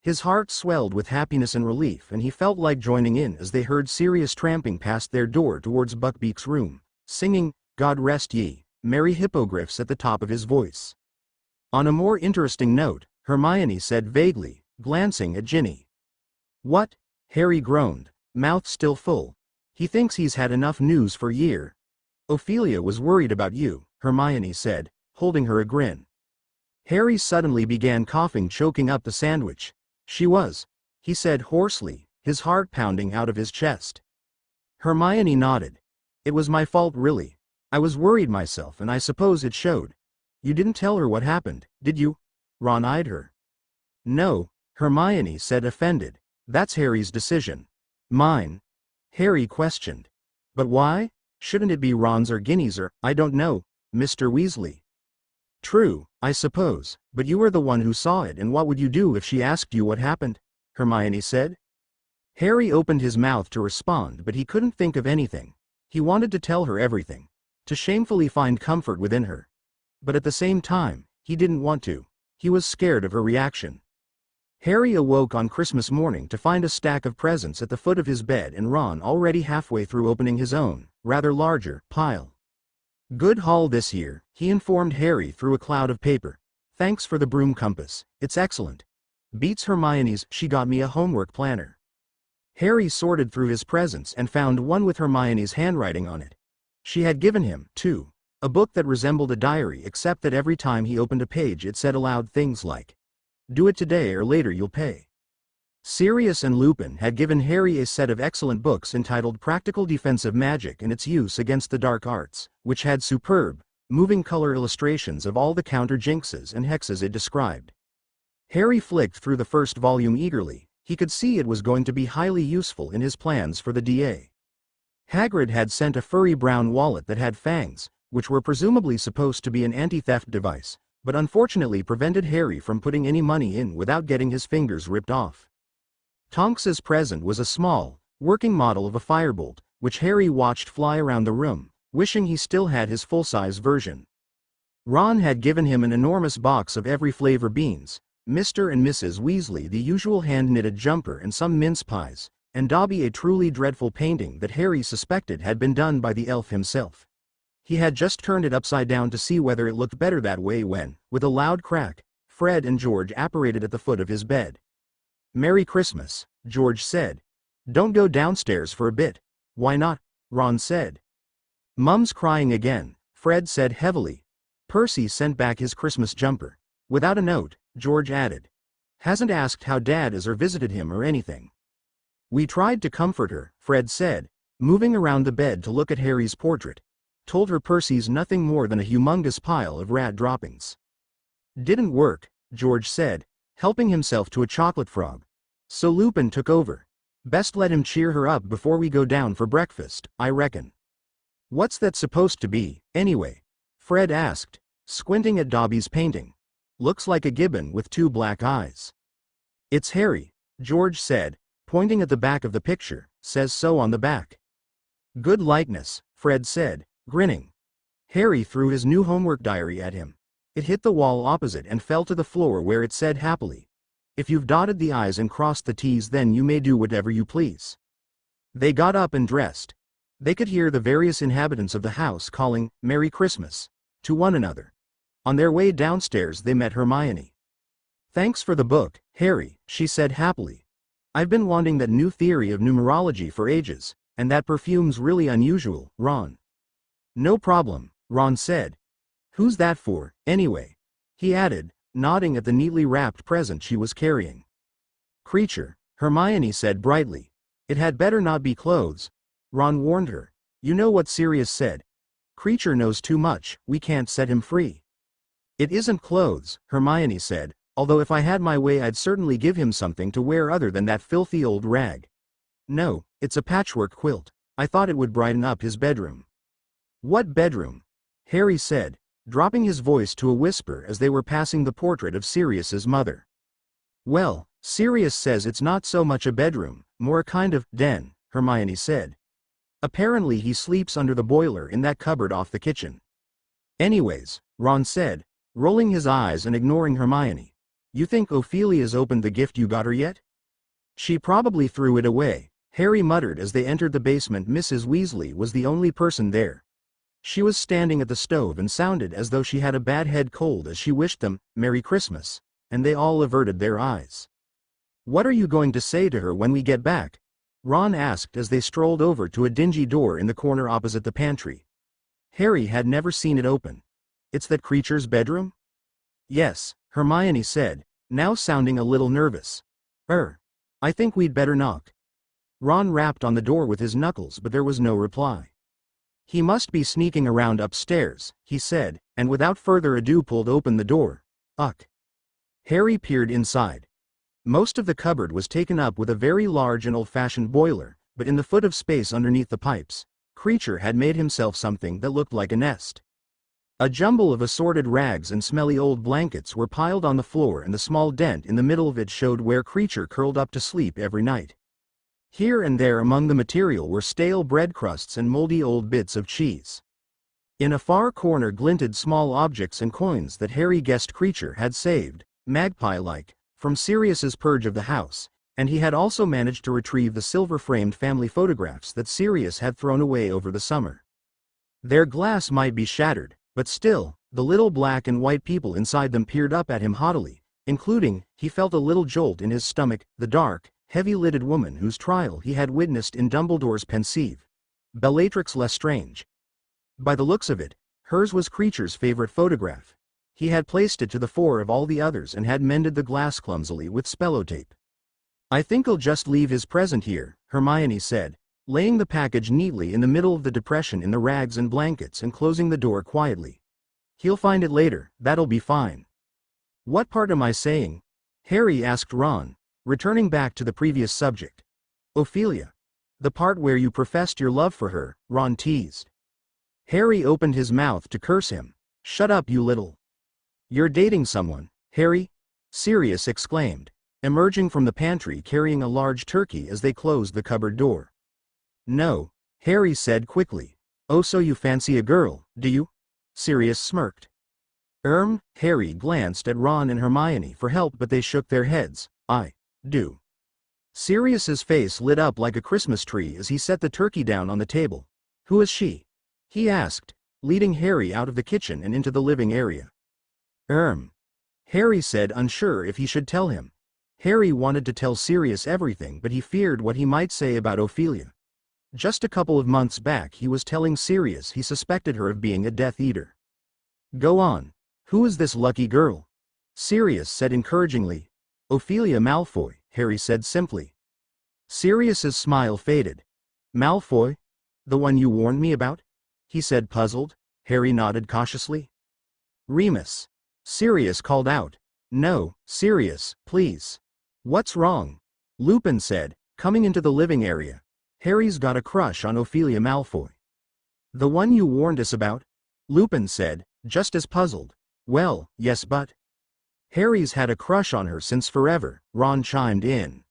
His heart swelled with happiness and relief and he felt like joining in as they heard Sirius tramping past their door towards Buckbeak's room, singing, "God rest ye, merry hippogriffs" at the top of his voice. On a more interesting note, Hermione said vaguely, glancing at Ginny. "What?" Harry groaned, mouth still full. "He thinks he's had enough news for a year." "Ophelia was worried about you," Hermione said, holding her a grin. Harry suddenly began coughing, choking up the sandwich. "She was," he said hoarsely, his heart pounding out of his chest. Hermione nodded. "It was my fault really. I was worried myself and I suppose it showed. You didn't tell her what happened, did you?" Ron eyed her. "No," Hermione said offended. "That's Harry's decision. Mine? Harry questioned. But why? Shouldn't it be Ron's or Ginny's or, I don't know, Mr. Weasley? True, I suppose, but you were the one who saw it, and what would you do if she asked you what happened? Hermione said. Harry opened his mouth to respond, but he couldn't think of anything. He wanted to tell her everything, to shamefully find comfort within her. But at the same time, he didn't want to. He was scared of her reaction. Harry awoke on Christmas morning to find a stack of presents at the foot of his bed and Ron already halfway through opening his own, rather larger, pile. Good haul this year, he informed Harry through a cloud of paper. Thanks for the broom compass, it's excellent. Beats Hermione's, she got me a homework planner. Harry sorted through his presents and found one with Hermione's handwriting on it. She had given him, too, a book that resembled a diary except that every time he opened a page it said aloud things like, "Do it today or later you'll pay." Sirius and Lupin had given Harry a set of excellent books entitled Practical Defensive Magic and Its Use Against the Dark Arts, which had superb, moving color illustrations of all the counter-jinxes and hexes it described. Harry flicked through the first volume eagerly. He could see it was going to be highly useful in his plans for the DA. Hagrid had sent a furry brown wallet that had fangs, which were presumably supposed to be an anti-theft device, but unfortunately prevented Harry from putting any money in without getting his fingers ripped off. Tonks's present was a small, working model of a firebolt, which Harry watched fly around the room, wishing he still had his full-size version. Ron had given him an enormous box of every flavor beans, Mr. and Mrs. Weasley the usual hand-knitted jumper and some mince pies, and Dobby a truly dreadful painting that Harry suspected had been done by the elf himself. He had just turned it upside down to see whether it looked better that way when, with a loud crack, Fred and George apparated at the foot of his bed. "Merry Christmas," George said. "Don't go downstairs for a bit." "Why not?" Ron said. "Mum's crying again," Fred said heavily. "Percy sent back his Christmas jumper. Without a note," George added. "Hasn't asked how Dad is or visited him or anything." "We tried to comfort her," Fred said, moving around the bed to look at Harry's portrait. "Told her Percy's nothing more than a humongous pile of rat droppings." "Didn't work," George said, helping himself to a chocolate frog. "So Lupin took over. Best let him cheer her up before we go down for breakfast, I reckon." "What's that supposed to be, anyway?" Fred asked, squinting at Dobby's painting. "Looks like a gibbon with two black eyes." "It's Harry," George said, pointing at the back of the picture. "Says so on the back." "Good likeness," Fred said, grinning. Harry threw his new homework diary at him. It hit the wall opposite and fell to the floor where it said happily, "If you've dotted the I's and crossed the T's, then you may do whatever you please." They got up and dressed. They could hear the various inhabitants of the house calling, "Merry Christmas," to one another. On their way downstairs they met Hermione. "Thanks for the book, Harry," she said happily. "I've been wanting that new theory of numerology for ages, and that perfume's really unusual, Ron." "No problem," Ron said. "Who's that for, anyway?" he added, nodding at the neatly wrapped present she was carrying. "Creature," Hermione said brightly. "It had better not be clothes," Ron warned her. "You know what Sirius said. Creature knows too much, we can't set him free." "It isn't clothes," Hermione said, "although if I had my way I'd certainly give him something to wear other than that filthy old rag. No, it's a patchwork quilt. I thought it would brighten up his bedroom." "What bedroom?" Harry said, dropping his voice to a whisper as they were passing the portrait of Sirius's mother. "Well, Sirius says it's not so much a bedroom, more a kind of den," Hermione said. "Apparently he sleeps under the boiler in that cupboard off the kitchen." "Anyways," Ron said, rolling his eyes and ignoring Hermione, "you think Ophelia's opened the gift you got her yet?" "She probably threw it away," Harry muttered as they entered the basement. Mrs. Weasley was the only person there. She was standing at the stove and sounded as though she had a bad head cold as she wished them, "Merry Christmas," and they all averted their eyes. "What are you going to say to her when we get back?" Ron asked as they strolled over to a dingy door in the corner opposite the pantry. Harry had never seen it open. "It's that creature's bedroom?" "Yes," Hermione said, now sounding a little nervous. I think we'd better knock." Ron rapped on the door with his knuckles, but there was no reply. "He must be sneaking around upstairs," he said, and without further ado pulled open the door. "Uck." Harry peered inside. Most of the cupboard was taken up with a very large and old-fashioned boiler, but in the foot of space underneath the pipes, Creature had made himself something that looked like a nest. A jumble of assorted rags and smelly old blankets were piled on the floor, and the small dent in the middle of it showed where Creature curled up to sleep every night. Here and there among the material were stale bread crusts and moldy old bits of cheese. In a far corner glinted small objects and coins that Harry guessed Creature had saved, magpie-like, from Sirius's purge of the house, and he had also managed to retrieve the silver-framed family photographs that Sirius had thrown away over the summer. Their glass might be shattered, but still, the little black and white people inside them peered up at him haughtily, including, he felt a little jolt in his stomach, the dark, heavy-lidded woman whose trial he had witnessed in Dumbledore's Pensieve, Bellatrix Lestrange. By the looks of it, hers was Creature's favorite photograph. He had placed it to the fore of all the others and had mended the glass clumsily with spellotape. "I think I'll just leave his present here," Hermione said, laying the package neatly in the middle of the depression in the rags and blankets and closing the door quietly. "He'll find it later, that'll be fine." "What part am I saying?" Harry asked Ron, returning back to the previous subject. "Ophelia. The part where you professed your love for her," Ron teased. Harry opened his mouth to curse him. "Shut up, you little—" "You're dating someone, Harry?" Sirius exclaimed, emerging from the pantry carrying a large turkey as they closed the cupboard door. "No," Harry said quickly. "Oh, so you fancy a girl, do you?" Sirius smirked. Harry glanced at Ron and Hermione for help, but they shook their heads. "I do." Sirius's face lit up like a Christmas tree as he set the turkey down on the table. "Who is she?" he asked, leading Harry out of the kitchen and into the living area. Harry said, unsure if he should tell him. Harry wanted to tell Sirius everything, but he feared what he might say about Ophelia. Just a couple of months back he was telling Sirius he suspected her of being a Death Eater. "Go on. Who is this lucky girl?" Sirius said encouragingly. "Ophelia Malfoy," Harry said simply. Sirius's smile faded. "Malfoy? The one you warned me about?" he said puzzled. Harry nodded cautiously. "Remus," Sirius called out. "No, Sirius, please." "What's wrong?" Lupin said, coming into the living area. "Harry's got a crush on Ophelia Malfoy." "The one you warned us about?" Lupin said, just as puzzled. "Well, yes, but—" "Harry's had a crush on her since forever," Ron chimed in.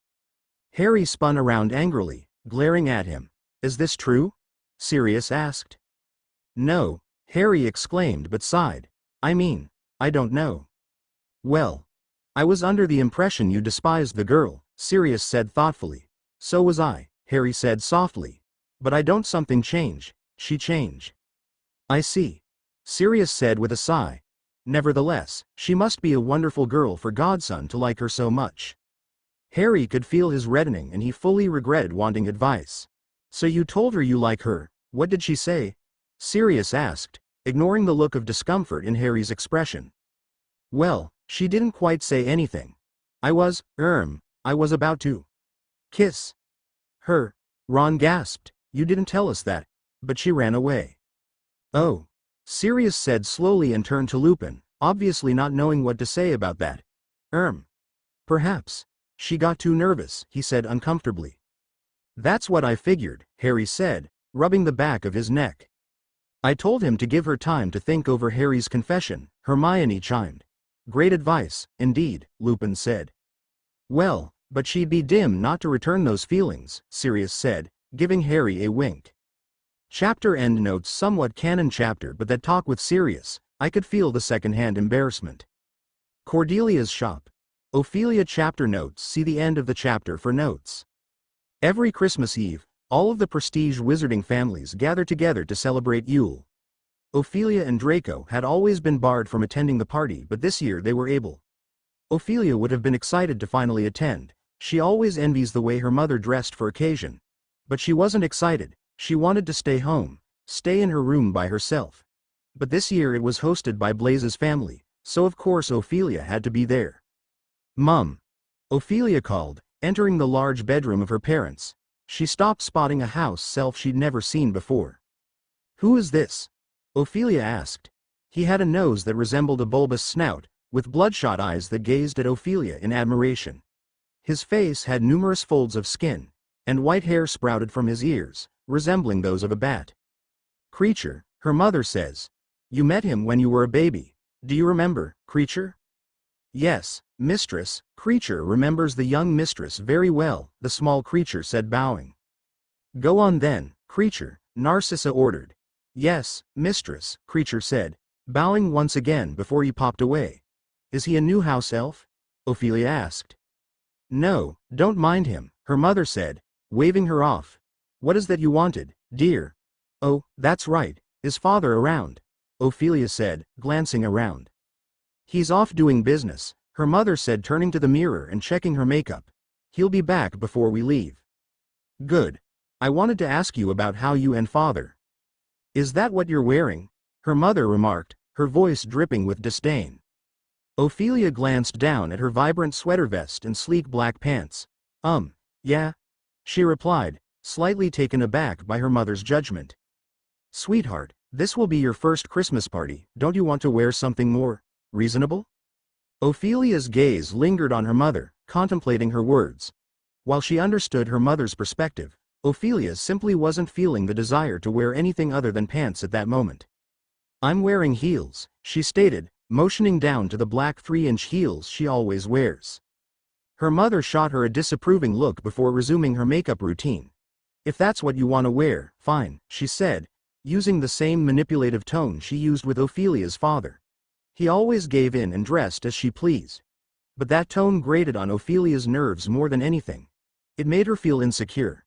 Harry spun around angrily, glaring at him. "Is this true?" Sirius asked. "No," Harry exclaimed but sighed. "I mean, I don't know." "Well, I was under the impression you despised the girl," Sirius said thoughtfully. "So was I," Harry said softly. "But I don't something change, she change." "I see," Sirius said with a sigh. "Nevertheless, she must be a wonderful girl for Godson to like her so much." Harry could feel his reddening and he fully regretted wanting advice. "So you told her you like her, what did she say?" Sirius asked, ignoring the look of discomfort in Harry's expression. "Well, she didn't quite say anything. I was about to kiss her." Ron gasped. "You didn't tell us that, but she ran away." "Oh," Sirius said slowly and turned to Lupin, obviously not knowing what to say about that. Perhaps she got too nervous," he said uncomfortably. "That's what I figured," Harry said, rubbing the back of his neck. "I told him to give her time to think over Harry's confession," Hermione chimed. "Great advice, indeed," Lupin said. "Well, but she'd be dim not to return those feelings," Sirius said, giving Harry a wink. Chapter end notes. Somewhat canon chapter, but that talk with Sirius, I could feel the second-hand embarrassment. Cordelia's shop. Ophelia chapter notes. See the end of the chapter for notes. Every Christmas Eve, all of the prestige wizarding families gather together to celebrate Yule. Ophelia and Draco had always been barred from attending the party, but this year they were able. Ophelia would have been excited to finally attend. She always envies the way her mother dressed for occasion. But she wasn't excited. She wanted to stay home, stay in her room by herself. But this year it was hosted by Blaze's family, so of course Ophelia had to be there. "Mum," Ophelia called, entering the large bedroom of her parents. She stopped spotting a house self she'd never seen before. "Who is this?" Ophelia asked. He had a nose that resembled a bulbous snout, with bloodshot eyes that gazed at Ophelia in admiration. His face had numerous folds of skin, and white hair sprouted from his ears, resembling those of a bat. Creature, her mother says. You met him when you were a baby. Do you remember, Creature? Yes, mistress. Creature remembers the young mistress very well, the small creature said, bowing. Go on then, Creature, Narcissa ordered. Yes, mistress, Creature said, bowing once again before he popped away. Is he a new house elf? Ophelia asked. No, don't mind him, her mother said, waving her off. What is that you wanted, dear? Oh, that's right, is father around? Ophelia said, glancing around. He's off doing business, her mother said, turning to the mirror and checking her makeup. He'll be back before we leave. Good. I wanted to ask you about how you and father. Is that what you're wearing? Her mother remarked, her voice dripping with disdain. Ophelia glanced down at her vibrant sweater vest and sleek black pants. Yeah? She replied, slightly taken aback by her mother's judgment. Sweetheart, this will be your first Christmas party, don't you want to wear something more reasonable? Ophelia's gaze lingered on her mother, contemplating her words. While she understood her mother's perspective, Ophelia simply wasn't feeling the desire to wear anything other than pants at that moment. I'm wearing heels, she stated, motioning down to the black 3-inch heels she always wears. Her mother shot her a disapproving look before resuming her makeup routine. If that's what you want to wear, fine, she said, using the same manipulative tone she used with Ophelia's father. He always gave in and dressed as she pleased. But that tone grated on Ophelia's nerves more than anything. It made her feel insecure.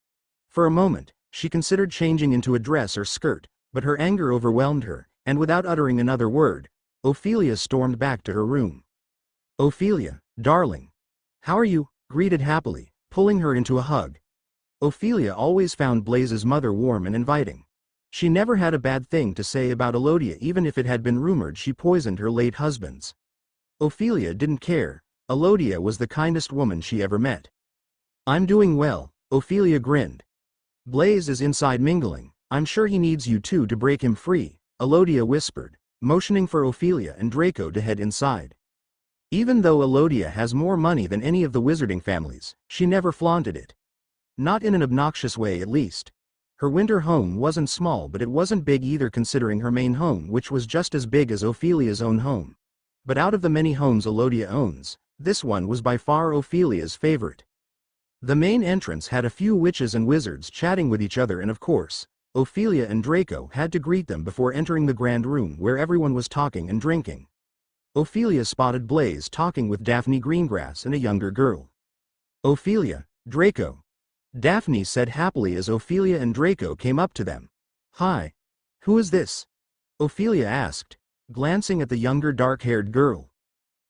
For a moment, she considered changing into a dress or skirt, but her anger overwhelmed her, and without uttering another word, Ophelia stormed back to her room. Ophelia, darling. How are you? Greeted happily, pulling her into a hug. Ophelia always found Blaze's mother warm and inviting. She never had a bad thing to say about Elodia, even if it had been rumored she poisoned her late husbands. Ophelia didn't care. Elodia was the kindest woman she ever met. I'm doing well, Ophelia grinned. Blaze is inside mingling. I'm sure he needs you two to break him free, Elodia whispered, motioning for Ophelia and Draco to head inside. Even though Elodia has more money than any of the wizarding families, she never flaunted it. Not in an obnoxious way, at least. Her winter home wasn't small, but it wasn't big either, considering her main home, which was just as big as Ophelia's own home. But out of the many homes Elodia owns, this one was by far Ophelia's favorite. The main entrance had a few witches and wizards chatting with each other, and of course, Ophelia and Draco had to greet them before entering the grand room where everyone was talking and drinking. Ophelia spotted Blaze talking with Daphne Greengrass and a younger girl. Ophelia, Draco. Daphne said happily as Ophelia and Draco came up to them. Hi. Who is this? Ophelia asked, glancing at the younger dark-haired girl.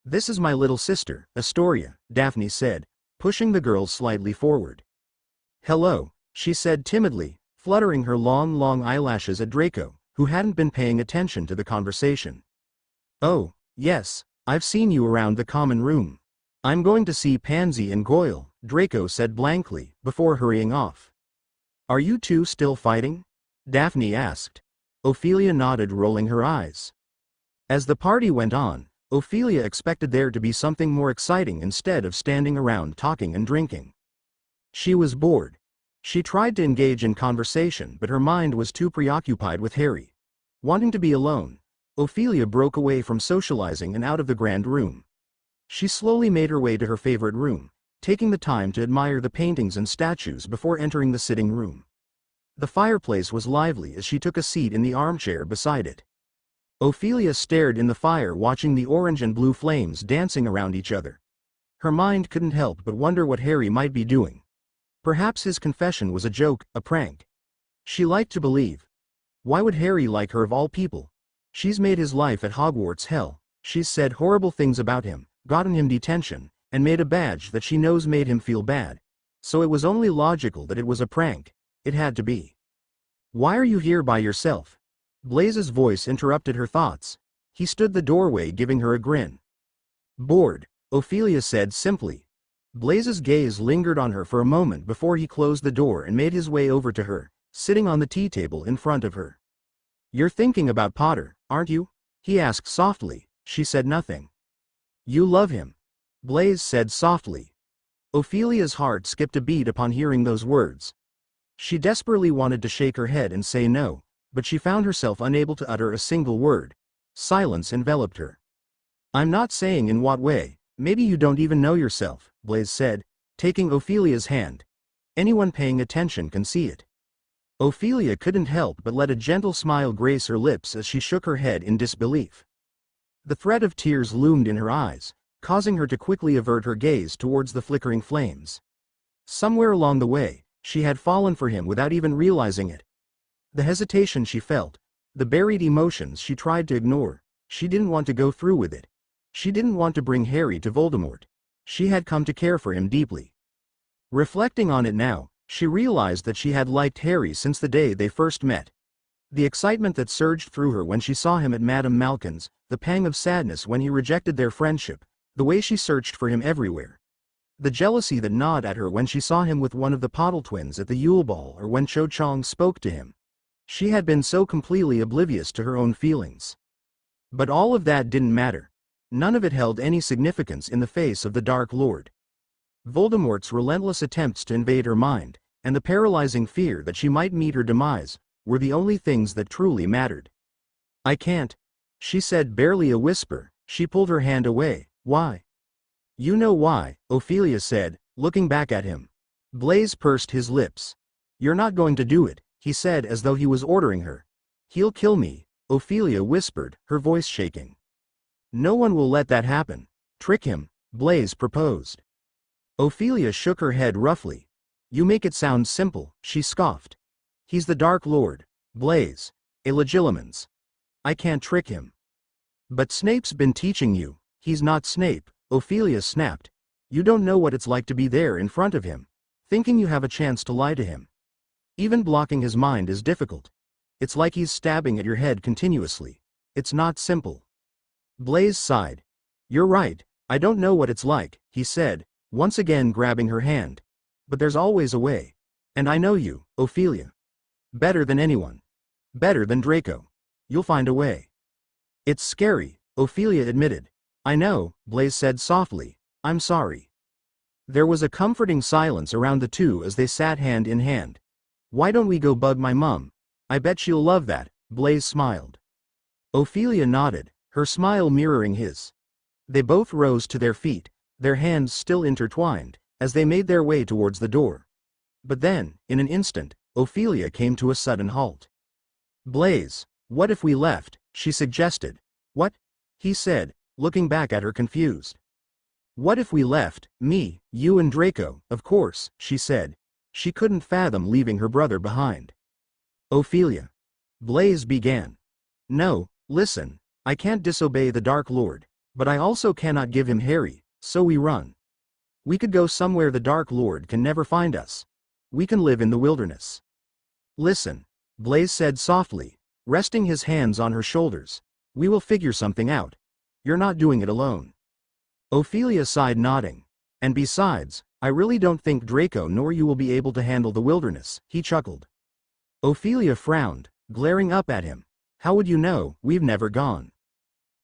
This is my little sister, Astoria, Daphne said, pushing the girl slightly forward. Hello, she said timidly, fluttering her long eyelashes at Draco, who hadn't been paying attention to the conversation. Oh, yes, I've seen you around the common room. I'm going to see Pansy and Goyle, Draco said blankly, before hurrying off. Are you two still fighting? Daphne asked. Ophelia nodded, rolling her eyes. As the party went on, Ophelia expected there to be something more exciting instead of standing around talking and drinking. She was bored. She tried to engage in conversation, but her mind was too preoccupied with Harry. Wanting to be alone, Ophelia broke away from socializing and out of the grand room. She slowly made her way to her favorite room, taking the time to admire the paintings and statues before entering the sitting room. The fireplace was lively as she took a seat in the armchair beside it. Ophelia stared in the fire, watching the orange and blue flames dancing around each other. Her mind couldn't help but wonder what Harry might be doing. Perhaps his confession was a joke, a prank. She liked to believe. Why would Harry like her of all people? She's made his life at Hogwarts hell. She's said horrible things about him, gotten him detention, and made a badge that she knows made him feel bad. So it was only logical that it was a prank. It had to be. Why are you here by yourself? Blaze's voice interrupted her thoughts. He stood the doorway, giving her a grin. Bored, Ophelia said simply. Blaze's gaze lingered on her for a moment before he closed the door and made his way over to her, sitting on the tea table in front of her. You're thinking about Potter, aren't you? He asked softly. She said nothing. You love him, Blaze said softly. Ophelia's heart skipped a beat upon hearing those words. She desperately wanted to shake her head and say no, but she found herself unable to utter a single word. Silence enveloped her. I'm not saying in what way, maybe you don't even know yourself, Blaze said, taking Ophelia's hand. Anyone paying attention can see it. Ophelia couldn't help but let a gentle smile grace her lips as she shook her head in disbelief. The threat of tears loomed in her eyes, causing her to quickly avert her gaze towards the flickering flames. Somewhere along the way, she had fallen for him without even realizing it. The hesitation she felt, the buried emotions she tried to ignore, she didn't want to go through with it. She didn't want to bring Harry to Voldemort. She had come to care for him deeply. Reflecting on it now, she realized that she had liked Harry since the day they first met. The excitement that surged through her when she saw him at Madame Malkin's, the pang of sadness when he rejected their friendship, the way she searched for him everywhere. The jealousy that gnawed at her when she saw him with one of the Pottle twins at the Yule Ball or when Cho Chang spoke to him. She had been so completely oblivious to her own feelings. But all of that didn't matter. None of it held any significance in the face of the Dark Lord. Voldemort's relentless attempts to invade her mind, and the paralyzing fear that she might meet her demise, were the only things that truly mattered. I can't, she said, barely a whisper. She pulled her hand away. Why? You know why, Ophelia said, looking back at him. Blaze pursed his lips. You're not going to do it, he said as though he was ordering her. He'll kill me, Ophelia whispered, her voice shaking. No one will let that happen. Trick him, Blaze proposed. Ophelia shook her head roughly. You make it sound simple, she scoffed. He's the Dark Lord, Blaze, a Legilimens. I can't trick him. But Snape's been teaching you. He's not Snape, Ophelia snapped. You don't know what it's like to be there in front of him, thinking you have a chance to lie to him. Even blocking his mind is difficult. It's like he's stabbing at your head continuously. It's not simple. Blaze sighed. You're right, I don't know what it's like, he said, once again grabbing her hand. But there's always a way. And I know you, Ophelia. Better than anyone. Better than Draco. You'll find a way. It's scary, Ophelia admitted. I know, Blaze said softly. I'm sorry. There was a comforting silence around the two as they sat hand in hand. Why don't we go bug my mum? I bet she'll love that, Blaze smiled. Ophelia nodded, her smile mirroring his. They both rose to their feet, their hands still intertwined, as they made their way towards the door. But then, in an instant, Ophelia came to a sudden halt. Blaze, what if we left? She suggested. What? He said, looking back at her confused. What if we left, me, you and Draco? Of course, she said. She couldn't fathom leaving her brother behind. Ophelia. Blaze began. No, listen, I can't disobey the Dark Lord, but I also cannot give him Harry, so we run. We could go somewhere the Dark Lord can never find us. We can live in the wilderness. Listen, Blaze said softly, resting his hands on her shoulders. We will figure something out. You're not doing it alone. Ophelia sighed, nodding. And besides, I really don't think Draco nor you will be able to handle the wilderness, he chuckled. Ophelia frowned, glaring up at him. How would you know? We've never gone.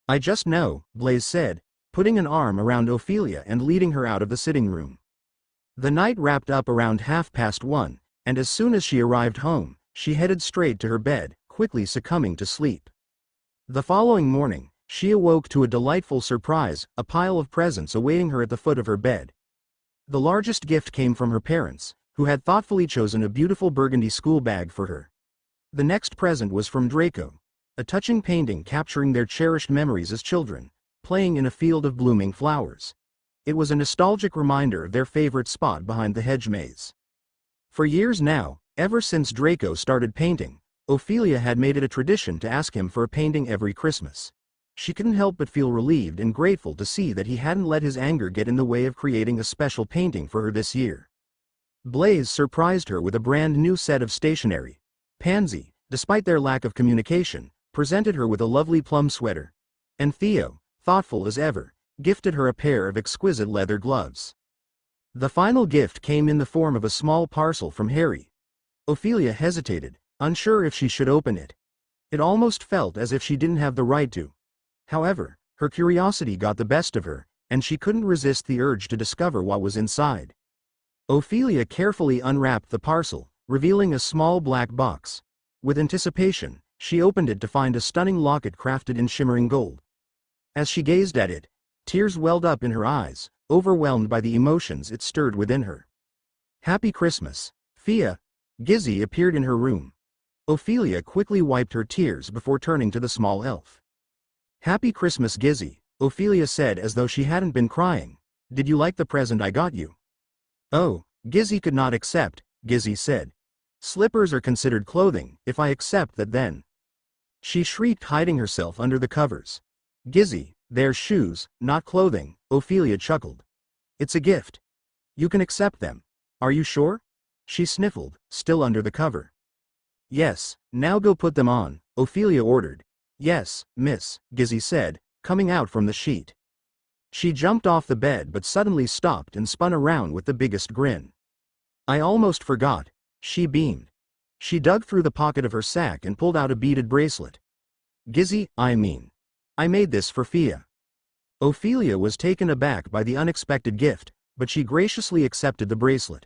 I just know, Blaze said, putting an arm around Ophelia and leading her out of the sitting room. The night wrapped up around 1:30, and as soon as she arrived home, she headed straight to her bed, quickly succumbing to sleep. The following morning, she awoke to a delightful surprise, a pile of presents awaiting her at the foot of her bed. The largest gift came from her parents, who had thoughtfully chosen a beautiful burgundy school bag for her. The next present was from Draco, a touching painting capturing their cherished memories as children, playing in a field of blooming flowers. It was a nostalgic reminder of their favorite spot behind the hedge maze. For years now, ever since Draco started painting, Ophelia had made it a tradition to ask him for a painting every Christmas. She couldn't help but feel relieved and grateful to see that he hadn't let his anger get in the way of creating a special painting for her this year. Blaze surprised her with a brand new set of stationery. Pansy, despite their lack of communication, presented her with a lovely plum sweater. And Theo, thoughtful as ever, gifted her a pair of exquisite leather gloves. The final gift came in the form of a small parcel from Harry. Ophelia hesitated, unsure if she should open it. It almost felt as if she didn't have the right to. However, her curiosity got the best of her, and she couldn't resist the urge to discover what was inside. Ophelia carefully unwrapped the parcel, revealing a small black box. With anticipation, she opened it to find a stunning locket crafted in shimmering gold. As she gazed at it, tears welled up in her eyes, overwhelmed by the emotions it stirred within her. "Happy Christmas, Fia!" Gizzy appeared in her room. Ophelia quickly wiped her tears before turning to the small elf. "Happy Christmas, Gizzy," Ophelia said as though she hadn't been crying. "Did you like the present I got you?" "Oh, Gizzy could not accept," Gizzy said. "Slippers are considered clothing, if I accept that then." She shrieked, hiding herself under the covers. "Gizzy, they're shoes, not clothing," Ophelia chuckled. "It's a gift. You can accept them. Are you sure?" She sniffled, still under the cover. "Yes, now go put them on," Ophelia ordered. "Yes, miss," Gizzy said, coming out from the sheet. She jumped off the bed but suddenly stopped and spun around with the biggest grin. "I almost forgot," she beamed. She dug through the pocket of her sack and pulled out a beaded bracelet. "Gizzy, I made this for Fia." Ophelia was taken aback by the unexpected gift, but she graciously accepted the bracelet.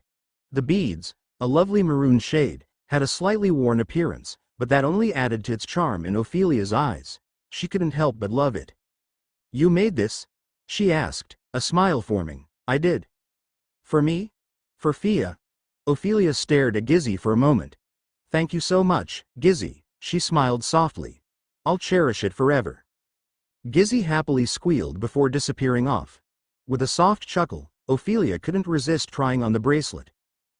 The beads, a lovely maroon shade, had a slightly worn appearance, but that only added to its charm in Ophelia's eyes. She couldn't help but love it. "You made this?" she asked, a smile forming. "I did." "For me? For Fia?" Ophelia stared at Gizzy for a moment. "Thank you so much, Gizzy," she smiled softly. "I'll cherish it forever." Gizzy happily squealed before disappearing off. With a soft chuckle, Ophelia couldn't resist trying on the bracelet,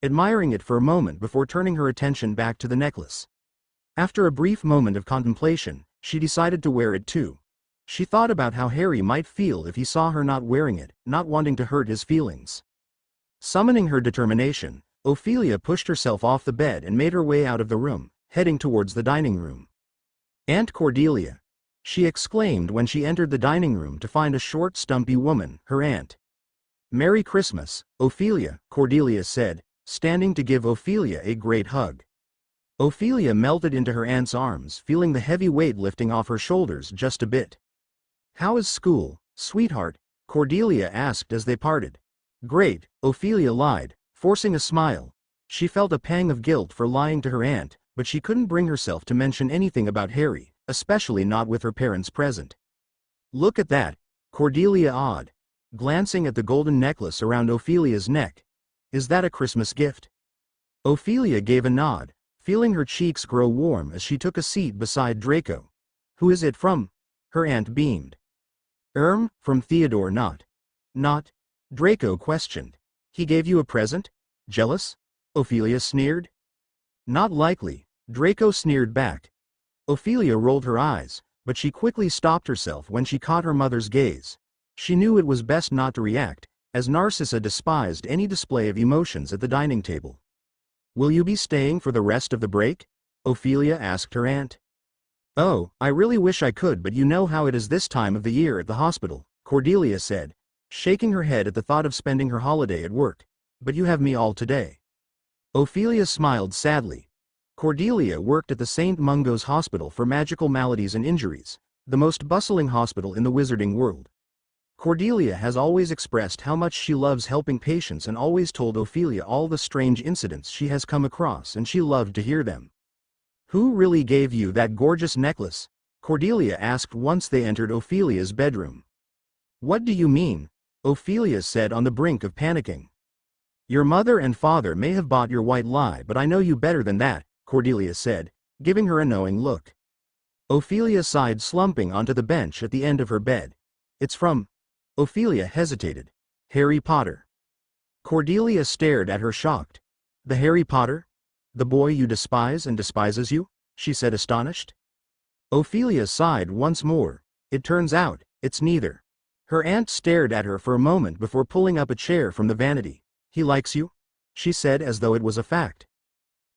admiring it for a moment before turning her attention back to the necklace. After a brief moment of contemplation, she decided to wear it too. She thought about how Harry might feel if he saw her not wearing it, not wanting to hurt his feelings. Summoning her determination, Ophelia pushed herself off the bed and made her way out of the room, heading towards the dining room. "Aunt Cordelia!" she exclaimed when she entered the dining room to find a short, stumpy woman, her aunt. "Merry Christmas, Ophelia," Cordelia said, standing to give Ophelia a great hug. Ophelia melted into her aunt's arms, feeling the heavy weight lifting off her shoulders just a bit. "How is school, sweetheart?" Cordelia asked as they parted. "Great," Ophelia lied, forcing a smile. She felt a pang of guilt for lying to her aunt, but she couldn't bring herself to mention anything about Harry, especially not with her parents present. "Look at that," Cordelia awed, glancing at the golden necklace around Ophelia's neck. "Is that a Christmas gift?" Ophelia gave a nod, feeling her cheeks grow warm as she took a seat beside Draco. "Who is it from?" her aunt beamed. From Theodore, not, Draco questioned. "He gave you a present? Jealous?" Ophelia sneered. "Not likely," Draco sneered back. Ophelia rolled her eyes, but she quickly stopped herself when she caught her mother's gaze. She knew it was best not to react, as Narcissa despised any display of emotions at the dining table. "Will you be staying for the rest of the break?" Ophelia asked her aunt. "Oh, I really wish I could, but you know how it is this time of the year at the hospital," Cordelia said, shaking her head at the thought of spending her holiday at work. "But you have me all today." Ophelia smiled sadly. Cordelia worked at the St. Mungo's Hospital for Magical Maladies and Injuries, the most bustling hospital in the wizarding world. Cordelia has always expressed how much she loves helping patients and always told Ophelia all the strange incidents she has come across, and she loved to hear them. "Who really gave you that gorgeous necklace?" Cordelia asked once they entered Ophelia's bedroom. "What do you mean?" Ophelia said, on the brink of panicking. "Your mother and father may have bought your white lie, but I know you better than that," Cordelia said, giving her a knowing look. Ophelia sighed, slumping onto the bench at the end of her bed. "It's from..." Ophelia hesitated. "Harry Potter." Cordelia stared at her, shocked. "The Harry Potter? The boy you despise and despises you?" she said, astonished. Ophelia sighed once more. "It turns out, it's neither." Her aunt stared at her for a moment before pulling up a chair from the vanity. "He likes you?" she said as though it was a fact.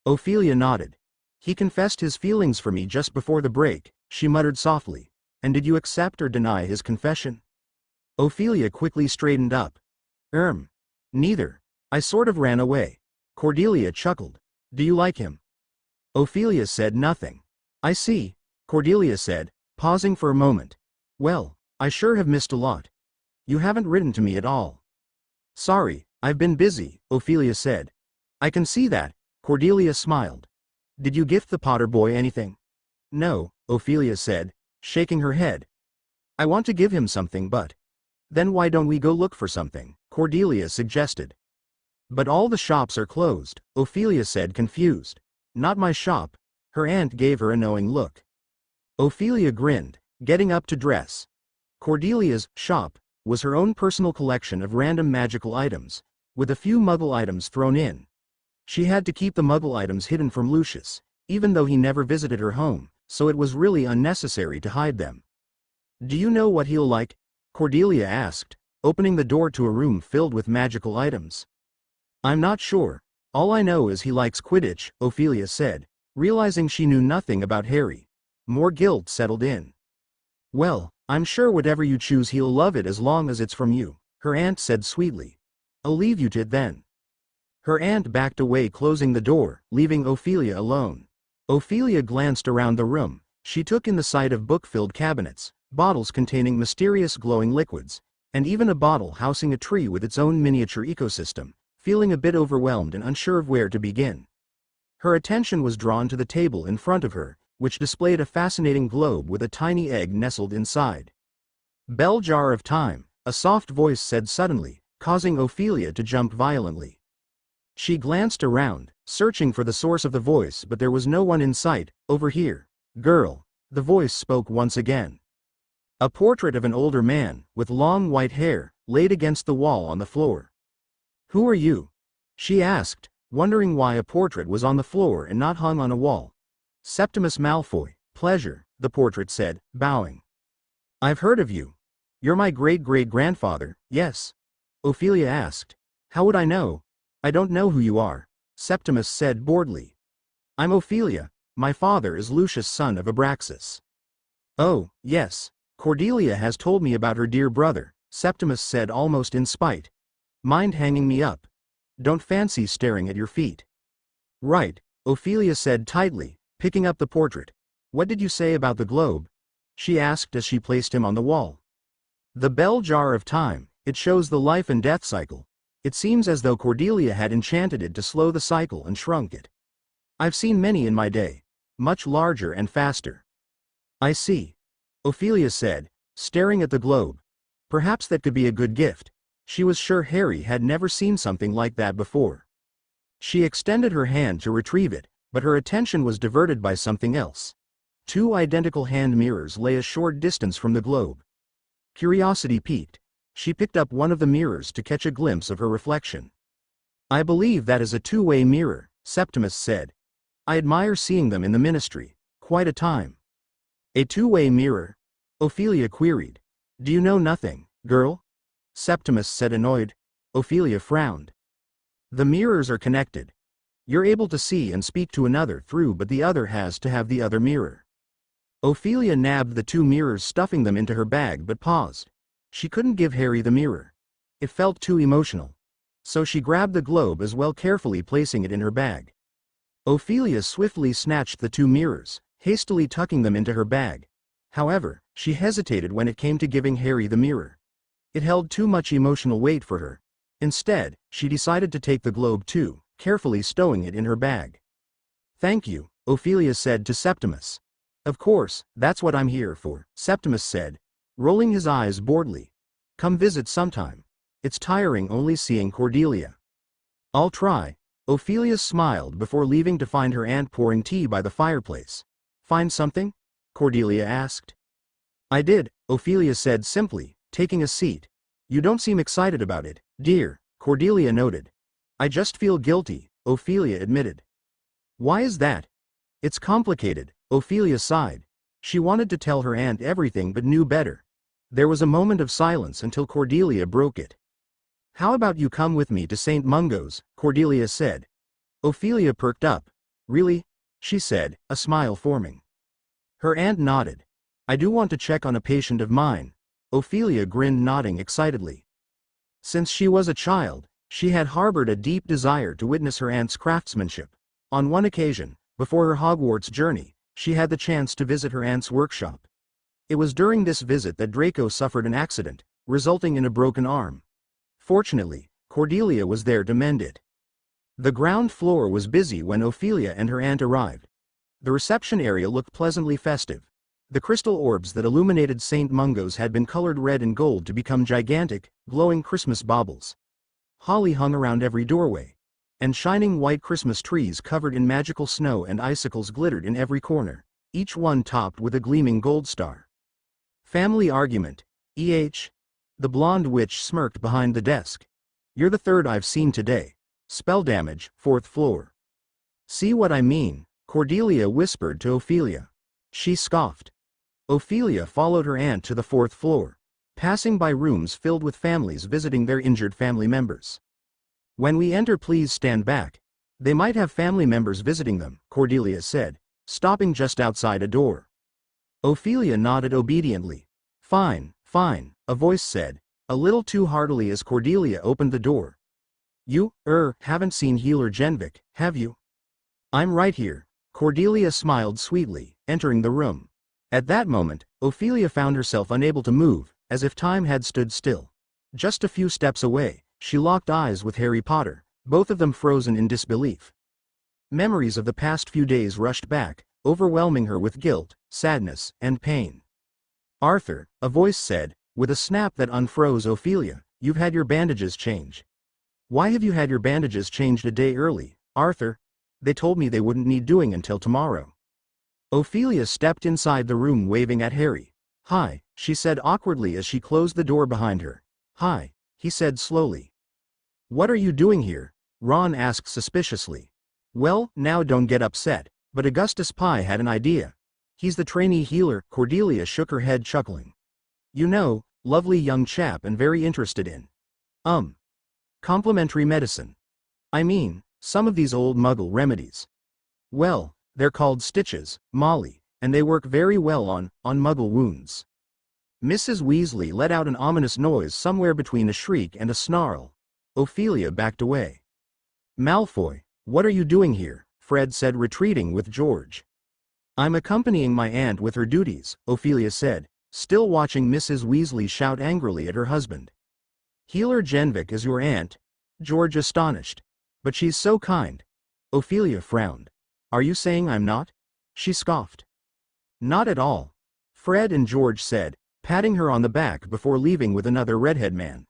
Ophelia nodded. "He confessed his feelings for me just before the break," she muttered softly. "And did you accept or deny his confession?" Ophelia quickly straightened up. Neither. I sort of ran away." Cordelia chuckled. "Do you like him?" Ophelia said nothing. "I see," Cordelia said, pausing for a moment. "Well, I sure have missed a lot. You haven't written to me at all." "Sorry," I've been busy, Ophelia said. I can see that, Cordelia smiled. Did you gift the Potter boy anything? No, Ophelia said, shaking her head. I want to give him something but. Then why don't we go look for something, Cordelia suggested. But all the shops are closed, Ophelia said confused. Not my shop. Her aunt gave her a knowing look. Ophelia grinned, getting up to dress. Cordelia's shop was her own personal collection of random magical items, with a few muggle items thrown in. She had to keep the muggle items hidden from Lucius, even though he never visited her home, so it was really unnecessary to hide them. Do you know what he'll like? Cordelia asked, opening the door to a room filled with magical items. I'm not sure. All I know is he likes Quidditch, Ophelia said, realizing she knew nothing about Harry. More guilt settled in. Well, I'm sure whatever you choose he'll love it as long as it's from you, her aunt said sweetly. I'll leave you to it then. Her aunt backed away, closing the door, leaving Ophelia alone. Ophelia glanced around the room. She took in the sight of book-filled cabinets, bottles containing mysterious glowing liquids, and even a bottle housing a tree with its own miniature ecosystem, feeling a bit overwhelmed and unsure of where to begin. Her attention was drawn to the table in front of her, which displayed a fascinating globe with a tiny egg nestled inside. Bell jar of time, a soft voice said suddenly, causing Ophelia to jump violently. She glanced around, searching for the source of the voice, but there was no one in sight. Over here, girl, the voice spoke once again. A portrait of an older man, with long white hair, laid against the wall on the floor. Who are you? She asked, wondering why a portrait was on the floor and not hung on a wall. Septimus Malfoy, pleasure, the portrait said, bowing. I've heard of you. You're my great-great-grandfather, yes? Ophelia asked. How would I know? I don't know who you are, Septimus said boredly. I'm Ophelia. My father is Lucius, son of Abraxas. Oh, yes. Cordelia has told me about her dear brother, Septimus said almost in spite. Mind hanging me up? Don't fancy staring at your feet. Right, Ophelia said tightly, picking up the portrait. What did you say about the globe? She asked as she placed him on the wall. The bell jar of time, it shows the life and death cycle. It seems as though Cordelia had enchanted it to slow the cycle and shrunk it. I've seen many in my day, much larger and faster. I see. Ophelia said, staring at the globe. Perhaps that could be a good gift. She was sure Harry had never seen something like that before. She extended her hand to retrieve it, but her attention was diverted by something else. Two identical hand mirrors lay a short distance from the globe. Curiosity piqued. She picked up one of the mirrors to catch a glimpse of her reflection. I believe that is a two-way mirror, Septimus said. I admire seeing them in the ministry. Quite a time. A two-way mirror? Ophelia queried. Do you know nothing, girl? Septimus said, annoyed. Ophelia frowned. The mirrors are connected. You're able to see and speak to another through, but the other has to have the other mirror. Ophelia nabbed the two mirrors, stuffing them into her bag, but paused. She couldn't give Harry the mirror. It felt too emotional. So she grabbed the globe as well, carefully placing it in her bag. Ophelia swiftly snatched the two mirrors, hastily tucking them into her bag. However, she hesitated when it came to giving Harry the mirror. It held too much emotional weight for her. Instead, she decided to take the globe too, carefully stowing it in her bag. Thank you, Ophelia said to Septimus. Of course, that's what I'm here for, Septimus said, rolling his eyes boredly. Come visit sometime. It's tiring only seeing Cordelia. I'll try. Ophelia smiled before leaving to find her aunt pouring tea by the fireplace. Find something? Cordelia asked. I did, Ophelia said simply, taking a seat. You don't seem excited about it, dear, Cordelia noted. I just feel guilty, Ophelia admitted. Why is that? It's complicated, Ophelia sighed. She wanted to tell her aunt everything but knew better. There was a moment of silence until Cordelia broke it. How about you come with me to St. Mungo's, Cordelia said. Ophelia perked up. Really? She said, a smile forming. Her aunt nodded. I do want to check on a patient of mine. Ophelia grinned, nodding excitedly. Since she was a child, she had harbored a deep desire to witness her aunt's craftsmanship. On one occasion, before her Hogwarts journey, she had the chance to visit her aunt's workshop. It was during this visit that Draco suffered an accident, resulting in a broken arm. Fortunately, Cordelia was there to mend it. The ground floor was busy when Ophelia and her aunt arrived. The reception area looked pleasantly festive. The crystal orbs that illuminated St. Mungo's had been colored red and gold to become gigantic, glowing Christmas baubles. Holly hung around every doorway, and shining white Christmas trees covered in magical snow and icicles glittered in every corner, each one topped with a gleaming gold star. Family argument. The blonde witch smirked behind the desk. You're the third I've seen today. Spell damage, 4th floor. See what I mean? Cordelia whispered to Ophelia. She scoffed. Ophelia followed her aunt to the 4th floor, passing by rooms filled with families visiting their injured family members. When we enter, please stand back. They might have family members visiting them, Cordelia said, stopping just outside a door. Ophelia nodded obediently. Fine, fine, a voice said, a little too heartily as Cordelia opened the door. You, haven't seen Healer Genvik, have you? I'm right here. Cordelia smiled sweetly, entering the room. At that moment, Ophelia found herself unable to move, as if time had stood still. Just a few steps away, she locked eyes with Harry Potter, both of them frozen in disbelief. Memories of the past few days rushed back, overwhelming her with guilt, sadness, and pain. Arthur, a voice said, with a snap that unfroze Ophelia, you've had your bandages changed. Why have you had your bandages changed a day early, Arthur? They told me they wouldn't need doing until tomorrow. Ophelia stepped inside the room waving at Harry. Hi, she said awkwardly as she closed the door behind her. Hi, he said slowly. What are you doing here? Ron asked suspiciously. Well, now don't get upset, but Augustus Pye had an idea. He's the trainee healer. Cordelia shook her head chuckling. You know, lovely young chap and very interested in complementary medicine. I mean, some of these old Muggle remedies. Well, they're called stitches, Molly, and they work very well on Muggle wounds. Mrs. Weasley let out an ominous noise somewhere between a shriek and a snarl. Ophelia backed away. Malfoy, what are you doing here? Fred said, retreating with George. I'm accompanying my aunt with her duties, Ophelia said, still watching Mrs. Weasley shout angrily at her husband. Healer Genvik is your aunt? George astonished. But she's so kind. Ophelia frowned. Are you saying I'm not? She scoffed. Not at all. Fred and George said, patting her on the back before leaving with another redhead man.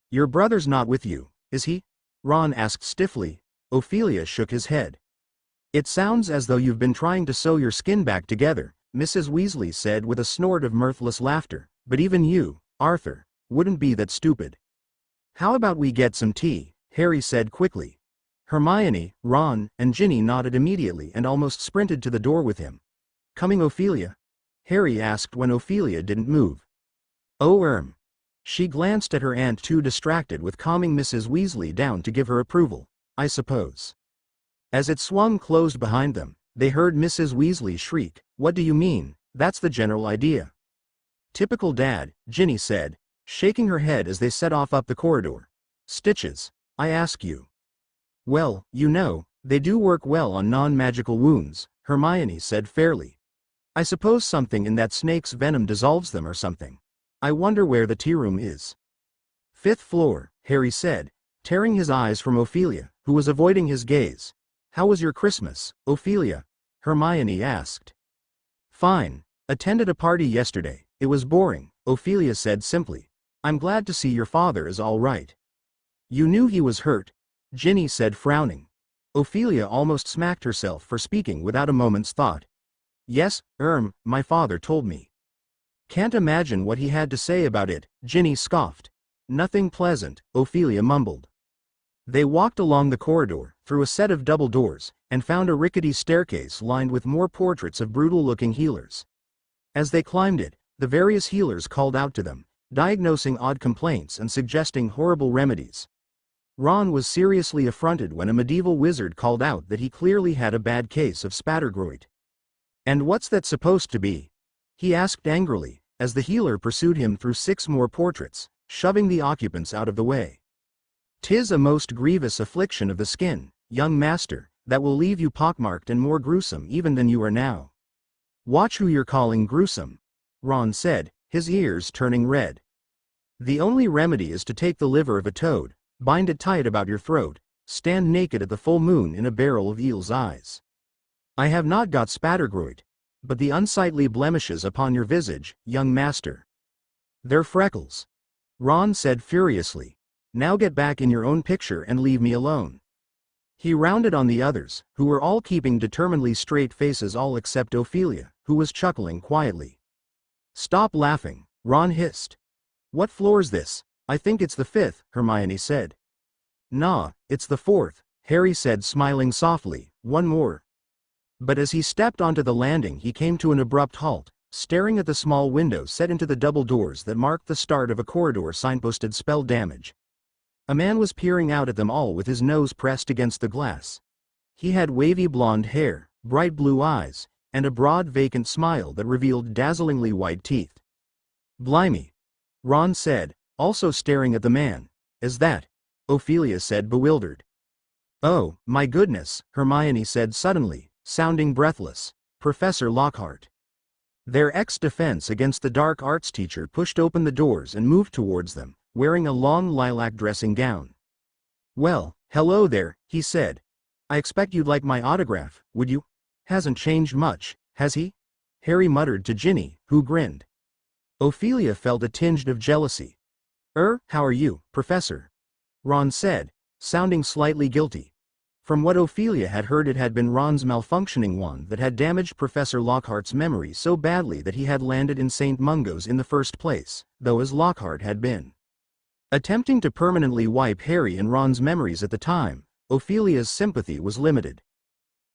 Your brother's not with you, is he? Ron asked stiffly. Ophelia shook his head. It sounds as though you've been trying to sew your skin back together, Mrs. Weasley said with a snort of mirthless laughter, but even you, Arthur, wouldn't be that stupid. How about we get some tea? Harry said quickly. Hermione, Ron, and Ginny nodded immediately and almost sprinted to the door with him. Coming, Ophelia? Harry asked when Ophelia didn't move. Oh, She glanced at her aunt, too distracted with calming Mrs. Weasley down to give her approval, I suppose. As it swung closed behind them, they heard Mrs. Weasley shriek, What do you mean? That's the general idea. Typical Dad, Ginny said, shaking her head as they set off up the corridor. Stitches, I ask you. Well, you know, they do work well on non-magical wounds, Hermione said fairly. I suppose something in that snake's venom dissolves them or something. I wonder where the tea room is. 5th floor, Harry said, tearing his eyes from Ophelia, who was avoiding his gaze. How was your Christmas, Ophelia? Hermione asked. Fine. Attended a party yesterday. It was boring, Ophelia said simply. I'm glad to see your father is all right. You knew he was hurt, Ginny said frowning. Ophelia almost smacked herself for speaking without a moment's thought. Yes, my father told me. Can't imagine what he had to say about it, Ginny scoffed. Nothing pleasant, Ophelia mumbled. They walked along the corridor, through a set of double doors, and found a rickety staircase lined with more portraits of brutal-looking healers. As they climbed it, the various healers called out to them, diagnosing odd complaints and suggesting horrible remedies. Ron was seriously affronted when a medieval wizard called out that he clearly had a bad case of spattergroit. And what's that supposed to be? He asked angrily, as the healer pursued him through 6 more portraits, shoving the occupants out of the way. 'Tis a most grievous affliction of the skin, young master, that will leave you pockmarked and more gruesome even than you are now. Watch who you're calling gruesome, Ron said, his ears turning red. The only remedy is to take the liver of a toad, Bind it tight about your throat. Stand naked at the full moon in a barrel of eel's eyes. I have not got spattergroit, but the unsightly blemishes upon your visage, young master. They're freckles. Ron said furiously. Now get back in your own picture and leave me alone. He rounded on the others, who were all keeping determinedly straight faces, all except Ophelia, who was chuckling quietly. Stop laughing, Ron hissed. What floor's this? I think it's the 5th, Hermione said. Nah, it's the 4th, Harry said, smiling softly. One more. But as he stepped onto the landing, he came to an abrupt halt, staring at the small window set into the double doors that marked the start of a corridor signposted spell damage. A man was peering out at them all with his nose pressed against the glass. He had wavy blonde hair, bright blue eyes, and a broad vacant smile that revealed dazzlingly white teeth. Blimey, Ron said, also staring at the man. Is that? Ophelia said, bewildered. Oh, my goodness, Hermione said suddenly, sounding breathless. Professor Lockhart. Their ex-defense against the dark arts teacher pushed open the doors and moved towards them, wearing a long lilac dressing gown. Well, hello there, he said. I expect you'd like my autograph, would you? Hasn't changed much, has he? Harry muttered to Ginny, who grinned. Ophelia felt a tinge of jealousy. How are you, Professor? Ron said, sounding slightly guilty. From what Ophelia had heard, it had been Ron's malfunctioning wand that had damaged Professor Lockhart's memory so badly that he had landed in St. Mungo's in the first place, though as Lockhart had been attempting to permanently wipe Harry and Ron's memories at the time, Ophelia's sympathy was limited.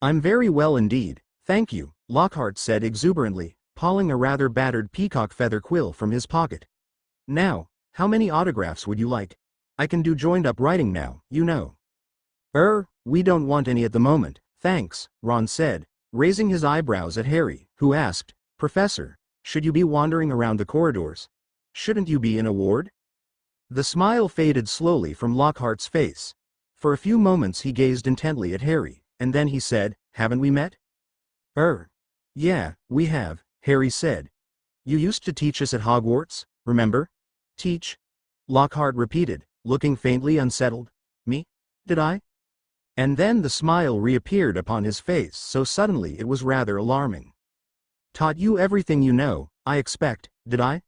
I'm very well indeed, thank you, Lockhart said exuberantly, pulling a rather battered peacock feather quill from his pocket. Now, how many autographs would you like? I can do joined-up writing now, you know. We don't want any at the moment, thanks, Ron said, raising his eyebrows at Harry, who asked, Professor, should you be wandering around the corridors? Shouldn't you be in a ward? The smile faded slowly from Lockhart's face. For a few moments he gazed intently at Harry, and then he said, haven't we met? Yeah, we have, Harry said. You used to teach us at Hogwarts, remember? Teach? Lockhart repeated, looking faintly unsettled. Me? Did I? And then the smile reappeared upon his face so suddenly it was rather alarming. Taught you everything you know, I expect, did I?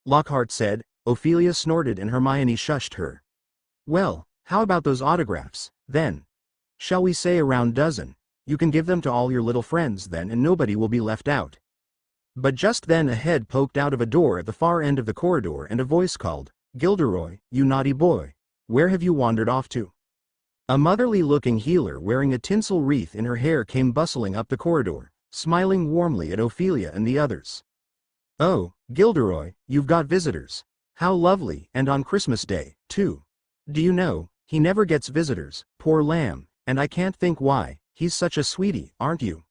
Lockhart said. Ophelia snorted and Hermione shushed her. Well, how about those autographs, then? Shall we say a round dozen? You can give them to all your little friends then and nobody will be left out. But just then a head poked out of a door at the far end of the corridor and a voice called, Gilderoy, you naughty boy, where have you wandered off to? A motherly-looking healer wearing a tinsel wreath in her hair came bustling up the corridor, smiling warmly at Ophelia and the others. Oh, Gilderoy, you've got visitors. How lovely, and on Christmas Day, too. Do you know, he never gets visitors, poor lamb, and I can't think why, he's such a sweetie, aren't you?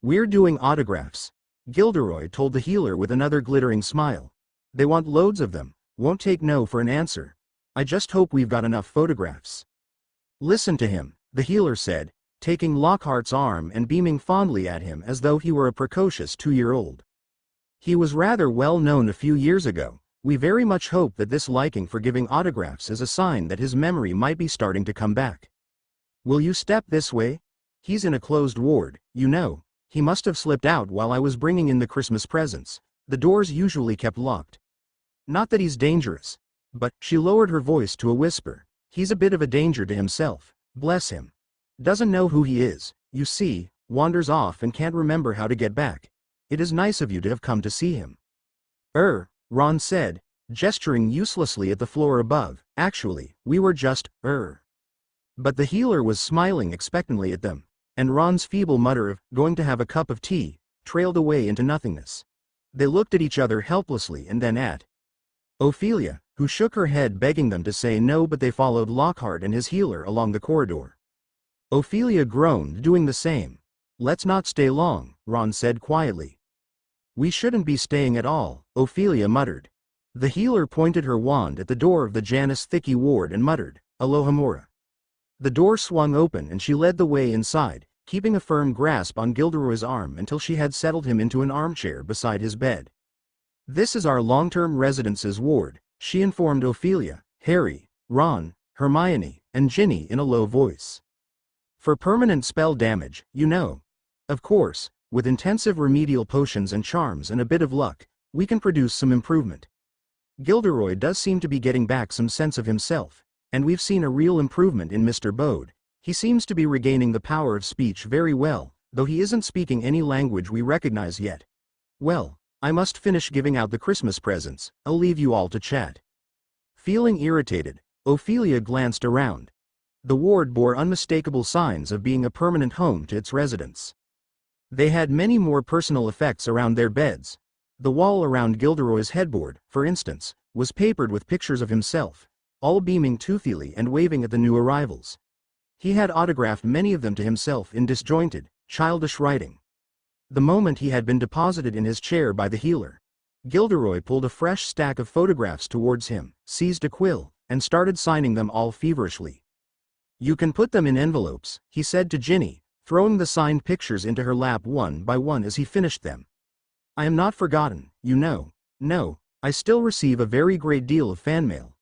We're doing autographs, Gilderoy told the healer with another glittering smile. They want loads of them, won't take no for an answer. I just hope we've got enough photographs. Listen to him, the healer said, taking Lockhart's arm and beaming fondly at him as though he were a precocious 2-year-old. He was rather well known a few years ago. We very much hope that this liking for giving autographs is a sign that his memory might be starting to come back. Will you step this way? He's in a closed ward, you know. He must have slipped out while I was bringing in the Christmas presents. The door's usually kept locked. Not that he's dangerous. But, she lowered her voice to a whisper, he's a bit of a danger to himself, bless him. Doesn't know who he is, you see, wanders off and can't remember how to get back. It is nice of you to have come to see him. Ron said, gesturing uselessly at the floor above, actually, we were just, But the healer was smiling expectantly at them, and Ron's feeble mutter of, going to have a cup of tea, trailed away into nothingness. They looked at each other helplessly and then at Ophelia, who shook her head begging them to say no, but they followed Lockhart and his healer along the corridor. Ophelia groaned, doing the same. Let's not stay long, Ron said quietly. We shouldn't be staying at all, Ophelia muttered. The healer pointed her wand at the door of the Janus Thicky ward and muttered, Alohomora. The door swung open and she led the way inside, keeping a firm grasp on Gilderoy's arm until she had settled him into an armchair beside his bed. This is our long-term residence's ward, she informed Ophelia, Harry, Ron, Hermione, and Ginny in a low voice. For permanent spell damage, you know. Of course, with intensive remedial potions and charms and a bit of luck, we can produce some improvement. Gilderoy does seem to be getting back some sense of himself, and we've seen a real improvement in Mr. Bode. He seems to be regaining the power of speech very well, though he isn't speaking any language we recognize yet. Well, I must finish giving out the Christmas presents. I'll leave you all to chat. Feeling irritated, Ophelia glanced around. The ward bore unmistakable signs of being a permanent home to its residents. They had many more personal effects around their beds. The wall around Gilderoy's headboard, for instance, was papered with pictures of himself, all beaming toothily and waving at the new arrivals. He had autographed many of them to himself in disjointed, childish writing. The moment he had been deposited in his chair by the healer, Gilderoy pulled a fresh stack of photographs towards him, seized a quill, and started signing them all feverishly. "You can put them in envelopes," he said to Ginny, throwing the signed pictures into her lap one by one as he finished them. "I am not forgotten, you know. No, I still receive a very great deal of fan mail.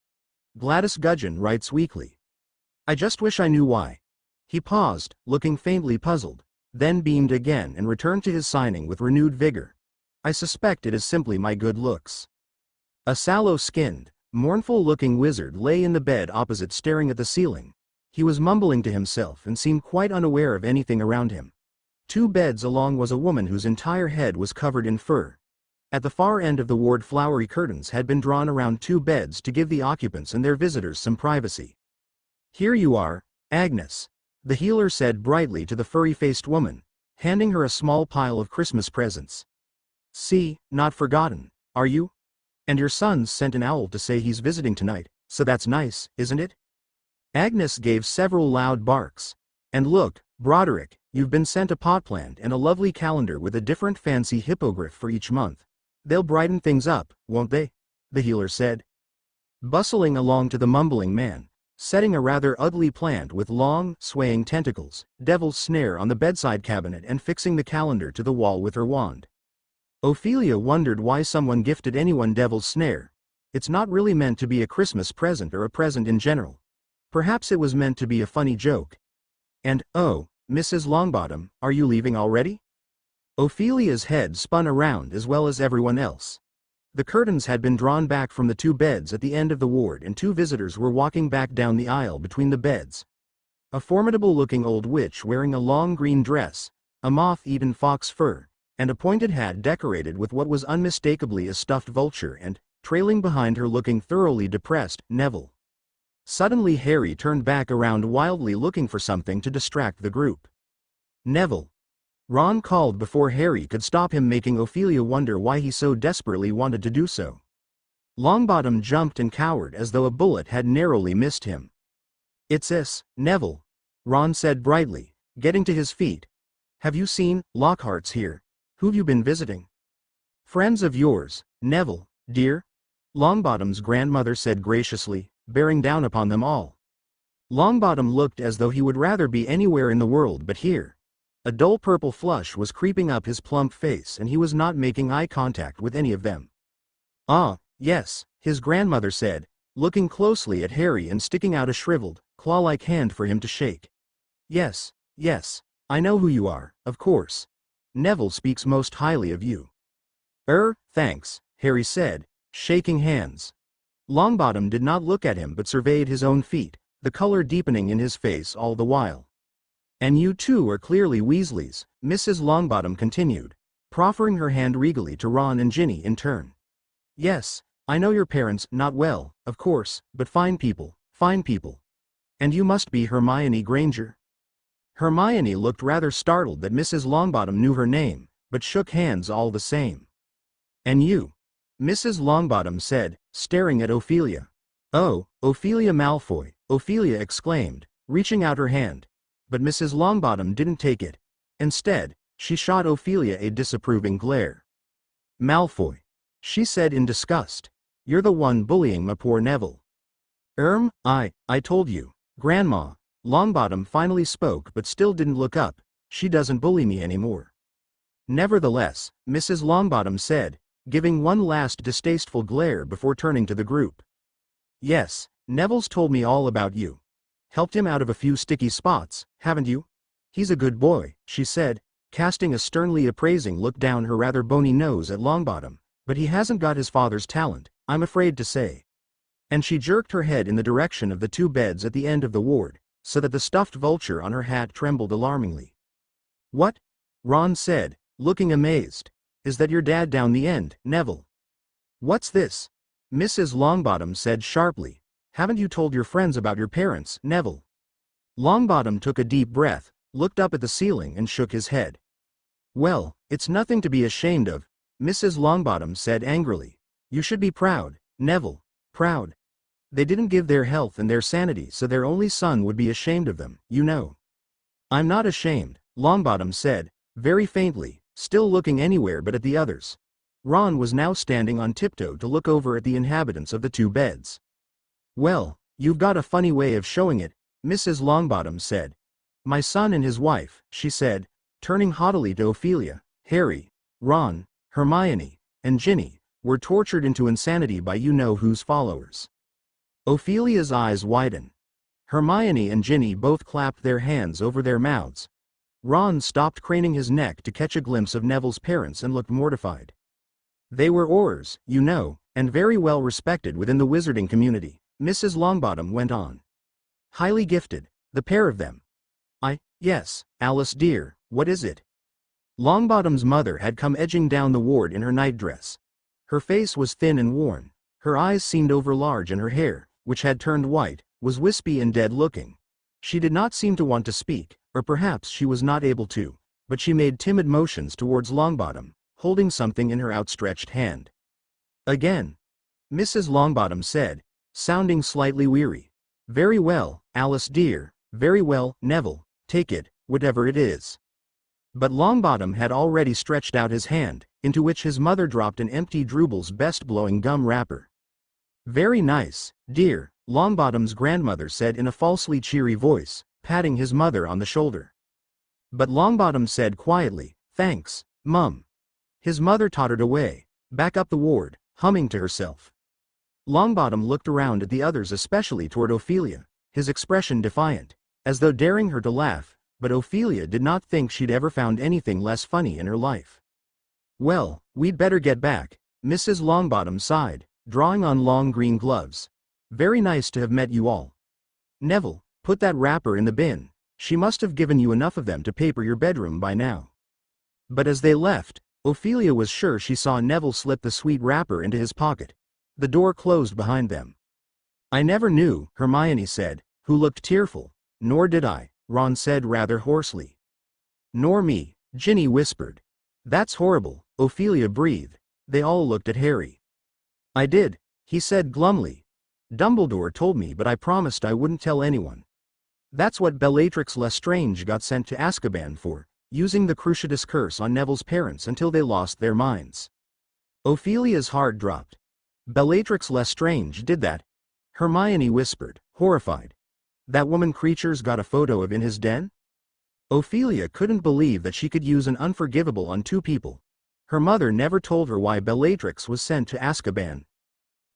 Gladys Gudgeon writes weekly. I just wish I knew why." He paused, looking faintly puzzled, then beamed again and returned to his signing with renewed vigor. "I suspect it is simply my good looks." A sallow-skinned, mournful-looking wizard lay in the bed opposite staring at the ceiling. He was mumbling to himself and seemed quite unaware of anything around him. 2 beds along was a woman whose entire head was covered in fur. At the far end of the ward, flowery curtains had been drawn around 2 beds to give the occupants and their visitors some privacy. "Here you are, Agnes," the healer said brightly to the furry-faced woman, handing her a small pile of Christmas presents. "See, not forgotten, are you? And your son's sent an owl to say he's visiting tonight, so that's nice, isn't it?" Agnes gave several loud barks. "And look, Broderick, you've been sent a pot plant and a lovely calendar with a different fancy hippogriff for each month. They'll brighten things up, won't they?" the healer said. Bustling along to the mumbling man, setting a rather ugly plant with long, swaying tentacles, Devil's Snare on the bedside cabinet and fixing the calendar to the wall with her wand. Ophelia wondered why someone gifted anyone Devil's Snare. It's not really meant to be a Christmas present or a present in general. Perhaps it was meant to be a funny joke. "And, oh, Mrs. Longbottom, are you leaving already?" Ophelia's head spun around as well as everyone else. The curtains had been drawn back from the 2 beds at the end of the ward and 2 visitors were walking back down the aisle between the beds. A formidable-looking old witch wearing a long green dress, a moth-eaten fox fur, and a pointed hat decorated with what was unmistakably a stuffed vulture, and, trailing behind her looking thoroughly depressed, Neville. Suddenly Harry turned back around wildly looking for something to distract the group. "Neville!" Ron called before Harry could stop him, making Ophelia wonder why he so desperately wanted to do so. Longbottom jumped and cowered as though a bullet had narrowly missed him. "It's us, Neville," Ron said brightly, getting to his feet. "Have you seen Lockhart's here? Who've you been visiting?" "Friends of yours, Neville, dear," Longbottom's grandmother said graciously, bearing down upon them all. Longbottom looked as though he would rather be anywhere in the world but here. A dull purple flush was creeping up his plump face and he was not making eye contact with any of them. "Ah, yes," his grandmother said, looking closely at Harry and sticking out a shriveled, claw-like hand for him to shake. Yes, I know who you are, of course. Neville speaks most highly of you." Thanks," Harry said, shaking hands. Longbottom did not look at him but surveyed his own feet, the color deepening in his face all the while. "And you too are clearly Weasleys," Mrs. Longbottom continued, proffering her hand regally to Ron and Ginny in turn. "Yes, I know your parents, not well, of course, but fine people, fine people. And you must be Hermione Granger?" Hermione looked rather startled that Mrs. Longbottom knew her name, but shook hands all the same. "And you?" Mrs. Longbottom said, staring at Ophelia. "Oh, Ophelia Malfoy," Ophelia exclaimed, reaching out her hand. But Mrs. Longbottom didn't take it. Instead, she shot Ophelia a disapproving glare. "Malfoy," she said in disgust. "You're the one bullying my poor Neville." I told you, Grandma," Longbottom finally spoke but still didn't look up. "She doesn't bully me anymore." "Nevertheless," Mrs. Longbottom said, giving one last distasteful glare before turning to the group. "Yes, Neville's told me all about you. Helped him out of a few sticky spots, haven't you? He's a good boy, she said, casting a sternly appraising look down her rather bony nose at Longbottom, but he hasn't got his father's talent, I'm afraid to say. And she jerked her head in the direction of the 2 beds at the end of the ward, so that the stuffed vulture on her hat trembled alarmingly. What? Ron said, looking amazed. Is that your dad down the end, Neville? What's this? Mrs. Longbottom said sharply. Haven't you told your friends about your parents, Neville? Longbottom took a deep breath, looked up at the ceiling and shook his head. Well, it's nothing to be ashamed of, Mrs. Longbottom said angrily. You should be proud, Neville. Proud. They didn't give their health and their sanity so their only son would be ashamed of them, you know. I'm not ashamed, Longbottom said, very faintly, still looking anywhere but at the others. Ron was now standing on tiptoe to look over at the inhabitants of the 2 beds. Well, you've got a funny way of showing it, Mrs. Longbottom said. My son and his wife, she said, turning haughtily to Ophelia, Harry, Ron, Hermione, and Ginny, were tortured into insanity by you-know-who's followers. Ophelia's eyes widened. Hermione and Ginny both clapped their hands over their mouths. Ron stopped craning his neck to catch a glimpse of Neville's parents and looked mortified. They were Aurors, you know, and very well respected within the wizarding community, Mrs. Longbottom went on. Highly gifted, the pair of them. Yes, Alice dear, what is it? Longbottom's mother had come edging down the ward in her nightdress. Her face was thin and worn, her eyes seemed overlarge and her hair, which had turned white, was wispy and dead-looking. She did not seem to want to speak, or perhaps she was not able to, but she made timid motions towards Longbottom, holding something in her outstretched hand. Again. Mrs. Longbottom said, sounding slightly weary. Very well, Alice dear, very well, Neville, take it, whatever it is. But Longbottom had already stretched out his hand, into which his mother dropped an empty Drooble's best-blowing gum wrapper. Very nice, dear, Longbottom's grandmother said in a falsely cheery voice, patting his mother on the shoulder. But Longbottom said quietly, thanks, Mum. His mother tottered away, back up the ward, humming to herself. Longbottom looked around at the others, especially toward Ophelia, his expression defiant, as though daring her to laugh, but Ophelia did not think she'd ever found anything less funny in her life. Well, we'd better get back, Mrs. Longbottom sighed, drawing on long green gloves. Very nice to have met you all. Neville, put that wrapper in the bin, she must have given you enough of them to paper your bedroom by now. But as they left, Ophelia was sure she saw Neville slip the sweet wrapper into his pocket. The door closed behind them. I never knew, Hermione said, who looked tearful. Nor did I, Ron said rather hoarsely. Nor me, Ginny whispered. That's horrible, Ophelia breathed. They all looked at Harry. I did, he said glumly. Dumbledore told me, but I promised I wouldn't tell anyone. That's what Bellatrix Lestrange got sent to Azkaban for, using the Cruciatus curse on Neville's parents until they lost their minds. Ophelia's heart dropped. Bellatrix Lestrange did that? Hermione whispered, horrified. That woman Creature's got a photo of in his den? Ophelia couldn't believe that she could use an unforgivable on 2 people. Her mother never told her why Bellatrix was sent to Azkaban.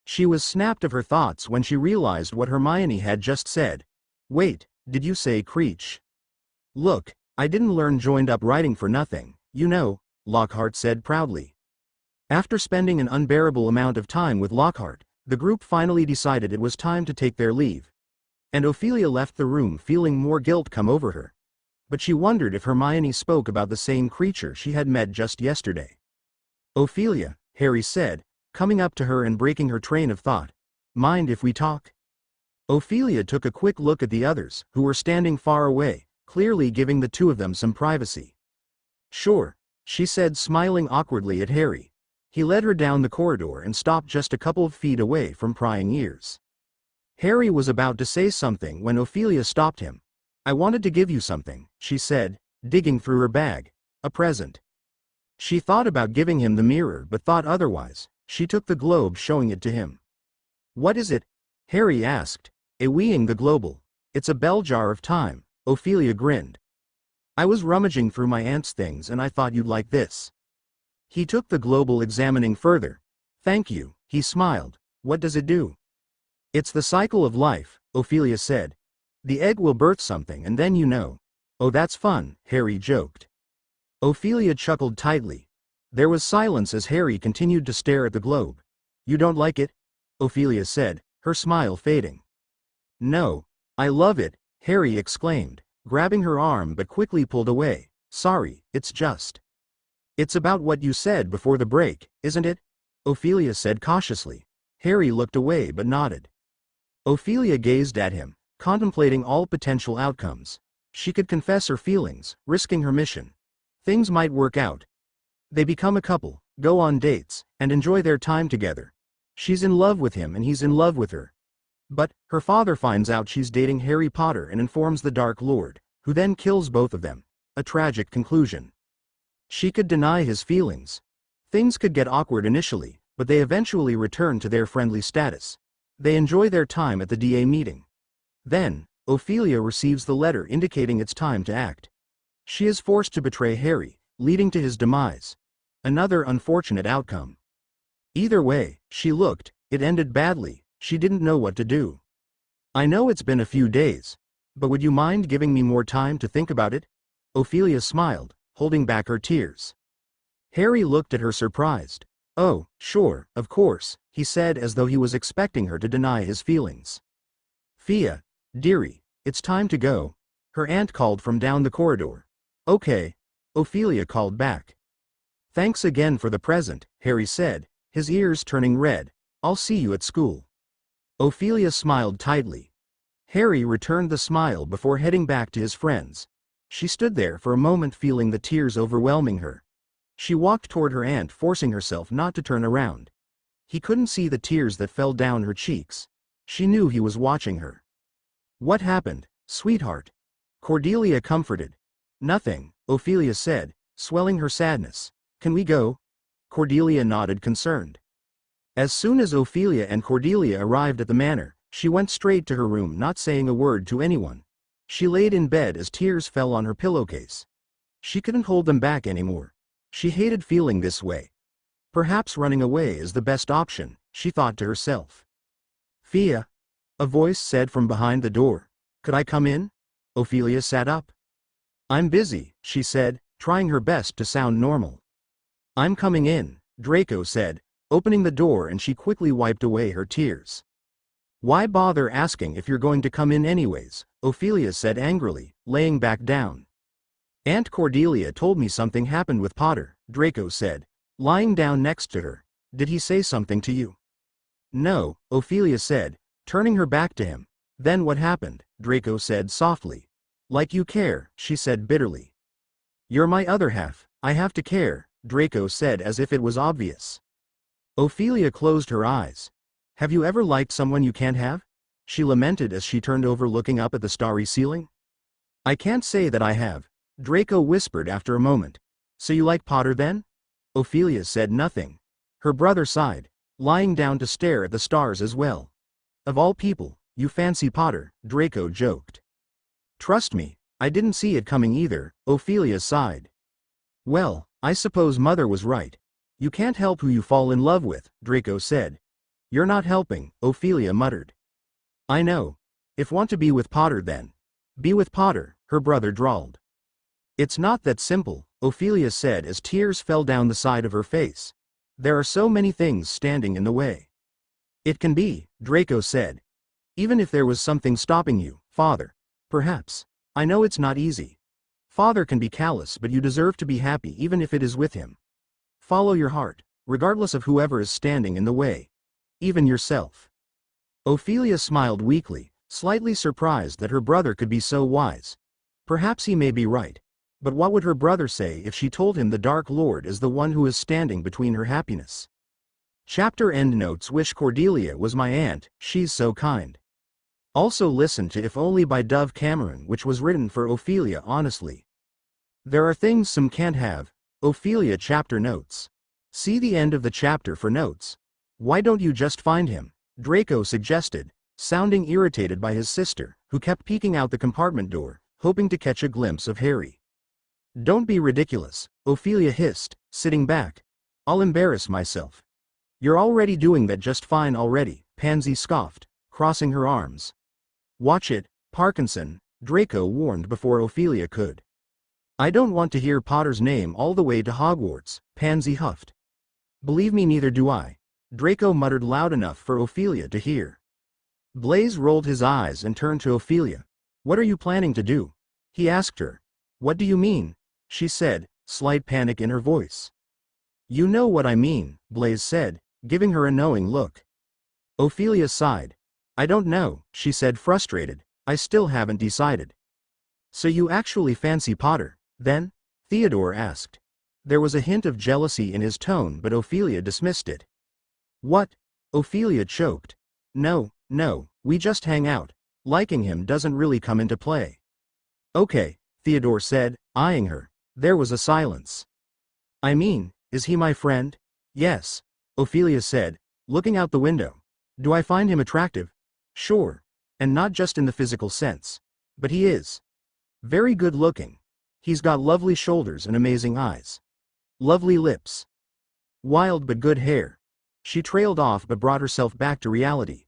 She was snapped of her thoughts when she realized what Hermione had just said. Wait, did you say Creech? Look, I didn't learn joined-up writing for nothing, you know, Lockhart said proudly. After spending an unbearable amount of time with Lockhart, the group finally decided it was time to take their leave. And Ophelia left the room feeling more guilt come over her. But she wondered if Hermione spoke about the same creature she had met just yesterday. Ophelia, Harry said, coming up to her and breaking her train of thought. Mind if we talk? Ophelia took a quick look at the others, who were standing far away, clearly giving the 2 of them some privacy. Sure, she said, smiling awkwardly at Harry. He led her down the corridor and stopped just a couple of feet away from prying ears. Harry was about to say something when Ophelia stopped him. I wanted to give you something, she said, digging through her bag. A present. She thought about giving him the mirror but thought otherwise. She took the globe, showing it to him. What is it? Harry asked, eyeing the global. It's a bell jar of time, Ophelia grinned. I was rummaging through my aunt's things and I thought you'd like this. He took the global, examining further. Thank you, he smiled. What does it do? It's the cycle of life, Ophelia said. The egg will birth something and then you know. Oh, that's fun, Harry joked. Ophelia chuckled tightly. There was silence as Harry continued to stare at the globe. You don't like it? Ophelia said, her smile fading. No. I love it, Harry exclaimed, grabbing her arm but quickly pulled away. Sorry, it's just. It's about what you said before the break, isn't it? Ophelia said cautiously. Harry looked away but nodded. Ophelia gazed at him, contemplating all potential outcomes. She could confess her feelings, risking her mission. Things might work out. They become a couple, go on dates, and enjoy their time together. She's in love with him and he's in love with her. But, her father finds out she's dating Harry Potter and informs the Dark Lord, who then kills both of them. A tragic conclusion. She could deny his feelings. Things could get awkward initially, but they eventually return to their friendly status. They enjoy their time at the DA meeting. Then, Ophelia receives the letter indicating it's time to act. She is forced to betray Harry, leading to his demise. Another unfortunate outcome. Either way, she looked, it ended badly, she didn't know what to do. I know it's been a few days, but would you mind giving me more time to think about it? Ophelia smiled, holding back her tears. Harry looked at her surprised. Oh, sure, of course, he said as though he was expecting her to deny his feelings. Fia, dearie, it's time to go, her aunt called from down the corridor. Okay, Ophelia called back. Thanks again for the present, Harry said, his ears turning red. I'll see you at school. Ophelia smiled tightly. Harry returned the smile before heading back to his friends. She stood there for a moment feeling the tears overwhelming her. She walked toward her aunt, forcing herself not to turn around. He couldn't see the tears that fell down her cheeks. She knew he was watching her. What happened, sweetheart? Cordelia comforted. Nothing, Ophelia said, swelling her sadness. Can we go? Cordelia nodded concerned. As soon as Ophelia and Cordelia arrived at the manor, she went straight to her room, not saying a word to anyone. She laid in bed as tears fell on her pillowcase. She couldn't hold them back anymore. She hated feeling this way. Perhaps running away is the best option, she thought to herself. Fia? A voice said from behind the door. Could I come in? Ophelia sat up. I'm busy, she said, trying her best to sound normal. I'm coming in, Draco said, opening the door, and she quickly wiped away her tears. Why bother asking if you're going to come in anyways, Ophelia said angrily, laying back down. Aunt Cordelia told me something happened with Potter, Draco said, lying down next to her. Did he say something to you? No, Ophelia said, turning her back to him. Then what happened? Draco said softly. Like you care, she said bitterly. You're my other half, I have to care, Draco said as if it was obvious. Ophelia closed her eyes. Have you ever liked someone you can't have? She lamented as she turned over looking up at the starry ceiling. I can't say that I have, Draco whispered after a moment. So you like Potter then? Ophelia said nothing. Her brother sighed, lying down to stare at the stars as well. Of all people, you fancy Potter, Draco joked. Trust me, I didn't see it coming either, Ophelia sighed. Well, I suppose Mother was right. You can't help who you fall in love with, Draco said. You're not helping, Ophelia muttered. I know. If want to be with Potter then. Be with Potter, her brother drawled. It's not that simple, Ophelia said as tears fell down the side of her face. There are so many things standing in the way. It can be, Draco said. Even if there was something stopping you, Father. Perhaps. I know it's not easy. Father can be callous, but you deserve to be happy even if it is with him. Follow your heart, regardless of whoever is standing in the way. Even yourself. Ophelia smiled weakly, slightly surprised that her brother could be so wise. Perhaps he may be right. But what would her brother say if she told him the Dark Lord is the one who is standing between her happiness? Chapter endnotes. Wish Cordelia was my aunt, she's so kind. Also listen to If Only by Dove Cameron, which was written for Ophelia honestly. There are things some can't have. Ophelia chapter notes. See the end of the chapter for notes. Why don't you just find him? Draco suggested, sounding irritated by his sister, who kept peeking out the compartment door, hoping to catch a glimpse of Harry. Don't be ridiculous, Ophelia hissed, sitting back. I'll embarrass myself. You're already doing that just fine already, Pansy scoffed. crossing her arms. "Watch it, Parkinson," Draco warned before Ophelia could. "I don't want to hear Potter's name all the way to Hogwarts," Pansy huffed. "Believe me, neither do I," Draco muttered loud enough for Ophelia to hear. Blaise rolled his eyes and turned to Ophelia. "What are you planning to do?" he asked her. "What do you mean?" she said, slight panic in her voice. "You know what I mean," Blaise said, giving her a knowing look. Ophelia sighed. "I don't know," she said, frustrated. "I still haven't decided." "So you actually fancy Potter, then?" Theodore asked. There was a hint of jealousy in his tone, but Ophelia dismissed it. "What?" Ophelia choked. No, we just hang out. Liking him doesn't really come into play." "Okay," Theodore said, eyeing her. There was a silence. "I mean, is he my friend?" "Yes," Ophelia said, looking out the window. "Do I find him attractive?" "Sure. And not just in the physical sense. But he is very good looking. He's got lovely shoulders and amazing eyes. Lovely lips. Wild but good hair." She trailed off but brought herself back to reality.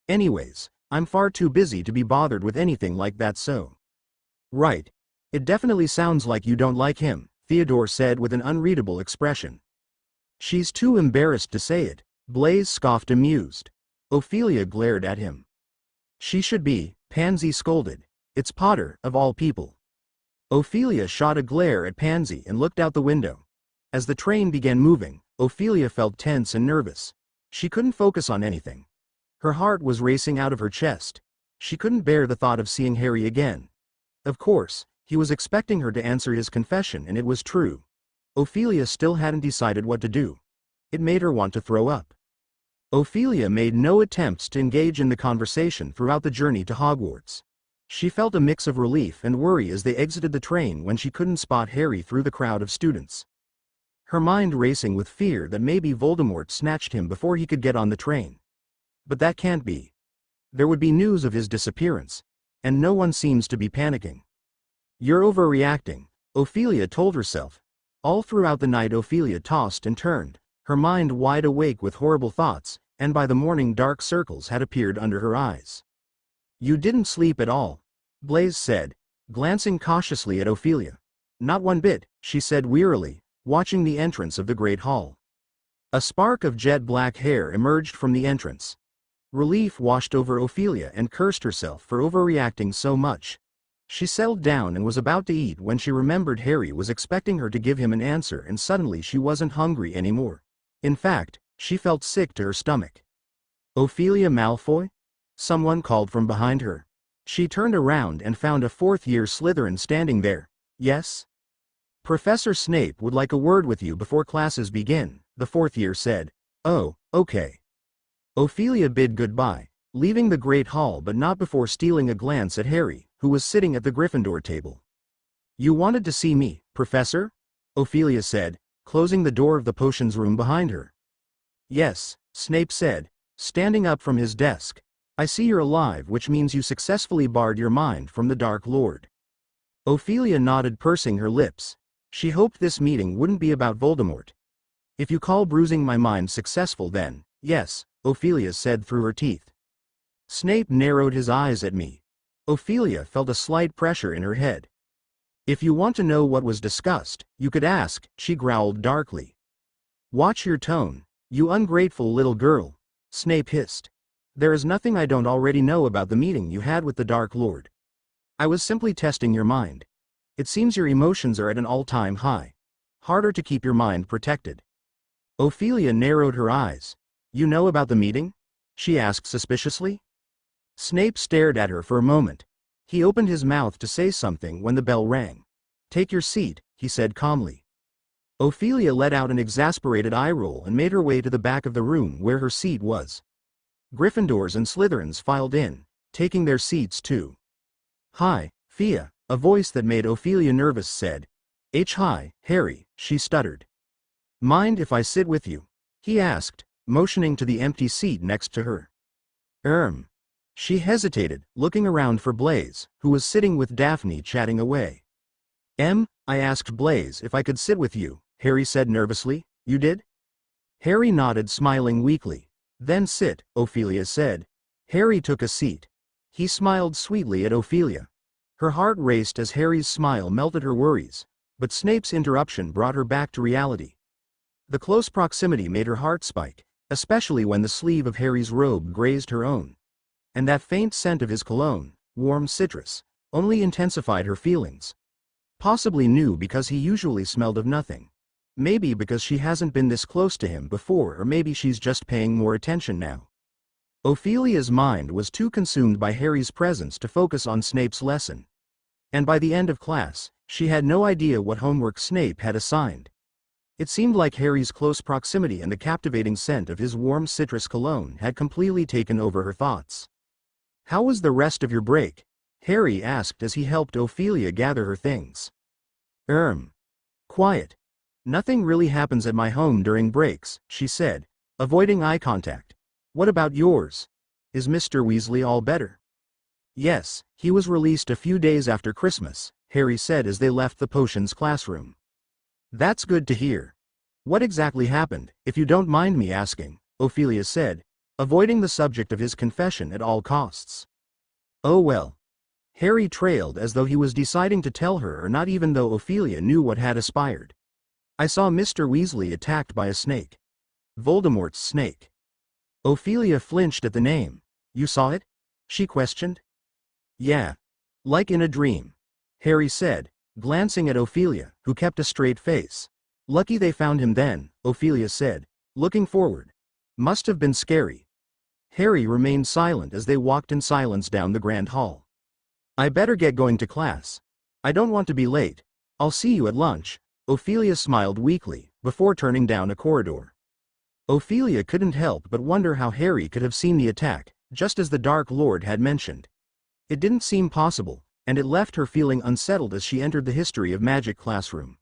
"Anyways, I'm far too busy to be bothered with anything like that, so." "Right. It definitely sounds like you don't like him," Theodore said with an unreadable expression. "She's too embarrassed to say it," Blaise scoffed, amused. Ophelia glared at him. "She should be," Pansy scolded. "It's Potter, of all people." Ophelia shot a glare at Pansy and looked out the window. As the train began moving, Ophelia felt tense and nervous. She couldn't focus on anything. Her heart was racing out of her chest. She couldn't bear the thought of seeing Harry again. Of course, he was expecting her to answer his confession, and it was true. Ophelia still hadn't decided what to do. It made her want to throw up. Ophelia made no attempts to engage in the conversation throughout the journey to Hogwarts. She felt a mix of relief and worry as they exited the train when she couldn't spot Harry through the crowd of students. Her mind racing with fear that maybe Voldemort snatched him before he could get on the train. But that can't be. There would be news of his disappearance, and no one seems to be panicking. "You're overreacting," Ophelia told herself. All throughout the night Ophelia tossed and turned, her mind wide awake with horrible thoughts, and by the morning dark circles had appeared under her eyes. "You didn't sleep at all," Blaise said, glancing cautiously at Ophelia. "Not one bit," she said wearily, watching the entrance of the Great Hall. A spark of jet black hair emerged from the entrance. Relief washed over Ophelia and cursed herself for overreacting so much. She settled down and was about to eat when she remembered Harry was expecting her to give him an answer, and suddenly she wasn't hungry anymore. In fact, she felt sick to her stomach. "Ophelia Malfoy?" someone called from behind her. She turned around and found a fourth-year Slytherin standing there. "Yes?" "Professor Snape would like a word with you before classes begin," the fourth year said. "Oh, okay." Ophelia bid goodbye, leaving the Great Hall, but not before stealing a glance at Harry, who was sitting at the Gryffindor table. "You wanted to see me, Professor?" Ophelia said, closing the door of the potions room behind her. "Yes," Snape said, standing up from his desk. "I see you're alive, which means you successfully barred your mind from the Dark Lord." Ophelia nodded, pursing her lips. She hoped this meeting wouldn't be about Voldemort. "If you call bruising my mind successful, then, yes," Ophelia said through her teeth. Snape narrowed his eyes at me. Ophelia felt a slight pressure in her head. "If you want to know what was discussed, you could ask," she growled darkly. "Watch your tone, you ungrateful little girl," Snape hissed. "There is nothing I don't already know about the meeting you had with the Dark Lord. I was simply testing your mind. It seems your emotions are at an all-time high. Harder to keep your mind protected." Ophelia narrowed her eyes. "You know about the meeting?" she asked suspiciously. Snape stared at her for a moment. He opened his mouth to say something when the bell rang. "Take your seat," he said calmly. Ophelia let out an exasperated eye roll and made her way to the back of the room where her seat was. Gryffindors and Slytherins filed in, taking their seats too. "Hi, Fia," a voice that made Ophelia nervous said. "Hi, Harry," she stuttered. "Mind if I sit with you?" he asked, motioning to the empty seat next to her. She hesitated, looking around for Blaise, who was sitting with Daphne chatting away. I asked Blaise if I could sit with you," Harry said nervously. "You did?" Harry nodded, smiling weakly. "Then sit," Ophelia said. Harry took a seat. He smiled sweetly at Ophelia. Her heart raced as Harry's smile melted her worries, but Snape's interruption brought her back to reality. The close proximity made her heart spike, especially when the sleeve of Harry's robe grazed her own. And that faint scent of his cologne, warm citrus, only intensified her feelings. Possibly new because he usually smelled of nothing. Maybe because she hasn't been this close to him before, or maybe she's just paying more attention now. Ophelia's mind was too consumed by Harry's presence to focus on Snape's lesson. And by the end of class, she had no idea what homework Snape had assigned. It seemed like Harry's close proximity and the captivating scent of his warm citrus cologne had completely taken over her thoughts. "How was the rest of your break?" Harry asked as he helped Ophelia gather her things. Quiet. Nothing really happens at my home during breaks," she said, avoiding eye contact. "What about yours? Is Mr. Weasley all better?" "Yes, he was released a few days after Christmas," Harry said as they left the potions classroom. "That's good to hear. What exactly happened, if you don't mind me asking?" Ophelia said, avoiding the subject of his confession at all costs. "Oh well." Harry trailed as though he was deciding to tell her or not, even though Ophelia knew what had aspired. "I saw Mr. Weasley attacked by a snake. Voldemort's snake." Ophelia flinched at the name. "You saw it?" she questioned. "Yeah. Like in a dream," Harry said, glancing at Ophelia, who kept a straight face. "Lucky they found him then," Ophelia said, looking forward. "Must have been scary." Harry remained silent as they walked in silence down the grand hall. "I better get going to class. I don't want to be late. I'll see you at lunch." Ophelia smiled weakly, before turning down a corridor. Ophelia couldn't help but wonder how Harry could have seen the attack, just as the Dark Lord had mentioned. It didn't seem possible, and it left her feeling unsettled as she entered the history of magic classroom.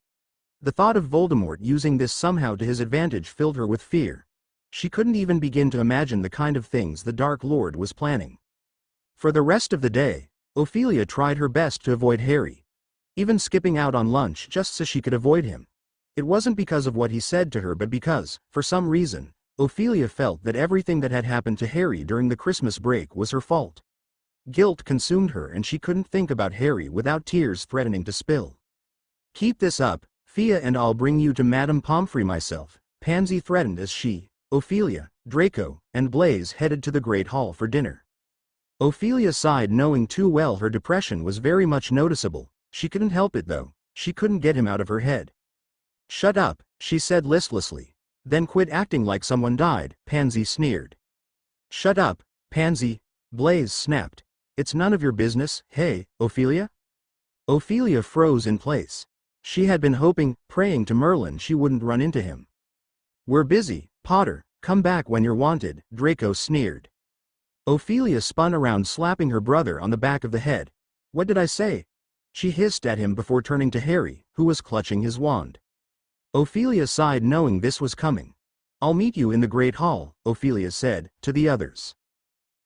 The thought of Voldemort using this somehow to his advantage filled her with fear. She couldn't even begin to imagine the kind of things the Dark Lord was planning. For the rest of the day, Ophelia tried her best to avoid Harry, even skipping out on lunch just so she could avoid him. It wasn't because of what he said to her, but because, for some reason, Ophelia felt that everything that had happened to Harry during the Christmas break was her fault. Guilt consumed her and she couldn't think about Harry without tears threatening to spill. "Keep this up, Fia, and I'll bring you to Madame Pomfrey myself," Pansy threatened as she, Ophelia, Draco, and Blaise headed to the Great Hall for dinner. Ophelia sighed, knowing too well her depression was very much noticeable. She couldn't help it though, she couldn't get him out of her head. "Shut up," she said listlessly. "Then quit acting like someone died," Pansy sneered. "Shut up, Pansy," Blaise snapped. "It's none of your business." "Hey, Ophelia?" Ophelia froze in place. She had been hoping, praying to Merlin she wouldn't run into him. "We're busy, Potter, come back when you're wanted," Draco sneered. Ophelia spun around, slapping her brother on the back of the head. "What did I say?" she hissed at him before turning to Harry, who was clutching his wand. Ophelia sighed, knowing this was coming. "I'll meet you in the Great Hall," Ophelia said, to the others.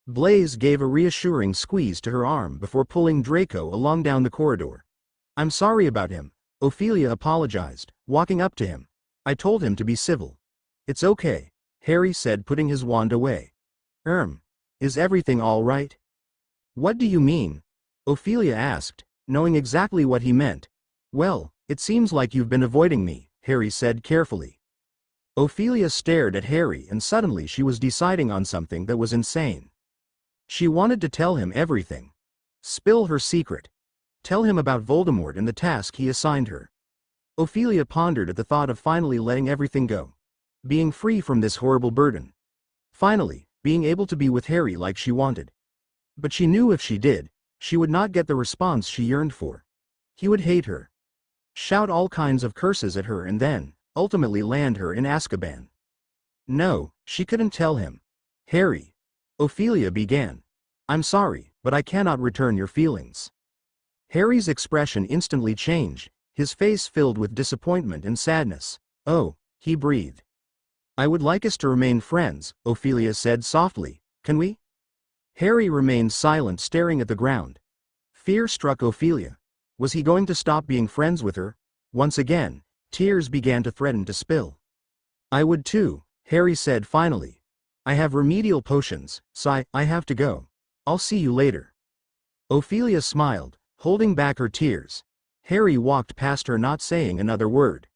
Blaise gave a reassuring squeeze to her arm before pulling Draco along down the corridor. "I'm sorry about him," Ophelia apologized, walking up to him. "I told him to be civil." "It's okay," Harry said, putting his wand away. Is everything all right?" "What do you mean?" Ophelia asked, knowing exactly what he meant. "Well, it seems like you've been avoiding me," Harry said carefully. Ophelia stared at Harry, and suddenly she was deciding on something that was insane. She wanted to tell him everything. Spill her secret. Tell him about Voldemort and the task he assigned her. Ophelia pondered at the thought of finally letting everything go. Being free from this horrible burden. Finally, being able to be with Harry like she wanted. But she knew if she did, she would not get the response she yearned for. He would hate her. Shout all kinds of curses at her and then, ultimately land her in Azkaban. No, she couldn't tell him. "Harry," Ophelia began. "I'm sorry, but I cannot return your feelings." Harry's expression instantly changed, his face filled with disappointment and sadness. "Oh," he breathed. "I would like us to remain friends," Ophelia said softly. "Can we?" Harry remained silent, staring at the ground. Fear struck Ophelia. Was he going to stop being friends with her? Once again, tears began to threaten to spill. "I would too," Harry said finally. I have remedial potions, so I have to go. I'll see you later. Ophelia smiled, holding back her tears. Harry walked past her not saying another word.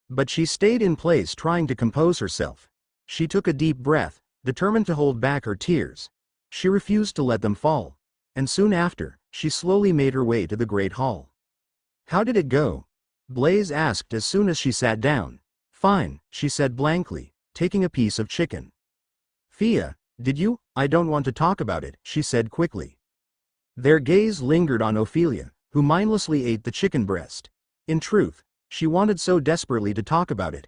But she stayed in place trying to compose herself. She took a deep breath, determined to hold back her tears. She refused to let them fall. And soon after, she slowly made her way to the Great Hall. How did it go? Blaze asked as soon as she sat down. Fine, she said blankly, taking a piece of chicken. Fia, did you? I don't want to talk about it, she said quickly. Their gaze lingered on Ophelia, who mindlessly ate the chicken breast. In truth, she wanted so desperately to talk about it.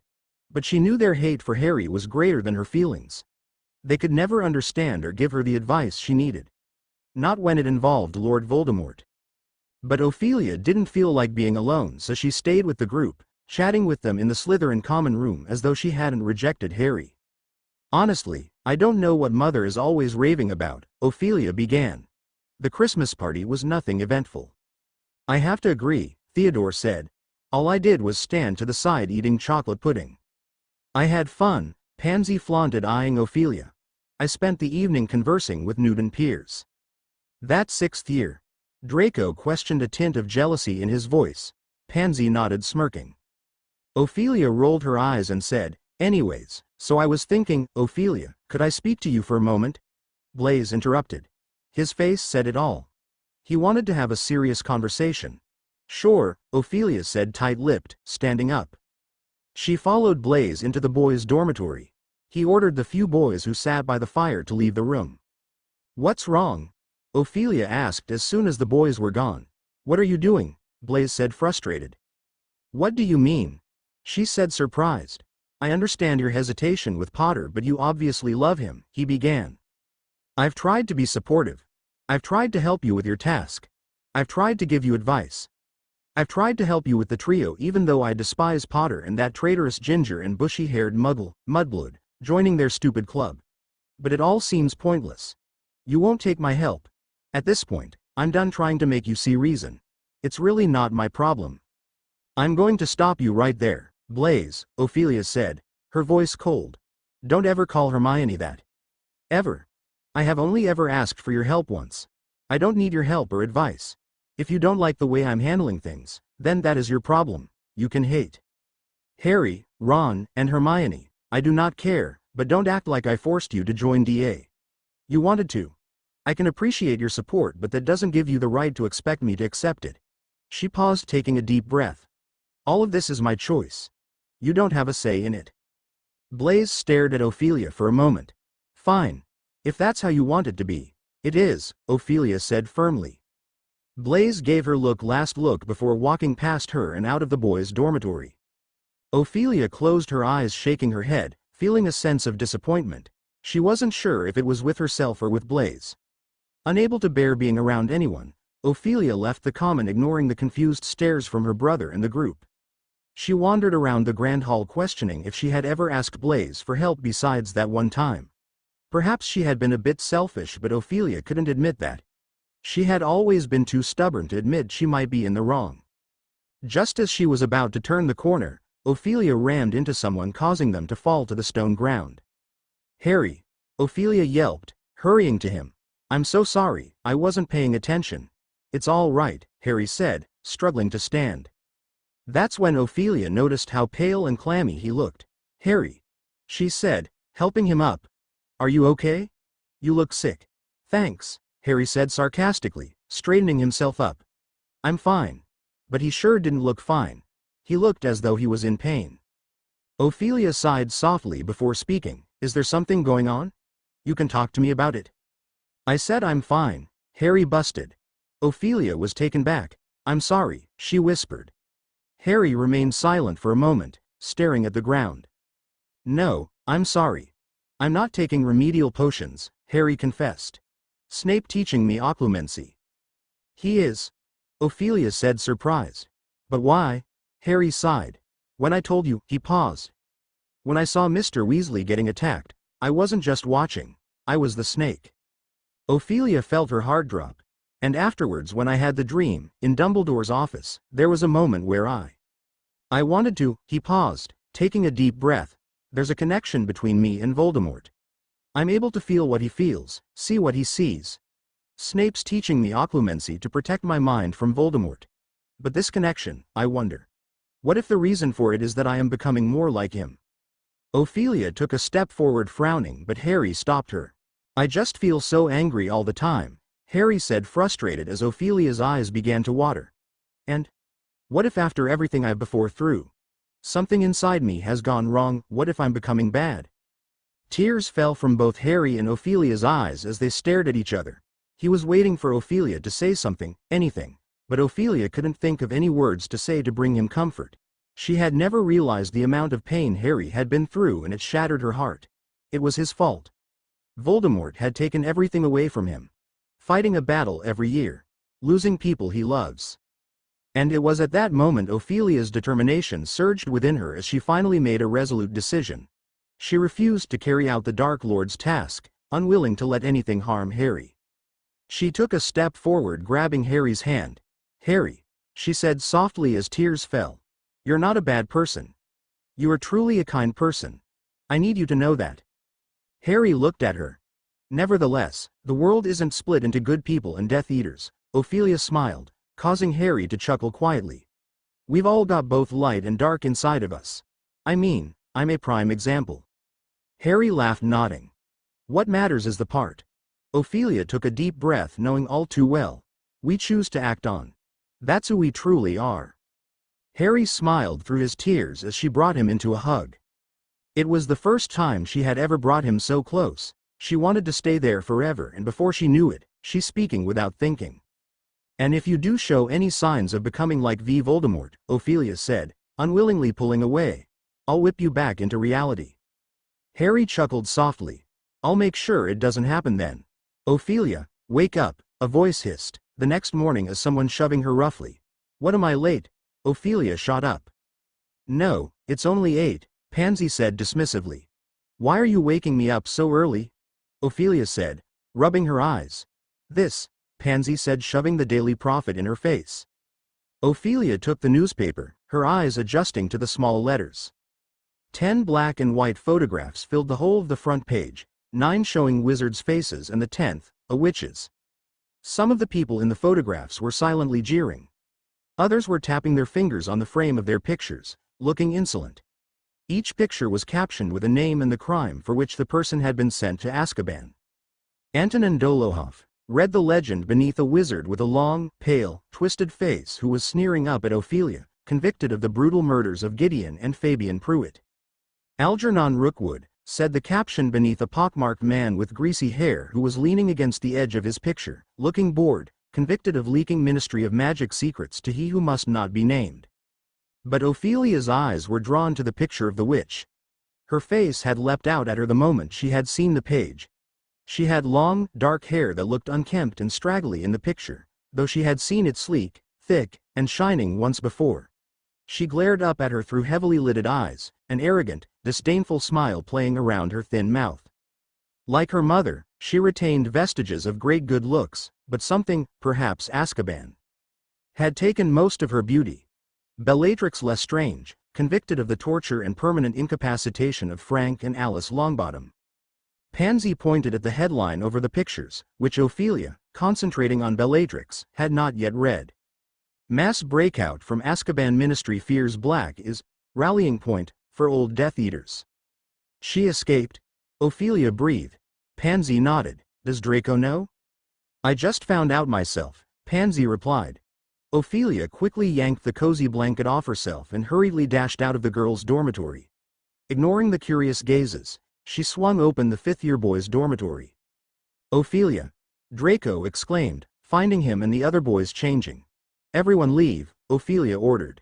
But she knew their hate for Harry was greater than her feelings. They could never understand or give her the advice she needed. Not when it involved Lord Voldemort. But Ophelia didn't feel like being alone, so she stayed with the group, chatting with them in the Slytherin common room as though she hadn't rejected Harry. Honestly, I don't know what Mother is always raving about, Ophelia began. The Christmas party was nothing eventful. I have to agree, Theodore said. All I did was stand to the side eating chocolate pudding. I had fun, Pansy flaunted, eyeing Ophelia. I spent the evening conversing with Newton Pierce. That 6th year? Draco questioned, a tint of jealousy in his voice. Pansy nodded, smirking. Ophelia rolled her eyes and said, anyways, so I was thinking, Ophelia, could I speak to you for a moment? Blaze interrupted. His face said it all. He wanted to have a serious conversation. Sure, Ophelia said, tight-lipped, standing up. She followed Blaze into the boys' dormitory. He ordered the few boys who sat by the fire to leave the room. What's wrong? Ophelia asked as soon as the boys were gone. What are you doing? Blaze said, frustrated. What do you mean? She said, surprised. I understand your hesitation with Potter, but you obviously love him, he began. I've tried to be supportive. I've tried to help you with your task. I've tried to give you advice. I've tried to help you with the trio, even though I despise Potter and that traitorous ginger and bushy-haired Mudblood, joining their stupid club. But it all seems pointless. You won't take my help. At this point, I'm done trying to make you see reason. It's really not my problem. I'm going to stop you right there, Blaze, Ophelia said, her voice cold. Don't ever call Hermione that. Ever. I have only ever asked for your help once. I don't need your help or advice. If you don't like the way I'm handling things, then that is your problem. You can hate Harry, Ron, and Hermione. I do not care, but don't act like I forced you to join DA. You wanted to. I can appreciate your support, but that doesn't give you the right to expect me to accept it. She paused, taking a deep breath. All of this is my choice. You don't have a say in it. Blaze stared at Ophelia for a moment. Fine. If that's how you want it to be. It is, Ophelia said firmly. Blaze gave her last look before walking past her and out of the boys' dormitory. Ophelia closed her eyes, shaking her head, feeling a sense of disappointment. She wasn't sure if it was with herself or with Blaze. Unable to bear being around anyone, Ophelia left the common, ignoring the confused stares from her brother and the group. She wandered around the grand hall, questioning if she had ever asked Blaze for help besides that one time. Perhaps she had been a bit selfish, but Ophelia couldn't admit that. She had always been too stubborn to admit she might be in the wrong. Just as she was about to turn the corner, Ophelia rammed into someone, causing them to fall to the stone ground. Harry! Ophelia yelped, hurrying to him. I'm so sorry, I wasn't paying attention. It's all right, Harry said, struggling to stand. That's when Ophelia noticed how pale and clammy he looked. Harry, she said, helping him up. Are you okay? You look sick. Thanks, Harry said sarcastically, straightening himself up. I'm fine. But he sure didn't look fine. He looked as though he was in pain. Ophelia sighed softly before speaking. Is there something going on? You can talk to me about it. I said I'm fine, Harry busted. Ophelia was taken back. I'm sorry, she whispered. Harry remained silent for a moment, staring at the ground. No, I'm sorry. I'm not taking remedial potions, Harry confessed. Snape teaching me occlumency. He is? Ophelia said, surprised. But why? Harry sighed. When I told you, he paused. When I saw Mr. Weasley getting attacked, I wasn't just watching, I was the snake. Ophelia felt her heart drop. And afterwards, when I had the dream, in Dumbledore's office, there was a moment where I wanted to, he paused, taking a deep breath. There's a connection between me and Voldemort. I'm able to feel what he feels, see what he sees. Snape's teaching me occlumency to protect my mind from Voldemort. But this connection, I wonder. What if the reason for it is that I am becoming more like him? Ophelia took a step forward frowning, but Harry stopped her. I just feel so angry all the time, Harry said, frustrated as Ophelia's eyes began to water. And what if after everything I've been through, something inside me has gone wrong? What if I'm becoming bad? Tears fell from both Harry and Ophelia's eyes as they stared at each other. He was waiting for Ophelia to say something, anything, but Ophelia couldn't think of any words to say to bring him comfort. She had never realized the amount of pain Harry had been through, and it shattered her heart. It was his fault. Voldemort had taken everything away from him. Fighting a battle every year. Losing people he loves. And it was at that moment Ophelia's determination surged within her as she finally made a resolute decision. She refused to carry out the Dark Lord's task, unwilling to let anything harm Harry. She took a step forward, grabbing Harry's hand. Harry, she said softly as tears fell. You're not a bad person. You are truly a kind person. I need you to know that. Harry looked at her. Nevertheless, the world isn't split into good people and Death Eaters, Ophelia smiled, causing Harry to chuckle quietly. We've all got both light and dark inside of us. I mean, I'm a prime example. Harry laughed, nodding. What matters is the part. Ophelia took a deep breath, knowing all too well. We choose to act on. That's who we truly are. Harry smiled through his tears as she brought him into a hug. It was the first time she had ever brought him so close. She wanted to stay there forever, and before she knew it, she's speaking without thinking. And if you do show any signs of becoming like Voldemort, Ophelia said, unwillingly pulling away, I'll whip you back into reality. Harry chuckled softly. I'll make sure it doesn't happen then. Ophelia, wake up, a voice hissed, the next morning as someone shoving her roughly. What, am I late? Ophelia shot up. No, it's only 8, Pansy said dismissively. Why are you waking me up so early? Ophelia said, rubbing her eyes. This, Pansy said, shoving the Daily Prophet in her face. Ophelia took the newspaper, her eyes adjusting to the small letters. 10 black and white photographs filled the whole of the front page, 9 showing wizards' faces and the 10th, a witch's. Some of the people in the photographs were silently jeering. Others were tapping their fingers on the frame of their pictures, looking insolent. Each picture was captioned with a name and the crime for which the person had been sent to Azkaban. Antonin Dolohov read the legend beneath, a wizard with a long, pale, twisted face who was sneering up at Ophelia, convicted of the brutal murders of Gideon and Fabian Pruitt. Algernon Rookwood said the caption beneath, a pockmarked man with greasy hair who was leaning against the edge of his picture, looking bored, convicted of leaking Ministry of Magic secrets to he who must not be named. But Ophelia's eyes were drawn to the picture of the witch. Her face had leapt out at her the moment she had seen the page. She had long, dark hair that looked unkempt and straggly in the picture, though she had seen it sleek, thick, and shining once before. She glared up at her through heavily lidded eyes, an arrogant, disdainful smile playing around her thin mouth. Like her mother, she retained vestiges of great good looks, but something, perhaps Azkaban, had taken most of her beauty. Bellatrix Lestrange, convicted of the torture and permanent incapacitation of Frank and Alice Longbottom. Pansy pointed at the headline over the pictures, which Ophelia, concentrating on Bellatrix, had not yet read. Mass breakout from Azkaban Ministry fears Black is rallying point for old Death Eaters. She escaped? Ophelia breathed. Pansy nodded. Does Draco know? I just found out myself, Pansy replied. Ophelia quickly yanked the cozy blanket off herself and hurriedly dashed out of the girls' dormitory. Ignoring the curious gazes, she swung open the fifth-year boys' dormitory. Ophelia! Draco exclaimed, finding him and the other boys changing. Everyone leave, Ophelia ordered.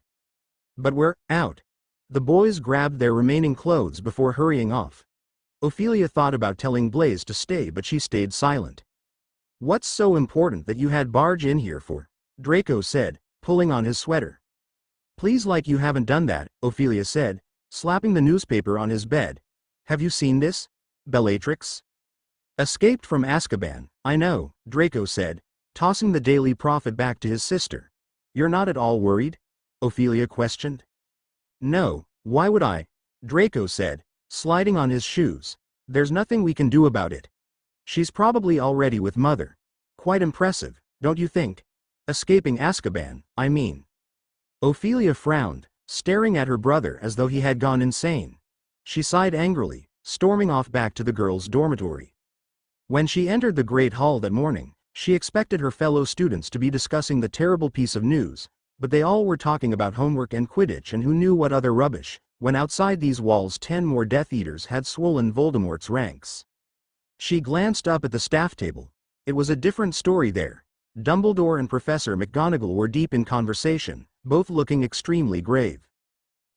But we're out. The boys grabbed their remaining clothes before hurrying off. Ophelia thought about telling Blaise to stay, but she stayed silent. What's so important that you had barge in here for? Draco said, pulling on his sweater. Please, like you haven't done that, Ophelia said, slapping the newspaper on his bed. Have you seen this? Bellatrix? Escaped from Azkaban, I know, Draco said, tossing the Daily Prophet back to his sister. You're not at all worried? Ophelia questioned. No, why would I? Draco said, sliding on his shoes. There's nothing we can do about it. She's probably already with Mother. Quite impressive, don't you think? Escaping Azkaban, I mean. Ophelia frowned, staring at her brother as though he had gone insane. She sighed angrily, storming off back to the girls' dormitory. When she entered the Great Hall that morning, she expected her fellow students to be discussing the terrible piece of news, but they all were talking about homework and Quidditch and who knew what other rubbish, when outside these walls 10 more Death Eaters had swollen Voldemort's ranks. She glanced up at the staff table. It was a different story there. Dumbledore and Professor McGonagall were deep in conversation, both looking extremely grave.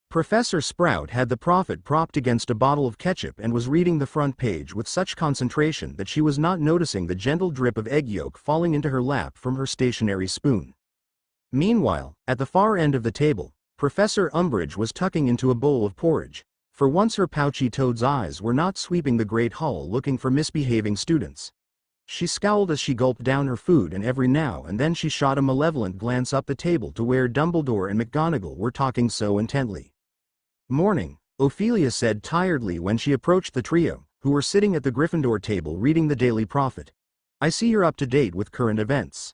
Professor Sprout had the prophet propped against a bottle of ketchup and was reading the front page with such concentration that she was not noticing the gentle drip of egg yolk falling into her lap from her stationary spoon. Meanwhile, at the far end of the table, Professor Umbridge was tucking into a bowl of porridge. For once her pouchy toad's eyes were not sweeping the Great Hall looking for misbehaving students. She scowled as she gulped down her food, and every now and then she shot a malevolent glance up the table to where Dumbledore and McGonagall were talking so intently. "Morning," Ophelia said tiredly when she approached the trio, who were sitting at the Gryffindor table reading the Daily Prophet. "I see you're up to date with current events."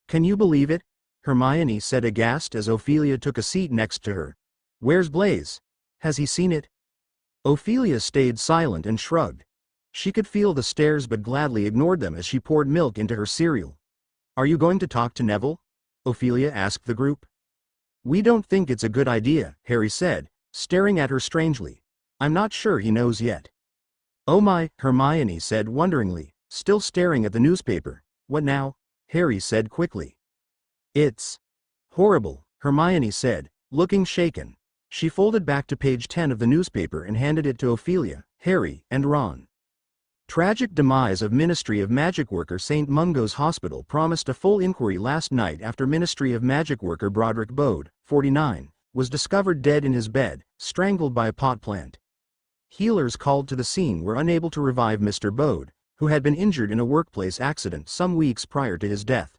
"Can you believe it?" Hermione said aghast as Ophelia took a seat next to her. "Where's Blaise? Has he seen it?" Ophelia stayed silent and shrugged. She could feel the stares but gladly ignored them as she poured milk into her cereal. "Are you going to talk to Neville?" Ophelia asked the group. "We don't think it's a good idea," Harry said, staring at her strangely. "I'm not sure he knows yet." "Oh my," Hermione said wonderingly, still staring at the newspaper. "What now?" Harry said quickly. "It's horrible," Hermione said, looking shaken. She folded back to page 10 of the newspaper and handed it to Ophelia, Harry, and Ron. Tragic demise of Ministry of Magic worker St. Mungo's Hospital promised a full inquiry last night after Ministry of Magic worker Broderick Bode, 49, was discovered dead in his bed, strangled by a pot plant. Healers called to the scene were unable to revive Mr. Bode, who had been injured in a workplace accident some weeks prior to his death.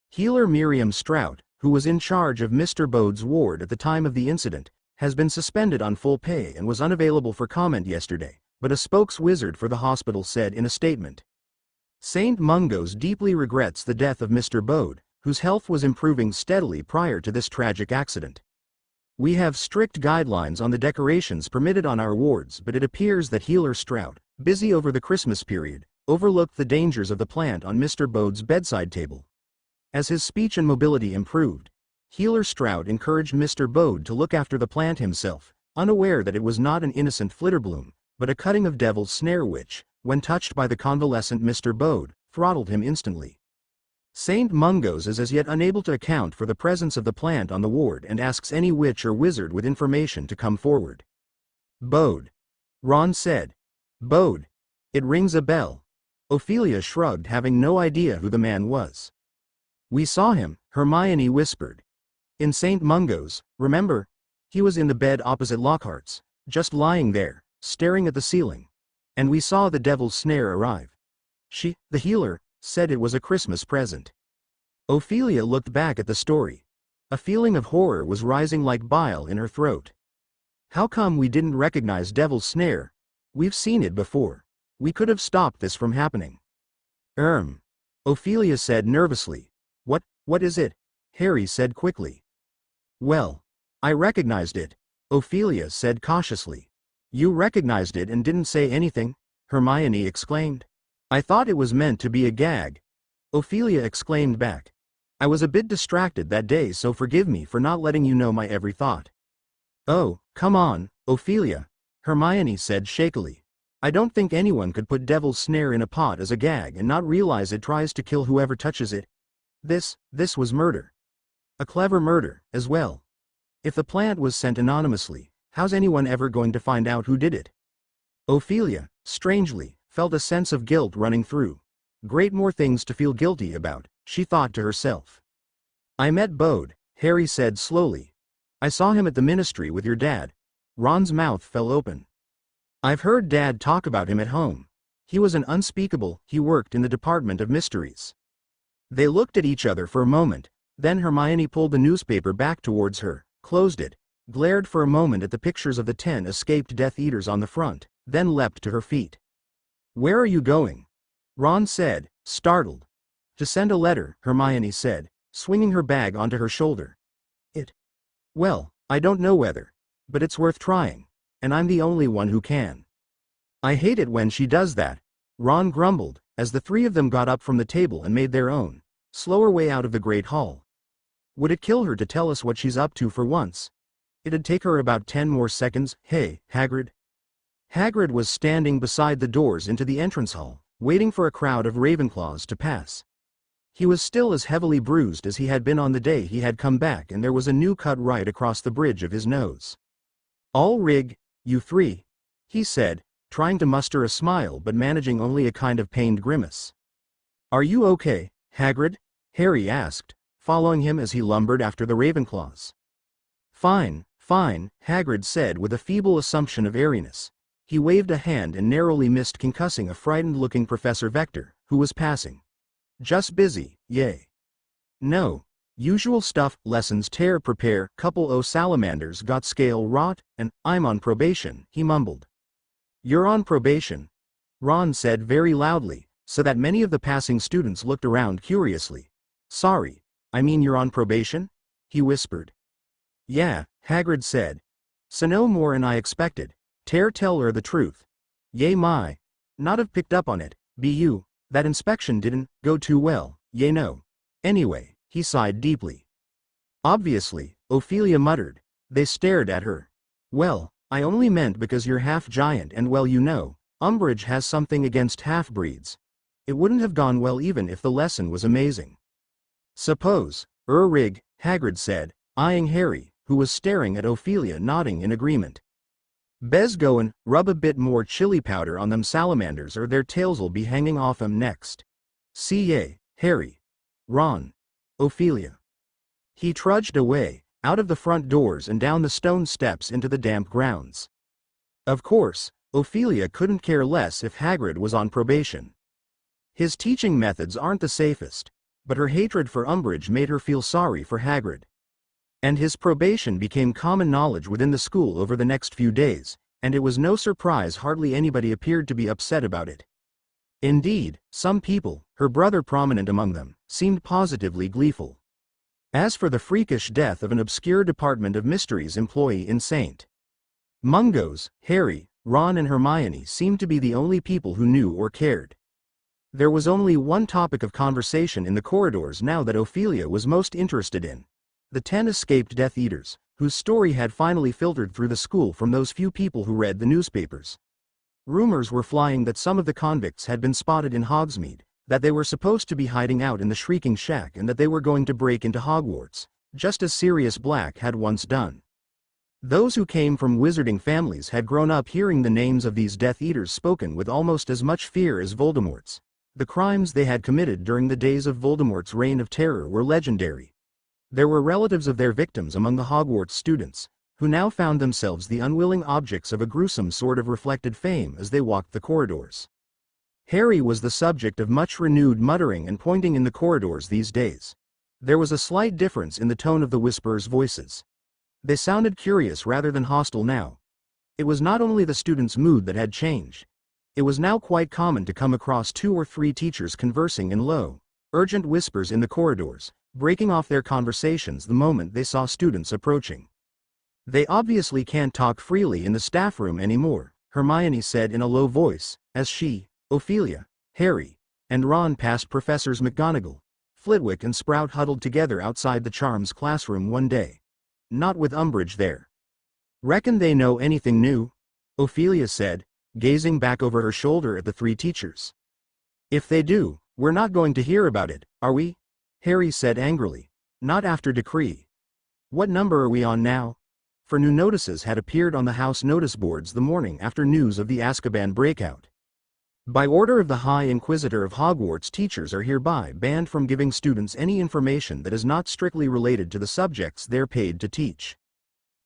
Healer Miriam Strout, who was in charge of Mr. Bode's ward at the time of the incident, has been suspended on full pay and was unavailable for comment yesterday, but a spokeswizard for the hospital said in a statement. St. Mungo's deeply regrets the death of Mr. Bode, whose health was improving steadily prior to this tragic accident. "We have strict guidelines on the decorations permitted on our wards, but it appears that Healer Strout, busy over the Christmas period, overlooked the dangers of the plant on Mr. Bode's bedside table." As his speech and mobility improved, Healer Strout encouraged Mr. Bode to look after the plant himself, unaware that it was not an innocent flitterbloom, but a cutting of devil's snare which, when touched by the convalescent Mr. Bode, throttled him instantly. St. Mungo's is as yet unable to account for the presence of the plant on the ward and asks any witch or wizard with information to come forward. "Bode," Ron said. "Bode. It rings a bell." Ophelia shrugged, having no idea who the man was. "We saw him," Hermione whispered. "In St. Mungo's, remember? He was in the bed opposite Lockhart's, just lying there, staring at the ceiling. And we saw the devil's snare arrive. The healer, said it was a Christmas present." Ophelia looked back at the story. A feeling of horror was rising like bile in her throat. "How come we didn't recognize devil's snare? We've seen it before. We could have stopped this from happening." Ophelia said nervously. What is it?" Harry said quickly. "Well, I recognized it," Ophelia said cautiously. "You recognized it and didn't say anything?" Hermione exclaimed. "I thought it was meant to be a gag," Ophelia exclaimed back. "I was a bit distracted that day, so forgive me for not letting you know my every thought." "Oh, come on, Ophelia," Hermione said shakily. "I don't think anyone could put devil's snare in a pot as a gag and not realize it tries to kill whoever touches it. This was murder. A clever murder, as well. If the plant was sent anonymously, how's anyone ever going to find out who did it?" Ophelia, strangely, felt a sense of guilt running through. Great more things to feel guilty about, she thought to herself. "I met Bode," Harry said slowly. "I saw him at the ministry with your dad." Ron's mouth fell open. "I've heard Dad talk about him at home. He was an unspeakable, he worked in the Department of Mysteries." They looked at each other for a moment, then Hermione pulled the newspaper back towards her, closed it, glared for a moment at the pictures of the 10 escaped Death Eaters on the front, then leapt to her feet. "Where are you going?" Ron said, startled. "To send a letter," Hermione said, swinging her bag onto her shoulder. Well, I don't know whether. But it's worth trying. And I'm the only one who can." "I hate it when she does that," Ron grumbled, as the three of them got up from the table and made their own, slower way out of the Great Hall. "Would it kill her to tell us what she's up to for once? It'd take her about 10 more seconds. Hey, Hagrid." Hagrid was standing beside the doors into the entrance hall, waiting for a crowd of Ravenclaws to pass. He was still as heavily bruised as he had been on the day he had come back, and there was a new cut right across the bridge of his nose. "All rig, you three," he said, trying to muster a smile but managing only a kind of pained grimace. "Are you okay, Hagrid?" Harry asked, following him as he lumbered after the Ravenclaws. "Fine, fine," Hagrid said with a feeble assumption of airiness. He waved a hand and narrowly missed concussing a frightened-looking Professor Vector, who was passing. "Just busy, yay." "No. Usual stuff, lessons tear prepare, couple o' salamanders got scale rot, and I'm on probation," he mumbled. "You're on probation?" Ron said very loudly, so that many of the passing students looked around curiously. "Sorry, I mean you're on probation?" he whispered. "Yeah," Hagrid said. "So no more 'n I expected. Tell her the truth." "Yay my. Not have picked up on it, be you. That inspection didn't go too well, yay no. Anyway," he sighed deeply. "Obviously," Ophelia muttered. They stared at her. "Well, I only meant because you're half giant and well you know, Umbridge has something against half-breeds. It wouldn't have gone well even if the lesson was amazing." "Suppose, Rig," Hagrid said, eyeing Harry, who was staring at Ophelia nodding in agreement. "Bez go and rub a bit more chili powder on them salamanders or their tails'll be hanging off 'em next. See ya, Harry. Ron. Ophelia." He trudged away, out of the front doors and down the stone steps into the damp grounds. Of course, Ophelia couldn't care less if Hagrid was on probation. His teaching methods aren't the safest, but her hatred for Umbridge made her feel sorry for Hagrid. And his probation became common knowledge within the school over the next few days, and it was no surprise hardly anybody appeared to be upset about it. Indeed, some people, her brother prominent among them, seemed positively gleeful. As for the freakish death of an obscure Department of Mysteries employee in St. Mungo's, Harry, Ron and Hermione seemed to be the only people who knew or cared. There was only one topic of conversation in the corridors now that Ophelia was most interested in. The 10 escaped Death Eaters, whose story had finally filtered through the school from those few people who read the newspapers. Rumors were flying that some of the convicts had been spotted in Hogsmeade, that they were supposed to be hiding out in the Shrieking Shack and that they were going to break into Hogwarts, just as Sirius Black had once done. Those who came from wizarding families had grown up hearing the names of these Death Eaters spoken with almost as much fear as Voldemort's. The crimes they had committed during the days of Voldemort's reign of terror were legendary. There were relatives of their victims among the Hogwarts students, who now found themselves the unwilling objects of a gruesome sort of reflected fame as they walked the corridors. Harry was the subject of much renewed muttering and pointing in the corridors these days. There was a slight difference in the tone of the whisperers' voices. They sounded curious rather than hostile now. It was not only the students' mood that had changed. It was now quite common to come across 2 or 3 teachers conversing in low, urgent whispers in the corridors, breaking off their conversations the moment they saw students approaching. "They obviously can't talk freely in the staff room anymore," Hermione said in a low voice, as she, Ophelia, Harry, and Ron passed Professors McGonagall, Flitwick and Sprout huddled together outside the Charms classroom one day. Not with Umbridge there. "Reckon they know anything new?" Ophelia said, gazing back over her shoulder at the 3 teachers. "If they do, we're not going to hear about it, are we?" Harry said angrily. "Not after decree. What number are we on now?" For new notices had appeared on the house notice boards the morning after news of the Azkaban breakout. By order of the High Inquisitor of Hogwarts, teachers are hereby banned from giving students any information that is not strictly related to the subjects they're paid to teach.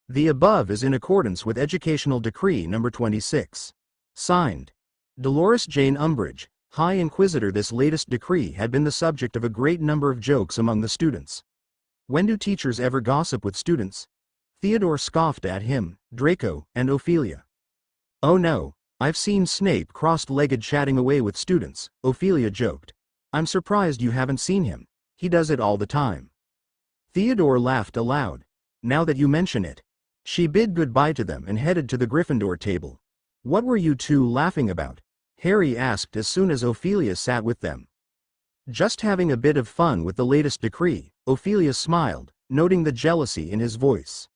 The above is in accordance with Educational Decree No. 26. Signed, Dolores Jane Umbridge, High Inquisitor. This latest decree had been the subject of a great number of jokes among the students. When do teachers ever gossip with students? Theodore scoffed at him, Draco, and Ophelia. "Oh no, I've seen Snape cross-legged chatting away with students, Ophelia joked. I'm surprised you haven't seen him. He does it all the time. Theodore laughed aloud. Now that you mention it. She bid goodbye to them and headed to the Gryffindor table. What were you two laughing about? Harry asked as soon as Ophelia sat with them. Just having a bit of fun with the latest decree, Ophelia smiled, noting the jealousy in his voice.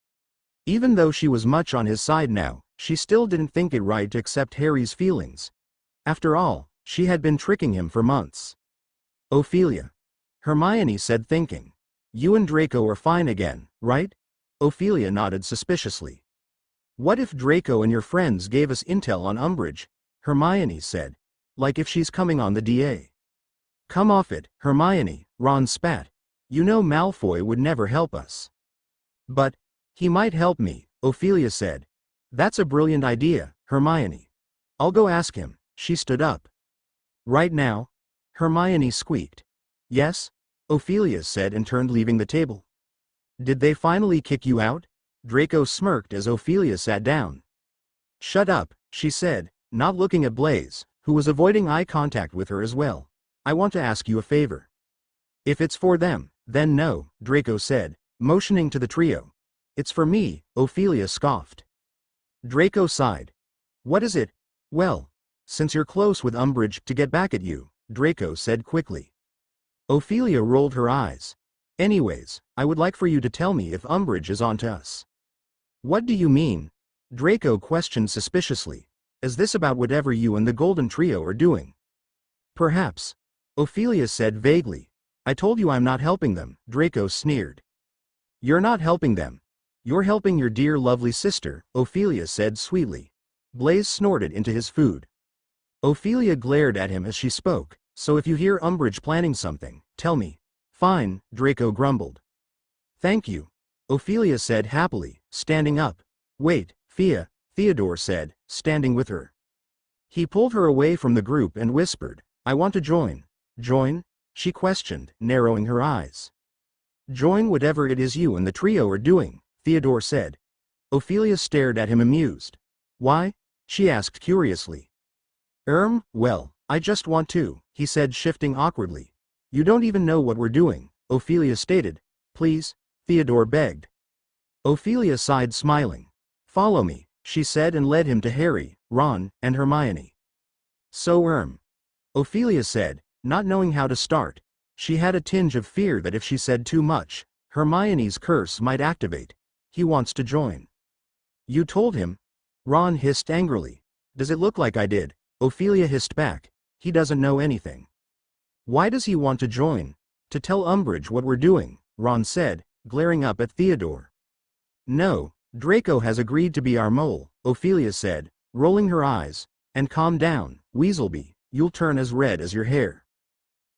Even though she was much on his side now, she still didn't think it right to accept Harry's feelings. After all, she had been tricking him for months. Ophelia. Hermione said, thinking. You and Draco are fine again, right? Ophelia nodded suspiciously. What if Draco and your friends gave us intel on Umbridge? Hermione said. Like if she's coming on the DA. Come off it, Hermione, Ron spat. You know Malfoy would never help us. But he might help me, Ophelia said. That's a brilliant idea, Hermione. I'll go ask him. She stood up. Right now? Hermione squeaked. Yes? Ophelia said and turned, leaving the table. Did they finally kick you out? Draco smirked as Ophelia sat down. Shut up, she said, not looking at Blaise, who was avoiding eye contact with her as well. I want to ask you a favor. If it's for them, then no, Draco said, motioning to the trio. It's for me, Ophelia scoffed. Draco sighed. What is it? Well, since you're close with Umbridge, to get back at you, Draco said quickly. Ophelia rolled her eyes. Anyways, I would like for you to tell me if Umbridge is on to us. What do you mean? Draco questioned suspiciously. Is this about whatever you and the Golden Trio are doing? Perhaps. Ophelia said vaguely. I told you I'm not helping them, Draco sneered. You're not helping them. You're helping your dear lovely sister, Ophelia said sweetly. Blaise snorted into his food. Ophelia glared at him as she spoke. So if you hear Umbridge planning something, tell me. Fine, Draco grumbled. Thank you. Ophelia said happily, standing up. Wait, Thea, Theodore said, standing with her. He pulled her away from the group and whispered, I want to join. Join? She questioned, narrowing her eyes. Join whatever it is you and the trio are doing, Theodore said. Ophelia stared at him amused. Why? She asked curiously. Well, I just want to, he said, shifting awkwardly. You don't even know what we're doing, Ophelia stated. Please, Theodore begged. Ophelia sighed, smiling. Follow me, she said, and led him to Harry, Ron, and Hermione. So Ophelia said, not knowing how to start. She had a tinge of fear that if she said too much, Hermione's curse might activate. He wants to join. You told him? Ron hissed angrily. Does it look like I did? Ophelia hissed back. He doesn't know anything. Why does he want to join? To tell Umbridge what we're doing, Ron said, glaring up at Theodore. No, Draco has agreed to be our mole, Ophelia said, rolling her eyes. And calm down, Weaselby, you'll turn as red as your hair.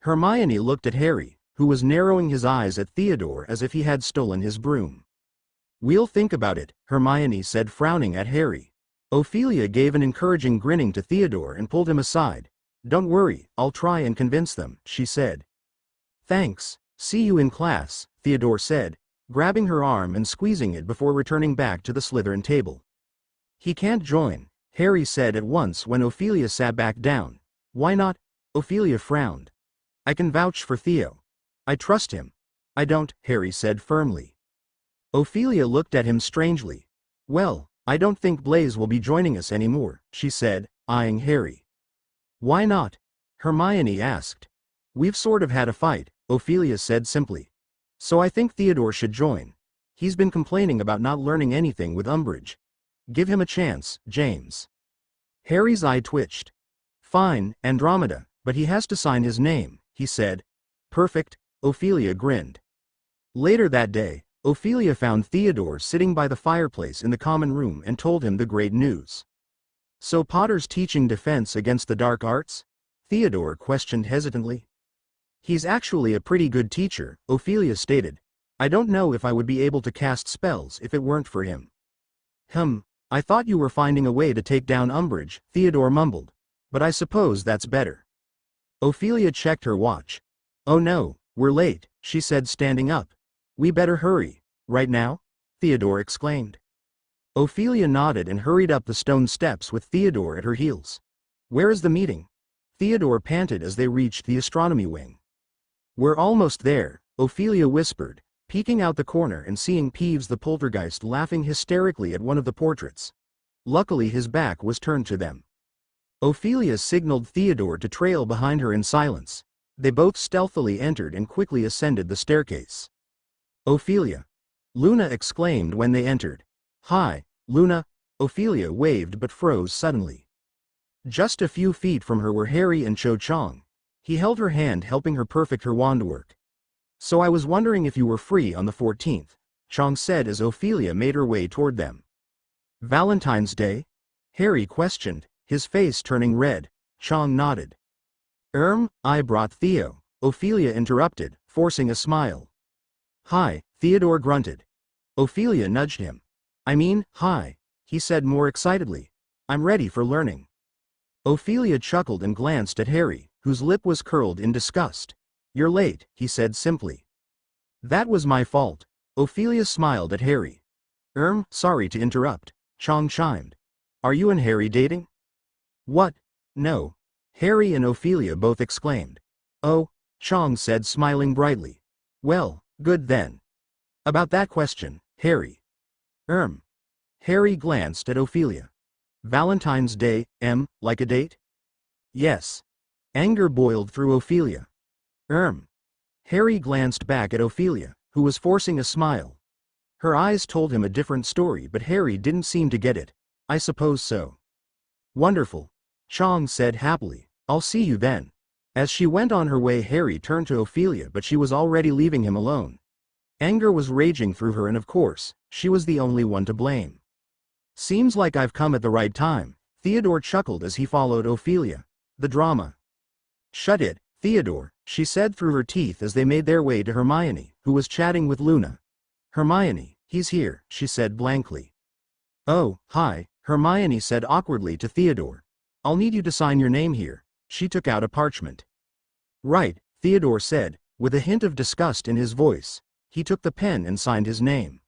Hermione looked at Harry, who was narrowing his eyes at Theodore as if he had stolen his broom. We'll think about it, Hermione said, frowning at Harry. Ophelia gave an encouraging grinning to Theodore and pulled him aside. Don't worry, I'll try and convince them, she said. Thanks, see you in class, Theodore said, grabbing her arm and squeezing it before returning back to the Slytherin table. He can't join, Harry said at once when Ophelia sat back down. Why not? Ophelia frowned. I can vouch for Theo. I trust him. I don't, Harry said firmly. Ophelia looked at him strangely. Well, I don't think Blaise will be joining us anymore, she said, eyeing Harry. Why not? Hermione asked. We've sort of had a fight, Ophelia said simply. So I think Theodore should join. He's been complaining about not learning anything with Umbridge. Give him a chance, James. Harry's eye twitched. Fine, Andromeda, but he has to sign his name, he said. Perfect, Ophelia grinned. Later that day, Ophelia found Theodore sitting by the fireplace in the common room and told him the great news. So Potter's teaching defense against the dark arts? Theodore questioned hesitantly. He's actually a pretty good teacher, Ophelia stated. I don't know if I would be able to cast spells if it weren't for him. I thought you were finding a way to take down Umbridge, Theodore mumbled. But I suppose that's better. Ophelia checked her watch. Oh no, we're late, she said, standing up. We better hurry. Right now? Theodore exclaimed. Ophelia nodded and hurried up the stone steps with Theodore at her heels. "Where is the meeting?" Theodore panted as they reached the astronomy wing. "We're almost there," Ophelia whispered, peeking out the corner and seeing Peeves the poltergeist laughing hysterically at one of the portraits. Luckily his back was turned to them. Ophelia signaled Theodore to trail behind her in silence. They both stealthily entered and quickly ascended the staircase. "Ophelia!" Luna exclaimed when they entered. "Hi, Luna." Ophelia waved but froze suddenly. Just a few feet from her were Harry and Cho Chang. He held her hand, helping her perfect her wand work. "So I was wondering if you were free on the 14th, Chang said as Ophelia made her way toward them. "Valentine's Day?" Harry questioned, his face turning red. Chang nodded. I brought Theo," Ophelia interrupted, forcing a smile. "Hi," Theodore grunted. Ophelia nudged him. "Hi," he said more excitedly. "I'm ready for learning." Ophelia chuckled and glanced at Harry, whose lip was curled in disgust. "You're late," he said simply. "That was my fault." Ophelia smiled at Harry. Sorry to interrupt," Chang chimed. "Are you and Harry dating?" "What? No." Harry and Ophelia both exclaimed. "Oh," Chang said, smiling brightly. "Well, good then. About that question, Harry." Harry glanced at Ophelia. "Valentine's Day, like a date?" "Yes." Anger boiled through Ophelia. Harry glanced back at Ophelia, who was forcing a smile. Her eyes told him a different story, but Harry didn't seem to get it. "I suppose so." "Wonderful," Chang said happily. "I'll see you then." As she went on her way, Harry turned to Ophelia, but she was already leaving him alone. Anger was raging through her, and of course, she was the only one to blame. "Seems like I've come at the right time," Theodore chuckled as he followed Ophelia. "The drama." "Shut it, Theodore," she said through her teeth as they made their way to Hermione, who was chatting with Luna. "Hermione, he's here," she said blankly. "Oh, hi," Hermione said awkwardly to Theodore. "I'll need you to sign your name here." She took out a parchment. "Right," Theodore said, with a hint of disgust in his voice. He took the pen and signed his name.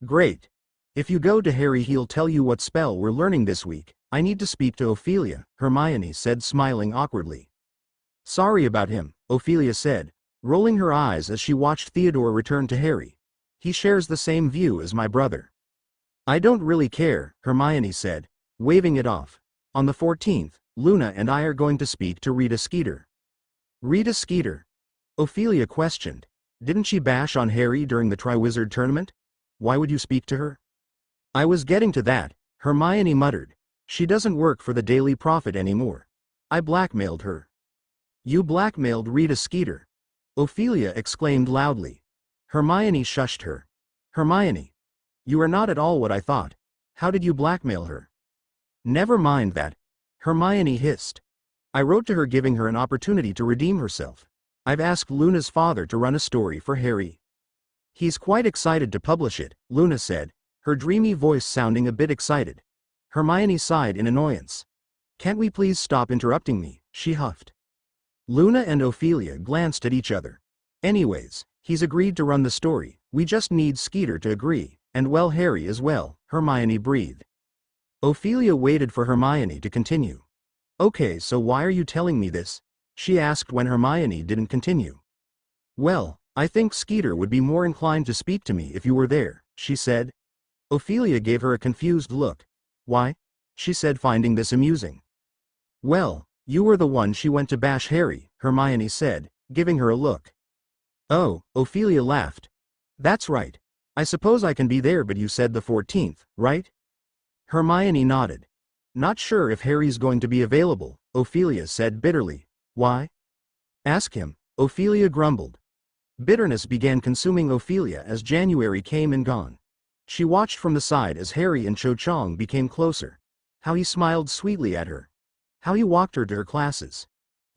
"Great. If you go to Harry, he'll tell you what spell we're learning this week." "I need to speak to Ophelia," Hermione said, smiling awkwardly. "Sorry about him," Ophelia said, rolling her eyes as she watched Theodore return to Harry. "He shares the same view as my brother." "I don't really care," Hermione said, waving it off. "On the 14th, Luna and I are going to speak to Rita Skeeter." "Rita Skeeter?" Ophelia questioned. "Didn't she bash on Harry during the Triwizard Tournament? Why would you speak to her?" "I was getting to that," Hermione muttered. "She doesn't work for the Daily Prophet anymore. I blackmailed her." "You blackmailed Rita Skeeter?" Ophelia exclaimed loudly. Hermione shushed her. "Hermione, you are not at all what I thought. How did you blackmail her?" "Never mind that," Hermione hissed. "I wrote to her giving her an opportunity to redeem herself. I've asked Luna's father to run a story for Harry. He's quite excited to publish it," Luna said, her dreamy voice sounding a bit excited. Hermione sighed in annoyance. "Can't we please stop interrupting me?" she huffed. Luna and Ophelia glanced at each other. "Anyways, he's agreed to run the story, we just need Skeeter to agree, and well, Harry as well," Hermione breathed. Ophelia waited for Hermione to continue. "Okay, so why are you telling me this?" she asked when Hermione didn't continue. "Well, I think Skeeter would be more inclined to speak to me if you were there," she said. Ophelia gave her a confused look. "Why?" she said, finding this amusing. "Well, you were the one she went to bash Harry," Hermione said, giving her a look. "Oh," Ophelia laughed. "That's right. I suppose I can be there, but you said the 14th, right?" Hermione nodded. "Not sure if Harry's going to be available," Ophelia said bitterly. "Why?" "Ask him," Ophelia grumbled. Bitterness began consuming Ophelia as January came and gone. She watched from the side as Harry and Cho Chang became closer. How he smiled sweetly at her. How he walked her to her classes.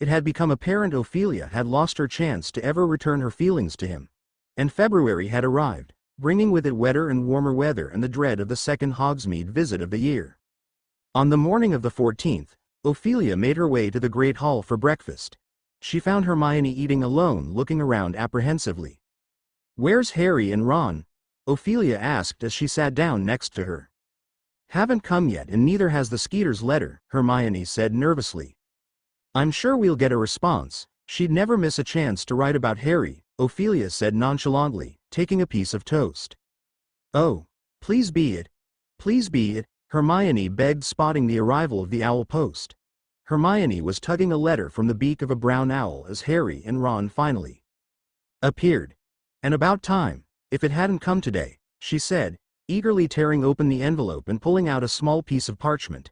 It had become apparent Ophelia had lost her chance to ever return her feelings to him. And February had arrived, bringing with it wetter and warmer weather and the dread of the second Hogsmeade visit of the year. On the morning of the 14th, Ophelia made her way to the Great Hall for breakfast. She found Hermione eating alone, looking around apprehensively. "Where's Harry and Ron?" Ophelia asked as she sat down next to her. Haven't come yet and neither has the Skeeter's letter, Hermione said nervously. I'm sure we'll get a response. She'd never miss a chance to write about Harry, Ophelia said nonchalantly, taking a piece of toast. Oh, please be it. Please be it, Hermione begged, spotting the arrival of the owl post. Hermione was tugging a letter from the beak of a brown owl as Harry and Ron finally appeared. And about time, if it hadn't come today, she said, eagerly tearing open the envelope and pulling out a small piece of parchment.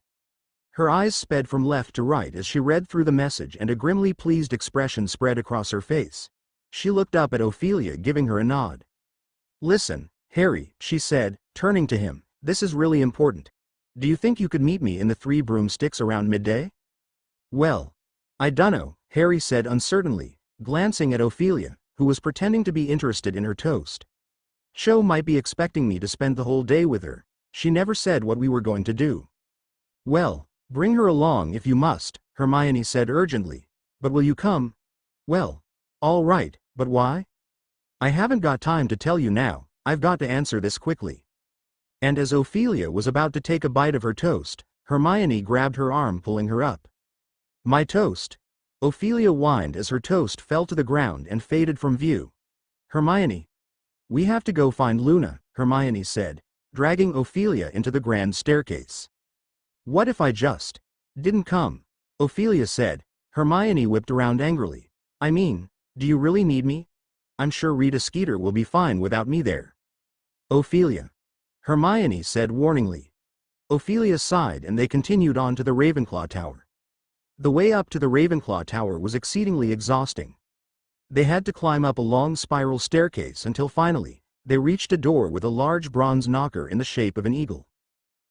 Her eyes sped from left to right as she read through the message and a grimly pleased expression spread across her face. She looked up at Ophelia, giving her a nod. Listen, Harry, she said, turning to him, this is really important. Do you think you could meet me in the Three Broomsticks around midday? Well, I dunno, Harry said uncertainly, glancing at Ophelia, who was pretending to be interested in her toast. Cho might be expecting me to spend the whole day with her. She never said what we were going to do. Well, bring her along if you must, Hermione said urgently. But will you come? Well, all right, but why? I haven't got time to tell you now, I've got to answer this quickly. And as Ophelia was about to take a bite of her toast, Hermione grabbed her arm, pulling her up. My toast. Ophelia whined as her toast fell to the ground and faded from view. Hermione. We have to go find Luna, Hermione said, dragging Ophelia into the grand staircase. What if I just didn't come? Ophelia said. Hermione whipped around angrily. I mean, do you really need me? I'm sure Rita Skeeter will be fine without me there. Ophelia. Hermione said warningly. Ophelia sighed and they continued on to the Ravenclaw Tower. The way up to the Ravenclaw Tower was exceedingly exhausting. They had to climb up a long spiral staircase until finally, they reached a door with a large bronze knocker in the shape of an eagle.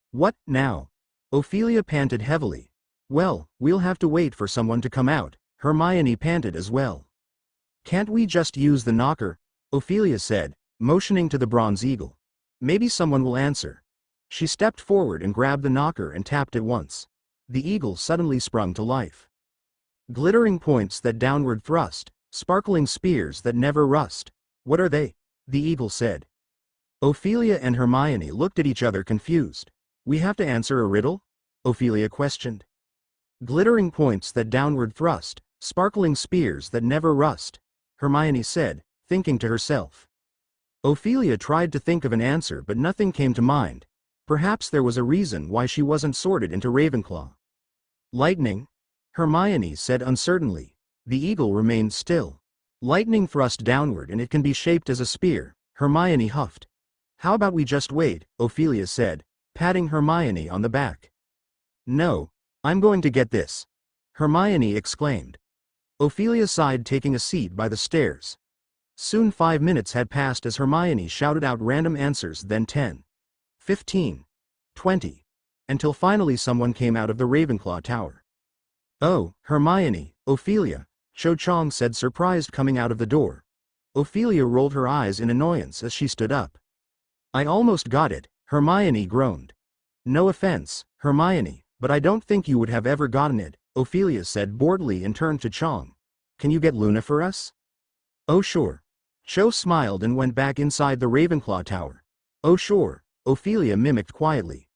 What now? Ophelia panted heavily. Well, we'll have to wait for someone to come out, Hermione panted as well. Can't we just use the knocker? Ophelia said, motioning to the bronze eagle. Maybe someone will answer. She stepped forward and grabbed the knocker and tapped it once. The eagle suddenly sprung to life. Glittering points that downward thrust, sparkling spears that never rust. What are they? The eagle said. Ophelia and Hermione looked at each other confused. We have to answer a riddle? Ophelia questioned. Glittering points that downward thrust, sparkling spears that never rust, Hermione said, thinking to herself. Ophelia tried to think of an answer but nothing came to mind. Perhaps there was a reason why she wasn't sorted into Ravenclaw. Lightning? Hermione said uncertainly. The eagle remained still. Lightning thrust downward and it can be shaped as a spear, Hermione huffed. How about we just wait, Ophelia said, patting Hermione on the back. No, I'm going to get this, Hermione exclaimed. Ophelia sighed, taking a seat by the stairs. Soon 5 minutes had passed as Hermione shouted out random answers, then 10, 15, 20, until finally someone came out of the Ravenclaw Tower. Oh, Hermione, Ophelia, Cho Chang said, surprised, coming out of the door. Ophelia rolled her eyes in annoyance as she stood up. I almost got it, Hermione groaned. No offense, Hermione, but I don't think you would have ever gotten it, Ophelia said boredly and turned to Chang. Can you get Luna for us? Oh sure. Cho smiled and went back inside the Ravenclaw Tower. Oh sure, Ophelia mimicked quietly.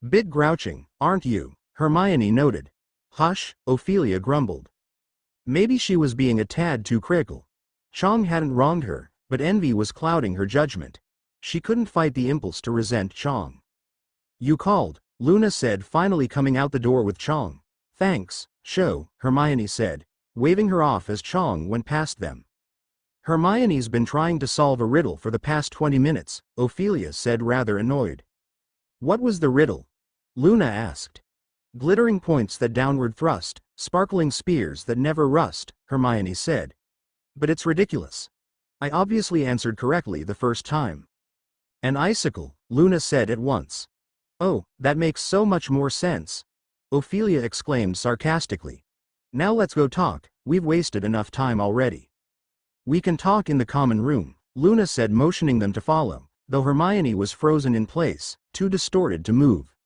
Bit grouching, aren't you? Hermione noted. Hush, Ophelia grumbled. Maybe she was being a tad too critical. Chang hadn't wronged her, but envy was clouding her judgment. She couldn't fight the impulse to resent Chang. You called, Luna said, finally coming out the door with Chang. Thanks, Cho, Hermione said, waving her off as Chang went past them. Hermione's been trying to solve a riddle for the past 20 minutes, Ophelia said, rather annoyed. What was the riddle? Luna asked. Glittering points that downward thrust, sparkling spears that never rust, Hermione said. But it's ridiculous. I obviously answered correctly the first time. An icicle, Luna said at once. Oh, that makes so much more sense, Ophelia exclaimed sarcastically. Now let's go talk, we've wasted enough time already. We can talk in the common room, Luna said, motioning them to follow, though Hermione was frozen in place, too distorted to move.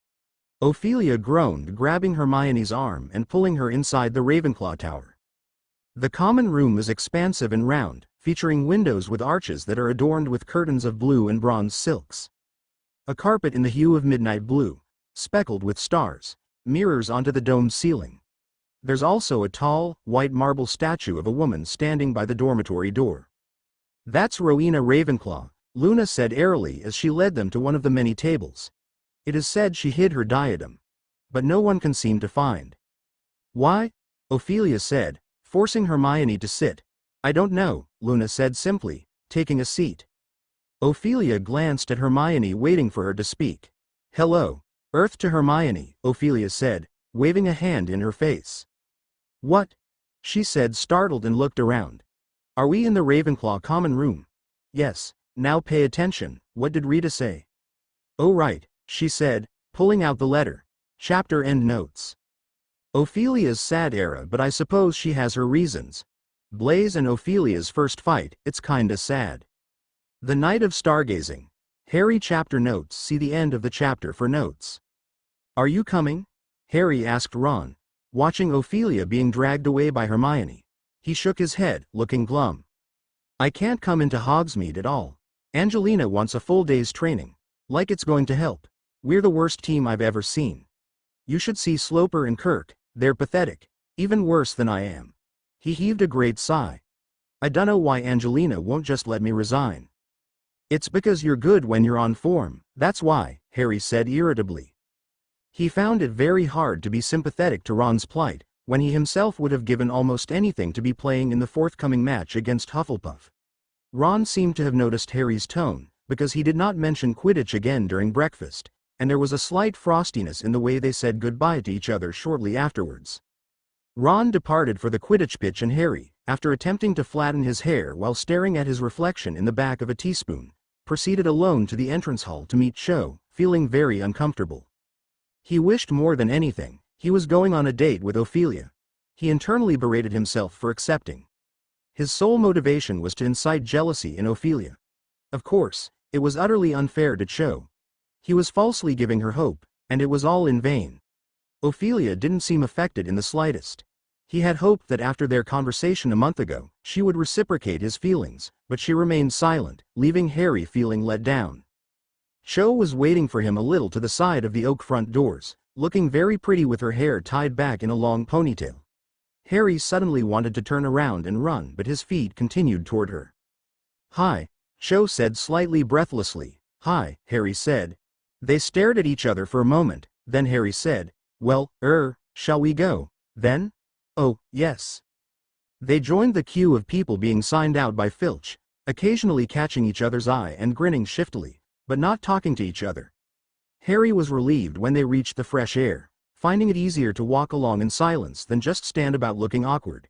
Ophelia groaned, grabbing Hermione's arm and pulling her inside the Ravenclaw Tower. The common room is expansive and round, featuring windows with arches that are adorned with curtains of blue and bronze silks. A carpet in the hue of midnight blue, speckled with stars, mirrors onto the domed ceiling. There's also a tall, white marble statue of a woman standing by the dormitory door. That's Rowena Ravenclaw, Luna said airily as she led them to one of the many tables. It is said she hid her diadem. But no one can seem to find. Why? Ophelia said, forcing Hermione to sit. I don't know, Luna said simply, taking a seat. Ophelia glanced at Hermione waiting for her to speak. Hello, Earth to Hermione, Ophelia said, waving a hand in her face. What? She said startled and looked around. Are we in the Ravenclaw common room? Yes, now pay attention, what did Rita say? Oh right, she said, pulling out the letter. Chapter end notes. Ophelia's sad era, but I suppose she has her reasons. Blaise and Ophelia's first fight, it's kinda sad. The Night of Stargazing. Harry chapter notes. See the end of the chapter for notes. Are you coming? Harry asked Ron, watching Ophelia being dragged away by Hermione. He shook his head, looking glum. I can't come into Hogsmeade at all. Angelina wants a full day's training. Like it's going to help. We're the worst team I've ever seen. You should see Sloper and Kirk, they're pathetic. Even worse than I am. He heaved a great sigh. I dunno why Angelina won't just let me resign. It's because you're good when you're on form, that's why, Harry said irritably. He found it very hard to be sympathetic to Ron's plight, when he himself would have given almost anything to be playing in the forthcoming match against Hufflepuff. Ron seemed to have noticed Harry's tone, because he did not mention Quidditch again during breakfast, and there was a slight frostiness in the way they said goodbye to each other shortly afterwards. Ron departed for the Quidditch pitch and Harry, after attempting to flatten his hair while staring at his reflection in the back of a teaspoon, proceeded alone to the entrance hall to meet Cho, feeling very uncomfortable. He wished more than anything, he was going on a date with Ophelia. He internally berated himself for accepting. His sole motivation was to incite jealousy in Ophelia. Of course, it was utterly unfair to Cho. He was falsely giving her hope, and it was all in vain. Ophelia didn't seem affected in the slightest. He had hoped that after their conversation a month ago, she would reciprocate his feelings, but she remained silent, leaving Harry feeling let down. Cho was waiting for him a little to the side of the oak front doors, looking very pretty with her hair tied back in a long ponytail. Harry suddenly wanted to turn around and run, but his feet continued toward her. Hi, Cho said slightly breathlessly. Hi, Harry said. They stared at each other for a moment, then Harry said, well, shall we go, then? Oh, yes. They joined the queue of people being signed out by Filch, occasionally catching each other's eye and grinning shiftily, but not talking to each other. Harry was relieved when they reached the fresh air, finding it easier to walk along in silence than just stand about looking awkward.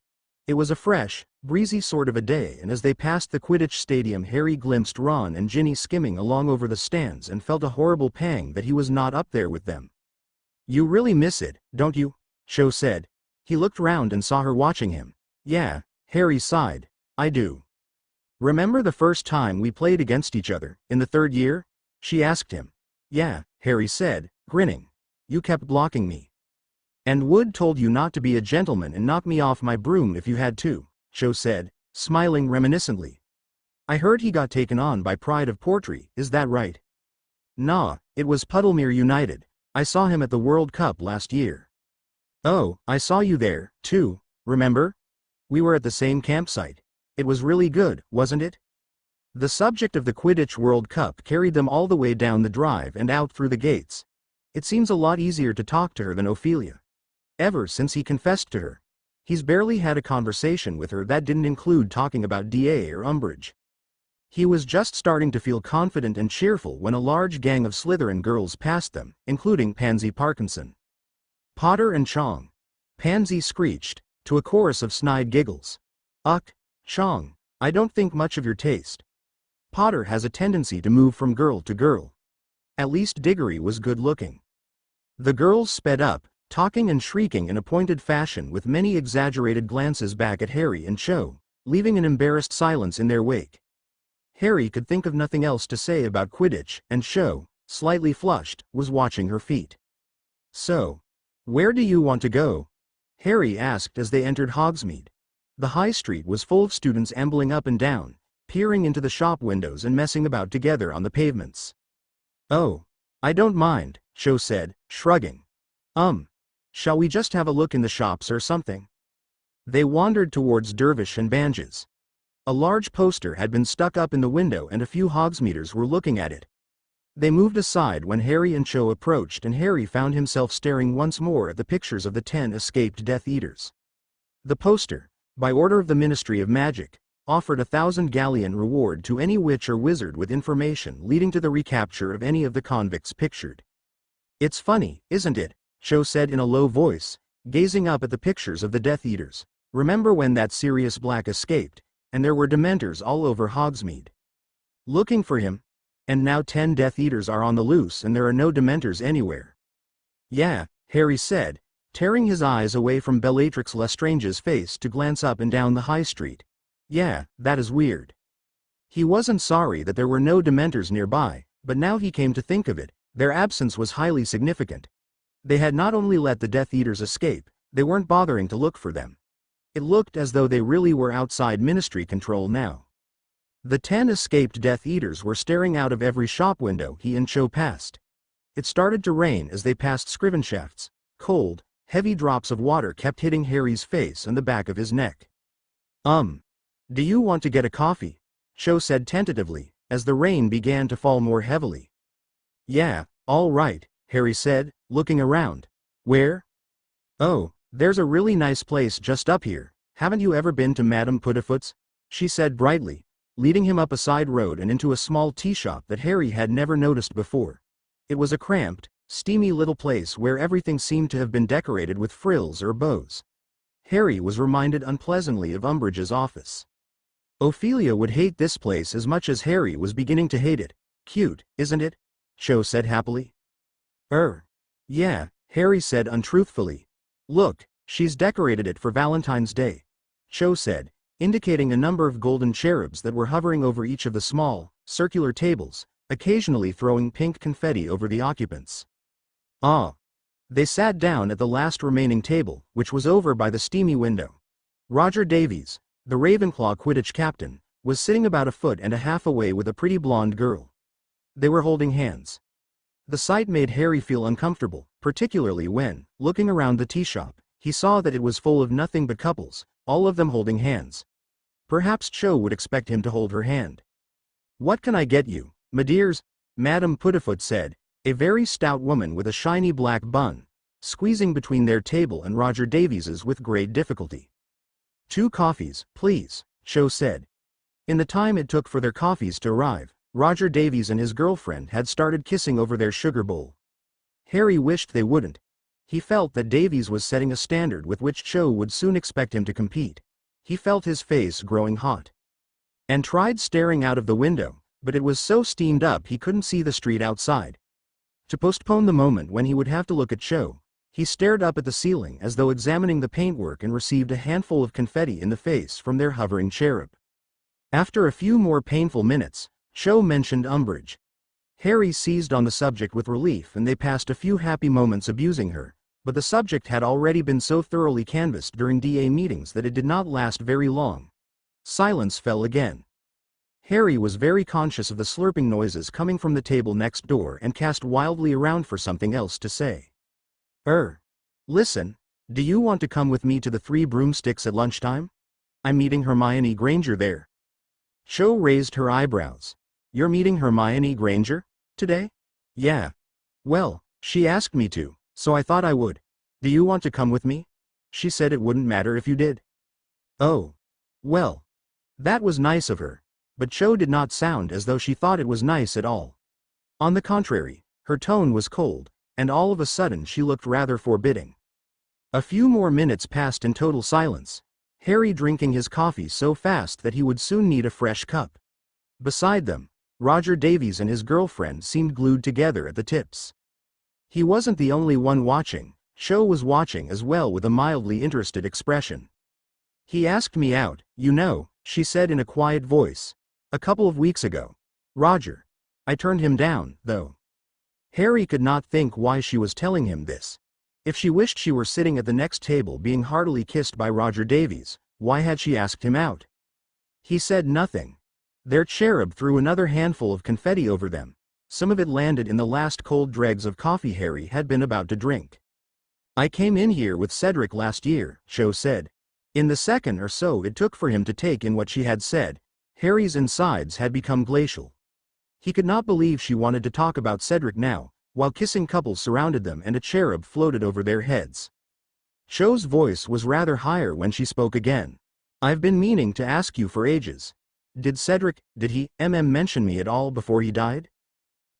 It was a fresh, breezy sort of a day, and as they passed the Quidditch stadium, Harry glimpsed Ron and Ginny skimming along over the stands and felt a horrible pang that he was not up there with them. You really miss it, don't you? Cho said. He looked round and saw her watching him. Yeah, Harry sighed. I do. Remember the first time we played against each other, in the third year? She asked him. Yeah, Harry said, grinning. You kept blocking me. And Wood told you not to be a gentleman and knock me off my broom if you had to, Cho said, smiling reminiscently. I heard he got taken on by Pride of Portree, is that right? Nah, it was Puddlemere United. I saw him at the World Cup last year. Oh, I saw you there, too, remember? We were at the same campsite. It was really good, wasn't it? The subject of the Quidditch World Cup carried them all the way down the drive and out through the gates. It seems a lot easier to talk to her than Ophelia. Ever since he confessed to her. He's barely had a conversation with her that didn't include talking about DA or Umbridge. He was just starting to feel confident and cheerful when a large gang of Slytherin girls passed them, including Pansy Parkinson. Potter and Chong. Pansy screeched, to a chorus of snide giggles. Uck, Chong, I don't think much of your taste. Potter has a tendency to move from girl to girl. At least Diggory was good looking. The girls sped up, talking and shrieking in a pointed fashion with many exaggerated glances back at Harry and Cho, leaving an embarrassed silence in their wake. Harry could think of nothing else to say about Quidditch, and Cho, slightly flushed, was watching her feet. So, where do you want to go? Harry asked as they entered Hogsmeade. The high street was full of students ambling up and down, peering into the shop windows and messing about together on the pavements. Oh, I don't mind, Cho said, shrugging. Shall we just have a look in the shops or something? They wandered towards Dervish and Banges. A large poster had been stuck up in the window and a few hogsmeters were looking at it. They moved aside when Harry and Cho approached, and Harry found himself staring once more at the pictures of the 10 escaped Death Eaters. The poster, by order of the Ministry of Magic, offered 1,000 galleon reward to any witch or wizard with information leading to the recapture of any of the convicts pictured. "It's funny, isn't it?" Cho said in a low voice, gazing up at the pictures of the Death Eaters. "Remember when that Sirius Black escaped, and there were Dementors all over Hogsmeade looking for him? And now 10 Death Eaters are on the loose and there are no Dementors anywhere." "Yeah," Harry said, tearing his eyes away from Bellatrix Lestrange's face to glance up and down the high street. "Yeah, that is weird." He wasn't sorry that there were no Dementors nearby, but now he came to think of it, their absence was highly significant. They had not only let the Death Eaters escape, they weren't bothering to look for them. It looked as though they really were outside Ministry control now. The 10 escaped Death Eaters were staring out of every shop window he and Cho passed. It started to rain as they passed Scrivenshafts. Cold, heavy drops of water kept hitting Harry's face and the back of his neck. Do you want to get a coffee?" Cho said tentatively, as the rain began to fall more heavily. "Yeah, all right," Harry said, looking around. "Where?" "Oh, there's a really nice place just up here. Haven't you ever been to Madame Puddifoot's?" she said brightly, leading him up a side road and into a small tea shop that Harry had never noticed before. It was a cramped, steamy little place where everything seemed to have been decorated with frills or bows. Harry was reminded unpleasantly of Umbridge's office. Ophelia would hate this place as much as Harry was beginning to hate it. "Cute, isn't it?" Cho said happily. Yeah," Harry said untruthfully. "Look, she's decorated it for Valentine's Day," Cho said, indicating a number of golden cherubs that were hovering over each of the small, circular tables, occasionally throwing pink confetti over the occupants. They sat down at the last remaining table, which was over by the steamy window. Roger Davies, the Ravenclaw Quidditch captain, was sitting about a foot and a half away with a pretty blonde girl. They were holding hands. The sight made Harry feel uncomfortable, particularly when, looking around the tea shop, he saw that it was full of nothing but couples, all of them holding hands. Perhaps Cho would expect him to hold her hand. "What can I get you, my dears?" Madame Puddifoot said, a very stout woman with a shiny black bun, squeezing between their table and Roger Davies's with great difficulty. "2 coffees, please," Cho said. In the time it took for their coffees to arrive, Roger Davies and his girlfriend had started kissing over their sugar bowl. Harry wished they wouldn't. He felt that Davies was setting a standard with which Cho would soon expect him to compete. He felt his face growing hot. And tried staring out of the window, but it was so steamed up he couldn't see the street outside. To postpone the moment when he would have to look at Cho, he stared up at the ceiling as though examining the paintwork and received a handful of confetti in the face from their hovering cherub. After a few more painful minutes, Cho mentioned Umbridge. Harry seized on the subject with relief and they passed a few happy moments abusing her, but the subject had already been so thoroughly canvassed during DA meetings that it did not last very long. Silence fell again. Harry was very conscious of the slurping noises coming from the table next door and cast wildly around for something else to say. Listen, do you want to come with me to the 3 Broomsticks at lunchtime? I'm meeting Hermione Granger there." Cho raised her eyebrows. "You're meeting Hermione Granger? Today?" "Yeah. Well, she asked me to, so I thought I would. Do you want to come with me? She said it wouldn't matter if you did." "Oh. Well. That was nice of her." But Cho did not sound as though she thought it was nice at all. On the contrary, her tone was cold, and all of a sudden she looked rather forbidding. A few more minutes passed in total silence, Harry drinking his coffee so fast that he would soon need a fresh cup. Beside them, Roger Davies and his girlfriend seemed glued together at the tips. He wasn't the only one watching. Cho was watching as well with a mildly interested expression. "He asked me out, you know," she said in a quiet voice. "A couple of weeks ago. Roger. I turned him down, though." Harry could not think why she was telling him this. If she wished she were sitting at the next table being heartily kissed by Roger Davies, why had she asked him out? He said nothing. Their cherub threw another handful of confetti over them, Some of it landed in the last cold dregs of coffee Harry had been about to drink. I came in here with Cedric last year, Cho said. In the second or so it took for him to take in what she had said, Harry's insides had become glacial. He could not believe she wanted to talk about Cedric now, while kissing couples surrounded them and a cherub floated over their heads. Cho's voice was rather higher when she spoke again. I've been meaning to ask you for ages. Did he mention me at all before he died?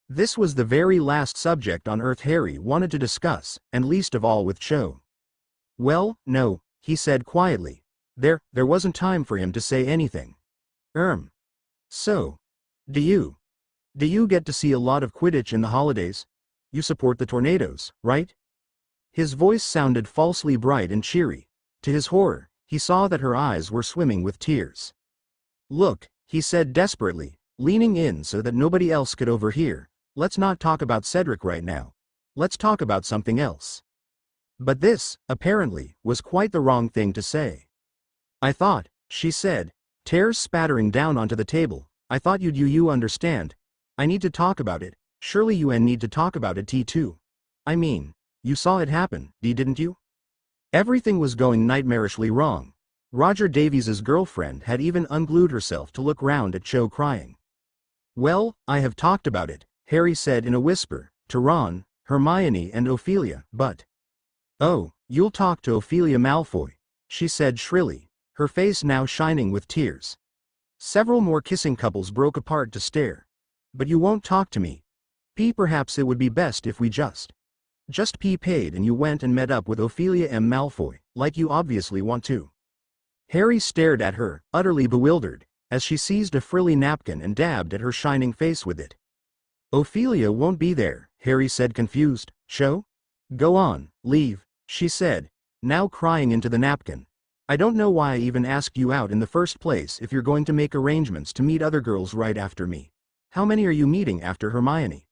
This was the very last subject on earth Harry wanted to discuss, and least of all with Cho. Well, no, he said quietly. There wasn't time for him to say anything. So. Do you get to see a lot of Quidditch in the holidays? You support the Tornadoes, right? His voice sounded falsely bright and cheery. To his horror, he saw that her eyes were swimming with tears. Look, he said desperately, leaning in so that nobody else could overhear, let's not talk about Cedric right now. Let's talk about something else. But this, apparently, was quite the wrong thing to say. I thought, she said, tears spattering down onto the table, I thought you understand. I need to talk about it, surely you need to talk about it too. I mean, you saw it happen, didn't you? Everything was going nightmarishly wrong. Roger Davies's girlfriend had even unglued herself to look round at Cho crying. Well, I have talked about it, Harry said in a whisper, to Ron, Hermione and Ophelia, but... Oh, you'll talk to Ophelia Malfoy, she said shrilly, her face now shining with tears. Several more kissing couples broke apart to stare. But you won't talk to me. Perhaps it would be best if we just paid and you went and met up with Ophelia Malfoy, like you obviously want to. Harry stared at her, utterly bewildered, as she seized a frilly napkin and dabbed at her shining face with it. Ophelia won't be there, Harry said confused. Cho? Go on, leave, she said, now crying into the napkin. I don't know why I even asked you out in the first place if you're going to make arrangements to meet other girls right after me. How many are you meeting after Hermione?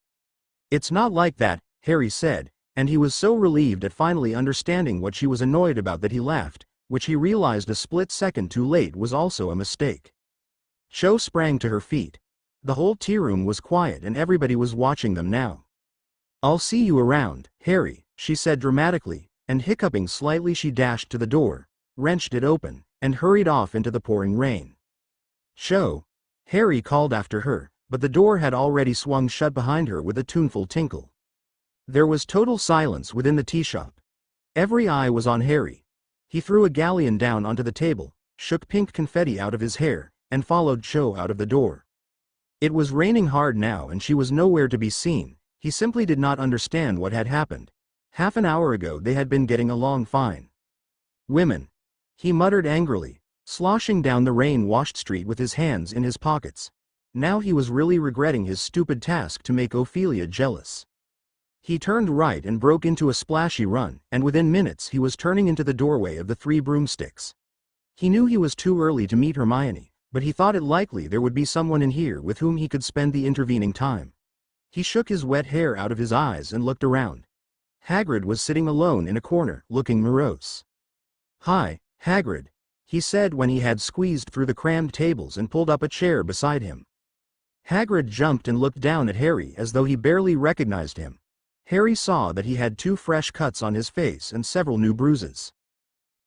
It's not like that, Harry said, and he was so relieved at finally understanding what she was annoyed about that he laughed, which he realized a split second too late was also a mistake. Cho sprang to her feet. The whole tea room was quiet and everybody was watching them now. I'll see you around, Harry, she said dramatically, and hiccuping slightly she dashed to the door, wrenched it open, and hurried off into the pouring rain. Cho, Harry called after her, but the door had already swung shut behind her with a tuneful tinkle. There was total silence within the tea shop. Every eye was on Harry. He threw a galleon down onto the table, shook pink confetti out of his hair, and followed Cho out of the door. It was raining hard now and she was nowhere to be seen. He simply did not understand what had happened. Half an hour ago they had been getting along fine. Women. He muttered angrily, sloshing down the rain-washed street with his hands in his pockets. Now he was really regretting his stupid task to make Ophelia jealous. He turned right and broke into a splashy run, and within minutes he was turning into the doorway of the Three Broomsticks. He knew he was too early to meet Hermione, but he thought it likely there would be someone in here with whom he could spend the intervening time. He shook his wet hair out of his eyes and looked around. Hagrid was sitting alone in a corner, looking morose. "Hi, Hagrid," he said when he had squeezed through the crammed tables and pulled up a chair beside him. Hagrid jumped and looked down at Harry as though he barely recognized him. Harry saw that he had 2 fresh cuts on his face and several new bruises.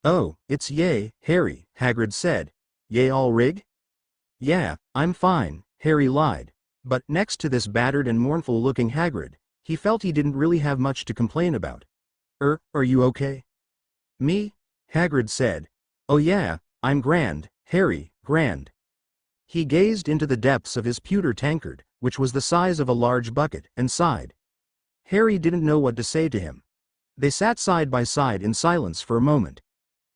"Oh, it's Harry," Hagrid said. All rig?" "Yeah, I'm fine," Harry lied. But next to this battered and mournful-looking Hagrid, he felt he didn't really have much to complain about. Are you okay?" "Me?" Hagrid said. "Oh yeah, I'm grand, Harry, grand." He gazed into the depths of his pewter tankard, which was the size of a large bucket, and sighed. Harry didn't know what to say to him. They sat side by side in silence for a moment.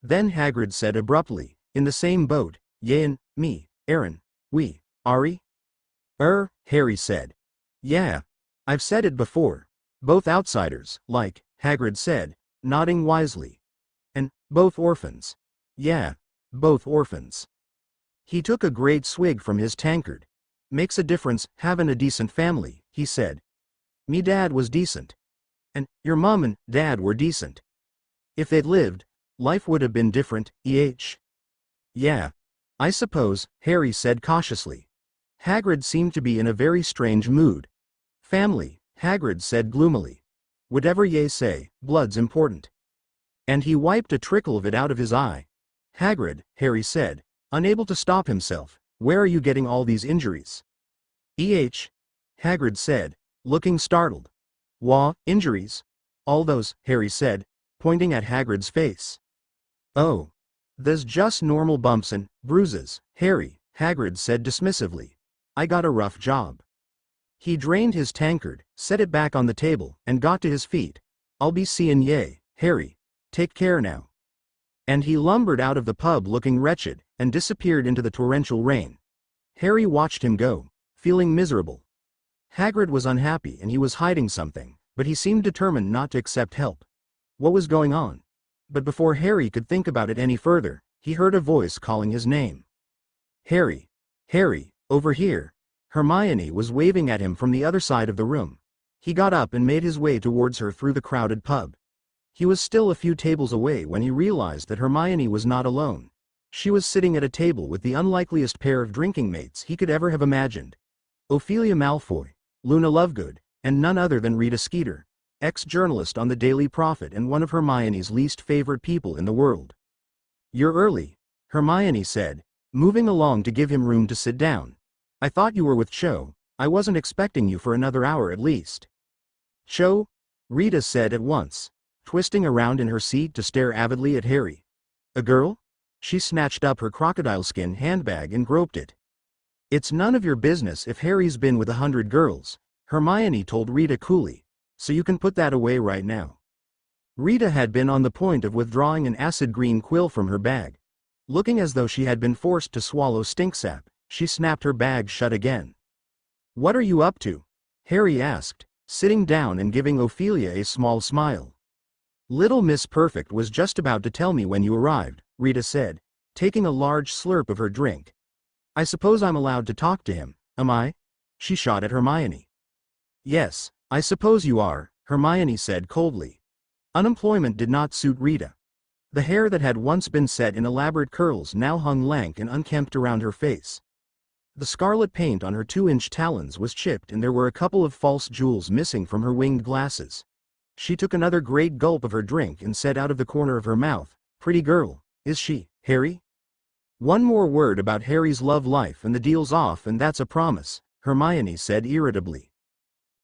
Then Hagrid said abruptly, "In the same boat, and me, Aaron, we, Ari?" Harry said. "Yeah. I've said it before. Both outsiders, like," Hagrid said, nodding wisely. "And both orphans. Yeah, both orphans." He took a great swig from his tankard. "Makes a difference having a decent family," he said. "Me dad was decent. And your mum and dad were decent. If they'd lived, life would have been different, Yeah. I suppose," Harry said cautiously. Hagrid seemed to be in a very strange mood. Family, Hagrid said gloomily. Whatever ye say, blood's important. And he wiped a trickle of it out of his eye. Hagrid, Harry said, unable to stop himself, where are you getting all these injuries? Hagrid said, looking startled. Wah, injuries? All those, Harry said, pointing at Hagrid's face. Oh. There's just normal bumps and bruises, Harry, Hagrid said dismissively. I got a rough job. He drained his tankard, set it back on the table, and got to his feet. I'll be seein' ye, Harry. Take care now. And he lumbered out of the pub looking wretched, and disappeared into the torrential rain. Harry watched him go, feeling miserable. Hagrid was unhappy and he was hiding something, but he seemed determined not to accept help. What was going on? But before Harry could think about it any further, he heard a voice calling his name. Harry! Harry, over here! Hermione was waving at him from the other side of the room. He got up and made his way towards her through the crowded pub. He was still a few tables away when he realized that Hermione was not alone. She was sitting at a table with the unlikeliest pair of drinking mates he could ever have imagined. Ophelia Malfoy, Luna Lovegood, and none other than Rita Skeeter, ex-journalist on the Daily Prophet and one of Hermione's least favorite people in the world. You're early, Hermione said, moving along to give him room to sit down. I thought you were with Cho. I wasn't expecting you for another hour at least. Cho? Rita said at once, twisting around in her seat to stare avidly at Harry. A girl? She snatched up her crocodile skin handbag and groped it. It's none of your business if Harry's been with 100 girls, Hermione told Rita coolly. So you can put that away right now. Rita had been on the point of withdrawing an acid green quill from her bag. Looking as though she had been forced to swallow stinksap, she snapped her bag shut again. What are you up to? Harry asked, sitting down and giving Ophelia a small smile. Little Miss Perfect was just about to tell me when you arrived, Rita said, taking a large slurp of her drink. I suppose I'm allowed to talk to him, am I? She shot at Hermione. Yes, I suppose you are, Hermione said coldly. Unemployment did not suit Rita. The hair that had once been set in elaborate curls now hung lank and unkempt around her face. The scarlet paint on her 2-inch talons was chipped and there were a couple of false jewels missing from her winged glasses. She took another great gulp of her drink and said out of the corner of her mouth, Pretty girl, is she, Harry? One more word about Harry's love life and the deal's off and that's a promise, Hermione said irritably.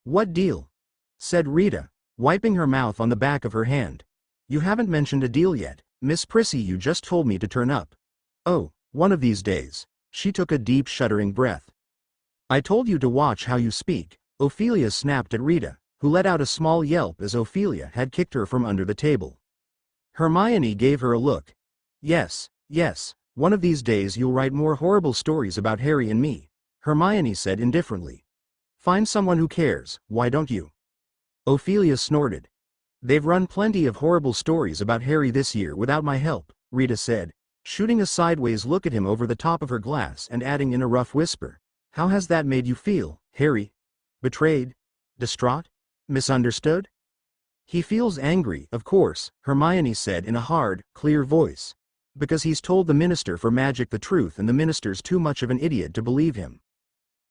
What deal? Said Rita, wiping her mouth on the back of her hand. You haven't mentioned a deal yet, Miss Prissy. You just told me to turn up. Oh, one of these days. She took a deep shuddering breath. I told you to watch how you speak, Ophelia snapped at Rita, who let out a small yelp as Ophelia had kicked her from under the table. Hermione gave her a look. Yes, one of these days you'll write more horrible stories about Harry and me, Hermione said indifferently. Find someone who cares, why don't you? Ophelia snorted. They've run plenty of horrible stories about Harry this year without my help, Rita said, shooting a sideways look at him over the top of her glass and adding in a rough whisper. How has that made you feel, Harry? Betrayed? Distraught? Misunderstood? He feels angry, of course, Hermione said in a hard, clear voice. Because he's told the Minister for Magic the truth and the Minister's too much of an idiot to believe him.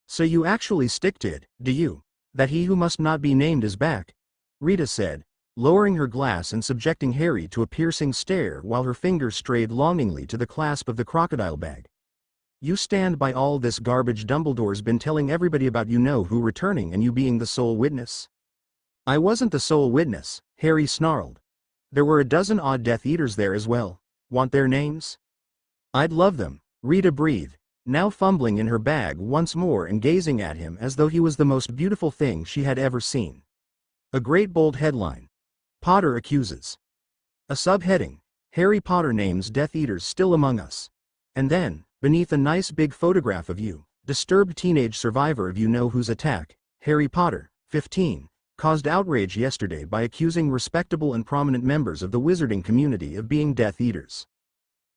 So you actually stick to it, do you? That he who must not be named is back? Rita said, lowering her glass and subjecting Harry to a piercing stare while her fingers strayed longingly to the clasp of the crocodile bag. You stand by all this garbage Dumbledore's been telling everybody about you know who returning and you being the sole witness? I wasn't the sole witness, Harry snarled. There were a dozen odd Death Eaters there as well. Want their names? I'd love them, Rita breathed, now fumbling in her bag once more and gazing at him as though he was the most beautiful thing she had ever seen. A great bold headline. Potter accuses. A subheading. Harry Potter names Death Eaters still among us. And then, beneath a nice big photograph of you, disturbed teenage survivor of you know whose attack, Harry Potter, 15, caused outrage yesterday by accusing respectable and prominent members of the wizarding community of being Death Eaters.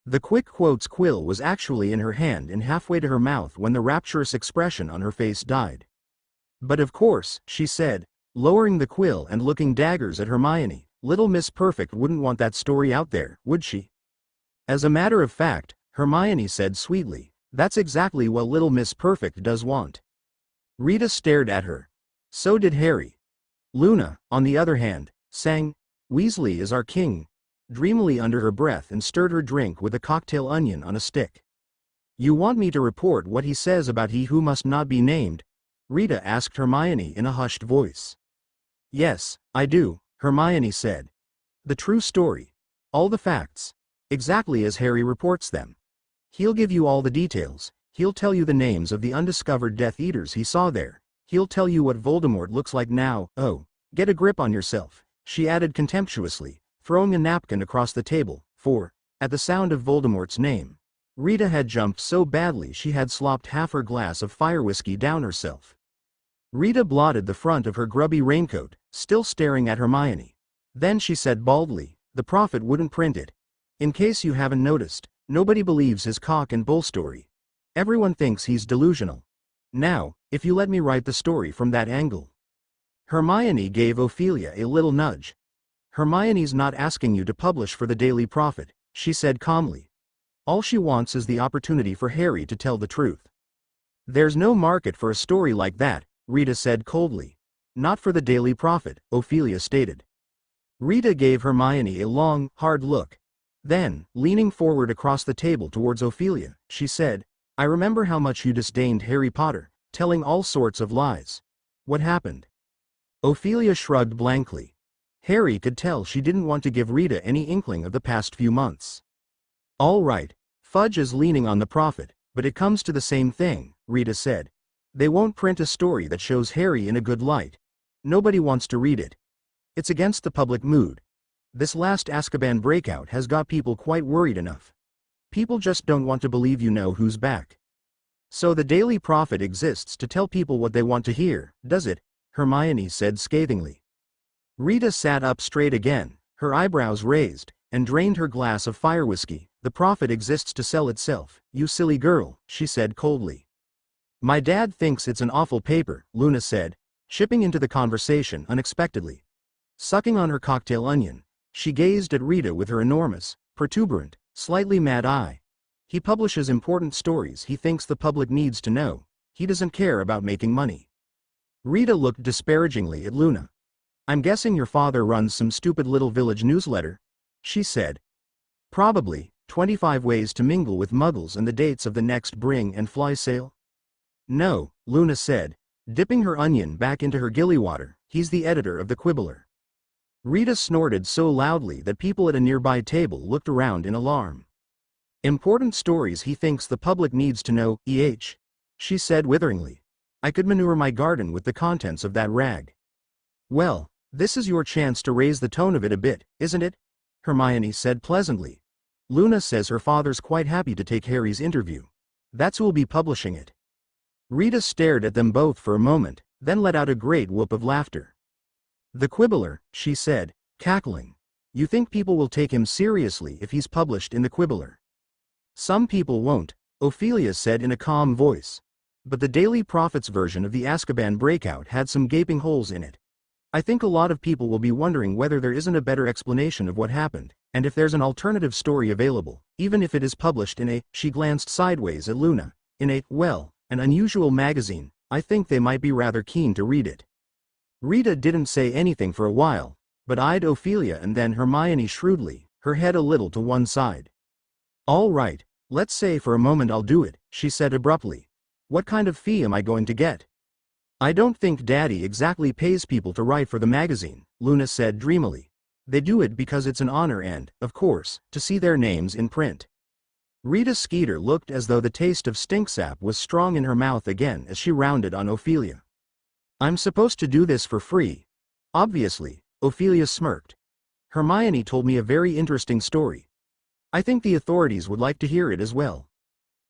The quick quotes quill was actually in her hand and halfway to her mouth when the rapturous expression on her face died. But of course, she said, lowering the quill and looking daggers at Hermione, little Miss Perfect wouldn't want that story out there, would she? As a matter of fact, Hermione said sweetly, that's exactly what little Miss Perfect does want. Rita stared at her. So did Harry. Luna, on the other hand, sang, "Weasley is our king," dreamily under her breath and stirred her drink with a cocktail onion on a stick. "You want me to report what he says about he who must not be named?" Rita asked Hermione in a hushed voice. "Yes, I do," Hermione said. "The true story. All the facts. Exactly as Harry reports them. He'll give you all the details. He'll tell you the names of the undiscovered Death Eaters he saw there. He'll tell you what Voldemort looks like now. Oh, get a grip on yourself," she added contemptuously, throwing a napkin across the table, for, at the sound of Voldemort's name, Rita had jumped so badly she had slopped half her glass of fire whiskey down herself. Rita blotted the front of her grubby raincoat, still staring at Hermione. Then she said baldly, "The Prophet wouldn't print it. In case you haven't noticed, nobody believes his cock and bull story. Everyone thinks he's delusional. Now, if you let me write the story from that angle." Hermione gave Ophelia a little nudge. "Hermione's not asking you to publish for the Daily Prophet," she said calmly. "All she wants is the opportunity for Harry to tell the truth." "There's no market for a story like that," Rita said coldly. "Not for the Daily Prophet," Ophelia stated. Rita gave Hermione a long, hard look. Then, leaning forward across the table towards Ophelia, she said, "I remember how much you disdained Harry Potter, telling all sorts of lies. What happened?" Ophelia shrugged blankly. Harry could tell she didn't want to give Rita any inkling of the past few months. "All right, Fudge is leaning on the Prophet, but it comes to the same thing," Rita said. "They won't print a story that shows Harry in a good light. Nobody wants to read it. It's against the public mood. This last Azkaban breakout has got people quite worried enough. People just don't want to believe you know who's back." "So the Daily Prophet exists to tell people what they want to hear, does it?" Hermione said scathingly. Rita sat up straight again, her eyebrows raised, and drained her glass of fire whiskey. "The Prophet exists to sell itself, you silly girl," she said coldly. "My dad thinks it's an awful paper," Luna said, shipping into the conversation unexpectedly. Sucking on her cocktail onion, she gazed at Rita with her enormous, protuberant, slightly mad eye. "He publishes important stories he thinks the public needs to know. He doesn't care about making money." Rita looked disparagingly at Luna. "I'm guessing your father runs some stupid little village newsletter?" she said. "Probably, 25 Ways to Mingle with Muggles and the dates of the next Bring and Fly sale?" "No," Luna said, dipping her onion back into her gilly water, "he's the editor of the Quibbler." Rita snorted so loudly that people at a nearby table looked around in alarm. "Important stories he thinks the public needs to know, she said witheringly. "I could manure my garden with the contents of that rag." "Well, this is your chance to raise the tone of it a bit, isn't it?" Hermione said pleasantly. "Luna says her father's quite happy to take Harry's interview. That's who'll be publishing it." Rita stared at them both for a moment, then let out a great whoop of laughter. "The Quibbler," she said, cackling. "You think people will take him seriously if he's published in the Quibbler?" "Some people won't," Ophelia said in a calm voice. "But the Daily Prophet's version of the Azkaban breakout had some gaping holes in it. I think a lot of people will be wondering whether there isn't a better explanation of what happened, and if there's an alternative story available, even if it is published in a," she glanced sideways at Luna, "in a, well, an unusual magazine. I think they might be rather keen to read it." Rita didn't say anything for a while, but eyed Ophelia and then Hermione shrewdly, her head a little to one side. "All right, let's say for a moment I'll do it," she said abruptly. "What kind of fee am I going to get?" "I don't think Daddy exactly pays people to write for the magazine," Luna said dreamily. "They do it because it's an honor and, of course, to see their names in print." Rita Skeeter looked as though the taste of stinksap was strong in her mouth again as she rounded on Ophelia. "I'm supposed to do this for free?" "Obviously," Ophelia smirked. "Hermione told me a very interesting story. I think the authorities would like to hear it as well.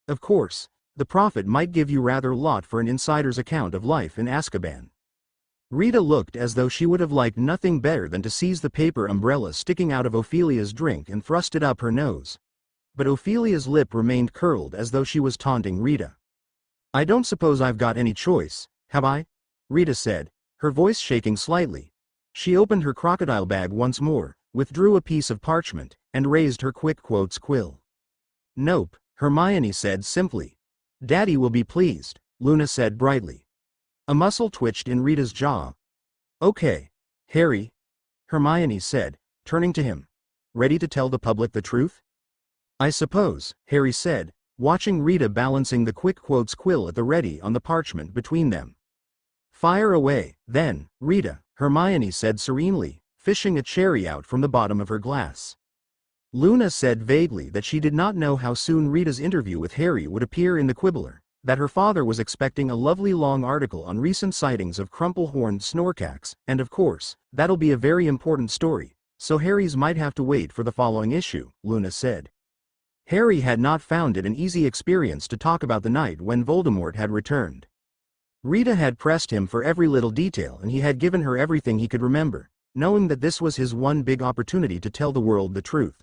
Of course, the Prophet might give you rather a lot for an insider's account of life in Azkaban." Rita looked as though she would have liked nothing better than to seize the paper umbrella sticking out of Ophelia's drink and thrust it up her nose. But Ophelia's lip remained curled as though she was taunting Rita. "I don't suppose I've got any choice, have I?" Rita said, her voice shaking slightly. She opened her crocodile bag once more, withdrew a piece of parchment, and raised her quick quotes quill. "Nope," Hermione said simply. "Daddy will be pleased," Luna said brightly. A muscle twitched in Rita's jaw. Okay, Harry, Hermione said, turning to him. Ready to tell the public the truth? I suppose, Harry said, watching Rita balancing the quick quotes quill at the ready on the parchment between them. Fire away, then, Rita, Hermione said serenely, fishing a cherry out from the bottom of her glass. Luna said vaguely that she did not know how soon Rita's interview with Harry would appear in the Quibbler, that her father was expecting a lovely long article on recent sightings of crumple-horned snorkax, and of course, that'll be a very important story, so Harry's might have to wait for the following issue, Luna said. Harry had not found it an easy experience to talk about the night when Voldemort had returned. Rita had pressed him for every little detail and he had given her everything he could remember, knowing that this was his one big opportunity to tell the world the truth.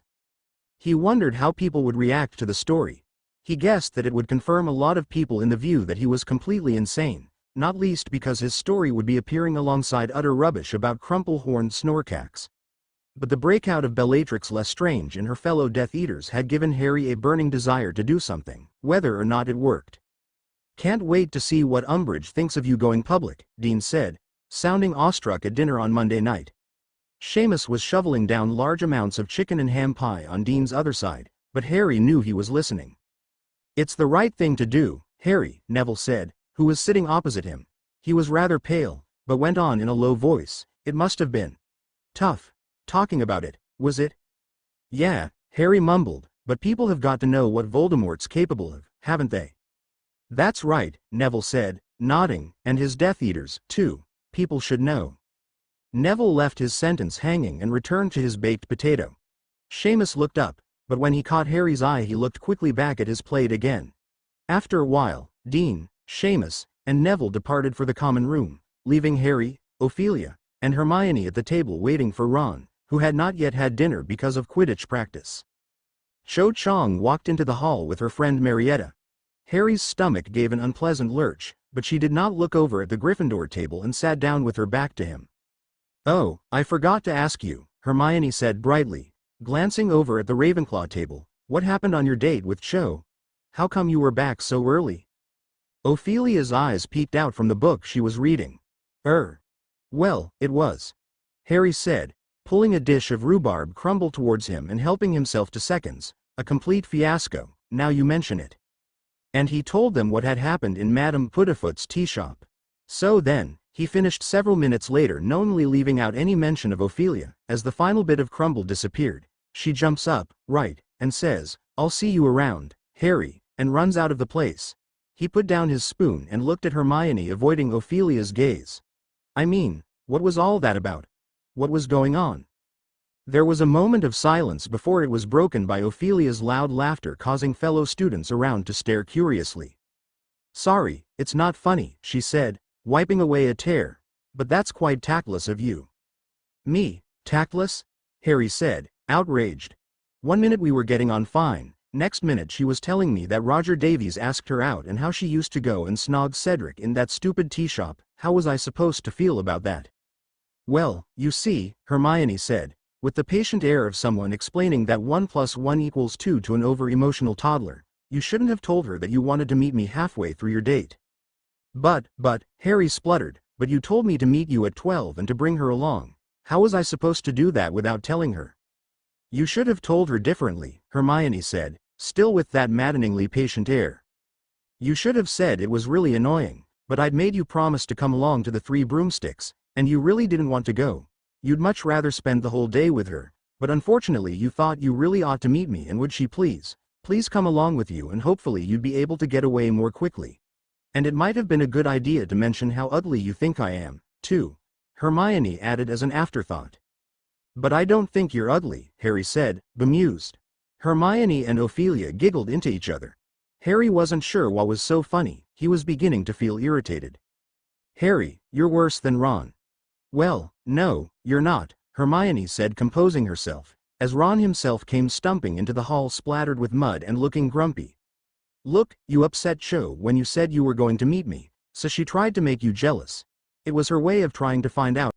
He wondered how people would react to the story. He guessed that it would confirm a lot of people in the view that he was completely insane, not least because his story would be appearing alongside utter rubbish about crumple-horned snorkax. But the breakout of Bellatrix Lestrange and her fellow Death Eaters had given Harry a burning desire to do something, whether or not it worked. Can't wait to see what Umbridge thinks of you going public, Dean said, sounding awestruck at dinner on Monday night. Seamus was shoveling down large amounts of chicken and ham pie on Dean's other side, but Harry knew he was listening. It's the right thing to do, Harry, Neville said, who was sitting opposite him. He was rather pale, but went on in a low voice. It must have been tough, talking about it, was it? Yeah, Harry mumbled, but people have got to know what Voldemort's capable of, haven't they? That's right, Neville said, nodding, and his Death Eaters, too. People should know. Neville left his sentence hanging and returned to his baked potato. Seamus looked up, but when he caught Harry's eye he looked quickly back at his plate again. After a while, Dean, Seamus, and Neville departed for the common room, leaving Harry, Ophelia, and Hermione at the table waiting for Ron, who had not yet had dinner because of Quidditch practice. Cho Chang walked into the hall with her friend Marietta. Harry's stomach gave an unpleasant lurch, but she did not look over at the Gryffindor table and sat down with her back to him. Oh, I forgot to ask you, Hermione said brightly, glancing over at the Ravenclaw table, what happened on your date with Cho? How come you were back so early? Ophelia's eyes peeked out from the book she was reading. Well, it was, Harry said, pulling a dish of rhubarb crumble towards him and helping himself to seconds, a complete fiasco, now you mention it. And he told them what had happened in Madame Puddifoot's tea shop. So then, he finished several minutes later, knowingly leaving out any mention of Ophelia. As the final bit of crumble disappeared, she jumps up, right, and says, I'll see you around, Harry, and runs out of the place. He put down his spoon and looked at Hermione, avoiding Ophelia's gaze. I mean, what was all that about? What was going on? There was a moment of silence before it was broken by Ophelia's loud laughter, causing fellow students around to stare curiously. Sorry, it's not funny, she said, wiping away a tear, but that's quite tactless of you. Me, tactless? Harry said, outraged. 1 minute we were getting on fine, next minute she was telling me that Roger Davies asked her out and how she used to go and snog Cedric in that stupid tea shop. How was I supposed to feel about that? Well, you see, Hermione said, with the patient air of someone explaining that 1 + 1 = 2 to an over-emotional toddler, you shouldn't have told her that you wanted to meet me halfway through your date. But, Harry spluttered, but you told me to meet you at 12 and to bring her along. How was I supposed to do that without telling her? You should have told her differently, Hermione said, still with that maddeningly patient air. You should have said it was really annoying, but I'd made you promise to come along to the Three Broomsticks, and you really didn't want to go. You'd much rather spend the whole day with her, but unfortunately you thought you really ought to meet me, and would she please come along with you, and hopefully you'd be able to get away more quickly. And it might have been a good idea to mention how ugly you think I am, too, Hermione added as an afterthought. But I don't think you're ugly, Harry said, bemused. Hermione and Ophelia giggled into each other. Harry wasn't sure what was so funny, he was beginning to feel irritated. Harry, you're worse than Ron. Well, no, you're not, Hermione said, composing herself, as Ron himself came stumping into the hall splattered with mud and looking grumpy. Look, you upset Cho when you said you were going to meet me, so she tried to make you jealous. It was her way of trying to find out